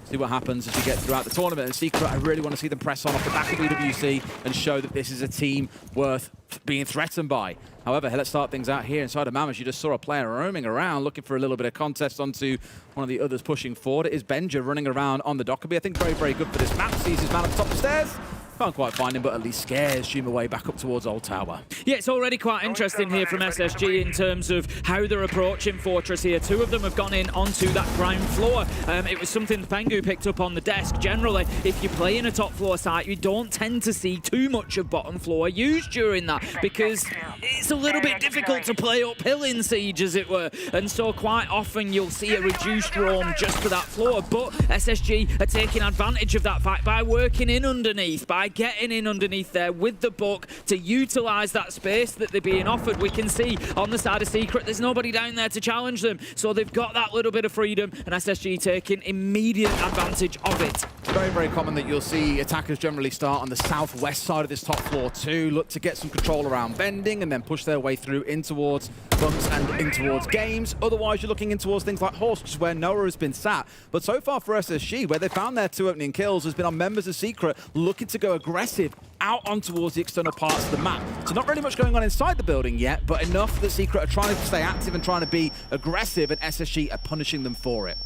See what happens as we get throughout the tournament. And Secret, I really want to see them press on off the back of EWC and show that this is a team worth being threatened by. However, let's start things out here inside of Mamas. You just saw a player roaming around, looking for a little bit of contest onto one of the others pushing forward. It is Benja running around on the Dockerby. I think very, very good for this map. Sees his man at the top of the stairs. Can't quite find him, but at least scares Zoom away back up towards Old Tower. Yeah, it's already quite interesting here from SSG in terms of how they're approaching Fortress here. 2 of them have gone in onto that ground floor. It was something Pengu picked up on the desk. Generally, if you play in a top floor site, you don't tend to see too much of bottom floor used during that because it's a little bit difficult to play uphill in Siege, as it were. And so quite often you'll see a reduced roam just for that floor. But SSG are taking advantage of that fact by working in underneath, by getting in underneath there with the book to utilise that space that they're being offered. We can see on the side of Secret, there's nobody down there to challenge them. So they've got that little bit of freedom, and SSG taking immediate advantage of it. Very, very common that you'll see attackers generally start on the southwest side of this top floor too, look to get some control around bending and then push their way through in towards bumps and in towards games. Otherwise, you're looking in towards things like Horse, which is where Noah has been sat. But so far for SSG, where they found their 2 opening kills has been on members of Secret looking to go aggressive out on towards the external parts of the map. So not really much going on inside the building yet, but enough that Secret are trying to stay active and trying to be aggressive, and SSG are punishing them for it.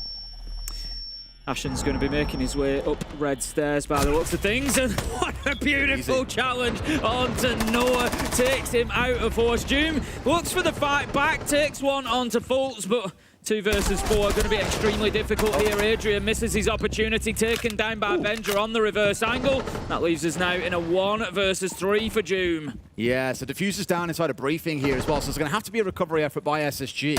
Ashen's going to be making his way up red stairs by the looks of things, and what a beautiful challenge onto Noah. Takes him out of Horse. Doom looks for the fight back, takes one onto Fultz, but 2 versus 4 are going to be extremely difficult here. Adrian misses his opportunity, taken down by Benja on the reverse angle. That leaves us now in a 1 versus 3 for Doom. Yeah, so Diffuser's down inside a briefing here as well, so there's going to have to be a recovery effort by SSG.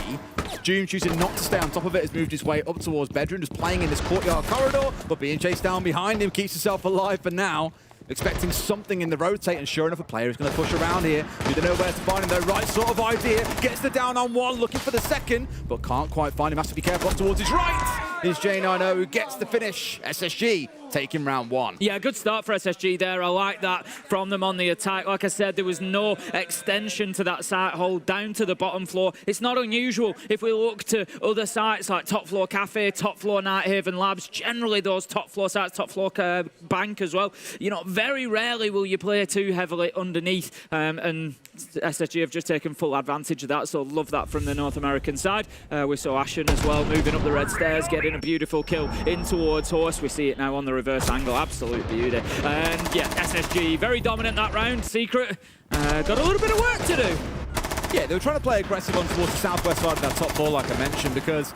Doom choosing not to stay on top of it, has moved his way up towards Bedroom, just playing in this courtyard corridor, but being chased down behind him, keeps himself alive for now. Expecting something in the rotate, and sure enough, a player is going to push around here. You don't know where to find him, though. Right sort of idea. Gets the down on 1, looking for the second, but can't quite find him. Has to be careful up towards his right. Is J90 who gets the finish. SSG taking round 1. Yeah, good start for SSG there. I like that from them on the attack. Like I said, there was no extension to that site hold down to the bottom floor. It's not unusual if we look to other sites like Top Floor Cafe, Top Floor Nighthaven Labs, generally those top floor sites, Top Floor Bank as well. You know, very rarely will you play too heavily underneath, and SSG have just taken full advantage of that, so love that from the North American side. We saw Ashen as well moving up the red stairs, getting a beautiful kill in towards Horse. We see it now on the reverse angle, absolute beauty. And yeah, SSG very dominant that round. Secret got a little bit of work to do. Yeah, they were trying to play aggressive on towards the southwest side of that top floor, like I mentioned, because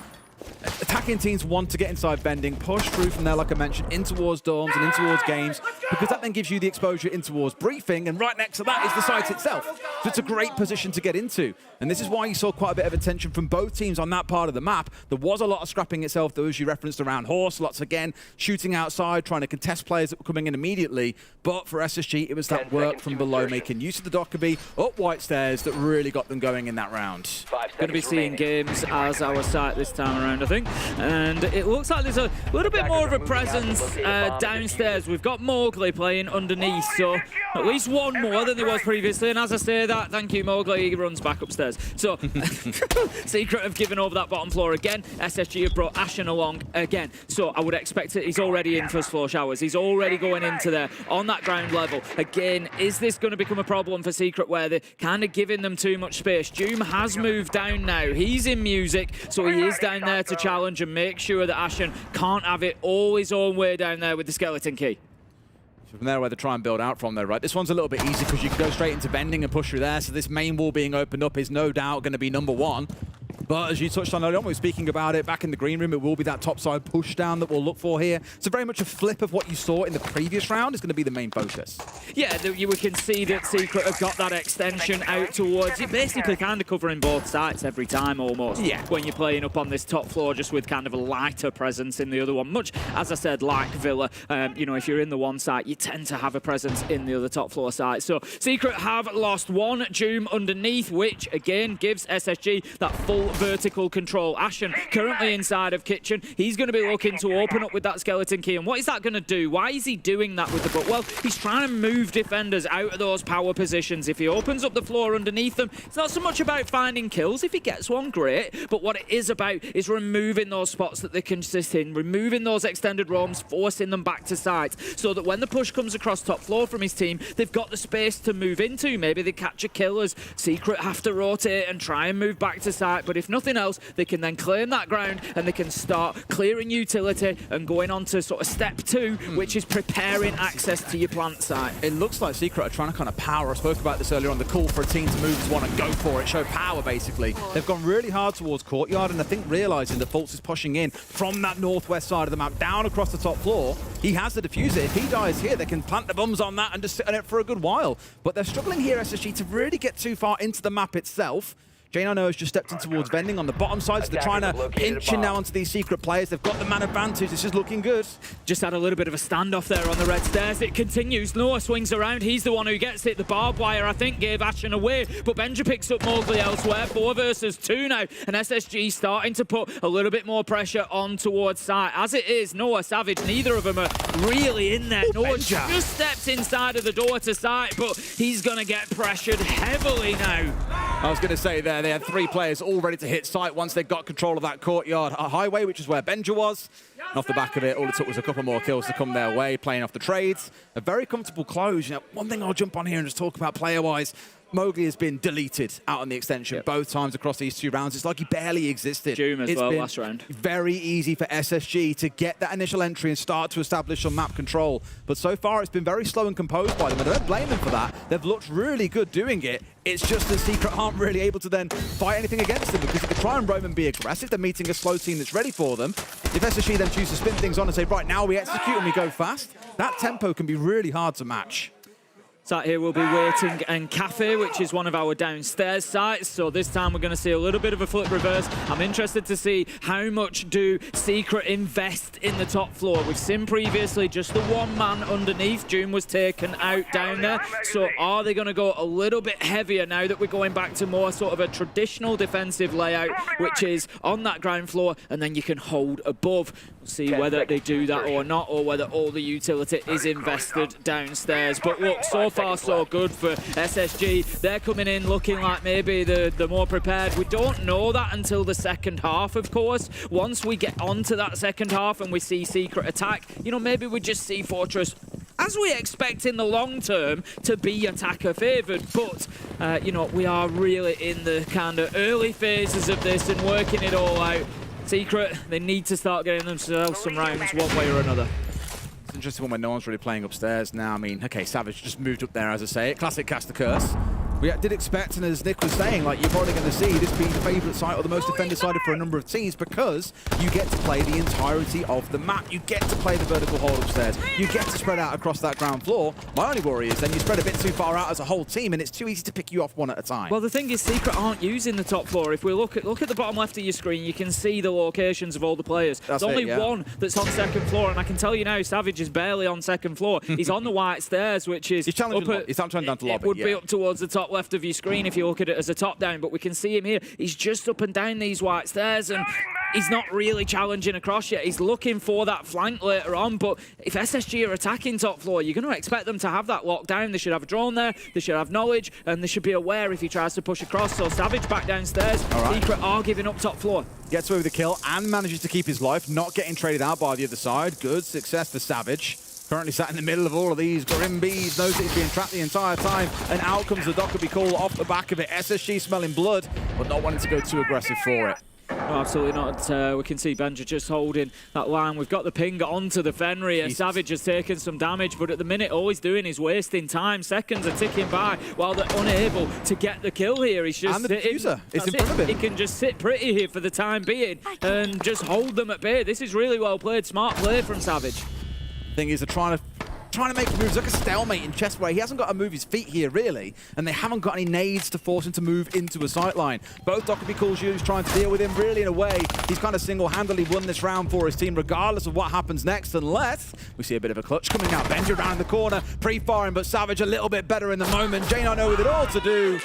attacking teams want to get inside bending, push through from there, like I mentioned, in towards dorms and in towards games, because that then gives you the exposure in towards briefing, and right next to that is the site itself. So it's a great position to get into. And this is why you saw quite a bit of attention from both teams on that part of the map. There was a lot of scrapping itself, though, as you referenced around Horse, lots again, shooting outside, trying to contest players that were coming in immediately. But for SSG, it was that work from below, making use of the Dockerby, up white stairs, that really got them going in that round. Going to be seeing games as our site this time around, I think. And it looks like there's a little bit more of a presence downstairs. We've got Mowgli playing underneath, so at least one more than there was previously. And as I say that, thank you, Mowgli, he runs back upstairs. So Secret have given over that bottom floor again. SSG have brought Ashen along again. So I would expect it. He's already in first floor showers. He's already going into there on that ground level. Again, is this going to become a problem for Secret where they're kind of giving them too much space? Doom has moved down now. He's in music, so he is down there to challenge and make sure that Ashen can't have it all his own way down there with the skeleton key. From there, where they try and build out from there, right? This one's a little bit easy because you can go straight into bending and push through there. So this main wall being opened up is no doubt going to be number one. But as you touched on earlier on, we were speaking about it back in the green room, it will be that topside push down that we'll look for here. So very much a flip of what you saw in the previous round is going to be the main focus. Yeah, we can see that Secret have got that extension out towards it, basically kind of covering both sides every time almost. Yeah. When you're playing up on this top floor just with kind of a lighter presence in the other one. Much, as I said, like Villa, you know, if you're in the one side, you tend to have a presence in the other top floor side. So Secret have lost one Doom underneath, which again gives SSG that full vertical control. Ashen currently inside of Kitchen. He's going to be looking to open up with that skeleton key. And what is that going to do? Why is he doing that with the book? Well, he's trying to move defenders out of those power positions. If he opens up the floor underneath them, it's not so much about finding kills. If he gets one, great. But what it is about is removing those spots that they can sit in, removing those extended roams, forcing them back to sides, so that when the push comes across top floor from his team, they've got the space to move into. Maybe they catch a kill as Secret have to rotate and try and move back to site. But if nothing else, they can then claim that ground and they can start clearing utility and going on to sort of step 2, which is preparing access to your plant site. It looks like Secret are trying to kind of power. I spoke about this earlier on, the call for a team to move to one and go for it, show power basically. They've gone really hard towards Courtyard, and I think realizing that Falks is pushing in from that northwest side of the map down across the top floor. He has the diffuser. If he dies here, they can plant the bombs on that and just sit on it for a good while. But they're struggling here, SSG, to really get too far into the map itself. Jane, I know, has just stepped in towards vending on the bottom side, so they're trying to pinch in now onto these Secret players. They've got the man advantage. This is looking good. Just had a little bit of a standoff there on the red stairs. It continues. Noah swings around. He's the one who gets it. The barbed wire, I think, gave Ashen away, but Benja picks up Mowgli elsewhere. 4 versus 2 now, and SSG starting to put a little bit more pressure on towards site. As it is, Noah, Savage, neither of them are really in there. Noah just stepped inside of the door to site, but he's going to get pressured heavily now. I was going to say there, they had 3 players all ready to hit site once they got control of that Courtyard highway, which is where Benja was. And off the back of it, all it took was a couple more kills to come their way, playing off the trades. A very comfortable close. You know, one thing I'll jump on here and just talk about player-wise, Mowgli has been deleted out on the extension both times across these 2 rounds. It's like he barely existed. Doom as well last round. Very easy for SSG to get that initial entry and start to establish some map control. But so far, it's been very slow and composed by them. I don't blame them for that. They've looked really good doing it. It's just that Secret aren't really able to then fight anything against them, because they can try and roam and be aggressive. They're meeting a slow team that's ready for them. If SSG then choose to spin things on and say, right, now we execute and we go fast, that tempo can be really hard to match. Sat here, we'll be waiting and Cafe, which is one of our downstairs sites. So this time we're going to see a little bit of a flip reverse. I'm interested to see how much do Secret invest in the top floor. We've seen previously just the 1 man underneath. Doom was taken out down there. So are they going to go a little bit heavier now that we're going back to more sort of a traditional defensive layout, which is on that ground floor and then you can hold above. We'll see whether they do that or not, or whether all the utility is invested downstairs. But look, so far so good for SSG. They're coming in looking like maybe the more prepared. We don't know that until the second half, of course. Once we get onto that second half and we see Secret attack, you know, maybe we just see Fortress, as we expect in the long term, to be attacker favoured. But, you know, we are really in the kind of early phases of this and working it all out. Secret, they need to start getting themselves some rounds one way or another. It's interesting when no one's really playing upstairs now. I mean, okay, Savage just moved up there, as I say. Classic cast the curse. We did expect, and as Nick was saying, like, you're probably going to see this being the favourite site or the most defender-sided for a number of teams, because you get to play the entirety of the map. You get to play the vertical hold upstairs. You get to spread out across that ground floor. My only worry is then you spread a bit too far out as a whole team, and it's too easy to pick you off one at a time. Well, the thing is, Secret aren't using the top floor. If we look at the bottom left of your screen, you can see the locations of all the players. There's only one that's on second floor, and I can tell you now, Savage is barely on second floor. He's on the white stairs, which is he's challenging. He's not trying down to lobby. It would be up towards the top left of your screen if you look at it as a top down, but we can see him here. He's just up and down these white stairs, and he's not really challenging across yet. He's looking for that flank later on, but if SSG are attacking top floor, you're going to expect them to have that locked down. They should have a drone there, they should have knowledge, and they should be aware if he tries to push across. So Savage back downstairs. Secret are giving up top floor. Gets away with the kill and manages to keep his life, not getting traded out by the other side. Good success for Savage. Currently sat in the middle of all of these grim bees, knows that he's being trapped the entire time, and out comes the Dockerby call off the back of it. SSG smelling blood, but not wanting to go too aggressive for it. No, absolutely not. We can see Benja just holding that line. We've got the ping onto the Fenrir. Savage has taken some damage, but at the minute, all he's doing is wasting time. Seconds are ticking by while they're unable to get the kill here. He's just and the diffuser. It's in front of him. He can just sit pretty here for the time being and just hold them at bay. This is really well played. Smart play from Savage. Thing is, they're trying to make moves like a stalemate in chess where he hasn't got to move his feet here really, and they haven't got any nades to force him to move into a sight line. Both Dockerby Cool Shoes trying to deal with him really in a way. He's kind of single-handedly won this round for his team regardless of what happens next, unless we see a bit of a clutch coming out. Benja around the corner, pre-firing, but Savage a little bit better in the moment. J9 with it all to do.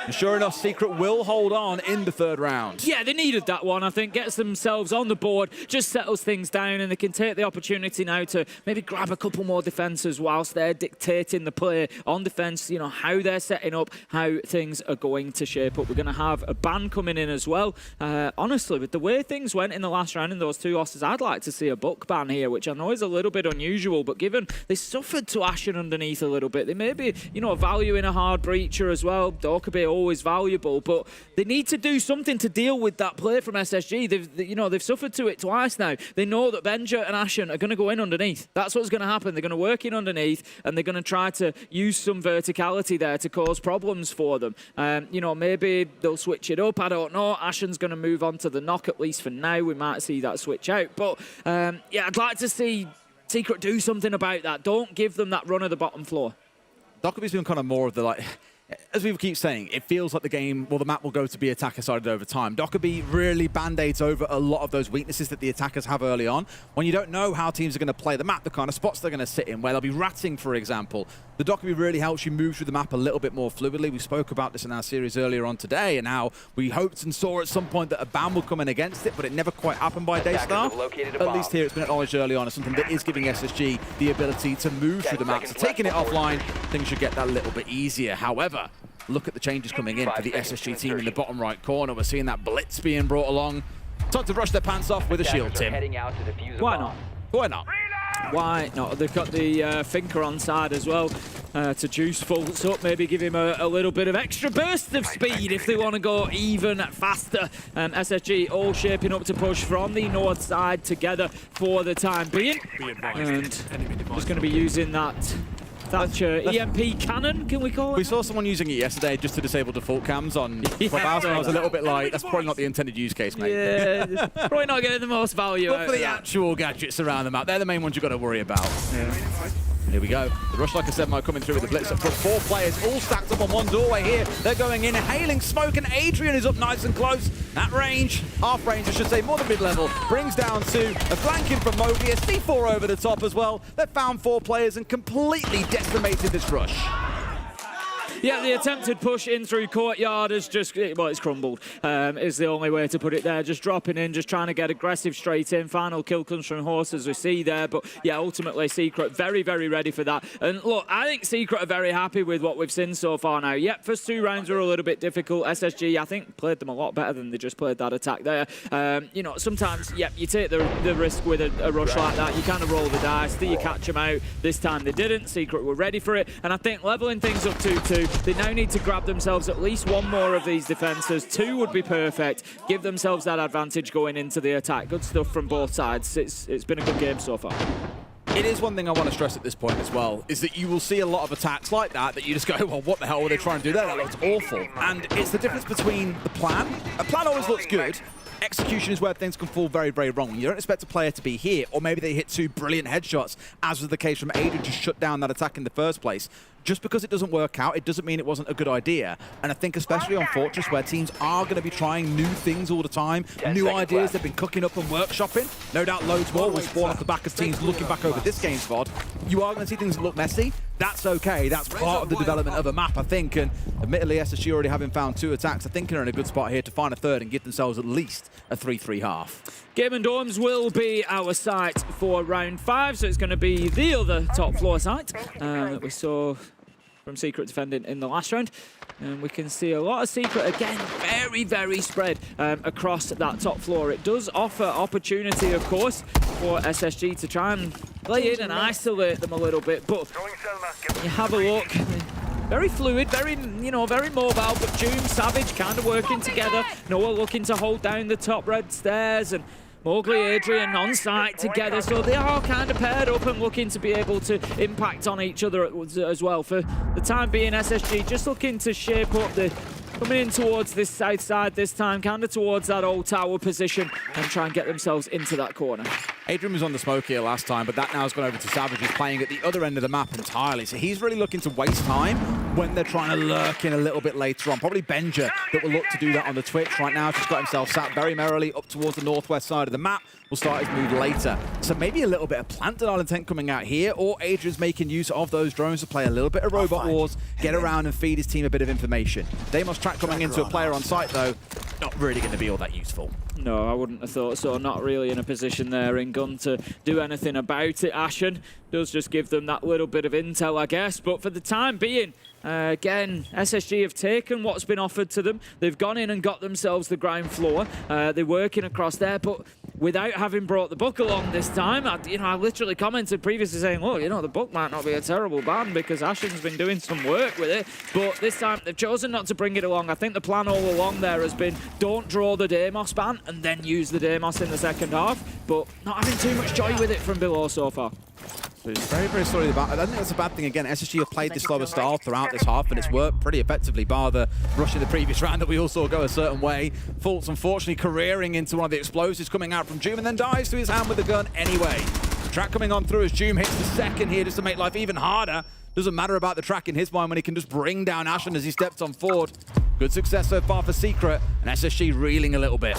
And sure enough, Secret will hold on in the third round. Yeah, they needed that one, I think. Gets themselves on the board, just settles things down, and they can take the opportunity now to maybe grab a couple more defenses whilst they're dictating the play on defense, you know, how they're setting up, how things are going to shape up. We're going to have a ban coming in as well. Honestly, with the way things went in the last round in those two losses, I'd like to see a buck ban here, which I know is a little bit unusual, but given they suffered to Ashen underneath a little bit, they may be, you know, valuing a hard breacher as well. Dockerby always valuable, but they need to do something to deal with that play from SSG. They've suffered to it twice now. They know that Benja and Ashen are going to go in underneath. That's what's going to happen. They're going to work in underneath, and they're going to try to use some verticality there to cause problems for them. You know, maybe they'll switch it up. I don't know. Ashen's going to move on to the knock, at least for now. We might see that switch out. But yeah, I'd like to see Secret do something about that. Don't give them that run of the bottom floor. Dockerby's been kind of more of the, like, as we keep saying, it feels like the map will go to be attacker-sided over time. Dockerby really band-aids over a lot of those weaknesses that the attackers have early on. When you don't know how teams are going to play the map, the kind of spots they're going to sit in, where they'll be ratting, for example, the Dockerby really helps you move through the map a little bit more fluidly. We spoke about this in our series earlier on today, and how we hoped and saw at some point that a ban would come in against it, but it never quite happened by DAYSTAR. At least here it's been acknowledged early on as something that is giving SSG the ability to move through the map. So taking it offline, things should get that little bit easier. However, look at the changes coming in for the SSG team in the bottom right corner. We're seeing that blitz being brought along. Time to brush their pants off with a shield, Tim. Why not? Why not? Why not? They've got the Finker on side as well to juice Fultz up, maybe give him a little bit of extra burst of speed if they want to go even faster. SSG all shaping up to push from the north side together for the time being. And just going to be using that Thatcher EMP cannon, can we call it? We saw someone using it yesterday just to disable default cams on Clubhouse, and I was a little bit like, that's probably not the intended use case, mate. Yeah, probably not getting the most value But for the actual gadgets around the map, they're the main ones you've got to worry about. Yeah. Here we go. The rush, like I said, might coming through with the blitz. But 4 players all stacked up on one doorway here. They're going in, hailing smoke, and Adrian is up nice and close. At range, half range, I should say, more than mid-level. Brings down 2. A flanking from Mobius. C4 over the top as well. They've found 4 players and completely decimated this rush. Yeah, the attempted push in through courtyard is just, well, it's crumbled, is the only way to put it there. Just dropping in, just trying to get aggressive straight in. Final kill comes from Horse, as we see there. But yeah, ultimately, Secret very, very ready for that. And look, I think Secret are very happy with what we've seen so far now. Yep, first 2 rounds were a little bit difficult. SSG, I think, played them a lot better than they just played that attack there. You know, sometimes, yep, you take the risk with a rush like that. You kind of roll the dice. Do you catch them out? This time they didn't. Secret were ready for it. And I think leveling things up 2-2, they now need to grab themselves at least 1 more of these defenses. 2 would be perfect. Give themselves that advantage going into the attack. Good stuff from both sides. It's been a good game so far. It is one thing I want to stress at this point as well, is that you will see a lot of attacks like that you just go, well, what the hell were they trying to do there? That looks awful. And it's the difference between the plan. A plan always looks good. Execution is where things can fall very, very wrong. You don't expect a player to be here, or maybe they hit 2 brilliant headshots, as was the case from Adrian, to shut down that attack in the first place. Just because it doesn't work out, it doesn't mean it wasn't a good idea. And I think especially on Fortress, where teams are going to be trying new things all the time, new ideas they've been cooking up and workshopping. No doubt loads more will spawn off the back of teams looking back over this game's VOD. You are going to see things that look messy. That's okay. That's part of the development of a map, I think. And admittedly, SSG already having found 2 attacks, I think they're in a good spot here to find a 3rd and give themselves at least a 3-3 half. Game and Dorms will be our site for round 5, so it's going to be the other top floor site that we saw from Secret defending in the last round. And we can see a lot of Secret, again, very, very spread across that top floor. It does offer opportunity, of course, for SSG to try and play in and isolate them a little bit. But you have a look, very fluid, very, you know, very mobile, but Doom, Savage kind of working together. Noah looking to hold down the top red stairs, and Mowgli, Adrian on site together, so they are kind of paired up and looking to be able to impact on each other as well. For the time being, SSG just looking to shape up the coming in towards this south side this time, kind of towards that old tower position, and try and get themselves into that corner. Adrian was on the smoke here last time, but that now has gone over to Savage, who's playing at the other end of the map entirely. So he's really looking to waste time when they're trying to lurk in a little bit later on. Probably Benja that will look to do that on the Twitch right now. Just got himself sat very merrily up towards the northwest side of the map. Will start his move later. So maybe a little bit of plant-denial intent coming out here, or Adrian's making use of those drones to play a little bit of robot wars, get around and feed his team a bit of information. Deimos track coming into a player on site though, not really going to be all that useful. No, I wouldn't have thought so. Not really in a position there in Gun to do anything about it. Ashen does just give them that little bit of intel, I guess. But for the time being, again, SSG have taken what's been offered to them. They've gone in and got themselves the ground floor. They're working across there, but without having brought the book along this time. I literally commented previously saying, oh, the book might not be a terrible ban because Ashen's been doing some work with it. But this time, they've chosen not to bring it along. I think the plan all along there has been don't draw the Deimos ban and then use the Deimos in the second half. But not having too much joy with it from below so far. So it's very, very sorry about it. I don't think that's a bad thing. Again, SSG have played this slower style throughout this half, and it's worked pretty effectively, bar the rush in the previous round that we all saw go a certain way. Fultz, unfortunately, careering into one of the explosives coming out from Doom, and then dies through his hand with the gun anyway. Track coming on through as Doom hits the second here just to make life even harder. Doesn't matter about the track in his mind when he can just bring down Ashen as he steps on forward. Good success so far for Secret, and SSG reeling a little bit.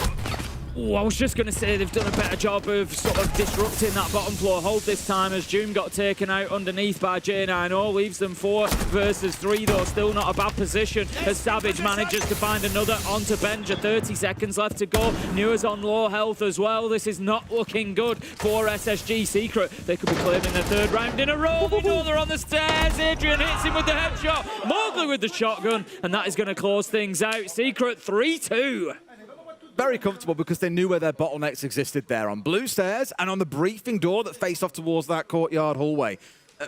Oh, I was just going to say they've done a better job of sort of disrupting that bottom floor hold this time as Doom got taken out underneath by J9O. Leaves them 4 versus 3 though. Still not a bad position as Savage manages to find another onto Benja. 30 seconds left to go. Nua's on low health as well. This is not looking good for SSG. Secret, they could be claiming their 3rd round in a row. We know they're on the stairs. Adrian hits him with the headshot. Mowgli with the shotgun, and that is going to close things out. Secret 3-2. Very comfortable because they knew where their bottlenecks existed there on blue stairs and on the briefing door that faced off towards that courtyard hallway.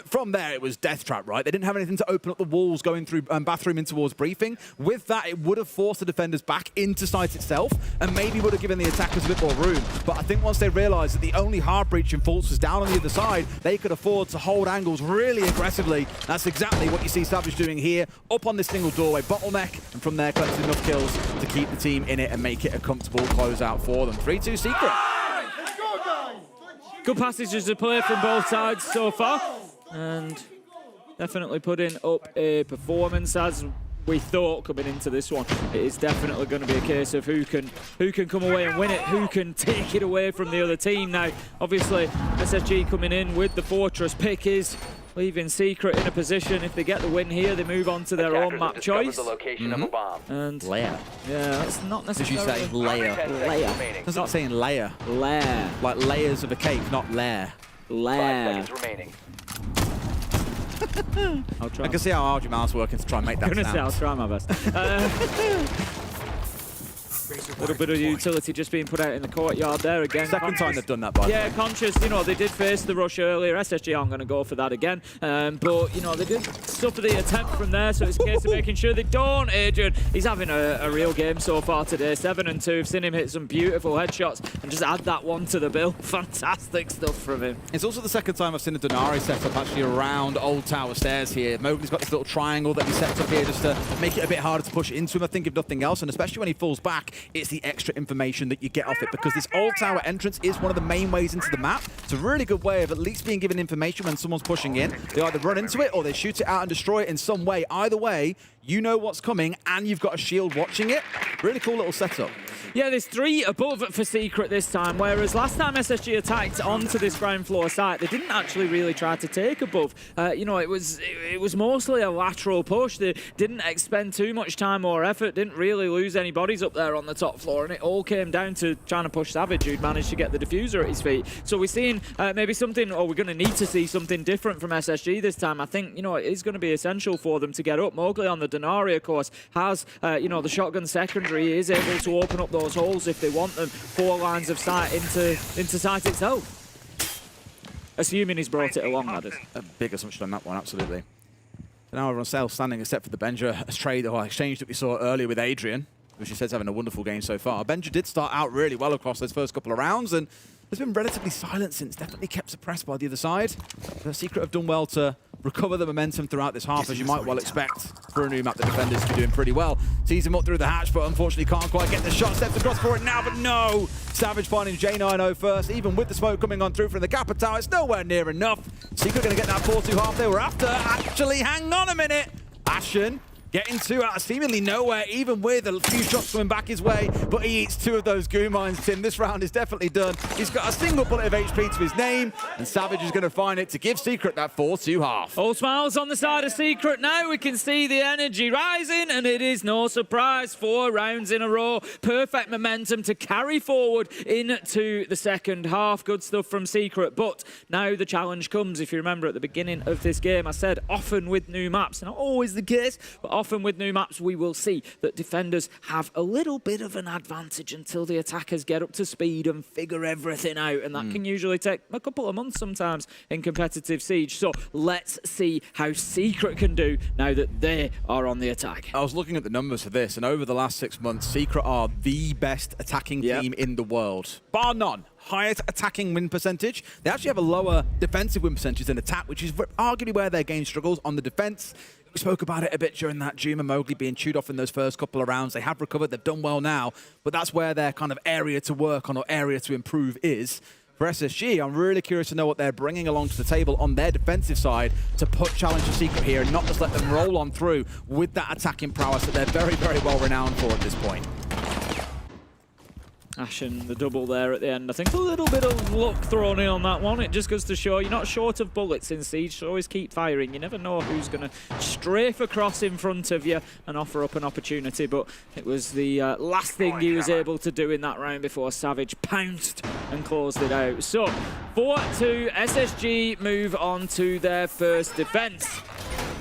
From there, it was death trap, right? They didn't have anything to open up the walls going through bathroom in towards briefing. With that, it would have forced the defenders back into site itself and maybe would have given the attackers a bit more room. But I think once they realized that the only hard breach in Fultz was down on the other side, they could afford to hold angles really aggressively. That's exactly what you see Savage doing here, up on this single doorway bottleneck, and from there collecting enough kills to keep the team in it and make it a comfortable closeout for them. 3-2 Secret. Good passages of play from both sides so far. And definitely putting up a performance as we thought coming into this one. It is definitely going to be a case of who can come away and win it, who can take it away from the other team. Now, obviously, SSG coming in with the Fortress pick is leaving Secret in a position. If they get the win here, they move on to their own map choice. And layer. Yeah, that's not necessarily. Did you say layer? Layer. That's not saying layer. Layer. Like layers of a cake, not layer. Layer. 5 seconds remaining. I can see how hard your mouth's working to try and make that sound. I'll try my best. A little bit of utility just being put out in the courtyard there again. Second time they've done that, by the way. Yeah, Conscious, they did face the rush earlier. SSG aren't going to go for that again. But, they did suffer the attempt from there, so it's a case of making sure they don't. Adrian, he's having a real game so far today. 7-2. I've seen him hit some beautiful headshots and just add that one to the bill. Fantastic stuff from him. It's also the second time I've seen a Denari set up actually around Old Tower Stairs here. Mowgli's got this little triangle that he sets up here just to make it a bit harder to push into him, I think, if nothing else. And especially when he falls back, it's the extra information that you get off it, because this Old Tower entrance is one of the main ways into the map. It's a really good way of at least being given information when someone's pushing in. They either run into it or they shoot it out and destroy it in some way. Either way, you know what's coming and you've got a shield watching it. Really cool little setup. Yeah, there's 3 above for Secret this time, whereas last time SSG attacked onto this ground floor site, they didn't actually really try to take above. It was mostly a lateral push. They didn't expend too much time or effort, didn't really lose any bodies up there on the top floor, and it all came down to trying to push Savage, who'd managed to get the diffuser at his feet. So we're seeing maybe something, or we're going to need to see something different from SSG this time. I think, it is going to be essential for them to get up. Mowgli on the Denari, of course, has, the shotgun secondary. He is able to open up those holes if they want them. 4 lines of sight into sight itself. Assuming he's brought it along, that is. A big assumption on that one, absolutely. So now everyone's still standing except for the Benja trade or exchange that we saw earlier with Adrian, which he says having a wonderful game so far. Benja did start out really well across those first couple of rounds, and has been relatively silent since, definitely kept suppressed by the other side. The Secret have done well to recover the momentum throughout this half, as you might well expect for a new map. The defenders to be doing pretty well. Sees him up through the hatch, but unfortunately can't quite get the shot. Steps across for it now, but no! Savage finding J90 first, even with the smoke coming on through from the Kappa Tower. It's nowhere near enough. Secret going to get that 4-2 half they were after. Actually, hang on a minute. Ashen getting 2 out of seemingly nowhere, even with a few shots coming back his way, but he eats 2 of those goo mines, Tim. This round is definitely done. He's got a single bullet of HP to his name, and Savage is going to find it to give Secret that 4-2 half. All smiles on the side of Secret now. We can see the energy rising, and it is no surprise. 4 rounds in a row. Perfect momentum to carry forward into the second half. Good stuff from Secret, but now the challenge comes. If you remember at the beginning of this game, I said often with new maps, not always the case, but often with new maps, we will see that defenders have a little bit of an advantage until the attackers get up to speed and figure everything out, and that can usually take a couple of months sometimes in competitive Siege. So let's see how Secret can do now that they are on the attack. I was looking at the numbers for this, and over the last 6 months, Secret are the best attacking team in the world, bar none. Highest attacking win percentage. They actually have a lower defensive win percentage than attack, which is arguably where their game struggles on the defense. We spoke about it a bit during that Juma Mowgli being chewed off in those first couple of rounds. They have recovered, they've done well now, but that's where their kind of area to work on or area to improve is. For SSG, I'm really curious to know what they're bringing along to the table on their defensive side to put challenge to Secret here and not just let them roll on through with that attacking prowess that they're very, very well renowned for at this point. Ashen, the double there at the end. I think a little bit of luck thrown in on that one. It just goes to show you're not short of bullets in Siege, so always keep firing. You never know who's going to strafe across in front of you and offer up an opportunity, but it was the last thing he was able to do in that round before Savage pounced and closed it out. So 4-2, SSG move on to their first defense.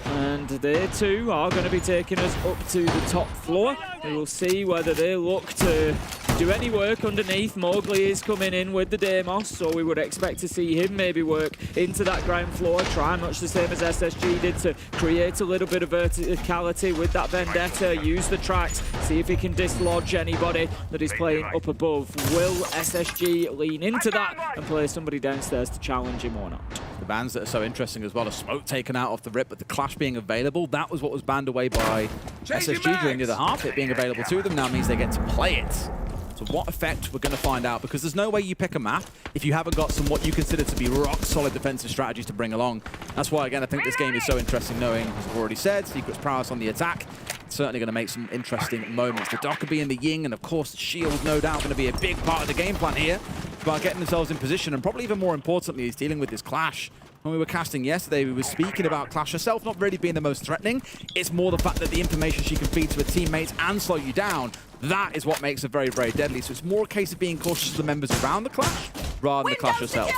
And they too are going to be taking us up to the top floor. We will see whether they look to do any work underneath. Mowgli is coming in with the Deimos, so we would expect to see him maybe work into that ground floor, try much the same as SSG did to create a little bit of verticality with that Vendetta, use the tracks, see if he can dislodge anybody that is playing up above. Will SSG lean into that and play somebody downstairs to challenge him or not? The bans that are so interesting as well, a smoke taken out off the rip, but the clash being available, that was what was banned away by SSG during the other half. It being available to them now means they get to play it. So what effect, we're going to find out, because there's no way you pick a map if you haven't got some what you consider to be rock-solid defensive strategies to bring along. That's why, again, I think this game is so interesting, knowing, as I've already said, Secret's prowess on the attack. It's certainly going to make some interesting moments. The Dokkaebi and the Ying, and of course the Shield, no doubt going to be a big part of the game plan here, about getting themselves in position, and probably even more importantly is dealing with this clash. When we were casting yesterday, we were speaking about Clash herself not really being the most threatening. It's more the fact that the information she can feed to her teammates and slow you down, that is what makes her very, very deadly. So it's more a case of being cautious of the members around the Clash rather than the Clash herself.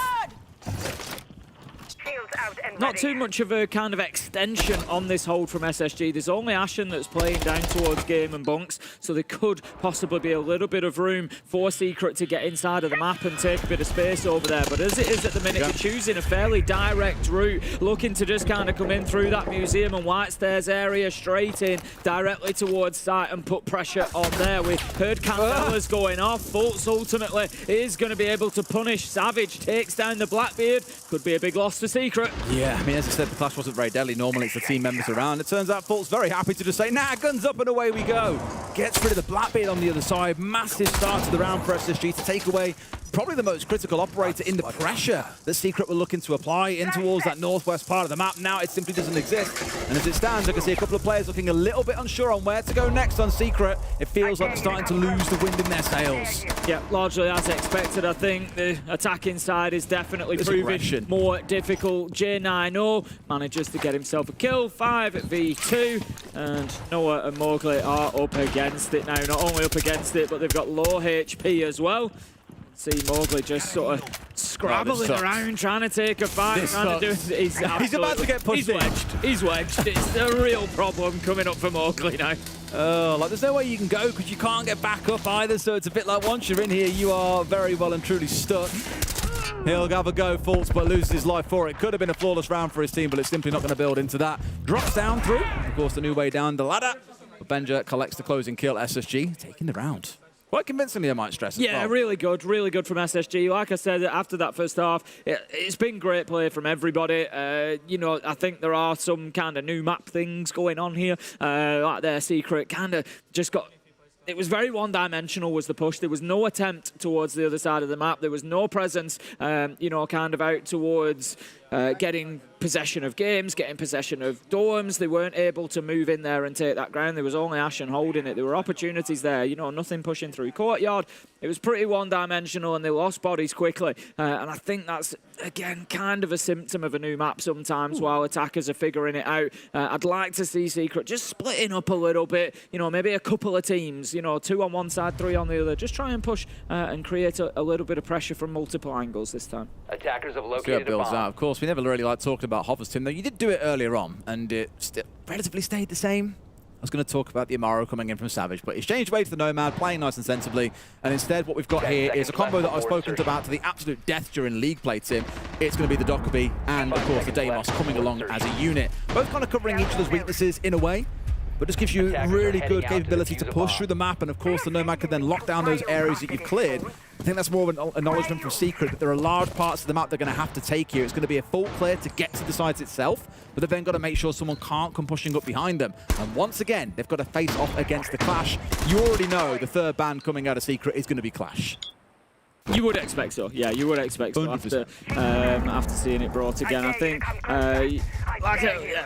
Not too much of a kind of extension on this hold from SSG. There's only Ashen that's playing down towards Game and Bunks, so there could possibly be a little bit of room for Secret to get inside of the map and take a bit of space over there. But as it is at the minute, they're choosing a fairly direct route, looking to just kind of come in through that museum and White Stairs area, straight in, directly towards site and put pressure on there. We heard Candelas going off. FLUXO ultimately is going to be able to punish Savage, takes down the Blackbeard. Could be a big loss to Secret. Yeah, I mean, as I said, the clash wasn't very deadly. Normally it's the team members around. It turns out FLUXO's very happy to just say, nah, guns up and away we go. Gets rid of the Blackbeard on the other side. Massive start to the round for SSG to take away probably the most critical operator in the pressure that Secret were looking to apply in towards that northwest part of the map. Now it simply doesn't exist. And as it stands, I can see a couple of players looking a little bit unsure on where to go next on Secret. It feels like they're starting to lose the wind in their sails. Yeah, largely as expected. I think the attacking side is definitely proving more difficult. J90 manages to get himself a kill, 5v2, and Noah and Mowgli are up against it now. Not only up against it, but they've got low HP as well. See Mowgli just sort of scrabbling around, trying to take a fight. He's about to get pushed. He's wedged. It's a real problem coming up for Mowgli now. Oh, like there's no way you can go because you can't get back up either. So it's a bit like once you're in here, you are very well and truly stuck. He'll have a go, Fultz, but loses his life for it. Could have been a flawless round for his team, but it's simply not going to build into that. Drops down through. Of course, the new way down the ladder. But Benja collects the closing kill. SSG taking the round. Quite convincingly, I might stress. Yeah, really good from SSG. Like I said, after that first half, it's been great play from everybody. You know, I think there are some kind of new map things going on here. Like their Secret kind of just got... It was very one-dimensional was the push. There was no attempt towards the other side of the map. There was no presence, you know, kind of out towards getting possession of games, getting possession of dorms. They weren't able to move in there and take that ground. There was only Ashen holding it. There were opportunities there, you know, nothing pushing through courtyard. It was pretty one-dimensional and they lost bodies quickly. And I think that's, again, kind of a symptom of a new map sometimes while attackers are figuring it out. I'd like to see Secret just splitting up a little bit, you know, maybe a couple of teams, you know, 2 on one side, 3 on the other. Just try and push and create a little bit of pressure from multiple angles this time. Attackers have See located how it builds a bomb. out. Of course, we never really like talking about Hoffers, Tim, though. You did do it earlier on, and it relatively stayed the same. I was going to talk about the Amaro coming in from Savage, but he's changed way to the Nomad, playing nice and sensibly, and instead what we've got here is a combo that I've spoken about to the absolute death during League play, Tim. It's going to be the Dockerby and, of course, the Deimos coming along as a unit. Both kind of covering each other's weaknesses in a way, but just gives you really good capability to push through the map, and of course the Nomad can then lock down those areas that you've cleared. I think that's more of an acknowledgement from Secret that there are large parts of the map they're going to have to take here. It's going to be a full clear to get to the sides itself, but they've then got to make sure someone can't come pushing up behind them. And once again, they've got to face off against the Clash. You already know the third band coming out of Secret is going to be Clash. You would expect so, yeah. You would expect so after seeing it brought again. I think,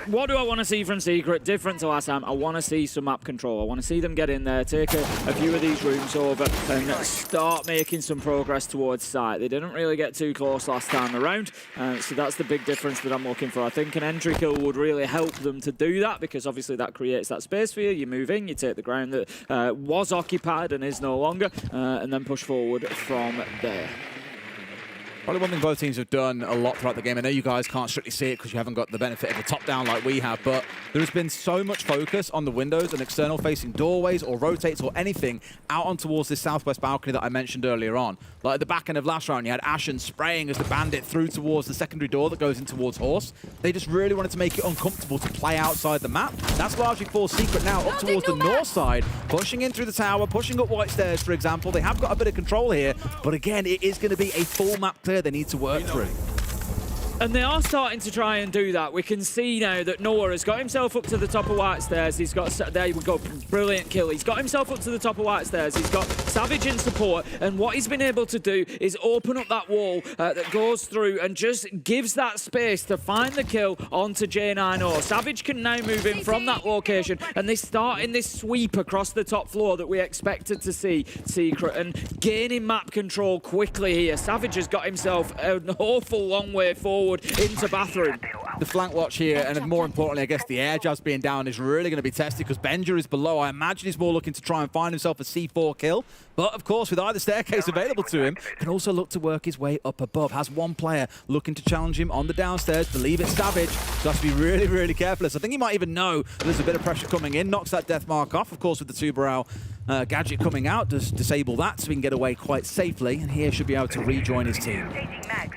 what do I want to see from Secret? Different to last time. I want to see some map control. I want to see them get in there, take a few of these rooms over, and start making some progress towards site. They didn't really get too close last time around, so that's the big difference that I'm looking for. I think an entry kill would really help them to do that, because obviously that creates that space for you. You move in, you take the ground that was occupied and is no longer, and then push forward from there. Probably one thing both teams have done a lot throughout the game. I know you guys can't strictly see it because you haven't got the benefit of the top-down like we have, but there has been so much focus on the windows and external-facing doorways or rotates or anything out on towards this southwest balcony that I mentioned earlier on. Like at the back end of last round, you had Ashen spraying as the bandit through towards the secondary door that goes in towards Horse. They just really wanted to make it uncomfortable to play outside the map. That's largely for Secret now up towards the north side, pushing in through the tower, pushing up White Stairs, for example. They have got a bit of control here, but again, it is going to be a full map clear they need to work through. And they are starting to try and do that. We can see now that Noah has got himself up to the top of White Stairs. He's got, there we go, brilliant kill. He's got himself up to the top of White Stairs. He's got Savage in support. And what he's been able to do is open up that wall that goes through and just gives that space to find the kill onto J9O. Savage can now move in from that location. And they start in this sweep across the top floor that we expected to see Secret. And gaining map control quickly here. Savage has got himself an awful long way forward into bathroom. The flank watch here, and more importantly, I guess the air jabs being down is really going to be tested because Benja is below. I imagine he's more looking to try and find himself a C4 kill. But of course, with either staircase available to him, can also look to work his way up above. Has one player looking to challenge him on the downstairs. Believe it's Savage. So has to be really, really careful. So I think he might even know there's a bit of pressure coming in. Knocks that death mark off. Of course, with the two-barrel gadget coming out, does disable that so he can get away quite safely. And here should be able to rejoin his team.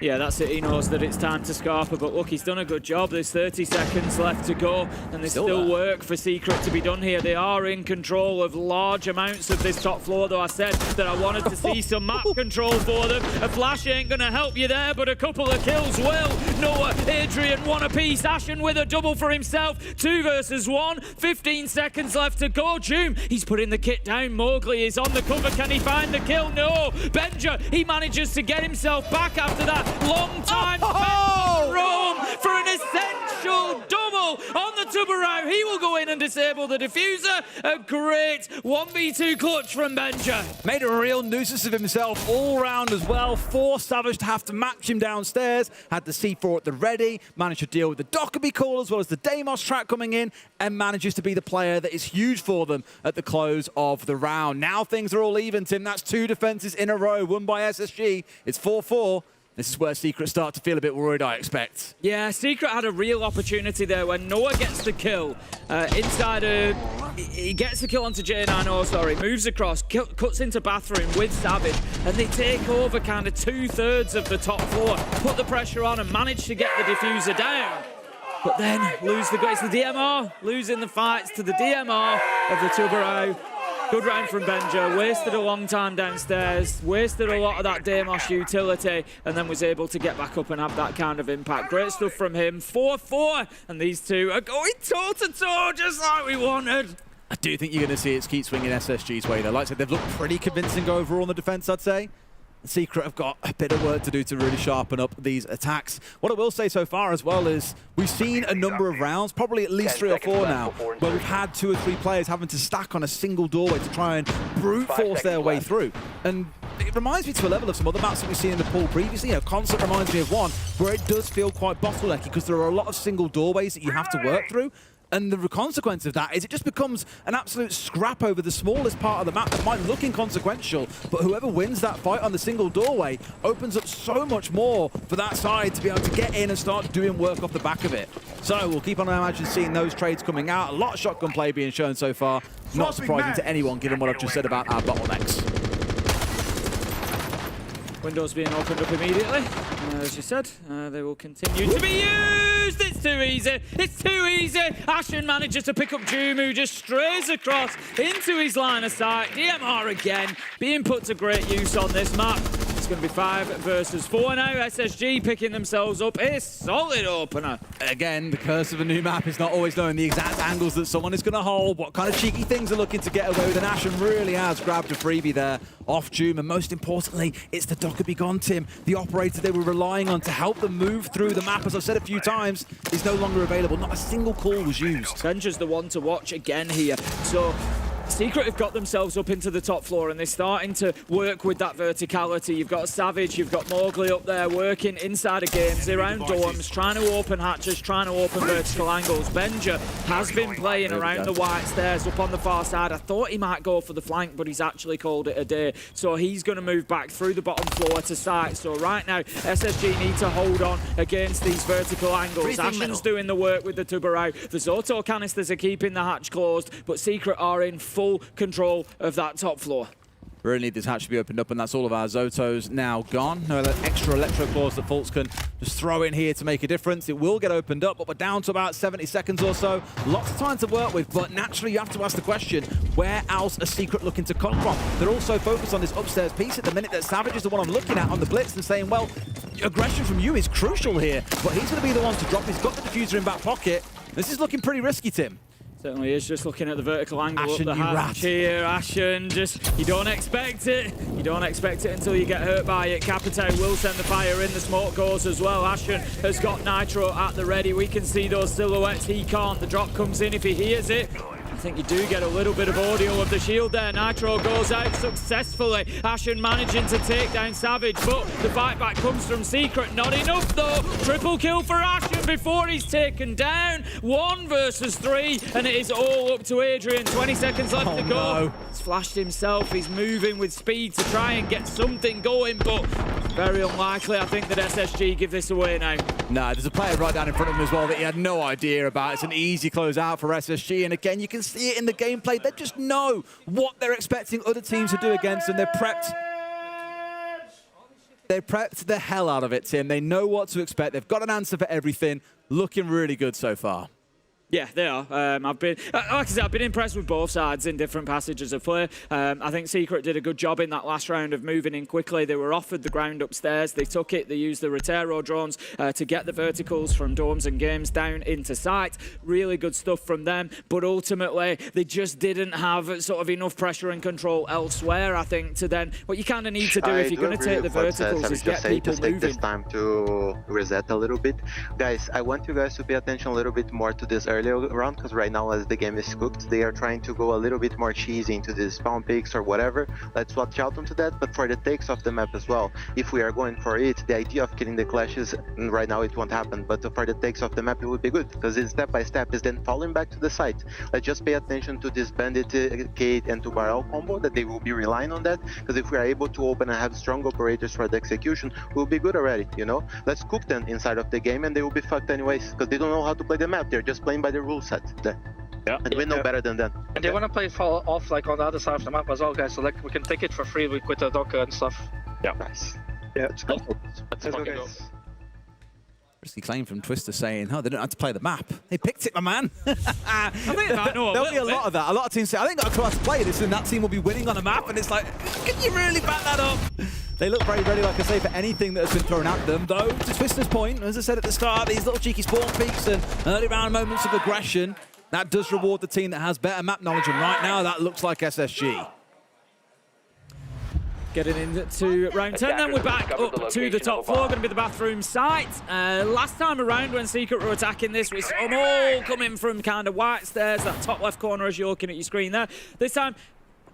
Yeah, that's it. He knows that it's time to Scarpa, but look, he's done a good job. There's 30 seconds left to go, and there's still work for Secret to be done here. They are in control of large amounts of this top floor, though I said that I wanted to see some map control for them. A flash ain't going to help you there, but a couple of kills will. Noah, Adrian, one apiece. Ashen with a double for himself. 2 versus 1. 15 seconds left to go. Joom, he's putting the kit down. Mowgli is on the cover. Can he find the kill? No. Benja, he manages to get himself back after that long time spent Rome for an essential double on the Tubarão. He will go in and disable the diffuser. A great 1v2 clutch from Benja. Made a real nuisance of himself all round as well. Forced Savage to have to match him downstairs. Had the C4 at the ready. Managed to deal with the Dockerby call as well as the Deimos track coming in. And manages to be the player that is huge for them at the close of the round. Now things are all even, Tim. That's 2 defenses in a row won by SSG. It's 4-4. This is where Secret start to feel a bit worried, I expect. Yeah, Secret had a real opportunity there when Noah gets the kill. He gets the kill onto J9, sorry, moves across, cuts into bathroom with Savage, and they take over kind of 2/3 of the top floor, put the pressure on and manage to get the diffuser down. But then lose the grace. The DMR, losing the fights to the DMR of the Tubarão. Good round from Benja, wasted a long time downstairs, wasted a lot of that Deimos utility, and then was able to get back up and have that kind of impact. Great stuff from him. 4-4, and these two are going toe-to-toe just like we wanted. I do think you're going to see it keep swinging SSG's way, though. Like I said, they've looked pretty convincing overall on the defense, I'd say. Secret have got a bit of work to do to really sharpen up these attacks. What I will say so far as well is we've seen a number of rounds, probably at least 3 or 4 now, where we've had 2 or 3 players having to stack on a single doorway to try and brute force their way through. And it reminds me to a level of some other maps that we've seen in the pool previously. You know, Concert reminds me of one where it does feel quite bottlenecky because there are a lot of single doorways that you have to work through. And the consequence of that is it just becomes an absolute scrap over the smallest part of the map that might look inconsequential, but whoever wins that fight on the single doorway opens up so much more for that side to be able to get in and start doing work off the back of it. So we'll keep on, I imagine, seeing those trades coming out. A lot of shotgun play being shown so far. Not surprising to anyone, given what I've just said about our bottlenecks. Windows being opened up immediately. As you said, they will continue to be used. It's too easy. It's too easy. Ashen manages to pick up Joom, who just strays across into his line of sight. DMR again being put to great use on this map. It's going to be 5 versus 4 now. SSG picking themselves up a solid opener. Again, the curse of a new map is not always knowing the exact angles that someone is going to hold, what kind of cheeky things are looking to get away with, and Ashen really has grabbed a freebie there off Joom, and most importantly, it's the Docker Be Gone, Tim. The operator they were relying on to help them move through the map, as I've said a few times, is no longer available. Not a single call was used. Benja's the one to watch again here. So Secret have got themselves up into the top floor and they're starting to work with that verticality. You've got Savage, you've got Mowgli up there working inside of games, around dorms, trying to open hatches, trying to open vertical angles. Benja has been playing around the white stairs up on the far side. I thought he might go for the flank, but he's actually called it a day. So he's going to move back through the bottom floor to site. So right now, SSG need to hold on against these vertical angles. Ashen's doing the work with the Tubarão. The Zoto canisters are keeping the hatch closed, but Secret are in full control of that top floor. Really need this hatch to be opened up, and that's all of our Zotos now gone. No extra electro claws that Falcons can just throw in here to make a difference. It will get opened up, but we're down to about 70 seconds or so. Lots of time to work with, but naturally you have to ask the question, where else are Secret looking to come from? They're also focused on this upstairs piece at the minute that Savage is the one I'm looking at on the blitz and saying, well, aggression from you is crucial here, but he's going to be the one to drop. He's got the diffuser in back pocket. This is looking pretty risky, Tim. Certainly is, just looking at the vertical angle Ashen, up the hatch here. Ashen, just, you don't expect it. You don't expect it until you get hurt by it. Capite will send the fire in, the smoke goes as well. Ashen has got Nitro at the ready. We can see those silhouettes, he can't. The drop comes in if he hears it. I think you do get a little bit of audio of the shield there. Nitro goes out successfully. Ashen managing to take down Savage, but the fight back comes from Secret. Not enough though. Triple kill for Ashen before he's taken down. 1 versus 3, and it is all up to Adrian. 20 seconds left to go. No. He's flashed himself. He's moving with speed to try and get something going, but very unlikely. I think that SSG give this away now. No, there's a player right down in front of him as well that he had no idea about. It's an easy close out for SSG, and again, you can see it in the gameplay. They just know what they're expecting other teams to do against them. They're prepped. They prepped the hell out of it, Tim. They know what to expect. They've got an answer for everything. Looking really good so far. Yeah, they are. I've been, like I said, I've been impressed with both sides in different passages of play. I think Secret did a good job in that last round of moving in quickly. They were offered the ground upstairs. They took it. They used the Rotero drones to get the verticals from dorms and games down into sight. Really good stuff from them. But ultimately, they just didn't have sort of enough pressure and control elsewhere, I think, to then... What you kind of need to do if you're going to take the verticals is get people moving. Just take this time to reset a little bit. Guys, I want you guys to pay attention a little bit more to this area early round, because right now as the game is cooked, they are trying to go a little bit more cheesy into the spawn picks or whatever. Let's watch out onto that, but for the takes of the map as well, if we are going for it, the idea of killing the clashes, right now it won't happen, but for the takes of the map it would be good, because it's step by step is then falling back to the site. Let's just pay attention to this Bandit, Kate and to Barrel combo, that they will be relying on that, because if we are able to open and have strong operators for the execution, we'll be good already, you know? Let's cook them inside of the game and they will be fucked anyways, because they don't know how to play the map. They're just playing by the rule set. And we know better than them. And they want to play fall off like on the other side of the map as well, guys. So like we can take it for free with the Docker and stuff. Yeah. Nice. Yeah. Let's go. Let's go, guys. Risky claim from Twister saying, oh, they don't have to play the map. They picked it, my man. I think that, no, There'll be a lot of that. A lot of teams say, I think I've got to play this, and that team will be winning on a map, and it's like, can you really back that up? They look very ready, like I say, for anything that has been thrown at them. Though, to Twister's point, as I said at the start, these little cheeky spawn peaks and early round moments of aggression, that does reward the team that has better map knowledge, and right now that looks like SSG. Getting into round 10, then we're back up to the top floor, going to be the bathroom site. Last time around when Secret were attacking this, we saw them all coming from kind of white stairs, that top left corner as you're looking at your screen there. This time,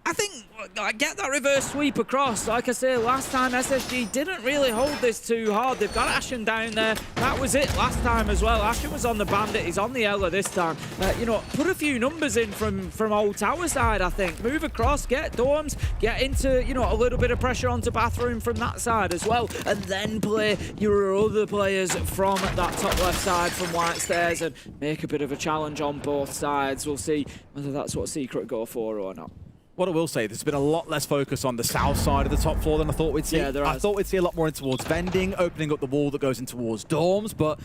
I think I get that reverse sweep across. Like I say, last time SSG didn't really hold this too hard. They've got Ashen down there. That was it last time as well. Ashen was on the Bandit. He's on the Ella this time. You know, put a few numbers in from Old Tower side, I think. Move across, get dorms, get into, you know, a little bit of pressure onto bathroom from that side as well. And then play your other players from that top left side from white stairs and make a bit of a challenge on both sides. We'll see whether that's what Secret go for or not. What I will say, there's been a lot less focus on the south side of the top floor than I thought we'd see. Yeah, I thought we'd see a lot more in towards vending, opening up the wall that goes in towards dorms, but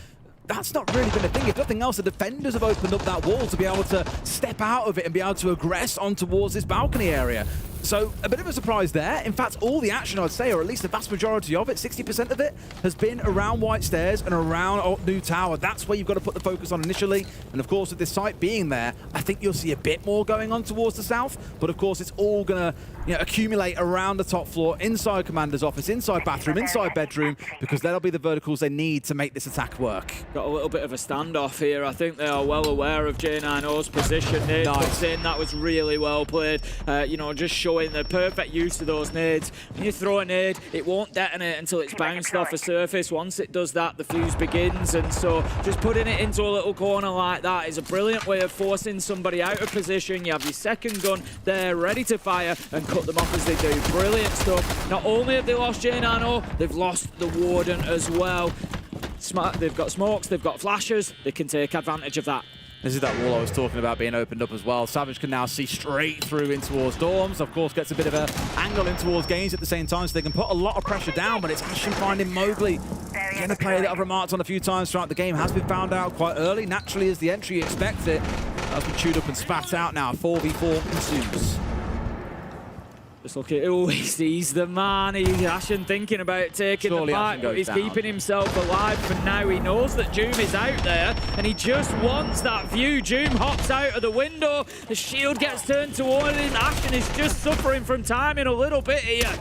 that's not really been a thing. If nothing else, the defenders have opened up that wall to be able to step out of it and be able to aggress on towards this balcony area. So a bit of a surprise there. In fact, all the action, I'd say, or at least the vast majority of it, 60% of it, has been around White Stairs and around New Tower. That's where you've got to put the focus on initially. And of course, with this site being there, I think you'll see a bit more going on towards the south. But of course, it's all going to, you know, accumulate around the top floor, inside Commander's office, inside bathroom, inside bedroom, because that'll be the verticals they need to make this attack work. Got a little bit of a standoff here. I think they are well aware of J9O's position. Nade puts in. That was really well played. You know, just showing the perfect use of those nades. When you throw a nade, it won't detonate until it's bounced off a surface. Once it does that, the fuse begins. And so just putting it into a little corner like that is a brilliant way of forcing somebody out of position. You have your second gun there ready to fire and cut them off as they do. Brilliant stuff. Not only have they lost J9O, they've lost the Warden as well. They've got smokes, they've got flashes. They can take advantage of that. This is that wall I was talking about being opened up as well. Savage can now see straight through in towards dorms. Of course, gets a bit of an angle in towards gains at the same time, so they can put a lot of pressure down, but it's Ashen finding Mowgli. Again, a player that I've remarked on a few times throughout the game has been found out quite early. Naturally, as the entry you expect it. That's been chewed up and spat out now. 4v4 ensues. Just look at who he sees, the man. Ashen thinking about taking Surely the fight, but he's keeping himself alive for now. He knows that Doom is out there, and he just wants that view. Doom hops out of the window. The shield gets turned toward him. Ashen is just suffering from timing a little bit here.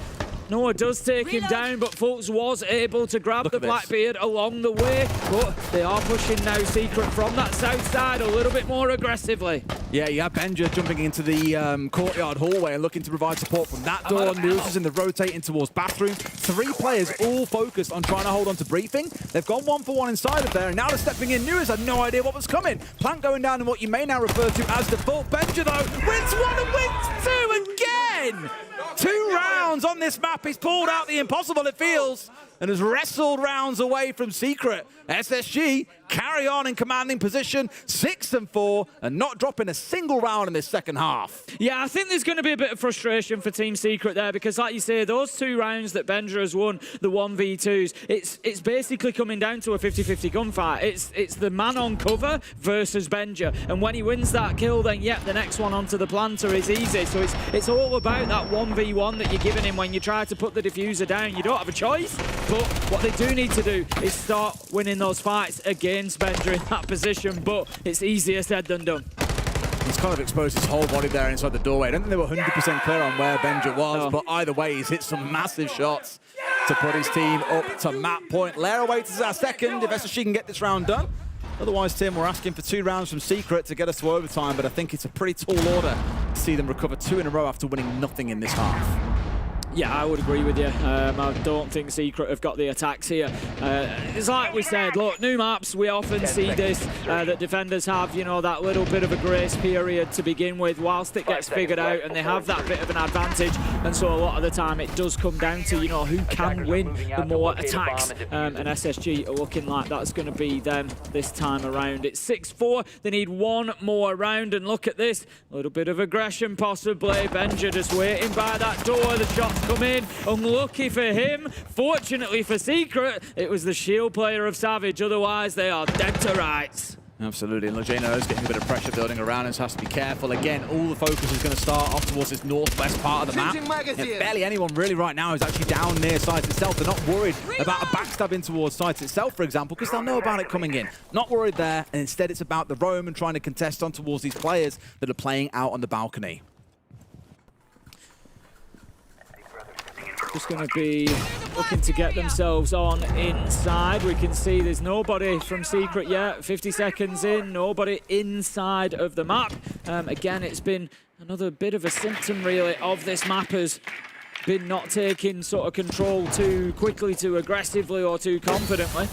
Noah does take him down, but FLUXO was able to grab the Blackbeard along the way. But they are pushing now Secret from that south side a little bit more aggressively. Yeah, you have Benja jumping into the courtyard hallway and looking to provide support from that door. Nooses in the rotating towards bathroom. 3 players all focused on trying to hold on to briefing. They've gone 1-for-1 inside of there, and now they're stepping in. Nooses had no idea what was coming. Plant going down in what you may now refer to as default. Benja, though, wins 1 and wins 2 again! 2 rounds on this map. He's pulled out the impossible, it feels, and has wrestled rounds away from Secret. SSG carry on in commanding position, 6-4, and not dropping a single round in this second half. Yeah, I think there's going to be a bit of frustration for Team Secret there, because like you say, those 2 rounds that Benja has won, the 1v2s, it's basically coming down to a 50-50 gunfight. It's the man on cover versus Benja, and when he wins that kill, then yep, the next one onto the planter is easy. So it's all about that 1v1 that you're giving him when you try to put the diffuser down. You don't have a choice, but what they do need to do is start winning those fights against Benja in that position, but it's easier said than done. He's kind of exposed his whole body there inside the doorway. I don't think they were 100% clear on where Benja was, but either way, he's hit some massive shots to put his team up to map point. Lair awaits our second if SSG can get this round done. Otherwise, Tim, we're asking for 2 rounds from Secret to get us to overtime, but I think it's a pretty tall order to see them recover 2 in a row after winning nothing in this half. Yeah, I would agree with you. I don't think Secret have got the attacks here. It's like we said, look, new maps, we often see this, that defenders have, you know, that little bit of a grace period to begin with whilst it gets figured out, and they have that bit of an advantage. And so a lot of the time it does come down to, you know, who can win the more attacks. And SSG are looking like that's going to be them this time around. It's 6-4. They need 1 more round, and look at this. A little bit of aggression possibly. Benja just waiting by that door. The shot's come in. Unlucky for him. Fortunately for Secret, it was the shield player of Savage. Otherwise, they are dead to rights. Absolutely, and Legeno is getting a bit of pressure building around and has to be careful. Again, all the focus is going to start off towards this northwest part of the map. And barely anyone really right now is actually down near Sites itself. They're not worried about a backstab in towards Sites itself, for example, because they'll know about it coming in. Not worried there, and instead it's about the roam and trying to contest on towards these players that are playing out on the balcony. Just going to be looking to get themselves on inside. We can see there's nobody from Secret yet. 50 seconds in, nobody inside of the map. Again, it's been another bit of a symptom, really, of this map has been not taking sort of control too quickly, too aggressively, or too confidently.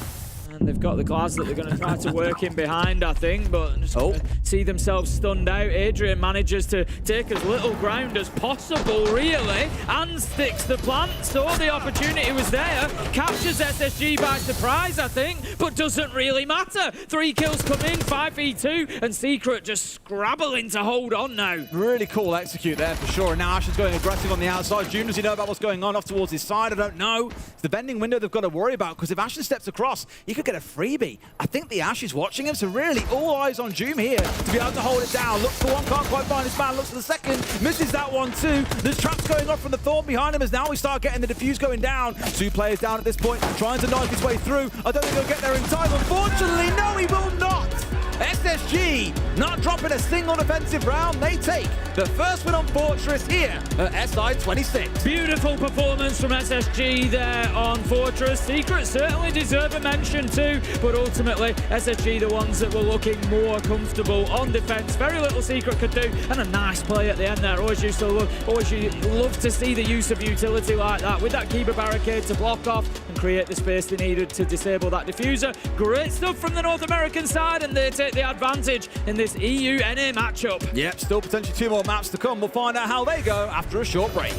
And they've got the glass that they're going to try to work in behind, I think, but just see themselves stunned out. Adrian manages to take as little ground as possible, really, and sticks the plant. So the opportunity was there. Captures SSG by surprise, I think, but doesn't really matter. 3 kills come in, 5v2, and Secret just scrabbling to hold on now. Really cool execute there for sure. And now Ash is going aggressive on the outside. June, does he know about what's going on off towards his side? I don't know. It's the bending window they've got to worry about, because if Ashen steps across, he could get a freebie. I think the Ash is watching him, so really all eyes on Doom here to be able to hold it down. Looks for one, can't quite find his man, looks for the second, misses that one too. There's traps going off from the Thorn behind him as now we start getting the defuse going down. 2 players down at this point, trying to knife his way through. I don't think he'll get there in time, unfortunately. No, he will not. SSG not dropping a single defensive round. They take the first win on Fortress here at SI 26. Beautiful performance from SSG there on Fortress. Secret certainly deserve a mention too, but ultimately SSG the ones that were looking more comfortable on defense. Very little Secret could do, and a nice play at the end there. Always love to see the use of utility like that with that keeper barricade to block off and create the space they needed to disable that diffuser. Great stuff from the North American side, and they take the advantage in this EU-NA matchup. Yep, still potentially 2 more maps to come. We'll find out how they go after a short break.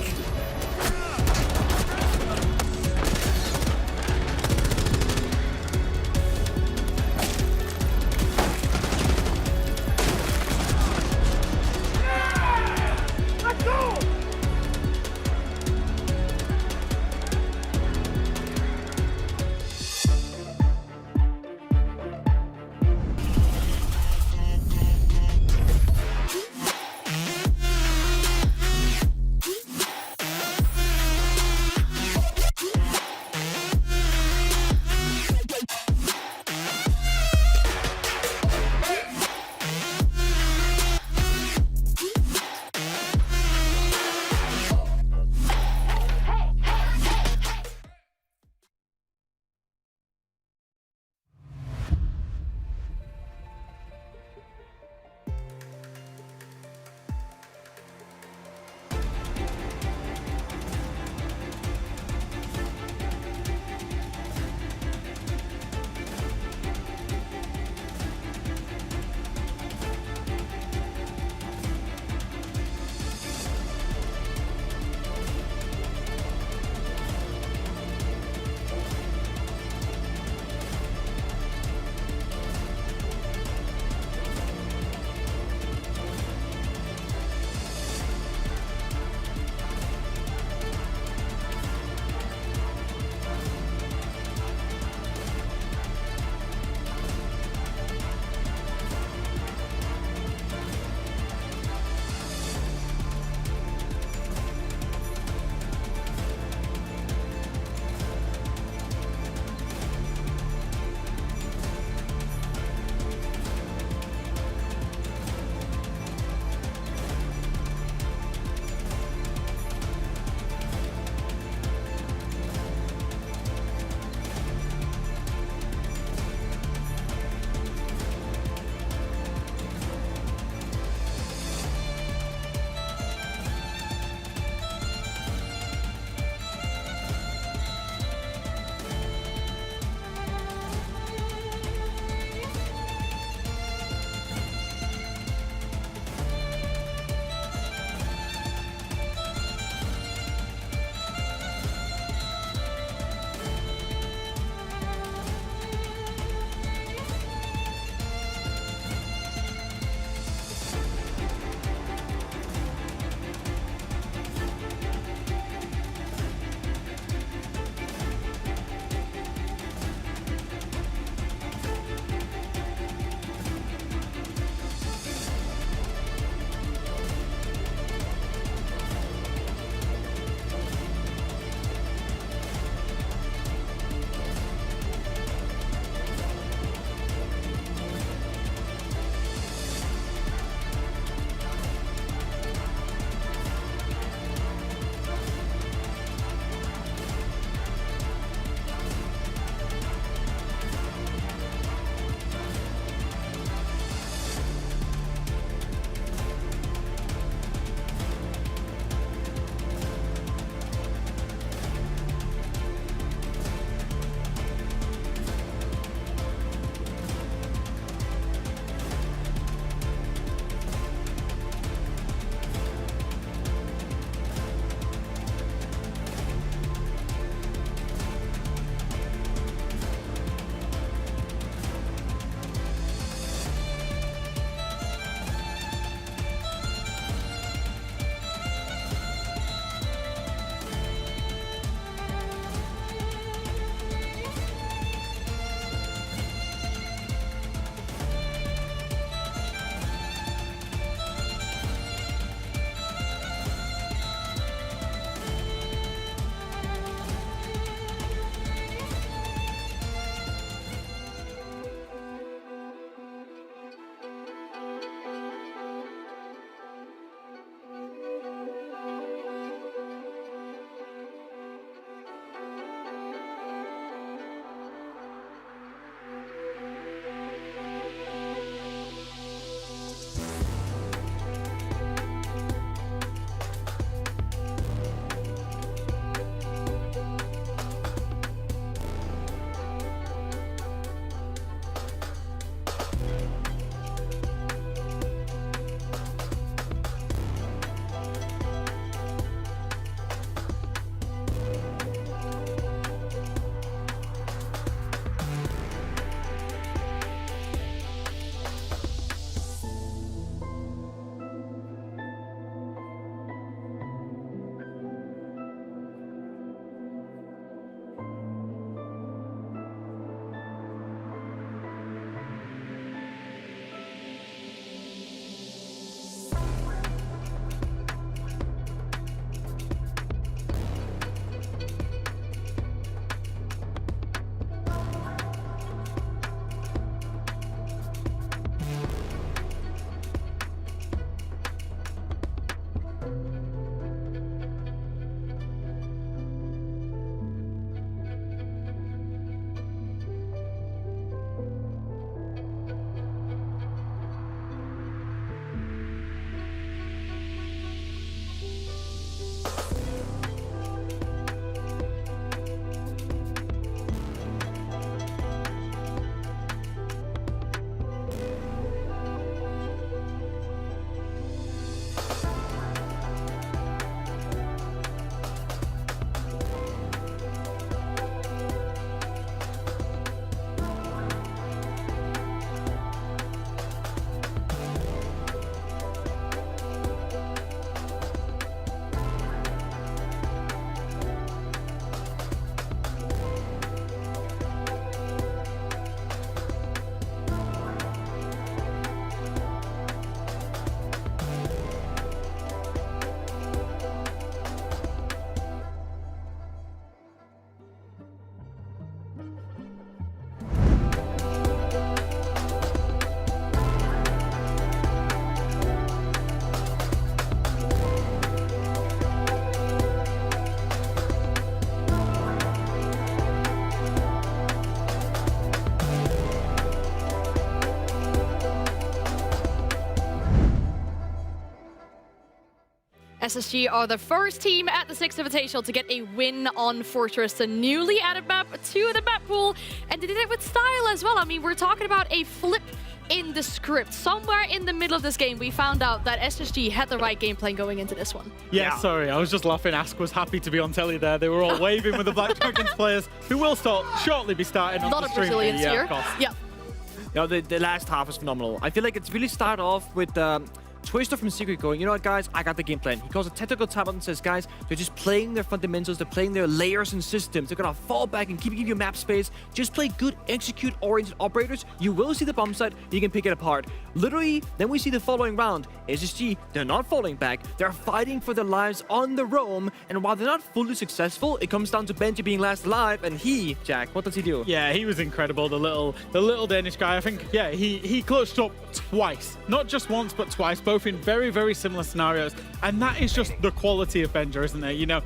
SSG are the first team at the Six Invitational to get a win on Fortress, the newly added map to the map pool, and they did it with style as well. I mean, we're talking about a flip in the script. Somewhere in the middle of this game, we found out that SSG had the right game plan going into this one. Yeah, sorry, I was just laughing. Ask was happy to be on telly there. They were all waving with the Black Dragons players, who will shortly be starting on A lot the of stream. Brazilians Yeah, here. of course. Yeah. You know, the last half was phenomenal. I feel like it's really started off with Twister from Secret going, you know what, guys, I got the game plan. He calls a technical timeout and says, guys, they're just playing their fundamentals, they're playing their layers and systems. They're going to fall back and keep giving you map space. Just play good, execute-oriented operators. You will see the bomb site, you can pick it apart. Literally, then we see the following round. SSG, they're not falling back. They're fighting for their lives on the roam, and while they're not fully successful, it comes down to Benji being last alive, and Jack, what does he do? Yeah, he was incredible, the little Danish guy. I think, yeah, he clutched up twice. Not just once, but twice, both in very, very similar scenarios. And that is just the quality of Benja, isn't it? You know,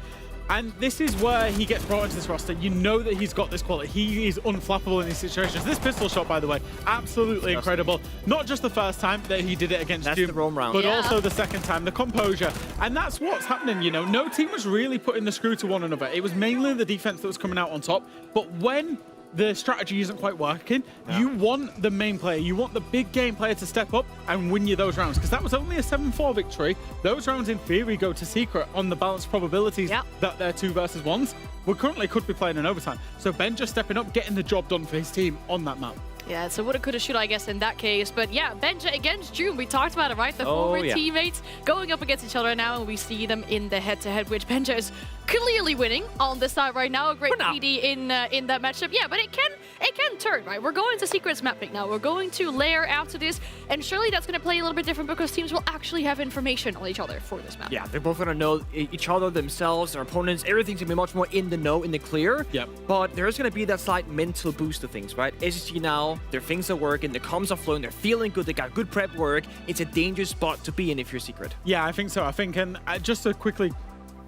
and this is where he gets brought into this roster. You know that he's got this quality. He is unflappable in these situations. This pistol shot, by the way, absolutely incredible. Not just the first time that he did it against Doom, the roam round. but also the second time, the composure. And that's what's happening, you know. No team was really putting the screw to one another. It was mainly the defense that was coming out on top. But when the strategy isn't quite working, you want the main player, you want the big game player to step up and win you those rounds, because that was only a 7-4 victory. Those rounds in theory go to Secret on the balanced probabilities that they're 2 versus 1s. We currently could be playing in overtime. So Ben just stepping up, getting the job done for his team on that map. Yeah, so woulda, coulda, shoulda, I guess, in that case. But yeah, Benja against June. We talked about it, right? The former teammates going up against each other now, and we see them in the head-to-head, which Benja is clearly winning on this side right now. A great PD in that matchup. Yeah, but it can turn, right? We're going to Secrets map pick now. We're going to Lair after this, and surely that's going to play a little bit different because teams will actually have information on each other for this map. Yeah, they're both going to know each other, themselves, their opponents. Everything's going to be much more in the know, in the clear. Yep. But there's going to be that slight mental boost to things, right? SSG now, their things are working, their comms are flowing, they're feeling good, they got good prep work. It's a dangerous spot to be in if you're Secret. Yeah, I think so. I think, and just to quickly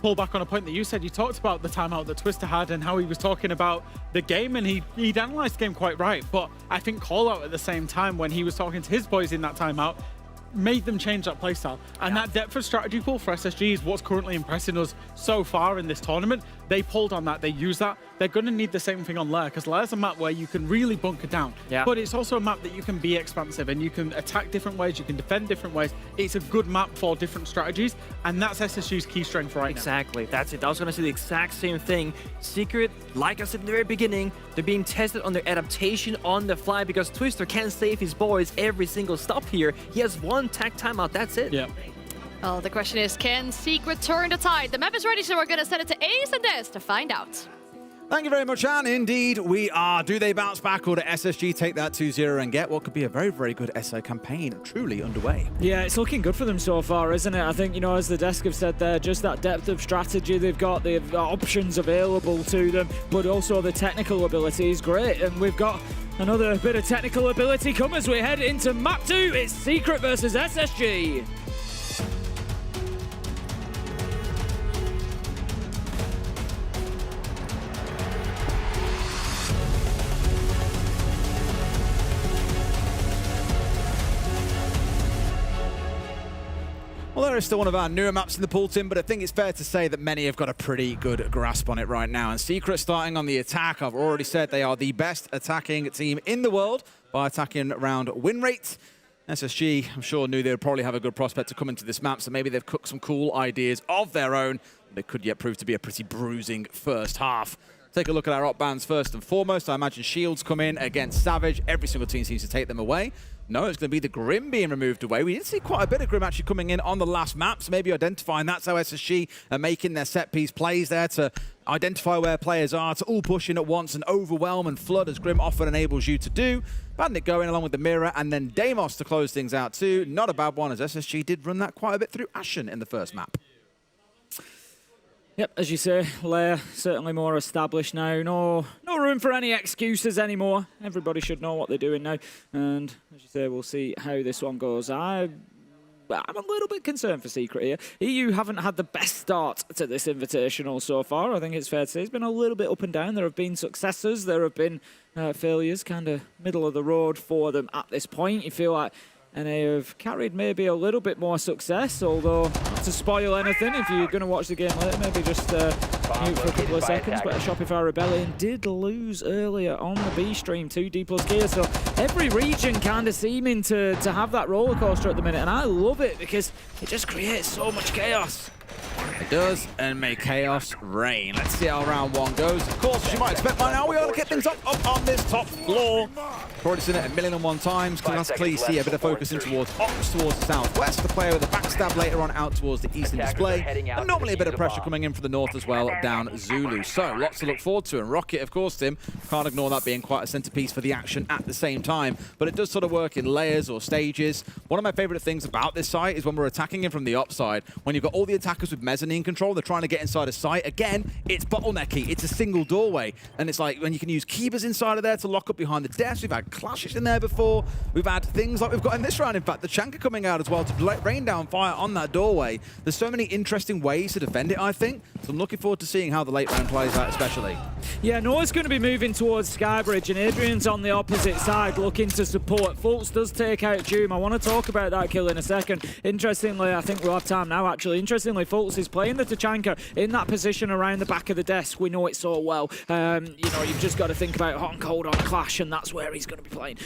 pull back on a point that you said, you talked about the timeout that Twister had and how he was talking about the game, and he'd analyzed the game quite right. But I think Callout at the same time, when he was talking to his boys in that timeout, made them change that playstyle. And that depth of strategy pool for SSG is what's currently impressing us so far in this tournament. They pulled on that, they use that. They're going to need the same thing on Lair, because Lair's a map where you can really bunker down. Yeah. But it's also a map that you can be expansive and you can attack different ways, you can defend different ways. It's a good map for different strategies, and that's SSG's key strength right now. Exactly, that's it. I was going to say the exact same thing. Secret, like I said in the very beginning, they're being tested on their adaptation on the fly, because Twister can't save his boys every single stop here. He has one tag timeout, that's it. Yeah. Well, the question is, can Secret turn the tide? The map is ready, so we're going to send it to Ace and Des to find out. Thank you very much, and indeed we are. Do they bounce back, or do SSG take that 2-0 and get what could be a very, very good SO campaign truly underway? Yeah, it's looking good for them so far, isn't it? I think, you know, as the desk have said there, just that depth of strategy they've got options available to them, but also the technical ability is great. And we've got another bit of technical ability come as we head into map 2. It's Secret versus SSG. Well, there is still one of our newer maps in the pool, Tim, but I think it's fair to say that many have got a pretty good grasp on it right now. And Secret starting on the attack. I've already said they are the best attacking team in the world by attacking round win rate. SSG, I'm sure, knew they would probably have a good prospect to come into this map, so maybe they've cooked some cool ideas of their own. They could yet prove to be a pretty bruising first half. Take a look at our op bans first and foremost. I imagine shields come in against Savage. Every single team seems to take them away. No, it's going to be the Grim being removed away. We did see quite a bit of Grim actually coming in on the last map, so maybe identifying that's how SSG are making their set-piece plays there, to identify where players are, to all push in at once and overwhelm and flood, as Grim often enables you to do. Bandit going along with the Mirror, and then Deimos to close things out too. Not a bad one, as SSG did run that quite a bit through Ashen in the first map. Yep, as you say, Lair certainly more established now. No room for any excuses anymore. Everybody should know what they're doing now. And as you say, we'll see how this one goes. I'm a little bit concerned for Secret here. EU haven't had the best start to this Invitational so far. I think it's fair to say it's been a little bit up and down. There have been successes, there have been failures, kind of middle of the road for them at this point. You feel like NA have carried maybe a little bit more success, although not to spoil anything, if you're going to watch the game later, maybe just mute for a couple of seconds. But a Shopify Rebellion did lose earlier on the B stream to D+ Gear, so every region kind of seeming to have that roller coaster at the minute, and I love it because it just creates so much chaos. It does, and may chaos reign. Let's see how round one goes. Of course, as you might expect by now, we ought to get things up on this top floor. Already seen it 1,000,001 times. Classically see a bit of focus in towards Ops, towards the southwest. The player with the backstab later on out towards the eastern display. And normally a bit of pressure coming in from the north as well, down Zulu. So lots to look forward to. And Rocket, of course, Tim, can't ignore that being quite a centerpiece for the action at the same time. But it does sort of work in layers or stages. One of my favorite things about this site is when we're attacking in from the upside. When you've got all the attackers with mezzanine control, they're trying to get inside a site. Again, it's bottlenecky. It's a single doorway. And it's like when you can use keepers inside of there to lock up behind the desk. We've had clashes in there before. We've had things like we've got in this round, in fact, the Chanka coming out as well to rain down fire on that doorway. There's so many interesting ways to defend it, I think. So I'm looking forward to seeing how the late round plays out, especially. Yeah, Noah's going to be moving towards Skybridge, and Adrian's on the opposite side looking to support. FLUXO does take out Doom. I want to talk about that kill in a second. Interestingly, I think we'll have time now, actually. Interestingly, FLUXO is playing the Tachanka in that position around the back of the desk. We know it so well. You know, you've just got to think about hot and cold on Clash, and that's where he's going to be playing.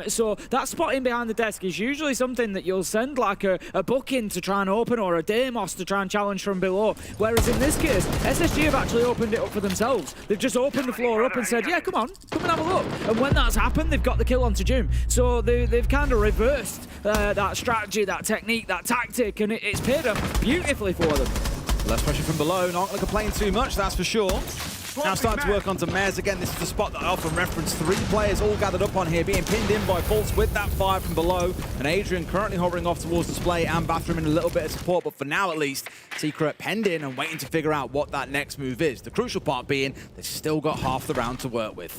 So that spot in behind the desk is usually something that you'll send like a book in to try and open, or a Deimos to try and challenge from below. Whereas in this case, SSG have actually opened it up for themselves. They've just opened the floor up and said, yeah, come on, come and have a look. And when that's happened, they've got the kill onto Doom. So they've kind of reversed that strategy, that technique, that tactic, and it's paid off beautifully for them. Less pressure from below, not going to complain too much, that's for sure. Now starting to work onto Mez. Again, this is the spot that I often reference. 3 players all gathered up on here, being pinned in by FLUXO with that fire from below. And Adrian currently hovering off towards display and Bathroom in a little bit of support. But for now, at least, Secret penned in and waiting to figure out what that next move is. The crucial part being they've still got half the round to work with.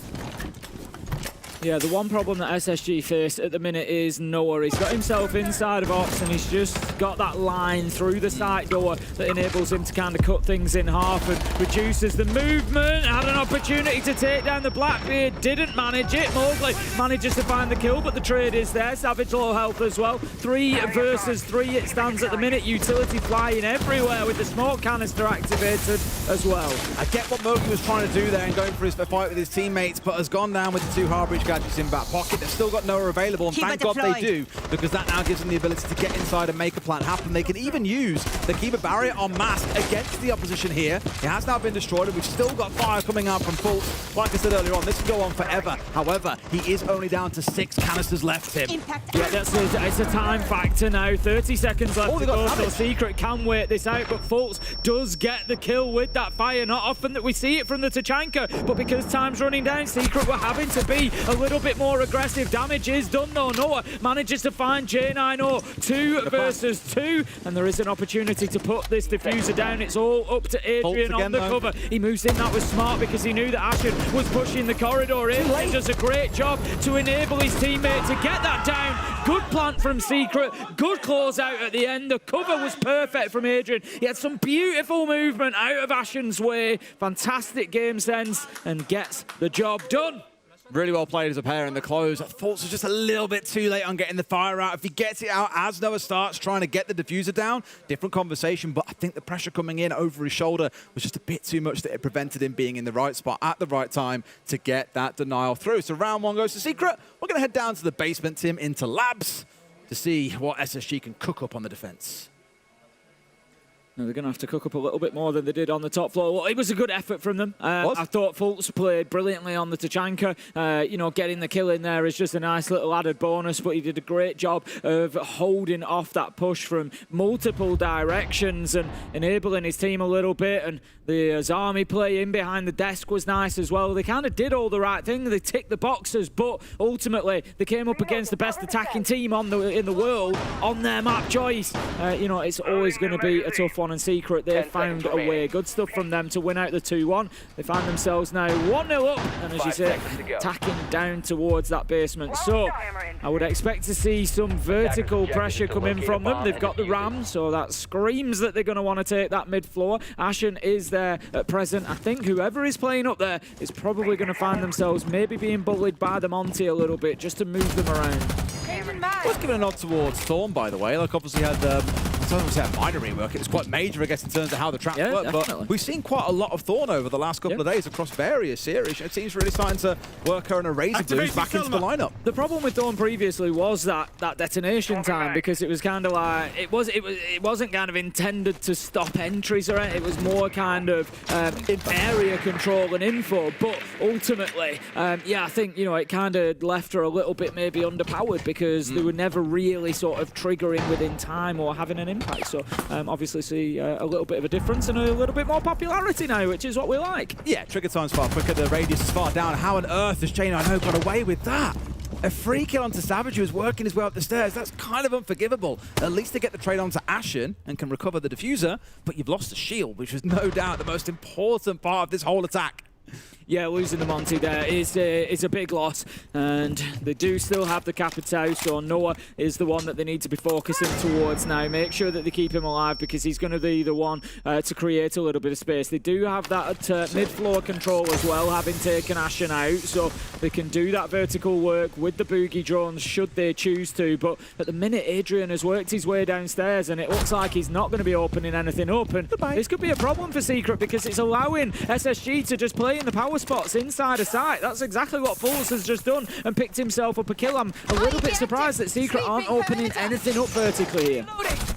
Yeah, the one problem that SSG face at the minute is Noah. He's got himself inside of Ops, and he's just got that line through the side door that enables him to kind of cut things in half and reduces the movement. Had an opportunity to take down the Blackbeard, didn't manage it. Mowgli manages to find the kill, but the trade is there. Savage low health as well. 3 versus 3 it stands at the minute. Utility flying everywhere with the smoke canister activated as well. I get what Mowgli was trying to do there and going for his fight with his teammates, but has gone down with the 2 Harbridge gadgets in back pocket. They've still got Noah available, and thank God they do, because that now gives them the ability to get inside and make a plan happen. They can even use the Keeper barrier en masse against the opposition here. It has now been destroyed, and we've still got fire coming out from FLUXO. Like I said earlier on, this can go on forever. However, he is only down to 6 canisters left, Tim. Yeah, it's a time factor now. 30 seconds left to go, so Secret can wait this out, but FLUXO does get the kill with that fire. Not often that we see it from the Tachanka, but because time's running down, Secret were having to be a little bit more aggressive. Damage is done though. Noah manages to find J90, 2 versus 2, and there is an opportunity to put this diffuser down. It's all up to Adrian on the cover. He moves in. That was smart because he knew that Ashen was pushing the corridor in. He does a great job to enable his teammate to get that down. Good plant from Secret. Good close out at the end. The cover was perfect from Adrian. He had some beautiful movement out of Ashen's way. Fantastic game sense, and gets the job done. Really well played as a pair in the close. FLUXO was just a little bit too late on getting the fire out. If he gets it out as Noah starts trying to get the diffuser down, different conversation, but I think the pressure coming in over his shoulder was just a bit too much that it prevented him being in the right spot at the right time to get that denial through. So round 1 goes to Secret. We're going to head down to the basement, Tim, into labs to see what SSG can cook up on the defense. No, they're going to have to cook up a little bit more than they did on the top floor. Well, it was a good effort from them. I thought FLUXO played brilliantly on the Tachanka. You know, getting the kill in there is just a nice little added bonus, but he did a great job of holding off that push from multiple directions and enabling his team a little bit. And the Azami play in behind the desk was nice as well. They kind of did all the right thing. They ticked the boxes, but ultimately they came up against the best attacking team in the world on their map choice. You know, it's always going to be a tough one. And Secret, they found a way. Good stuff from them to win out the 2-1. They find themselves now 1-0 up, and as you say, tacking down towards that basement. So I would expect to see some vertical pressure come in from them. They've got the Ram, so that screams that they're going to want to take that mid floor. Ashen is there at present. I think whoever is playing up there is probably going to find themselves maybe being bullied by the Monty a little bit, just to move them around. Was given a nod towards Thorn, by the way. Like, obviously had I don't want to say a minor rework. It was quite major, I guess, in terms of how the traps work. Definitely. But we've seen quite a lot of Thorn over the last couple of days across various series. It seems really starting to work her and a Razor Blues back into the lineup. The problem with Thorn previously was that detonation time, because it was kind of like it wasn't kind of intended to stop entries or anything. It was more kind of area control and info. But ultimately, yeah, I think it kind of left her a little bit maybe underpowered because they were never really sort of triggering within time or having an impact. So obviously see a little bit of a difference and a little bit more popularity now, which is what we like. Yeah, trigger time's far quicker, the radius is far down. How on earth has Chain I know got away with that? A free kill onto Savage, who is working his way up the stairs. That's kind of unforgivable. At least they get the trade onto Ashen and can recover the diffuser, but you've lost the shield, which is no doubt the most important part of this whole attack. Yeah, losing the Monty there is a big loss, and they do still have the Capitao, so Noah is the one that they need to be focusing towards now. Make sure that they keep him alive because he's going to be the one to create a little bit of space. They do have that mid-floor control as well, having taken Ashen out, so they can do that vertical work with the boogie drones should they choose to. But at the minute, Adrian has worked his way downstairs, and it looks like he's not going to be opening anything up. And this could be a problem for Secret because it's allowing SSG to just play in the power spots inside a site. That's exactly what Fultz has just done and picked himself up a kill. I'm a little bit surprised that Secret aren't opening anything up vertically here.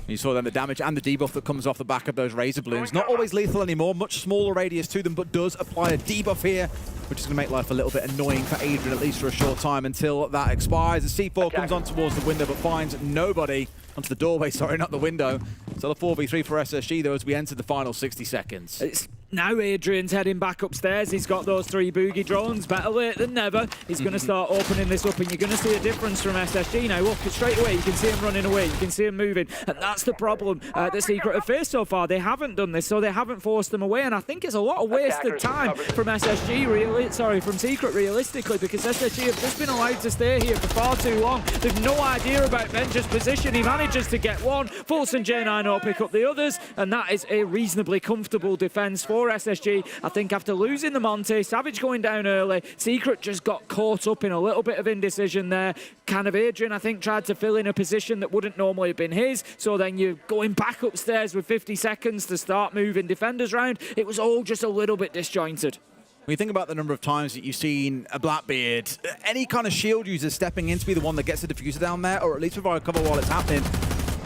You saw then the damage and the debuff that comes off the back of those Razor Blooms. Not always lethal anymore, much smaller radius to them, but does apply a debuff here, which is going to make life a little bit annoying for Adrian, at least for a short time until that expires. The C4 comes on towards the window, but finds nobody. Onto the doorway, sorry, not the window. So the 4v3 for SSG, though, as we enter the final 60 seconds. Now Adrian's heading back upstairs. He's got those 3 boogie drones. Better late than never. He's going to start opening this up, and you're going to see a difference from SSG now. Look, straight away, you can see him running away. You can see him moving. And that's the problem that Secret have faced so far. They haven't done this, so they haven't forced them away. And I think it's a lot of wasted time from SSG, from Secret, realistically, because SSG have just been allowed to stay here for far too long. They've no idea about Benja's position. He manages to get one. Fultz and J9 pick up the others, and that is a reasonably comfortable defense for SSG. I think after losing the Monty, Savage going down early, Secret just got caught up in a little bit of indecision there. Kind of Adrian, I think, tried to fill in a position that wouldn't normally have been his, so then you're going back upstairs with 50 seconds to start moving defenders around. It was all just a little bit disjointed. When you think about the number of times that you've seen a Blackbeard, any kind of shield user stepping in to be the one that gets the diffuser down there, or at least provide cover while it's happening,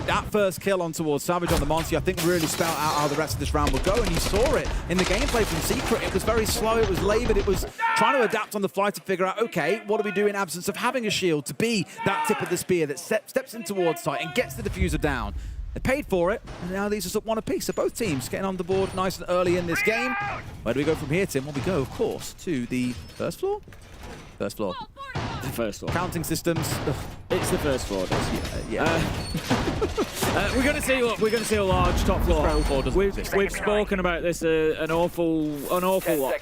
that first kill on towards Savage on the Monty, I think really spelled out how the rest of this round would go, and you saw it in the gameplay from Secret. It was very slow, it was laboured, it was trying to adapt on the fly to figure out, okay, what do we do in absence of having a shield to be that tip of the spear that steps in towards site and gets the diffuser down. They paid for it, and now these are up one apiece. So both teams getting on the board nice and early in this game. Where do we go from here, Tim? Well, we go, of course, to the first floor? First floor. The first floor. Counting systems. It's the first floor. We're going to see. Look, we're going to see a large top floor. We've spoken about this an awful lot.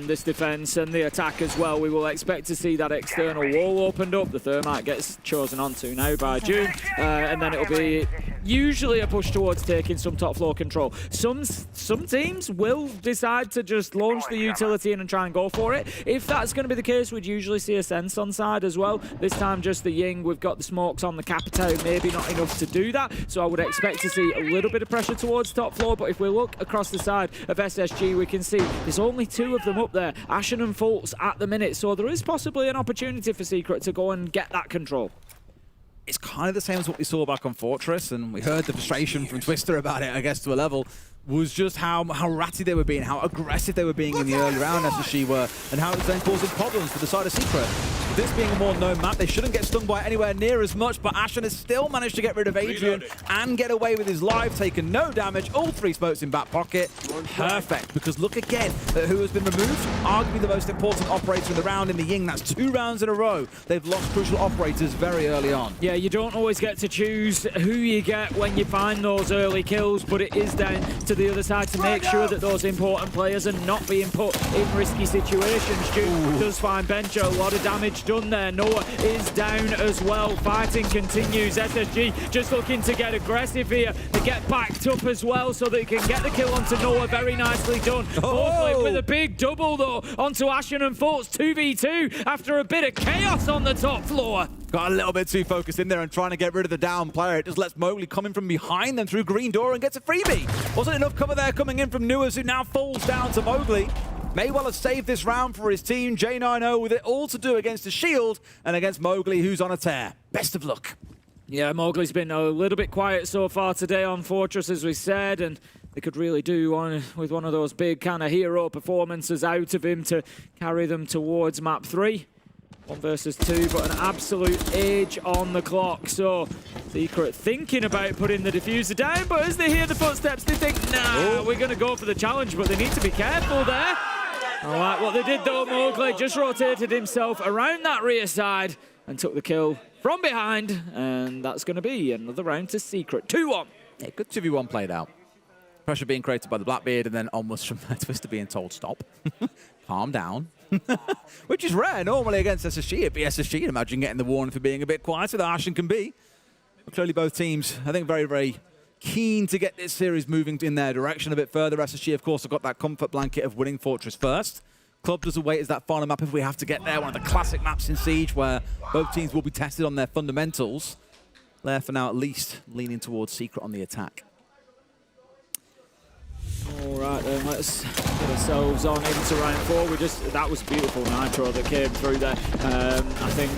This defense and the attack as well. We will expect to see that external wall opened up. The thermite gets chosen onto now by June, and then it'll be usually a push towards taking some top floor control. Some teams will decide to just launch the utility in and try and go for it. If that's going to be the case, we'd usually see a sense on side as well. This time just the Ying. We've got the smokes on the Capitao, maybe not enough to do that. So I would expect to see a little bit of pressure towards top floor, but if we look across the side of SSG, we can see there's only 2 of them up there, Ashen and Fultz at the minute. So there is possibly an opportunity for Secret to go and get that control. It's kind of the same as what we saw back on Fortress, and we heard the frustration from Twister about it, I guess, to a level, was just how ratty they were being, how aggressive they were being in the early round, SSG were, and how it was then causing problems for the side of Secret. With this being a more known map, they shouldn't get stung by anywhere near as much, but Ashen has still managed to get rid of Adrian and get away with his life, taking no damage, all 3 smokes in back pocket. Perfect, because look again at who has been removed, arguably the most important operator in the round in the Ying. That's 2 rounds in a row. They've lost crucial operators very early on. Yeah, you don't always get to choose who you get when you find those early kills, but it is down to the other side to make sure that those important players are not being put in risky situations. Duke does find Bencha, a lot of damage done there. Noah is down as well. Fighting continues. SSG just looking to get aggressive here. They get backed up as well so they can get the kill onto Noah. Very nicely done. Hopefully with a big double though onto Ashen and Fultz. 2v2 after a bit of chaos on the top floor. Got a little bit too focused in there and trying to get rid of the down player. It just lets Mowgli come in from behind them through green door and gets a freebie. Wasn't enough cover there coming in from Nuas, who now falls down to Mowgli. May well have saved this round for his team. J90 with it all to do against the shield and against Mowgli, who's on a tear. Best of luck. Yeah, Mowgli's been a little bit quiet so far today on Fortress, as we said, and they could really do with one of those big kind of hero performances out of him to carry them towards map 3. 1 versus 2, but an absolute age on the clock. So Secret thinking about putting the diffuser down, but as they hear the footsteps, they think, nah, we're going to go for the challenge, but they need to be careful there. All right, what they did though, Mowgli just rotated himself around that rear side and took the kill from behind, and that's going to be another round to Secret. 2-1. Yeah, good 2v1 played out. Pressure being created by the Blackbeard, and then almost from Twister being told, stop, calm down. Which is rare normally against SSG. It'd be SSG, imagine getting the warning for being a bit quieter than Ashen can be. But clearly both teams, I think, very, very keen to get this series moving in their direction a bit further. SSG, of course, have got that comfort blanket of winning Fortress first. Club doesn't wait as that final map if we have to get there. One of the classic maps in Siege where both teams will be tested on their fundamentals. There for now, at least, leaning towards Secret on the attack. All right, then let's get ourselves on into round 4. That was beautiful nitro that came through there. I think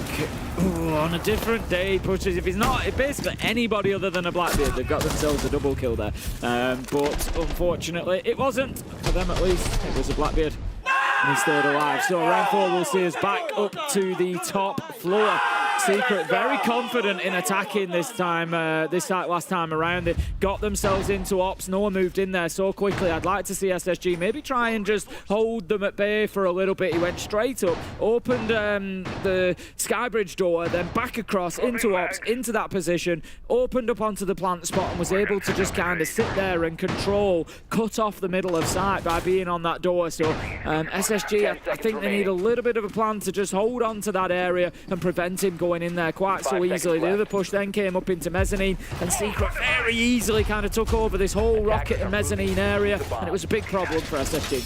on a different day, pushes. If basically anybody other than a Blackbeard, they've got themselves a double kill there. But unfortunately, it wasn't for them. At least it was a Blackbeard, and he stayed alive. So round 4 will see us back up to the top floor. Secret very confident in attacking this time, last time around. They got themselves into ops. No one moved in there so quickly. I'd like to see SSG maybe try and just hold them at bay for a little bit. He went straight up, opened the Skybridge door, then back across into ops, into that position, opened up onto the plant spot and was able to just kind of sit there and control, cut off the middle of sight by being on that door. So SSG, I think they need a little bit of a plan to just hold on to that area and prevent him going in there quite so easily. The other push then came up into mezzanine, and Secret very easily kind of took over this whole rocket and mezzanine area, and it was a big problem for SSG.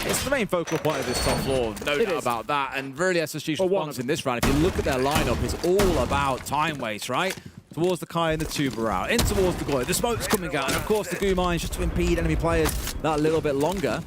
It's the main focal point of this top floor, no doubt about that, and really SSG's response in this round, if you look at their lineup, it's all about time waste, right? Towards the Kai and the Tuber out, in towards the Goy, the smoke's coming out, and of course the Goo mines just to impede enemy players that little bit longer.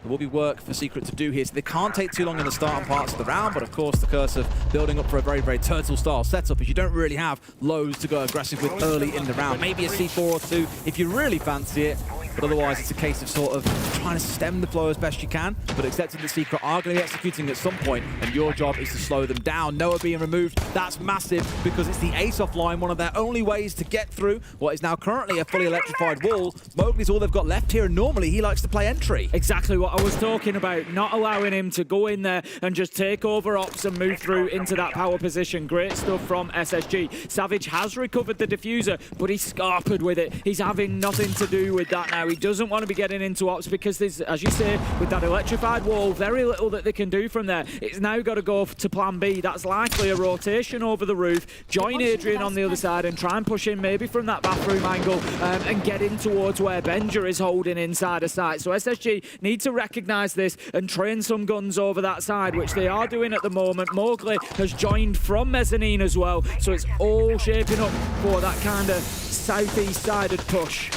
There will be work for Secret to do here, so they can't take too long in the starting parts of the round, but of course the curse of building up for a very, very Turtle-style setup is you don't really have loads to go aggressive with early in the round. Maybe a C4 or 2 if you really fancy it, but otherwise it's a case of sort of trying to stem the flow as best you can, but accepting that Secret are going to be executing at some point, and your job is to slow them down. Noah being removed, that's massive, because it's the ace offline, one of their only ways to get through what is now currently a fully electrified wall. Mowgli's all they've got left here, and normally he likes to play entry. Exactly what I was talking about, not allowing him to go in there and just take over ops and move through into that power position. Great stuff from SSG. Savage has recovered the diffuser, but he's scarpered with it. He's having nothing to do with that now. He doesn't want to be getting into ops because there's, as you say, with that electrified wall, very little that they can do from there. It's now got to go to plan B. That's likely a rotation over the roof, join Adrian on the other side and try and push in maybe from that bathroom angle and get in towards where Benja is holding inside a site. So SSG need to recognize this and train some guns over that side, which they are doing at the moment. Mowgli has joined from mezzanine as well, so it's all shaping up for that kind of southeast-sided push.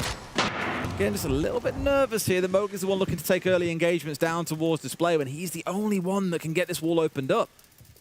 Again, just a little bit nervous here. The Mowgli's the one looking to take early engagements down towards display when he's the only one that can get this wall opened up.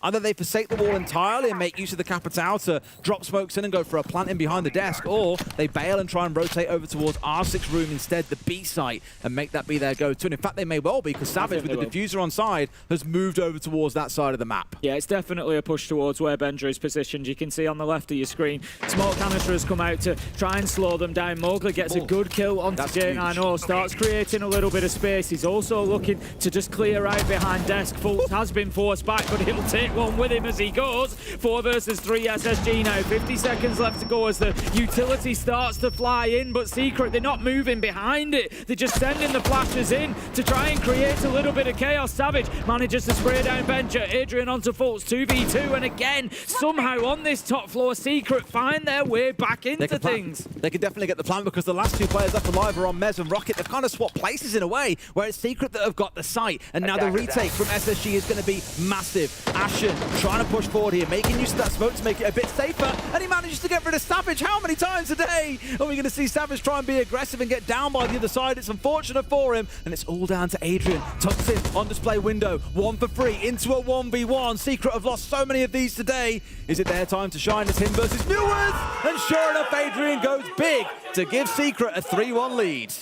Either they forsake the wall entirely and make use of the Capitao to drop smokes in and go for a plant in behind the desk, or they bail and try and rotate over towards R6 room instead, the B site, and make that be their go-to. And in fact, they may well be, because Savage, with the diffuser on side, has moved over towards that side of the map. Yeah, it's definitely a push towards where Benja is positioned. You can see on the left of your screen, smoke canister has come out to try and slow them down. Mowgli gets a good kill onto J90, starts creating a little bit of space. He's also looking to just clear out behind desk. FLUXO has been forced back, but he'll take one with him as he goes. 4 versus 3 SSG now. 50 seconds left to go as the utility starts to fly in, but Secret, they're not moving behind it. They're just sending the flashes in to try and create a little bit of chaos. Savage manages to spray down Benja. Adrian onto FLUXO, 2v2, and again, somehow on this top floor, Secret find their way back into things. They can definitely get the plan, because the last 2 players left alive are on Mez and Rocket. They've kind of swapped places in a way, where it's Secret that have got the site, and now the retake from SSG is going to be massive. Ash Ashen trying to push forward here, making use of that smoke to make it a bit safer, and he manages to get rid of Savage. How many times a day are we going to see Savage try and be aggressive and get down by the other side? It's unfortunate for him, and it's all down to Adrian. Tucks in on display window, 1 for 3 into a 1v1. Secret have lost so many of these today. Is it their time to shine? It's him versus Newers, and sure enough, Adrian goes big to give Secret a 3-1 lead.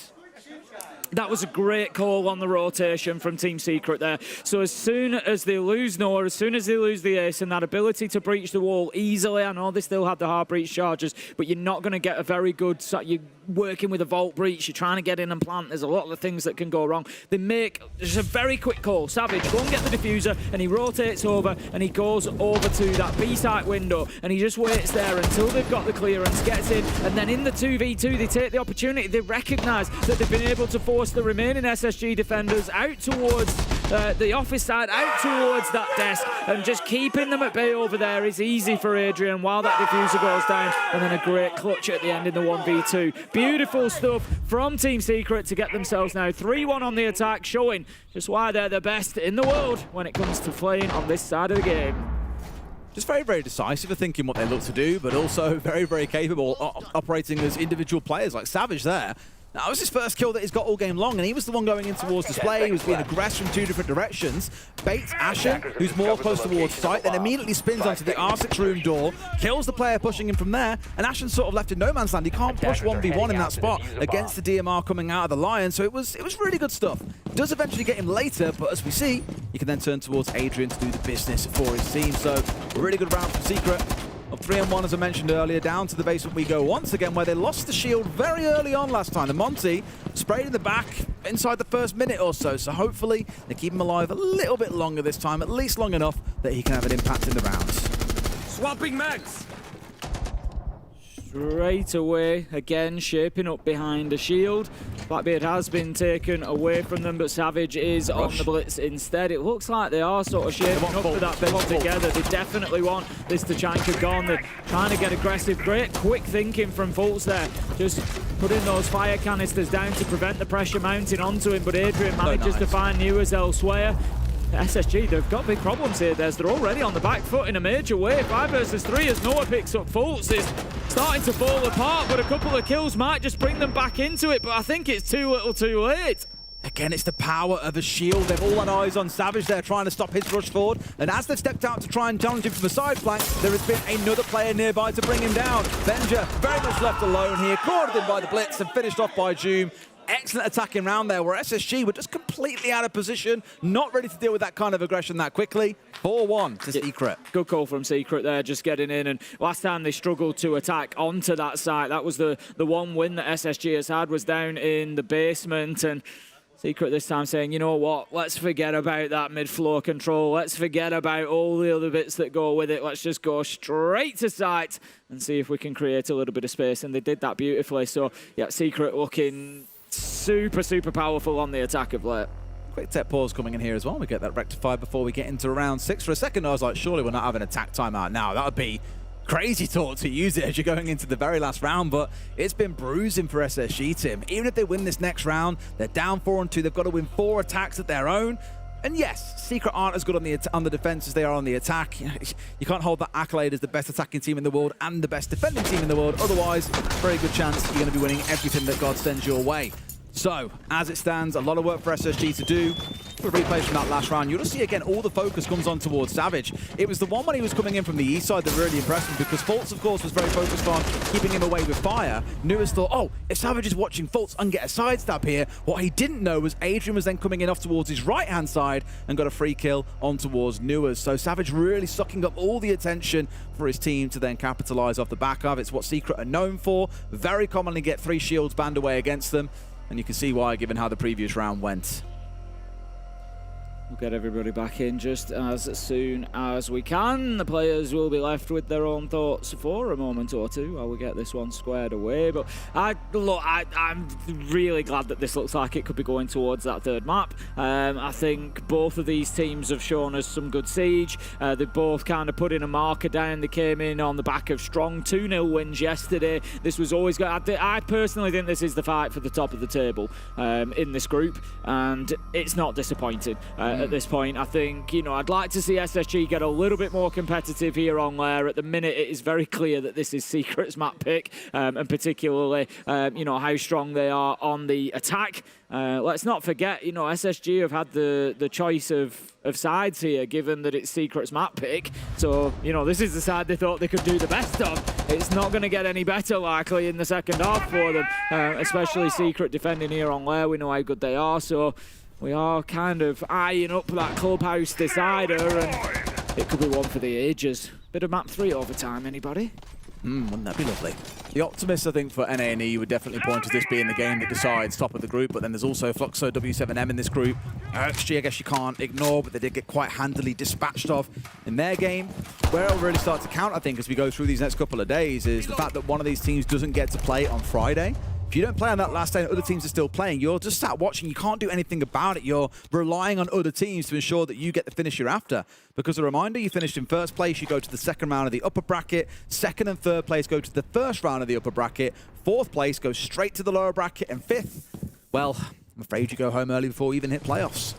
That was a great call on the rotation from Team Secret there. So as soon as they lose Noah, as soon as they lose the ace and that ability to breach the wall easily, I know they still have the hard breach charges, but you're not going to get a very good... You're working with a vault breach, you're trying to get in and plant. There's a lot of things that can go wrong. They make just a very quick call. Savage, go and get the diffuser, and he rotates over, and he goes over to that B-site window, and he just waits there until they've got the clearance, gets in, and then in the 2v2, they take the opportunity. They recognise that they've been able to force the remaining SSG defenders out towards the office side, out towards that desk, and just keeping them at bay over there is easy for Adrian while that diffuser goes down, and then a great clutch at the end in the 1v2. Beautiful stuff from Team Secret to get themselves now 3-1 on the attack, showing just why they're the best in the world when it comes to playing on this side of the game. Just very, very decisive of thinking what they look to do, but also very, very capable operating as individual players like Savage there. That was his first kill that he's got all game long, and he was the one going in towards display. He was being aggressed from 2 different directions. Baits Ashen, who's more close towards sight, then immediately spins onto the R6 room door, kills the player pushing him from there, and Ashen's sort of left in no man's land. He can't push 1v1 in that spot against the DMR coming out of the Lion, so it was really good stuff. Does eventually get him later, but as we see, he can then turn towards Adrian to do the business for his team. So a really good round from Secret. Of 3-1, as I mentioned earlier, down to the basement we go once again, where they lost the shield very early on last time. The Monty sprayed in the back inside the first minute or so, so hopefully they keep him alive a little bit longer this time, at least long enough that he can have an impact in the round. Swapping mags! Straight away, again, shaping up behind a shield. Blackbeard has been taken away from them, but Savage is on the blitz instead. It looks like they are sort of shaping up for that bench together. They definitely want this Tachanka gone. They're trying to get aggressive. Great quick thinking from FLUXO there. Just putting those fire canisters down to prevent the pressure mounting onto him, but Adrian manages to find Newers elsewhere. SSG, they've got big problems here. They're already on the back foot in a major way. 5 versus 3 as Noah picks up FLUXO. It's starting to fall apart, but a couple of kills might just bring them back into it, but I think it's too little too late. Again, it's the power of a shield. They've all had eyes on Savage there, trying to stop his rush forward. And as they've stepped out to try and challenge him from the side flank, there has been another player nearby to bring him down. Benja very much left alone here, cornered in by the blitz and finished off by Doom. Excellent attacking round there, where SSG were just completely out of position, not ready to deal with that kind of aggression that quickly. 4-1 to Secret. Good call from Secret there, just getting in. And last time they struggled to attack onto that site, that was the one win that SSG has had, was down in the basement. And Secret this time saying, you know what, let's forget about that mid-floor control. Let's forget about all the other bits that go with it. Let's just go straight to site and see if we can create a little bit of space. And they did that beautifully. So, yeah, Secret looking super powerful on the attack of late. Quick tech pause coming in here as well. We get that rectified before we get into round 6. For a second, I was like, surely we're not having attack timeout now. That would be crazy talk to use it as you're going into the very last round, but it's been bruising for SSG, Tim. Even if they win this next round, they're down 4-2. They've got to win 4 attacks at their own. And yes, Secret aren't as good on the defense as they are on the attack. You can't hold that accolade as the best attacking team in the world and the best defending team in the world. Otherwise, very good chance you're going to be winning everything that God sends your way. So, as it stands, a lot of work for SSG to do. For replays from that last round, you'll just see again all the focus comes on towards Savage. It was the one when he was coming in from the east side that really impressed me, because FLUXO, of course, was very focused on keeping him away with fire. Newers thought, oh, if Savage is watching FLUXO and get a sidestab here, what he didn't know was Adrian was then coming in off towards his right-hand side and got a free kill on towards Newers. So Savage really sucking up all the attention for his team to then capitalize off the back of. It's what Secret are known for. Very commonly get 3 shields banned away against them. And you can see why, given how the previous round went. We'll get everybody back in just as soon as we can. The players will be left with their own thoughts for a moment or two while we get this one squared away. But I'm really glad that this looks like it could be going towards that third map. I think both of these teams have shown us some good siege. They both kind of put in a marker down. They came in on the back of strong 2-0 wins yesterday. This was always good. I personally think this is the fight for the top of the table in this group, and it's not disappointed. At this point. I think, you know, I'd like to see SSG get a little bit more competitive here on Lair. At the minute, it is very clear that this is Secret's map pick, and particularly, you know, how strong they are on the attack. Let's not forget, you know, SSG have had the choice of sides here, given that it's Secret's map pick. So, you know, this is the side they thought they could do the best of. It's not going to get any better, likely, in the second half for them, especially Secret defending here on Lair. We know how good they are, so we are kind of eyeing up that clubhouse decider, and it could be one for the ages. Bit of map 3 overtime, anybody? Wouldn't that be lovely? The optimist, I think, for NA&E would definitely point to this being the game that decides top of the group, but then there's also FLUXO W7M in this group. XG, I guess you can't ignore, but they did get quite handily dispatched of in their game. Where it'll really start to count, I think, as we go through these next couple of days, is the fact that one of these teams doesn't get to play on Friday. If you don't play on that last day and other teams are still playing, you're just sat watching. You can't do anything about it. You're relying on other teams to ensure that you get the finish you're after. Because a reminder, you finished in first place, you go to the second round of the upper bracket. Second and third place go to the first round of the upper bracket. Fourth place goes straight to the lower bracket. And fifth, well, I'm afraid you go home early before you even hit playoffs.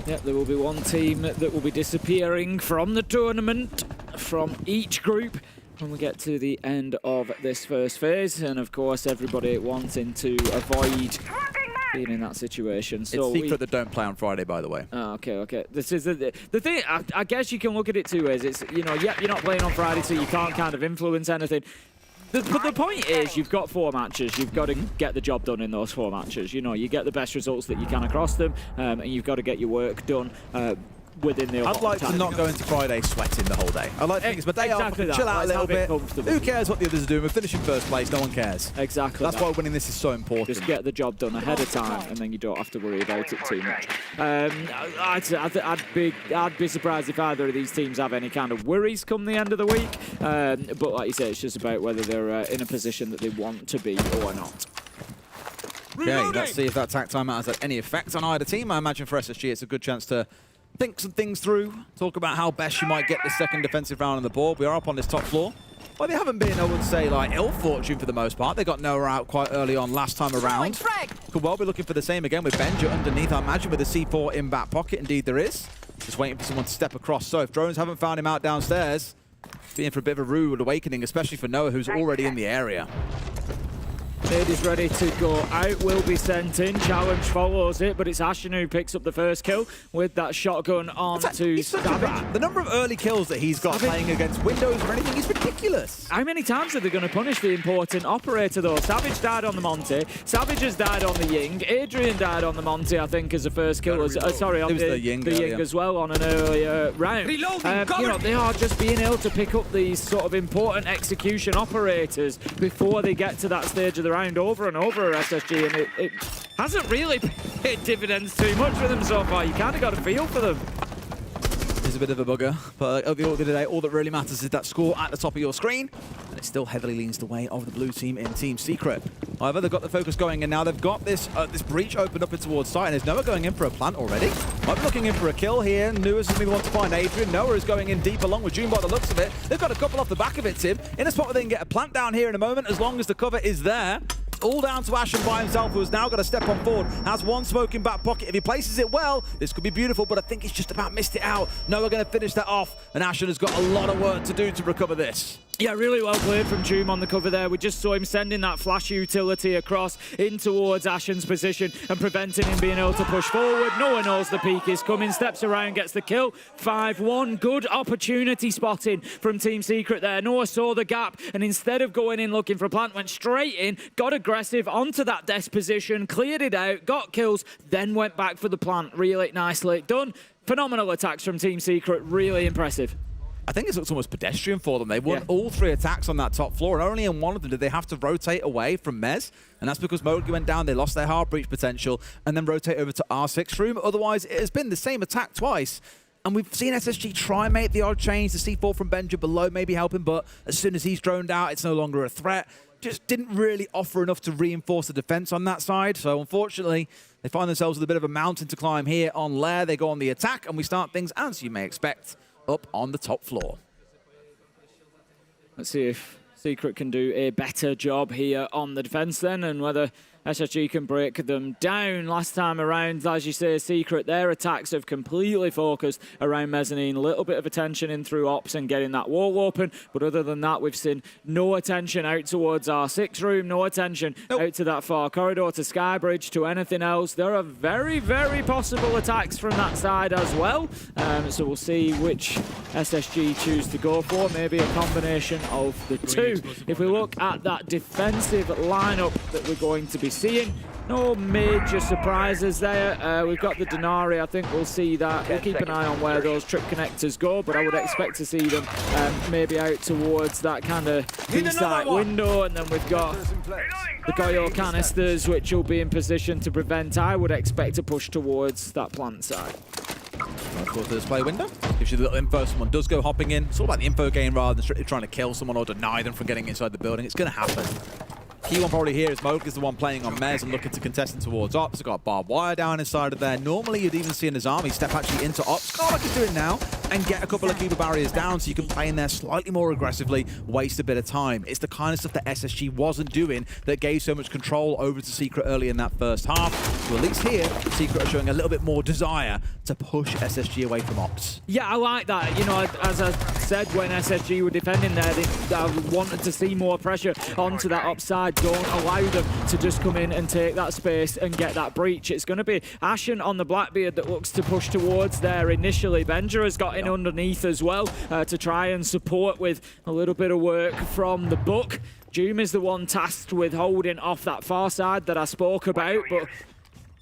Yep, there will be one team that will be disappearing from the tournament, from each group, when we get to the end of this first phase, and of course everybody wanting to avoid being in that situation. So it's Secret that don't play on Friday, by the way. Oh, okay. This is the thing. I guess you can look at it two ways. It's, you know, yep, you're not playing on Friday, so you can't kind of influence anything. But the point is, you've got 4 matches. You've got to get the job done in those 4 matches. You know, you get the best results that you can across them, and you've got to get your work done within the I'd like to not go into Friday sweating the whole day. I'd like to think it's my day off, chill out a little bit. Who cares what the others are doing? We're finishing first place, no one cares. Exactly. That's why winning this is so important. Just get the job done ahead of time, and then you don't have to worry about it too much. I'd be surprised if either of these teams have any kind of worries come the end of the week. But like you say, it's just about whether they're in a position that they want to be or not. Okay, let's see if that attack timeout has had any effect on either team. I imagine for SSG it's a good chance to think some things through, talk about how best you might get the second defensive round on the board. We are up on this top floor. Well, they haven't been, I would say, like ill fortune for the most part. They got Noah out quite early on last time around. Could well be looking for the same again with Benja underneath, I imagine, with a C4 in back pocket. Indeed there is. Just waiting for someone to step across. So if drones haven't found him out downstairs, being for a bit of a rude awakening, especially for Noah, who's already in the area. Nade is ready to go out, will be sent in. Challenge follows it, but it's Ashen who picks up the first kill with that shotgun on to Savage. The number of early kills that he's got playing against Windows or anything is ridiculous. How many times are they going to punish the important operator, though? Savage died on the Monty. Savage has died on the Ying. Adrian died on the Monty, I think, as a first kill. Sorry, on the Ying as well on an earlier round. You know, they are just being able to pick up these sort of important execution operators before they get to that stage of the round over and over at SSG, and it hasn't really paid dividends too much for them so far. You kind of got a feel for them. It's a bit of a bugger, but at the end of the day, all that really matters is that score at the top of your screen, and it still heavily leans the way of the blue team in Team Secret. However, they've got the focus going, and now they've got this breach opened up towards site, and there's Noah going in for a plant already. Might be looking in for a kill here. Noah's going to be the one to find Adrian. Noah is going in deep along with June by the looks of it. They've got a couple off the back of it, Tim, in a spot where they can get a plant down here in a moment, as long as the cover is there. All down to Ashen by himself, who has now got to step on forward. Has one smoke in back pocket. If he places it well, this could be beautiful, but I think he's just about missed it out. Noah going to finish that off, and Ashen has got a lot of work to do to recover this. Yeah, really well played from Doom on the cover there. We just saw him sending that flash utility across in towards Ashen's position and preventing him being able to push forward. No one knows the peak is coming. Steps around, gets the kill. 5-1. Good opportunity spotting from Team Secret there. Noah saw the gap, and instead of going in looking for a plant, went straight in, got aggressive onto that desk position, cleared it out, got kills, then went back for the plant. Really nicely done. Phenomenal attacks from Team Secret. Really impressive. I think it looks almost pedestrian for them. They won all 3 attacks on that top floor, and only in one of them did they have to rotate away from Mez, and that's because Mogi went down, they lost their hard breach potential, and then rotate over to R6 room. Otherwise, it has been the same attack twice. And we've seen SSG try and make the odd change. The C4 from Benja below maybe helping, but as soon as he's droned out, it's no longer a threat. Just didn't really offer enough to reinforce the defense on that side. So unfortunately, they find themselves with a bit of a mountain to climb here on Lair. They go on the attack, and we start things, as you may expect, up on the top floor. Let's see if Secret can do a better job here on the defense then, and whether SSG can break them down. Last time around, as you say, Secret, their attacks have completely focused around mezzanine. A little bit of attention in through ops and getting that wall open. But other than that, we've seen no attention out towards our 6 room, no attention out to that far corridor, to Skybridge, to anything else. There are very, very possible attacks from that side as well. So we'll see which SSG choose to go for. Maybe a combination of the two. If we look at that defensive lineup that we're going to be seeing, no major surprises there. We've got the Denari. I think we'll see that. We'll keep an eye on where those trip connectors go, but I would expect to see them maybe out towards that kind of B-side window. And then we've got the Goyo canisters, which will be in position to prevent, I would expect, to push towards that plant side. Of course, the display window gives you the little info. Someone does go hopping in. It's all about the info game rather than strictly trying to kill someone or deny them from getting inside the building. It's going to happen. Key one probably here is Moke is the one playing on Mez and looking to contest towards Ops. They've got barbed wire down inside of there. Normally, you'd even see an Azami step actually into Ops, kind of like he's doing now, and get a couple of Keeper barriers down so you can play in there slightly more aggressively, waste a bit of time. It's the kind of stuff that SSG wasn't doing that gave so much control over to Secret early in that first half. So at least here, Secret are showing a little bit more desire to push SSG away from Ops. Yeah, I like that. You know, as I said, when SSG were defending there, they wanted to see more pressure onto that Ops side. Don't allow them to just come in and take that space and get that breach. It's going to be Ashen on the Blackbeard that looks to push towards there initially. Benja has got in underneath as well to try and support with a little bit of work from the book. Doom is the one tasked with holding off that far side that I spoke about, but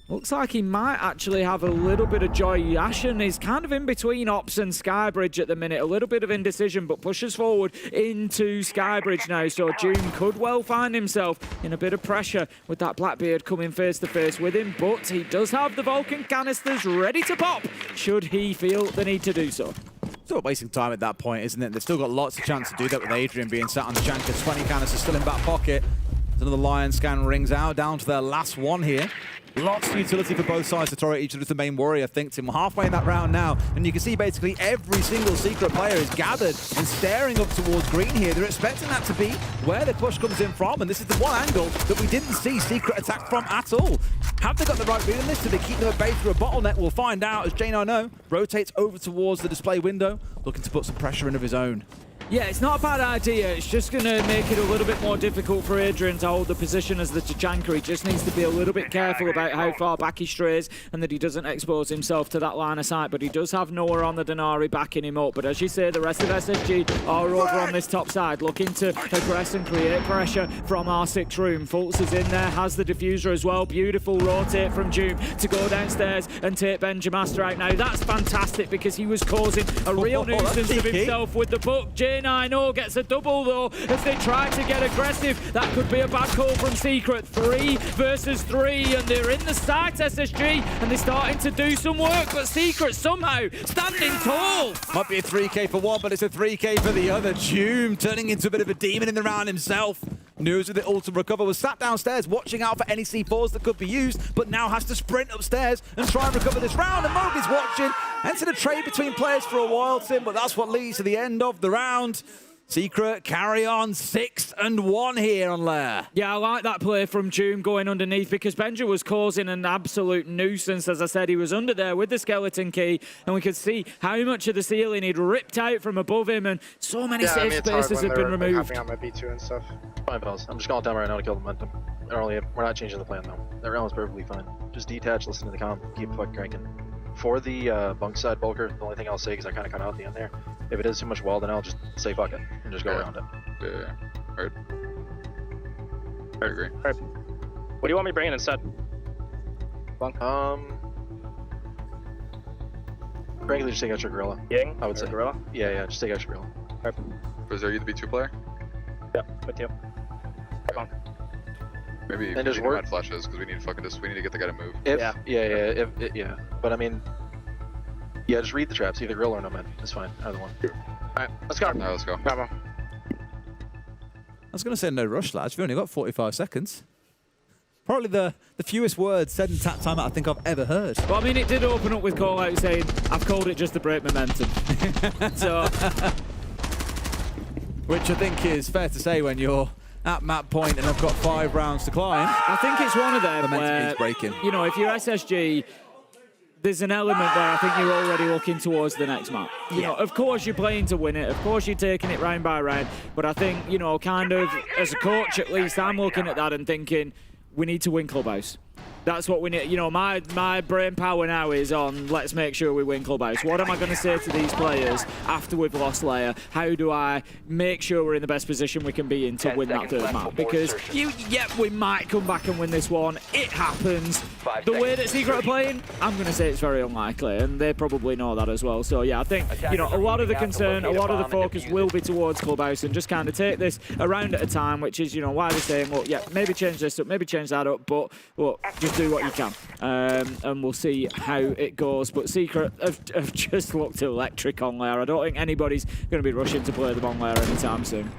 looks like he might actually have a little bit of joy. Ashen is kind of in between Ops and Skybridge at the minute. A little bit of indecision, but pushes forward into Skybridge now. So Doom could well find himself in a bit of pressure with that Blackbeard coming face to face with him. But he does have the Vulcan canisters ready to pop, should he feel the need to do so. Still wasting time at that point, isn't it? They've still got lots of chance to do that with Adrian being sat on the Janker. 20 canisters still in back pocket. Another Lion scan rings out, down to their last one here. Lots of utility for both sides to throw at each other with the main warrior. Think Tim, we're halfway in that round now, and you can see basically every single Secret player is gathered and staring up towards green here. They're expecting that to be where the push comes in from, and this is the one angle that we didn't see Secret attack from at all. Have they got the right read on this? Do they keep them at bay through a bottleneck? We'll find out as J9O rotates over towards the display window, looking to put some pressure in of his own. Yeah, it's not a bad idea. It's just going to make it a little bit more difficult for Adrian to hold the position as the Tachanka. He just needs to be a little bit careful about how far back he strays and that he doesn't expose himself to that line of sight. But he does have Noah on the Denari backing him up. But as you say, the rest of SSG are over on this top side, looking to aggress and create pressure from our 6 room. Fultz is in there, has the diffuser as well. Beautiful rotate from Doom to go downstairs and take Benjamaster out. Now, that's fantastic because he was causing a real nuisance of himself with the book. J9O gets a double though as they try to get aggressive. That could be a bad call from Secret. 3 versus 3, and they're in the sight, SSG, and they're starting to do some work, but Secret somehow standing tall. Might be a 3K for one, but it's a 3K for the other. Doom turning into a bit of a demon in the round himself. News with the ultimate recover, was sat downstairs watching out for any C4s that could be used, but now has to sprint upstairs and try and recover this round. And Moog is watching. Entered a trade between players for a while, Tim, but that's what leads to the end of the round. Secret carry on 6-1 here on Lair. Yeah, I like that play from Doom going underneath because Benja was causing an absolute nuisance. As I said, he was under there with the skeleton key, and we could see how much of the ceiling he'd ripped out from above him, and so many safe spaces had been removed. On my B2 and stuff. Fine, fellas. I'm just calling down right now to kill the momentum. We're not changing the plan, though. That round was perfectly fine. Just detach, listen to the comm, keep fucking cranking. For the bunk side bulker, the only thing I'll say, because I kind of cut out the end there, if it is too much wall, then I'll just say fuck it and just go around it. Yeah. Alright. I agree. Alright. What do you want me bringing instead? Bunk? Frankly, just take out your gorilla. Ying? I would say. Gorilla? Yeah, just take out your gorilla. Alright. Was there you the B2 player? Yep, with you. Bunk. Maybe and just red flashes because we need to get the guy to move. Yeah. But I mean, yeah, just read the traps, either grill or no med. It's fine, either one. Alright, let's go. No, let's go. Bravo. I was going to say no rush, lads. We've only got 45 seconds. Probably the fewest words said in tap time I think I've ever heard. Well, I mean, it did open up with call out saying, I've called it just to break momentum. So, which I think is fair to say when you're at map point and have got 5 rounds to climb. I think it's one of them where, breaking. you know, if you're SSG, there's an element where I think you're already looking towards the next map. You know, of course you're playing to win it. Of course you're taking it round by round. But I think, you know, kind of as a coach at least, I'm looking at that and thinking, we need to win Clubhouse. That's what we need. You know, my brain power now is on, let's make sure we win Clubhouse. What am I going to say to these players after we've lost Leia? How do I make sure we're in the best position we can be in to win that third map? Because, we might come back and win this one. It happens. The way that Secret are playing, I'm going to say it's very unlikely, and they probably know that as well. So, yeah, I think, you know, a lot of the concern, a lot of the focus will be towards Clubhouse and just kind of take this a round at a time, which is, you know, why they're saying, well, yeah, maybe change this up, maybe change that up, but, well, just do what you can, and we'll see how it goes. But Secret have just looked electric on Lair. I don't think anybody's going to be rushing to play them on Lair anytime soon.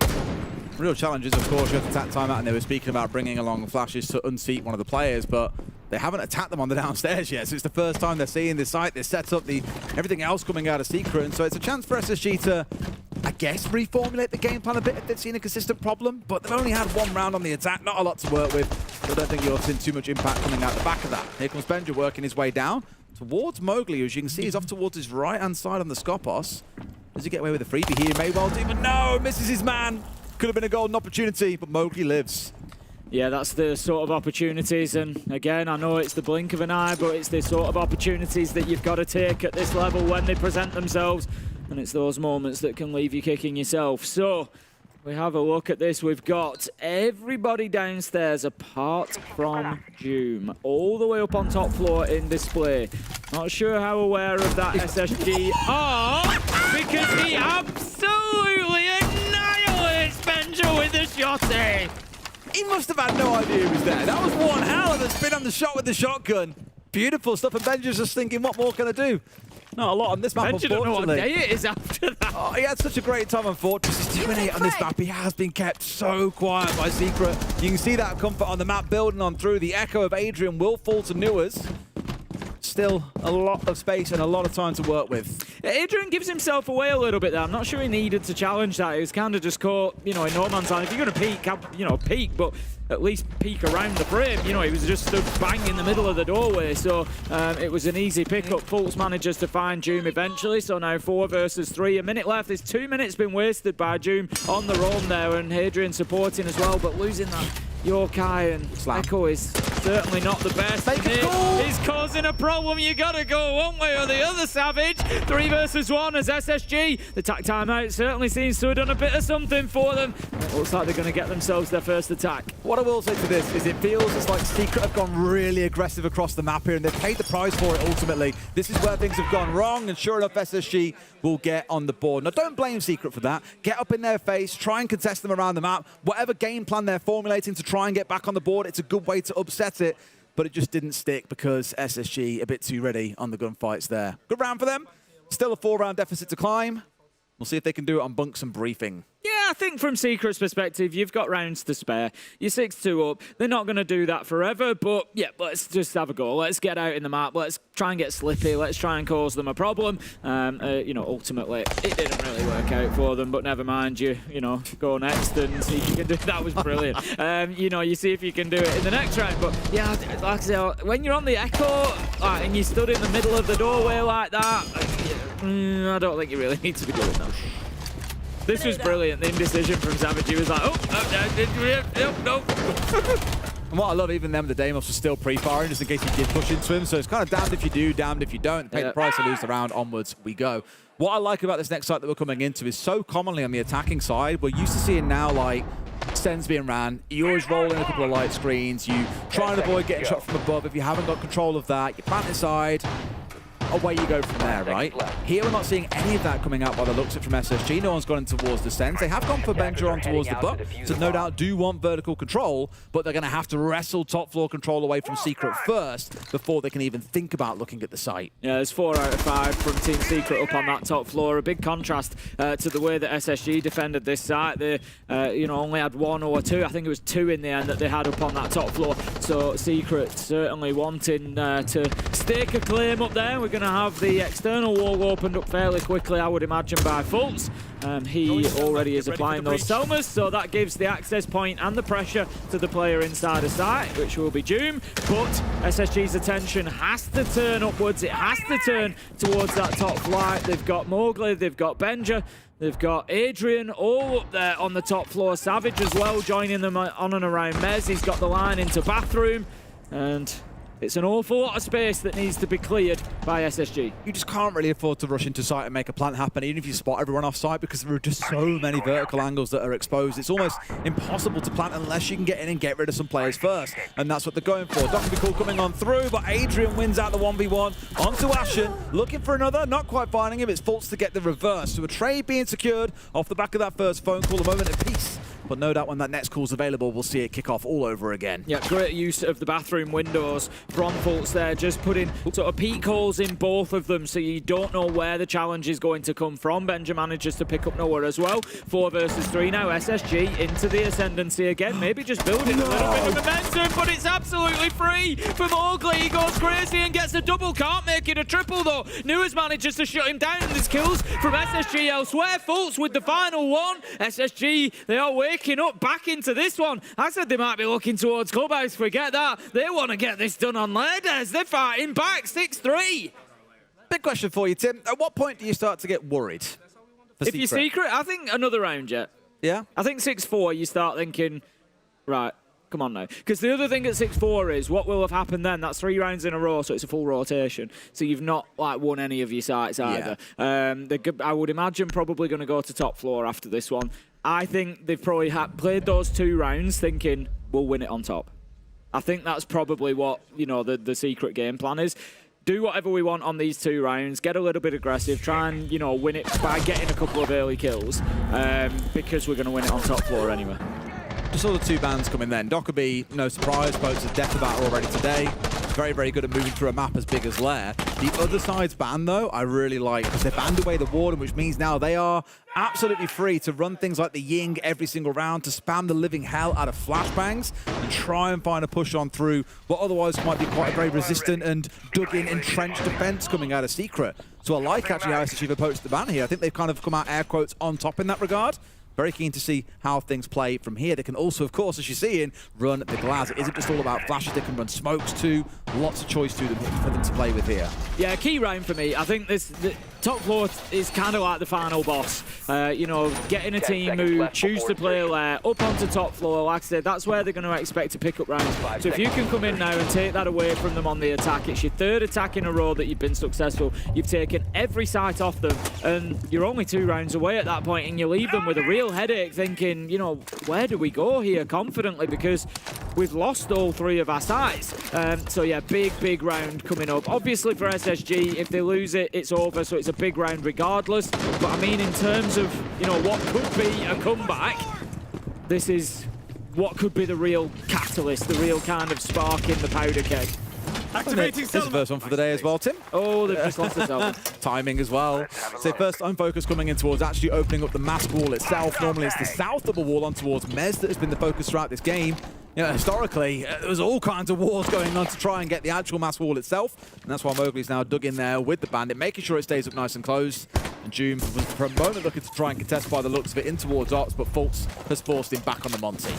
Real challenges, of course. You have to attack timeout, and they were speaking about bringing along flashes to unseat one of the players, but they haven't attacked them on the downstairs yet. So it's the first time they're seeing this site, this setup, everything else coming out of Secret, and so it's a chance for SSG to, I guess, reformulate the game plan a bit if they've seen a consistent problem, but they've only had 1 round on the attack, not a lot to work with. So I don't think you'll have seen too much impact coming out the back of that. Here comes Benja working his way down towards Mowgli, who, as you can see, is off towards his right-hand side on the Skopos. Does he get away with a freebie here? May well do, but no, misses his man. Could have been a golden opportunity, but Mowgli lives. Yeah, that's the sort of opportunities, and again, I know it's the blink of an eye, but it's the sort of opportunities that you've got to take at this level when they present themselves, and it's those moments that can leave you kicking yourself. So, we have a look at this. We've got everybody downstairs apart from Doom, all the way up on top floor in display. Not sure how aware of that SSG are, because he absolutely annihilates Benja with a shotty. He must have had no idea he was there. That was one hell of a spin on the shot with the shotgun. Beautiful stuff, and Benja's just thinking, what more can I do? Not a lot on this map, Benja don't know what day it is after that. Oh, he had such a great time on Fortress. He's 2-8 on this map. He has been kept so quiet by Secret. You can see that comfort on the map building on through. The echo of Adrian will fall to Newers. Still a lot of space and a lot of time to work with. Adrian gives himself away a little bit there. I'm not sure he needed to challenge that. He was kind of just caught, you know, in no man's land. If you're going to peek, you know, peek, but at least peek around the frame. You know, he was just stood bang in the middle of the doorway. So it was an easy pickup. Fultz manages to find Doom eventually. So now 4 versus 3. A minute left. There's 2 minutes been wasted by Doom on the roam there, and Adrian supporting as well, but losing that Yorkai and Echo is certainly not the best. He's causing a problem. You gotta go one way or the other, Savage. 3 versus 1 as SSG. The tack timeout certainly seems to have done a bit of something for them. It looks like they're going to get themselves their first attack. What I will say to this is it feels it's like Secret have gone really aggressive across the map here, and they've paid the price for it ultimately. This is where things have gone wrong, and sure enough, SSG will get on the board. Now, don't blame Secret for that. Get up in their face, try and contest them around the map. Whatever game plan they're formulating to try and get back on the board, it's a good way to upset it, but it just didn't stick because SSG a bit too ready on the gunfights there. Good round for them. Still a 4-round deficit to climb. We'll see if they can do it on bunks and briefing. Yeah, I think from Secret's perspective, you've got rounds to spare. You're 6-2 up. They're not going to do that forever, but yeah, let's just have a go. Let's get out in the map. Let's try and get slippy. Let's try and cause them a problem. You know, ultimately, it didn't really work out for them, but never mind. You know, go next and see if you can do it. That was brilliant. You know, you see if you can do it in the next round. But yeah, like I said, when you're on the Echo and you stood in the middle of the doorway like that, I don't think you really need to be doing that. This was brilliant, the indecision from Savage. He was like, no. And what I love, even them, the Deimos was still pre-firing just in case he did push into him. So it's kind of damned if you do, damned if you don't. Pay the price to lose the round, onwards we go. What I like about this next site that we're coming into is so commonly on the attacking side, we're used to seeing now like Sens being ran, you always roll in a couple of light screens, you try and avoid getting shot from above. If you haven't got control of that, you plant inside, away you go from there, right? Here we're not seeing any of that coming out by the looks of it from SSG. No one's gone in towards the Sens. They have gone for Benja on towards the Buck, so no doubt do want vertical control, but they're going to have to wrestle top floor control away from Secret first before they can even think about looking at the site. Yeah, there's 4 out of 5 from Team Secret up on that top floor. A big contrast to the way that SSG defended this site. They, you know, only had 1 or 2. I think it was 2 in the end that they had up on that top floor. So Secret certainly wanting to stake a claim up there. We're going going to have the external wall opened up fairly quickly, I would imagine, by FLUXO. He already is applying those Selmas, so that gives the access point and the pressure to the player inside of sight, which will be Doom. But SSG's attention has to turn upwards. It has to turn towards that top flight. They've got Mowgli, they've got Benja, they've got Adrian all up there on the top floor. Savage as well joining them on and around Mez. He's got the line into bathroom, and it's an awful lot of space that needs to be cleared by SSG. You just can't really afford to rush into site and make a plant happen, even if you spot everyone off site, because there are just so many vertical angles that are exposed. It's almost impossible to plant unless you can get in and get rid of some players first, and that's what they're going for. Don't be cool coming on through, but Adrian wins out the 1v1 onto Ashen, looking for another, not quite finding him. It's FLUXO to get the reverse. So a trade being secured off the back of that first phone call, a moment of peace. But no doubt when that next call's available, we'll see it kick off all over again. Yeah, great use of the bathroom windows from FLUXO there, just putting sort of peak holes in both of them so you don't know where the challenge is going to come from. Benja manages to pick up nowhere as well. 4 versus 3 now. SSG into the ascendancy again, maybe just building a little bit of momentum, but it's absolutely free for Mowgli. He goes crazy and gets a double, can't make it a triple though. Nuas manages to shut him down, and there's kills from SSG elsewhere. FLUXO with the final one. SSG, they are waking up back into this one. I said they might be looking towards Clubhouse, forget that. They want to get this done on ladders. They're fighting back, 6-3. Big question for you, Tim. At what point do you start to get worried? If you're secret, I think another round yet. Yeah? I think 6-4, you start thinking, right, come on now. Because the other thing at 6-4 is, what will have happened then? That's 3 rounds in a row, so it's a full rotation. So you've not like won any of your sites either. Yeah. I would imagine probably going to go to top floor after this one. I think they've probably played those 2 rounds thinking, we'll win it on top. I think that's probably what, you know, the secret game plan is. Do whatever we want on these 2 rounds, get a little bit aggressive, try and, you know, win it by getting a couple of early kills, because we're going to win it on top floor anyway. Just saw the 2 bans coming then. Dockerby, no surprise, poses a death battle already today. Very, very good at moving through a map as big as Lair. The other side's ban, though, I really like, because they banned away the Warden, which means now they are absolutely free to run things like the Ying every single round, to spam the living hell out of flashbangs and try and find a push on through what otherwise might be quite a very resistant and dug-in, entrenched defense coming out of Secret. So I like actually how SSG have approached the ban here. I think they've kind of come out air quotes on top in that regard. Very keen to see how things play from here. They can also, of course, as you're seeing, run the glass. It isn't just all about flashes. They can run smokes too. Lots of choice to them for them to play with here. Yeah, key round for me. I think the top floor is kind of like the final boss. You know, getting a team who choose to play Lair up onto top floor. Like I said, that's where they're going to expect to pick up rounds. So if you can come in now and take that away from them on the attack, it's your 3rd attack in a row that you've been successful. You've taken every sight off them, and you're only 2 rounds away at that point, and you leave them with a real headache thinking, you know, where do we go here confidently, because we've lost all 3 of our sides. So yeah, big round coming up. Obviously for SSG, if they lose it, it's over, so it's a big round regardless. But I mean, in terms of, you know, what could be a comeback, this is what could be the real catalyst, the real kind of spark in the powder keg. Activating This is the first one for the day as well, Tim. Oh, they've just lost themselves. Timing as well. So first time focus coming in towards actually opening up the mask wall itself. Normally it's the south double wall on towards Mez that has been the focus throughout this game. You know, historically, there was all kinds of wars going on to try and get the actual mask wall itself. And that's why Mowgli's now dug in there with the bandit, making sure it stays up nice and close. And Doom was for a moment looking to try and contest by the looks of it in towards Ops, but FLUXO has forced him back on the Monty.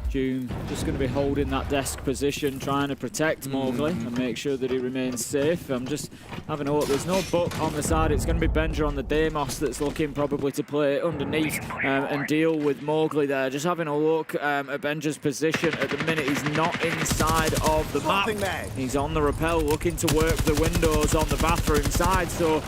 Doom just going to be holding that desk position, trying to protect Mowgli and make sure that he remains safe. I'm just having a look. There's no buck on the side. It's going to be Benja on the Deimos that's looking probably to play underneath and deal with Mowgli there. Just having a look at Benja's position at the minute. He's not inside of the map. He's on the rappel looking to work the windows on the bathroom side. So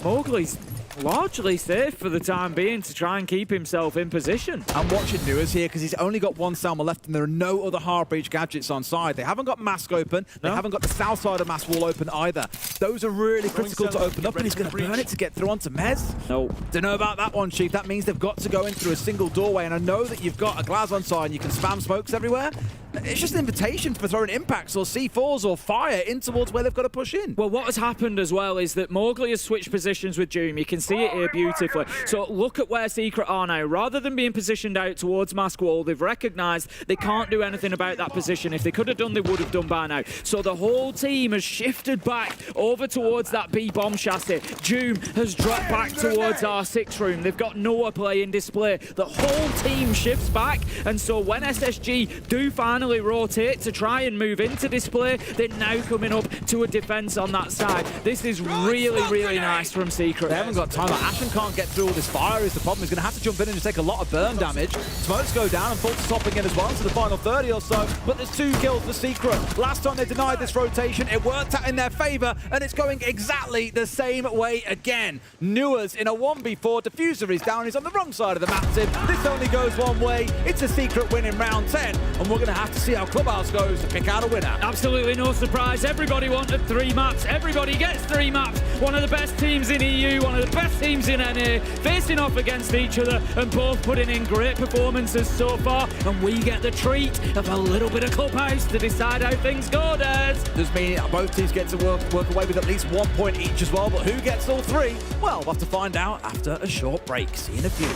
Mowgli's largely safe for the time being to try and keep himself in position. I'm watching Nuas here because he's only got 1 Salma left and there are no other hard breach gadgets on side. They haven't got mask open. They haven't got the south side of mask wall open either. Those are really critical to open up, and he's going to burn it to get through onto Mez. No. Don't know about that one, Chief. That means they've got to go in through a single doorway, and I know that you've got a glass on side and you can spam smokes everywhere. it's just an invitation for throwing impacts or C4s or fire in towards where they've got to push in. Well, what has happened as well is that Mowgli has switched positions with Doom. You can see it here beautifully. So look at where Secret are now. Rather than being positioned out towards Mask Wall, they've recognised they can't do anything about that position. If they could have done, they would have done by now. So the whole team has shifted back over towards that B bomb chassis. Doom has dropped back towards our 6 room. They've got Noah playing display. The whole team shifts back, and so when SSG do finally rotate to try and move into display, they're now coming up to a defense on that side. This is really, really nice from Secret. They haven't got time. Like, Ashen can't get through all this fire is the problem. He's going to have to jump in and just take a lot of burn damage. Smokes go down and Fult's topping in as well to the final 30 or so, but there's 2 kills for Secret. Last time they denied this rotation, it worked out in their favor, and it's going exactly the same way again. Nua's in a 1v4. Diffuser is down. He's on the wrong side of the map. This only goes one way. It's a Secret win in round 10, and we're going to have to see how Clubhouse goes to pick out a winner. Absolutely no surprise. Everybody wanted 3 maps. Everybody gets 3 maps. One of the best teams in EU, one of the best teams in NA, facing off against each other and both putting in great performances so far. And we get the treat of a little bit of Clubhouse to decide how things go, Des. Does mean both teams get to work away with at least 1 point each as well, but who gets all 3? Well, we'll have to find out after a short break. See you in a few.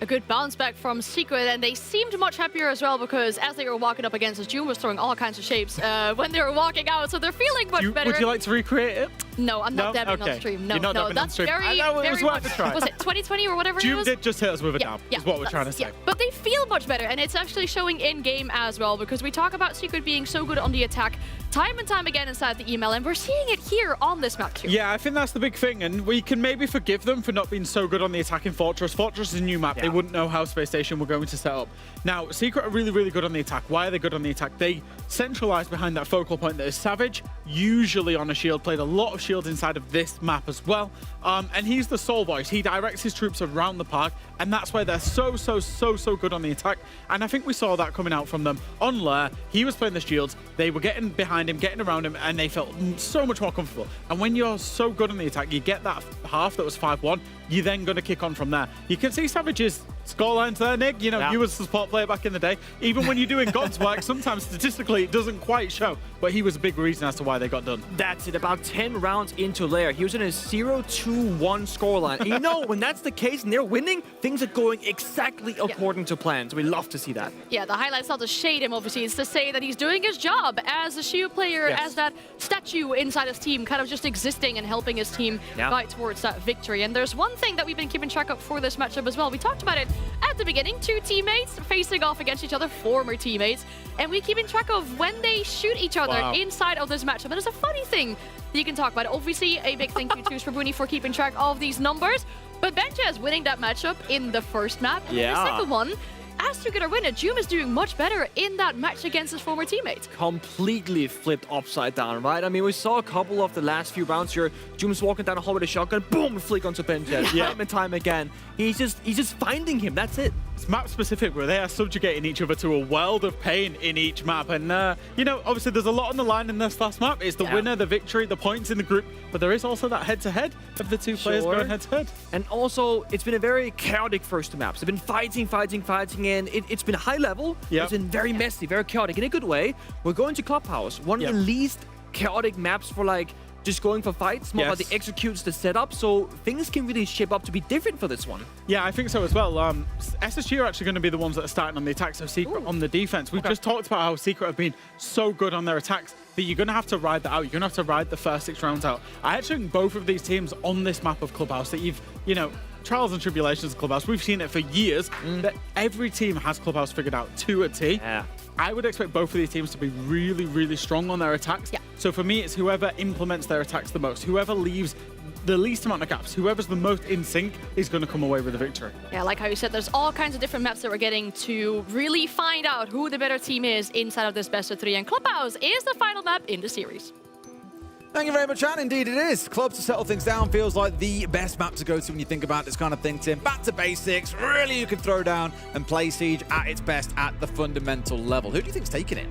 good bounce back from Secret, and they seemed much happier as well because as they were walking up against us, June was throwing all kinds of shapes when they were walking out, so they're feeling much better. Would you like to recreate it? No, I'm not dabbing okay. on stream. No, You're not dabbing that's on stream. very, I know, it was very worth much, a try. was it 2020 or whatever it June was? did just hit us with a dab, is what we're trying to say. Yeah. But they feel much better, and it's actually showing in-game as well, because we talk about Secret being so good on the attack time and time again inside the email, and we're seeing it here on this map too. Yeah, I think that's the big thing, and we can maybe forgive them for not being so good on the attack in Fortress. Fortress is a new map. They wouldn't know how Space Station were going to set up. Now, Secret are really, really good on the attack. Why are they good on the attack? They centralize behind that focal point that is Savage, usually on a shield, played a lot of shields inside of this map as well. And he's the sole voice. He directs his troops around the park, and that's why they're so good on the attack. And I think we saw that coming out from them on Lair. He was playing the shields. They were getting behind him, getting around him, and they felt so much more comfortable. And when you're so good on the attack, you get that half that was 5-1, you're then going to kick on from there. You can see Savage's scorelines there, Nick. You know, you was a support player back in the day. Even when you're doing God's work, sometimes statistically it doesn't quite show, but he was a big reason as to why they got done. That's it. About 10 rounds into Lair, he was in a 0-2-1 scoreline. And you know, when that's the case and they're winning, things are going exactly according to plan. So we love to see that. Yeah, the highlight's not to shade him, obviously. It's to say that he's doing his job as a Shield player, as that statue inside his team, kind of just existing and helping his team fight towards that victory. And there's one thing that we've been keeping track of for this matchup as well. We talked about it at the beginning. Two teammates facing off against each other, former teammates. And we keeping track of when they shoot each other inside of this matchup. And it's a funny thing that you can talk about. Obviously, a big thank you to Srabuni for keeping track of these numbers. But Benja is winning that matchup in the first map. And in the second one, as to get a winner, Joom is doing much better in that match against his former teammates. Completely flipped upside down, right? I mean, we saw a couple of the last few rounds here. Joom's walking down the hall with a shotgun, boom, flick onto Benja. Time and time again. He's just finding him. That's it. It's map specific, where they are subjugating each other to a world of pain in each map. And, you know, obviously there's a lot on the line in this last map. It's the winner, the victory, the points in the group. But there is also that head-to-head of the two players going head-to-head. And also, it's been a very chaotic first two maps. They've been fighting, and it's been high level. It's been very messy, very chaotic in a good way. We're going to Clubhouse, one of the least chaotic maps for like just going for fights, more about the executes, the setup, so things can really shape up to be different for this one. Yeah, I think so as well. SSG are actually going to be the ones that are starting on the attack, so Secret on the defense. We've just talked about how Secret have been so good on their attacks that you're going to have to ride that out. You're going to have to ride the first 6 rounds out. I actually think both of these teams on this map of Clubhouse that you've, you know, trials and tribulations of Clubhouse, we've seen it for years, that every team has Clubhouse figured out to a T. I would expect both of these teams to be really, really strong on their attacks. So for me, it's whoever implements their attacks the most, whoever leaves the least amount of gaps, whoever's the most in sync is going to come away with the victory. Yeah, like how you said, there's all kinds of different maps that we're getting to really find out who the better team is inside of this best of 3. And Clubhouse is the final map in the series. Thank you very much, and indeed it is. Club to settle things down feels like the best map to go to when you think about this kind of thing, Tim. Back to basics. Really, you can throw down and play Siege at its best at the fundamental level. Who do you think's taking it?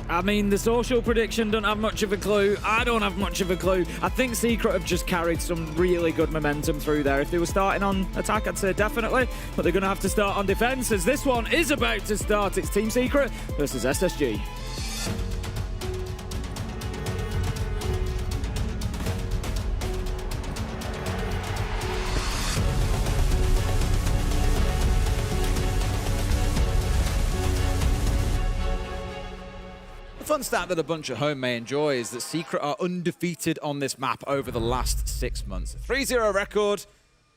I mean, the social prediction don't have much of a clue. I don't have much of a clue. I think Secret have just carried some really good momentum through there. If they were starting on attack, I'd say definitely. But they're going to have to start on defense, as this one is about to start. It's Team Secret versus SSG. The fun stat that a bunch at home may enjoy is that Secret are undefeated on this map over the last 6 months. 3-0 record.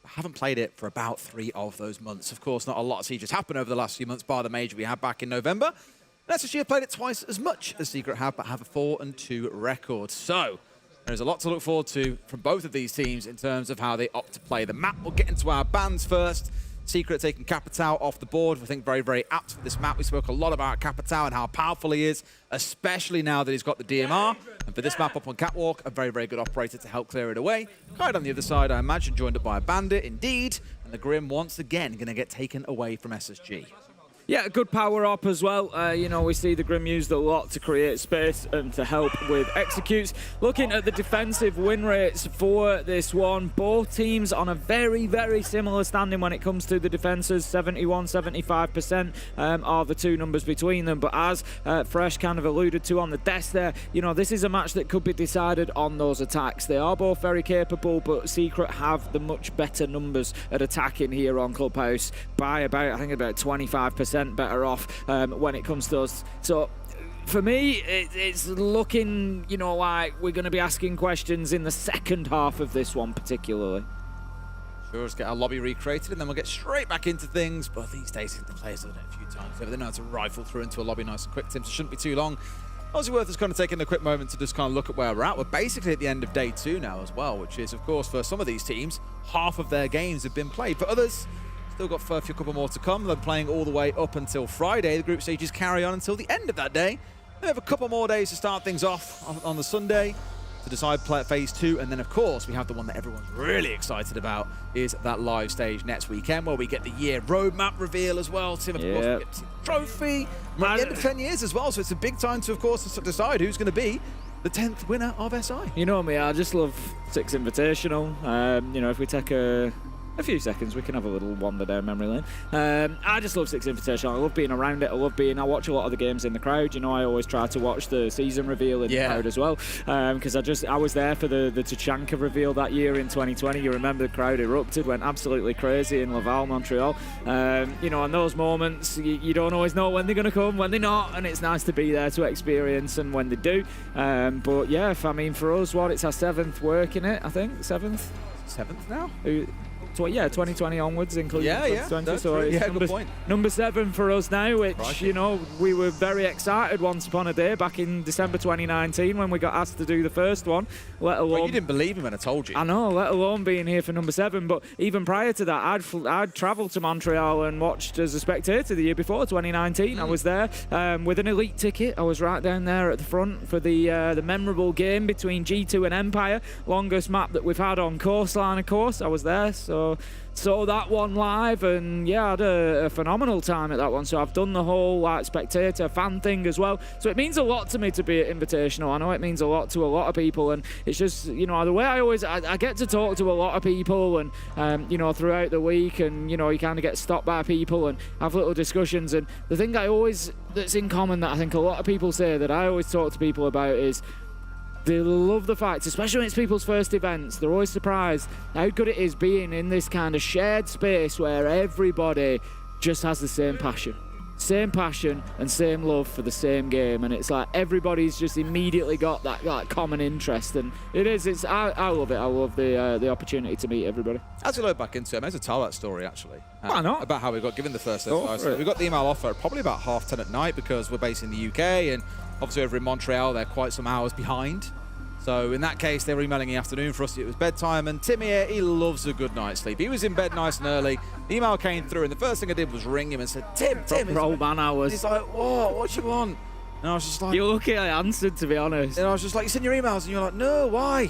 I haven't played it for about 3 of those months. Of course, not a lot of Sieges happened over the last few months, bar the major we had back in November. And SSG have played it twice as much as Secret have, but have a 4-2 record. So there's a lot to look forward to from both of these teams in terms of how they opt to play the map. We'll get into our bans first. Secret taking Capitao off the board. I think very, very apt for this map. We spoke a lot about Capitao and how powerful he is, especially now that he's got the DMR. And for this map up on Catwalk, a very, very good operator to help clear it away. Right on the other side, I imagine, joined up by a Bandit, indeed. And the Grim, once again, going to get taken away from SSG. Yeah, good power up as well. You know, we see the Grim used a lot to create space and to help with executes. Looking at the defensive win rates for this one, both teams on a very, very similar standing when it comes to the defenses. 71-75% are the two numbers between them. But as Fresh kind of alluded to on the desk there, you know, this is a match that could be decided on those attacks. They are both very capable, but Secret have the much better numbers at attacking here on Clubhouse by about, I think, about 25% better off when it comes to us. So for me, it's looking, you know, like we're going to be asking questions in the second half of this one particularly. Sure, let's get our lobby recreated and then we'll get straight back into things. But these days, the players have done it a few times. They know how to rifle through into a lobby nice and quick, Tim, so it shouldn't be too long. Obviously worth us kind of taking a quick moment to just kind of look at where we're at. We're basically at the end of day 2 now as well, which is, of course, for some of these teams, half of their games have been played. For others, still got a few couple more to come. They're playing all the way up until Friday. The group stages carry on until the end of that day. They have a couple more days to start things off on the Sunday to decide phase 2. And then, of course, we have the one that everyone's really excited about is that live stage next weekend where we get the year roadmap reveal as well. Tim, of course, we get the trophy. We're at the end of 10 years as well, so it's a big time to, of course, decide who's going to be the 10th winner of SI. You know me, I just love Six Invitational. You know, if we take a few seconds, we can have a little wander down memory lane. I just love Six Invitational. I love being around it. I watch a lot of the games in the crowd. You know, I always try to watch the season reveal in the crowd as well. Because I was there for the Tachanka reveal that year in 2020. You remember the crowd erupted, went absolutely crazy in Laval, Montreal. You know, and those moments, you don't always know when they're going to come, when they're not, and it's nice to be there to experience and when they do. But yeah, I mean, for us, it's our 7th work in it, I think. 7th now? Yeah, 2020 onwards, including 2020. So good point. Number 7 for us now, which, you know, we were very excited once upon a day back in December 2019 when we got asked to do the first one, let alone... Well, you didn't believe me when I told you. I know, let alone being here for number 7. But even prior to that, I'd travelled to Montreal and watched as a spectator the year before, 2019. I was there with an elite ticket. I was right down there at the front for the memorable game between G2 and Empire, longest map that we've had on Coastline, of course. I was there, so saw that one live, and yeah, I had a phenomenal time at that one. So I've done the whole spectator fan thing as well. So it means a lot to me to be at Invitational. I know it means a lot to a lot of people, and it's just, you know, the way I get to talk to a lot of people, and you know, throughout the week, and you know, you kind of get stopped by people and have little discussions. And the thing that's in common that I think a lot of people say that I always talk to people about is they love the fact, especially when it's people's first events, they're always surprised how good it is being in this kind of shared space where everybody just has the same passion and same love for the same game, and it's like everybody's just immediately got that common interest, and I love it. I love the opportunity to meet everybody. As we look back into it, I meant to tell that story actually. Why not? About how we got given the first SI. We got the email offer probably about 10:30 at night because we're based in the UK, and obviously over in Montreal they're quite some hours behind. So in that case, they were emailing in the afternoon. For us, it was bedtime. And Tim here, he loves a good night's sleep. He was in bed nice and early. The email came through, and the first thing I did was ring him and said, Tim. Old man hours. He's like, what you want? And I was just like... You're lucky I answered, to be honest. And I was just like, you send your emails? And you're like, no, why?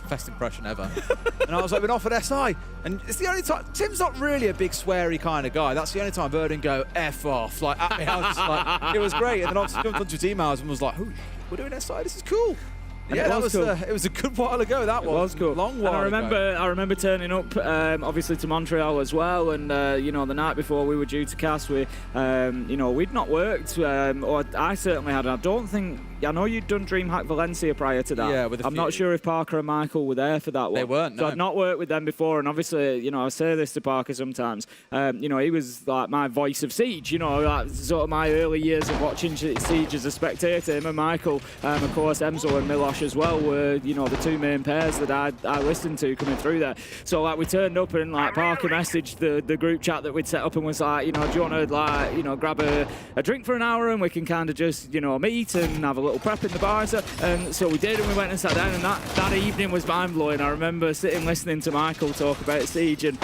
Best impression ever. And I was like, been offered SI. And it's the only time... Tim's not really a big sweary kind of guy. That's the only time I've heard him go, F off. Like, at me, I was just like, it was great. And then obviously jumped onto his emails and was like, oh, we're doing SI? This is cool. Yeah, it was a good while ago, that one. It was cool. Long while ago. I remember turning up, obviously, to Montreal as well, and, you know, the night before we were due to cast, you know, we'd not worked, or I certainly had. I don't think... I know you'd done DreamHack Valencia prior to that. Yeah, I'm not sure if Parker and Michael were there for that one. They weren't, no. So I'd not worked with them before, and obviously, you know, I say this to Parker sometimes, you know, he was like my voice of Siege, you know, like, sort of my early years of watching Siege as a spectator. Him and Michael, of course, Emzo and Milosh as well, were, you know, the two main pairs that I listened to coming through there. So, like, we turned up and, like, Parker messaged the group chat that we'd set up and was like, you know, do you want to, like, you know, grab a drink for an hour and we can kind of just, you know, meet and have a little prep in the bar. And so we did, and we went and sat down, and that evening was mind-blowing. I remember sitting listening to Michael talk about Siege, and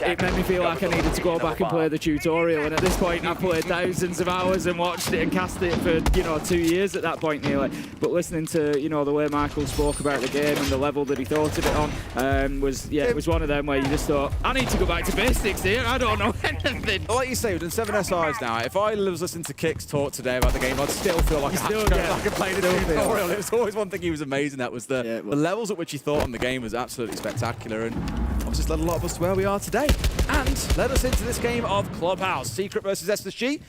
it made me feel like I needed to go back and play the tutorial, and at this point I've played thousands of hours and watched it and cast it for, you know, 2 years at that point nearly. But listening to, you know, the way Michael spoke about the game and the level that he thought of it on was, yeah, it was one of them where you just thought, I need to go back to basics here, I don't know anything. Well, like you say, we've done 7 SIs now. If I was listening to Kix talk today about the game, I'd still feel like I played the tutorial. It was always one thing he was amazing at, was the levels at which he thought on the game was absolutely spectacular, and obviously led a lot of us to where we are today. And led us into this game of Clubhouse. Secret versus SSG.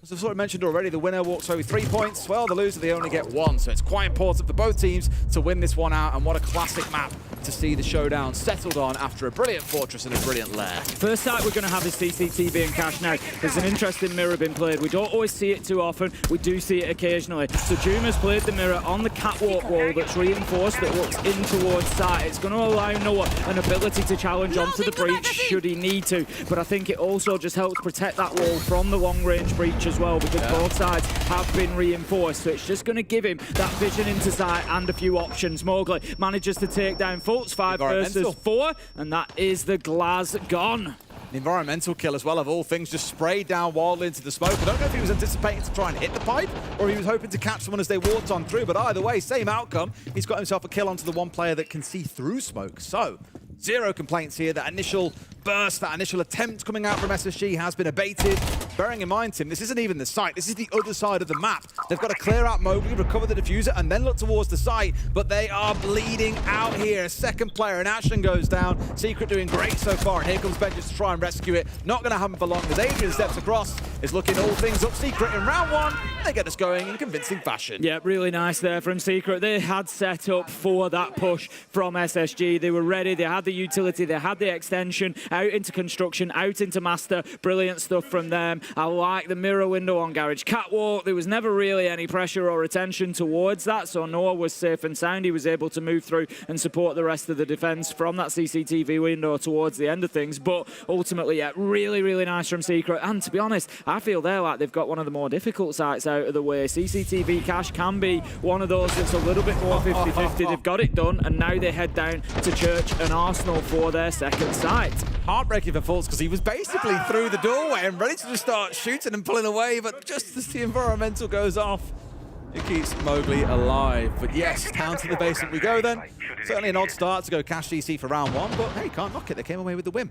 As I've sort of mentioned already, the winner walks away with 3 points. Well, the loser, they only get 1. So it's quite important for both teams to win this one out. And what a classic map to see the showdown settled on after a brilliant fortress and a brilliant lair. First sight we're going to have is CCTV and Cash now. There's an interesting mirror being played. We don't always see it too often. We do see it occasionally. So Juma's played the mirror on the catwalk wall that's reinforced, that looks in towards sight. It's going to allow Noah an ability to challenge onto the breach should he need to. But I think it also just helps protect that wall from the long-range breach as well, because both sides have been reinforced. So it's just going to give him that vision into sight and a few options. Mowgli manages to take down FLUXO 5 versus 4, and that is the glass gone. The environmental kill as well, of all things, just sprayed down wildly into the smoke. I don't know if he was anticipating to try and hit the pipe, or he was hoping to catch someone as they walked on through, but either way, same outcome. He's got himself a kill onto the one player that can see through smoke. So, 0 complaints here. That initial burst, that initial attempt coming out from SSG has been abated. Bearing in mind, Tim, this isn't even the site. This is the other side of the map. They've got to clear out Mowgli, recover the diffuser, and then look towards the site. But they are bleeding out here. A second player in action goes down. Secret doing great so far. And here comes Benji to try and rescue it. Not going to happen for long as Adrian steps across. Is looking all things up Secret in round 1. They get us going in convincing fashion. Yeah, really nice there from Secret. They had set up for that push from SSG. They were ready. They had the utility. They had the extension out into construction, out into master. Brilliant stuff from them. I like the mirror window on Garage Catwalk. There was never really any pressure or attention towards that, so Noah was safe and sound. He was able to move through and support the rest of the defense from that CCTV window towards the end of things. But ultimately, yeah, really, really nice from Secret. And to be honest, I feel they're like they've got one of the more difficult sites out of the way. CCTV Cash can be one of those that's a little bit more 50-50. They've got it done, and now they head down to Church and Arsenal for their second site. Heartbreaking for FLUXO, because he was basically through the doorway and ready to just start shooting and pulling away, but just as the environmental goes off, it keeps Mowgli alive. But yes, down to the basement we go then. Certainly an odd start to go Cash DC for round 1, but hey, can't knock it. They came away with the win.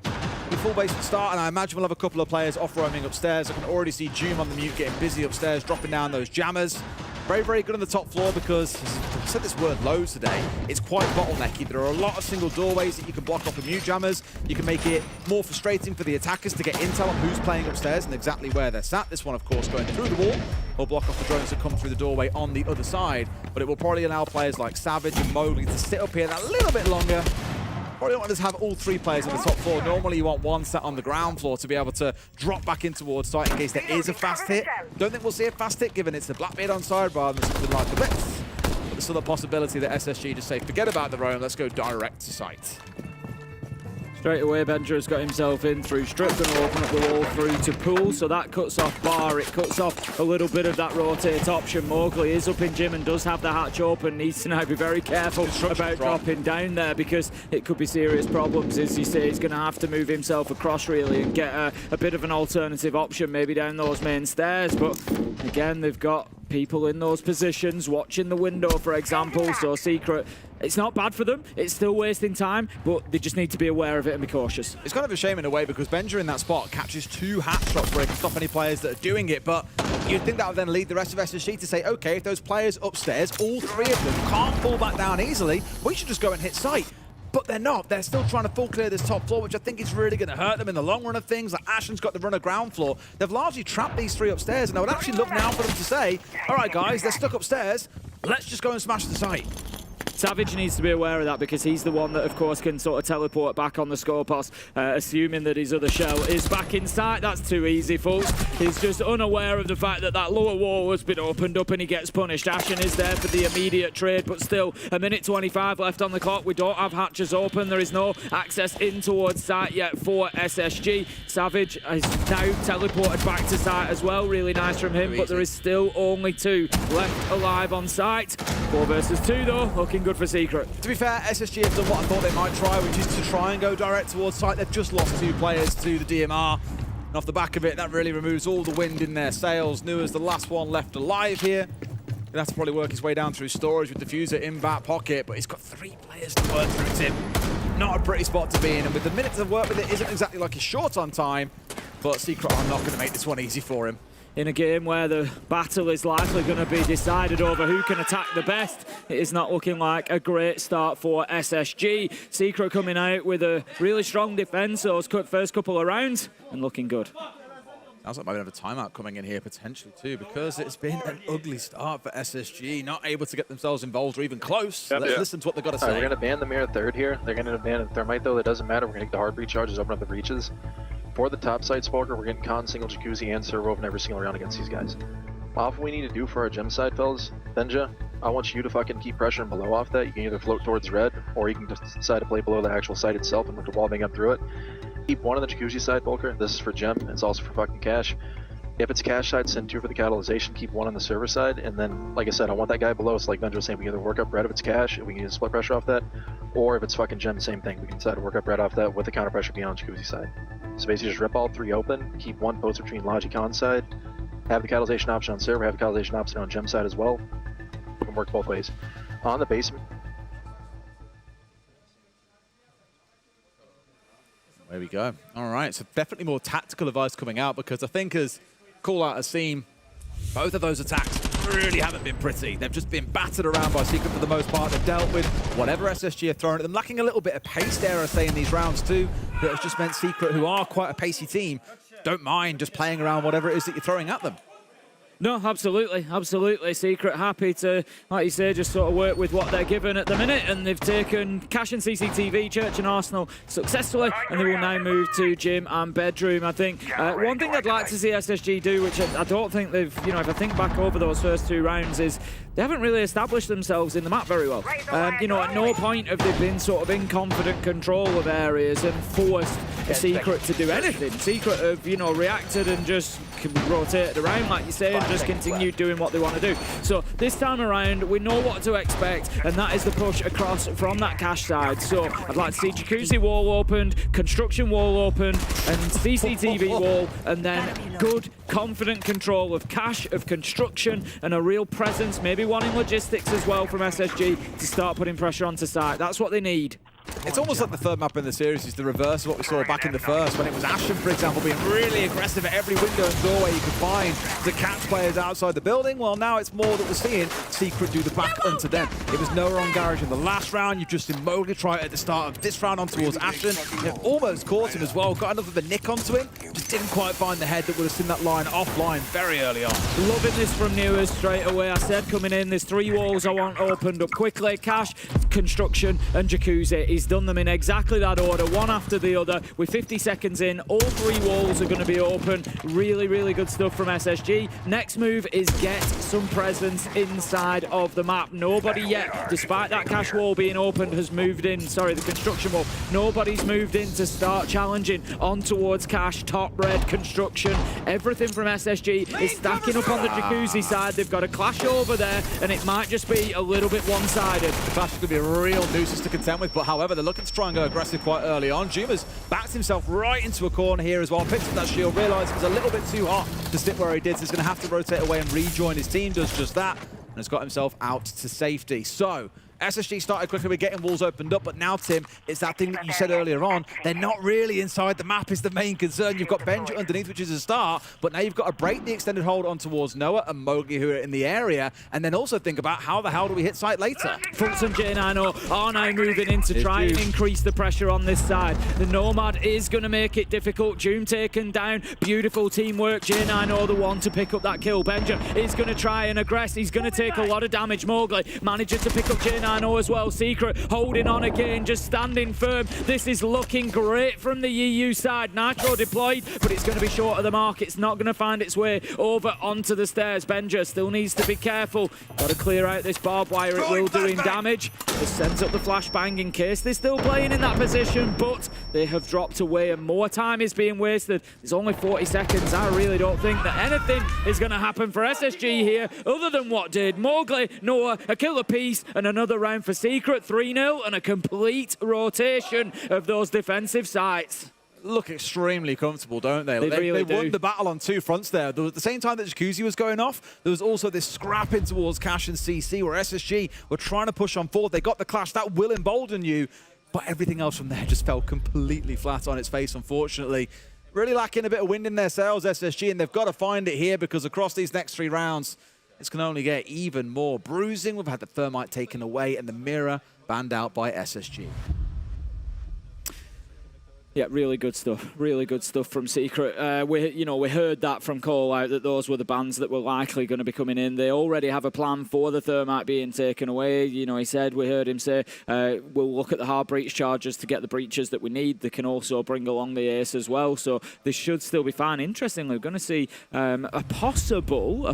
The full basement start, and I imagine we'll have a couple of players off-roaming upstairs. I can already see Doom on the mute getting busy upstairs, dropping down those jammers. Very, very good on the top floor because, I've said this word loads today, it's quite bottlenecky. There are a lot of single doorways that you can block off with mute jammers. You can make it more frustrating for the attackers to get intel on who's playing upstairs and exactly where they're sat. This one, of course, going through the wall will block off the drones that come through the doorway on the other side. But it will probably allow players like Savage and Mowgli to sit up here a little bit longer. Probably don't want to have all 3 players on the top floor. Normally you want 1 set on the ground floor to be able to drop back in towards site in case there is a fast hit. Don't think we'll see a fast hit given it's the Blackbeard on side rather than something like the Blitz. But there's still a possibility that SSG just say, forget about the roam, let's go direct to site. Straight away, Benja's got himself in through strip, going to open up the wall through to pool, so that cuts off bar, it cuts off a little bit of that rotate option. Mowgli is up in gym and does have the hatch open, needs to now be very careful about dropping down there because it could be serious problems. As you say, he's going to have to move himself across really and get a bit of an alternative option, maybe down those main stairs, but again, they've got people in those positions watching the window, for example, so Secret, it's not bad for them, it's still wasting time, but they just need to be aware of it and be cautious. It's kind of a shame in a way because Benja in that spot catches 2 hatch drops where he can stop any players that are doing it, but you'd think that would then lead the rest of SSG to say, okay, if those players upstairs, all 3 of them can't fall back down easily, we should just go and hit site. But they're not. They're still trying to full clear this top floor, which I think is really going to hurt them in the long run of things. Like Ashen's got the run of ground floor. They've largely trapped these 3 upstairs, and I would actually love now for them to say, all right, guys, they're stuck upstairs. Let's just go and smash the site. Savage needs to be aware of that because he's the one that, of course, can sort of teleport back on the Scorpos, assuming that his other shell is back in sight. That's too easy, folks. He's just unaware of the fact that that lower wall has been opened up and he gets punished. Ashen is there for the immediate trade, but still, 1:25 left on the clock. We don't have hatches open. There is no access in towards site yet for SSG. Savage is now teleported back to site as well. Really nice from him, but there is still only 2 left alive on site. 4 versus 2, though. Looking good good for Secret. To be fair, SSG have done what I thought they might try, which is to try and go direct towards site. They've just lost 2 players to the DMR. And off the back of it, that really removes all the wind in their sails. Nua's the last one left alive here. He'll have to probably work his way down through storage with Diffuser in back pocket, but he's got 3 players to work through, Tim. Not a pretty spot to be in, and with the minutes of work with it, isn't exactly like he's short on time, but Secret are not going to make this one easy for him. In a game where the battle is likely going to be decided over who can attack the best, it is not looking like a great start for SSG. Secret coming out with a really strong defense those first couple of rounds, and looking good. Sounds like maybe have a timeout coming in here potentially too, because it's been an ugly start for SSG, not able to get themselves involved or even close. Let's listen to what they've got to say. We're going to ban the mirror third here. They're going to ban Thermite though. That doesn't matter. We're going to get the hard recharges, open up the breaches. For the top side Spoker, we're getting con, single jacuzzi, and servo in every single round against these guys. Off what we need to do for our gem side, fellas, Benja, I want you to fucking keep pressuring below off that. You can either float towards red, or you can decide to play below the actual site itself and look to wall bang up through it. Keep 1 on the jacuzzi side, Volker. This is for gem. It's also for fucking cash. If it's cash side, send 2 for the catalyzation. Keep 1 on the server side. And then, like I said, I want that guy below. So like Benja was saying, we can either work up red if it's cash, if we can use split pressure off that. Or if it's fucking gem, same thing. We can decide to work up red off that with the counter pressure being on the jacuzzi side. So basically just rip all 3 open. Keep 1 post between Logic on side. Have the catalyzation option on server. Have the catalyzation option on gem side as well. It can work both ways. On the basement. There we go. All right, so definitely more tactical advice coming out, because I think as Call Out has seen, both of those attacks really haven't been pretty. They've just been battered around by Secret for the most part. They've dealt with whatever SSG have thrown at them, lacking a little bit of pace, dare I say, in these rounds too. But it's just meant Secret, who are quite a pacey team, don't mind just playing around whatever it is that you're throwing at them. No, absolutely, absolutely. Secret happy to, like you say, just sort of work with what they're given at the minute, and they've taken Cash and CCTV, Church and Arsenal successfully, and they will now move to Gym and Bedroom. I think one thing I'd like to see SSG do, which I don't think they've, if I think back over those first 2 rounds, is they haven't really established themselves in the map very well. At no point have they been sort of in confident control of areas and forced Secret to do anything. Secret have, reacted and just rotated around, like you say, and just continued doing what they want to do. So this time around, we know what to expect, and that is the push across from that cash side. So I'd like to see Jacuzzi wall opened, construction wall opened, and CCTV wall, and then good, confident control of cash, of construction, and a real presence, maybe one in logistics as well from SSG to start putting pressure onto site. That's what they need. It's almost like the third map in the series is the reverse of what we saw back in the first, when it was Ashen, for example, being really aggressive at every window and doorway you could find to catch players outside the building. Well, now it's more that we're seeing Secret do the back onto them. It was Noah on Garage in the last round. You've just seen Mowgli try it at the start of this round on towards Ashen. It almost caught him as well. Got enough of a nick onto him. Just didn't quite find the head that would have seen that line offline very early on. Loving this from Newers straight away. I said coming in, there's 3 walls I want opened up quickly. Cash, construction, and Jacuzzi. He's done them in exactly that order, one after the other. With 50 seconds in, all 3 walls are going to be open. Really, really good stuff from SSG. Next move is get some presence inside of the map. Nobody yet, despite that cash wall being opened, has moved in. Sorry, the construction wall. Nobody's moved in to start challenging on towards cash, top red, construction. Everything from SSG is stacking up on the Jacuzzi side. They've got a clash over there, and it might just be a little bit one-sided. The clash is going to be a real nuisance to contend with, but however, they're looking to try and go aggressive quite early on. Juma's backed himself right into a corner here as well. Picked up that shield, realised it was a little bit too hot to sit where he did, so he's going to have to rotate away and rejoin his team. Does just that, and has got himself out to safety. So SSG started quickly with getting walls opened up, but now, Tim, it's that thing that you said earlier on. They're not really inside the map is the main concern. You've got Benja underneath, which is a start, but now you've got to break the extended hold on towards Noah and Mowgli, who are in the area, and then also think about how the hell do we hit site later. FLUXO J9 are now moving in to try and increase the pressure on this side. The Nomad is going to make it difficult. Doom taken down. Beautiful teamwork. J9 the one to pick up that kill. Benja is going to try and aggress. He's going to take a lot of damage. Mowgli manages to pick up J9 as well. Secret holding on again, just standing firm. This is looking great from the EU side. Nitro deployed, but it's going to be short of the mark. It's not going to find its way over onto the stairs. Benja still needs to be careful. Got to clear out this barbed wire. It will do him damage. Just sends up the flashbang in case they're still playing in that position, but they have dropped away and more time is being wasted. There's only 40 seconds. I really don't think that anything is going to happen for SSG here other than what did. Mowgli, Noah, a killer piece, and another round for Secret, 3-0, and a complete rotation of those defensive sites. Look extremely comfortable, don't they? They won the battle on two fronts there. At the same time that Jacuzzi was going off, there was also this scrapping towards Cash and CC where SSG were trying to push on forward. They got the clash. That will embolden you. But everything else from there just fell completely flat on its face, unfortunately. Really lacking a bit of wind in their sails, SSG, and they've got to find it here because across these next 3 rounds, it's going to only get even more bruising. We've had the Thermite taken away and the Mirror banned out by SSG. Yeah, really good stuff. Really good stuff from Secret. We heard that from Call Out that those were the bans that were likely going to be coming in. They already have a plan for the Thermite being taken away. You know, we heard him say, we'll look at the hard breach charges to get the breaches that we need. They can also bring along the Ace as well, so this should still be fine. Interestingly, we're going to see a possible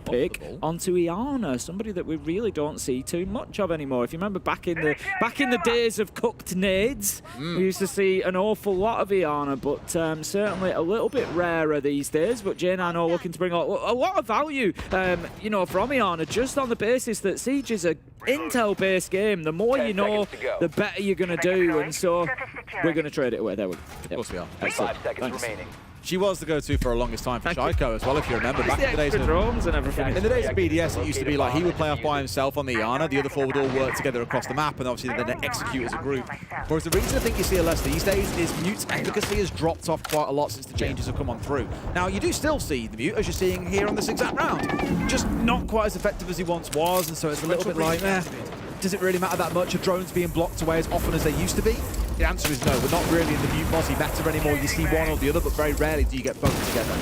pick onto Iana, somebody that we really don't see too much of anymore. If you remember back in the days of cooked nades, we used to see an awful lot of Iana, but certainly a little bit rarer these days. But J9 are looking to bring a lot of value, from Iana, just on the basis that Siege is a intel-based game. The more you know, the better you're going to do, and so we're going to trade it away. There we go. Of course we are. 5 seconds remaining. She was the go-to for the longest time for Shaiko as well, if you remember. Back in the days of drones and everything. In the days of BDS, it used to be like he would play off by himself on the Iana, the other 4 would all work together across the map, and obviously then execute as a group. Whereas the reason I think you see it less these days is Mute's efficacy has dropped off quite a lot since the changes have come on through. Now, you do still see the Mute, as you're seeing here on this exact round. Just not quite as effective as he once was, and so it's a little bit like, does it really matter that much? Are drones being blocked away as often as they used to be? The answer is no. We're not really in the Mute Mozzie meta anymore. You see one or the other, but very rarely do you get both together.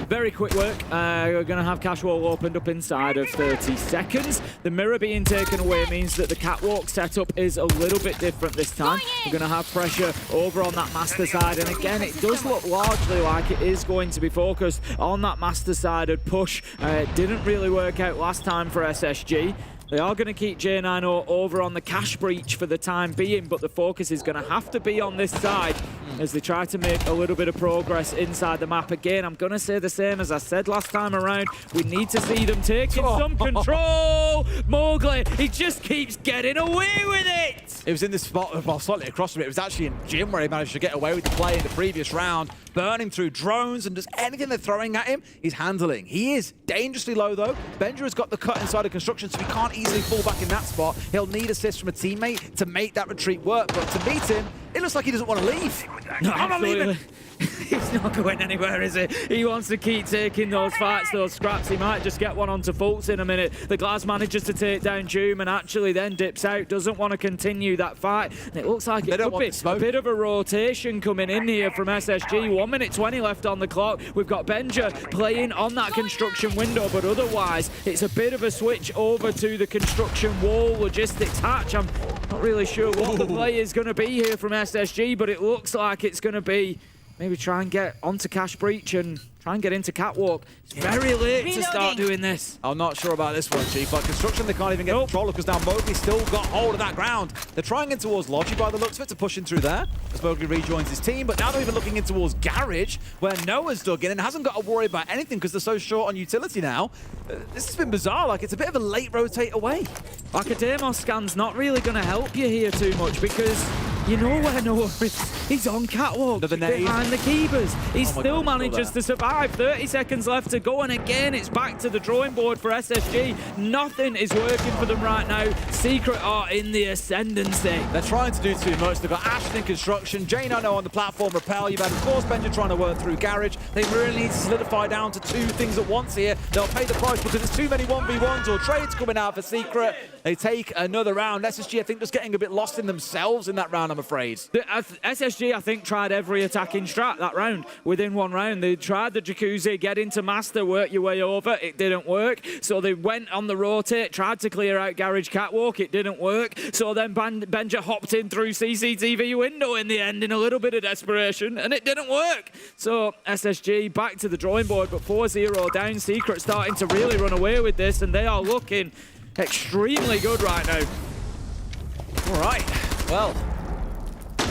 Very quick work. We're going to have Cash Wall opened up inside of 30 seconds. The Mirror being taken away means that the catwalk setup is a little bit different this time. We're going to have pressure over on that Master side, and again, it does look largely like it is going to be focused on that Master-sided push. It didn't really work out last time for SSG. They are going to keep J9 over on the cash breach for the time being, but the focus is going to have to be on this side as they try to make a little bit of progress inside the map. Again, I'm going to say the same as I said last time around. We need to see them taking some control. Mowgli, he just keeps getting away with it. It was in this spot, well, slightly across from it. It was actually in Jim where he managed to get away with the play in the previous round, burning through drones, and just anything they're throwing at him, he's handling. He is dangerously low, though. Benja has got the cut inside of construction, so he can't easily fall back in that spot. He'll need assist from a teammate to make that retreat work, but to beat him, it looks like he doesn't want to leave. No, I'm not leaving. He's not going anywhere, is he? He wants to keep taking those fights, those scraps. He might just get one onto FLUXO in a minute. The Glass manages to take down Doom and actually then dips out, doesn't want to continue that fight. And it looks like it could be a bit of a rotation coming in here from SSG. 1 minute 20 left on the clock. We've got Benja playing on that construction window, but otherwise it's a bit of a switch over to the construction wall logistics hatch. I'm not really sure what the play is going to be here from SSG, but it looks like it's going to be maybe try and get onto Cash Breach and try and get into Catwalk. It's very late to start doing this. I'm not sure about this one, Chief. Like construction, they can't even get control because now Mowgli still got hold of that ground. They're trying in towards Logi by the looks of it to push in through there as Mowgli rejoins his team, but now they're even looking in towards Garage where Noah's dug in and hasn't got to worry about anything because they're so short on utility now. This has been bizarre. Like, it's a bit of a late rotate away. Academos scan's not really going to help you here too much because you know where Noah is. He's on Catwalk behind the keepers. He still manages to survive. 30 seconds left to go, and again, it's back to the drawing board for SSG. Nothing is working for them right now. Secret are in the ascendancy. They're trying to do too much. They've got Ashton in construction, J9 on the platform, Repel. You've had, of course, Benja trying to work through Garage. They really need to solidify down to 2 things at once here. They'll pay the price because it's too many 1v1s or trades coming out for Secret. They take another round. SSG, I think, just getting a bit lost in themselves in that round, I'm afraid. SSG, I think, tried every attacking strat that round. Within one round, they tried the Jacuzzi, get into Master, work your way over. It didn't work. So they went on the rotate, tried to clear out Garage Catwalk. It didn't work. So then Benja hopped in through CCTV window in the end in a little bit of desperation, and it didn't work. So SSG back to the drawing board, but 4-0 down. Secret starting to really run away with this, and they are looking extremely good right now. All right. Well,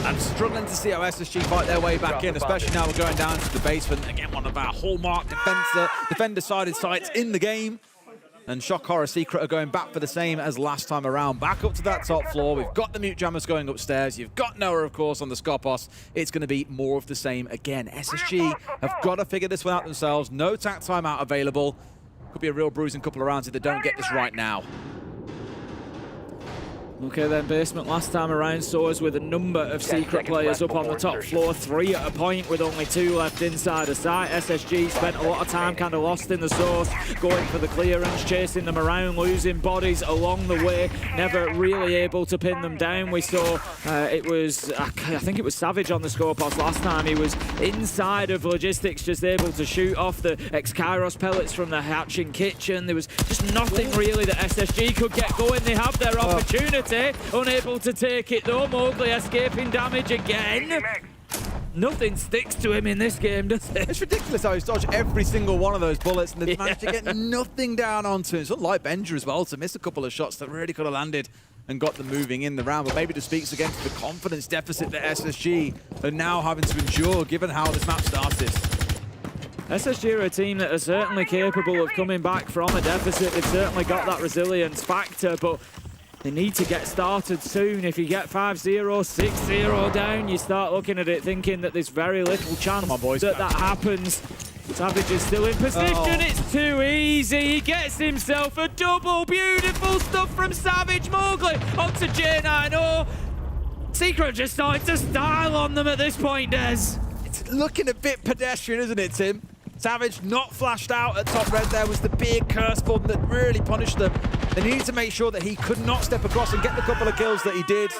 I'm struggling to see how SSG fight their way back in, especially now we're going down to the basement. Again, one of our hallmark defender-sided sites in the game. And Shock Horror Secret are going back for the same as last time around. Back up to that top floor. We've got the Mute Jammers going upstairs. You've got Noah, of course, on the Skopos. It's going to be more of the same again. SSG have got to figure this one out themselves. No tack timeout available. Could be a real bruising couple of rounds if they don't get this right now. Okay then, Basement last time around saw us with a number of Secret players up on the top floor, 3 at a point with only 2 left inside the site. SSG spent a lot of time kind of lost in the source, going for the clearance, chasing them around, losing bodies along the way, never really able to pin them down. We saw I think it was Savage on the Skopos last time. He was inside of Logistics, just able to shoot off the X-Kairos pellets from the hatching kitchen. There was just nothing really that SSG could get going. They have their opportunity. Unable to take it though. Mowgli escaping damage again. Nothing sticks to him in this game, does it? It's ridiculous how he's dodged every single one of those bullets and they've managed to get nothing down onto him. It's unlike Benja as well to miss a couple of shots that really could have landed and got them moving in the round. But maybe this speaks again to the confidence deficit that SSG are now having to endure given how this map started. SSG are a team that are certainly capable of coming back from a deficit. They've certainly got that resilience factor, but they need to get started soon. If you get 5-0, 6-0 down, you start looking at it thinking that there's very little chance that happens. Savage is still in position. It's too easy. He gets himself a double. Beautiful stuff from Savage. Mowgli onto J90. Secret just starting to style on them at this point, Des. It's looking a bit pedestrian, isn't it, Tim? Savage not flashed out at top red there was the big curse for them that really punished them. They needed to make sure that he could not step across and get the couple of kills that he did.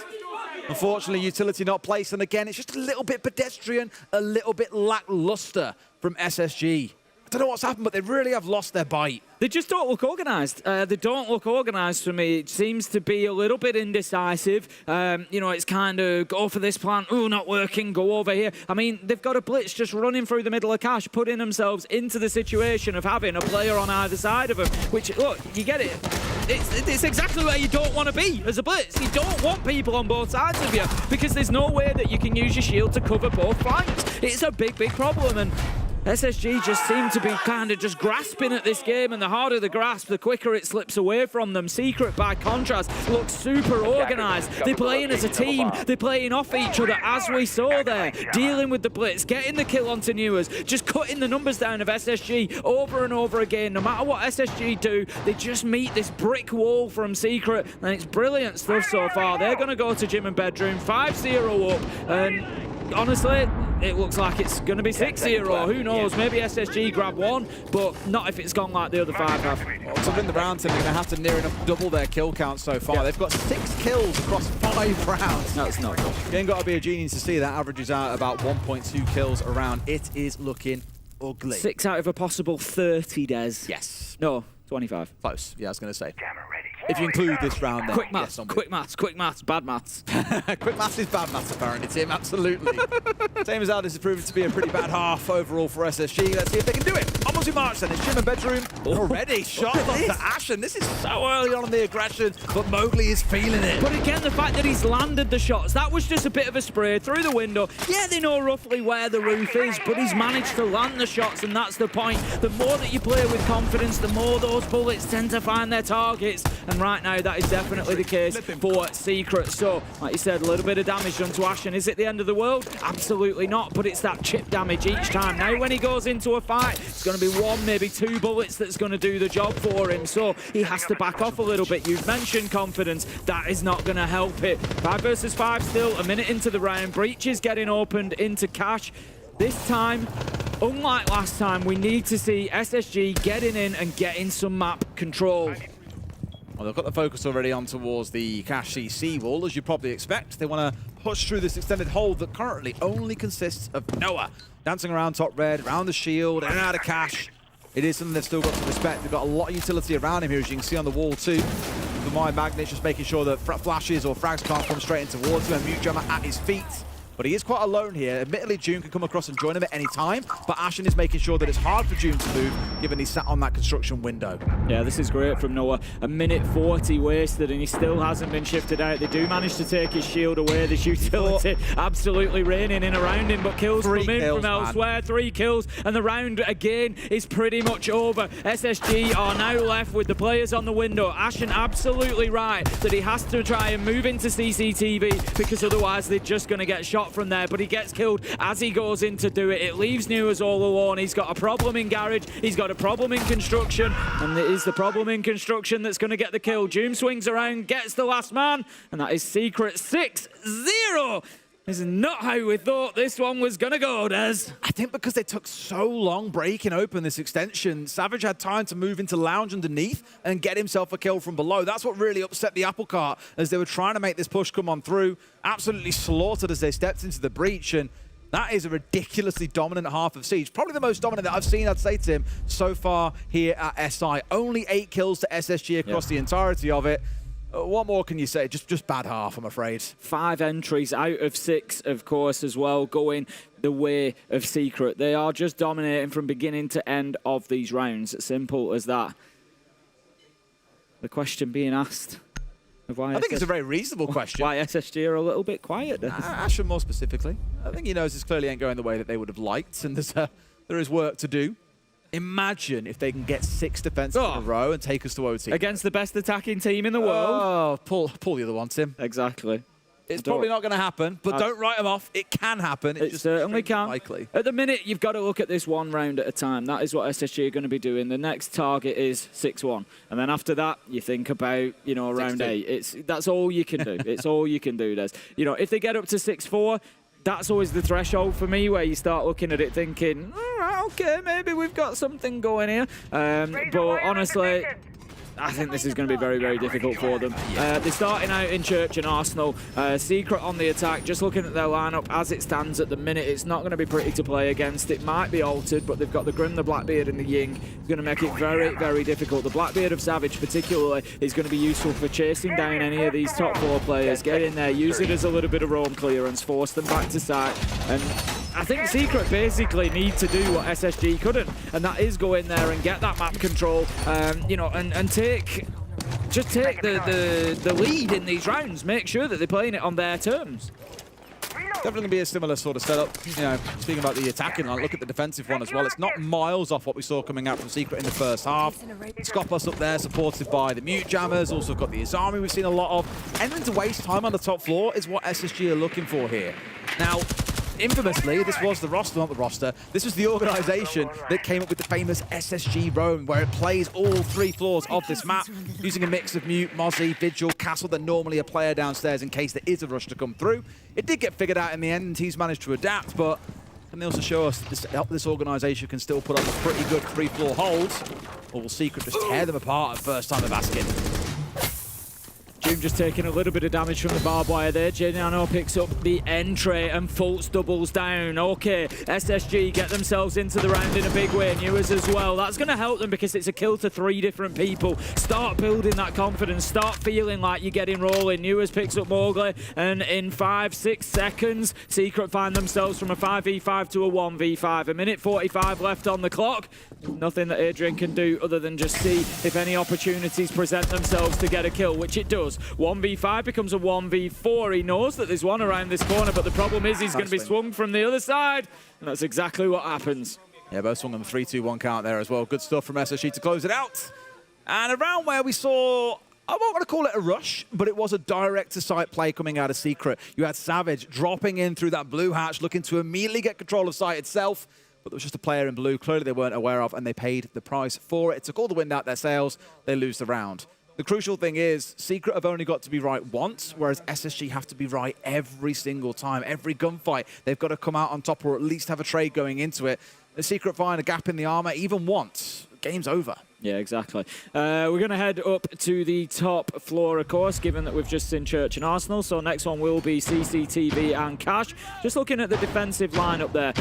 Unfortunately, utility not placed, and again, it's just a little bit pedestrian, a little bit lackluster from SSG. I don't know what's happened, but they really have lost their bite. They just don't look organised. They don't look organised for me. It seems to be a little bit indecisive. You know, it's kind of go for this plan. Oh, not working. Go over here. I mean, they've got a blitz just running through the middle of Cash, putting themselves into the situation of having a player on either side of them. Which, look, you get it. It's exactly where you don't want to be as a blitz. You don't want people on both sides of you because there's no way that you can use your shield to cover both flanks. It's a big, big problem. And SSG just seem to be kind of just grasping at this game, and the harder the grasp, the quicker it slips away from them. Secret, by contrast, looks super organised. They're playing as a team. They're playing off each other, as we saw there. Dealing with the blitz, getting the kill onto Newers, just cutting the numbers down of SSG over and over again. No matter what SSG do, they just meet this brick wall from Secret, and it's brilliant stuff so far. They're going to go to gym and bedroom, 5-0 up, and honestly, it looks like it's going to be 6-0. Who knows? Maybe SSG grab one, but not if it's gone like the other 5 have. Well, to win the round, they're going to have to near enough double their kill count so far. They've got 6 kills across 5 rounds. That's not good. You ain't got to be a genius to see that averages out about 1.2 kills a round. It is looking ugly. 6 out of a possible 30, Des. Yes. No, 25. Close. Yeah, I was going to say. If you include this round, then quick maths, quick maths, bad maths. Quick maths is bad maths, apparently, Tim. Absolutely. Same as Adidas has proven to be a pretty bad half overall for SSG. Let's see if they can do it. Almost in March, then. It's gym and bedroom. Already shot onto Ashen. This is so early on in the aggression, but Mowgli is feeling it. But again, the fact that he's landed the shots, that was just a bit of a spray through the window. Yeah, they know roughly where the roof is, but he's managed to land the shots, and that's the point. The more that you play with confidence, the more those bullets tend to find their targets. And right now, that is definitely the case for Secret. So, like you said, a little bit of damage done to Ashen. Is it the end of the world? Absolutely not, but it's that chip damage each time. Now, when he goes into a fight, it's going to be 1, maybe 2 bullets that's going to do the job for him. So, he has to back off a little bit. You've mentioned confidence. That is not going to help it. 5 versus 5 still, a minute into the round. Breach is getting opened into Cash. This time, unlike last time, we need to see SSG getting in and getting some map control. Well, they've got the focus already on towards the Cash CC wall, as you probably expect. They want to push through this extended hold that currently only consists of Noah. Dancing around top red, around the shield, in and out of Cash. It is something they've still got to respect. They've got a lot of utility around him here, as you can see on the wall too. The Mine Magnet's just making sure that flashes or frags can't come straight in towards him, and Mute Jammer at his feet. but he is quite alone here. Admittedly, June can come across and join him at any time, but Ashen is making sure that it's hard for June to move, given he's sat on that construction window. Yeah, this is great from Noah. A minute 40 wasted, and he still hasn't been shifted out. They do manage to take his shield away. This utility absolutely raining in around him, but kills come in from elsewhere. 3 kills, and the round again is pretty much over. SSG are now left with the players on the window. Ashen absolutely right that he has to try and move into CCTV, because otherwise they're just going to get shot from there, but he gets killed as he goes in to do it. It leaves Newers all alone. He's got a problem in garage, he's got a problem in construction, and it is the problem in construction that's going to get the kill. Doom swings around, gets the last man, and that is Secret 6-0. This is not how we thought this one was going to go, Des. I think because they took so long breaking open this extension, Savage had time to move into lounge underneath and get himself a kill from below. That's what really upset the apple cart as they were trying to make this push come on through. Absolutely slaughtered as they stepped into the breach, and that is a ridiculously dominant half of Siege. Probably the most dominant that I've seen, I'd say, Tim, so far here at SI. Only 8 kills to SSG across the entirety of it. What more can you say? Just bad half, I'm afraid. 5 entries out of 6, of course, as well, going the way of Secret. They are just dominating from beginning to end of these rounds. Simple as that. The question being asked of why I think it's a very reasonable question. Why SSG are a little bit quiet. Ashen more specifically. I think he knows this clearly ain't going the way that they would have liked, and there is work to do. Imagine if they can get 6 defenses in a row and take us to OT. Against the best attacking team in the world. Oh, pull the other one, Tim. Exactly. It's probably not going to happen, but don't write them off. It can happen. It just certainly can. Likely. At the minute, you've got to look at this one round at a time. That is what SSG are going to be doing. The next target is 6-1. And then after that, you think about, round 8. That's all you can do. It's all you can do, Des. If they get up to 6-4, that's always the threshold for me, where you start looking at it thinking, all right, okay, maybe we've got something going here. But honestly, I think this is going to be very, very difficult for them. They're starting out in Church and Arsenal. Secret on the attack. Just looking at their lineup as it stands at the minute, it's not going to be pretty to play against. It might be altered, but they've got the Grim, the Blackbeard, and the Ying. It's going to make it very, very difficult. The Blackbeard of Savage, particularly, is going to be useful for chasing down any of these top 4 players. Get in there, use it as a little bit of roam clearance, force them back to site, and I think Secret basically need to do what SSG couldn't, and that is go in there and get that map control, and take the lead in these rounds. Make sure that they're playing it on their terms. Definitely going to be a similar sort of setup. Speaking about the attacking line, look at the defensive one as well. It's not miles off what we saw coming out from Secret in the first half. Skopos up there, supported by the Mute Jammers. Also got the Izami we've seen a lot of. Anything to waste time on the top floor is what SSG are looking for here. Now, infamously, this was the roster, not the roster. This was the organization that came up with the famous SSG roam, where it plays all 3 floors of this map, using a mix of Mute, Mozzie, Vigil, Castle, then normally a player downstairs in case there is a rush to come through. It did get figured out in the end, and teams managed to adapt, but can they also show us that this organization can still put up a pretty good 3-floor hold, or will Secret just tear them apart at first time of asking? Doom just taking a little bit of damage from the barbed wire there. Geniano picks up the entry and FLUXO doubles down. Okay, SSG get themselves into the round in a big way. Newers as well. That's going to help them because it's a kill to 3 different people. Start building that confidence. Start feeling like you're getting rolling. Newers picks up Mowgli, and in 5-6 seconds, Secret find themselves from a 5v5 to a 1v5. A minute 45 left on the clock. Nothing that Adrian can do other than just see if any opportunities present themselves to get a kill, which it does. 1v5 becomes a 1v4. He knows that there's one around this corner, but the problem is he's going to be swung from the other side, and that's exactly what happens. Yeah, both swung on the 3-2-1 count there as well. Good stuff from SSG to close it out. And around where we saw, I won't want to call it a rush, but it was a direct-to-site play coming out of Secret. You had Savage dropping in through that blue hatch, looking to immediately get control of site itself. But there was just a player in blue, clearly they weren't aware of, and they paid the price for it. It took all the wind out their sails. They lose the round. The crucial thing is, Secret have only got to be right once, whereas SSG have to be right every single time. Every gunfight, they've got to come out on top or at least have a trade going into it. The Secret find a gap in the armor even once. Game's over. Yeah, exactly. We're going to head up to the top floor, of course, given that we've just seen Church and Arsenal. So next one will be CCTV and Cash. Just looking at the defensive lineup there.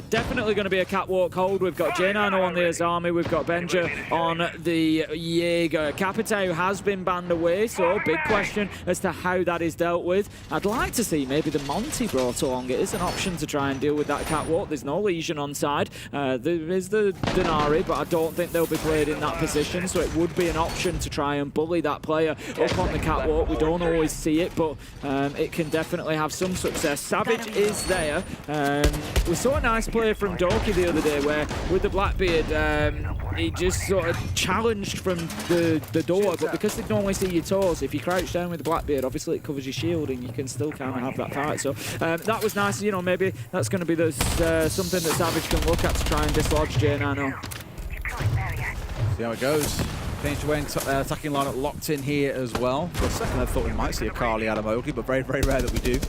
Definitely going to be a catwalk hold. We've got J9 on the Azami. We've got Benja on the Jaeger. Capitao has been banned away, so big question as to how that is dealt with. I'd like to see maybe the Monty brought along. It is an option to try and deal with that catwalk. There's no Legion on side. There is the Denari, but I don't think they'll be played in that position, so it would be an option to try and bully that player up on the catwalk. We don't always see it, but it can definitely have some success. Savage is there. We saw a nice play from Doki the other day where, with the Blackbeard, he just sort of challenged from the door, but because they normally see your toes, if you crouch down with the Blackbeard, obviously it covers your shield and you can still kind of have that fight. So that was nice. You know, maybe that's going to be something that Savage can look at to try and dislodge J9. See how it goes. Changed away attacking lineup locked in here as well. For a second I thought we might see a Carly out of Mowgli, but very, very rare that we do.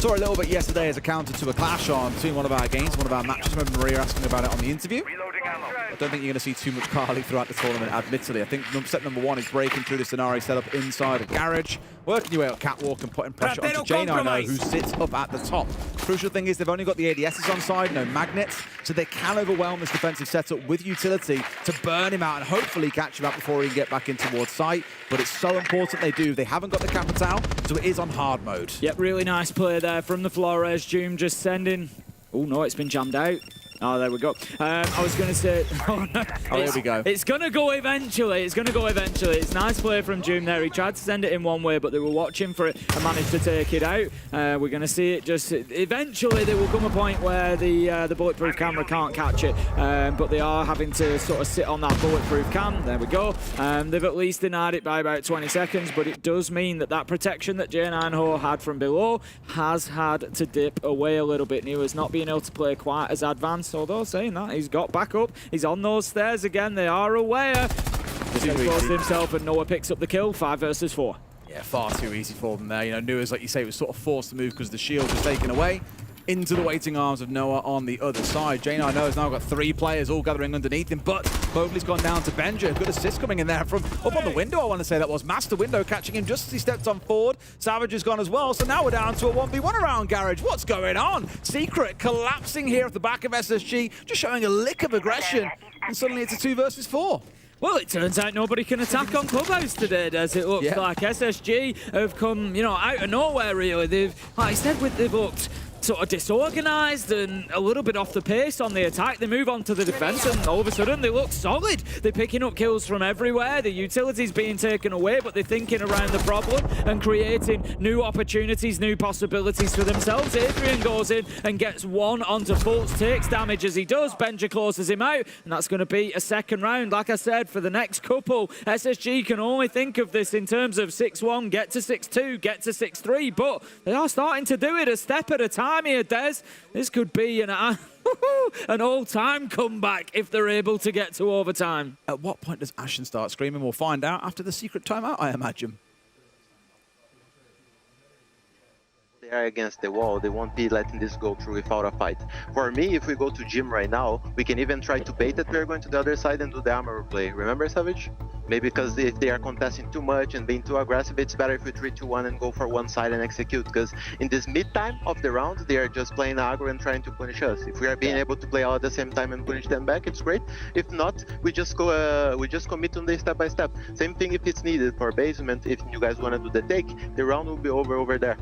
Saw a little bit yesterday as a counter to a clash on between one of our games, one of our matches. I remember Maria asking about it on the interview. I don't think you're going to see too much Carly throughout the tournament, admittedly. I think step number one is breaking through the scenario setup inside of Garage, working your way up catwalk and putting pressure onto J9, who sits up at the top. Crucial thing is they've only got the ADSs on side, no magnets, so they can overwhelm this defensive setup with utility to burn him out and hopefully catch him out before he can get back in towards sight. But it's so important they do. They haven't got the Capitao, so it is on hard mode. Yep, really nice play there from the Flores. Doom just sending... Oh no, it's been jammed out. Oh, there we go. I was going to say... Oh, no. Oh, there we go. It's going to go eventually. It's going to go eventually. It's nice play from Doom there. He tried to send it in one way, but they were watching for it and managed to take it out. We're going to see it just... Eventually, there will come a point where the bulletproof camera can't catch it, but they are having to sort of sit on that bulletproof cam. There we go. They've at least denied it by about 20 seconds, but it does mean that that protection that J9 Ho had from below has had to dip away a little bit, and he was not being able to play quite as advanced. Although saying that, he's got back up. He's on those stairs again. They are aware. He's exposed himself, and Noah picks up the kill. 5 versus 4. Yeah, far too easy for them there. You know, Nua's, like you say, was sort of forced to move because the shield was taken away. Into the waiting arms of Noah on the other side. J9 has now got 3 players all gathering underneath him, but Mowgli's gone down to Benja. Good assist coming in there from up on the window, I want to say that was. Master Window catching him just as he stepped on forward. Savage has gone as well, so now we're down to a 1v1 around Garage. What's going on? Secret collapsing here at the back of SSG, just showing a lick of aggression, and suddenly it's a 2 versus 4. Well, it turns out nobody can attack on Clubhouse today, does it? Looks like SSG have come, you know, out of nowhere, really. They've, like I said, they've looked sort of disorganised and a little bit off the pace on the attack. They move on to the defence and all of a sudden they look solid. They're picking up kills from everywhere. The utility's being taken away, but they're thinking around the problem and creating new opportunities, new possibilities for themselves. Adrian goes in and gets one onto Fultz, takes damage as he does. Benja closes him out, and that's going to be a second round. Like I said, for the next couple, SSG can only think of this in terms of 6-1, get to 6-2, get to 6-3, but they are starting to do it a step at a time here, Des. This could be an all-time comeback if they're able to get to overtime. At what point does Ashen start screaming? We'll find out after the secret timeout, I imagine. They are against the wall. They won't be letting this go through without a fight. For me, if we go to gym right now, we can even try to bait that we're going to the other side and do the armor play. Remember, Savage? Maybe because if they are contesting too much and being too aggressive, it's better if we 3-2-1 and go for one side and execute. Because in this mid-time of the round, they are just playing aggro and trying to punish us. If we are being able to play all at the same time and punish them back, it's great. If not, we just go, we just commit on the step by step. Same thing if it's needed for basement. If you guys want to do the take, the round will be over there.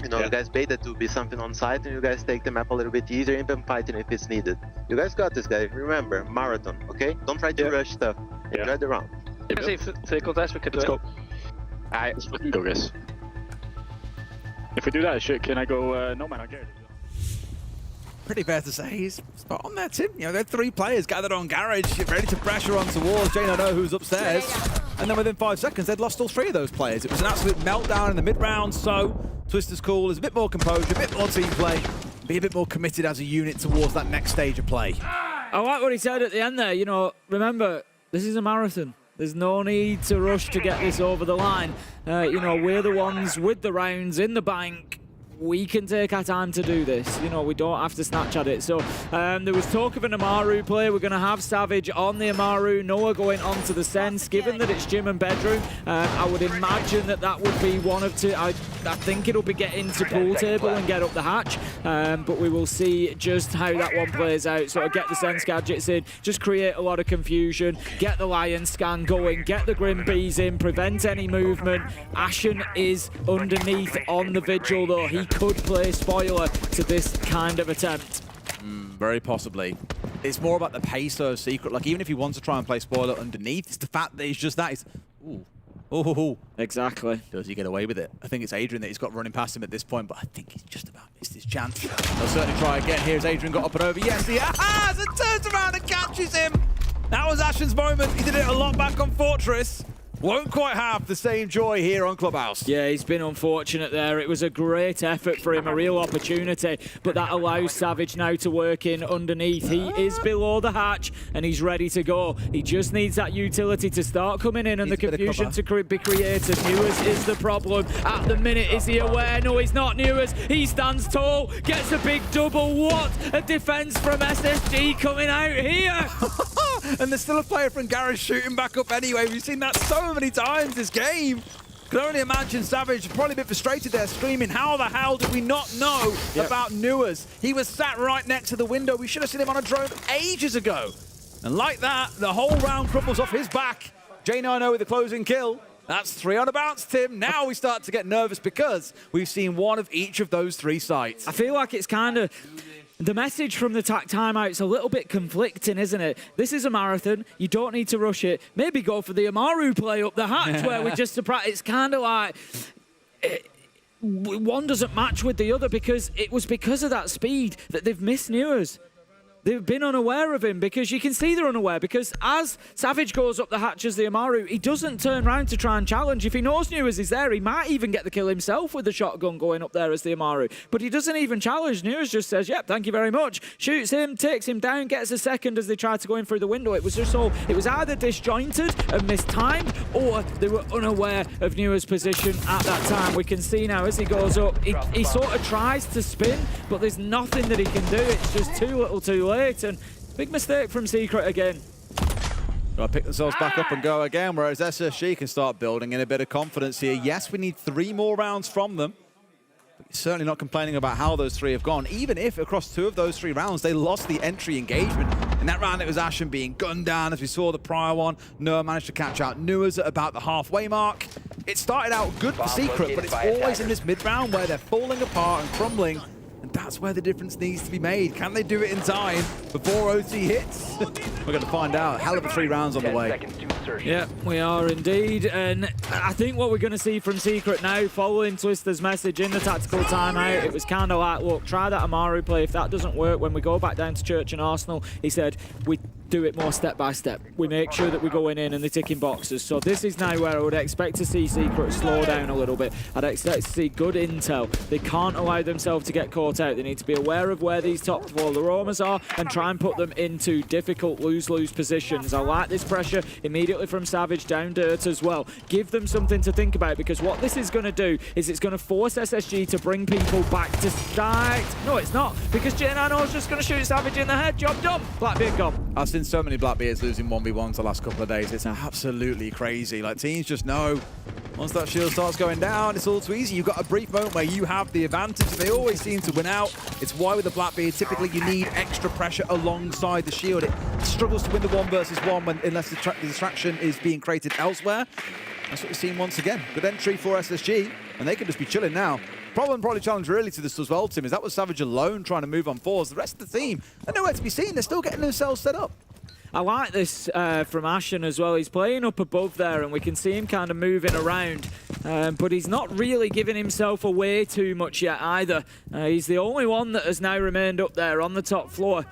You know, you guys bait that to be something on site, and you guys take the map a little bit easier, even fighting if it's needed. You guys got this, guys. Remember, marathon, okay? Don't try to rush stuff. Enjoy the round. If they contest, we can do it. Go. Alright, let's fucking go, guys. If we do that shit, can I go no man on Garage? Pretty fair to say he's spot on there, Tim. You know, there are 3 players gathered on Garage, ready to pressure on towards J9 who's upstairs. And then within 5 seconds, they'd lost all 3 of those players. It was an absolute meltdown in the mid-round, so Twister's cool. There's a bit more composure, a bit more team play, be a bit more committed as a unit towards that next stage of play. I like what he said at the end there. You know, remember, this is a marathon. There's no need to rush to get this over the line. You know, we're the ones with the rounds in the bank. we can take our time to do this. You know, we don't have to snatch at it. So there was talk of an Amaru play. We're going to have Savage on the Amaru, Noah going on to the Sense. Given that it's gym and bedroom, I would imagine that would be one of two. I think it'll be get into pool table and get up the hatch, but we will see just how that one plays out. So get the Sense gadgets in, just create a lot of confusion, get the Lion scan going, get the Grim Bees in, prevent any movement. Ashen is underneath on the Vigil though. He could play spoiler to this kind of attempt. Very possibly. It's more about the pace of Secret. Like, even if he wants to try and play spoiler underneath, it's the fact that he's just that. It's, ooh. Oh, exactly. Does he get away with it? I think it's Adrian that he's got running past him at this point, but I think he's just about missed his chance. He'll certainly try again. Here's Adrian got up and over. Yes, he has, and turns around and catches him. That was Ashen's moment. He did it a lot back on Fortress. Won't quite have the same joy here on Clubhouse. Yeah, he's been unfortunate there. It was a great effort for him, a real opportunity, but that allows Savage now to work in underneath. He is below the hatch, and he's ready to go. He just needs that utility to start coming in and the confusion to be created. Newers is the problem. At the minute, is he aware? No, he's not. Newers, he stands tall, gets a big double. What a defense from SSG coming out here. And there's still a player from Garage shooting back up anyway. We've seen that so many times this game. Can only imagine Savage probably a bit frustrated there, screaming, how the hell did we not know about Newers? He was sat right next to the window. We should have seen him on a drone ages ago. And like that, the whole round crumbles off his back. J9O with the closing kill. That's 3 on a bounce, Tim. Now we start to get nervous because we've seen one of each of those 3 sites. I feel like it's kind of... The message from the timeout's a little bit conflicting, isn't it? This is a marathon. You don't need to rush it. Maybe go for the Amaru play up the hatch where we just surprise. It's kind of like one doesn't match with the other because it was because of that speed that they've missed Newers. They've been unaware of him because you can see they're unaware because as Savage goes up the hatch as the Amaru, he doesn't turn around to try and challenge. If he knows Newers is there, he might even get the kill himself with the shotgun going up there as the Amaru. But he doesn't even challenge. Newers just says, yep, thank you very much. Shoots him, takes him down, gets a second as they try to go in through the window. It was just so, it was either disjointed and mistimed or they were unaware of Newers' position at that time. We can see now as he goes up, he sort of tries to spin, but there's nothing that he can do. It's just too little too late. And big mistake from Secret again. Well, pick themselves back up and go again, whereas SSG can start building in a bit of confidence here. Yes, we need 3 more rounds from them. But certainly not complaining about how those 3 have gone, even if across 2 of those 3 rounds, they lost the entry engagement. In that round, it was Ashen being gunned down, as we saw the prior one. Noah managed to catch out Newers at about the halfway mark. It started out good for Secret, but it's always in this mid-round where they're falling apart and crumbling. And that's where the difference needs to be made. Can they do it in time before OT hits? We're going to find out. Hell of a 3 rounds on the way. Yeah, we are indeed. And I think what we're going to see from Secret now, following Twister's message in the tactical timeout, it was kind of like, look, try that Amaru play. If that doesn't work, when we go back down to Church and Arsenal, he said, we do it more step by step. We make sure that we're going in and they're ticking boxes. So this is now where I would expect to see Secret slow down a little bit. I'd expect to see good intel. They can't allow themselves to get caught out. They need to be aware of where these top 4 Laromas are and try and put them into difficult lose-lose positions. I like this pressure immediately from Savage down Dirt as well. Give them something to think about because what this is going to do is it's going to force SSG to bring people back to start. No, it's not, because J9O is just going to shoot Savage in the head. Job done. Blackbeard gone. I've seen so many Blackbeards losing 1v1s the last couple of days. It's absolutely crazy. Like, teams just know once that shield starts going down, it's all too easy. You've got a brief moment where you have the advantage. They always seem to win out. It's why with the Blackbeard, typically you need extra pressure alongside the shield. It struggles to win the 1 versus 1 unless the distraction is being created elsewhere. That's what we've seen once again. Good entry for SSG, and they can just be chilling now. Problem probably challenge really to this as well, Tim, is that was Savage alone trying to move on 4s. The rest of the team are nowhere to be seen. They're still getting themselves set up. I like this from Ashen as well. He's playing up above there and we can see him kind of moving around. But he's not really giving himself away too much yet either. He's the only one that has now remained up there on the top floor.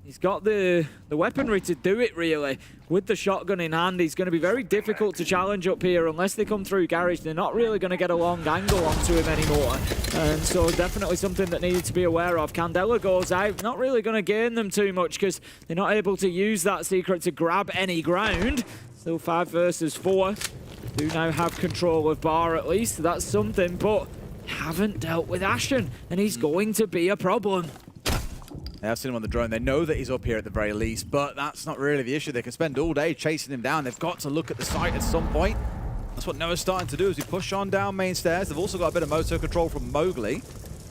He's got the weaponry to do it, really. With the shotgun in hand, he's going to be very difficult to challenge up here unless they come through Garage. They're not really going to get a long angle onto him anymore. And so definitely something that needed to be aware of. Candela goes out, not really going to gain them too much because they're not able to use that Secret to grab any ground. Still 5 versus 4. Do now have control of Bar at least. That's something, but haven't dealt with Ashen, and he's going to be a problem. They have seen him on the drone. They know that he's up here at the very least, but that's not really the issue. They can spend all day chasing him down. They've got to look at the site at some point. That's what Noah's starting to do as we push on down main stairs. They've also got a bit of moto control from Mowgli.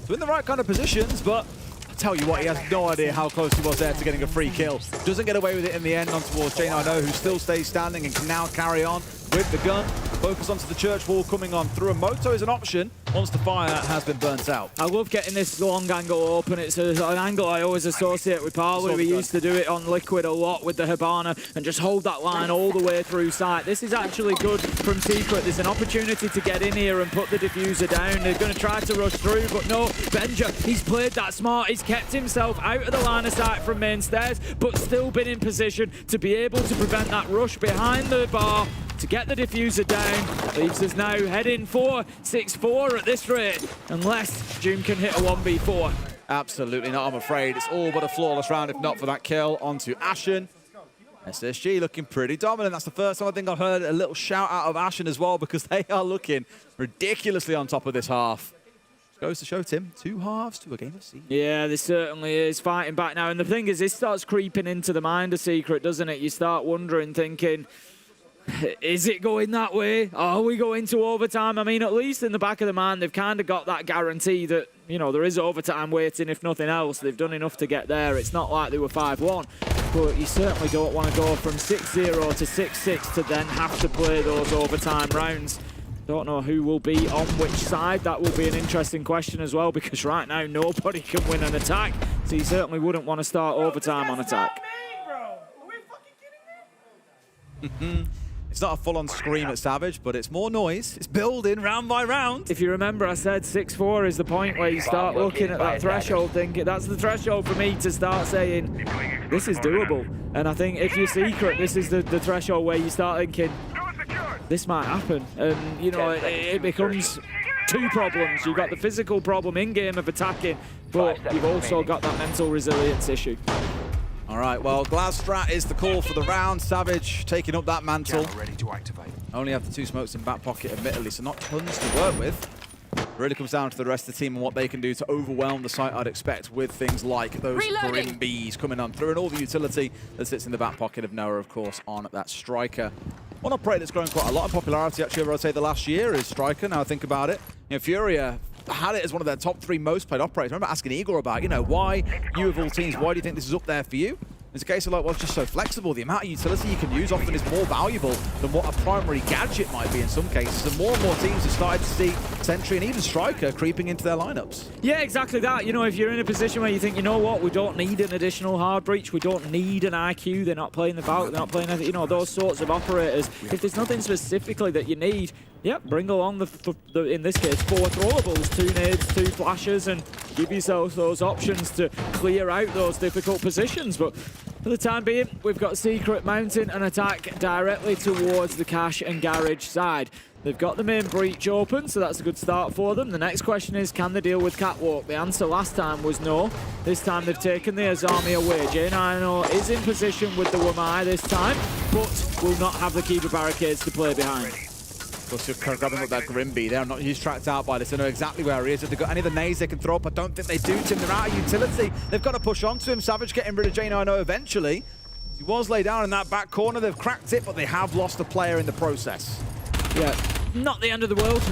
So in the right kind of positions, but I tell you what, he has no idea how close he was there to getting a free kill. Doesn't get away with it in the end on towards J9O, who still stays standing and can now carry on with the gun. Focus onto the church wall coming on through. A moto is an option once the fire has been burnt out. I love getting this long angle open. It's an angle I always associate with Parley. We used to do it on Liquid a lot with the Hibana and just hold that line all the way through sight. This is actually good from Secret. There's an opportunity to get in here and put the diffuser down. They're going to try to rush through, but no, Benja, he's played that smart. He's kept himself out of the line of sight from main stairs, but still been in position to be able to prevent that rush behind the bar to get the diffuser down. Leaves us now heading for 6-4 at this rate, unless Doom can hit a 1v4. Absolutely not, I'm afraid. It's all but a flawless round, if not for that kill onto Ashen. SSG looking pretty dominant. That's the first time I think I've heard a little shout out of Ashen as well, because they are looking ridiculously on top of this half. Goes to show, Tim, 2 halves to a game of siege. Yeah, this certainly is fighting back now. And the thing is, this starts creeping into the mind of Secret, doesn't it? You start wondering, thinking, is it going that way? Are we going to overtime? I mean, at least in the back of the mind, they've kind of got that guarantee that, you know, there is overtime waiting, if nothing else. They've done enough to get there. It's not like they were 5-1. But you certainly don't want to go from 6-0 to 6-6 to then have to play those overtime rounds. Don't know who will be on which side. That will be an interesting question as well, because right now nobody can win an attack. So you certainly wouldn't want to start overtime on attack. It's not a full-on scream at Savage, but it's more noise. It's building round by round. If you remember, I said 6-4 is the point where you start looking at that threshold, thinking that's the threshold for me to start saying, this is doable. And I think if you're Secret, this is the threshold where you start thinking, this might happen. And, you know, it becomes 2 problems. You've got the physical problem in-game of attacking, but you've also got that mental resilience issue. All right, well, Glastrat is the call for the round. Savage taking up that mantle. Ready to activate. Only have the 2 smokes in back pocket, admittedly, so not tons to work with. It really comes down to the rest of the team and what they can do to overwhelm the site, I'd expect, with things like those Grim Bees coming on through and all the utility that sits in the back pocket of Noah, of course, on that Striker. One operator that's grown quite a lot in popularity, actually, over, I'd say, the last year is Striker, now I think about it. You know, Furia had it as one of their top 3 most played operators. I remember asking Igor about, you know, why you of all teams, why do you think this is up there for you? It's a case of like, well, it's just so flexible. The amount of utility you can use often is more valuable than what a primary gadget might be in some cases. And more teams have started to see Sentry and even Striker creeping into their lineups. Yeah, exactly that. You know, if you're in a position where you think, you know what, we don't need an additional hard breach, we don't need an IQ, they're not playing the Valk, they're not playing anything, you know, those sorts of operators. If there's nothing specifically that you need, yeah, bring along the in this case, 4 throwables, 2 nades, 2 flashes, and give yourself those options to clear out those difficult positions. But for the time being, we've got Secret mounting an attack directly towards the cache and garage side. They've got the main breach open, so that's a good start for them. The next question is, can they deal with Catwalk? The answer last time was no. This time they've taken the Azami away. J9O is in position with the Wamai this time, but will not have the Keeper barricades to play behind. Of course, you're grabbing up that Grimby there. He's tracked out by this. They know exactly where he is. If they've got any of the nades they can throw up, I don't think they do, Tim. They're out of utility. They've got to push onto him. Savage getting rid of J9O eventually. He was laid down in that back corner. They've cracked it, but they have lost a player in the process. Yeah, not the end of the world.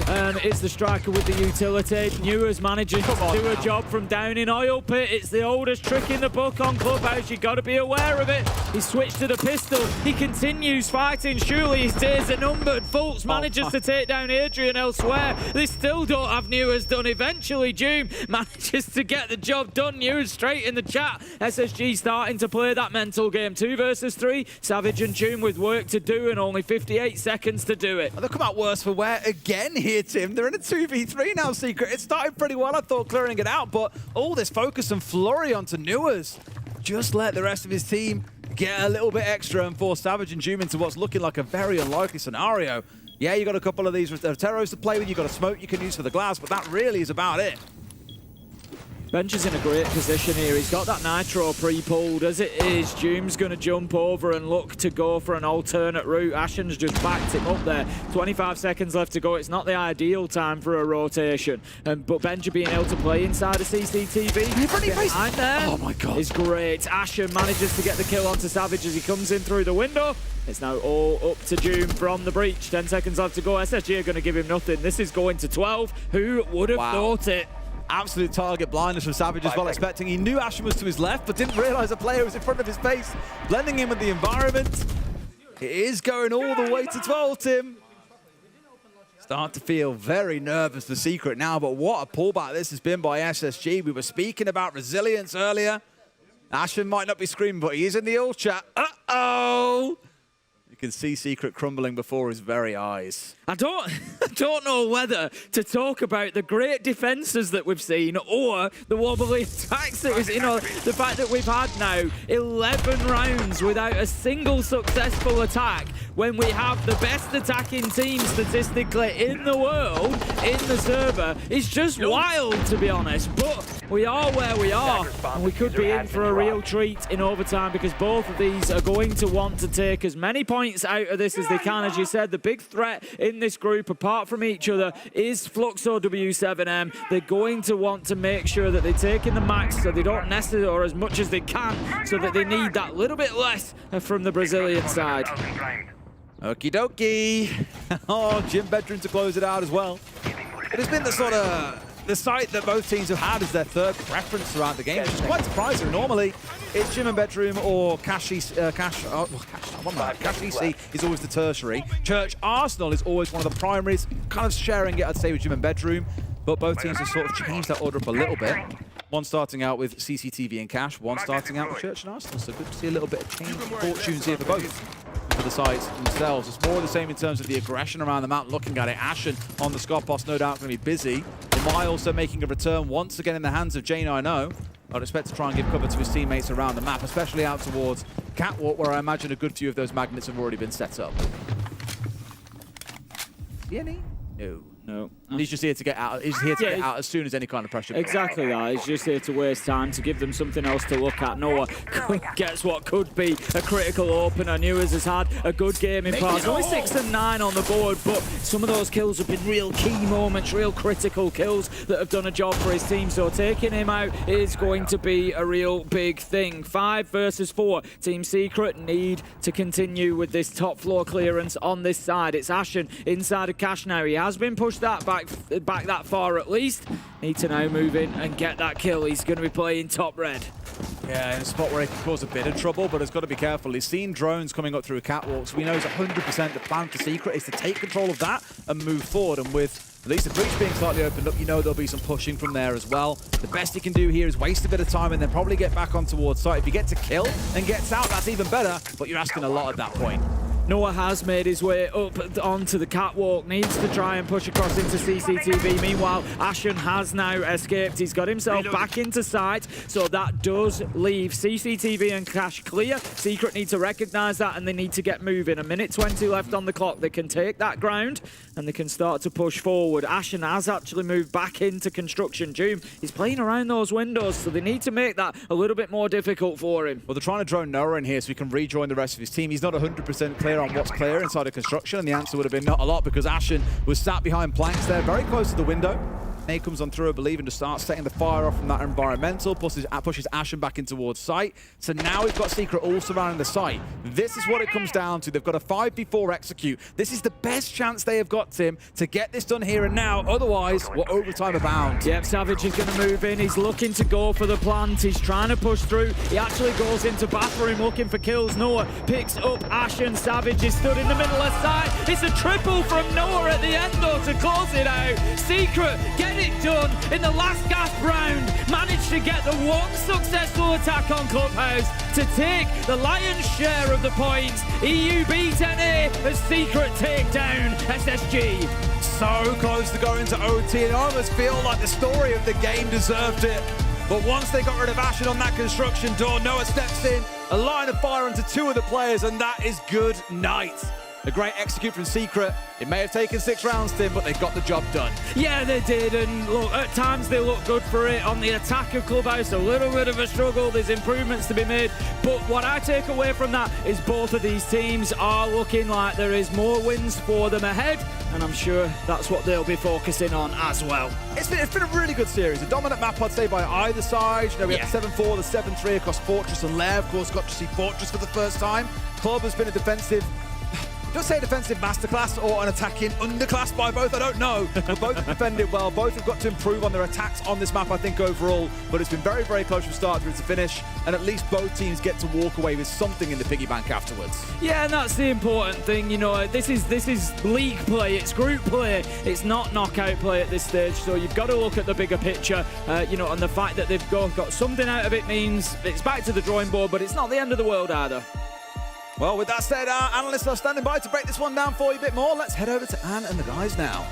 It's the Striker with the utility. Newers managing to do a job from down in Oil Pit. It's the oldest trick in the book on Clubhouse. You've got to be aware of it. He switched to the pistol. He continues fighting. Surely his days are numbered. Fultz manages to take down Adrian elsewhere. They still don't have Newers done. Eventually, Doom manages to get the job done. Newers straight in the chat. SSG starting to play that mental game. 2 versus 3. Savage and Doom with work to do and only 58 seconds to do it. And they'll come out worse for wear again here, Tim. They're in a 2v3 now, Secret. It started pretty well, I thought, clearing it out, but all this focus and flurry onto Newers just let the rest of his team get a little bit extra and force Savage and Doom into what's looking like a very unlikely scenario. Yeah, you got a couple of these Teros to play with, you got a smoke you can use for the glass, but that really is about it. Bench is in a great position here. He's got that Nitro pre-pulled. As it is, Doom's going to jump over and look to go for an alternate route. Ashen's just backed him up there. 25 seconds left to go. It's not the ideal time for a rotation. But Benji being able to play inside of CCTV behind there oh my God, is great. Ashen manages to get the kill onto Savage as he comes in through the window. It's now all up to Doom from the breach. 10 seconds left to go. SSG are going to give him nothing. This is going to 12. Who would have thought it? Absolute target blindness from Savage as well, expecting. He knew Ashen was to his left, but didn't realize a player was in front of his face, blending in with the environment. It is going all the way to 12, Tim. Start to feel very nervous for Secret now, but what a pullback this has been by SSG. We were speaking about resilience earlier. Ashen might not be screaming, but he is in the old chat. Uh-oh! You can see Secret crumbling before his very eyes. I don't know whether to talk about the great defenses that we've seen or the wobbly attacks that was, the fact that we've had now 11 rounds without a single successful attack when we have the best attacking team statistically in the world in the server is just wild, to be honest. But we are where we are, and we could be in for a real treat in overtime because both of these are going to want to take as many points out of this as they can. As you said, the big threat in this group, apart from each other, is FLUXO W7M. They're going to want to make sure that they take in the max so they don't necessarily, or as much as they can, so that they need that little bit less from the Brazilian side. Okie dokie. Oh, gym bedroom to close it out as well. It has been the sort of the site that both teams have had as their third preference throughout the game, which is quite surprising. Normally, it's gym and bedroom or Cash EC is always the tertiary. Church Arsenal is always one of the primaries, kind of sharing it, I'd say, with gym and bedroom. But both teams have sort of changed that order up a little bit. One starting out with CCTV and Cash, one starting out with Church and Arsenal. So good to see a little bit of change of fortunes here for both. For the sides themselves. It's more the same in terms of the aggression around the map. Looking at it, Ashen on the Scott Boss, no doubt going to be busy. Mai also making a return once again in the hands of J90. I'd expect to try and give cover to his teammates around the map, especially out towards Catwalk, where I imagine a good few of those magnets have already been set up. Any? No. No. He's just here to get out. He's here to get out as soon as any kind of pressure. Exactly that. He's just here to waste time, to give them something else to look at. Noah gets what could be a critical opener. Newers has had a good game in parts. Only 6 and 9 on the board, but some of those kills have been real key moments, real critical kills that have done a job for his team. So taking him out is going to be a real big thing. 5 versus 4. Team Secret need to continue with this top floor clearance on this side. It's Ashen inside of Cash now. He has been pushed that back that far at least. Need to now move in and get that kill. He's going to be playing top red. Yeah, in a spot where he can cause a bit of trouble, but has got to be careful. He's seen drones coming up through a catwalk, so he knows 100% the plan for Secret is to take control of that and move forward. And with at least the breach being slightly opened up, you know there'll be some pushing from there as well. The best he can do here is waste a bit of time and then probably get back on towards site. If he gets a kill and gets out, that's even better, but you're asking a lot at that point. Noah has made his way up onto the catwalk, needs to try and push across into CCTV. Meanwhile, Ashen has now escaped. He's got himself back into sight, so that does leave CCTV and Cash clear. Secret need to recognize that and they need to get moving. 1:20 left on the clock. They can take that ground and they can start to push forward. Ashen has actually moved back into construction. Doom is playing around those windows, so they need to make that a little bit more difficult for him. Well, they're trying to drone Noah in here so he can rejoin the rest of his team. He's not 100% clear on what's clear inside of construction, and the answer would have been not a lot because Ashen was sat behind planks there, very close to the window. Nate comes on through, I believe, and just starts setting the fire off from that environmental, pushes Ashen back in towards site. So now we've got Secret all surrounding the site. This is what it comes down to. They've got a 5v4 execute. This is the best chance they have got, Tim, to get this done here and now. Otherwise, we're overtime abound. Yep, Savage is going to move in. He's looking to go for the plant. He's trying to push through. He actually goes into bathroom looking for kills. Noah picks up Ashen. Savage is stood in the middle of site. It's a triple from Noah at the end, though, to close it out. Secret get it done in the last gasp round. Managed to get the one successful attack on Clubhouse to take the lion's share of the points. EU B10A as Secret take down SSG. So close to going to OT, and I almost feel like the story of the game deserved it. But once they got rid of Ashen on that construction door, Noah steps in, a line of fire onto 2 of the players, and that is good night. A great execute from Secret. It may have taken 6 rounds, Tim, but they got the job done. Yeah, they did, and look, at times they look good for it. On the attack of Clubhouse, a little bit of a struggle. There's improvements to be made, but what I take away from that is both of these teams are looking like there is more wins for them ahead, and I'm sure that's what they'll be focusing on as well. It's been a really good series. A dominant map, I'd say, by either side. You know, we had the 7-4, the 7-3 across Fortress and Lair. Of course, got to see Fortress for the first time. Club has been a defensive, don't say defensive masterclass or an attacking underclass by both, I don't know. But both have defended well. Both have got to improve on their attacks on this map, I think, overall. But it's been very, very close from start through to finish. And at least both teams get to walk away with something in the piggy bank afterwards. Yeah, and that's the important thing. You know, this is league play. It's group play. It's not knockout play at this stage. So you've got to look at the bigger picture. You know, and the fact that they've got something out of it means it's back to the drawing board, but it's not the end of the world either. Well, with that said, our analysts are standing by to break this one down for you a bit more. Let's head over to Anne and the guys now.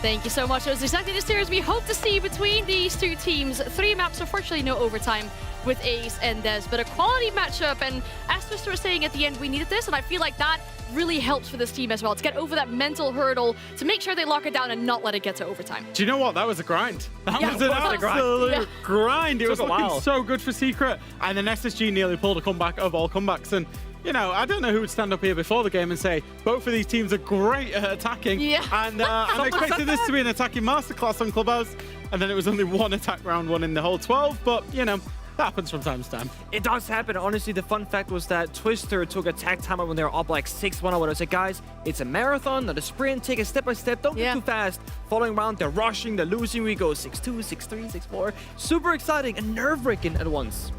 Thank you so much. It was exactly the series we hope to see between these two teams. 3 maps, unfortunately no overtime with Ace and Des, but a quality matchup. And as Twister was saying at the end, we needed this, and I feel like that really helps for this team as well, to get over that mental hurdle, to make sure they lock it down and not let it get to overtime. Do you know what? That was a grind. That was an absolute grind. It was looking so good for Secret. And then SSG nearly pulled a comeback of all comebacks. And, you know, I don't know who would stand up here before the game and say, both of these teams are great at attacking. Yeah. And I expected this to be an attacking masterclass on Clubhouse. And then it was only 1 attack round 1 in the whole 12. But, you know, that happens from time to time. It does happen. Honestly, the fun fact was that Twister took a tag timer when they were up like 6-1 or whatever. I said, guys, it's a marathon, not a sprint. Take it step by step. Don't get too fast. Following around, they're rushing, they're losing. We go 6-2, 6-3, 6-4. Super exciting and nerve-wracking at once.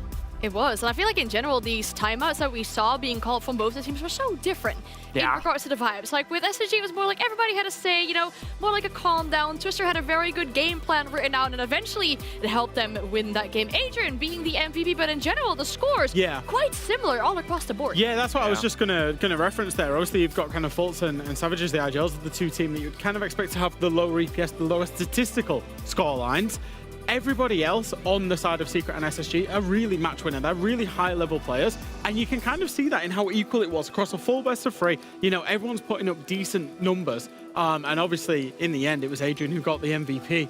It was, and I feel like in general, these timeouts that we saw being called from both the teams were so different in regards to the vibes. Like with SSG, it was more like everybody had a say, you know, more like a calm down. Twister had a very good game plan written out, and eventually it helped them win that game. Adrian being the MVP, but in general, the scores quite similar all across the board. Yeah, that's what I was just gonna reference there. Obviously, you've got kind of Fultz and Savages, the IGLs, are the two teams that you'd kind of expect to have the lower EPS, the lower statistical score lines. Everybody else on the side of Secret and SSG are really match winner. They're really high-level players, and you can kind of see that in how equal it was across a full best of 3. You know, everyone's putting up decent numbers, and obviously, in the end, it was Adrian who got the MVP,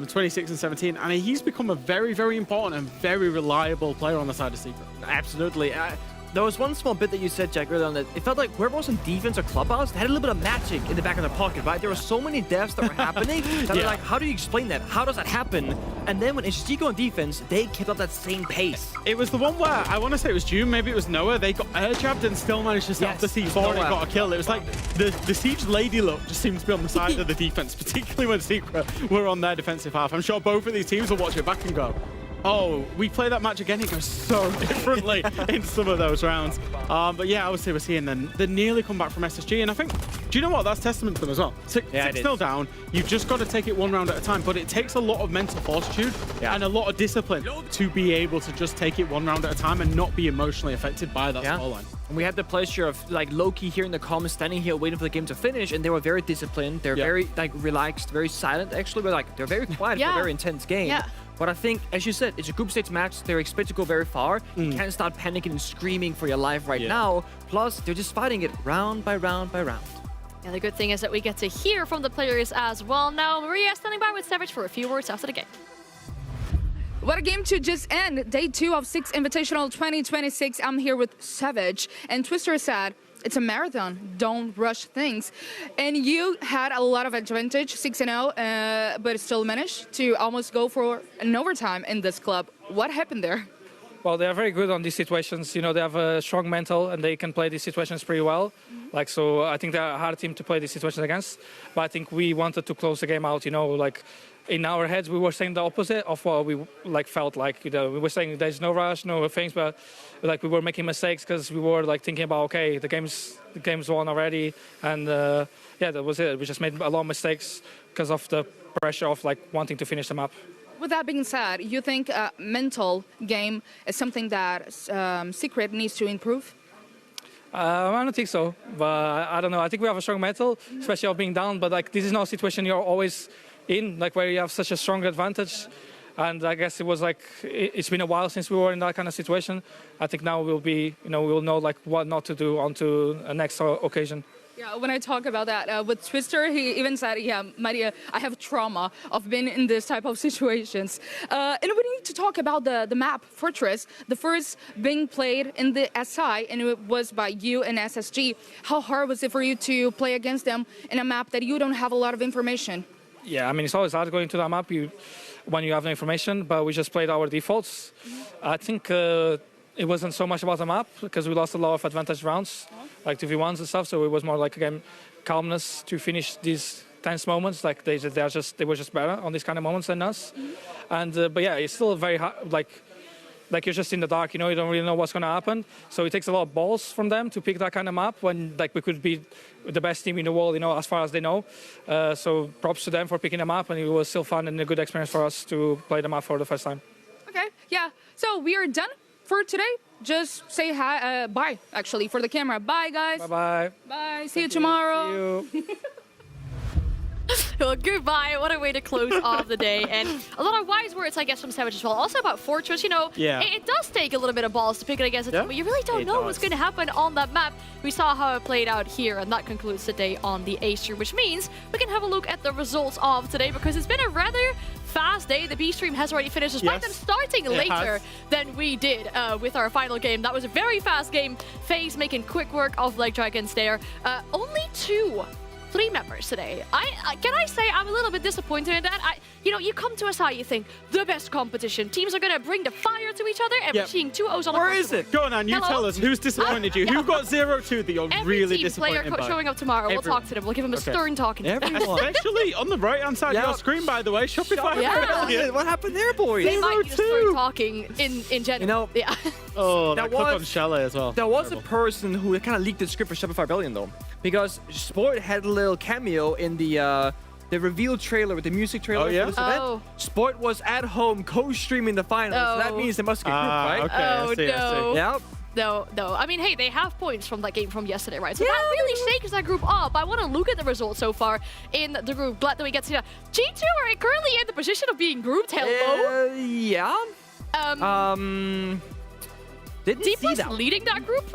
26 and 17, and he's become a very, very important and very reliable player on the side of Secret. Absolutely. There was one small bit that you said, Jack, earlier on that it felt like whoever was on defense or Clubhouse, they had a little bit of magic in the back of their pocket, right? There were so many deaths that were happening that were like, how do you explain that? How does that happen? And then when SSG go on defense, they kept up that same pace. It was the one where, I want to say it was June, maybe it was Noah, they got air jabbed and still managed to set off the C4 and it got a kill. It was like the Siege lady look just seems to be on the side of the defense, particularly when Secret were on their defensive half. I'm sure both of these teams will watch it back and go, oh, we play that match again, it goes so differently in some of those rounds. But yeah, obviously we're seeing the nearly come back from SSG, and I think, do you know what? That's testament to them as well. 6-0 down, you've just got to take it 1 round at a time, but it takes a lot of mental fortitude and a lot of discipline to be able to just take it 1 round at a time and not be emotionally affected by that scoreline. And we had the pleasure of like Loki here in the comments, standing here waiting for the game to finish, and they were very disciplined. They're very like relaxed, very silent actually, but like they're very quiet for a very intense game. But I think, as you said, it's a group stage match. They're expected to go very far. You can't start panicking and screaming for your life right now. Plus, they're just fighting it round by round by round. And the good thing is that we get to hear from the players as well. Now, Maria standing by with Savage for a few words after the game. What a game to just end. Day 2 of Six Invitational 2026. I'm here with Savage. And Twister said, it's a marathon. Don't rush things. And you had a lot of advantage, 6-0, but still managed to almost go for an overtime in this club. What happened there? Well, they are very good on these situations. You know, they have a strong mental and they can play these situations pretty well. Like, so I think they're a hard team to play these situations against. But I think we wanted to close the game out, you know, like in our heads, we were saying the opposite of what we like felt like. You know, we were saying there's no rush, no things, but like we were making mistakes because we were like thinking about, okay, the game's won already. And yeah, that was it. We just made a lot of mistakes because of the pressure of like wanting to finish the map. With that being said, you think a mental game is something that Secret needs to improve? I don't think so, but I don't know. I think we have a strong mental, especially of being down. But like this is not a situation you're always in, like where you have such a strong advantage. And I guess it was like, it's been a while since we were in that kind of situation. I think now we'll be, we'll know like what not to do onto a next occasion. Yeah, when I talk about that with Twister, he even said, yeah, Maria, I have trauma of being in this type of situations. And we need to talk about the map, Fortress, the first being played in the SI, and it was by you and SSG. How hard was it for you to play against them in a map that you don't have a lot of information? Yeah, I mean, it's always hard going to that map when you have no information, but we just played our defaults. I think it wasn't so much about the map because we lost a lot of advantage rounds, like 2v1s and stuff. So it was more like, again, calmness to finish these tense moments. Like they were just better on these kind of moments than us. And but yeah, it's still very hard. Like you're just in the dark, you don't really know what's going to happen. So it takes a lot of balls from them to pick that kind of map when like we could be the best team in the world, as far as they know. So props to them for picking the map, and it was still fun and a good experience for us to play the map for the first time. Okay, yeah. So we are done for today. Just say hi, bye, actually, for the camera. Bye, guys. Bye-bye. Bye. See you tomorrow. See you. Well, goodbye. What a way to close off the day. And a lot of wise words, I guess, from Savage as well. Also about Fortress, Yeah. it does take a little bit of balls to pick it against a team, but you really don't know what's going to happen on that map. We saw how it played out here, and that concludes the day on the A stream, which means we can have a look at the results of today, because it's been a rather fast day. The B stream has already finished, despite them starting later than we did with our final game. That was a very fast game. FaZe making quick work of Leg Dragons there. Only 3 members today. Can I say I'm a little bit disappointed in that? You come to SI, you think the best competition. Teams are gonna bring the fire to each other, and we're seeing 2 O's on. Where is it? Go on, you tell us who's disappointed you. Who got 0-2 that you're really disappointed Every team player showing up tomorrow. We'll talk to them. We'll give them a stern talking. Especially on the right-hand side of your screen, by the way. Shopify. What happened there, boys? They might need a stern talking in general. Yeah. Oh, that was on Chalet as well. There was a person who kind of leaked the script for Shopify Rebellion, though, because Sport had a little cameo in the reveal trailer with the music trailer. Oh, yeah? For this event. Sport was at home co-streaming the finals. So that means they must get grouped, right? Okay, I see. Yep. No. I mean, hey, they have points from that game from yesterday, right? So that really shakes that group up. I want to look at the results so far in the group. Glad that we get to see that. G2 are currently in the position of being grouped. Hello? Yeah. Didn't Deep see was that. leading that group.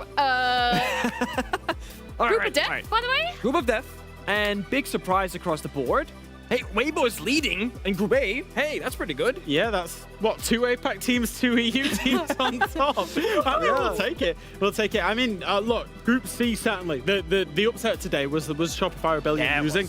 Group of Death, by the way. Group of Death. And big surprise across the board. Hey, Weibo is leading in Group A. Hey, that's pretty good. Yeah, that's, 2 APAC teams, 2 EU teams on top. I mean, we'll take it. We'll take it. I mean, look, Group C, certainly. The upset today was Shopify Rebellion losing.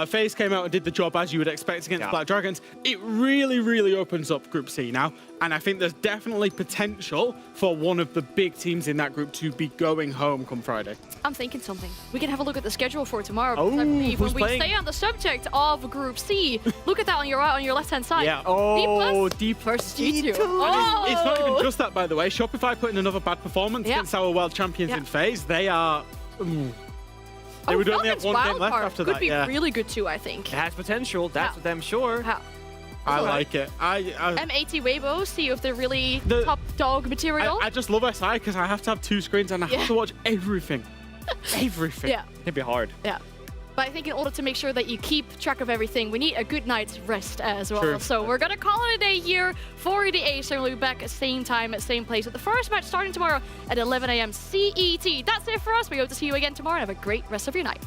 FaZe came out and did the job as you would expect against Black Dragons. It really, really opens up Group C now. And I think there's definitely potential for one of the big teams in that group to be going home come Friday. I'm thinking something. We can have a look at the schedule for tomorrow. Oh, because I believe when who's we playing? stay on the subject of Group C, look at that on your left-hand side. Yeah. D+ versus G2. Oh. It's not even just that, by the way. Shopify put in another bad performance against our world champions in FaZe. They are... They would only have one game left after that. Could be really good too, I think. It has potential. That's for them, sure. I like it. M80 Weibo, see if they're really top dog material. I just love SI because I have to have 2 screens and I have to watch everything. Everything. Yeah. It'd be hard. Yeah. But I think in order to make sure that you keep track of everything, we need a good night's rest as well. True. So we're going to call it a day here for the A. So we'll be back at same time, at same place. With the first match starting tomorrow at 11 a.m. CET. That's it for us. We hope to see you again tomorrow and have a great rest of your night.